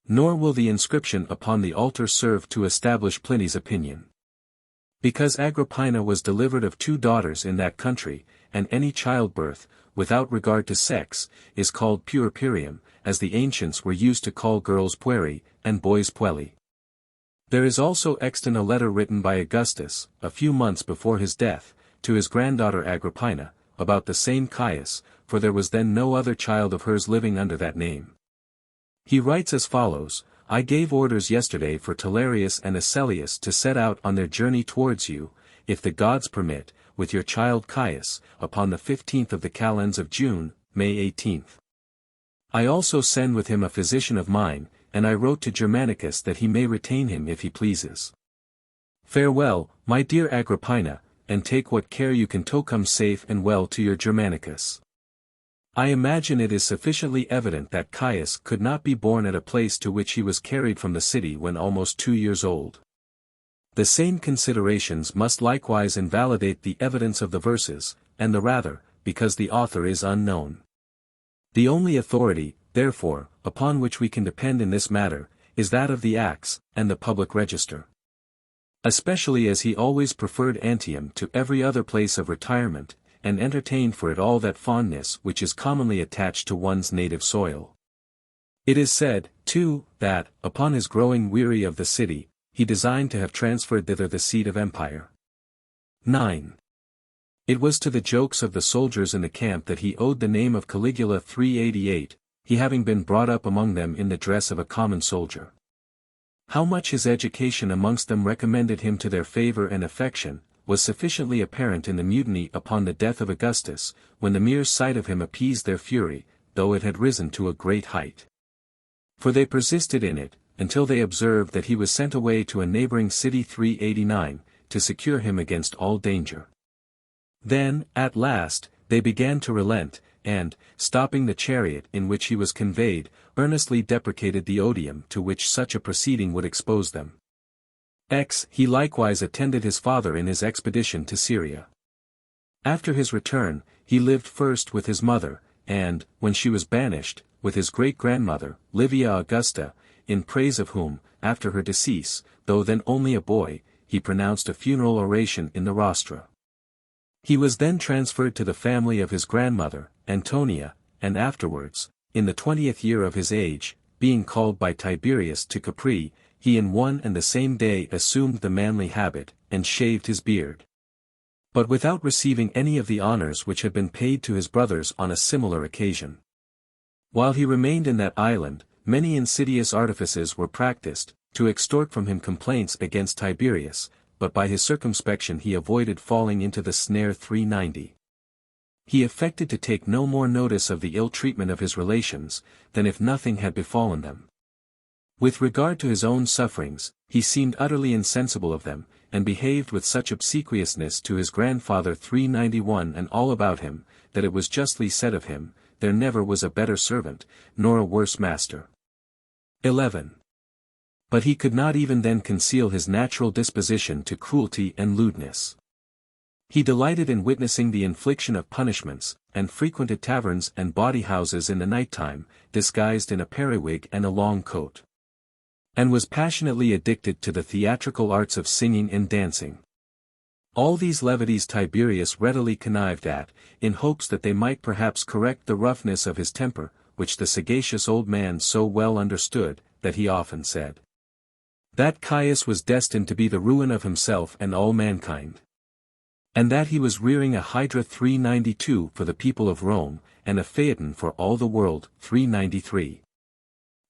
Nor will the inscription upon the altar serve to establish Pliny's opinion. Because Agrippina was delivered of 2 daughters in that country, and any childbirth, without regard to sex, is called puerperium, as the ancients were used to call girls pueri, and boys puelli. There is also extant a letter written by Augustus, a few months before his death, to his granddaughter Agrippina, about the same Caius, for there was then no other child of hers living under that name. He writes as follows: I gave orders yesterday for Tiberius and Vitellius to set out on their journey towards you, if the gods permit, with your child Caius, upon the 15th of the calends of June, May 18th. I also send with him a physician of mine, and I wrote to Germanicus that he may retain him if he pleases. Farewell, my dear Agrippina, and take what care you can to come safe and well to your Germanicus. I imagine it is sufficiently evident that Caius could not be born at a place to which he was carried from the city when almost 2 years old. The same considerations must likewise invalidate the evidence of the verses, and the rather, because the author is unknown. The only authority, therefore, upon which we can depend in this matter, is that of the Acts, and the public register. Especially as he always preferred Antium to every other place of retirement, and entertained for it all that fondness which is commonly attached to one's native soil. It is said, too, that, upon his growing weary of the city, he designed to have transferred thither the seat of empire. 9. It was to the jokes of the soldiers in the camp that he owed the name of Caligula 388, he having been brought up among them in the dress of a common soldier. How much his education amongst them recommended him to their favor and affection, was sufficiently apparent in the mutiny upon the death of Augustus, when the mere sight of him appeased their fury, though it had risen to a great height. For they persisted in it, until they observed that he was sent away to a neighboring city 389, to secure him against all danger. Then, at last, they began to relent, and, stopping the chariot in which he was conveyed, earnestly deprecated the odium to which such a proceeding would expose them. He likewise attended his father in his expedition to Syria. After his return, he lived first with his mother, and, when she was banished, with his great-grandmother, Livia Augusta, in praise of whom, after her decease, though then only a boy, he pronounced a funeral oration in the rostra. He was then transferred to the family of his grandmother, Antonia, and afterwards, in the 20th year of his age, being called by Tiberius to Capri, he in one and the same day assumed the manly habit, and shaved his beard. But without receiving any of the honors which had been paid to his brothers on a similar occasion. While he remained in that island, many insidious artifices were practiced, to extort from him complaints against Tiberius, but by his circumspection he avoided falling into the snare 390. He affected to take no more notice of the ill treatment of his relations, than if nothing had befallen them. With regard to his own sufferings, he seemed utterly insensible of them, and behaved with such obsequiousness to his grandfather 391 and all about him, that it was justly said of him, there never was a better servant, nor a worse master. 11. But he could not even then conceal his natural disposition to cruelty and lewdness. He delighted in witnessing the infliction of punishments, and frequented taverns and bawdy-houses in the night time, disguised in a periwig and a long coat. And was passionately addicted to the theatrical arts of singing and dancing. All these levities Tiberius readily connived at, in hopes that they might perhaps correct the roughness of his temper, which the sagacious old man so well understood, that he often said that Caius was destined to be the ruin of himself and all mankind. And that he was rearing a Hydra 392 for the people of Rome, and a Phaeton for all the world 393.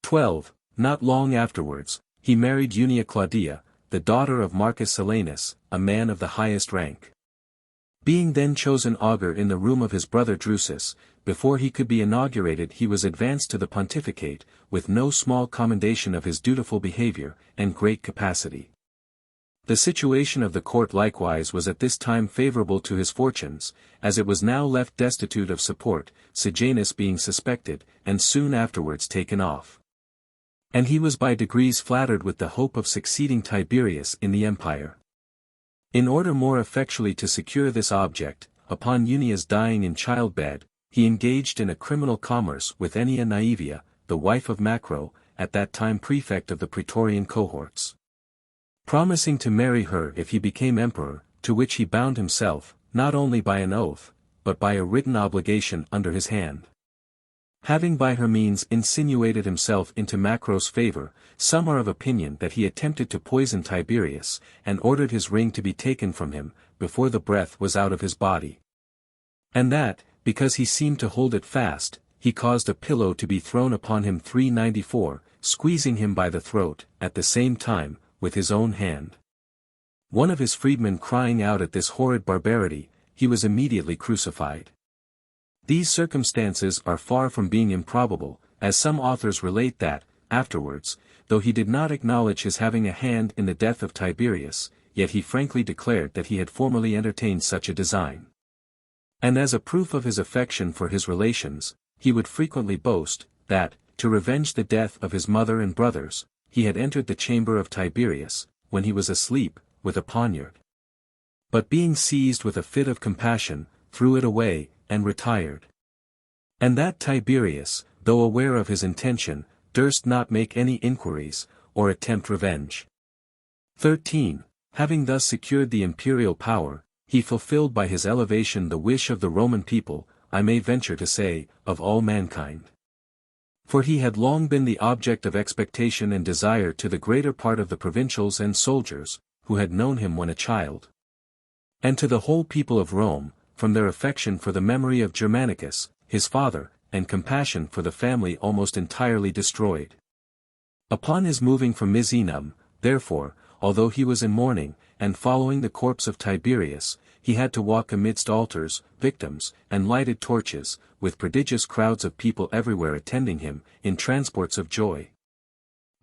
12. Not long afterwards, he married Unia Claudia, the daughter of Marcus Silanus, a man of the highest rank. Being then chosen augur in the room of his brother Drusus, before he could be inaugurated he was advanced to the pontificate, with no small commendation of his dutiful behavior, and great capacity. The situation of the court likewise was at this time favorable to his fortunes, as it was now left destitute of support, Sejanus being suspected, and soon afterwards taken off. And he was by degrees flattered with the hope of succeeding Tiberius in the empire. In order more effectually to secure this object, upon Unia's dying in childbed, he engaged in a criminal commerce with Ennia Naevia, the wife of Macro, at that time prefect of the praetorian cohorts. Promising to marry her if he became emperor, to which he bound himself, not only by an oath, but by a written obligation under his hand. Having by her means insinuated himself into Macro's favor, some are of opinion that he attempted to poison Tiberius, and ordered his ring to be taken from him, before the breath was out of his body. And that, because he seemed to hold it fast, he caused a pillow to be thrown upon him 394, squeezing him by the throat, at the same time, with his own hand. One of his freedmen crying out at this horrid barbarity, he was immediately crucified. These circumstances are far from being improbable, as some authors relate that, afterwards, though he did not acknowledge his having a hand in the death of Tiberius, yet he frankly declared that he had formerly entertained such a design. And as a proof of his affection for his relations, he would frequently boast, that, to revenge the death of his mother and brothers, he had entered the chamber of Tiberius, when he was asleep, with a poniard. But being seized with a fit of compassion, threw it away, and retired. And that Tiberius, though aware of his intention, durst not make any inquiries, or attempt revenge. 13. Having thus secured the imperial power, he fulfilled by his elevation the wish of the Roman people, I may venture to say, of all mankind. For he had long been the object of expectation and desire to the greater part of the provincials and soldiers, who had known him when a child. And to the whole people of Rome, from their affection for the memory of Germanicus, his father, and compassion for the family almost entirely destroyed. Upon his moving from Misenum, therefore, although he was in mourning, and following the corpse of Tiberius, he had to walk amidst altars, victims, and lighted torches, with prodigious crowds of people everywhere attending him, in transports of joy.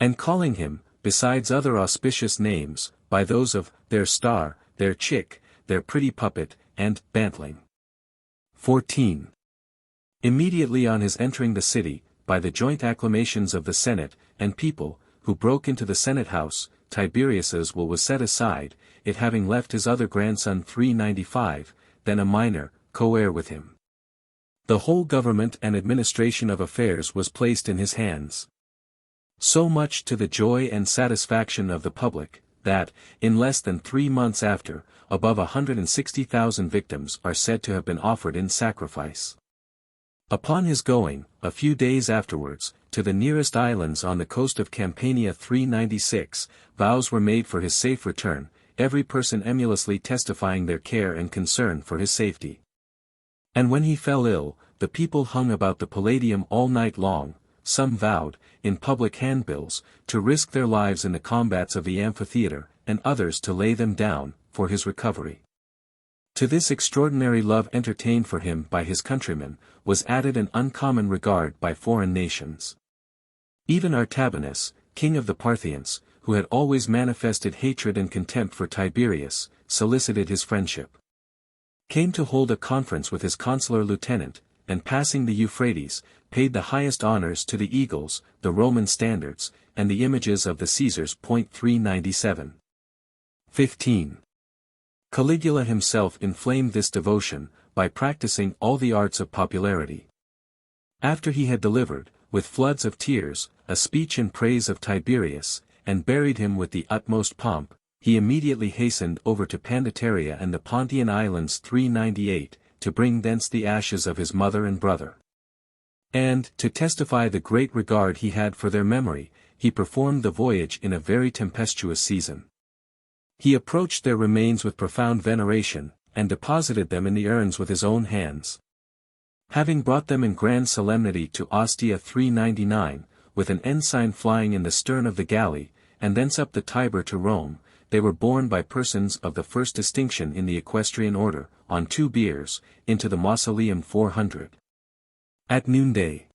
And calling him, besides other auspicious names, by those of, their star, their chick, their pretty puppet, and, bantling. 14. Immediately on his entering the city, by the joint acclamations of the Senate, and people, who broke into the Senate house, Tiberius's will was set aside, it having left his other grandson 395, then a minor, co-heir with him. The whole government and administration of affairs was placed in his hands. So much to the joy and satisfaction of the public, that, in less than 3 months after, above 160,000 victims are said to have been offered in sacrifice. Upon his going, a few days afterwards, to the nearest islands on the coast of Campania 396, vows were made for his safe return, every person emulously testifying their care and concern for his safety. And when he fell ill, the people hung about the Palladium all night long, some vowed, in public handbills, to risk their lives in the combats of the amphitheatre, and others to lay them down, for his recovery. To this extraordinary love entertained for him by his countrymen, was added an uncommon regard by foreign nations. Even Artabanus, king of the Parthians, who had always manifested hatred and contempt for Tiberius, solicited his friendship. Came to hold a conference with his consular lieutenant, and passing the Euphrates, paid the highest honors to the eagles, the Roman standards, and the images of the Caesars. 397. 15. Caligula himself inflamed this devotion, by practicing all the arts of popularity. After he had delivered, with floods of tears, a speech in praise of Tiberius, and buried him with the utmost pomp, he immediately hastened over to Pandataria and the Pontian Islands 398, to bring thence the ashes of his mother and brother. And, to testify the great regard he had for their memory, he performed the voyage in a very tempestuous season. He approached their remains with profound veneration, and deposited them in the urns with his own hands. Having brought them in grand solemnity to Ostia 399, with an ensign flying in the stern of the galley, and thence up the Tiber to Rome, they were borne by persons of the first distinction in the equestrian order, on 2 biers, into the Mausoleum 400. At noonday,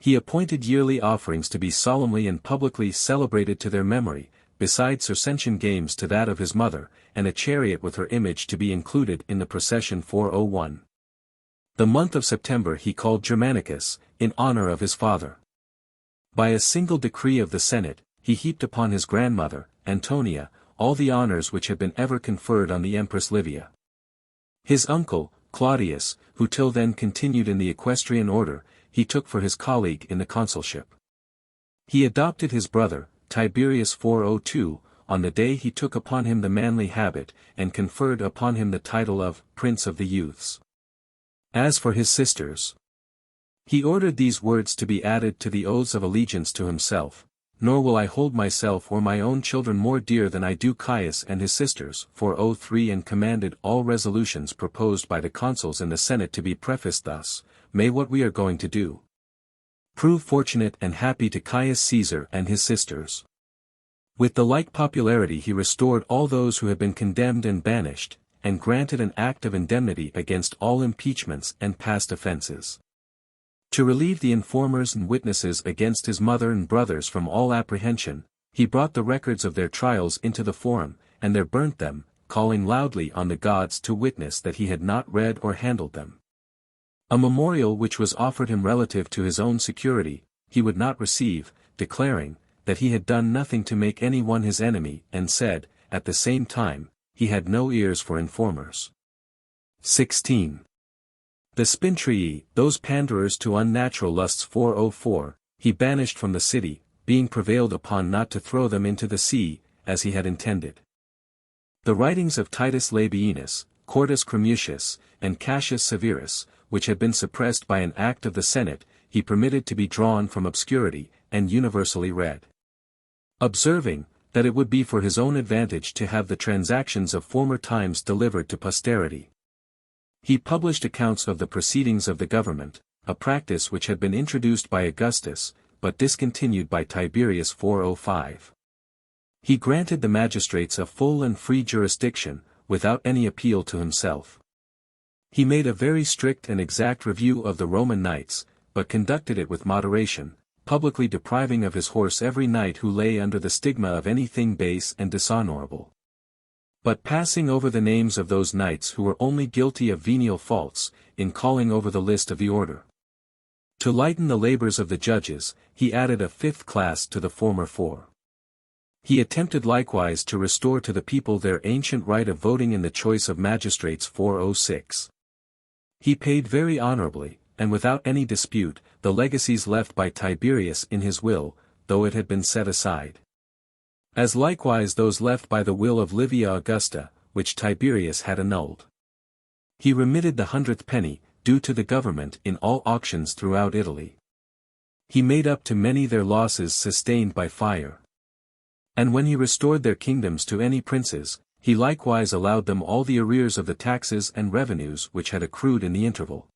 he appointed yearly offerings to be solemnly and publicly celebrated to their memory, besides Circensian games to that of his mother, and a chariot with her image to be included in the procession 401. The month of September he called Germanicus, in honor of his father. By a single decree of the Senate, he heaped upon his grandmother, Antonia, all the honors which had been ever conferred on the Empress Livia. His uncle, Claudius, who till then continued in the equestrian order, he took for his colleague in the consulship. He adopted his brother, Tiberius 402, on the day he took upon him the manly habit, and conferred upon him the title of Prince of the Youths. As for his sisters, he ordered these words to be added to the oaths of allegiance to himself, nor will I hold myself or my own children more dear than I do Caius and his sisters, 403, and commanded all resolutions proposed by the consuls in the Senate to be prefaced thus, may what we are going to do prove fortunate and happy to Caius Caesar and his sisters. With the like popularity he restored all those who had been condemned and banished, and granted an act of indemnity against all impeachments and past offences. To relieve the informers and witnesses against his mother and brothers from all apprehension, he brought the records of their trials into the forum, and there burnt them, calling loudly on the gods to witness that he had not read or handled them. A memorial which was offered him relative to his own security, he would not receive, declaring, that he had done nothing to make any one his enemy, and said, at the same time, he had no ears for informers. 16. The Spintrii, those panderers to unnatural lusts 404, he banished from the city, being prevailed upon not to throw them into the sea, as he had intended. The writings of Titus Labienus, Quartus Cremutius, and Cassius Severus, which had been suppressed by an act of the Senate, he permitted to be drawn from obscurity, and universally read. Observing, that it would be for his own advantage to have the transactions of former times delivered to posterity. He published accounts of the proceedings of the government, a practice which had been introduced by Augustus, but discontinued by Tiberius 405. He granted the magistrates a full and free jurisdiction, without any appeal to himself. He made a very strict and exact review of the Roman knights, but conducted it with moderation, publicly depriving of his horse every knight who lay under the stigma of anything base and dishonorable. But passing over the names of those knights who were only guilty of venial faults, in calling over the list of the order. To lighten the labors of the judges, he added a fifth class to the former four. He attempted likewise to restore to the people their ancient right of voting in the choice of magistrates 406. He paid very honorably, and without any dispute, the legacies left by Tiberius in his will, though it had been set aside. As likewise those left by the will of Livia Augusta, which Tiberius had annulled. He remitted the 100th penny, due to the government in all auctions throughout Italy. He made up to many their losses sustained by fire. And when he restored their kingdoms to any princes, he likewise allowed them all the arrears of the taxes and revenues which had accrued in the interval.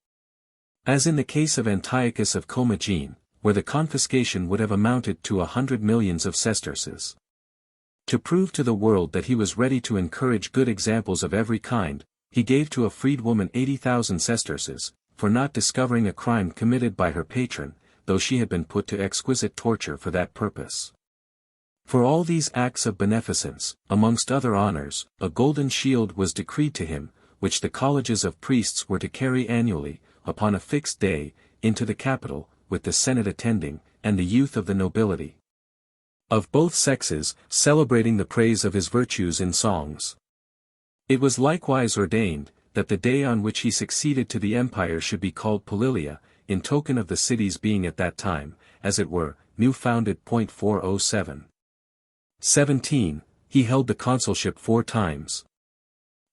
As in the case of Antiochus of Commagene, where the confiscation would have amounted to 100 millions of sesterces. To prove to the world that he was ready to encourage good examples of every kind, he gave to a freedwoman 80,000 sesterces, for not discovering a crime committed by her patron, though she had been put to exquisite torture for that purpose. For all these acts of beneficence, amongst other honors, a golden shield was decreed to him, which the colleges of priests were to carry annually, upon a fixed day, into the Capitol, with the Senate attending, and the youth of the nobility of both sexes, celebrating the praise of his virtues in songs. It was likewise ordained, that the day on which he succeeded to the empire should be called Polilia, in token of the cities being at that time, as it were, new-founded. 407. 17. He held the consulship 4 times.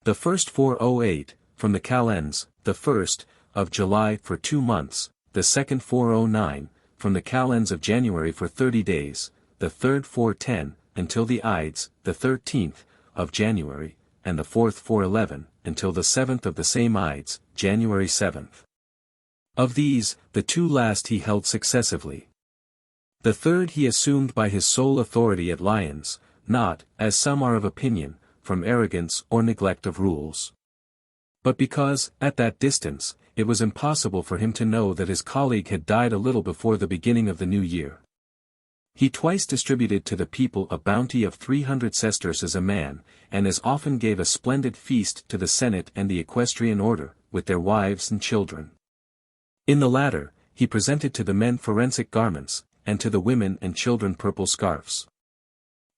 The first 408, from the calends, the 1st, of July for 2 months, the second 409, from the calends of January for 30 days, the third 410, until the Ides, the 13th, of January, and the fourth 411, until the 7th of the same Ides, January 7th. Of these, the 2 last he held successively. The third he assumed by his sole authority at Lyons, not, as some are of opinion, from arrogance or neglect of rules. But because, at that distance, it was impossible for him to know that his colleague had died a little before the beginning of the new year. He twice distributed to the people a bounty of 300 sesterces a man, and as often gave a splendid feast to the Senate and the equestrian order, with their wives and children. In the latter, he presented to the men forensic garments, and to the women and children purple scarfs.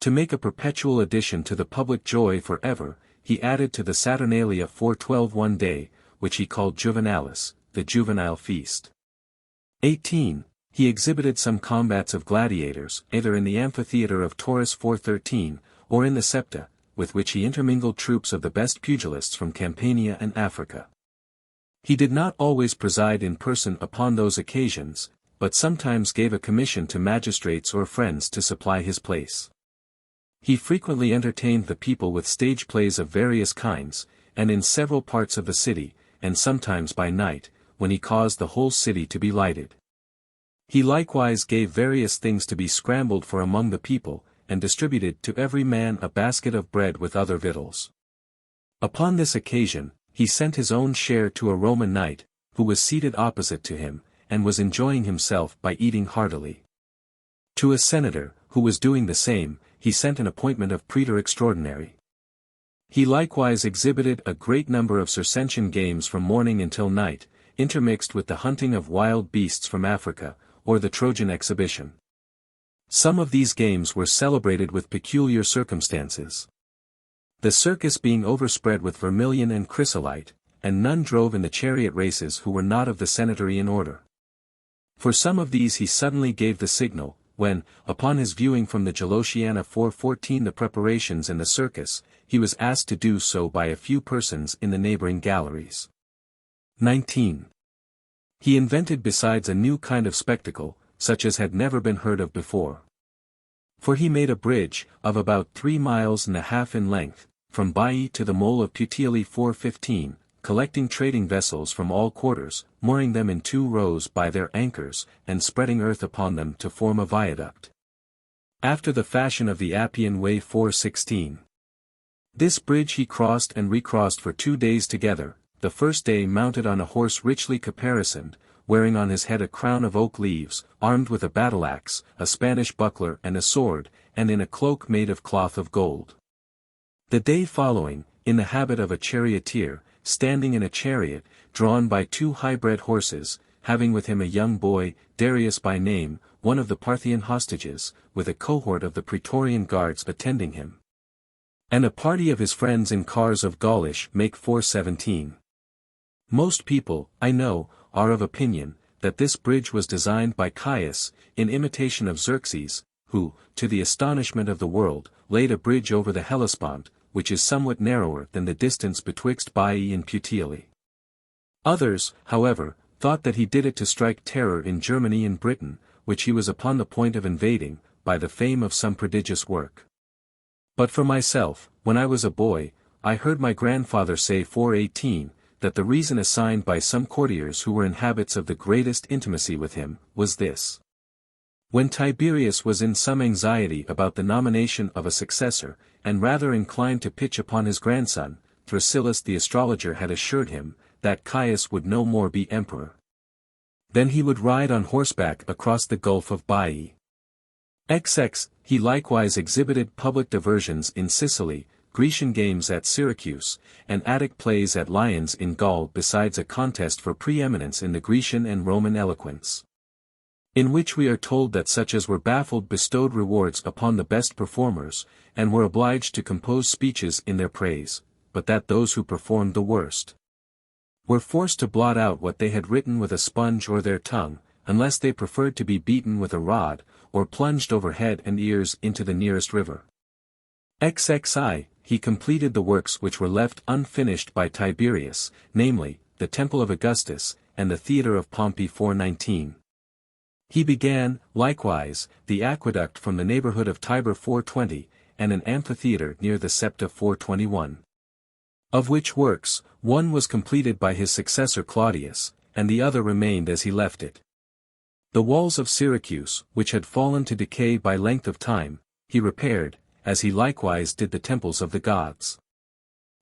To make a perpetual addition to the public joy for ever, he added to the Saturnalia 412 one day, which he called Juvenalis, the juvenile feast. 18. He exhibited some combats of gladiators, either in the amphitheatre of Taurus 413, or in the Septa, with which he intermingled troops of the best pugilists from Campania and Africa. He did not always preside in person upon those occasions, but sometimes gave a commission to magistrates or friends to supply his place. He frequently entertained the people with stage plays of various kinds, and in several parts of the city, and sometimes by night, when he caused the whole city to be lighted. He likewise gave various things to be scrambled for among the people, and distributed to every man a basket of bread with other victuals. Upon this occasion, he sent his own share to a Roman knight, who was seated opposite to him, and was enjoying himself by eating heartily. To a senator, who was doing the same, he sent an appointment of praetor extraordinary. He likewise exhibited a great number of Circensian games from morning until night, intermixed with the hunting of wild beasts from Africa, or the Trojan exhibition. Some of these games were celebrated with peculiar circumstances. The circus being overspread with vermilion and chrysolite, and none drove in the chariot races who were not of the senatorian order. For some of these he suddenly gave the signal, when, upon his viewing from the Gelosiana 414 the preparations in the circus, he was asked to do so by a few persons in the neighboring galleries. 19. He invented besides a new kind of spectacle, such as had never been heard of before. For he made a bridge, of about 3 miles and a half in length, from Baiae to the mole of Puteoli 415, collecting trading vessels from all quarters, mooring them in 2 rows by their anchors, and spreading earth upon them to form a viaduct. After the fashion of the Appian Way 416. This bridge he crossed and recrossed for 2 days together, the first day mounted on a horse richly caparisoned, wearing on his head a crown of oak leaves, armed with a battle-axe, a Spanish buckler and a sword, and in a cloak made of cloth of gold. The day following, in the habit of a charioteer, standing in a chariot, drawn by 2 high-bred horses, having with him a young boy, Darius by name, one of the Parthian hostages, with a cohort of the Praetorian guards attending him. And a party of his friends in cars of Gaulish make 417. Most people, I know, are of opinion, that this bridge was designed by Caius, in imitation of Xerxes, who, to the astonishment of the world, laid a bridge over the Hellespont, which is somewhat narrower than the distance betwixt Baiae and Puteoli. Others, however, thought that he did it to strike terror in Germany and Britain, which he was upon the point of invading, by the fame of some prodigious work. But for myself, when I was a boy, I heard my grandfather say 418, that the reason assigned by some courtiers who were in habits of the greatest intimacy with him, was this. When Tiberius was in some anxiety about the nomination of a successor, and rather inclined to pitch upon his grandson, Thrasyllus the astrologer had assured him, that Caius would no more be emperor. Then he would ride on horseback across the Gulf of Baiae. XX, he likewise exhibited public diversions in Sicily, Grecian games at Syracuse, and Attic plays at Lyons in Gaul, besides a contest for preeminence in the Grecian and Roman eloquence, in which we are told that such as were baffled bestowed rewards upon the best performers, and were obliged to compose speeches in their praise, but that those who performed the worst were forced to blot out what they had written with a sponge or their tongue, unless they preferred to be beaten with a rod, or plunged over head and ears into the nearest river. XXI, he completed the works which were left unfinished by Tiberius, namely, the Temple of Augustus, and the Theatre of Pompey 419. He began, likewise, the aqueduct from the neighborhood of Tiber 420, and an amphitheatre near the Septa 421. Of which works, one was completed by his successor Claudius, and the other remained as he left it. The walls of Syracuse, which had fallen to decay by length of time, he repaired, as he likewise did the temples of the gods.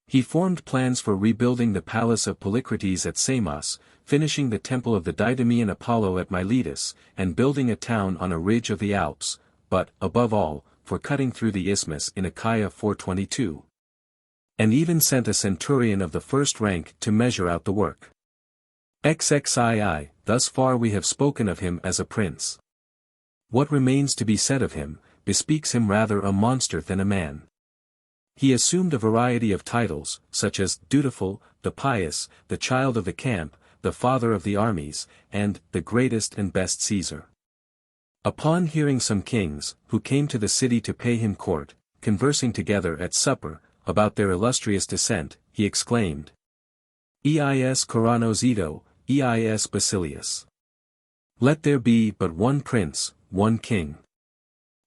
He formed plans for rebuilding the palace of Polycrates at Samos, finishing the temple of the Didymean Apollo at Miletus, and building a town on a ridge of the Alps, but, above all, for cutting through the isthmus in Achaia 422. And even sent a centurion of the first rank to measure out the work. XXII, thus far we have spoken of him as a prince. What remains to be said of him, bespeaks him rather a monster than a man. He assumed a variety of titles, such as dutiful, the pious, the child of the camp, the father of the armies, and the greatest and best Caesar. Upon hearing some kings, who came to the city to pay him court, conversing together at supper, about their illustrious descent, he exclaimed, Eis Coranos Ito, Eis Basilius. Let there be but one prince, one king.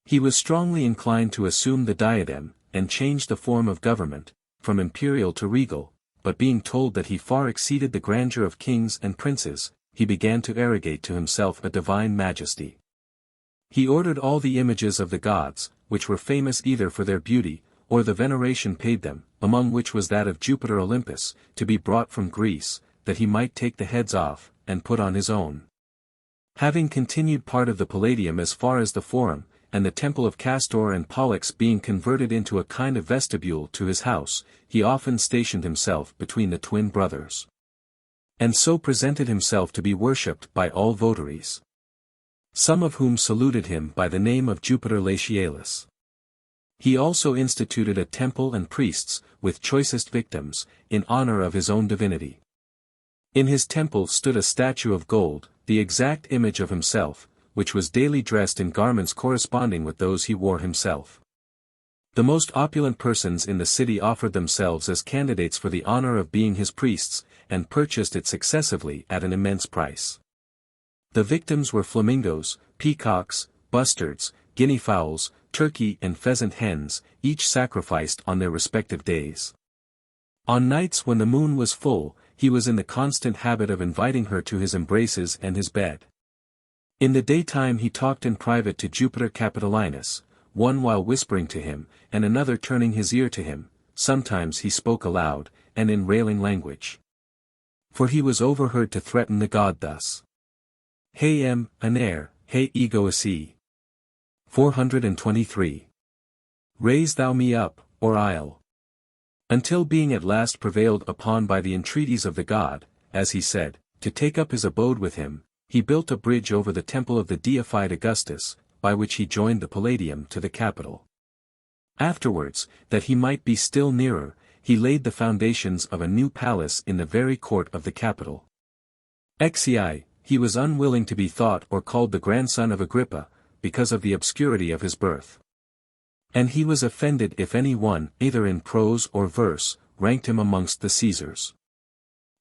He was strongly inclined to assume the diadem, and change the form of government, from imperial to regal, but being told that he far exceeded the grandeur of kings and princes, he began to arrogate to himself a divine majesty. He ordered all the images of the gods, which were famous either for their beauty, or the veneration paid them, among which was that of Jupiter Olympus, to be brought from Greece, that he might take the heads off, and put on his own. Having continued part of the Palladium as far as the Forum, and the temple of Castor and Pollux being converted into a kind of vestibule to his house, he often stationed himself between the twin brothers, and so presented himself to be worshipped by all votaries, some of whom saluted him by the name of Jupiter Latialis. He also instituted a temple and priests, with choicest victims, in honor of his own divinity. In his temple stood a statue of gold, the exact image of himself, which was daily dressed in garments corresponding with those he wore himself. The most opulent persons in the city offered themselves as candidates for the honor of being his priests, and purchased it successively at an immense price. The victims were flamingos, peacocks, bustards, guinea fowls, turkey and pheasant hens, each sacrificed on their respective days. On nights when the moon was full, he was in the constant habit of inviting her to his embraces and his bed. In the daytime he talked in private to Jupiter Capitolinus, one while whispering to him, and another turning his ear to him. Sometimes he spoke aloud, and in railing language. For he was overheard to threaten the god thus. Hey aner, hey egoisi. 423. Raise thou me up, or I'll. Until being at last prevailed upon by the entreaties of the god, as he said, to take up his abode with him, he built a bridge over the temple of the deified Augustus, by which he joined the Palladium to the Capitol. Afterwards, that he might be still nearer, he laid the foundations of a new palace in the very court of the Capitol. Xi, he was unwilling to be thought or called the grandson of Agrippa, because of the obscurity of his birth. And he was offended if any one, either in prose or verse, ranked him amongst the Caesars.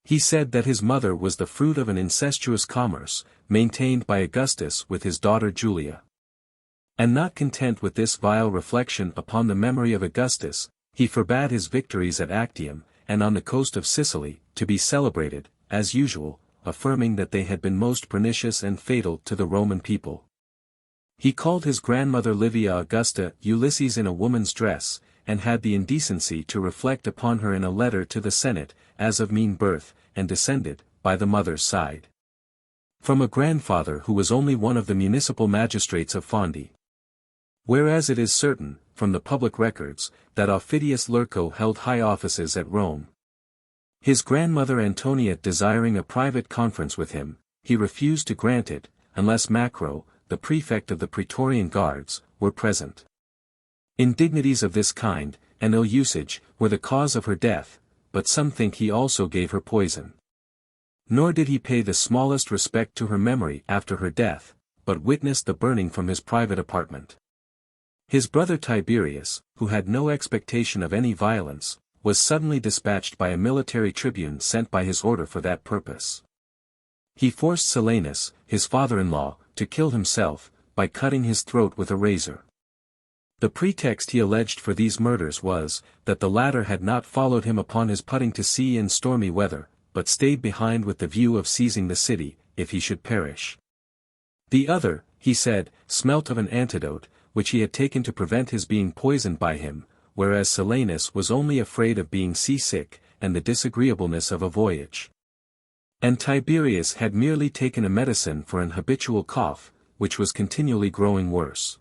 He said that his mother was the fruit of an incestuous commerce, maintained by Augustus with his daughter Julia. And not content with this vile reflection upon the memory of Augustus, he forbade his victories at Actium, and on the coast of Sicily, to be celebrated, as usual, affirming that they had been most pernicious and fatal to the Roman people. He called his grandmother Livia Augusta Ulysses in a woman's dress, and had the indecency to reflect upon her in a letter to the Senate, as of mean birth, and descended, by the mother's side, from a grandfather who was only one of the municipal magistrates of Fondi. Whereas it is certain, from the public records, that Aufidius Lurco held high offices at Rome. His grandmother Antonia desiring a private conference with him, he refused to grant it, unless Macro, the prefect of the Praetorian Guards, were present. Indignities of this kind, and ill usage, were the cause of her death, but some think he also gave her poison. Nor did he pay the smallest respect to her memory after her death, but witnessed the burning from his private apartment. His brother Tiberius, who had no expectation of any violence, was suddenly dispatched by a military tribune sent by his order for that purpose. He forced Silanus, his father-in-law, to kill himself, by cutting his throat with a razor. The pretext he alleged for these murders was, that the latter had not followed him upon his putting to sea in stormy weather, but stayed behind with the view of seizing the city, if he should perish. The other, he said, smelt of an antidote, which he had taken to prevent his being poisoned by him, whereas Silanus was only afraid of being seasick, and the disagreeableness of a voyage. And Tiberius had merely taken a medicine for an habitual cough, which was continually growing worse.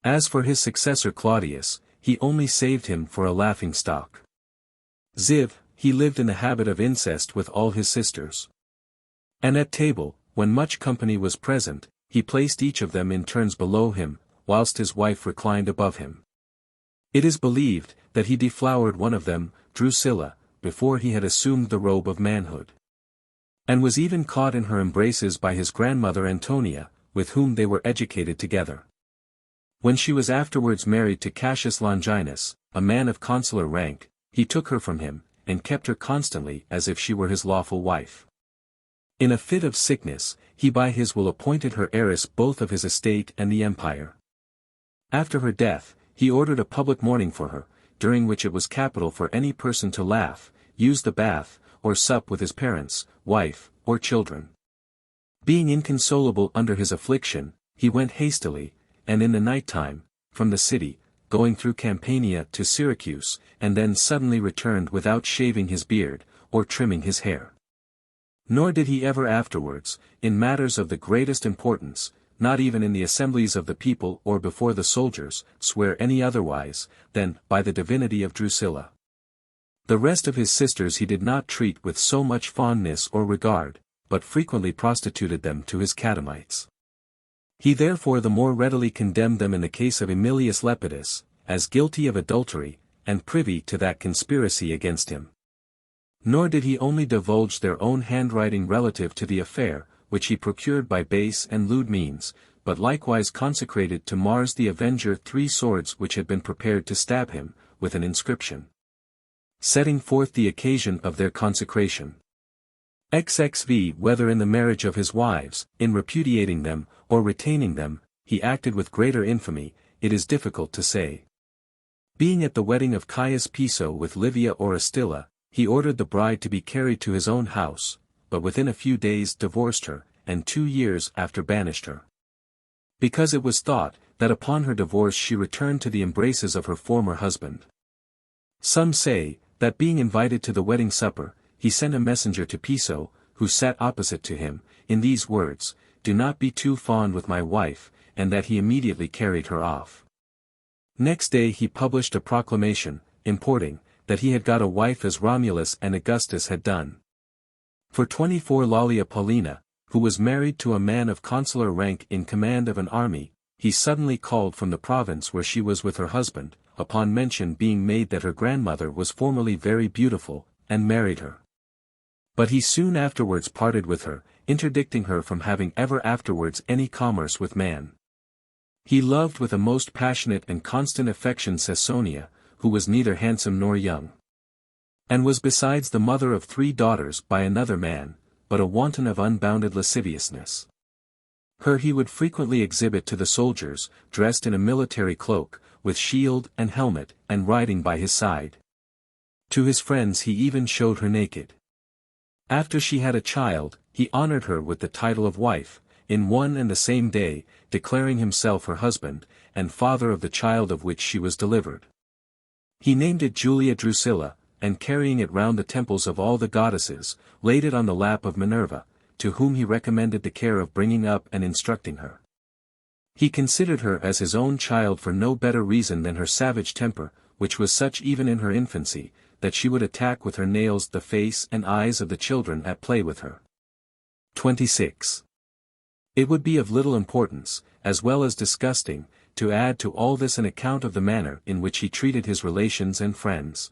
As for his successor Claudius, he only saved him for a laughing-stock. Ziv, he lived in the habit of incest with all his sisters. And at table, when much company was present, he placed each of them in turns below him, whilst his wife reclined above him. It is believed, that he deflowered one of them, Drusilla, before he had assumed the robe of manhood. And was even caught in her embraces by his grandmother Antonia, with whom they were educated together. When she was afterwards married to Cassius Longinus, a man of consular rank, he took her from him, and kept her constantly as if she were his lawful wife. In a fit of sickness, he by his will appointed her heiress both of his estate and the empire. After her death, he ordered a public mourning for her, during which it was capital for any person to laugh, use the bath, or sup with his parents, wife, or children. Being inconsolable under his affliction, he went hastily, and in the night time, from the city, going through Campania to Syracuse, and then suddenly returned without shaving his beard, or trimming his hair. Nor did he ever afterwards, in matters of the greatest importance, not even in the assemblies of the people or before the soldiers, swear any otherwise, than by the divinity of Drusilla. The rest of his sisters he did not treat with so much fondness or regard, but frequently prostituted them to his catamites. He therefore the more readily condemned them in the case of Aemilius Lepidus, as guilty of adultery, and privy to that conspiracy against him. Nor did he only divulge their own handwriting relative to the affair, which he procured by base and lewd means, but likewise consecrated to Mars the Avenger 3 swords which had been prepared to stab him, with an inscription, setting forth the occasion of their consecration. XXV Whether in the marriage of his wives, in repudiating them, or retaining them, he acted with greater infamy, it is difficult to say. Being at the wedding of Caius Piso with Livia or Astilla, he ordered the bride to be carried to his own house, but within a few days divorced her, and 2 years after banished her. Because it was thought, that upon her divorce she returned to the embraces of her former husband. Some say, that being invited to the wedding supper, he sent a messenger to Piso, who sat opposite to him, in these words, "Do not be too fond with my wife," and that he immediately carried her off. Next day he published a proclamation, importing, that he had got a wife as Romulus and Augustus had done. For 24 Lollia Paulina, who was married to a man of consular rank in command of an army, he suddenly called from the province where she was with her husband, upon mention being made that her grandmother was formerly very beautiful, and married her. But he soon afterwards parted with her, interdicting her from having ever afterwards any commerce with man. He loved with a most passionate and constant affection Caesonia, who was neither handsome nor young, and was besides the mother of 3 daughters by another man, but a wanton of unbounded lasciviousness. Her he would frequently exhibit to the soldiers, dressed in a military cloak, with shield and helmet, and riding by his side. To his friends he even showed her naked. After she had a child, he honored her with the title of wife, in one and the same day, declaring himself her husband, and father of the child of which she was delivered. He named it Julia Drusilla, and carrying it round the temples of all the goddesses, laid it on the lap of Minerva, to whom he recommended the care of bringing up and instructing her. He considered her as his own child for no better reason than her savage temper, which was such even in her infancy, that she would attack with her nails the face and eyes of the children at play with her. 26. It would be of little importance, as well as disgusting, to add to all this an account of the manner in which he treated his relations and friends.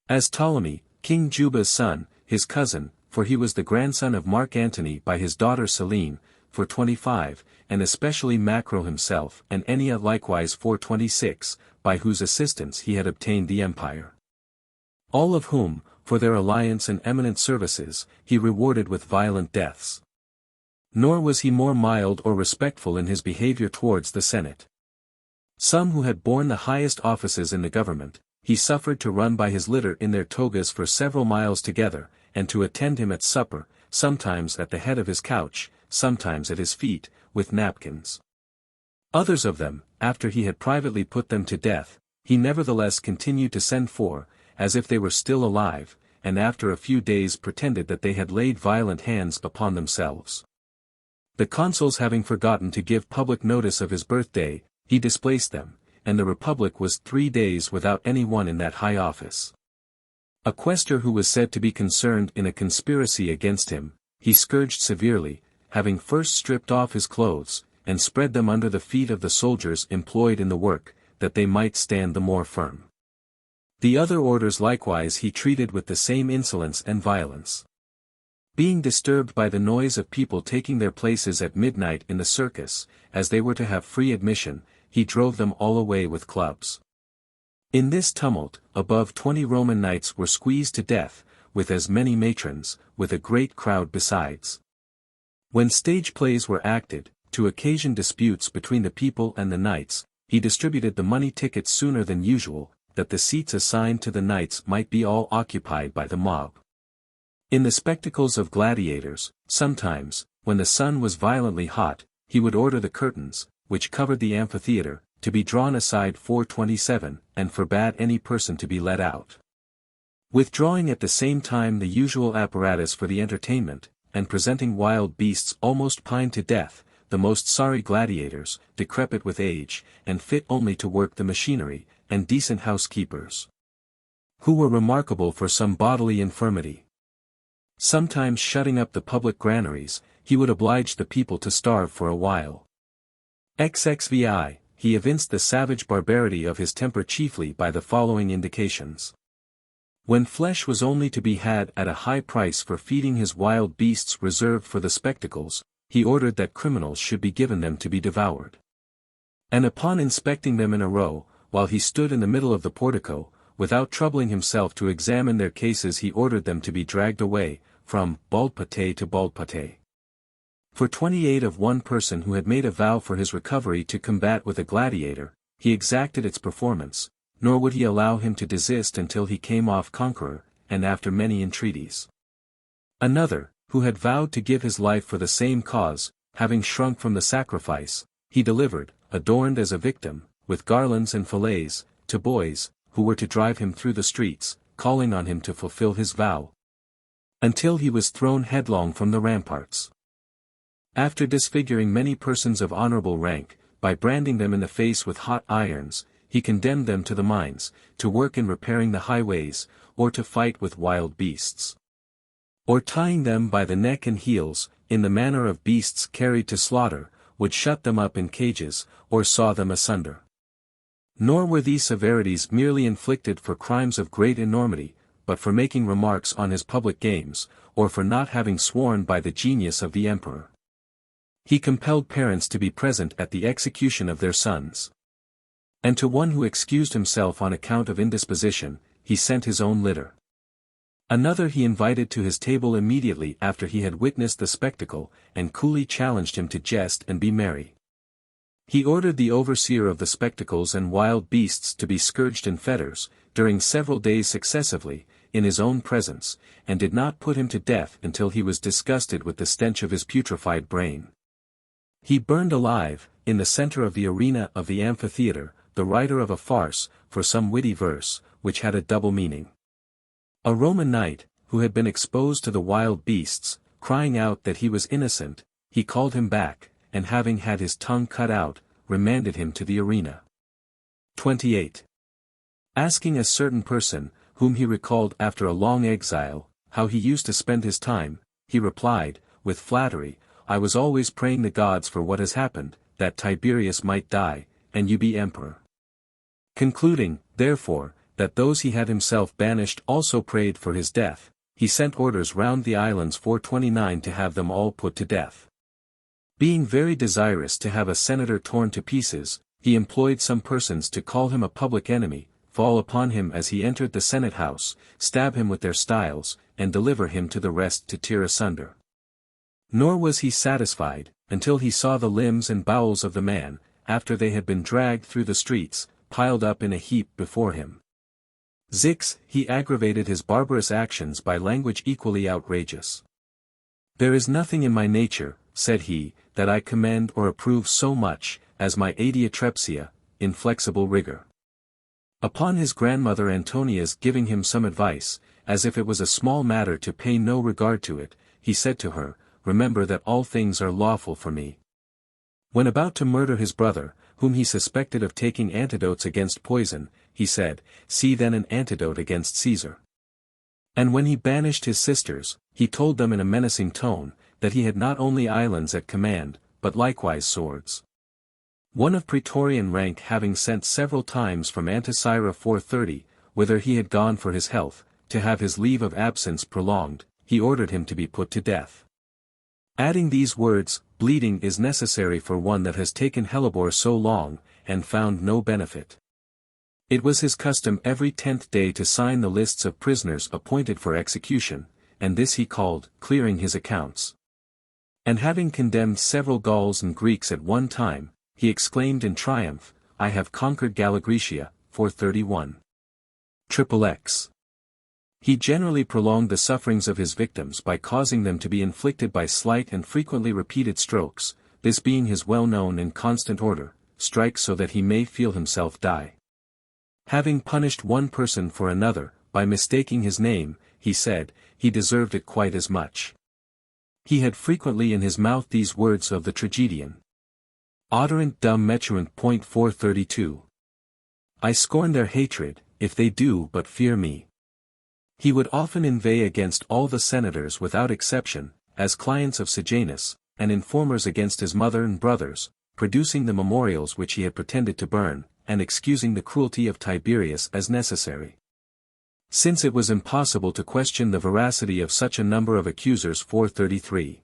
As Ptolemy, King Juba's son, his cousin, for he was the grandson of Mark Antony by his daughter Selene, for 25, and especially Macro himself and Ennia likewise for 26, by whose assistance he had obtained the empire. All of whom, for their alliance and eminent services, he rewarded with violent deaths. Nor was he more mild or respectful in his behavior towards the Senate. Some who had borne the highest offices in the government, he suffered to run by his litter in their togas for several miles together, and to attend him at supper, sometimes at the head of his couch, sometimes at his feet, with napkins. Others of them, after he had privately put them to death, he nevertheless continued to send for, as if they were still alive, and after a few days pretended that they had laid violent hands upon themselves. The consuls having forgotten to give public notice of his birthday, he displaced them, and the republic was 3 days without any one in that high office. A quaestor who was said to be concerned in a conspiracy against him, he scourged severely, having first stripped off his clothes, and spread them under the feet of the soldiers employed in the work, that they might stand the more firm. The other orders likewise he treated with the same insolence and violence. Being disturbed by the noise of people taking their places at midnight in the circus, as they were to have free admission, he drove them all away with clubs. In this tumult, above 20 Roman knights were squeezed to death, with as many matrons, with a great crowd besides. When stage plays were acted, to occasion disputes between the people and the knights, he distributed the money tickets sooner than usual, that the seats assigned to the knights might be all occupied by the mob. In the spectacles of gladiators, sometimes, when the sun was violently hot, he would order the curtains, which covered the amphitheatre, to be drawn aside 427, and forbade any person to be let out. Withdrawing at the same time the usual apparatus for the entertainment, and presenting wild beasts almost pined to death, the most sorry gladiators, decrepit with age, and fit only to work the machinery, and decent housekeepers, who were remarkable for some bodily infirmity. Sometimes shutting up the public granaries, he would oblige the people to starve for a while. XXVI, he evinced the savage barbarity of his temper chiefly by the following indications. When flesh was only to be had at a high price for feeding his wild beasts reserved for the spectacles, he ordered that criminals should be given them to be devoured. And upon inspecting them in a row, while he stood in the middle of the portico, without troubling himself to examine their cases, he ordered them to be dragged away, from baldpate to baldpate. For 28 of one person who had made a vow for his recovery to combat with a gladiator, he exacted its performance, nor would he allow him to desist until he came off conqueror, and after many entreaties. Another, who had vowed to give his life for the same cause, having shrunk from the sacrifice, he delivered, adorned as a victim, with garlands and fillets, to boys, who were to drive him through the streets, calling on him to fulfill his vow, until he was thrown headlong from the ramparts. After disfiguring many persons of honorable rank, by branding them in the face with hot irons, he condemned them to the mines, to work in repairing the highways, or to fight with wild beasts. Or tying them by the neck and heels, in the manner of beasts carried to slaughter, would shut them up in cages, or saw them asunder. Nor were these severities merely inflicted for crimes of great enormity, but for making remarks on his public games, or for not having sworn by the genius of the emperor. He compelled parents to be present at the execution of their sons. And to one who excused himself on account of indisposition, he sent his own litter. Another he invited to his table immediately after he had witnessed the spectacle, and coolly challenged him to jest and be merry. He ordered the overseer of the spectacles and wild beasts to be scourged in fetters, during several days successively, in his own presence, and did not put him to death until he was disgusted with the stench of his putrefied brain. He burned alive, in the center of the arena of the amphitheater, the writer of a farce, for some witty verse, which had a double meaning. A Roman knight, who had been exposed to the wild beasts, crying out that he was innocent, he called him back, and having had his tongue cut out, remanded him to the arena. 28. Asking a certain person, whom he recalled after a long exile, how he used to spend his time, he replied, with flattery, I was always praying the gods for what has happened, that Tiberius might die, and you be emperor. Concluding, therefore, that those he had himself banished also prayed for his death, he sent orders round the islands 429 to have them all put to death. Being very desirous to have a senator torn to pieces, he employed some persons to call him a public enemy, fall upon him as he entered the Senate house, stab him with their styles, and deliver him to the rest to tear asunder. Nor was he satisfied, until he saw the limbs and bowels of the man, after they had been dragged through the streets, piled up in a heap before him. 6. He aggravated his barbarous actions by language equally outrageous. There is nothing in my nature, said he, that I commend or approve so much, as my adiotrepsia, inflexible rigor. Upon his grandmother Antonia's giving him some advice, as if it was a small matter to pay no regard to it, he said to her, Remember that all things are lawful for me. When about to murder his brother, whom he suspected of taking antidotes against poison, he said, See then an antidote against Caesar. And when he banished his sisters, he told them in a menacing tone, that he had not only islands at command, but likewise swords. One of praetorian rank having sent several times from Anticyra 430, whither he had gone for his health, to have his leave of absence prolonged, he ordered him to be put to death. Adding these words, bleeding is necessary for one that has taken hellebore so long, and found no benefit. It was his custom every 10th day to sign the lists of prisoners appointed for execution, and this he called, clearing his accounts. And having condemned several Gauls and Greeks at one time, he exclaimed in triumph, I have conquered Galligratia, 431. XXX. He generally prolonged the sufferings of his victims by causing them to be inflicted by slight and frequently repeated strokes, this being his well-known and constant order, strike so that he may feel himself die. Having punished one person for another, by mistaking his name, he said, he deserved it quite as much. He had frequently in his mouth these words of the tragedian. Oderant dum metuant. 432. I scorn their hatred, if they do but fear me. He would often inveigh against all the senators without exception, as clients of Sejanus, and informers against his mother and brothers, producing the memorials which he had pretended to burn, and excusing the cruelty of Tiberius as necessary. since it was impossible to question the veracity of such a number of accusers. 433.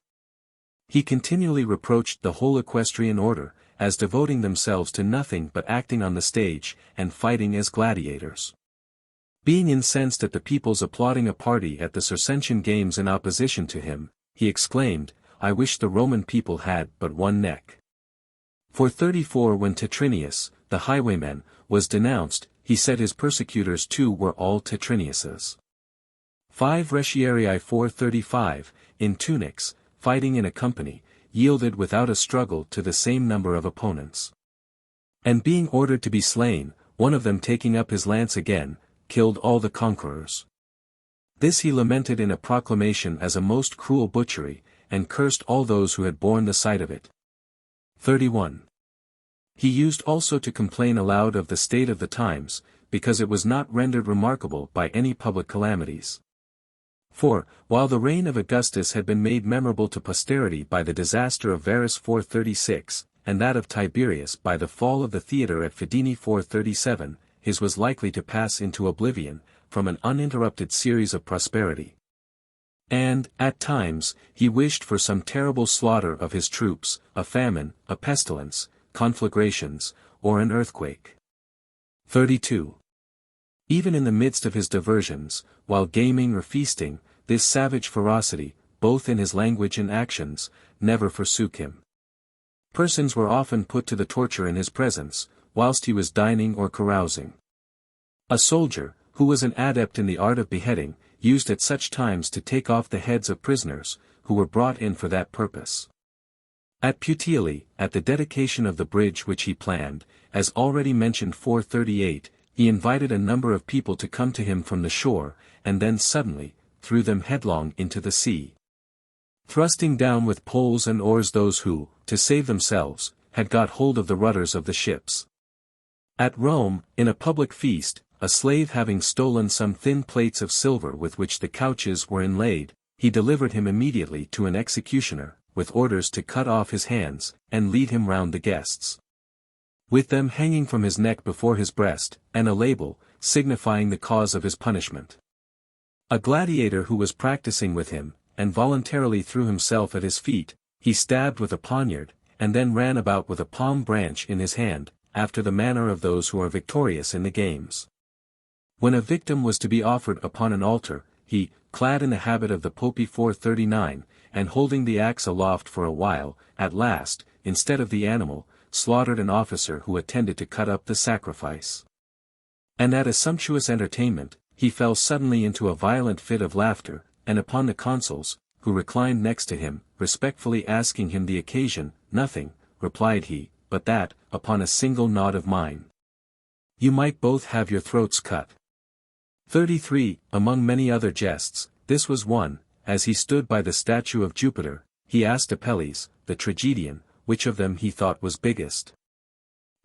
He continually reproached the whole equestrian order, as devoting themselves to nothing but acting on the stage, and fighting as gladiators. Being incensed at the people's applauding a party at the Circensian games in opposition to him, he exclaimed, "I wish the Roman people had but one neck." 434. When Tetrinius, the highwayman, was denounced, he said his persecutors too were all Tetriniuses. 5 Retiarii. 435, in tunics, fighting in a company, yielded without a struggle to the same number of opponents. And being ordered to be slain, one of them taking up his lance again, killed all the conquerors. This he lamented in a proclamation as a most cruel butchery, and cursed all those who had borne the sight of it. 31. He used also to complain aloud of the state of the times, because it was not rendered remarkable by any public calamities. For, while the reign of Augustus had been made memorable to posterity by the disaster of Varus 436, and that of Tiberius by the fall of the theatre at Fidene 437, his was likely to pass into oblivion, from an uninterrupted series of prosperity. And, at times, he wished for some terrible slaughter of his troops, a famine, a pestilence, conflagrations, or an earthquake. 32. Even in the midst of his diversions, while gaming or feasting, this savage ferocity, both in his language and actions, never forsook him. Persons were often put to the torture in his presence, whilst he was dining or carousing. A soldier, who was an adept in the art of beheading, used at such times to take off the heads of prisoners, who were brought in for that purpose. At Puteoli, at the dedication of the bridge which he planned, as already mentioned 438, he invited a number of people to come to him from the shore, and then suddenly, threw them headlong into the sea, thrusting down with poles and oars those who, to save themselves, had got hold of the rudders of the ships. At Rome, in a public feast, a slave having stolen some thin plates of silver with which the couches were inlaid, he delivered him immediately to an executioner, with orders to cut off his hands, and lead him round the guests, with them hanging from his neck before his breast, and a label, signifying the cause of his punishment. A gladiator who was practicing with him, and voluntarily threw himself at his feet, he stabbed with a poniard, and then ran about with a palm branch in his hand, after the manner of those who are victorious in the games. When a victim was to be offered upon an altar, he, clad in the habit of the Pope 439, and holding the axe aloft for a while, at last, instead of the animal, slaughtered an officer who attended to cut up the sacrifice. And at a sumptuous entertainment, he fell suddenly into a violent fit of laughter, and upon the consuls, who reclined next to him, respectfully asking him the occasion, "Nothing," replied he, "but that, upon a single nod of mine, you might both have your throats cut." 33. Among many other jests, this was one, as he stood by the statue of Jupiter, he asked Apelles, the tragedian, which of them he thought was biggest.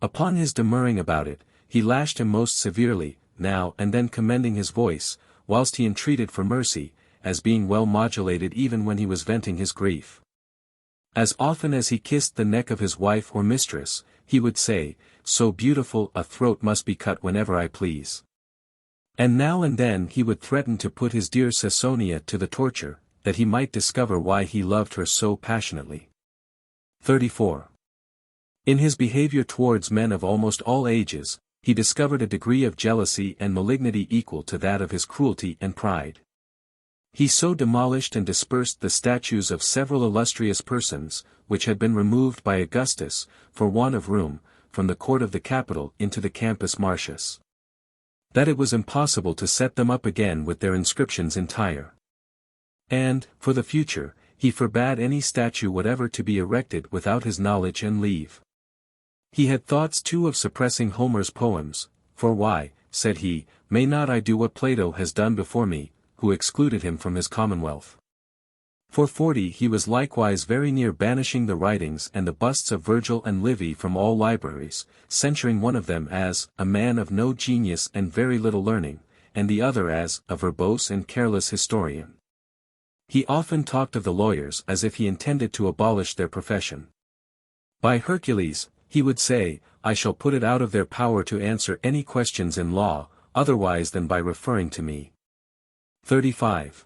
Upon his demurring about it, he lashed him most severely, now and then commending his voice, whilst he entreated for mercy, as being well modulated even when he was venting his grief. As often as he kissed the neck of his wife or mistress, he would say, "So beautiful a throat must be cut whenever I please." And now and then he would threaten to put his dear Caesonia to the torture, that he might discover why he loved her so passionately. 34. In his behavior towards men of almost all ages, he discovered a degree of jealousy and malignity equal to that of his cruelty and pride. He so demolished and dispersed the statues of several illustrious persons, which had been removed by Augustus, for want of room, from the court of the Capitol into the Campus Martius, that it was impossible to set them up again with their inscriptions entire. And, for the future, he forbade any statue whatever to be erected without his knowledge and leave. He had thoughts too of suppressing Homer's poems, for why, said he, may not I do what Plato has done before me, who excluded him from his commonwealth? For 40 he was likewise very near banishing the writings and the busts of Virgil and Livy from all libraries, censuring one of them as a man of no genius and very little learning, and the other as a verbose and careless historian. He often talked of the lawyers as if he intended to abolish their profession. By Hercules, he would say, I shall put it out of their power to answer any questions in law, otherwise than by referring to me. 35.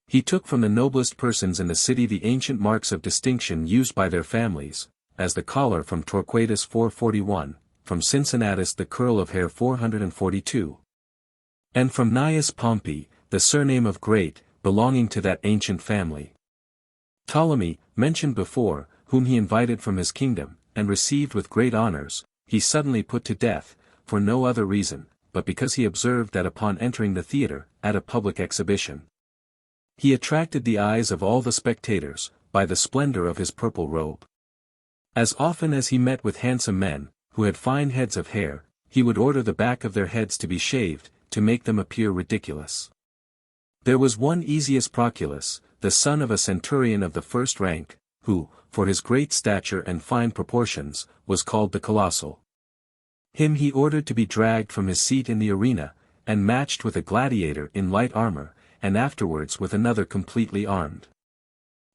He took from the noblest persons in the city the ancient marks of distinction used by their families, as the collar from Torquatus 441, from Cincinnatus the curl of hair 442. And from Gnaeus Pompey, the surname of Great, belonging to that ancient family. Ptolemy, mentioned before, whom he invited from his kingdom, and received with great honors, he suddenly put to death, for no other reason, but because he observed that upon entering the theatre, at a public exhibition, he attracted the eyes of all the spectators, by the splendor of his purple robe. As often as he met with handsome men, who had fine heads of hair, he would order the back of their heads to be shaved, to make them appear ridiculous. There was one Aetius Proculus, the son of a centurion of the first rank, who, for his great stature and fine proportions, was called the Colossal. Him he ordered to be dragged from his seat in the arena, and matched with a gladiator in light armor, and afterwards with another completely armed.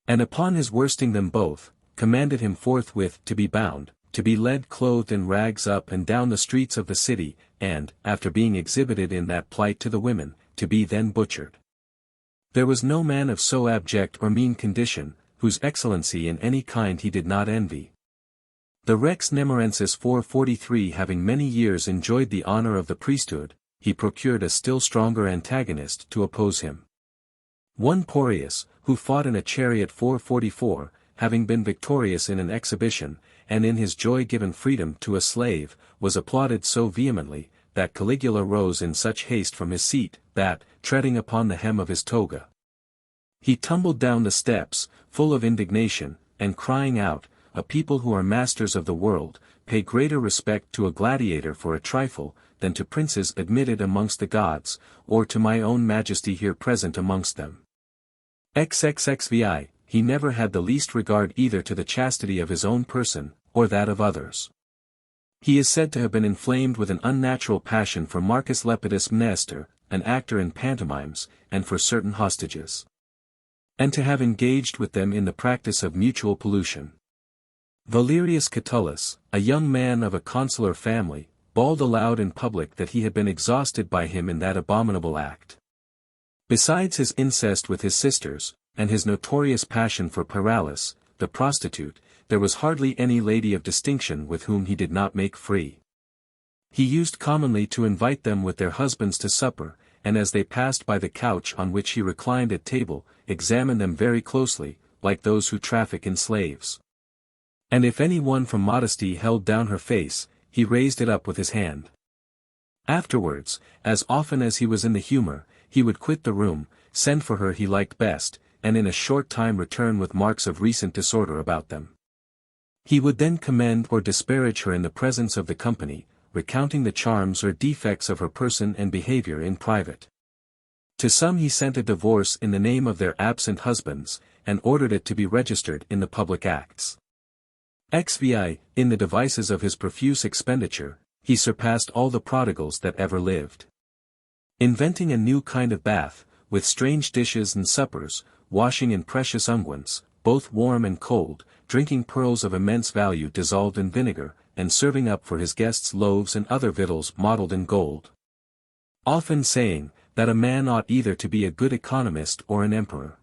And upon his worsting them both, commanded him forthwith to be bound, to be led clothed in rags up and down the streets of the city, and, after being exhibited in that plight to the women, to be then butchered. There was no man of so abject or mean condition, whose excellency in any kind he did not envy. The Rex Nemorensis 443 having many years enjoyed the honor of the priesthood, he procured a still stronger antagonist to oppose him. One Porreus, who fought in a chariot 444, having been victorious in an exhibition, and in his joy given freedom to a slave, was applauded so vehemently, that Caligula rose in such haste from his seat, that, treading upon the hem of his toga, he tumbled down the steps, full of indignation, and crying out, "A people who are masters of the world, pay greater respect to a gladiator for a trifle, than to princes admitted amongst the gods, or to my own majesty here present amongst them." XXXVI, he never had the least regard either to the chastity of his own person, or that of others. He is said to have been inflamed with an unnatural passion for Marcus Lepidus Mnester, an actor in pantomimes, and for certain hostages, and to have engaged with them in the practice of mutual pollution. Valerius Catullus, a young man of a consular family, bawled aloud in public that he had been exhausted by him in that abominable act. Besides his incest with his sisters, and his notorious passion for Paralis, the prostitute, there was hardly any lady of distinction with whom he did not make free. He used commonly to invite them with their husbands to supper, and as they passed by the couch on which he reclined at table, examine them very closely, like those who traffic in slaves. And if any one from modesty held down her face, he raised it up with his hand. Afterwards, as often as he was in the humor, he would quit the room, send for her he liked best, and in a short time return with marks of recent disorder about them. He would then commend or disparage her in the presence of the company, recounting the charms or defects of her person and behavior in private. To some he sent a divorce in the name of their absent husbands, and ordered it to be registered in the public acts. XVI, in the devices of his profuse expenditure, he surpassed all the prodigals that ever lived. Inventing a new kind of bath, with strange dishes and suppers, washing in precious unguents, both warm and cold, drinking pearls of immense value dissolved in vinegar, and serving up for his guests loaves and other victuals modelled in gold. Often saying, that a man ought either to be a good economist or an emperor.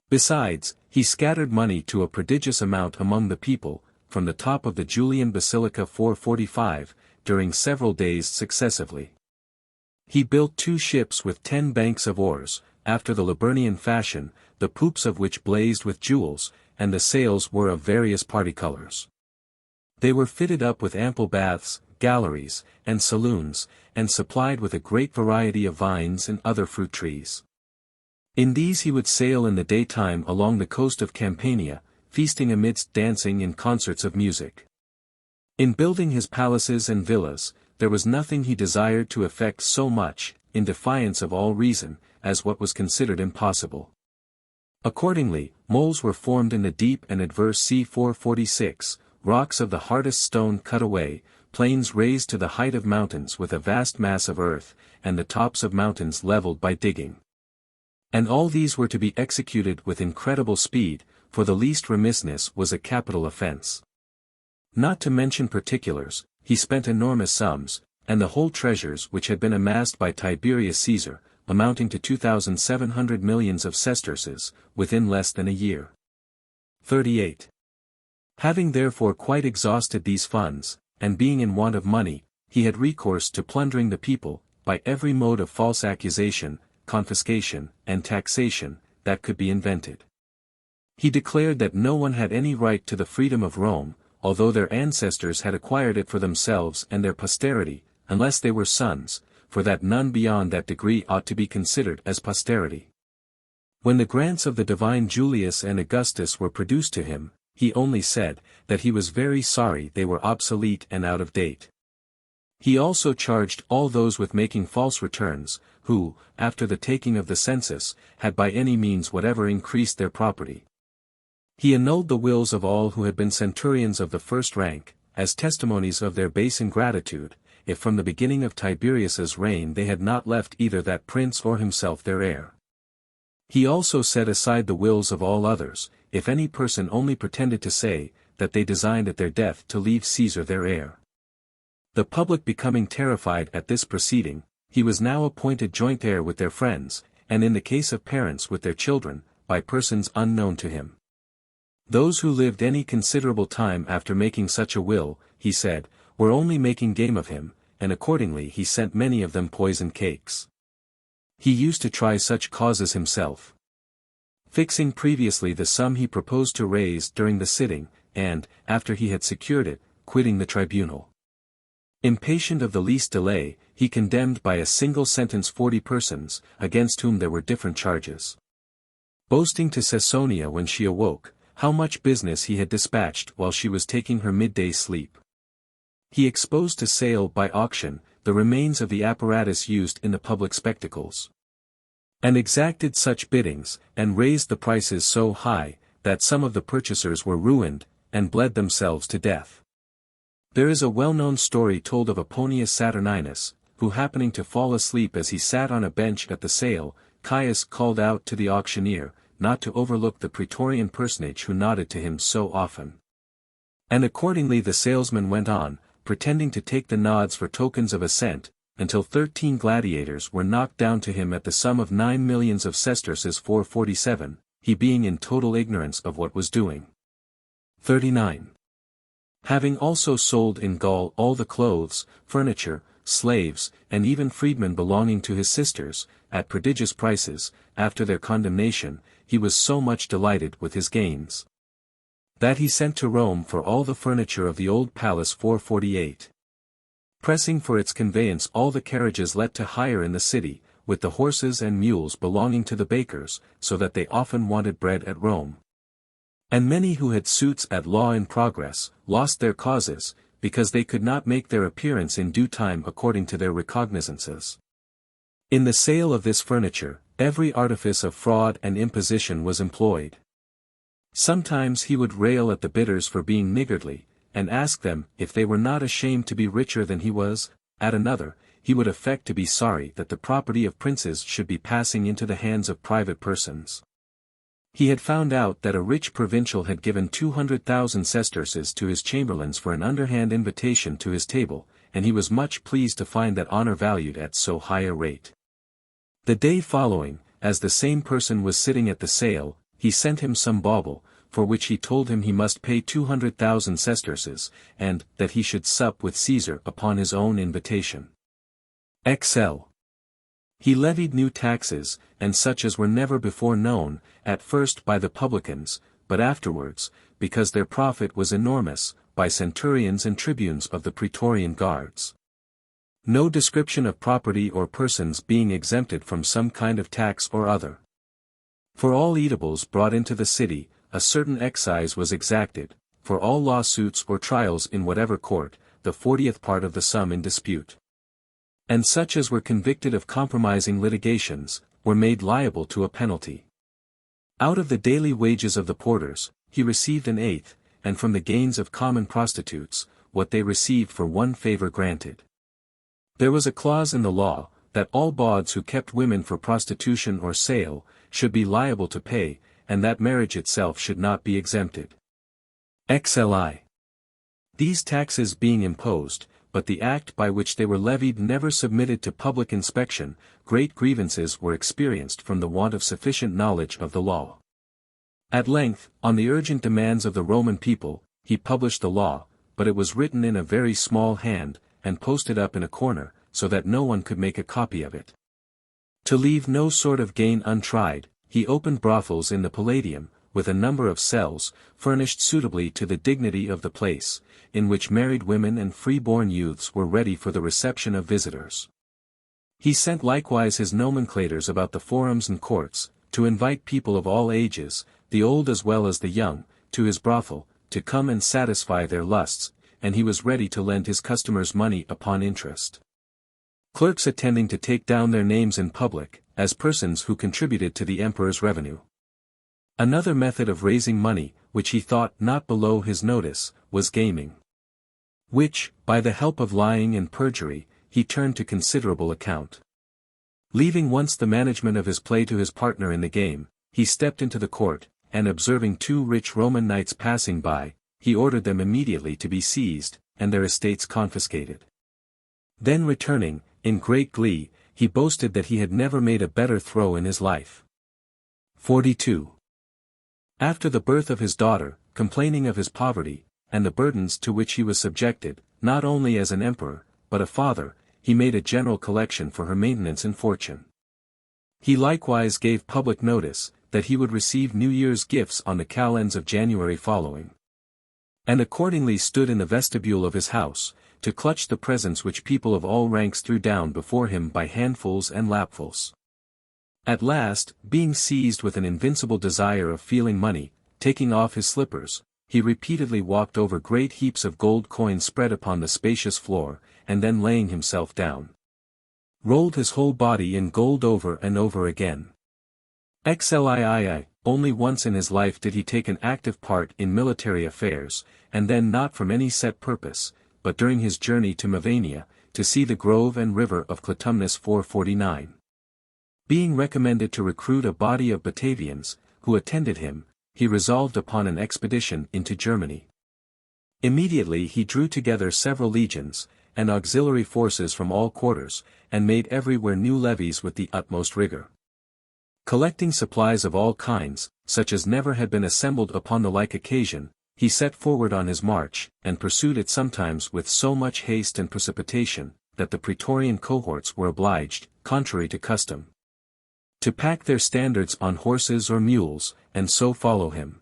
Besides, he scattered money to a prodigious amount among the people, from the top of the Julian Basilica 445, during several days successively. He built 2 ships with 10 banks of oars, after the Liburnian fashion, the poops of which blazed with jewels, and the sails were of various party colors. They were fitted up with ample baths, galleries, and saloons, and supplied with a great variety of vines and other fruit trees. In these he would sail in the daytime along the coast of Campania, feasting amidst dancing and concerts of music. In building his palaces and villas, there was nothing he desired to effect so much, in defiance of all reason, as what was considered impossible. Accordingly, moles were formed in the deep and adverse sea 446, rocks of the hardest stone cut away, plains raised to the height of mountains with a vast mass of earth, and the tops of mountains levelled by digging. And all these were to be executed with incredible speed, for the least remissness was a capital offence. Not to mention particulars, he spent enormous sums, and the whole treasures which had been amassed by Tiberius Caesar, amounting to 2,700 millions of sesterces, within less than a year. 38. Having therefore quite exhausted these funds, and being in want of money, he had recourse to plundering the people, by every mode of false accusation, confiscation, and taxation, that could be invented. He declared that no one had any right to the freedom of Rome, although their ancestors had acquired it for themselves and their posterity, unless they were sons, for that none beyond that degree ought to be considered as posterity. When the grants of the divine Julius and Augustus were produced to him, he only said, that he was very sorry they were obsolete and out of date. He also charged all those with making false returns, who, after the taking of the census, had by any means whatever increased their property. He annulled the wills of all who had been centurions of the first rank, as testimonies of their base ingratitude, if from the beginning of Tiberius's reign they had not left either that prince or himself their heir. He also set aside the wills of all others, if any person only pretended to say, that they designed at their death to leave Caesar their heir. The public becoming terrified at this proceeding, he was now appointed joint heir with their friends, and in the case of parents with their children, by persons unknown to him. Those who lived any considerable time after making such a will, he said, were only making game of him, and accordingly he sent many of them poisoned cakes. He used to try such causes himself, fixing previously the sum he proposed to raise during the sitting, and, after he had secured it, quitting the tribunal. Impatient of the least delay, he condemned by a single sentence 40 persons, against whom there were different charges. Boasting to Caesonia when she awoke, how much business he had dispatched while she was taking her midday sleep. He exposed to sale by auction, the remains of the apparatus used in the public spectacles, and exacted such biddings, and raised the prices so high, that some of the purchasers were ruined, and bled themselves to death. There is a well-known story told of Aponius Saturninus, who happening to fall asleep as he sat on a bench at the sale, Caius called out to the auctioneer, not to overlook the praetorian personage who nodded to him so often. And accordingly the salesman went on, pretending to take the nods for tokens of assent, until 13 gladiators were knocked down to him at the sum of 9 millions of sesterces 447, he being in total ignorance of what was doing. 39. Having also sold in Gaul all the clothes, furniture, slaves, and even freedmen belonging to his sisters, at prodigious prices, after their condemnation, he was so much delighted with his gains, that he sent to Rome for all the furniture of the old palace 448. Pressing for its conveyance all the carriages let to hire in the city, with the horses and mules belonging to the bakers, so that they often wanted bread at Rome. And many who had suits at law in progress, lost their causes, because they could not make their appearance in due time according to their recognizances. In the sale of this furniture, every artifice of fraud and imposition was employed. Sometimes he would rail at the bidders for being niggardly, and ask them if they were not ashamed to be richer than he was. At another, he would affect to be sorry that the property of princes should be passing into the hands of private persons. He had found out that a rich provincial had given 200,000 sesterces to his chamberlains for an underhand invitation to his table, and he was much pleased to find that honor valued at so high a rate. The day following, as the same person was sitting at the sale, he sent him some bauble, for which he told him he must pay 200,000 sesterces, and that he should sup with Caesar upon his own invitation. XL. He levied new taxes, and such as were never before known, at first by the publicans, but afterwards, because their profit was enormous, by centurions and tribunes of the praetorian guards. No description of property or persons being exempted from some kind of tax or other. For all eatables brought into the city, a certain excise was exacted, for all lawsuits or trials in whatever court, the 40th part of the sum in dispute. And such as were convicted of compromising litigations, were made liable to a penalty. Out of the daily wages of the porters, he received an eighth, and from the gains of common prostitutes, what they received for one favor granted. There was a clause in the law, that all bawds who kept women for prostitution or sale, should be liable to pay, and that marriage itself should not be exempted. XLI. These taxes being imposed, but the act by which they were levied never submitted to public inspection. Great grievances were experienced from the want of sufficient knowledge of the law. At length, on the urgent demands of the Roman people, he published the law, but it was written in a very small hand, and posted up in a corner, so that no one could make a copy of it. To leave no sort of gain untried, he opened brothels in the Palladium, with a number of cells, furnished suitably to the dignity of the place, in which married women and free-born youths were ready for the reception of visitors. He sent likewise his nomenclators about the forums and courts, to invite people of all ages, the old as well as the young, to his brothel, to come and satisfy their lusts, and he was ready to lend his customers money upon interest. Clerks attending to take down their names in public, as persons who contributed to the emperor's revenue. Another method of raising money, which he thought not below his notice, was gaming, which, by the help of lying and perjury, he turned to considerable account. Leaving once the management of his play to his partner in the game, he stepped into the court, and observing 2 rich Roman knights passing by, he ordered them immediately to be seized, and their estates confiscated. Then returning, in great glee, he boasted that he had never made a better throw in his life. 42. After the birth of his daughter, complaining of his poverty, and the burdens to which he was subjected, not only as an emperor, but a father, he made a general collection for her maintenance and fortune. He likewise gave public notice, that he would receive New Year's gifts on the calends of January following. And accordingly stood in the vestibule of his house, to clutch the presents which people of all ranks threw down before him by handfuls and lapfuls. At last, being seized with an invincible desire of feeling money, taking off his slippers, he repeatedly walked over great heaps of gold coins spread upon the spacious floor, and then laying himself down, rolled his whole body in gold over and over again. XLII, only once in his life did he take an active part in military affairs, and then not from any set purpose, but during his journey to Mevania, to see the grove and river of Clitumnus 449. Being recommended to recruit a body of Batavians, who attended him, he resolved upon an expedition into Germany. Immediately he drew together several legions, and auxiliary forces from all quarters, and made everywhere new levies with the utmost rigor. Collecting supplies of all kinds, such as never had been assembled upon the like occasion, he set forward on his march, and pursued it sometimes with so much haste and precipitation, that the praetorian cohorts were obliged, contrary to custom, to pack their standards on horses or mules, and so follow him.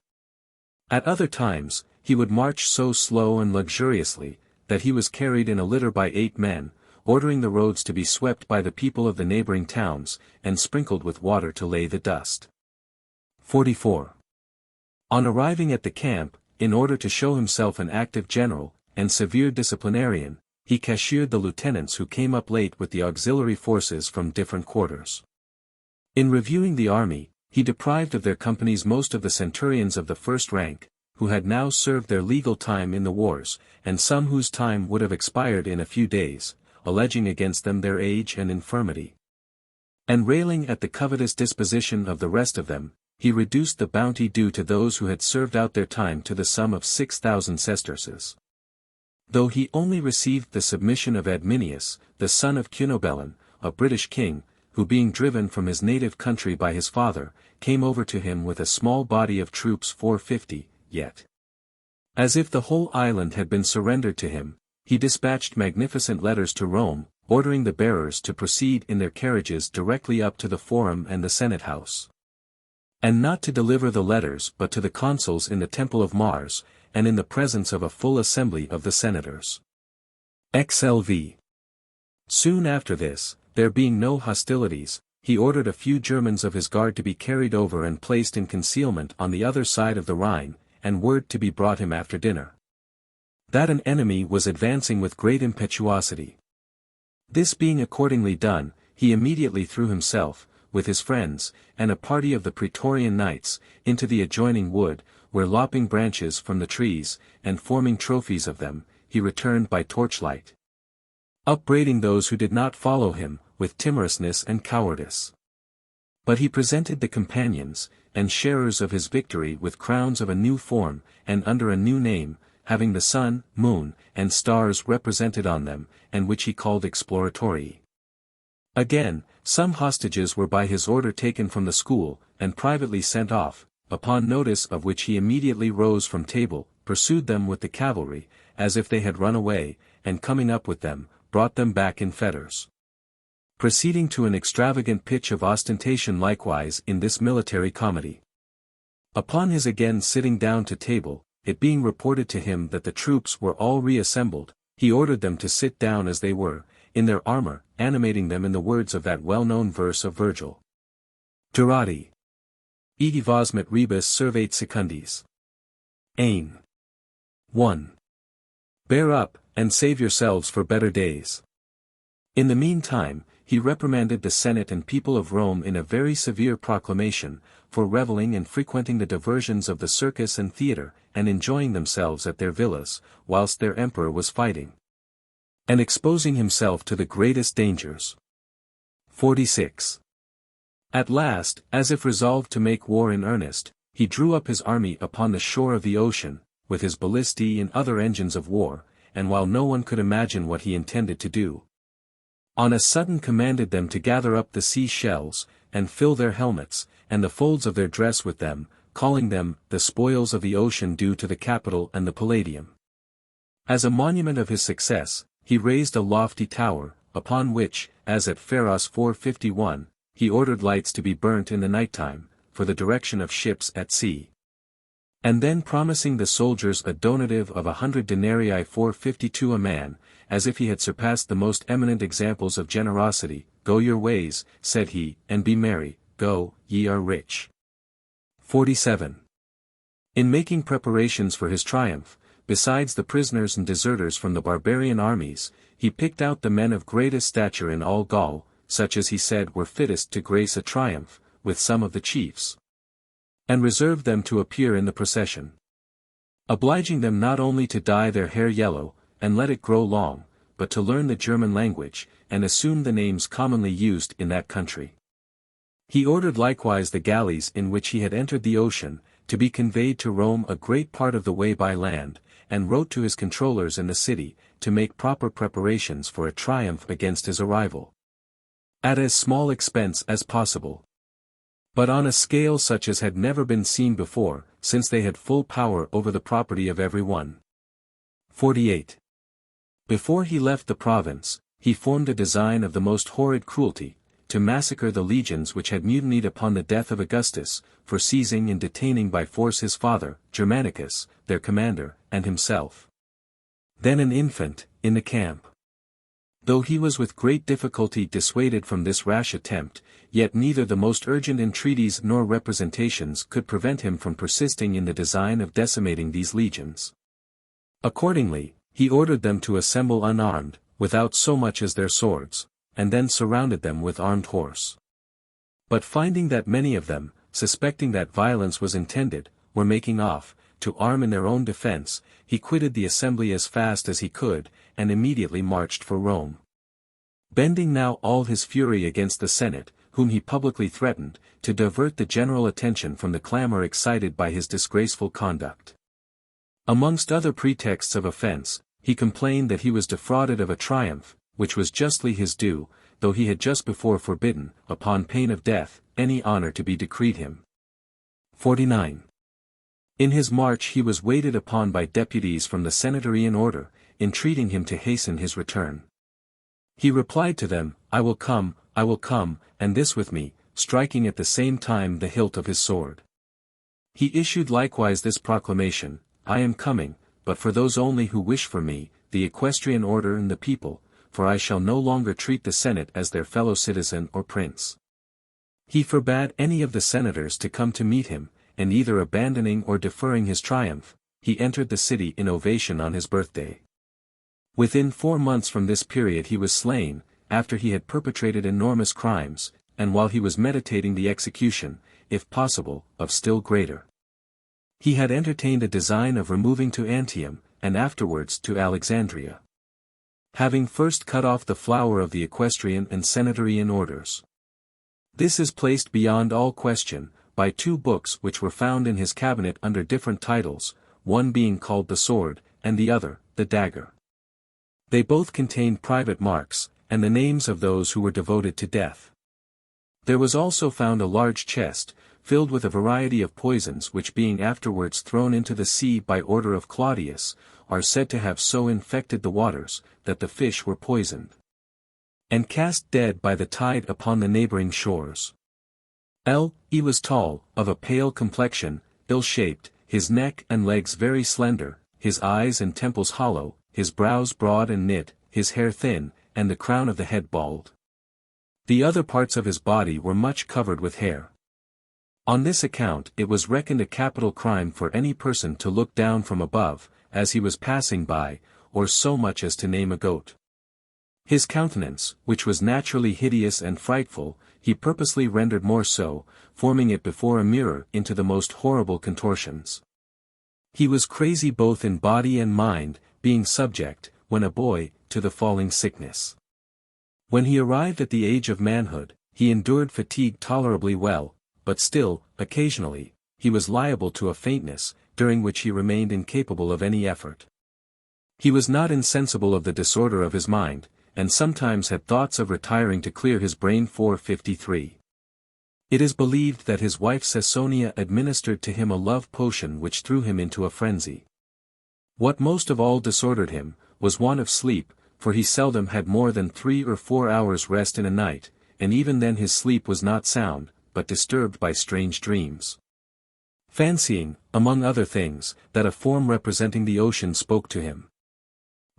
At other times, he would march so slow and luxuriously, that he was carried in a litter by 8 men, ordering the roads to be swept by the people of the neighboring towns, and sprinkled with water to lay the dust. 44. On arriving at the camp, in order to show himself an active general, and severe disciplinarian, he cashiered the lieutenants who came up late with the auxiliary forces from different quarters. In reviewing the army, he deprived of their companies most of the centurions of the first rank, who had now served their legal time in the wars, and some whose time would have expired in a few days, alleging against them their age and infirmity. And railing at the covetous disposition of the rest of them, he reduced the bounty due to those who had served out their time to the sum of 6,000 sesterces. Though he only received the submission of Adminius, the son of Cunobelin, a British king, who being driven from his native country by his father, came over to him with a small body of troops 450, yet, as if the whole island had been surrendered to him, he dispatched magnificent letters to Rome, ordering the bearers to proceed in their carriages directly up to the Forum and the Senate House, and not to deliver the letters but to the consuls in the Temple of Mars, and in the presence of a full assembly of the senators. XLV. Soon after this, there being no hostilities, he ordered a few Germans of his guard to be carried over and placed in concealment on the other side of the Rhine, and word to be brought him after dinner, that an enemy was advancing with great impetuosity. This being accordingly done, he immediately threw himself, with his friends, and a party of the Praetorian knights, into the adjoining wood, where lopping branches from the trees, and forming trophies of them, he returned by torchlight, upbraiding those who did not follow him, with timorousness and cowardice. But he presented the companions, and sharers of his victory with crowns of a new form, and under a new name, having the sun, moon, and stars represented on them, and which he called exploratorii. Again, some hostages were by his order taken from the school, and privately sent off, upon notice of which he immediately rose from table, pursued them with the cavalry, as if they had run away, and coming up with them, brought them back in fetters. Proceeding to an extravagant pitch of ostentation likewise in this military comedy. Upon his again sitting down to table, it being reported to him that the troops were all reassembled, he ordered them to sit down as they were, in their armor, animating them in the words of that well-known verse of Virgil. Durati. Iti vosmet rebus servate secundis. Ain. 1. Bear up, and save yourselves for better days. In the meantime, he reprimanded the Senate and people of Rome in a very severe proclamation, for reveling and frequenting the diversions of the circus and theatre, and enjoying themselves at their villas, whilst their emperor was fighting, and exposing himself to the greatest dangers. 46. At last, as if resolved to make war in earnest, he drew up his army upon the shore of the ocean, with his ballistae and other engines of war, and while no one could imagine what he intended to do, on a sudden commanded them to gather up the sea shells, and fill their helmets, and the folds of their dress with them, calling them the spoils of the ocean due to the Capitol and the Palladium. As a monument of his success, he raised a lofty tower, upon which, as at Pharos 451, he ordered lights to be burnt in the night-time, for the direction of ships at sea. And then promising the soldiers a donative of 100 denarii 452 a man, as if he had surpassed the most eminent examples of generosity, "Go your ways," said he, "and be merry, go, ye are rich." 47. In making preparations for his triumph, besides the prisoners and deserters from the barbarian armies, he picked out the men of greatest stature in all Gaul, such as he said were fittest to grace a triumph, with some of the chiefs, and reserved them to appear in the procession, obliging them not only to dye their hair yellow, and let it grow long, but to learn the German language, and assume the names commonly used in that country. He ordered likewise the galleys in which he had entered the ocean, to be conveyed to Rome a great part of the way by land, and wrote to his controllers in the city, to make proper preparations for a triumph against his arrival, at as small expense as possible, but on a scale such as had never been seen before, since they had full power over the property of every one. 48. Before he left the province, he formed a design of the most horrid cruelty, to massacre the legions which had mutinied upon the death of Augustus, for seizing and detaining by force his father, Germanicus, their commander, and himself, then an infant, in the camp. Though he was with great difficulty dissuaded from this rash attempt, yet neither the most urgent entreaties nor representations could prevent him from persisting in the design of decimating these legions. Accordingly, he ordered them to assemble unarmed, without so much as their swords, and then surrounded them with armed horse. But finding that many of them, suspecting that violence was intended, were making off, to arm in their own defense, he quitted the assembly as fast as he could, and immediately marched for Rome. Bending now all his fury against the Senate, whom he publicly threatened, to divert the general attention from the clamor excited by his disgraceful conduct. Amongst other pretexts of offense, he complained that he was defrauded of a triumph, which was justly his due, though he had just before forbidden, upon pain of death, any honor to be decreed him. 49. In his march he was waited upon by deputies from the Senatorian order, entreating him to hasten his return. He replied to them, I will come, and this with me, striking at the same time the hilt of his sword. He issued likewise this proclamation, I am coming, but for those only who wish for me, the equestrian order and the people, for I shall no longer treat the Senate as their fellow citizen or prince. He forbade any of the senators to come to meet him, and either abandoning or deferring his triumph, he entered the city in ovation on his birthday. Within 4 months from this period he was slain, after he had perpetrated enormous crimes, and while he was meditating the execution, if possible, of still greater. He had entertained a design of removing to Antium, and afterwards to Alexandria, having first cut off the flower of the equestrian and senatorian orders. This is placed beyond all question, by 2 books which were found in his cabinet under different titles, one being called the Sword, and the other, the Dagger. They both contained private marks, and the names of those who were devoted to death. There was also found a large chest, filled with a variety of poisons which being afterwards thrown into the sea by order of Claudius, are said to have so infected the waters, that the fish were poisoned and cast dead by the tide upon the neighboring shores. He was tall, of a pale complexion, ill-shaped, his neck and legs very slender, his eyes and temples hollow, his brows broad and knit, his hair thin, and the crown of the head bald. The other parts of his body were much covered with hair. On this account it was reckoned a capital crime for any person to look down from above, as he was passing by, or so much as to name a goat. His countenance, which was naturally hideous and frightful, he purposely rendered more so, forming it before a mirror into the most horrible contortions. He was crazy both in body and mind, being subject, when a boy, to the falling sickness. When he arrived at the age of manhood, he endured fatigue tolerably well, but still, occasionally, he was liable to a faintness, during which he remained incapable of any effort. He was not insensible of the disorder of his mind, and sometimes had thoughts of retiring to clear his brain. 453. It is believed that his wife Caesonia administered to him a love potion which threw him into a frenzy. What most of all disordered him, was want of sleep, for he seldom had more than 3 or 4 hours rest in a night, and even then his sleep was not sound, but disturbed by strange dreams. Fancying, among other things, that a form representing the ocean spoke to him.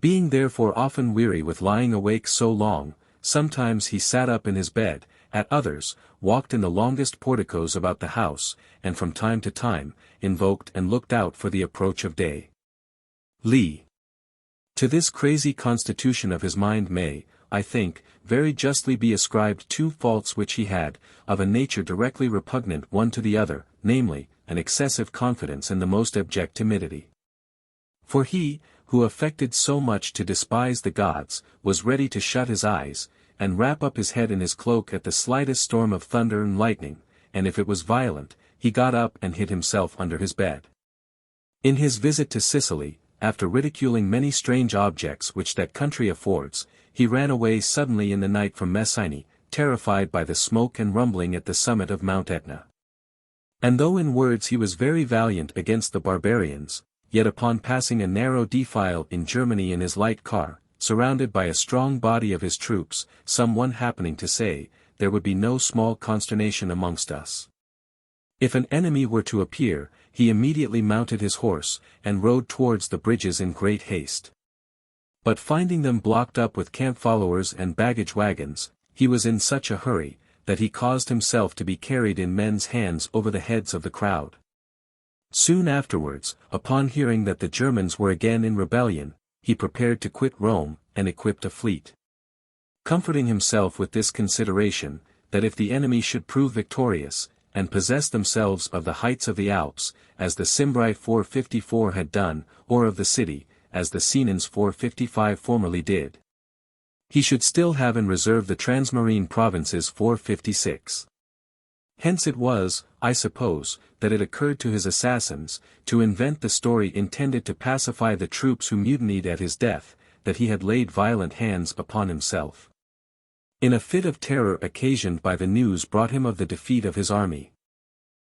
Being therefore often weary with lying awake so long, sometimes he sat up in his bed, at others, walked in the longest porticos about the house, and from time to time, invoked and looked out for the approach of day. To this crazy constitution of his mind may, I think, very justly be ascribed 2 faults which he had, of a nature directly repugnant one to the other, namely, an excessive confidence and the most abject timidity. For he, who affected so much to despise the gods, was ready to shut his eyes, and wrap up his head in his cloak at the slightest storm of thunder and lightning, and if it was violent, he got up and hid himself under his bed. In his visit to Sicily, after ridiculing many strange objects which that country affords, he ran away suddenly in the night from Messina, terrified by the smoke and rumbling at the summit of Mount Etna. And though in words he was very valiant against the barbarians, yet upon passing a narrow defile in Germany in his light car, surrounded by a strong body of his troops, some one happening to say, there would be no small consternation amongst us. If an enemy were to appear, he immediately mounted his horse, and rode towards the bridges in great haste. But finding them blocked up with camp followers and baggage wagons, he was in such a hurry, that he caused himself to be carried in men's hands over the heads of the crowd. Soon afterwards, upon hearing that the Germans were again in rebellion, he prepared to quit Rome, and equipped a fleet. Comforting himself with this consideration, that if the enemy should prove victorious, and possess themselves of the heights of the Alps, as the Cimbri 454 had done, or of the city, as the Senans 455 formerly did, he should still have in reserve the transmarine provinces 456. Hence it was, I suppose, that it occurred to his assassins, to invent the story intended to pacify the troops who mutinied at his death, that he had laid violent hands upon himself. In a fit of terror occasioned by the news brought him of the defeat of his army.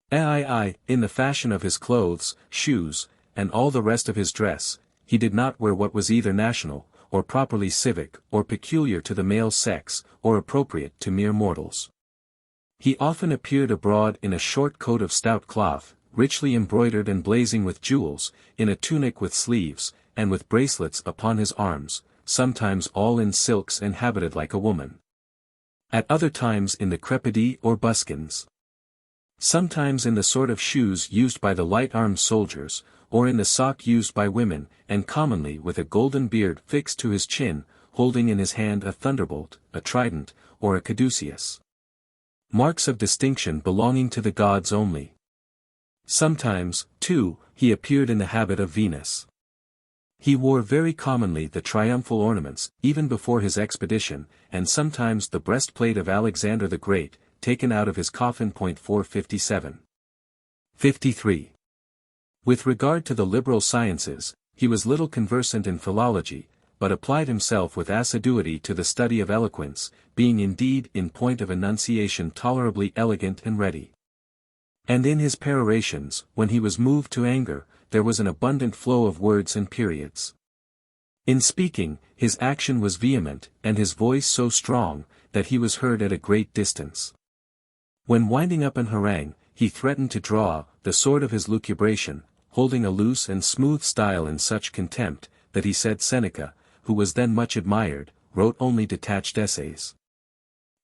In the fashion of his clothes, shoes, and all the rest of his dress, he did not wear what was either national, or properly civic, or peculiar to the male sex, or appropriate to mere mortals. He often appeared abroad in a short coat of stout cloth, richly embroidered and blazing with jewels, in a tunic with sleeves, and with bracelets upon his arms, sometimes all in silks and habited like a woman. At other times in the crepidi or buskins. Sometimes in the sort of shoes used by the light-armed soldiers, or in the sock used by women, and commonly with a golden beard fixed to his chin, holding in his hand a thunderbolt, a trident, or a caduceus. Marks of distinction belonging to the gods only. Sometimes, too, he appeared in the habit of Venus. He wore very commonly the triumphal ornaments, even before his expedition, and sometimes the breastplate of Alexander the Great, taken out of his coffin. 457. 53. With regard to the liberal sciences, he was little conversant in philology, but applied himself with assiduity to the study of eloquence, being indeed in point of enunciation tolerably elegant and ready. And in his perorations, when he was moved to anger, there was an abundant flow of words and periods. In speaking, his action was vehement, and his voice so strong, that he was heard at a great distance. When winding up an harangue, he threatened to draw the sword of his lucubration, holding a loose and smooth style in such contempt, that he said Seneca, who was then much admired, wrote only detached essays.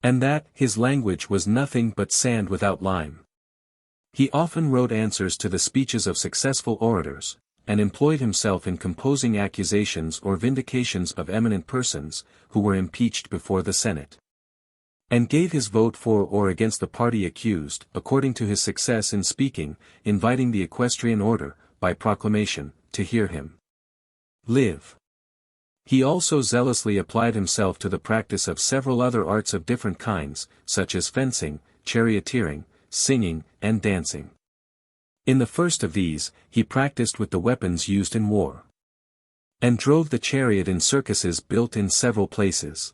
And that his language was nothing but sand without lime. He often wrote answers to the speeches of successful orators, and employed himself in composing accusations or vindications of eminent persons, who were impeached before the Senate. And gave his vote for or against the party accused, according to his success in speaking, inviting the equestrian order, by proclamation, to hear him live. He also zealously applied himself to the practice of several other arts of different kinds, such as fencing, charioteering, singing, and dancing. In the first of these, he practiced with the weapons used in war, and drove the chariot in circuses built in several places.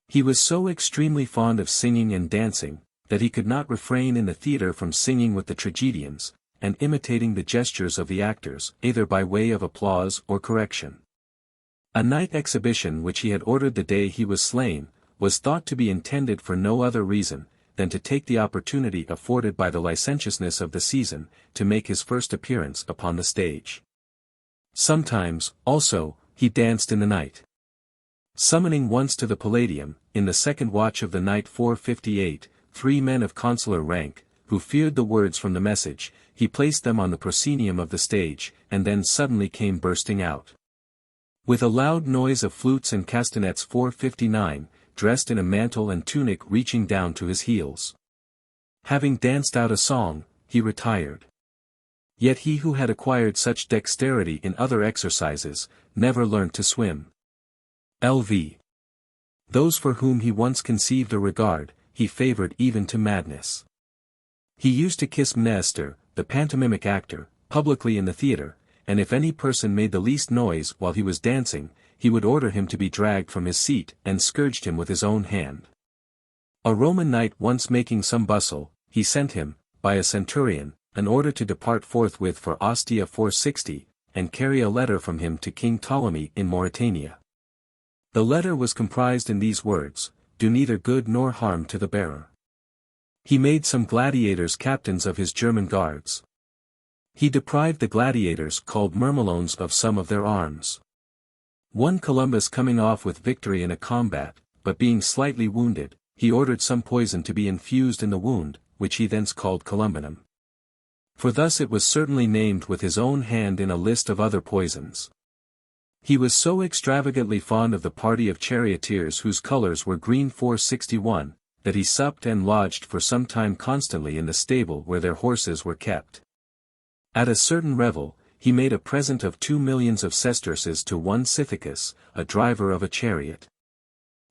He was so extremely fond of singing and dancing, that he could not refrain in the theatre from singing with the tragedians, and imitating the gestures of the actors, either by way of applause or correction. A night exhibition which he had ordered the day he was slain, was thought to be intended for no other reason, than to take the opportunity afforded by the licentiousness of the season, to make his first appearance upon the stage. Sometimes, also, he danced in the night. Summoning once to the Palladium, in the second watch of the night 458, 3 men of consular rank, who feared the words from the message, he placed them on the proscenium of the stage, and then suddenly came bursting out. With a loud noise of flutes and castanets 459, dressed in a mantle and tunic reaching down to his heels. Having danced out a song, he retired. Yet he who had acquired such dexterity in other exercises, never learnt to swim. Lv. Those for whom he once conceived a regard, he favoured even to madness. He used to kiss Mnester, the pantomimic actor, publicly in the theatre, and if any person made the least noise while he was dancing, he would order him to be dragged from his seat and scourged him with his own hand. A Roman knight once making some bustle, he sent him, by a centurion, an order to depart forthwith for Ostia 460, and carry a letter from him to King Ptolemy in Mauritania. The letter was comprised in these words, "Do neither good nor harm to the bearer." He made some gladiators captains of his German guards. He deprived the gladiators called Myrmilones of some of their arms. One Columbus coming off with victory in a combat, but being slightly wounded, he ordered some poison to be infused in the wound, which he thence called Columbinum. For thus it was certainly named with his own hand in a list of other poisons. He was so extravagantly fond of the party of charioteers whose colours were green 461, that he supped and lodged for some time constantly in the stable where their horses were kept. At a certain revel, he made a present of 2 millions of sesterces to one Cythicus, a driver of a chariot.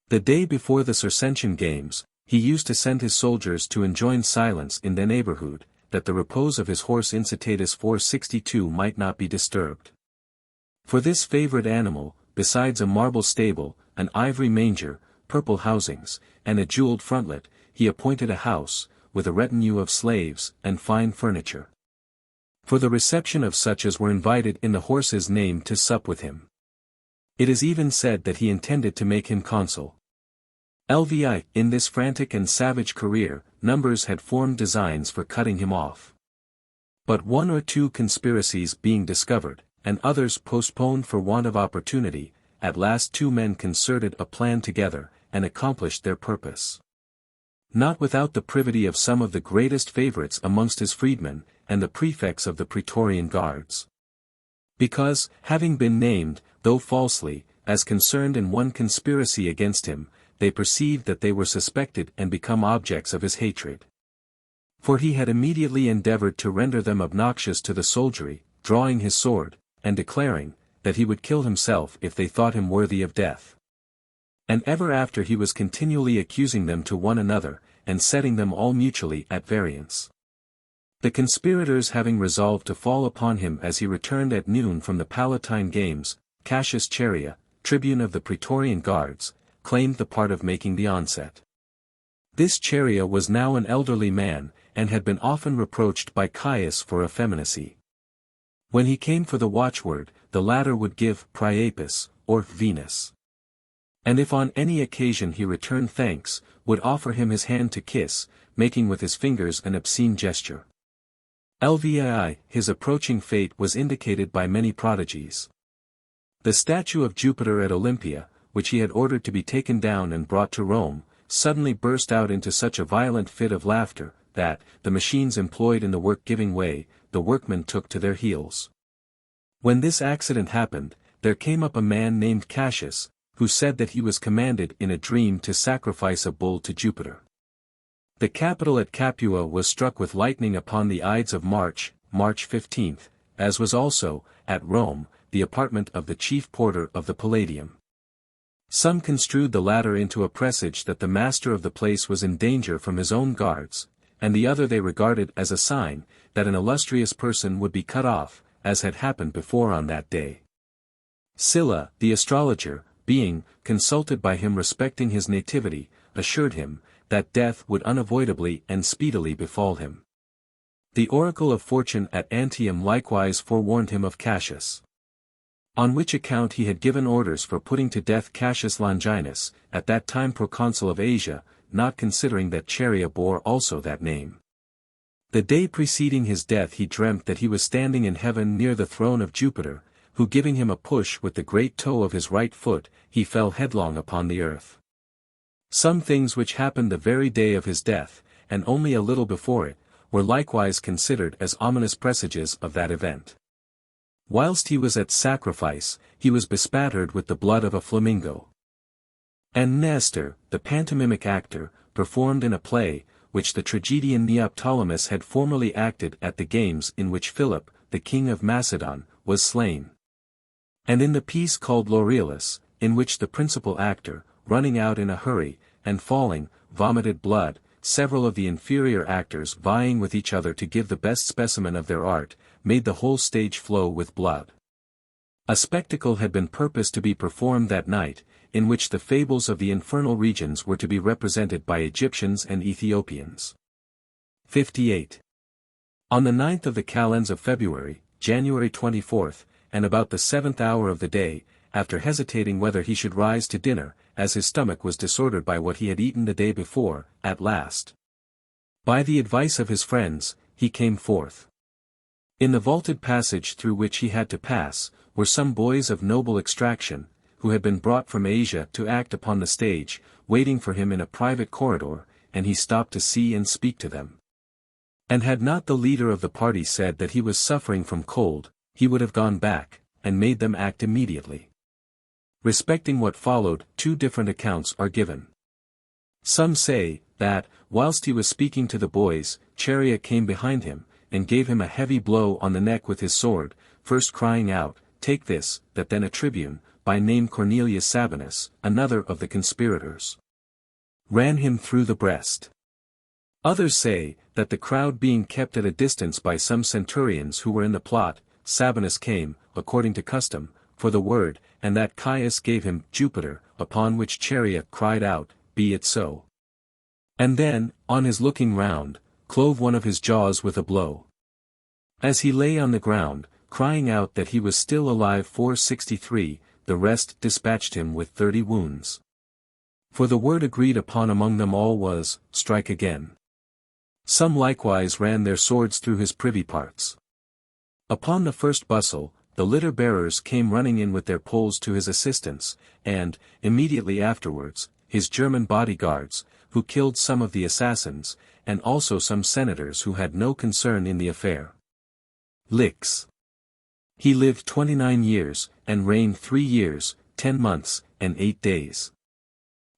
The day before the Circensian games, he used to send his soldiers to enjoin silence in their neighborhood, that the repose of his horse Incitatus 462 might not be disturbed. For this favorite animal, besides a marble stable, an ivory manger, purple housings, and a jeweled frontlet, he appointed a house, with a retinue of slaves, and fine furniture, for the reception of such as were invited in the horse's name to sup with him. It is even said that he intended to make him consul. Lvi. In this frantic and savage career, numbers had formed designs for cutting him off. But 1 or 2 conspiracies being discovered, and others postponed for want of opportunity, at last 2 men concerted a plan together, and accomplished their purpose. Not without the privity of some of the greatest favourites amongst his freedmen, and the prefects of the Praetorian Guards. Because, having been named, though falsely, as concerned in one conspiracy against him, they perceived that they were suspected and become objects of his hatred. For he had immediately endeavoured to render them obnoxious to the soldiery, drawing his sword, and declaring, that he would kill himself if they thought him worthy of death. And ever after he was continually accusing them to one another, and setting them all mutually at variance. The conspirators having resolved to fall upon him as he returned at noon from the Palatine Games, Cassius Chaerea, tribune of the Praetorian Guards, claimed the part of making the onset. This Chaerea was now an elderly man, and had been often reproached by Caius for effeminacy. When he came for the watchword, the latter would give Priapus, or Venus. And if on any occasion he returned thanks, would offer him his hand to kiss, making with his fingers an obscene gesture. Lvii, his approaching fate was indicated by many prodigies. The statue of Jupiter at Olympia, which he had ordered to be taken down and brought to Rome, suddenly burst out into such a violent fit of laughter, that, the machines employed in the work giving way, the workmen took to their heels. When this accident happened, there came up a man named Cassius, who said that he was commanded in a dream to sacrifice a bull to Jupiter. The Capitol at Capua was struck with lightning upon the Ides of March, March 15th, as was also, at Rome, the apartment of the chief porter of the Palladium. Some construed the latter into a presage that the master of the place was in danger from his own guards, and the other they regarded as a sign, that an illustrious person would be cut off, as had happened before on that day. Sylla, the astrologer, being consulted by him respecting his nativity, assured him, that death would unavoidably and speedily befall him. The oracle of fortune at Antium likewise forewarned him of Cassius. On which account he had given orders for putting to death Cassius Longinus, at that time proconsul of Asia, not considering that Chaerea bore also that name. The day preceding his death he dreamt that he was standing in heaven near the throne of Jupiter, who giving him a push with the great toe of his right foot, he fell headlong upon the earth. Some things which happened the very day of his death, and only a little before it, were likewise considered as ominous presages of that event. Whilst he was at sacrifice, he was bespattered with the blood of a flamingo. And Nestor, the pantomimic actor, performed in a play, which the tragedian Neoptolemus had formerly acted at the games in which Philip, the king of Macedon, was slain. And in the piece called Laurelis, in which the principal actor, running out in a hurry, and falling, vomited blood, several of the inferior actors vying with each other to give the best specimen of their art, made the whole stage flow with blood. A spectacle had been purposed to be performed that night, in which the fables of the infernal regions were to be represented by Egyptians and Ethiopians. 58. On the 9th of the calends of February, January 24th, and about the 7th hour of the day, after hesitating whether he should rise to dinner, as his stomach was disordered by what he had eaten the day before, at last, by the advice of his friends, he came forth. In the vaulted passage through which he had to pass, were some boys of noble extraction, who had been brought from Asia to act upon the stage, waiting for him in a private corridor, and he stopped to see and speak to them. And had not the leader of the party said that he was suffering from cold, he would have gone back, and made them act immediately. Respecting what followed, two different accounts are given. Some say, that, whilst he was speaking to the boys, Chaerea came behind him, and gave him a heavy blow on the neck with his sword, first crying out, "Take this," that then a tribune, by name Cornelius Sabinus, another of the conspirators, ran him through the breast. Others say, that the crowd being kept at a distance by some centurions who were in the plot, Sabinus came, according to custom, for the word, and that Caius gave him Jupiter, upon which Chaerea cried out, "Be it so." And then, on his looking round, clove one of his jaws with a blow. As he lay on the ground, crying out that he was still alive 463, the rest dispatched him with 30 wounds. For the word agreed upon among them all was, "Strike again." Some likewise ran their swords through his privy parts. Upon the first bustle, the litter-bearers came running in with their poles to his assistance, and, immediately afterwards, his German bodyguards, who killed some of the assassins, and also some senators who had no concern in the affair. Lix. He lived 29 years, and reigned 3 years, 10 months, and 8 days.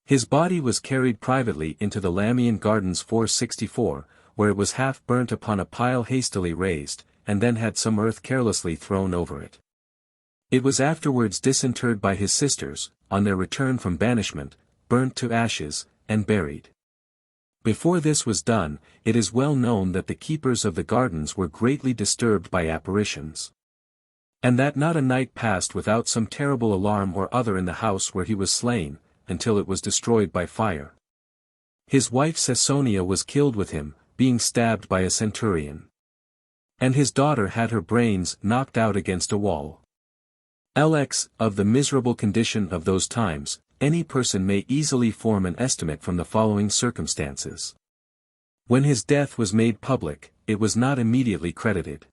His body was carried privately into the Lamian Gardens 464, where it was half burnt upon a pile hastily raised, and then had some earth carelessly thrown over it. It was afterwards disinterred by his sisters, on their return from banishment, burnt to ashes, and buried. Before this was done, it is well known that the keepers of the gardens were greatly disturbed by apparitions. And that not a night passed without some terrible alarm or other in the house where he was slain, until it was destroyed by fire. His wife Caesonia was killed with him, being stabbed by a centurion. And his daughter had her brains knocked out against a wall. LX, of the miserable condition of those times, any person may easily form an estimate from the following circumstances. When his death was made public, it was not immediately credited.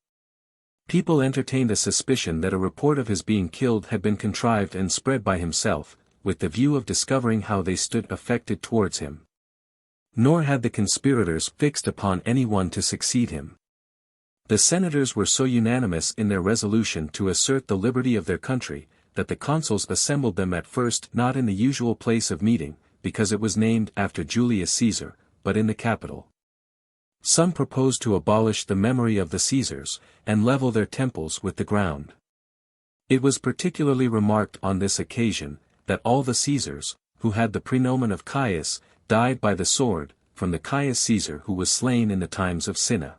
People entertained a suspicion that a report of his being killed had been contrived and spread by himself, with the view of discovering how they stood affected towards him. Nor had the conspirators fixed upon any one to succeed him. The senators were so unanimous in their resolution to assert the liberty of their country, that the consuls assembled them at first not in the usual place of meeting, because it was named after Julius Caesar, but in the Capitol. Some proposed to abolish the memory of the Caesars, and level their temples with the ground. It was particularly remarked on this occasion, that all the Caesars, who had the praenomen of Caius, died by the sword, from the Caius Caesar who was slain in the times of Cinna.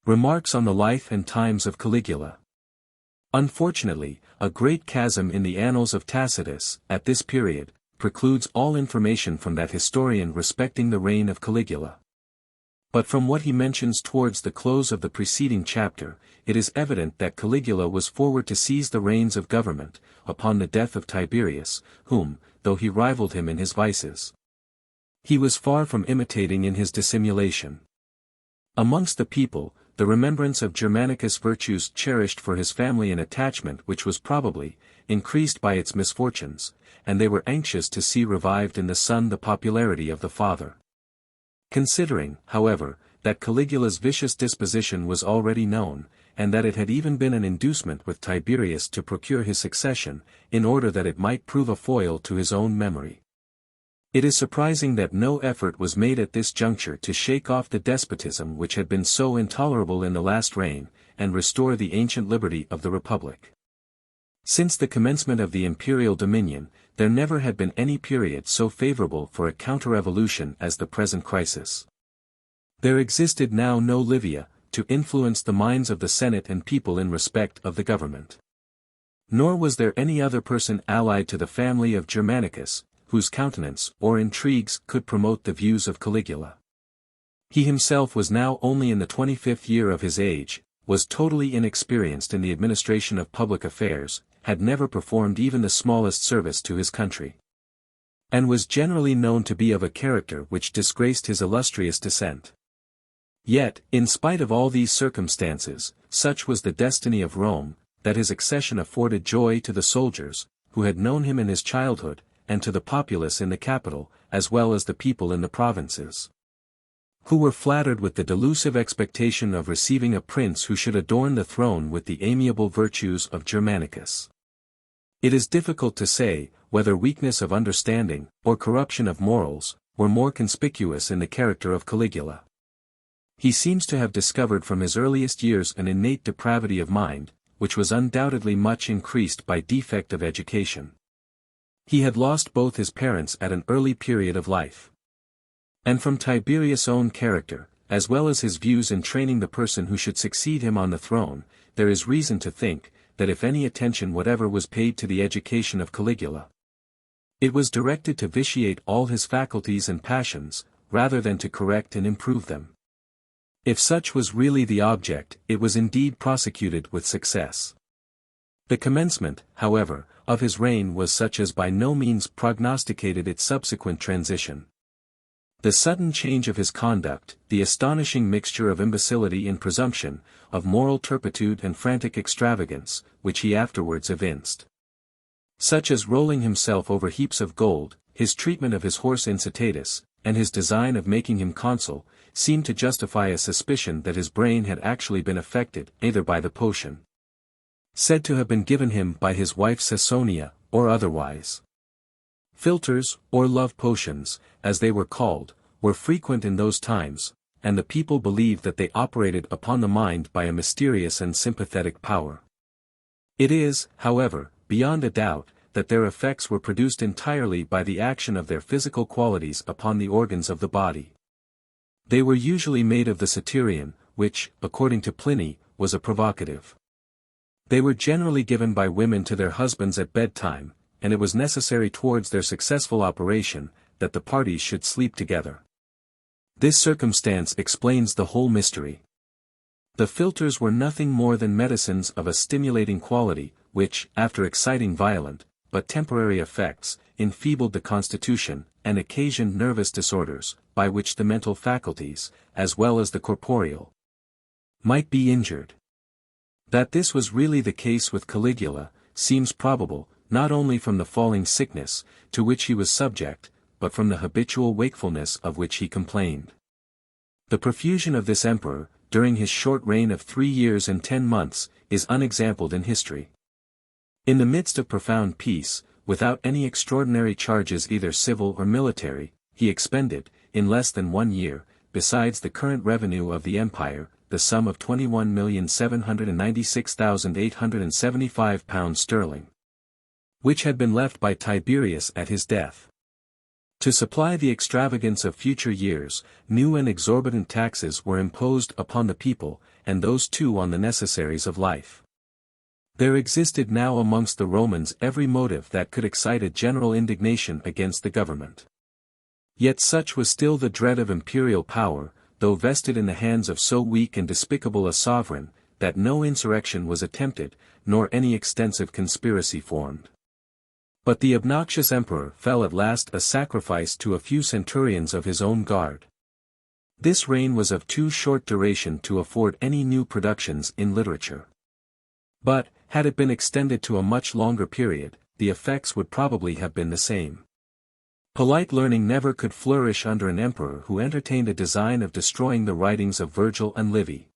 Remarks on the life and times of Caligula. Unfortunately, a great chasm in the annals of Tacitus, at this period, precludes all information from that historian respecting the reign of Caligula. But from what he mentions towards the close of the preceding chapter, it is evident that Caligula was forward to seize the reins of government, upon the death of Tiberius, whom, though he rivaled him in his vices, he was far from imitating in his dissimulation. Amongst the people, the remembrance of Germanicus' virtues cherished for his family an attachment which was probably increased by its misfortunes, and they were anxious to see revived in the son the popularity of the father. Considering, however, that Caligula's vicious disposition was already known, and that it had even been an inducement with Tiberius to procure his succession, in order that it might prove a foil to his own memory. It is surprising that no effort was made at this juncture to shake off the despotism which had been so intolerable in the last reign, and restore the ancient liberty of the Republic. Since the commencement of the imperial dominion, there never had been any period so favorable for a counter-revolution as the present crisis. There existed now no Livia, to influence the minds of the Senate and people in respect of the government. Nor was there any other person allied to the family of Germanicus, whose countenance or intrigues could promote the views of Caligula. He himself was now only in the 25th year of his age, was totally inexperienced in the administration of public affairs, had never performed even the smallest service to his country, and was generally known to be of a character which disgraced his illustrious descent. Yet, in spite of all these circumstances, such was the destiny of Rome, that his accession afforded joy to the soldiers, who had known him in his childhood, and to the populace in the capital, as well as the people in the provinces, who were flattered with the delusive expectation of receiving a prince who should adorn the throne with the amiable virtues of Germanicus. It is difficult to say, whether weakness of understanding, or corruption of morals, were more conspicuous in the character of Caligula. He seems to have discovered from his earliest years an innate depravity of mind, which was undoubtedly much increased by defect of education. He had lost both his parents at an early period of life. And from Tiberius' own character, as well as his views in training the person who should succeed him on the throne, there is reason to think, that if any attention whatever was paid to the education of Caligula, it was directed to vitiate all his faculties and passions, rather than to correct and improve them. If such was really the object, it was indeed prosecuted with success. The commencement, however, of his reign was such as by no means prognosticated its subsequent transition. The sudden change of his conduct, the astonishing mixture of imbecility and presumption, of moral turpitude and frantic extravagance, which he afterwards evinced, such as rolling himself over heaps of gold, his treatment of his horse Incitatus, and his design of making him consul, seemed to justify a suspicion that his brain had actually been affected either by the potion said to have been given him by his wife Caesonia, or otherwise. Philters, or love potions, as they were called, were frequent in those times, and the people believed that they operated upon the mind by a mysterious and sympathetic power. It is, however, beyond a doubt, that their effects were produced entirely by the action of their physical qualities upon the organs of the body. They were usually made of the satyrion, which, according to Pliny, was a provocative. They were generally given by women to their husbands at bedtime, and it was necessary towards their successful operation, that the parties should sleep together. This circumstance explains the whole mystery. The philters were nothing more than medicines of a stimulating quality, which, after exciting violent, but temporary effects, enfeebled the constitution, and occasioned nervous disorders, by which the mental faculties, as well as the corporeal, might be injured. That this was really the case with Caligula, seems probable, not only from the falling sickness, to which he was subject, but from the habitual wakefulness of which he complained. The profusion of this emperor, during his short reign of 3 years and 10 months, is unexampled in history. In the midst of profound peace, without any extraordinary charges either civil or military, he expended, in less than 1 year, besides the current revenue of the empire, the sum of £21,796,875 which had been left by Tiberius at his death. To supply the extravagance of future years, new and exorbitant taxes were imposed upon the people, and those too on the necessaries of life. There existed now amongst the Romans every motive that could excite a general indignation against the government. Yet such was still the dread of imperial power, though vested in the hands of so weak and despicable a sovereign, that no insurrection was attempted, nor any extensive conspiracy formed. But the obnoxious emperor fell at last a sacrifice to a few centurions of his own guard. This reign was of too short duration to afford any new productions in literature. But, had it been extended to a much longer period, the effects would probably have been the same. Polite learning never could flourish under an emperor who entertained a design of destroying the writings of Virgil and Livy.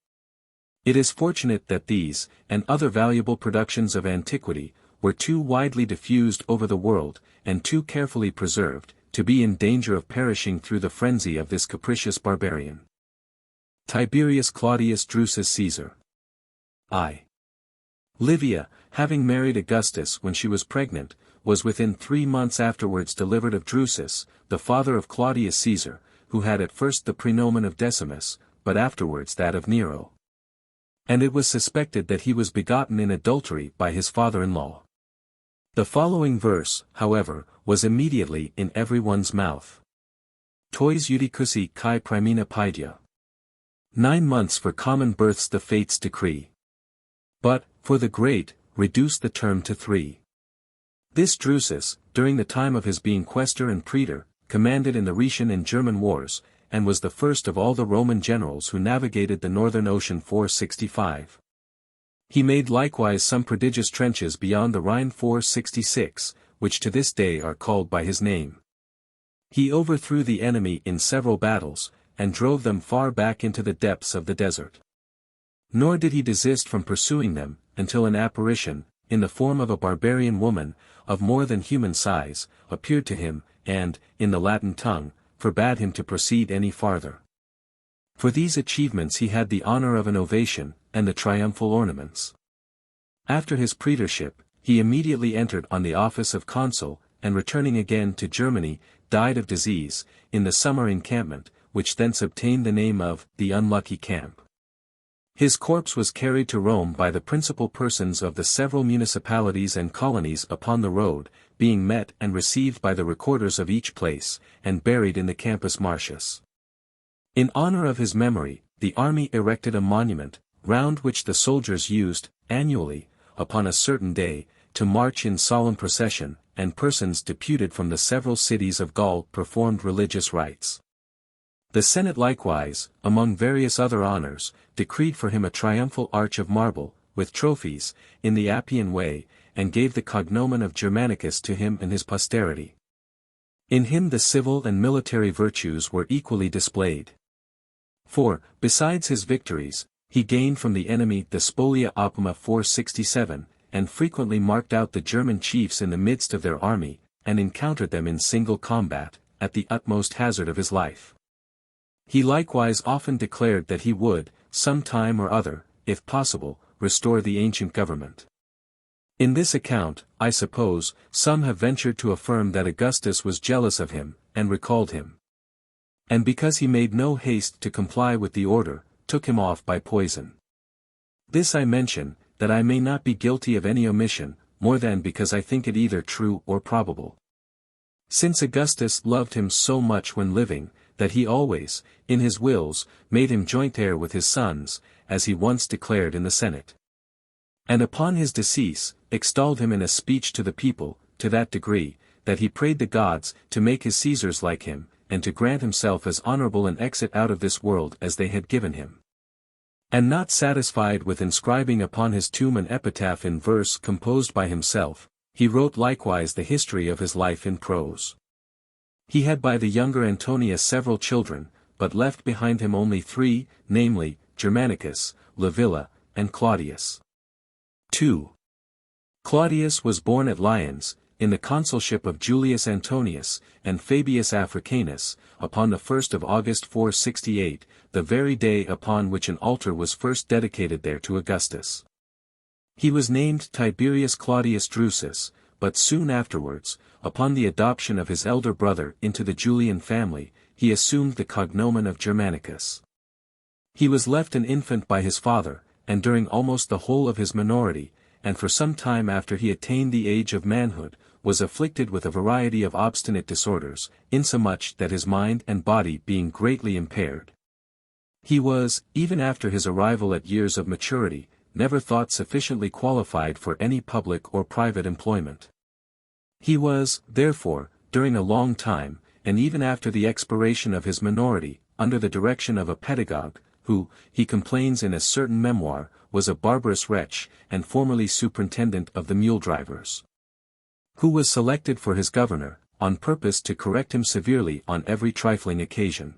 It is fortunate that these, and other valuable productions of antiquity, were too widely diffused over the world, and too carefully preserved, to be in danger of perishing through the frenzy of this capricious barbarian. Tiberius Claudius Drusus Caesar. I. Livia, having married Augustus when she was pregnant, was within 3 months afterwards delivered of Drusus, the father of Claudius Caesar, who had at first the praenomen of Decimus, but afterwards that of Nero. And it was suspected that he was begotten in adultery by his father-in-law. The following verse, however, was immediately in everyone's mouth. Tois judicusi kai primina paedia. 9 months for common births the fates decree. But, for the great, reduce the term to 3. This Drusus, during the time of his being quaestor and praetor, commanded in the Rhaetian and German wars, and was the first of all the Roman generals who navigated the northern ocean 465. He made likewise some prodigious trenches beyond the Rhine 466, which to this day are called by his name. He overthrew the enemy in several battles, and drove them far back into the depths of the desert. Nor did he desist from pursuing them, until an apparition, in the form of a barbarian woman, of more than human size, appeared to him, and, in the Latin tongue, forbade him to proceed any farther. For these achievements he had the honor of an ovation, and the triumphal ornaments. After his praetorship, he immediately entered on the office of consul, and returning again to Germany, died of disease, in the summer encampment, which thence obtained the name of the unlucky camp. His corpse was carried to Rome by the principal persons of the several municipalities and colonies upon the road, being met and received by the recorders of each place, and buried in the Campus Martius. In honor of his memory, the army erected a monument, round which the soldiers used, annually, upon a certain day, to march in solemn procession, and persons deputed from the several cities of Gaul performed religious rites. The Senate likewise, among various other honors, decreed for him a triumphal arch of marble, with trophies, in the Appian Way, and gave the cognomen of Germanicus to him and his posterity. In him the civil and military virtues were equally displayed. For, besides his victories, he gained from the enemy the spolia opima 467, and frequently marked out the German chiefs in the midst of their army, and encountered them in single combat, at the utmost hazard of his life. He likewise often declared that he would, some time or other, if possible, restore the ancient government. In this account, I suppose, some have ventured to affirm that Augustus was jealous of him, and recalled him. And because he made no haste to comply with the order, took him off by poison. This I mention, that I may not be guilty of any omission, more than because I think it either true or probable. Since Augustus loved him so much when living, that he always, in his wills, made him joint heir with his sons, as he once declared in the Senate. And upon his decease, extolled him in a speech to the people, to that degree, that he prayed the gods to make his Caesars like him, and to grant himself as honorable an exit out of this world as they had given him. And not satisfied with inscribing upon his tomb an epitaph in verse composed by himself, he wrote likewise the history of his life in prose. He had by the younger Antonius several children, but left behind him only 3, namely, Germanicus, Livilla, and Claudius. 2. Claudius was born at Lyons, in the consulship of Julius Antonius, and Fabius Africanus, upon the 1st of August 468, the very day upon which an altar was first dedicated there to Augustus. He was named Tiberius Claudius Drusus, but soon afterwards, upon the adoption of his elder brother into the Julian family, he assumed the cognomen of Germanicus. He was left an infant by his father, and during almost the whole of his minority, and for some time after he attained the age of manhood, was afflicted with a variety of obstinate disorders, insomuch that his mind and body being greatly impaired, he was, even after his arrival at years of maturity, never thought sufficiently qualified for any public or private employment. He was, therefore, during a long time, and even after the expiration of his minority, under the direction of a pedagogue, who, he complains in a certain memoir, was a barbarous wretch, and formerly superintendent of the mule drivers, who was selected for his governor, on purpose to correct him severely on every trifling occasion.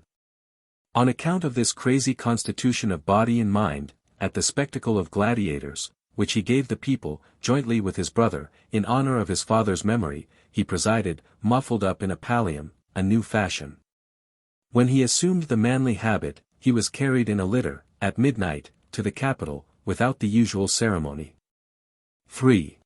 On account of this crazy constitution of body and mind, at the spectacle of gladiators, which he gave the people, jointly with his brother, in honor of his father's memory, he presided, muffled up in a pallium, a new fashion. When he assumed the manly habit, he was carried in a litter, at midnight, to the Capitol, without the usual ceremony. 3.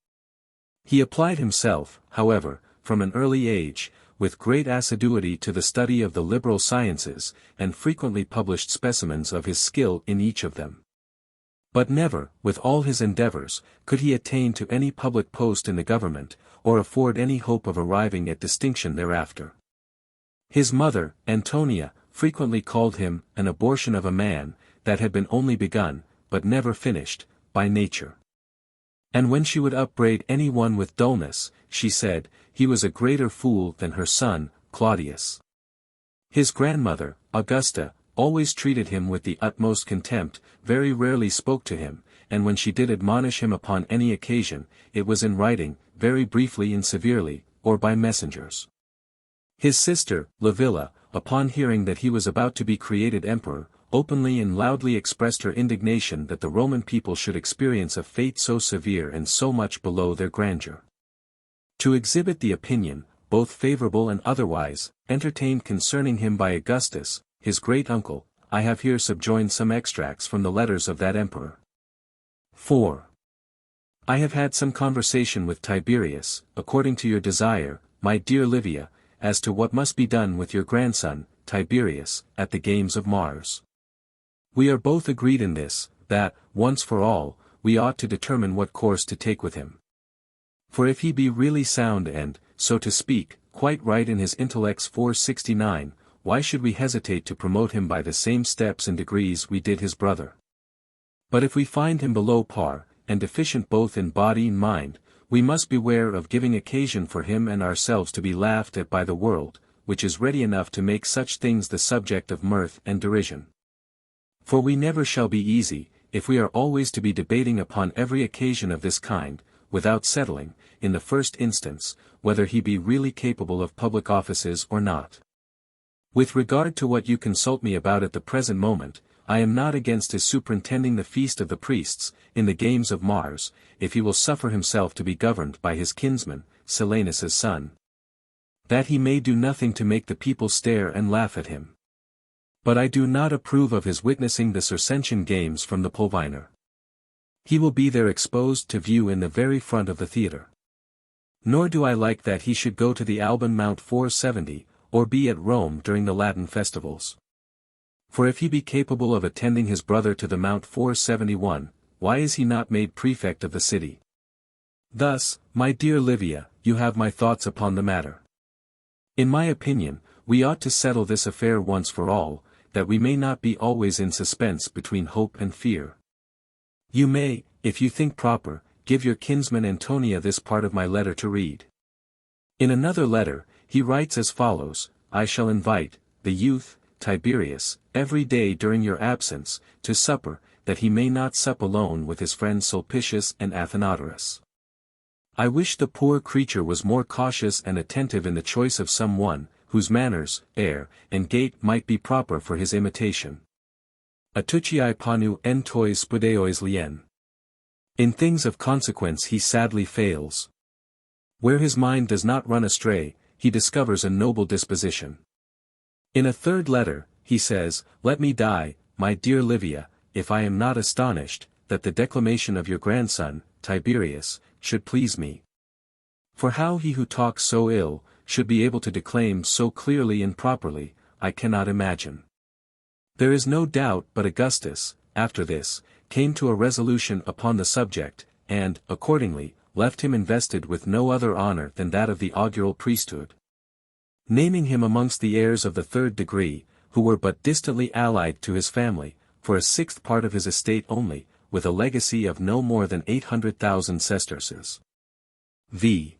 He applied himself, however, from an early age, with great assiduity to the study of the liberal sciences, and frequently published specimens of his skill in each of them. But never, with all his endeavors, could he attain to any public post in the government, or afford any hope of arriving at distinction thereafter. His mother, Antonia, frequently called him an abortion of a man, that had been only begun, but never finished, by nature. And when she would upbraid any one with dullness, she said, he was a greater fool than her son, Claudius. His grandmother, Augusta, always treated him with the utmost contempt, very rarely spoke to him, and when she did admonish him upon any occasion, it was in writing, very briefly and severely, or by messengers. His sister, Livilla, upon hearing that he was about to be created emperor, openly and loudly expressed her indignation that the Roman people should experience a fate so severe and so much below their grandeur. To exhibit the opinion, both favorable and otherwise, entertained concerning him by Augustus, his great-uncle, I have here subjoined some extracts from the letters of that emperor. 4. I have had some conversation with Tiberius, according to your desire, my dear Livia, as to what must be done with your grandson, Tiberius, at the games of Mars. We are both agreed in this, that, once for all, we ought to determine what course to take with him. For if he be really sound and, so to speak, quite right in his intellects 469, why should we hesitate to promote him by the same steps and degrees we did his brother? But if we find him below par, and deficient both in body and mind, we must beware of giving occasion for him and ourselves to be laughed at by the world, which is ready enough to make such things the subject of mirth and derision. For we never shall be easy, if we are always to be debating upon every occasion of this kind, without settling, in the first instance, whether he be really capable of public offices or not. With regard to what you consult me about at the present moment, I am not against his superintending the feast of the priests, in the games of Mars, if he will suffer himself to be governed by his kinsman, Silanus's son, that he may do nothing to make the people stare and laugh at him. But I do not approve of his witnessing the Circensian games from the Pulvinar. He will be there exposed to view in the very front of the theatre. Nor do I like that he should go to the Alban Mount 470, or be at Rome during the Latin festivals. For if he be capable of attending his brother to the Mount 471, why is he not made prefect of the city? Thus, my dear Livia, you have my thoughts upon the matter. In my opinion, we ought to settle this affair once for all, that we may not be always in suspense between hope and fear. You may, if you think proper, give your kinsman Antonia this part of my letter to read. In another letter, he writes as follows: I shall invite the youth, Tiberius, every day during your absence, to supper, that he may not sup alone with his friends Sulpicius and Athenodorus. I wish the poor creature was more cautious and attentive in the choice of some one, whose manners, air, and gait might be proper for his imitation. Atucii panu en tois spudeois lien. In things of consequence he sadly fails. Where his mind does not run astray, he discovers a noble disposition. In a third letter, he says, Let me die, my dear Livia, if I am not astonished, that the declamation of your grandson, Tiberius, should please me. For how he who talks so ill, should be able to declaim so clearly and properly, I cannot imagine. There is no doubt but Augustus, after this, came to a resolution upon the subject, and, accordingly, left him invested with no other honor than that of the augural priesthood. Naming him amongst the heirs of the third degree, who were but distantly allied to his family, for a sixth part of his estate only, with a legacy of no more than 800,000 sesterces. v.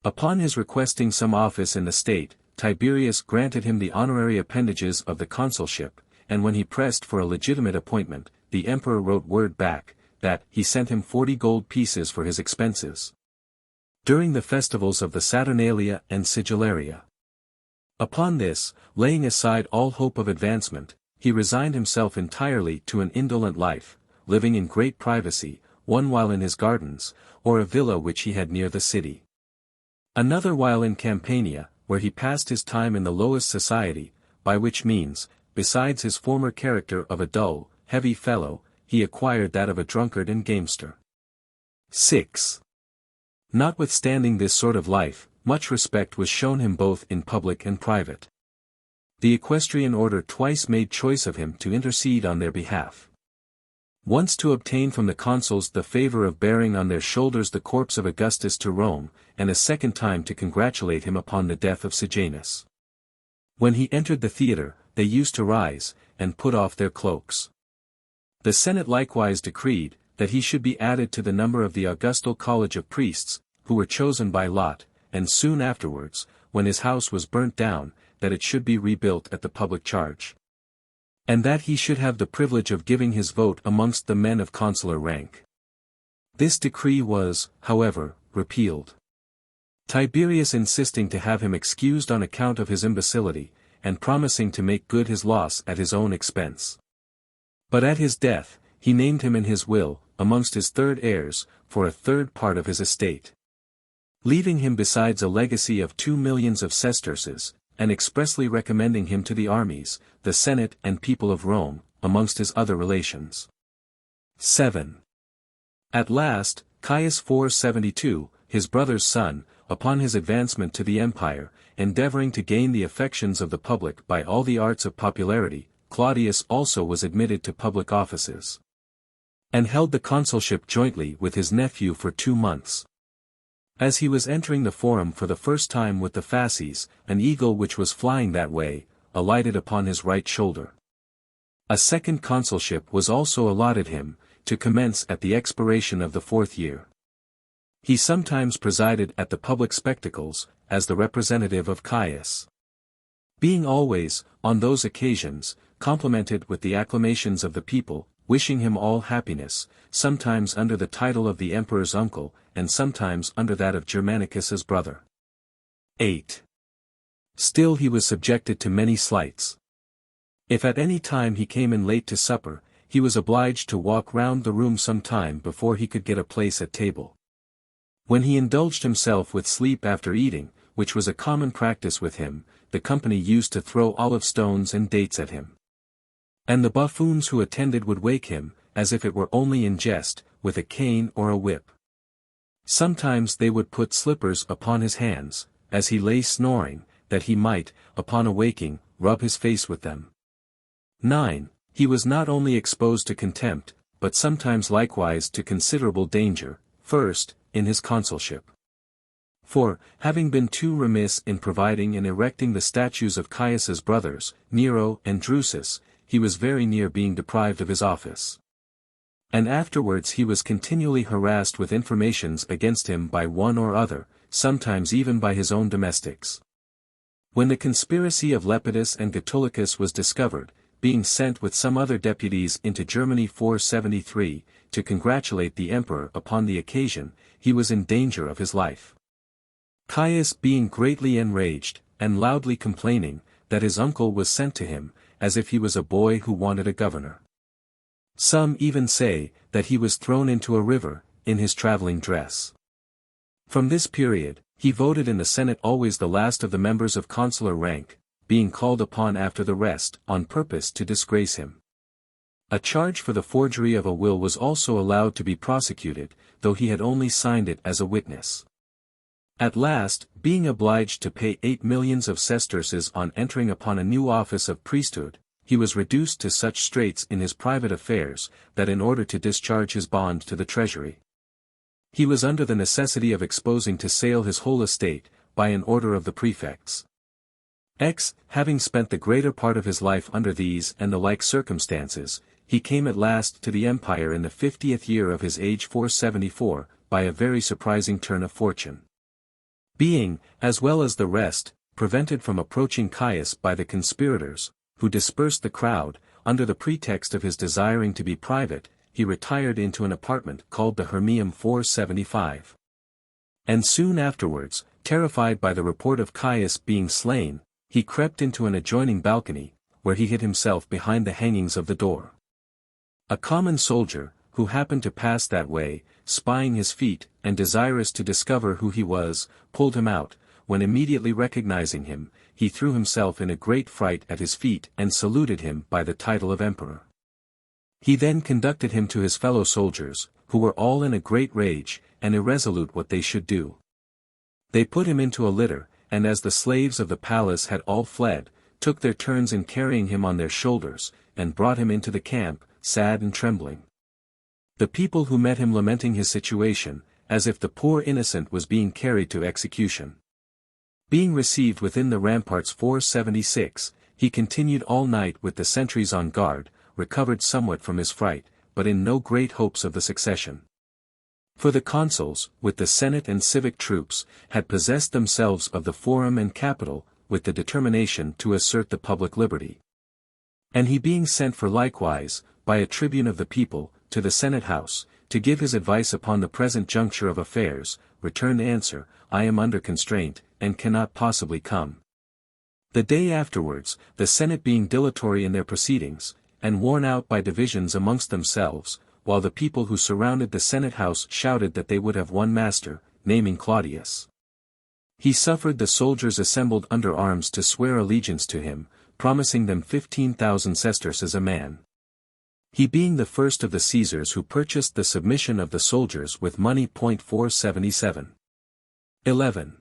Upon his requesting some office in the state, Tiberius granted him the honorary appendages of the consulship, and when he pressed for a legitimate appointment, the emperor wrote word back, that he sent him 40 gold pieces for his expenses. During the festivals of the Saturnalia and Sigillaria. Upon this, laying aside all hope of advancement, he resigned himself entirely to an indolent life, living in great privacy, one while in his gardens, or a villa which he had near the city. Another while in Campania, where he passed his time in the lowest society, by which means, besides his former character of a dull, heavy fellow, he acquired that of a drunkard and gamester. 6. Notwithstanding this sort of life, much respect was shown him both in public and private. The equestrian order twice made choice of him to intercede on their behalf. Once to obtain from the consuls the favor of bearing on their shoulders the corpse of Augustus to Rome, and a second time to congratulate him upon the death of Sejanus. When he entered the theatre, they used to rise, and put off their cloaks. The Senate likewise decreed, that he should be added to the number of the Augustal College of Priests, who were chosen by lot, and soon afterwards, when his house was burnt down, that it should be rebuilt at the public charge. And that he should have the privilege of giving his vote amongst the men of consular rank. This decree was, however, repealed. Tiberius insisting to have him excused on account of his imbecility, and promising to make good his loss at his own expense. But at his death, he named him in his will, amongst his third heirs, for a third part of his estate. Leaving him besides a legacy of 2 millions of sesterces, and expressly recommending him to the armies, the Senate and people of Rome, amongst his other relations. 7. At last, Caius 472, his brother's son, upon his advancement to the empire, endeavoring to gain the affections of the public by all the arts of popularity, Claudius also was admitted to public offices, and held the consulship jointly with his nephew for 2 months. As he was entering the forum for the first time with the fasces, an eagle which was flying that way, alighted upon his right shoulder. A second consulship was also allotted him, to commence at the expiration of the 4th year. He sometimes presided at the public spectacles, as the representative of Caius. Being always, on those occasions, complimented with the acclamations of the people, wishing him all happiness, sometimes under the title of the emperor's uncle, and sometimes under that of Germanicus's brother. 8. Still he was subjected to many slights. If at any time he came in late to supper, he was obliged to walk round the room some time before he could get a place at table. When he indulged himself with sleep after eating, which was a common practice with him, the company used to throw olive stones and dates at him. And the buffoons who attended would wake him, as if it were only in jest, with a cane or a whip. Sometimes they would put slippers upon his hands, as he lay snoring, that he might, upon awaking, rub his face with them. 9. He was not only exposed to contempt, but sometimes likewise to considerable danger, first, in his consulship. For, having been too remiss in providing and erecting the statues of Caius's brothers, Nero and Drusus, he was very near being deprived of his office. And afterwards he was continually harassed with informations against him by one or other, sometimes even by his own domestics. When the conspiracy of Lepidus and Catulicus was discovered, being sent with some other deputies into Germany 473, to congratulate the emperor upon the occasion, he was in danger of his life. Caius being greatly enraged, and loudly complaining, that his uncle was sent to him, as if he was a boy who wanted a governor. Some even say, that he was thrown into a river, in his travelling dress. From this period, he voted in the Senate always the last of the members of consular rank, being called upon after the rest, on purpose to disgrace him. A charge for the forgery of a will was also allowed to be prosecuted, though he had only signed it as a witness. At last, being obliged to pay 8 millions of sesterces on entering upon a new office of priesthood, he was reduced to such straits in his private affairs, that in order to discharge his bond to the treasury, he was under the necessity of exposing to sale his whole estate, by an order of the prefects. Having spent the greater part of his life under these and the like circumstances, he came at last to the empire in the 50th year of his age 474, by a very surprising turn of fortune. Being, as well as the rest, prevented from approaching Caius by the conspirators, who dispersed the crowd, under the pretext of his desiring to be private, he retired into an apartment called the Hermaeum 475. And soon afterwards, terrified by the report of Caius being slain, he crept into an adjoining balcony, where he hid himself behind the hangings of the door. A common soldier, who happened to pass that way, spying his feet, and desirous to discover who he was, pulled him out, when immediately recognizing him, he threw himself in a great fright at his feet and saluted him by the title of emperor. He then conducted him to his fellow soldiers, who were all in a great rage, and irresolute what they should do. They put him into a litter, and as the slaves of the palace had all fled, took their turns in carrying him on their shoulders, and brought him into the camp, sad and trembling. The people who met him lamenting his situation, as if the poor innocent was being carried to execution. Being received within the ramparts 476, he continued all night with the sentries on guard, recovered somewhat from his fright, but in no great hopes of the succession. For the consuls, with the Senate and civic troops, had possessed themselves of the Forum and Capitol, with the determination to assert the public liberty. And he being sent for likewise, by a tribune of the people, to the Senate House, to give his advice upon the present juncture of affairs, returned answer, I am under constraint, and cannot possibly come. The day afterwards, the Senate being dilatory in their proceedings, and worn out by divisions amongst themselves, while the people who surrounded the Senate House shouted that they would have one master, naming Claudius, he suffered the soldiers assembled under arms to swear allegiance to him, promising them 15,000 sesterces a man. He being the first of the Caesars who purchased the submission of the soldiers with money. 477. 11.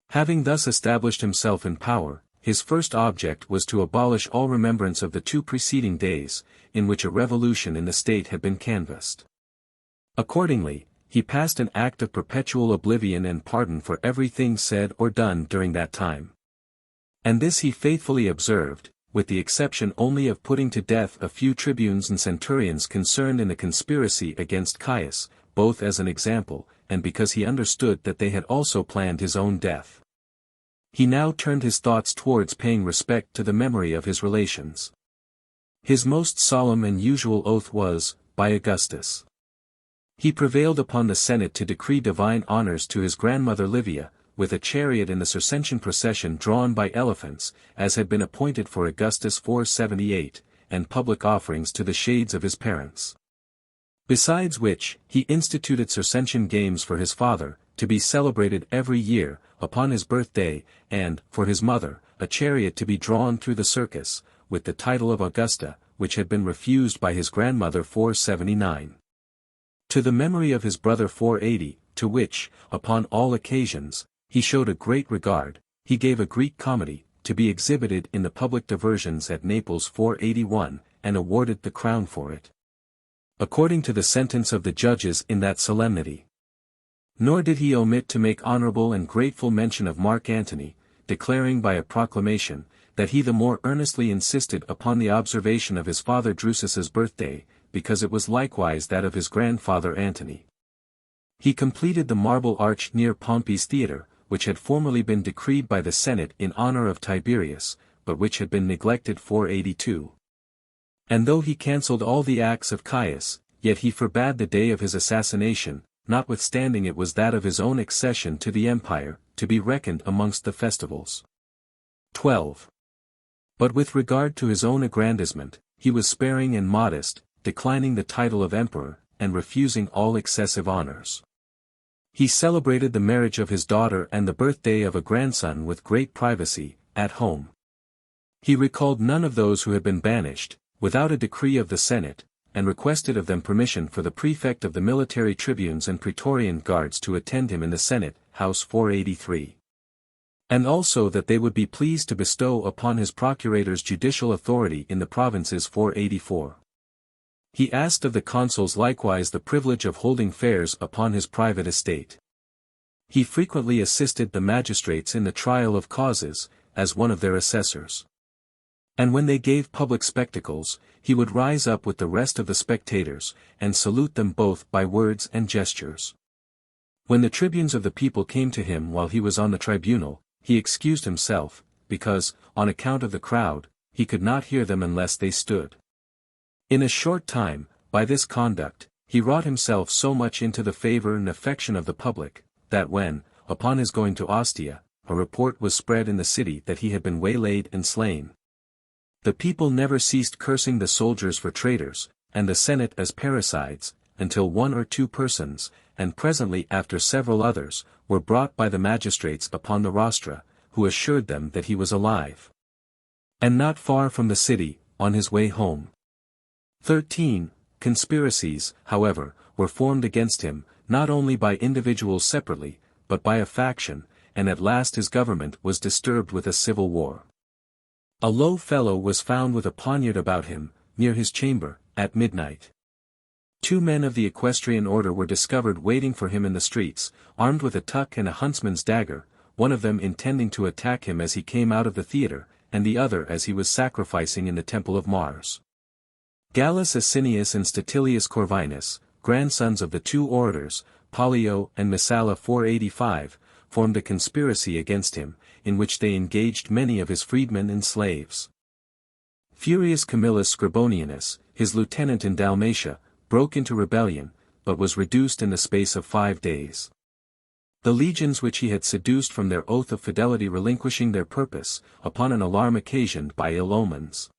Having thus established himself in power, his first object was to abolish all remembrance of the 2 preceding days, in which a revolution in the state had been canvassed. Accordingly, he passed an act of perpetual oblivion and pardon for everything said or done during that time. And this he faithfully observed, with the exception only of putting to death a few tribunes and centurions concerned in the conspiracy against Caius, both as an example, and because he understood that they had also planned his own death. He now turned his thoughts towards paying respect to the memory of his relations. His most solemn and usual oath was, by Augustus. He prevailed upon the Senate to decree divine honors to his grandmother Livia, with a chariot in the Circensian procession drawn by elephants, as had been appointed for Augustus 478, and public offerings to the shades of his parents. Besides which, he instituted Circensian games for his father, to be celebrated every year, upon his birthday, and, for his mother, a chariot to be drawn through the circus, with the title of Augusta, which had been refused by his grandmother 479. To the memory of his brother 480, to which, upon all occasions, he showed a great regard, he gave a Greek comedy, to be exhibited in the public diversions at Naples 481, and awarded the crown for it. according to the sentence of the judges in that solemnity. Nor did he omit to make honorable and grateful mention of Mark Antony, declaring by a proclamation, that he the more earnestly insisted upon the observation of his father Drusus's birthday, because it was likewise that of his grandfather Antony. He completed the marble arch near Pompey's theatre, which had formerly been decreed by the Senate in honor of Tiberius, but which had been neglected 482. And though he cancelled all the acts of Caius, yet he forbade the day of his assassination, notwithstanding it was that of his own accession to the empire, to be reckoned amongst the festivals. 12. But with regard to his own aggrandizement, he was sparing and modest, declining the title of emperor, and refusing all excessive honors. He celebrated the marriage of his daughter and the birthday of a grandson with great privacy, at home. He recalled none of those who had been banished, without a decree of the Senate, and requested of them permission for the prefect of the military tribunes and praetorian guards to attend him in the Senate, House 483. And also that they would be pleased to bestow upon his procurators judicial authority in the provinces 484. He asked of the consuls likewise the privilege of holding fairs upon his private estate. He frequently assisted the magistrates in the trial of causes, as one of their assessors. And when they gave public spectacles, he would rise up with the rest of the spectators, and salute them both by words and gestures. When the tribunes of the people came to him while he was on the tribunal, he excused himself, because, on account of the crowd, he could not hear them unless they stood. In a short time, by this conduct, he wrought himself so much into the favor and affection of the public, that when, upon his going to Ostia, a report was spread in the city that he had been waylaid and slain, the people never ceased cursing the soldiers for traitors, and the Senate as parricides, until 1 or 2 persons, and presently after several others, were brought by the magistrates upon the rostra, who assured them that he was alive, and not far from the city, on his way home. 13. Conspiracies, however, were formed against him, not only by individuals separately, but by a faction, and at last his government was disturbed with a civil war. A low fellow was found with a poniard about him, near his chamber, at midnight. 2 men of the equestrian order were discovered waiting for him in the streets, armed with a tuck and a huntsman's dagger, one of them intending to attack him as he came out of the theatre, and the other as he was sacrificing in the temple of Mars. Gallus Asinius and Statilius Corvinus, grandsons of the 2 orators, Pollio and Messala 485, formed a conspiracy against him, in which they engaged many of his freedmen and slaves. Furius Camillus Scribonianus, his lieutenant in Dalmatia, broke into rebellion, but was reduced in the space of 5 days. The legions which he had seduced from their oath of fidelity relinquishing their purpose, upon an alarm occasioned by ill omens.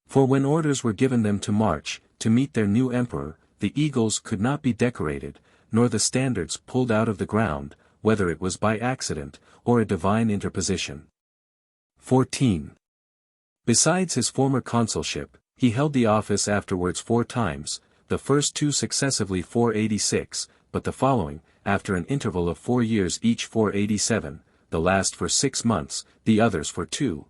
For when orders were given them to march, to meet their new emperor, the eagles could not be decorated, nor the standards pulled out of the ground, whether it was by accident, or a divine interposition. 14. Besides his former consulship, he held the office afterwards 4 times, the first 2 successively 486, but the following, after an interval of 4 years each 487, the last for 6 months, the others for 2.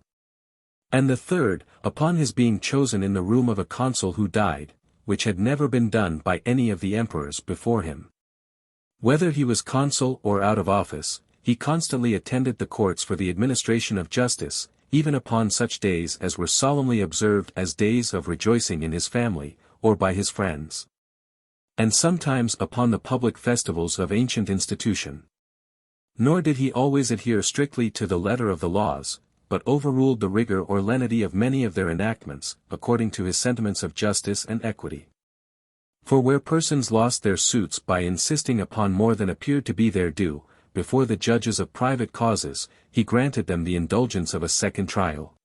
And the third, upon his being chosen in the room of a consul who died, which had never been done by any of the emperors before him. Whether he was consul or out of office, he constantly attended the courts for the administration of justice, even upon such days as were solemnly observed as days of rejoicing in his family, or by his friends. And sometimes upon the public festivals of ancient institution. Nor did he always adhere strictly to the letter of the laws, but overruled the rigor or lenity of many of their enactments, according to his sentiments of justice and equity. For where persons lost their suits by insisting upon more than appeared to be their due, before the judges of private causes, he granted them the indulgence of a second trial.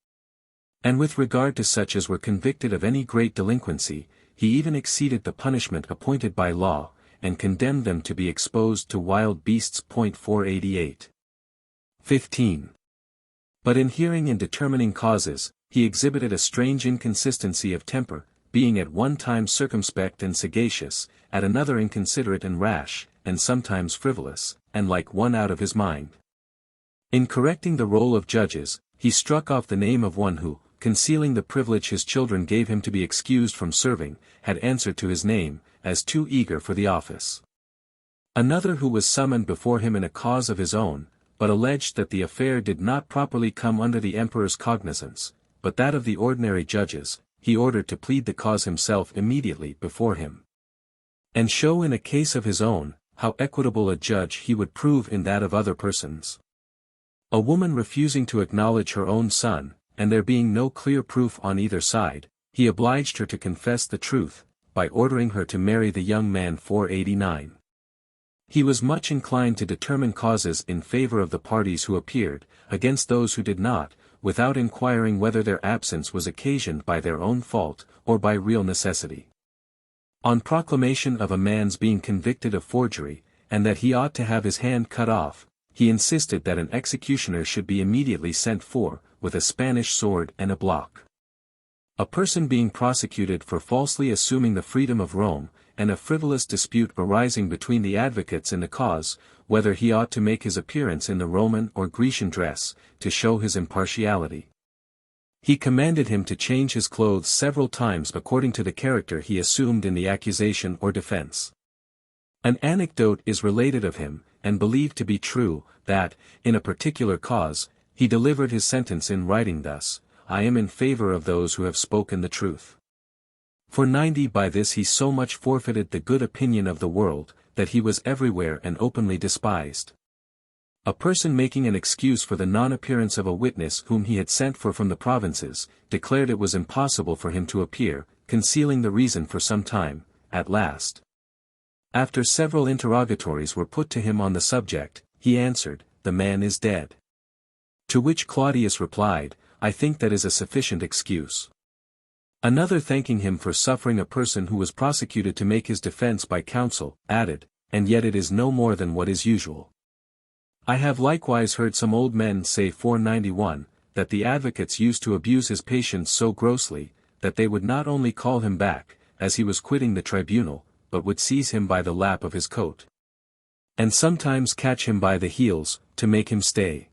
And with regard to such as were convicted of any great delinquency, he even exceeded the punishment appointed by law, and condemned them to be exposed to wild beasts. 488. 15. But in hearing and determining causes, he exhibited a strange inconsistency of temper, being at one time circumspect and sagacious, at another inconsiderate and rash, and sometimes frivolous, and like one out of his mind. In correcting the roll of judges, he struck off the name of one who, concealing the privilege his children gave him to be excused from serving, had answered to his name, as too eager for the office. Another who was summoned before him in a cause of his own, but alleged that the affair did not properly come under the emperor's cognizance, but that of the ordinary judges, he ordered to plead the cause himself immediately before him, and show in a case of his own, how equitable a judge he would prove in that of other persons. A woman refusing to acknowledge her own son, and there being no clear proof on either side, he obliged her to confess the truth, by ordering her to marry the young man 489. He was much inclined to determine causes in favor of the parties who appeared, against those who did not, without inquiring whether their absence was occasioned by their own fault, or by real necessity. On proclamation of a man's being convicted of forgery, and that he ought to have his hand cut off, he insisted that an executioner should be immediately sent for, with a Spanish sword and a block. A person being prosecuted for falsely assuming the freedom of Rome, and a frivolous dispute arising between the advocates in the cause, whether he ought to make his appearance in the Roman or Grecian dress, to show his impartiality. He commanded him to change his clothes several times according to the character he assumed in the accusation or defense. An anecdote is related of him, and believed to be true, that, in a particular cause, he delivered his sentence in writing thus: I am in favor of those who have spoken the truth. For 90 by this he so much forfeited the good opinion of the world, that he was everywhere and openly despised. A person making an excuse for the non-appearance of a witness whom he had sent for from the provinces, declared it was impossible for him to appear, concealing the reason for some time. At last, after several interrogatories were put to him on the subject, he answered, "The man is dead." To which Claudius replied, "I think that is a sufficient excuse." Another, thanking him for suffering a person who was prosecuted to make his defense by counsel, added, "And yet it is no more than what is usual." I have likewise heard some old men say 491, that the advocates used to abuse his patience so grossly, that they would not only call him back, as he was quitting the tribunal, but would seize him by the lap of his coat, and sometimes catch him by the heels, to make him stay.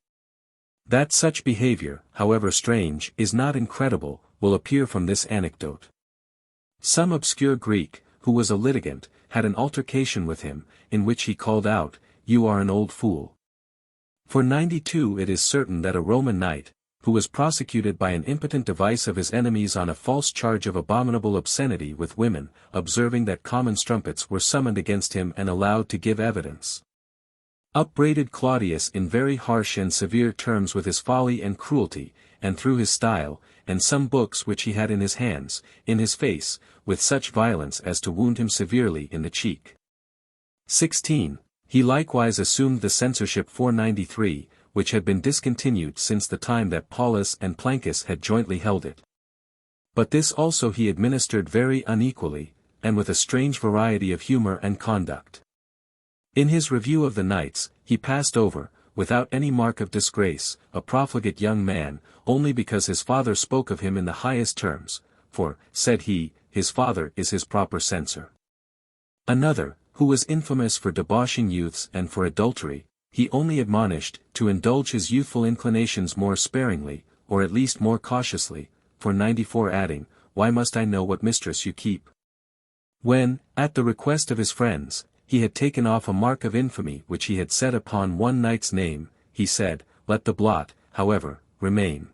That such behavior, however strange, is not incredible, will appear from this anecdote. Some obscure Greek, who was a litigant, had an altercation with him, in which he called out, "You are an old fool." For 92 it is certain that a Roman knight, who was prosecuted by an impotent device of his enemies on a false charge of abominable obscenity with women, observing that common strumpets were summoned against him and allowed to give evidence, upbraided Claudius in very harsh and severe terms with his folly and cruelty, and through his style, and some books which he had in his hands, in his face, with such violence as to wound him severely in the cheek. 16. He likewise assumed the censorship 493, which had been discontinued since the time that Paulus and Plancus had jointly held it. But this also he administered very unequally, and with a strange variety of humor and conduct. In his review of the knights, he passed over, without any mark of disgrace, a profligate young man, only because his father spoke of him in the highest terms, for, said he, his father is his proper censor. Another, who was infamous for debauching youths and for adultery, he only admonished to indulge his youthful inclinations more sparingly, or at least more cautiously, for 94 adding, "Why must I know what mistress you keep?" When, at the request of his friends, he had taken off a mark of infamy which he had set upon one knight's name, he said, "Let the blot, however, remain."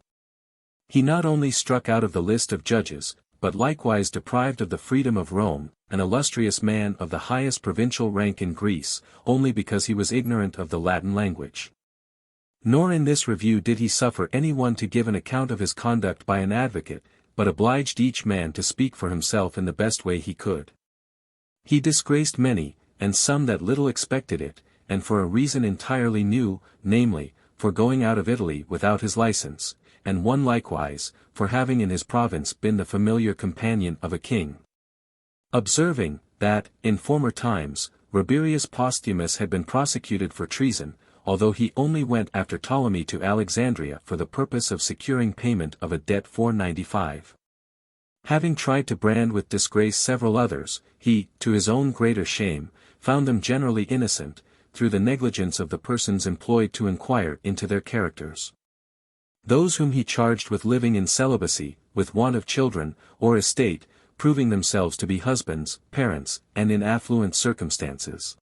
He not only struck out of the list of judges, but likewise deprived of the freedom of Rome, an illustrious man of the highest provincial rank in Greece, only because he was ignorant of the Latin language. Nor in this review did he suffer any one to give an account of his conduct by an advocate, but obliged each man to speak for himself in the best way he could. He disgraced many, and some that little expected it, and for a reason entirely new, namely, for going out of Italy without his license, and one likewise, for having in his province been the familiar companion of a king. Observing, that, in former times, Rabirius Posthumus had been prosecuted for treason, although he only went after Ptolemy to Alexandria for the purpose of securing payment of a debt 495. Having tried to brand with disgrace several others, he, to his own greater shame, found them generally innocent, through the negligence of the persons employed to inquire into their characters. Those whom he charged with living in celibacy, with want of children, or estate, proving themselves to be husbands, parents, and in affluent circumstances.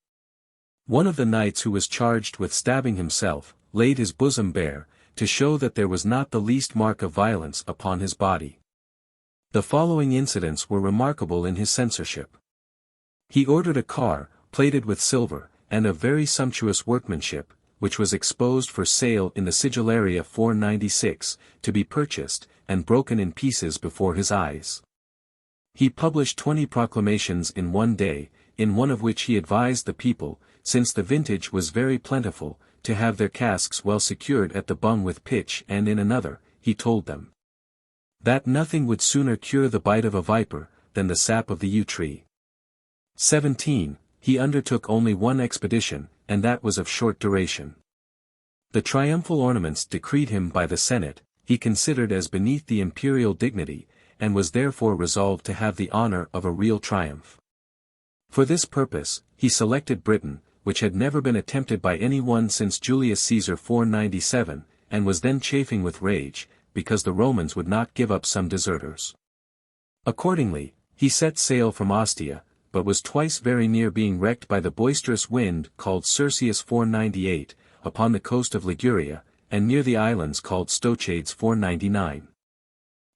One of the knights who was charged with stabbing himself, laid his bosom bare, to show that there was not the least mark of violence upon his body. The following incidents were remarkable in his censorship. He ordered a car, plated with silver, and of very sumptuous workmanship, which was exposed for sale in the Sigillaria 496, to be purchased, and broken in pieces before his eyes. He published 20 proclamations in one day, in one of which he advised the people, since the vintage was very plentiful, to have their casks well secured at the bung with pitch, and in another, he told them that nothing would sooner cure the bite of a viper, than the sap of the yew tree. 17. He undertook only one expedition, and that was of short duration. The triumphal ornaments decreed him by the Senate, he considered as beneath the imperial dignity, and was therefore resolved to have the honor of a real triumph. For this purpose, he selected Britain, which had never been attempted by any one since Julius Caesar 497, and was then chafing with rage, because the Romans would not give up some deserters. Accordingly, he set sail from Ostia, but was twice very near being wrecked by the boisterous wind called Circeus 498, upon the coast of Liguria, and near the islands called Stochades 499.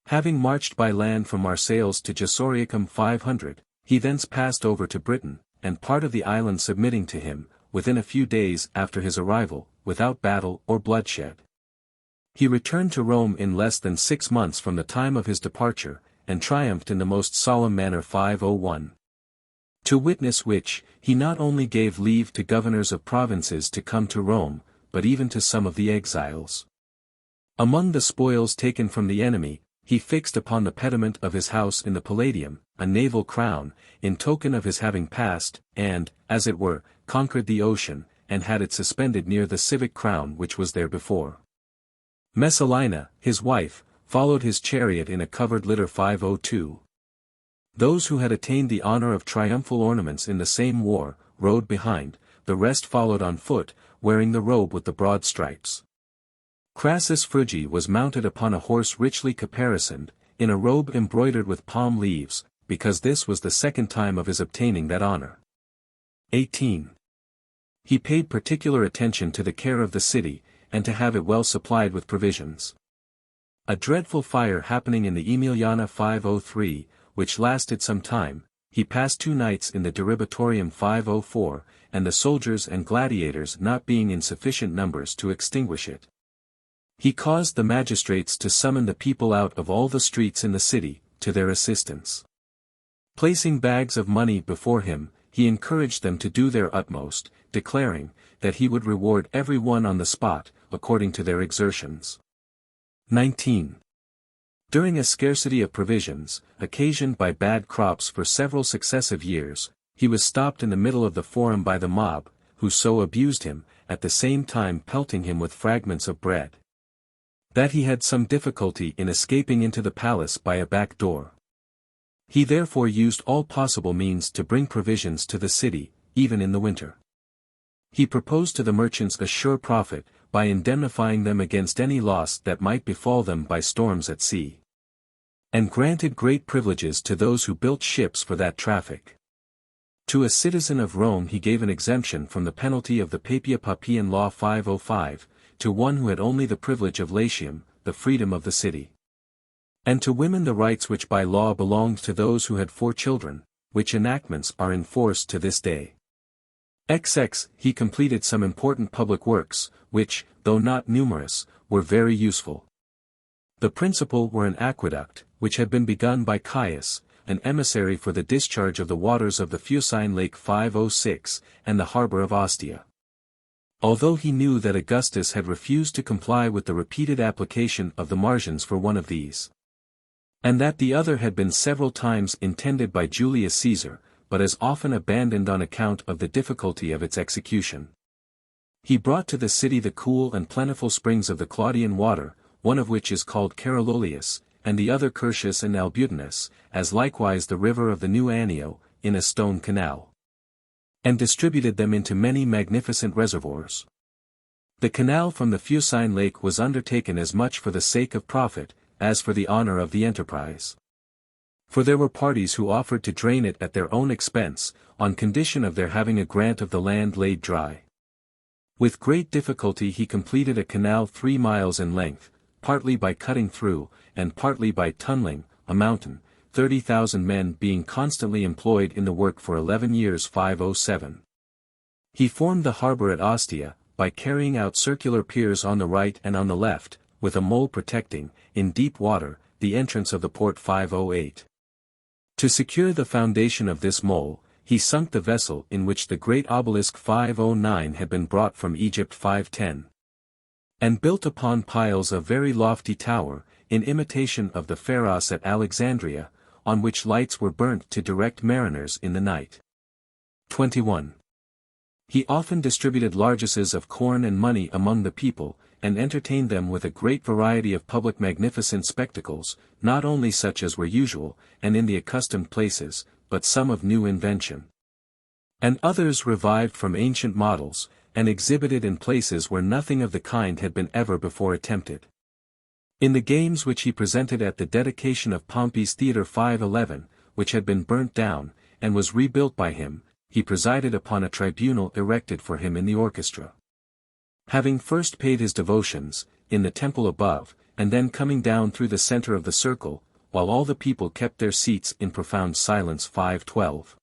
Having marched by land from Marseilles to Gesoriacum 500, he thence passed over to Britain, and part of the island submitting to him, within a few days after his arrival, without battle or bloodshed. He returned to Rome in less than 6 months from the time of his departure, and triumphed in the most solemn manner 501. To witness which, he not only gave leave to governors of provinces to come to Rome, but even to some of the exiles. Among the spoils taken from the enemy, he fixed upon the pediment of his house in the Palladium, a naval crown, in token of his having passed, and, as it were, conquered the ocean, and had it suspended near the civic crown which was there before. Messalina, his wife, followed his chariot in a covered litter 502. Those who had attained the honor of triumphal ornaments in the same war, rode behind, the rest followed on foot, wearing the robe with the broad stripes. Crassus Frugi was mounted upon a horse richly caparisoned, in a robe embroidered with palm leaves, because this was the second time of his obtaining that honor. 18. He paid particular attention to the care of the city, and to have it well supplied with provisions. A dreadful fire happening in the Aemiliana 503, which lasted some time, he passed 2 nights in the Diribatorium 504, and the soldiers and gladiators not being in sufficient numbers to extinguish it. He caused the magistrates to summon the people out of all the streets in the city, to their assistance. Placing bags of money before him, he encouraged them to do their utmost, declaring, that he would reward every one on the spot, according to their exertions. 19. During a scarcity of provisions, occasioned by bad crops for several successive years, he was stopped in the middle of the forum by the mob, who so abused him, at the same time pelting him with fragments of bread, that he had some difficulty in escaping into the palace by a back door. He therefore used all possible means to bring provisions to the city, even in the winter. He proposed to the merchants a sure profit, by indemnifying them against any loss that might befall them by storms at sea, and granted great privileges to those who built ships for that traffic. To a citizen of Rome he gave an exemption from the penalty of the Papia Papian Law 505, to one who had only the privilege of Latium, the freedom of the city. And to women the rights which by law belonged to those who had 4 children, which enactments are in force to this day. XX, he completed some important public works, which, though not numerous, were very useful. The principal were an aqueduct, which had been begun by Caius, an emissary for the discharge of the waters of the Fucine Lake 506, and the harbor of Ostia. Although he knew that Augustus had refused to comply with the repeated application of the margins for one of these, and that the other had been several times intended by Julius Caesar, but as often abandoned on account of the difficulty of its execution. He brought to the city the cool and plentiful springs of the Claudian water, one of which is called Carololius, and the other Curtius and Albutinus, as likewise the river of the New Anio, in a stone canal, and distributed them into many magnificent reservoirs. The canal from the Fucine Lake was undertaken as much for the sake of profit, as for the honor of the enterprise. For there were parties who offered to drain it at their own expense, on condition of their having a grant of the land laid dry. With great difficulty he completed a canal 3 miles in length, partly by cutting through, and partly by tunneling, a mountain, 30,000 men being constantly employed in the work for 11 years 507. He formed the harbour at Ostia, by carrying out circular piers on the right and on the left, with a mole protecting, in deep water, the entrance of the port 508. To secure the foundation of this mole, he sunk the vessel in which the great obelisk 509 had been brought from Egypt 510. And built upon piles a very lofty tower, in imitation of the Pharos at Alexandria, on which lights were burnt to direct mariners in the night. 21. He often distributed largesses of corn and money among the people, and entertained them with a great variety of public magnificent spectacles, not only such as were usual, and in the accustomed places, but some of new invention. And others revived from ancient models, and exhibited in places where nothing of the kind had been ever before attempted. In the games which he presented at the dedication of Pompey's Theatre 511, which had been burnt down, and was rebuilt by him, he presided upon a tribunal erected for him in the orchestra. Having first paid his devotions, in the temple above, and then coming down through the center of the circle, while all the people kept their seats in profound silence 512.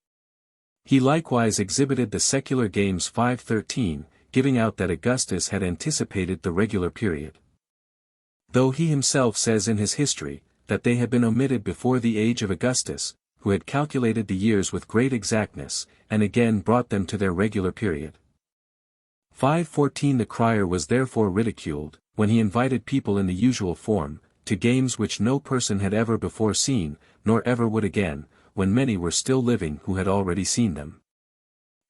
He likewise exhibited the secular games 513, giving out that Augustus had anticipated the regular period. Though he himself says in his history, that they had been omitted before the age of Augustus, who had calculated the years with great exactness, and again brought them to their regular period. 514. The crier was therefore ridiculed, when he invited people in the usual form, to games which no person had ever before seen, nor ever would again, when many were still living who had already seen them.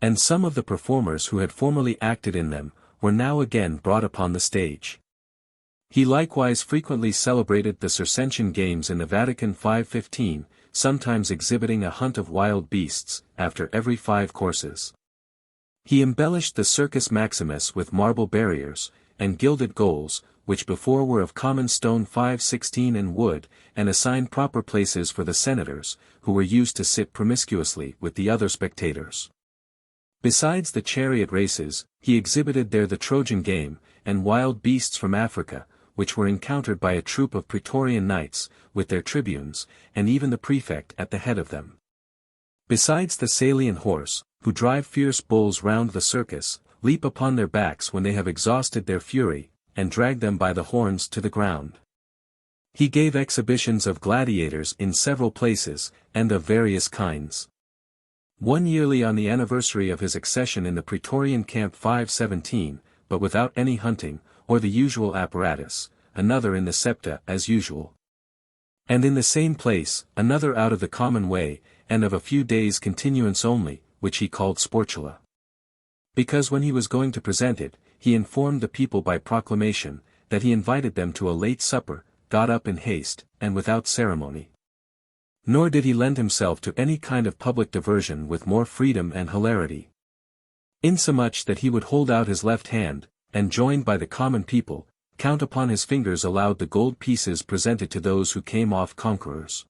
And some of the performers who had formerly acted in them, were now again brought upon the stage. He likewise frequently celebrated the Circensian games in the Vatican 515, sometimes exhibiting a hunt of wild beasts, after every 5 courses. He embellished the Circus Maximus with marble barriers, and gilded goals, which before were of common stone 516 and wood, and assigned proper places for the senators, who were used to sit promiscuously with the other spectators. Besides the chariot races, he exhibited there the Trojan game, and wild beasts from Africa, which were encountered by a troop of Praetorian knights, with their tribunes, and even the prefect at the head of them. Besides the Salian horse, who drive fierce bulls round the circus, leap upon their backs when they have exhausted their fury, and drag them by the horns to the ground. He gave exhibitions of gladiators in several places, and of various kinds. One yearly on the anniversary of his accession in the Praetorian camp 517, but without any hunting, or the usual apparatus, another in the Septa as usual. And in the same place, another out of the common way, and of a few days' continuance only, which he called Sportula. Because when he was going to present it, he informed the people by proclamation, that he invited them to a late supper, got up in haste, and without ceremony. Nor did he lend himself to any kind of public diversion with more freedom and hilarity. Insomuch that he would hold out his left hand, and joined by the common people, count upon his fingers aloud the gold pieces presented to those who came off conquerors.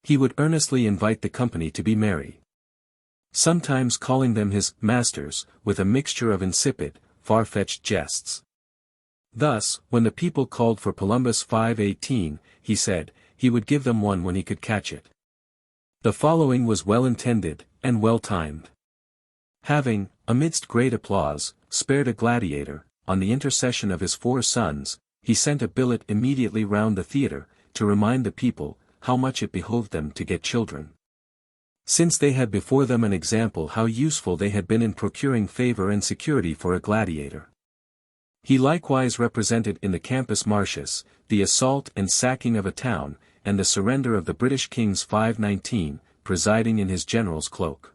He would earnestly invite the company to be merry, sometimes calling them his masters, with a mixture of insipid, far-fetched jests. Thus, when the people called for Columbus 518, he said, he would give them one when he could catch it. The following was well intended, and well timed. Having, amidst great applause, spared a gladiator, on the intercession of his 4 sons, he sent a billet immediately round the theatre, to remind the people, how much it behoved them to get children, since they had before them an example how useful they had been in procuring favor and security for a gladiator. He likewise represented in the Campus Martius, the assault and sacking of a town, and the surrender of the British kings 519, presiding in his general's cloak.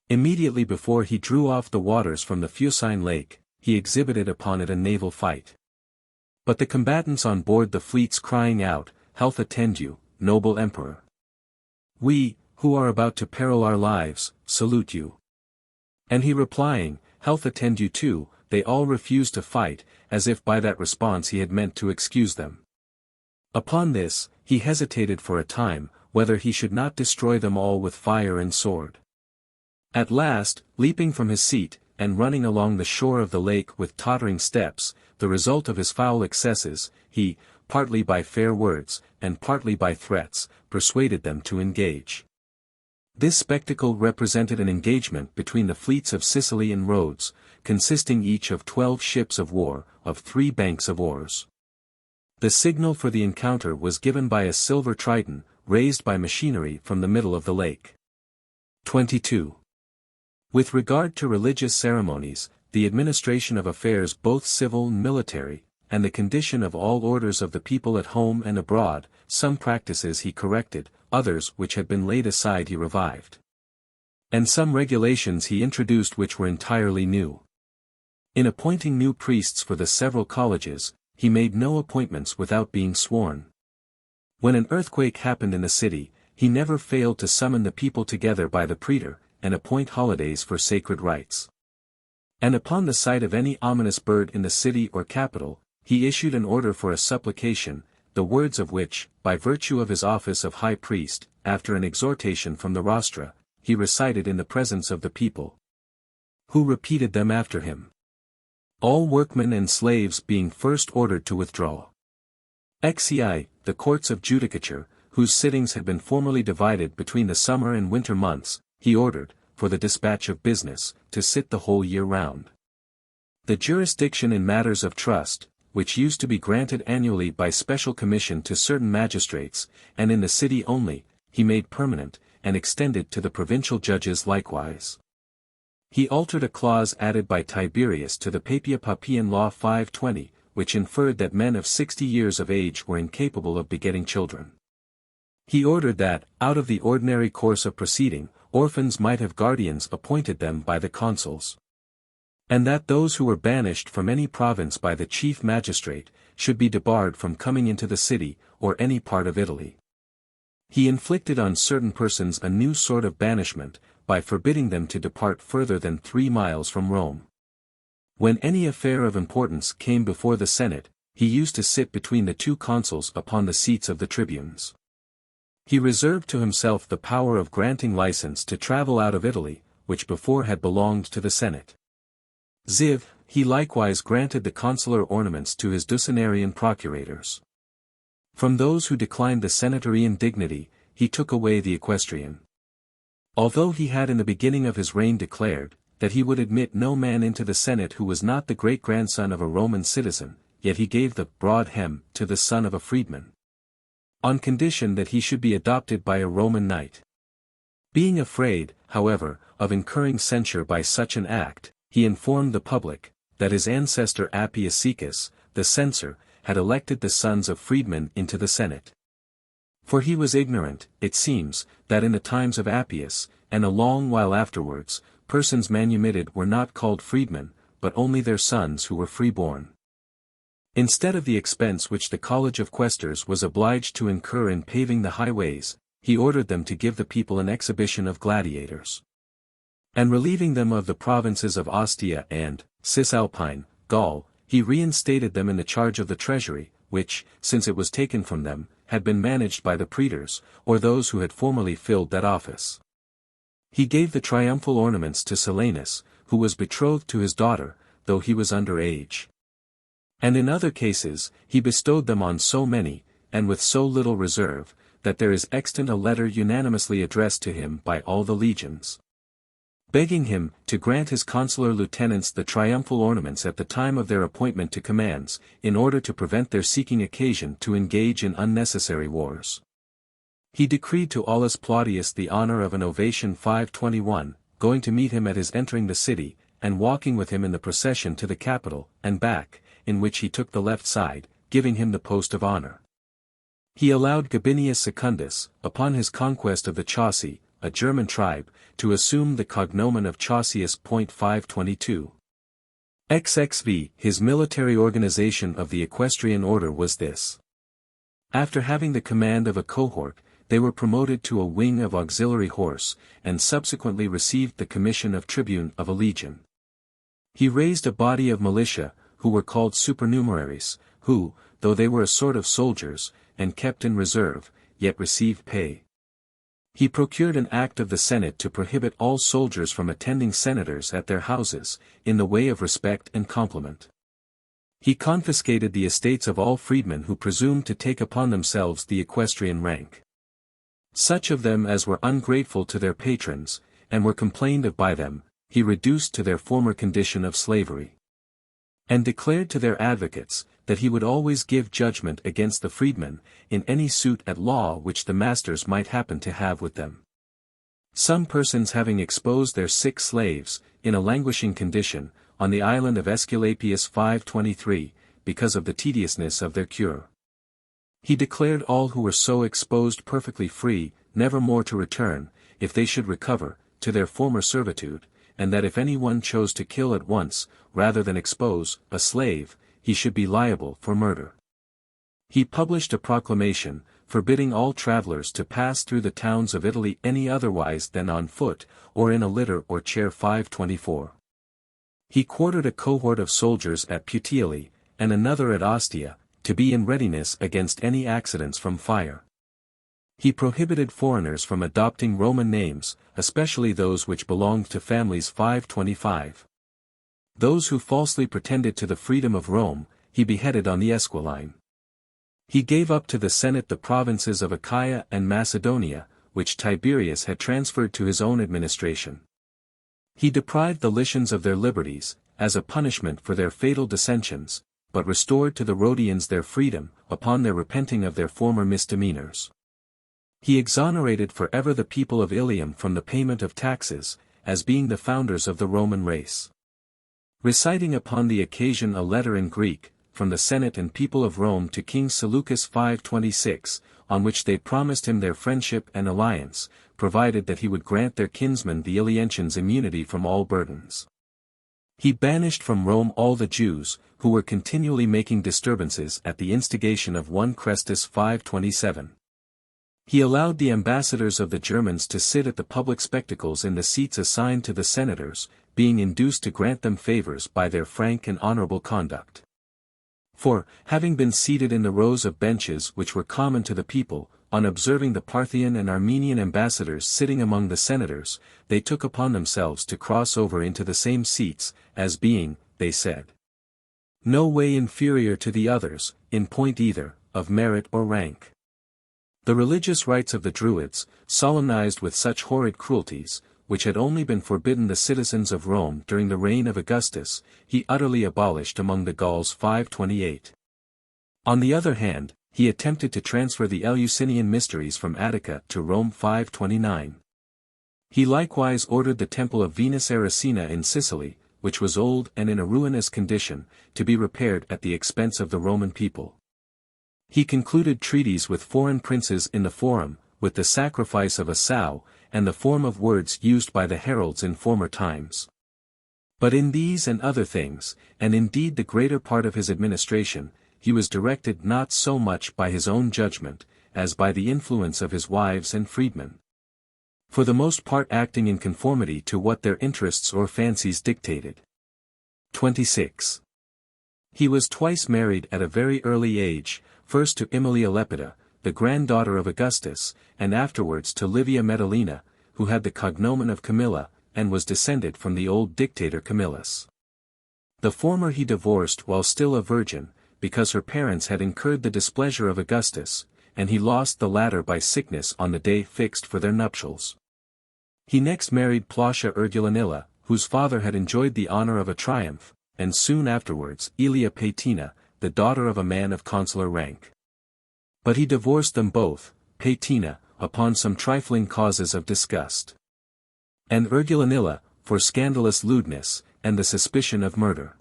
Immediately before he drew off the waters from the Fucine Lake, he exhibited upon it a naval fight. But the combatants on board the fleets crying out, "Health attend you, noble emperor! We, who are about to peril our lives, salute you." And he replying, "Health attend you too," they all refused to fight, as if by that response he had meant to excuse them. Upon this, he hesitated for a time, whether he should not destroy them all with fire and sword. At last, leaping from his seat, and running along the shore of the lake with tottering steps, the result of his foul excesses, he, partly by fair words, and partly by threats, persuaded them to engage. This spectacle represented an engagement between the fleets of Sicily and Rhodes, consisting each of 12 ships of war, of 3 banks of oars. The signal for the encounter was given by a silver triton, raised by machinery from the middle of the lake. 22. With regard to religious ceremonies, the administration of affairs both civil and military, and the condition of all orders of the people at home and abroad, some practices he corrected, others which had been laid aside he revived. And some regulations he introduced which were entirely new. In appointing new priests for the several colleges, he made no appointments without being sworn. When an earthquake happened in the city, he never failed to summon the people together by the praetor, and appoint holidays for sacred rites. And upon the sight of any ominous bird in the city or capital, he issued an order for a supplication, the words of which, by virtue of his office of high priest, after an exhortation from the rostra, he recited in the presence of the people, who repeated them after him. All workmen and slaves being first ordered to withdraw. XCI, the courts of judicature, whose sittings had been formerly divided between the summer and winter months, he ordered, for the dispatch of business, to sit the whole year round. The jurisdiction in matters of trust, which used to be granted annually by special commission to certain magistrates, and in the city only, he made permanent, and extended to the provincial judges likewise. He altered a clause added by Tiberius to the Papia Papian Law 520, which inferred that men of 60 years of age were incapable of begetting children. He ordered that, out of the ordinary course of proceeding, orphans might have guardians appointed them by the consuls. And that those who were banished from any province by the chief magistrate, should be debarred from coming into the city, or any part of Italy. He inflicted on certain persons a new sort of banishment, by forbidding them to depart further than 3 miles from Rome. When any affair of importance came before the Senate, he used to sit between the 2 consuls upon the seats of the tribunes. He reserved to himself the power of granting license to travel out of Italy, which before had belonged to the Senate. Ziv, he likewise granted the consular ornaments to his Ducenarian procurators. From those who declined the senatorian dignity, he took away the equestrian. Although he had in the beginning of his reign declared, that he would admit no man into the Senate who was not the great-grandson of a Roman citizen, yet he gave the broad hem to the son of a freedman, on condition that he should be adopted by a Roman knight. Being afraid, however, of incurring censure by such an act, he informed the public, that his ancestor Appius Secus, the censor, had elected the sons of freedmen into the Senate. For he was ignorant, it seems, that in the times of Appius, and a long while afterwards, persons manumitted were not called freedmen, but only their sons who were freeborn. Instead of the expense which the College of Quaestors was obliged to incur in paving the highways, he ordered them to give the people an exhibition of gladiators. And relieving them of the provinces of Ostia and Cisalpine, Gaul, he reinstated them in the charge of the treasury, which, since it was taken from them, had been managed by the praetors, or those who had formerly filled that office. He gave the triumphal ornaments to Silanus, who was betrothed to his daughter, though he was under age. And in other cases, he bestowed them on so many, and with so little reserve, that there is extant a letter unanimously addressed to him by all the legions, begging him to grant his consular lieutenants the triumphal ornaments at the time of their appointment to commands, in order to prevent their seeking occasion to engage in unnecessary wars. He decreed to Aulus Claudius the honor of an ovation 521, going to meet him at his entering the city, and walking with him in the procession to the Capitol, and back, in which he took the left side, giving him the post of honor. He allowed Gabinius Secundus, upon his conquest of the Chauci, a German tribe, to assume the cognomen of Chaucius. 522. XXV. His military organization of the equestrian order was this. After having the command of a cohort, they were promoted to a wing of auxiliary horse, and subsequently received the commission of tribune of a legion. He raised a body of militia, who were called supernumeraries, who, though they were a sort of soldiers, and kept in reserve, yet received pay. He procured an act of the Senate to prohibit all soldiers from attending senators at their houses, in the way of respect and compliment. He confiscated the estates of all freedmen who presumed to take upon themselves the equestrian rank. Such of them as were ungrateful to their patrons, and were complained of by them, he reduced to their former condition of slavery. And declared to their advocates, that he would always give judgment against the freedmen, in any suit at law which the masters might happen to have with them. Some persons having exposed their sick slaves, in a languishing condition, on the island of Aesculapius 523, because of the tediousness of their cure. He declared all who were so exposed perfectly free, never more to return, if they should recover, to their former servitude, and that if any one chose to kill at once, rather than expose, a slave, he should be liable for murder. He published a proclamation, forbidding all travelers to pass through the towns of Italy any otherwise than on foot, or in a litter or chair 524. He quartered a cohort of soldiers at Puteoli, and another at Ostia, to be in readiness against any accidents from fire. He prohibited foreigners from adopting Roman names, especially those which belonged to families 525. Those who falsely pretended to the freedom of Rome, he beheaded on the Esquiline. He gave up to the Senate the provinces of Achaia and Macedonia, which Tiberius had transferred to his own administration. He deprived the Lycians of their liberties, as a punishment for their fatal dissensions, but restored to the Rhodians their freedom, upon their repenting of their former misdemeanors. He exonerated forever the people of Ilium from the payment of taxes, as being the founders of the Roman race. Reciting upon the occasion a letter in Greek, from the Senate and people of Rome to King Seleucus 526, on which they promised him their friendship and alliance, provided that he would grant their kinsmen the Ilientians immunity from all burdens. He banished from Rome all the Jews, who were continually making disturbances at the instigation of one Chrestus 527. He allowed the ambassadors of the Germans to sit at the public spectacles in the seats assigned to the senators, being induced to grant them favors by their frank and honorable conduct. For, having been seated in the rows of benches which were common to the people, on observing the Parthian and Armenian ambassadors sitting among the senators, they took upon themselves to cross over into the same seats, as being, they said, no way inferior to the others, in point either, of merit or rank. The religious rites of the Druids, solemnized with such horrid cruelties, which had only been forbidden the citizens of Rome during the reign of Augustus, he utterly abolished among the Gauls 528. On the other hand, he attempted to transfer the Eleusinian mysteries from Attica to Rome 529. He likewise ordered the temple of Venus Erycina in Sicily, which was old and in a ruinous condition, to be repaired at the expense of the Roman people. He concluded treaties with foreign princes in the Forum, with the sacrifice of a sow, and the form of words used by the heralds in former times. But in these and other things, and indeed the greater part of his administration, he was directed not so much by his own judgment, as by the influence of his wives and freedmen. For the most part acting in conformity to what their interests or fancies dictated. 26. He was twice married at a very early age, first to Aemilia Lepida, the granddaughter of Augustus, and afterwards to Livia Metellina, who had the cognomen of Camilla, and was descended from the old dictator Camillus. The former he divorced while still a virgin, because her parents had incurred the displeasure of Augustus, and he lost the latter by sickness on the day fixed for their nuptials. He next married Plautia Urgulanilla, whose father had enjoyed the honor of a triumph, and soon afterwards Aelia Paetina, the daughter of a man of consular rank. But he divorced them both, Paetina, upon some trifling causes of disgust, and Urgulanilla, for scandalous lewdness, and the suspicion of murder.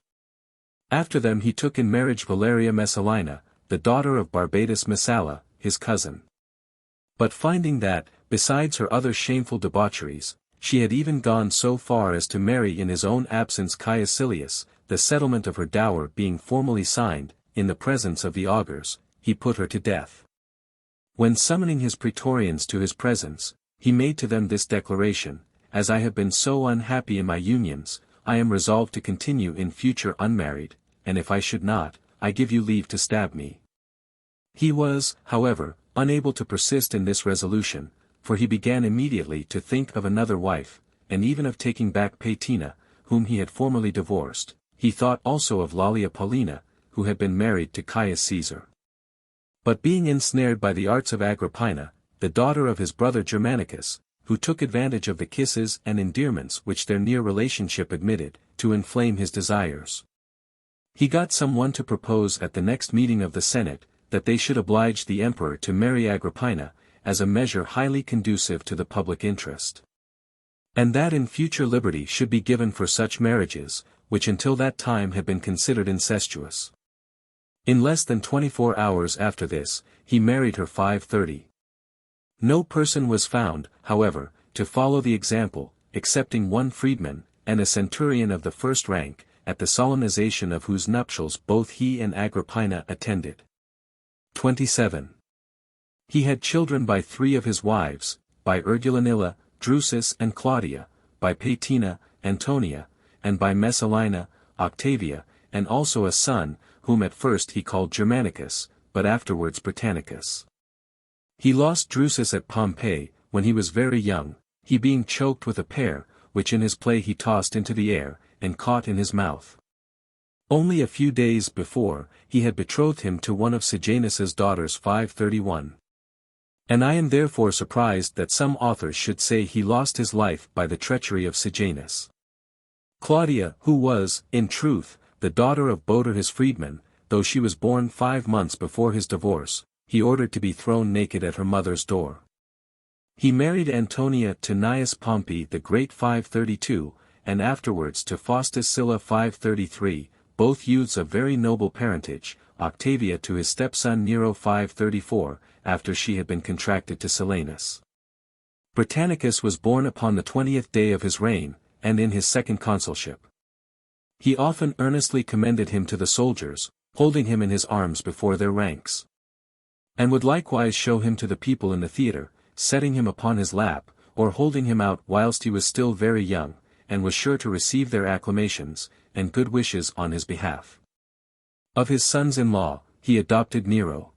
After them he took in marriage Valeria Messalina, the daughter of Barbatus Messala, his cousin. But finding that, besides her other shameful debaucheries, she had even gone so far as to marry in his own absence Caius, the settlement of her dower being formally signed, in the presence of the augurs, he put her to death. When summoning his praetorians to his presence, he made to them this declaration: as I have been so unhappy in my unions, I am resolved to continue in future unmarried, and if I should not, I give you leave to stab me. He was, however, unable to persist in this resolution, for he began immediately to think of another wife, and even of taking back Paetina, whom he had formerly divorced. He thought also of Lalia Paulina, who had been married to Caius Caesar. But being ensnared by the arts of Agrippina, the daughter of his brother Germanicus, who took advantage of the kisses and endearments which their near relationship admitted, to inflame his desires, he got someone to propose at the next meeting of the Senate, that they should oblige the emperor to marry Agrippina, as a measure highly conducive to the public interest. And that in future liberty should be given for such marriages, which until that time had been considered incestuous. In less than 24 hours after this, he married her 530. No person was found, however, to follow the example, excepting one freedman, and a centurion of the first rank, at the solemnization of whose nuptials both he and Agrippina attended. 27. He had children by 3 of his wives, by Urgulanilla, Drusus and Claudia, by Paetina, Antonia, and by Messalina, Octavia, and also a son, whom at first he called Germanicus, but afterwards Britannicus. He lost Drusus at Pompeii, when he was very young, he being choked with a pear, which in his play he tossed into the air, and caught in his mouth. Only a few days before, he had betrothed him to one of Sejanus's daughters 531. And I am therefore surprised that some authors should say he lost his life by the treachery of Sejanus. Claudia, who was, in truth, the daughter of Boter his freedman, though she was born 5 months before his divorce, he ordered to be thrown naked at her mother's door. He married Antonia to Gnaeus Pompey the Great 532, and afterwards to Faustus Sylla 533, both youths of very noble parentage, Octavia to his stepson Nero 534, after she had been contracted to Silanus. Britannicus was born upon the 20th day of his reign, and in his second consulship. He often earnestly commended him to the soldiers, holding him in his arms before their ranks. And would likewise show him to the people in the theatre, setting him upon his lap, or holding him out whilst he was still very young, and was sure to receive their acclamations, and good wishes on his behalf. Of his sons-in-law, he adopted Nero.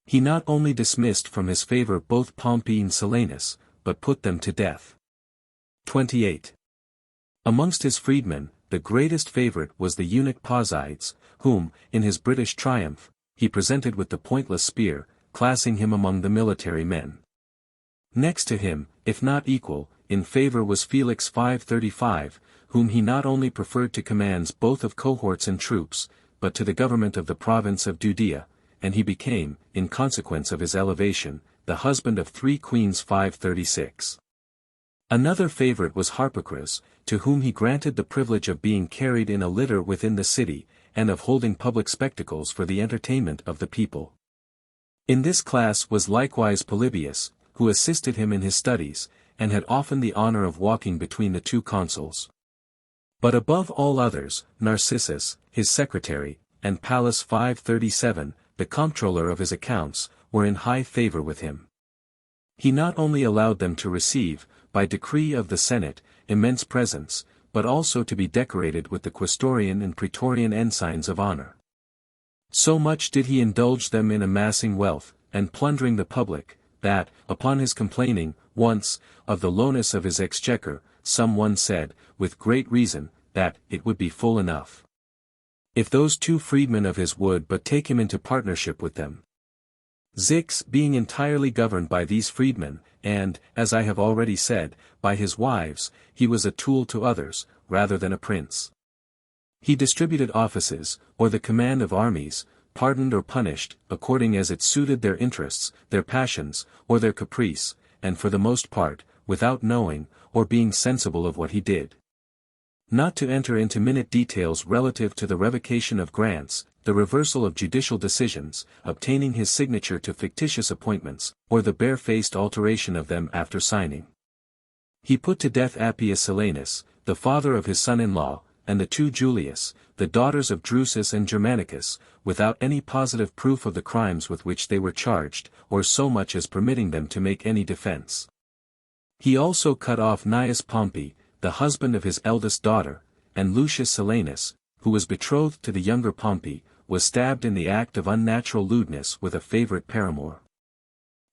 He not only dismissed from his favor both Pompey and Silanus, but put them to death. 28. Amongst his freedmen, the greatest favorite was the eunuch Posides, whom, in his British triumph, he presented with the pointless spear, classing him among the military men. Next to him, if not equal, in favor was Felix 535, whom he not only preferred to commands both of cohorts and troops, but to the government of the province of Judea, and he became, in consequence of his elevation, the husband of 3 queens 536. Another favorite was Harpocras, to whom he granted the privilege of being carried in a litter within the city, and of holding public spectacles for the entertainment of the people. In this class was likewise Polybius, who assisted him in his studies, and had often the honor of walking between the 2 consuls. But above all others, Narcissus, his secretary, and Pallas 537, the comptroller of his accounts, were in high favor with him. He not only allowed them to receive, by decree of the Senate, immense presents, but also to be decorated with the quaestorian and praetorian ensigns of honor. So much did he indulge them in amassing wealth, and plundering the public, that, upon his complaining, once, of the lowness of his exchequer, some one said, with great reason, that it would be full enough, if those 2 freedmen of his would but take him into partnership with them. Zix being entirely governed by these freedmen, and, as I have already said, by his wives, he was a tool to others, rather than a prince. He distributed offices, or the command of armies, pardoned or punished, according as it suited their interests, their passions, or their caprice, and for the most part, without knowing, or being sensible of what he did. Not to enter into minute details relative to the revocation of grants, the reversal of judicial decisions, obtaining his signature to fictitious appointments, or the barefaced alteration of them after signing. He put to death Appius Silanus, the father of his son-in-law, and the 2 Julius, the daughters of Drusus and Germanicus, without any positive proof of the crimes with which they were charged, or so much as permitting them to make any defense. He also cut off Gnaeus Pompey, the husband of his eldest daughter, and Lucius Silanus, who was betrothed to the younger Pompey, was stabbed in the act of unnatural lewdness with a favorite paramour.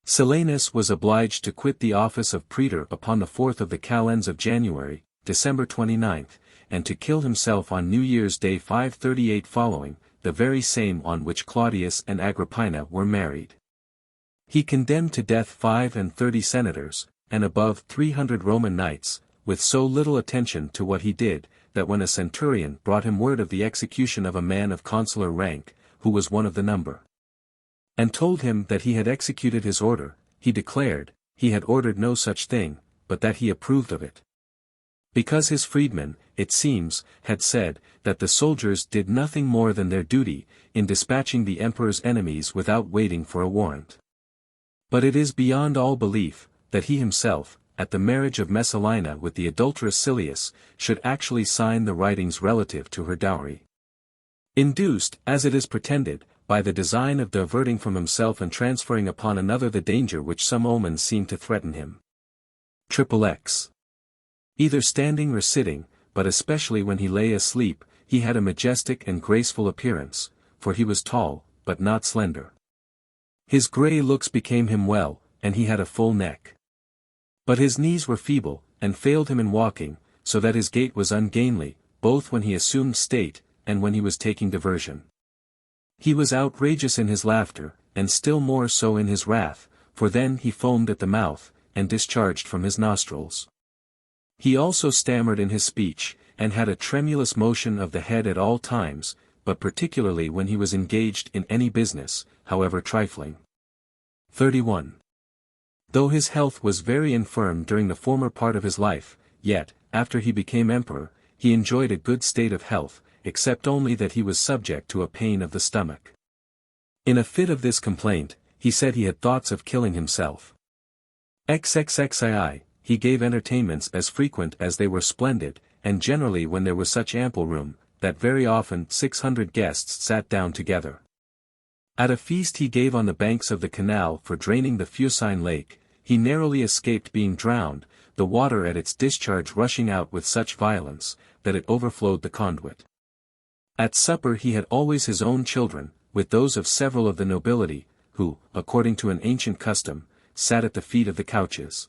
Silanus was obliged to quit the office of praetor upon the 4th of the calends of January, December 29th, and to kill himself on New Year's Day 538 following, the very same on which Claudius and Agrippina were married. He condemned to death 35 senators, and above 300 Roman knights, with so little attention to what he did, that when a centurion brought him word of the execution of a man of consular rank, who was one of the number, and told him that he had executed his order, he declared, he had ordered no such thing, but that he approved of it. Because his freedmen, it seems, had said, that the soldiers did nothing more than their duty, in dispatching the emperor's enemies without waiting for a warrant. But it is beyond all belief, that he himself, at the marriage of Messalina with the adulterous Silius, should actually sign the writings relative to her dowry. Induced, as it is pretended, by the design of diverting from himself and transferring upon another the danger which some omens seemed to threaten him. XXX. Either standing or sitting, but especially when he lay asleep, he had a majestic and graceful appearance, for he was tall, but not slender. His grey looks became him well, and he had a full neck. But his knees were feeble, and failed him in walking, so that his gait was ungainly, both when he assumed state, and when he was taking diversion. He was outrageous in his laughter, and still more so in his wrath, for then he foamed at the mouth, and discharged from his nostrils. He also stammered in his speech, and had a tremulous motion of the head at all times, but particularly when he was engaged in any business, however trifling. 31. Though his health was very infirm during the former part of his life, yet, after he became emperor, he enjoyed a good state of health, except only that he was subject to a pain of the stomach. In a fit of this complaint, he said he had thoughts of killing himself. XXXII, he gave entertainments as frequent as they were splendid, and generally when there was such ample room, that very often 600 guests sat down together. At a feast he gave on the banks of the canal for draining the Fucine lake, he narrowly escaped being drowned, the water at its discharge rushing out with such violence, that it overflowed the conduit. At supper he had always his own children, with those of several of the nobility, who, according to an ancient custom, sat at the feet of the couches.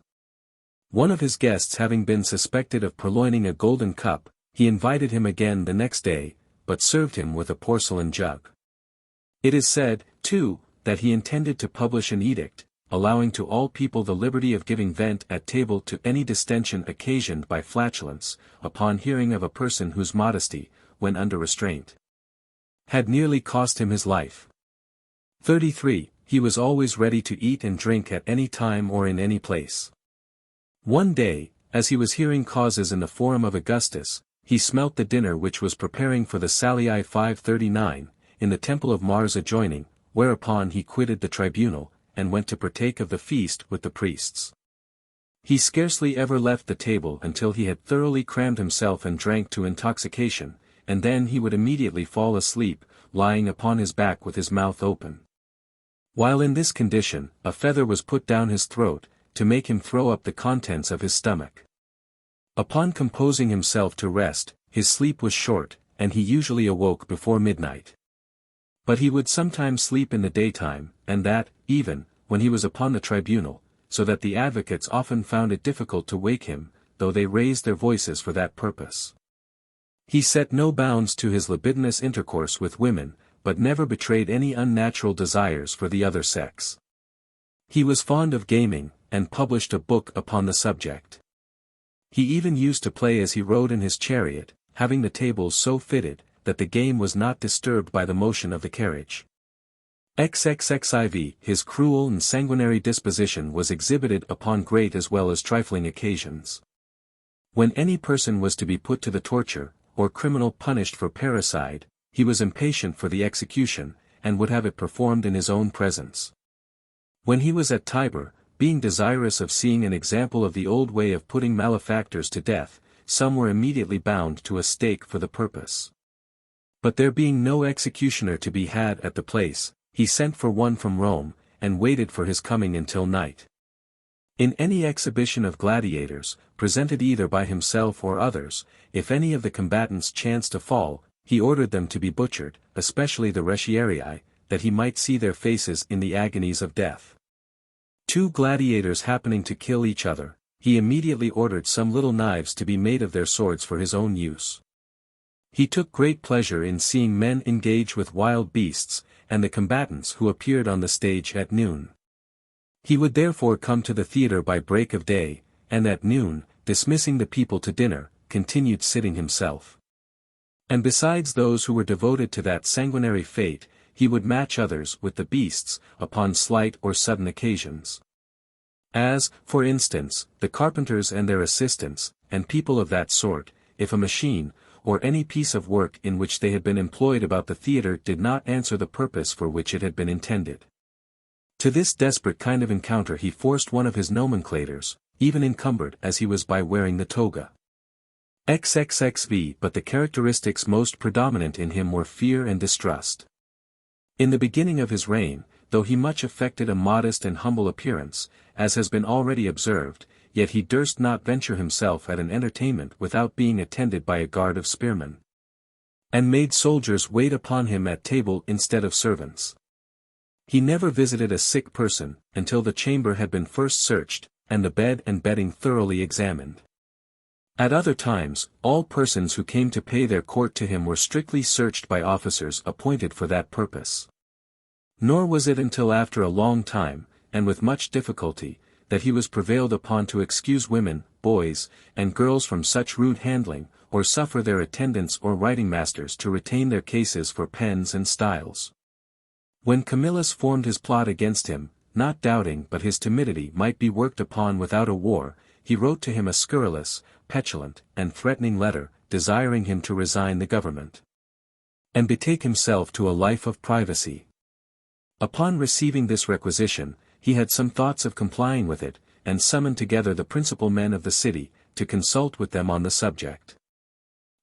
One of his guests having been suspected of purloining a golden cup, he invited him again the next day, but served him with a porcelain jug. It is said, too, that he intended to publish an edict, allowing to all people the liberty of giving vent at table to any distension occasioned by flatulence, upon hearing of a person whose modesty, when under restraint, had nearly cost him his life. 33. He was always ready to eat and drink at any time or in any place. One day, as he was hearing causes in the forum of Augustus, he smelt the dinner which was preparing for the Salii 539, in the temple of Mars adjoining, whereupon he quitted the tribunal, and went to partake of the feast with the priests. He scarcely ever left the table until he had thoroughly crammed himself and drank to intoxication, and then he would immediately fall asleep, lying upon his back with his mouth open. While in this condition, a feather was put down his throat, to make him throw up the contents of his stomach. Upon composing himself to rest, his sleep was short, and he usually awoke before midnight. But he would sometimes sleep in the daytime, and that, even, when he was upon the tribunal, so that the advocates often found it difficult to wake him, though they raised their voices for that purpose. He set no bounds to his libidinous intercourse with women, but never betrayed any unnatural desires for the other sex. He was fond of gaming, and published a book upon the subject. He even used to play as he rode in his chariot, having the tables so fitted, that the game was not disturbed by the motion of the carriage. XXXIV. His cruel and sanguinary disposition was exhibited upon great as well as trifling occasions. When any person was to be put to the torture, or criminal punished for parricide, he was impatient for the execution, and would have it performed in his own presence. When he was at Tibur, being desirous of seeing an example of the old way of putting malefactors to death, some were immediately bound to a stake for the purpose. But there being no executioner to be had at the place, he sent for one from Rome, and waited for his coming until night. In any exhibition of gladiators, presented either by himself or others, if any of the combatants chanced to fall, he ordered them to be butchered, especially the retiarii, that he might see their faces in the agonies of death. Two gladiators happening to kill each other, he immediately ordered some little knives to be made of their swords for his own use. He took great pleasure in seeing men engage with wild beasts, and the combatants who appeared on the stage at noon. He would therefore come to the theatre by break of day, and at noon, dismissing the people to dinner, continued sitting himself. And besides those who were devoted to that sanguinary fate, he would match others with the beasts, upon slight or sudden occasions. As, for instance, the carpenters and their assistants, and people of that sort, if a machine, or any piece of work in which they had been employed about the theatre did not answer the purpose for which it had been intended. To this desperate kind of encounter he forced one of his nomenclators, even encumbered as he was by wearing the toga. XXXV. But the characteristics most predominant in him were fear and distrust. In the beginning of his reign, though he much affected a modest and humble appearance, as has been already observed, yet he durst not venture himself at an entertainment without being attended by a guard of spearmen, and made soldiers wait upon him at table instead of servants. He never visited a sick person, until the chamber had been first searched, and the bed and bedding thoroughly examined. At other times, all persons who came to pay their court to him were strictly searched by officers appointed for that purpose. Nor was it until after a long time, and with much difficulty, that he was prevailed upon to excuse women, boys, and girls from such rude handling, or suffer their attendants or writing masters to retain their cases for pens and styles. When Camillus formed his plot against him, not doubting but his timidity might be worked upon without a war, he wrote to him a scurrilous, petulant, and threatening letter, desiring him to resign the government, and betake himself to a life of privacy. Upon receiving this requisition, he had some thoughts of complying with it, and summoned together the principal men of the city, to consult with them on the subject.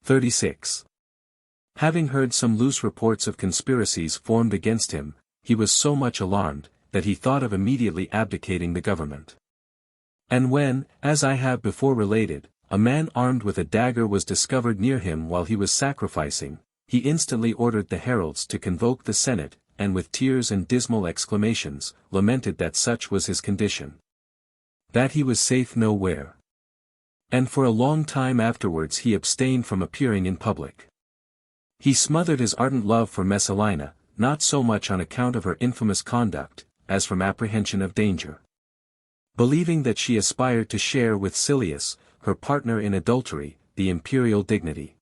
36. Having heard some loose reports of conspiracies formed against him, he was so much alarmed, that he thought of immediately abdicating the government. And when, as I have before related, a man armed with a dagger was discovered near him while he was sacrificing, he instantly ordered the heralds to convoke the Senate, and with tears and dismal exclamations, lamented that such was his condition, that he was safe nowhere. And for a long time afterwards he abstained from appearing in public. He smothered his ardent love for Messalina, not so much on account of her infamous conduct, as from apprehension of danger. Believing that she aspired to share with Silius, her partner in adultery, the imperial dignity.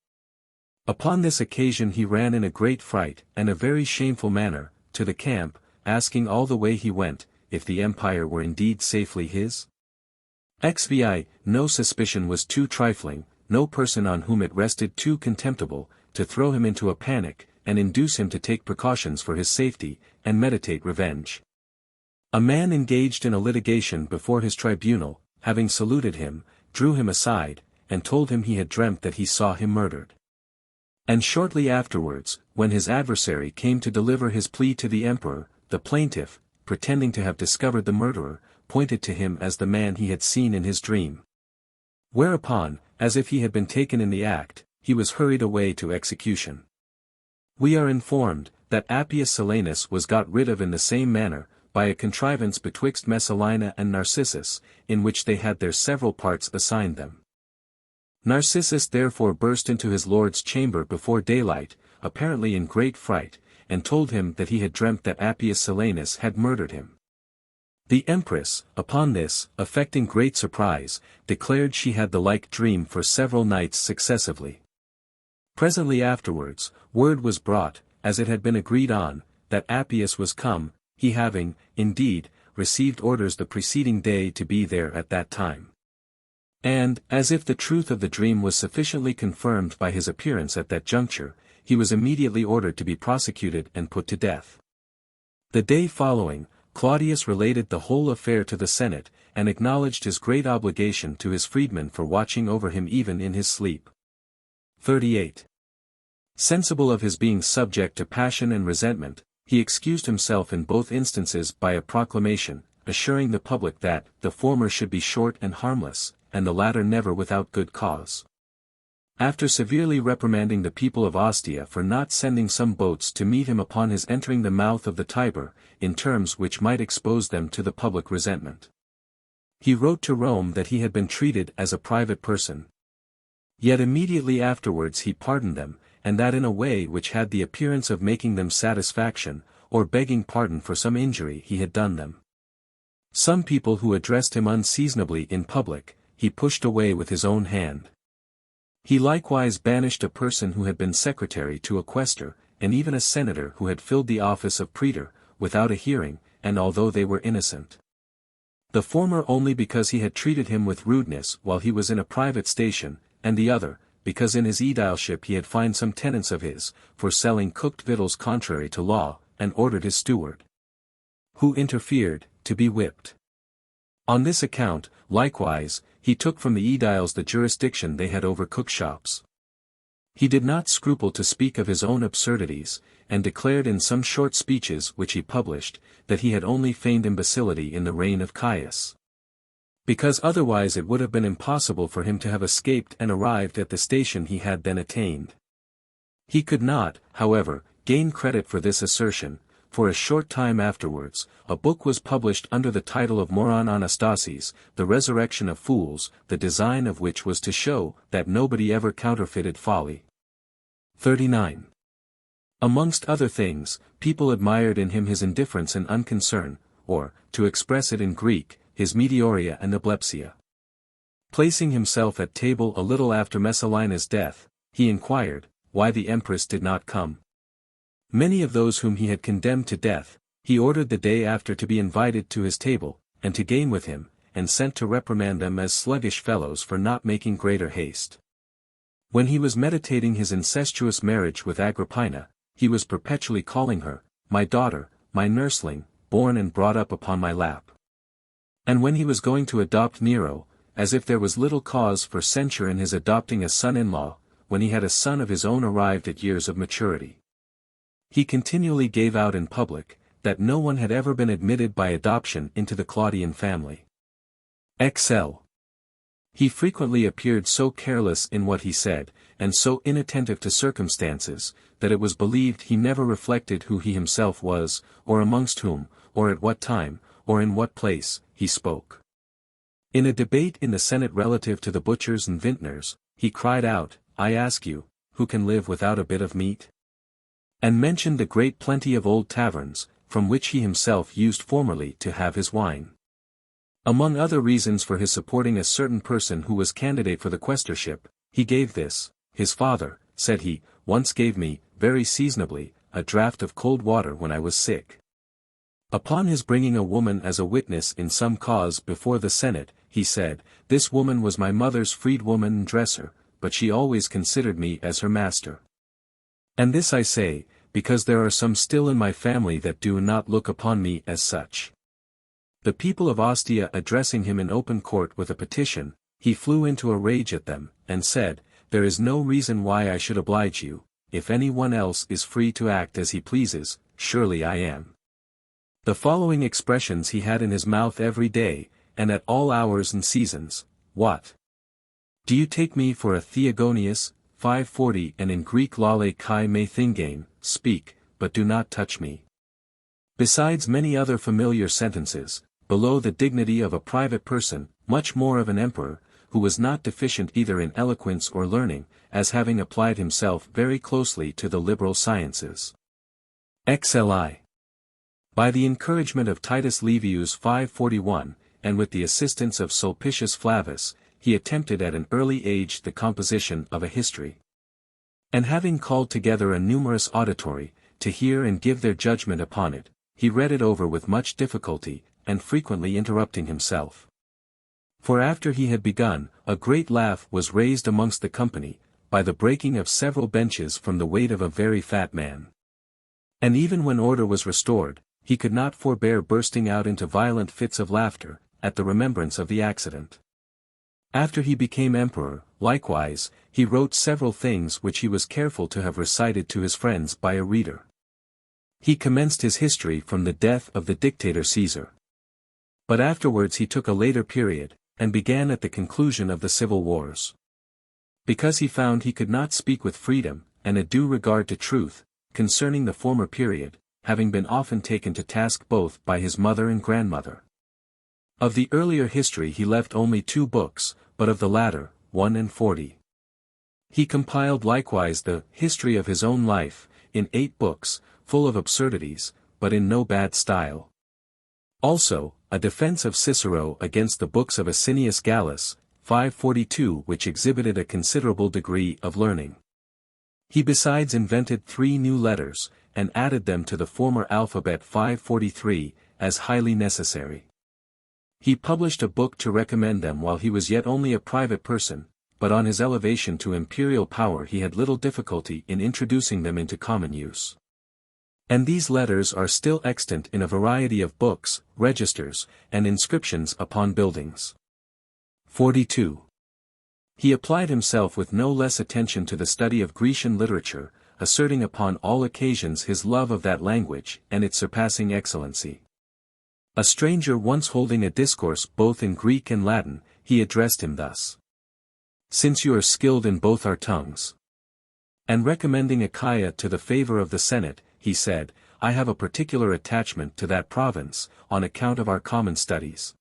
Upon this occasion he ran in a great fright, and a very shameful manner, to the camp, asking all the way he went, if the empire were indeed safely his? XVI. No suspicion was too trifling, no person on whom it rested too contemptible, to throw him into a panic, and induce him to take precautions for his safety, and meditate revenge. A man engaged in a litigation before his tribunal, having saluted him, drew him aside, and told him he had dreamt that he saw him murdered. And shortly afterwards, when his adversary came to deliver his plea to the emperor, the plaintiff, pretending to have discovered the murderer, pointed to him as the man he had seen in his dream. Whereupon, as if he had been taken in the act, he was hurried away to execution. We are informed, that Appius Silanus was got rid of in the same manner, by a contrivance betwixt Messalina and Narcissus, in which they had their several parts assigned them. Narcissus therefore burst into his lord's chamber before daylight, apparently in great fright, and told him that he had dreamt that Appius Silanus had murdered him. The empress, upon this, affecting great surprise, declared she had the like dream for several nights successively. Presently afterwards, word was brought, as it had been agreed on, that Appius was come, he having, indeed, received orders the preceding day to be there at that time. And, as if the truth of the dream was sufficiently confirmed by his appearance at that juncture, he was immediately ordered to be prosecuted and put to death. The day following, Claudius related the whole affair to the Senate, and acknowledged his great obligation to his freedmen for watching over him even in his sleep. 38. Sensible of his being subject to passion and resentment, he excused himself in both instances by a proclamation, assuring the public that the former should be short and harmless, and the latter never without good cause. After severely reprimanding the people of Ostia for not sending some boats to meet him upon his entering the mouth of the Tiber, in terms which might expose them to the public resentment, he wrote to Rome that he had been treated as a private person. Yet immediately afterwards he pardoned them, and that in a way which had the appearance of making them satisfaction, or begging pardon for some injury he had done them. Some people who addressed him unseasonably in public, he pushed away with his own hand. He likewise banished a person who had been secretary to a quaestor, and even a senator who had filled the office of praetor, without a hearing, and although they were innocent. The former only because he had treated him with rudeness while he was in a private station, and the other, because in his aedileship he had fined some tenants of his, for selling cooked victuals contrary to law, and ordered his steward, who interfered, to be whipped. On this account, likewise, he took from the aediles the jurisdiction they had over cookshops. He did not scruple to speak of his own absurdities, and declared in some short speeches which he published, that he had only feigned imbecility in the reign of Caius, because otherwise it would have been impossible for him to have escaped and arrived at the station he had then attained. He could not, however, gain credit for this assertion, for a short time afterwards, a book was published under the title of Moron Anastasis, The Resurrection of Fools, the design of which was to show that nobody ever counterfeited folly. 39. Amongst other things, people admired in him his indifference and unconcern, or, to express it in Greek, his meteoria and epilepsia. Placing himself at table a little after Messalina's death, he inquired, why the empress did not come. Many of those whom he had condemned to death, he ordered the day after to be invited to his table, and to game with him, and sent to reprimand them as sluggish fellows for not making greater haste. When he was meditating his incestuous marriage with Agrippina, he was perpetually calling her, my daughter, my nursling, born and brought up upon my lap. And when he was going to adopt Nero, as if there was little cause for censure in his adopting a son-in-law, when he had a son of his own arrived at years of maturity, he continually gave out in public, that no one had ever been admitted by adoption into the Claudian family. XL. He frequently appeared so careless in what he said, and so inattentive to circumstances, that it was believed he never reflected who he himself was, or amongst whom, or at what time, or in what place, he spoke. In a debate in the Senate relative to the butchers and vintners, he cried out, I ask you, who can live without a bit of meat? And mentioned the great plenty of old taverns, from which he himself used formerly to have his wine. Among other reasons for his supporting a certain person who was candidate for the quaestorship, he gave this: his father, said he, once gave me, very seasonably, a draught of cold water when I was sick. Upon his bringing a woman as a witness in some cause before the Senate, he said, this woman was my mother's freedwoman and dresser, but she always considered me as her master. And this I say, because there are some still in my family that do not look upon me as such. The people of Ostia addressing him in open court with a petition, he flew into a rage at them, and said, there is no reason why I should oblige you, if any one else is free to act as he pleases, surely I am. The following expressions he had in his mouth every day, and at all hours and seasons: what? Do you take me for a Theogonius? 540 And in Greek lale kai me thingane, speak, but do not touch me. Besides many other familiar sentences, below the dignity of a private person, much more of an emperor, who was not deficient either in eloquence or learning, as having applied himself very closely to the liberal sciences. XLI. By the encouragement of Titus Livius 541, and with the assistance of Sulpicius Flavus, he attempted at an early age the composition of a history. And having called together a numerous auditory, to hear and give their judgment upon it, he read it over with much difficulty, and frequently interrupting himself. For after he had begun, a great laugh was raised amongst the company, by the breaking of several benches from the weight of a very fat man. And even when order was restored, he could not forbear bursting out into violent fits of laughter, at the remembrance of the accident. After he became emperor, likewise, he wrote several things which he was careful to have recited to his friends by a reader. He commenced his history from the death of the dictator Caesar. But afterwards he took a later period, and began at the conclusion of the civil wars. Because he found he could not speak with freedom, and a due regard to truth, concerning the former period, having been often taken to task both by his mother and grandmother. Of the earlier history he left only 2 books, but of the latter, 1 and 40. He compiled likewise the history of his own life, in 8 books, full of absurdities, but in no bad style. Also, a defense of Cicero against the books of Asinius Gallus, 542, which exhibited a considerable degree of learning. He besides invented 3 new letters, and added them to the former alphabet 543, as highly necessary. He published a book to recommend them while he was yet only a private person, but on his elevation to imperial power he had little difficulty in introducing them into common use. And these letters are still extant in a variety of books, registers, and inscriptions upon buildings. 42. He applied himself with no less attention to the study of Grecian literature, asserting upon all occasions his love of that language and its surpassing excellency. A stranger once holding a discourse both in Greek and Latin, he addressed him thus. Since you are skilled in both our tongues. And recommending Achaia to the favor of the Senate, he said, I have a particular attachment to that province, on account of our common studies.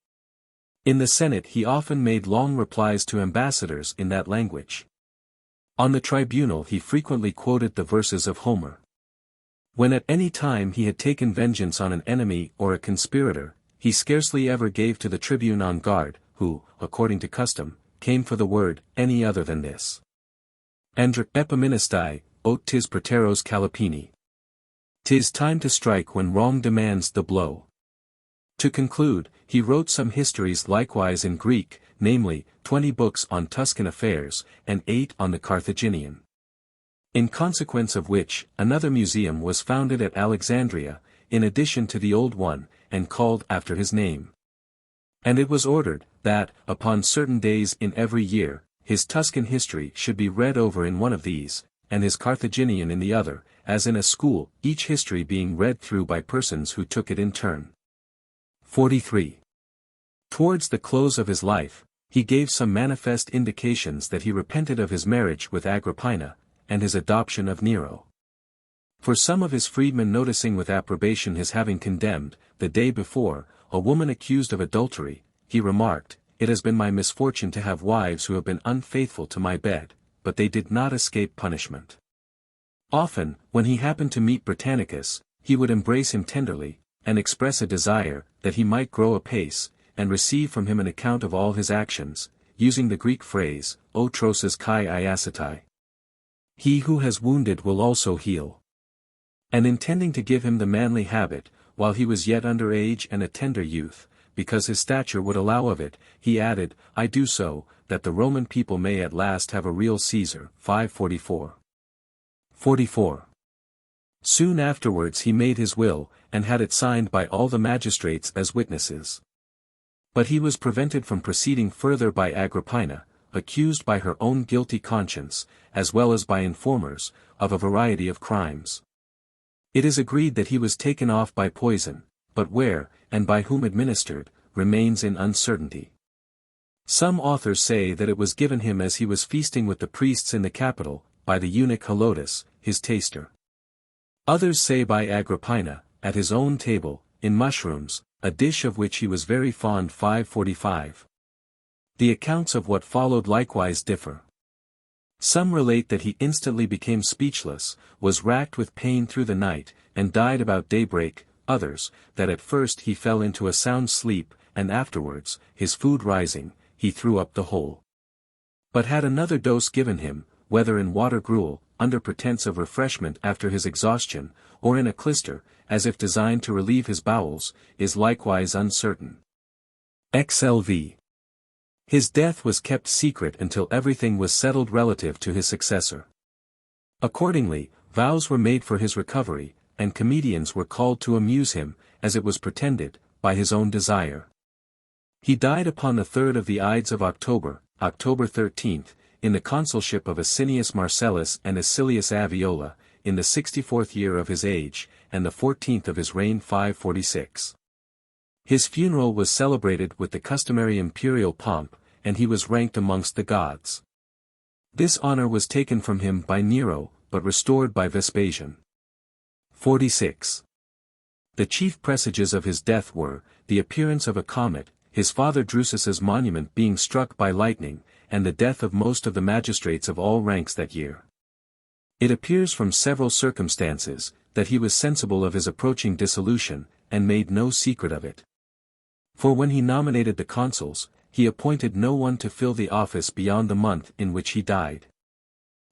In the Senate he often made long replies to ambassadors in that language. On the tribunal he frequently quoted the verses of Homer. When at any time he had taken vengeance on an enemy or a conspirator, he scarcely ever gave to the tribune on guard, who, according to custom, came for the word, any other than this. Andr epiministai, ot tis praeteros calipini. 'Tis time to strike when wrong demands the blow. To conclude, he wrote some histories likewise in Greek, namely, 20 books on Tuscan affairs, and 8 on the Carthaginian. In consequence of which, another museum was founded at Alexandria, in addition to the old one, and called after his name. And it was ordered, that, upon certain days in every year, his Tuscan history should be read over in one of these, and his Carthaginian in the other, as in a school, each history being read through by persons who took it in turn. 43. Towards the close of his life, he gave some manifest indications that he repented of his marriage with Agrippina, and his adoption of Nero. For some of his freedmen noticing with approbation his having condemned, the day before, a woman accused of adultery, he remarked, It has been my misfortune to have wives who have been unfaithful to my bed, but they did not escape punishment. Often, when he happened to meet Britannicus, he would embrace him tenderly, and express a desire, that he might grow apace, and receive from him an account of all his actions, using the Greek phrase, O troses kai iacetai. He who has wounded will also heal. And intending to give him the manly habit, while he was yet under age and a tender youth, because his stature would allow of it, he added, I do so, that the Roman people may at last have a real Caesar. 544. 44. Soon afterwards he made his will, and had it signed by all the magistrates as witnesses. But he was prevented from proceeding further by Agrippina, accused by her own guilty conscience, as well as by informers, of a variety of crimes. It is agreed that he was taken off by poison, but where, and by whom administered, remains in uncertainty. Some authors say that it was given him as he was feasting with the priests in the Capitol, by the eunuch Helotus, his taster. Others say by Agrippina, at his own table, in mushrooms, a dish of which he was very fond. 545. The accounts of what followed likewise differ. Some relate that he instantly became speechless, was racked with pain through the night, and died about daybreak, others, that at first he fell into a sound sleep, and afterwards, his food rising, he threw up the whole. But had another dose given him, whether in water gruel, under pretence of refreshment after his exhaustion, or in a clyster, as if designed to relieve his bowels, is likewise uncertain. XLV. His death was kept secret until everything was settled relative to his successor. Accordingly, vows were made for his recovery, and comedians were called to amuse him, as it was pretended, by his own desire. He died upon the 3rd of the Ides of October, October 13th, in the consulship of Asinius Marcellus and Acilius Aviola, in the 64th year of his age, and the 14th of his reign. 546. His funeral was celebrated with the customary imperial pomp, and he was ranked amongst the gods. This honor was taken from him by Nero, but restored by Vespasian. 46. The chief presages of his death were, the appearance of a comet, his father Drusus's monument being struck by lightning, and the death of most of the magistrates of all ranks that year. It appears from several circumstances, that he was sensible of his approaching dissolution, and made no secret of it. For when he nominated the consuls, he appointed no one to fill the office beyond the month in which he died.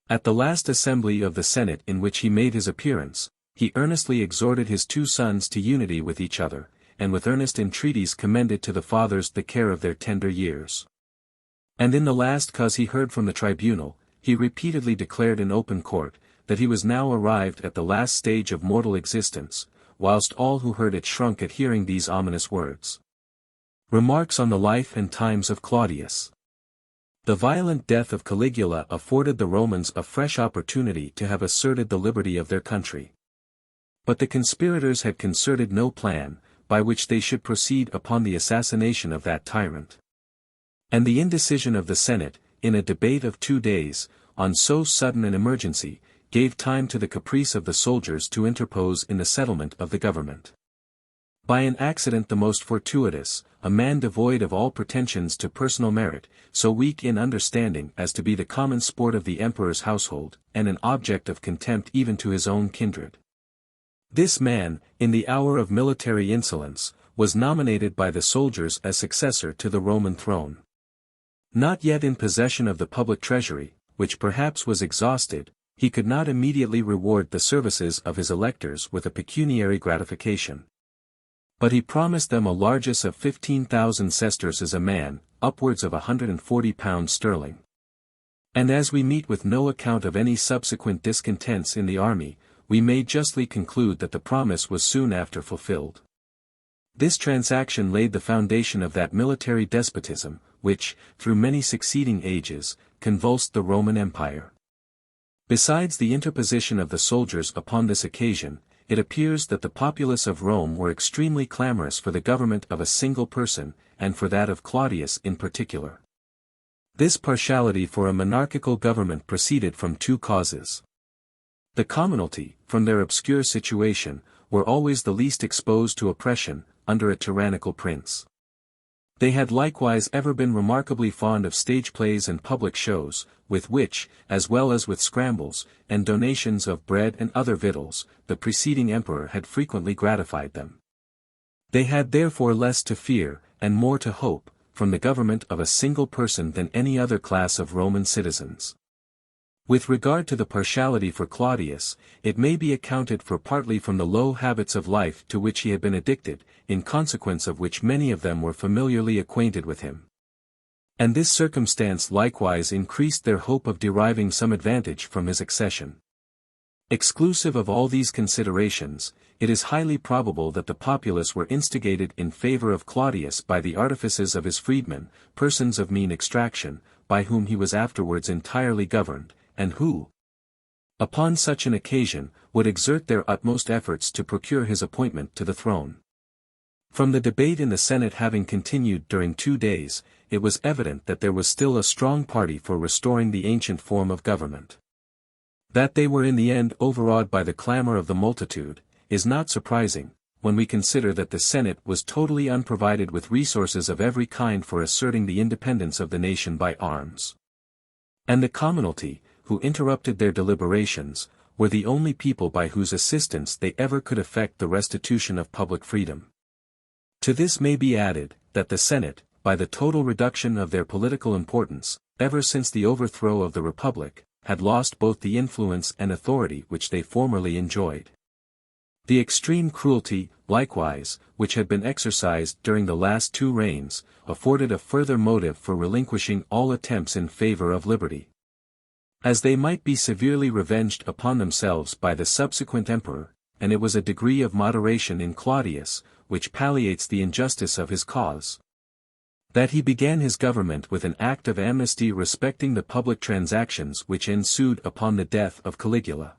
At the last assembly of the Senate in which he made his appearance, he earnestly exhorted his two sons to unity with each other, and with earnest entreaties commended to the fathers the care of their tender years. And in the last cause he heard from the tribunal, he repeatedly declared in open court, that he was now arrived at the last stage of mortal existence, whilst all who heard it shrunk at hearing these ominous words. Remarks on the life and times of Claudius. The violent death of Caligula afforded the Romans a fresh opportunity to have asserted the liberty of their country. But the conspirators had concerted no plan, by which they should proceed upon the assassination of that tyrant. And the indecision of the Senate, in a debate of 2 days, on so sudden an emergency, gave time to the caprice of the soldiers to interpose in the settlement of the government. By an accident the most fortuitous, a man devoid of all pretensions to personal merit, so weak in understanding as to be the common sport of the emperor's household, and an object of contempt even to his own kindred. This man, in the hour of military insolence, was nominated by the soldiers as successor to the Roman throne. Not yet in possession of the public treasury, which perhaps was exhausted, he could not immediately reward the services of his electors with a pecuniary gratification. But he promised them a largess of 15,000 sesterces a man, upwards of 140 pounds sterling. And as we meet with no account of any subsequent discontents in the army, we may justly conclude that the promise was soon after fulfilled. This transaction laid the foundation of that military despotism, which, through many succeeding ages, convulsed the Roman Empire. Besides the interposition of the soldiers upon this occasion, it appears that the populace of Rome were extremely clamorous for the government of a single person, and for that of Claudius in particular. This partiality for a monarchical government proceeded from 2 causes. The commonalty, from their obscure situation, were always the least exposed to oppression, under a tyrannical prince. They had likewise ever been remarkably fond of stage plays and public shows, with which, as well as with scrambles, and donations of bread and other victuals, the preceding emperor had frequently gratified them. They had therefore less to fear, and more to hope, from the government of a single person than any other class of Roman citizens. With regard to the partiality for Claudius, it may be accounted for partly from the low habits of life to which he had been addicted, in consequence of which many of them were familiarly acquainted with him. And this circumstance likewise increased their hope of deriving some advantage from his accession. Exclusive of all these considerations, it is highly probable that the populace were instigated in favor of Claudius by the artifices of his freedmen, persons of mean extraction, by whom he was afterwards entirely governed, and who, upon such an occasion, would exert their utmost efforts to procure his appointment to the throne. From the debate in the Senate having continued during 2 days, it was evident that there was still a strong party for restoring the ancient form of government. That they were in the end overawed by the clamor of the multitude, is not surprising, when we consider that the Senate was totally unprovided with resources of every kind for asserting the independence of the nation by arms. And the commonalty, who interrupted their deliberations, were the only people by whose assistance they ever could effect the restitution of public freedom. To this may be added, that the Senate, by the total reduction of their political importance, ever since the overthrow of the Republic, had lost both the influence and authority which they formerly enjoyed. The extreme cruelty, likewise, which had been exercised during the last 2 reigns, afforded a further motive for relinquishing all attempts in favor of liberty. As they might be severely revenged upon themselves by the subsequent emperor, and it was a degree of moderation in Claudius, which palliates the injustice of his cause, that he began his government with an act of amnesty respecting the public transactions which ensued upon the death of Caligula.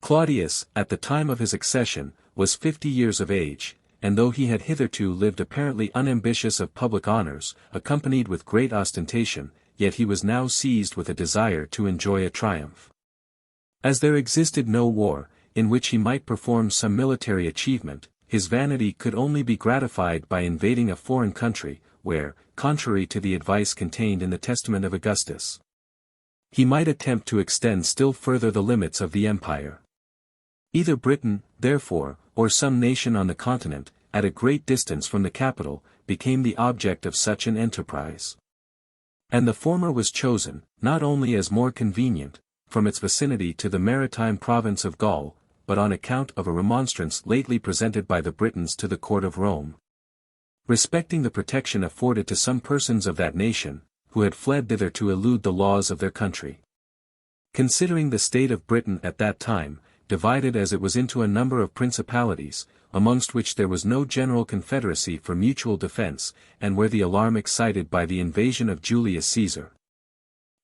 Claudius, at the time of his accession, was 50 years of age, and though he had hitherto lived apparently unambitious of public honors, accompanied with great ostentation, yet he was now seized with a desire to enjoy a triumph. As there existed no war, in which he might perform some military achievement, his vanity could only be gratified by invading a foreign country, where, contrary to the advice contained in the testament of Augustus, he might attempt to extend still further the limits of the empire. Either Britain, therefore, or some nation on the continent, at a great distance from the capital, became the object of such an enterprise. And the former was chosen, not only as more convenient, from its vicinity to the maritime province of Gaul, but on account of a remonstrance lately presented by the Britons to the court of Rome, respecting the protection afforded to some persons of that nation, who had fled thither to elude the laws of their country. Considering the state of Britain at that time, divided as it was into a number of principalities, amongst which there was no general confederacy for mutual defense, and where the alarm excited by the invasion of Julius Caesar,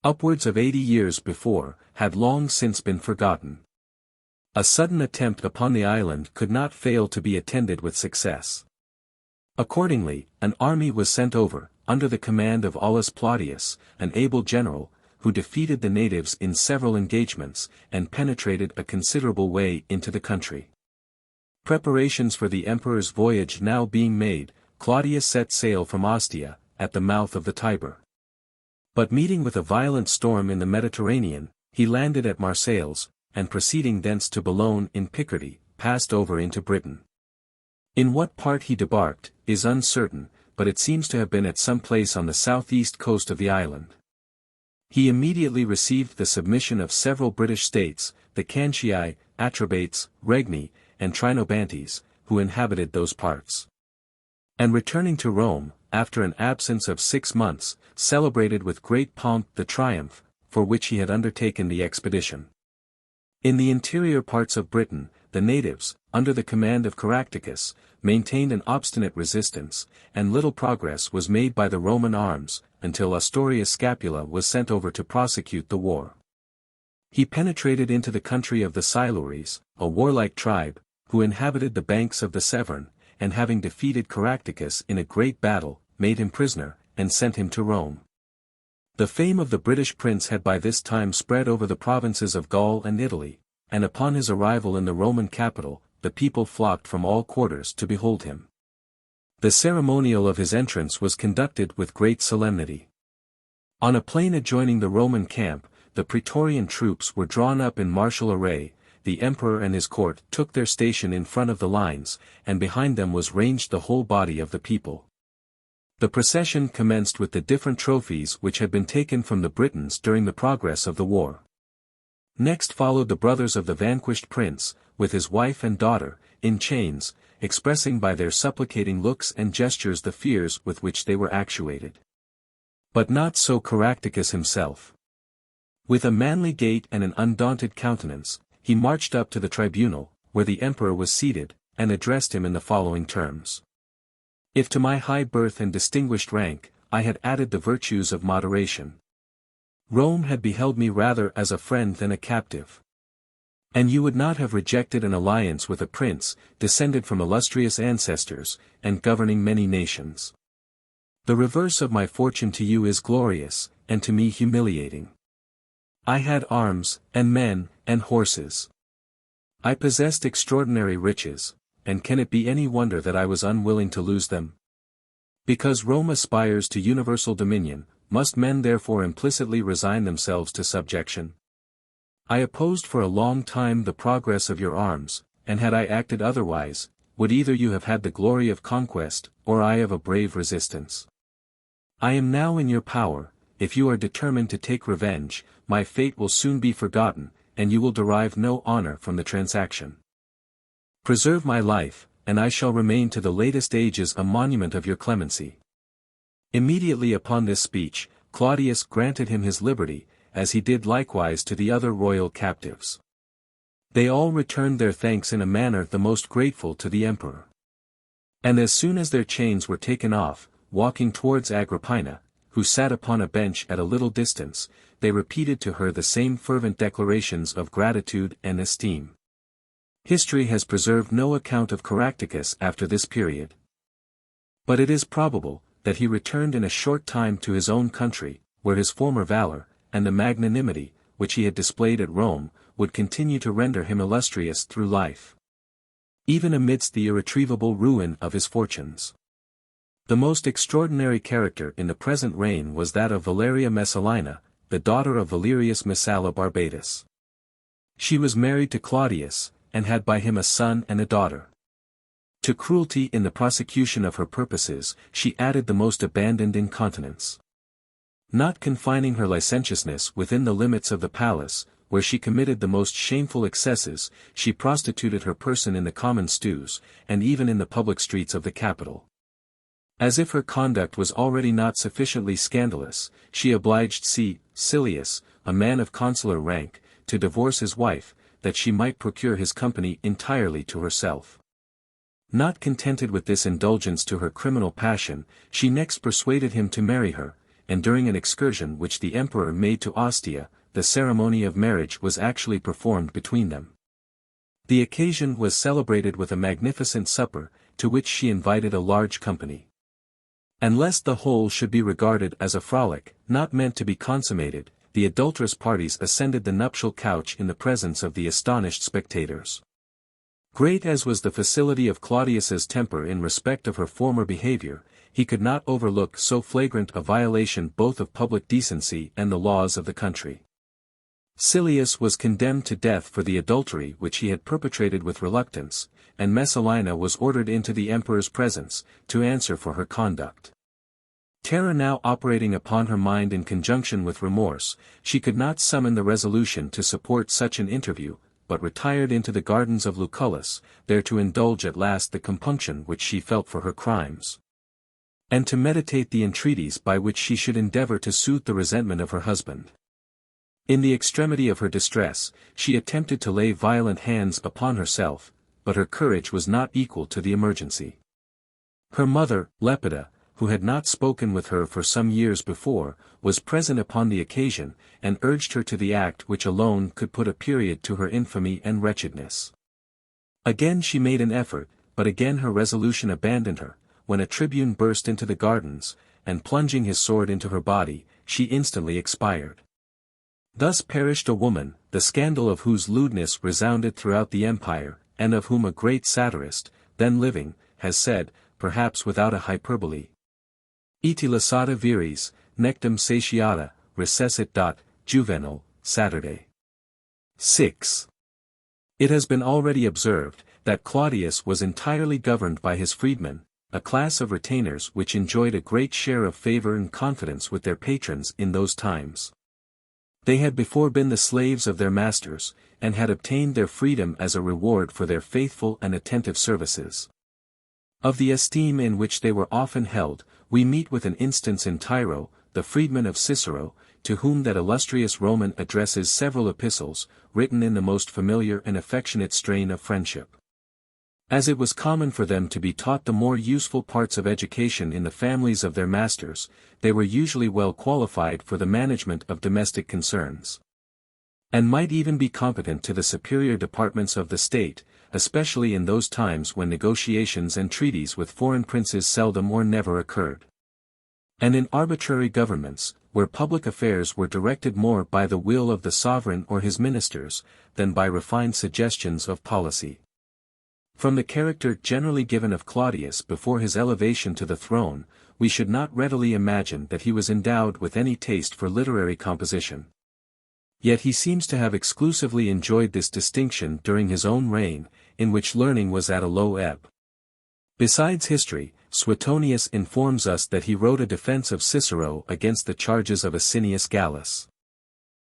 upwards of 80 years before, had long since been forgotten, a sudden attempt upon the island could not fail to be attended with success. Accordingly, an army was sent over, under the command of Aulus Claudius, an able general, who defeated the natives in several engagements, and penetrated a considerable way into the country. Preparations for the emperor's voyage now being made, Claudius set sail from Ostia, at the mouth of the Tiber. But meeting with a violent storm in the Mediterranean, he landed at Marseilles, and proceeding thence to Boulogne in Picardy, passed over into Britain. In what part he debarked, is uncertain, but it seems to have been at some place on the southeast coast of the island. He immediately received the submission of several British states, the Cantii, Atrebates, Regni, and Trinobantes, who inhabited those parts. And returning to Rome, after an absence of 6 months, celebrated with great pomp the triumph, for which he had undertaken the expedition. In the interior parts of Britain, the natives, under the command of Caractacus, maintained an obstinate resistance, and little progress was made by the Roman arms, until Astorius Scapula was sent over to prosecute the war. He penetrated into the country of the Silures, a warlike tribe, who inhabited the banks of the Severn, and having defeated Caractacus in a great battle, made him prisoner, and sent him to Rome. The fame of the British prince had by this time spread over the provinces of Gaul and Italy, and upon his arrival in the Roman capital, the people flocked from all quarters to behold him. The ceremonial of his entrance was conducted with great solemnity. On a plain adjoining the Roman camp, the praetorian troops were drawn up in martial array, the emperor and his court took their station in front of the lines, and behind them was ranged the whole body of the people. The procession commenced with the different trophies which had been taken from the Britons during the progress of the war. Next followed the brothers of the vanquished prince, with his wife and daughter, in chains, expressing by their supplicating looks and gestures the fears with which they were actuated. But not so Caractacus himself. With a manly gait and an undaunted countenance, he marched up to the tribunal, where the emperor was seated, and addressed him in the following terms. If to my high birth and distinguished rank, I had added the virtues of moderation, Rome had beheld me rather as a friend than a captive. And you would not have rejected an alliance with a prince, descended from illustrious ancestors, and governing many nations. The reverse of my fortune to you is glorious, and to me humiliating. I had arms, and men, and horses. I possessed extraordinary riches, and can it be any wonder that I was unwilling to lose them? Because Rome aspires to universal dominion, must men therefore implicitly resign themselves to subjection? I opposed for a long time the progress of your arms, and had I acted otherwise, would either you have had the glory of conquest, or I of a brave resistance. I am now in your power. If you are determined to take revenge, my fate will soon be forgotten, and you will derive no honor from the transaction. Preserve my life, and I shall remain to the latest ages a monument of your clemency. Immediately upon this speech, Claudius granted him his liberty, as he did likewise to the other royal captives. They all returned their thanks in a manner the most grateful to the emperor. And as soon as their chains were taken off, walking towards Agrippina, who sat upon a bench at a little distance, they repeated to her the same fervent declarations of gratitude and esteem. History has preserved no account of Caractacus after this period. But it is probable, that he returned in a short time to his own country, where his former valor, and the magnanimity, which he had displayed at Rome, would continue to render him illustrious through life. Even amidst the irretrievable ruin of his fortunes. The most extraordinary character in the present reign was that of Valeria Messalina, the daughter of Valerius Messala Barbatus. She was married to Claudius, and had by him a son and a daughter. To cruelty in the prosecution of her purposes, she added the most abandoned incontinence. Not confining her licentiousness within the limits of the palace, where she committed the most shameful excesses, she prostituted her person in the common stews, and even in the public streets of the capital. As if her conduct was already not sufficiently scandalous, she obliged Silius, a man of consular rank, to divorce his wife, that she might procure his company entirely to herself. Not contented with this indulgence to her criminal passion, she next persuaded him to marry her, and during an excursion which the emperor made to Ostia, the ceremony of marriage was actually performed between them. The occasion was celebrated with a magnificent supper, to which she invited a large company. And lest the whole should be regarded as a frolic, not meant to be consummated, the adulterous parties ascended the nuptial couch in the presence of the astonished spectators. Great as was the facility of Claudius's temper in respect of her former behavior, he could not overlook so flagrant a violation both of public decency and the laws of the country. Silius was condemned to death for the adultery which he had perpetrated with reluctance, and Messalina was ordered into the emperor's presence, to answer for her conduct. Terror now operating upon her mind in conjunction with remorse, she could not summon the resolution to support such an interview, but retired into the gardens of Lucullus, there to indulge at last the compunction which she felt for her crimes, and to meditate the entreaties by which she should endeavor to soothe the resentment of her husband. In the extremity of her distress, she attempted to lay violent hands upon herself, but her courage was not equal to the emergency. Her mother, Lepida, who had not spoken with her for some years before, was present upon the occasion, and urged her to the act which alone could put a period to her infamy and wretchedness. Again she made an effort, but again her resolution abandoned her, when a tribune burst into the gardens, and plunging his sword into her body, she instantly expired. Thus perished a woman, the scandal of whose lewdness resounded throughout the empire, and of whom a great satirist, then living, has said, perhaps without a hyperbole, Iti lasata viris, nectum satiata, recessit Juvenal, Saturday. 6. It has been already observed, that Claudius was entirely governed by his freedmen, a class of retainers which enjoyed a great share of favor and confidence with their patrons in those times. They had before been the slaves of their masters, and had obtained their freedom as a reward for their faithful and attentive services. Of the esteem in which they were often held, we meet with an instance in Tiro, the freedman of Cicero, to whom that illustrious Roman addresses several epistles, written in the most familiar and affectionate strain of friendship. As it was common for them to be taught the more useful parts of education in the families of their masters, they were usually well qualified for the management of domestic concerns, and might even be competent to the superior departments of the state, especially in those times when negotiations and treaties with foreign princes seldom or never occurred. And in arbitrary governments, where public affairs were directed more by the will of the sovereign or his ministers, than by refined suggestions of policy. From the character generally given of Claudius before his elevation to the throne, we should not readily imagine that he was endowed with any taste for literary composition. Yet he seems to have exclusively enjoyed this distinction during his own reign, in which learning was at a low ebb. Besides history, Suetonius informs us that he wrote a defense of Cicero against the charges of Asinius Gallus.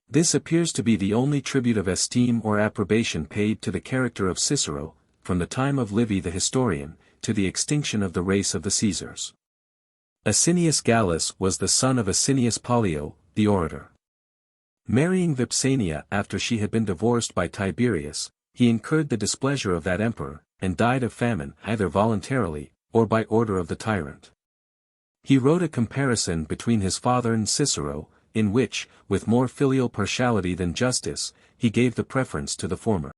This appears to be the only tribute of esteem or approbation paid to the character of Cicero, from the time of Livy the historian, to the extinction of the race of the Caesars. Asinius Gallus was the son of Asinius Pollio, the orator. Marrying Vipsania after she had been divorced by Tiberius, he incurred the displeasure of that emperor, and died of famine either voluntarily, or by order of the tyrant. He wrote a comparison between his father and Cicero, in which, with more filial partiality than justice, he gave the preference to the former.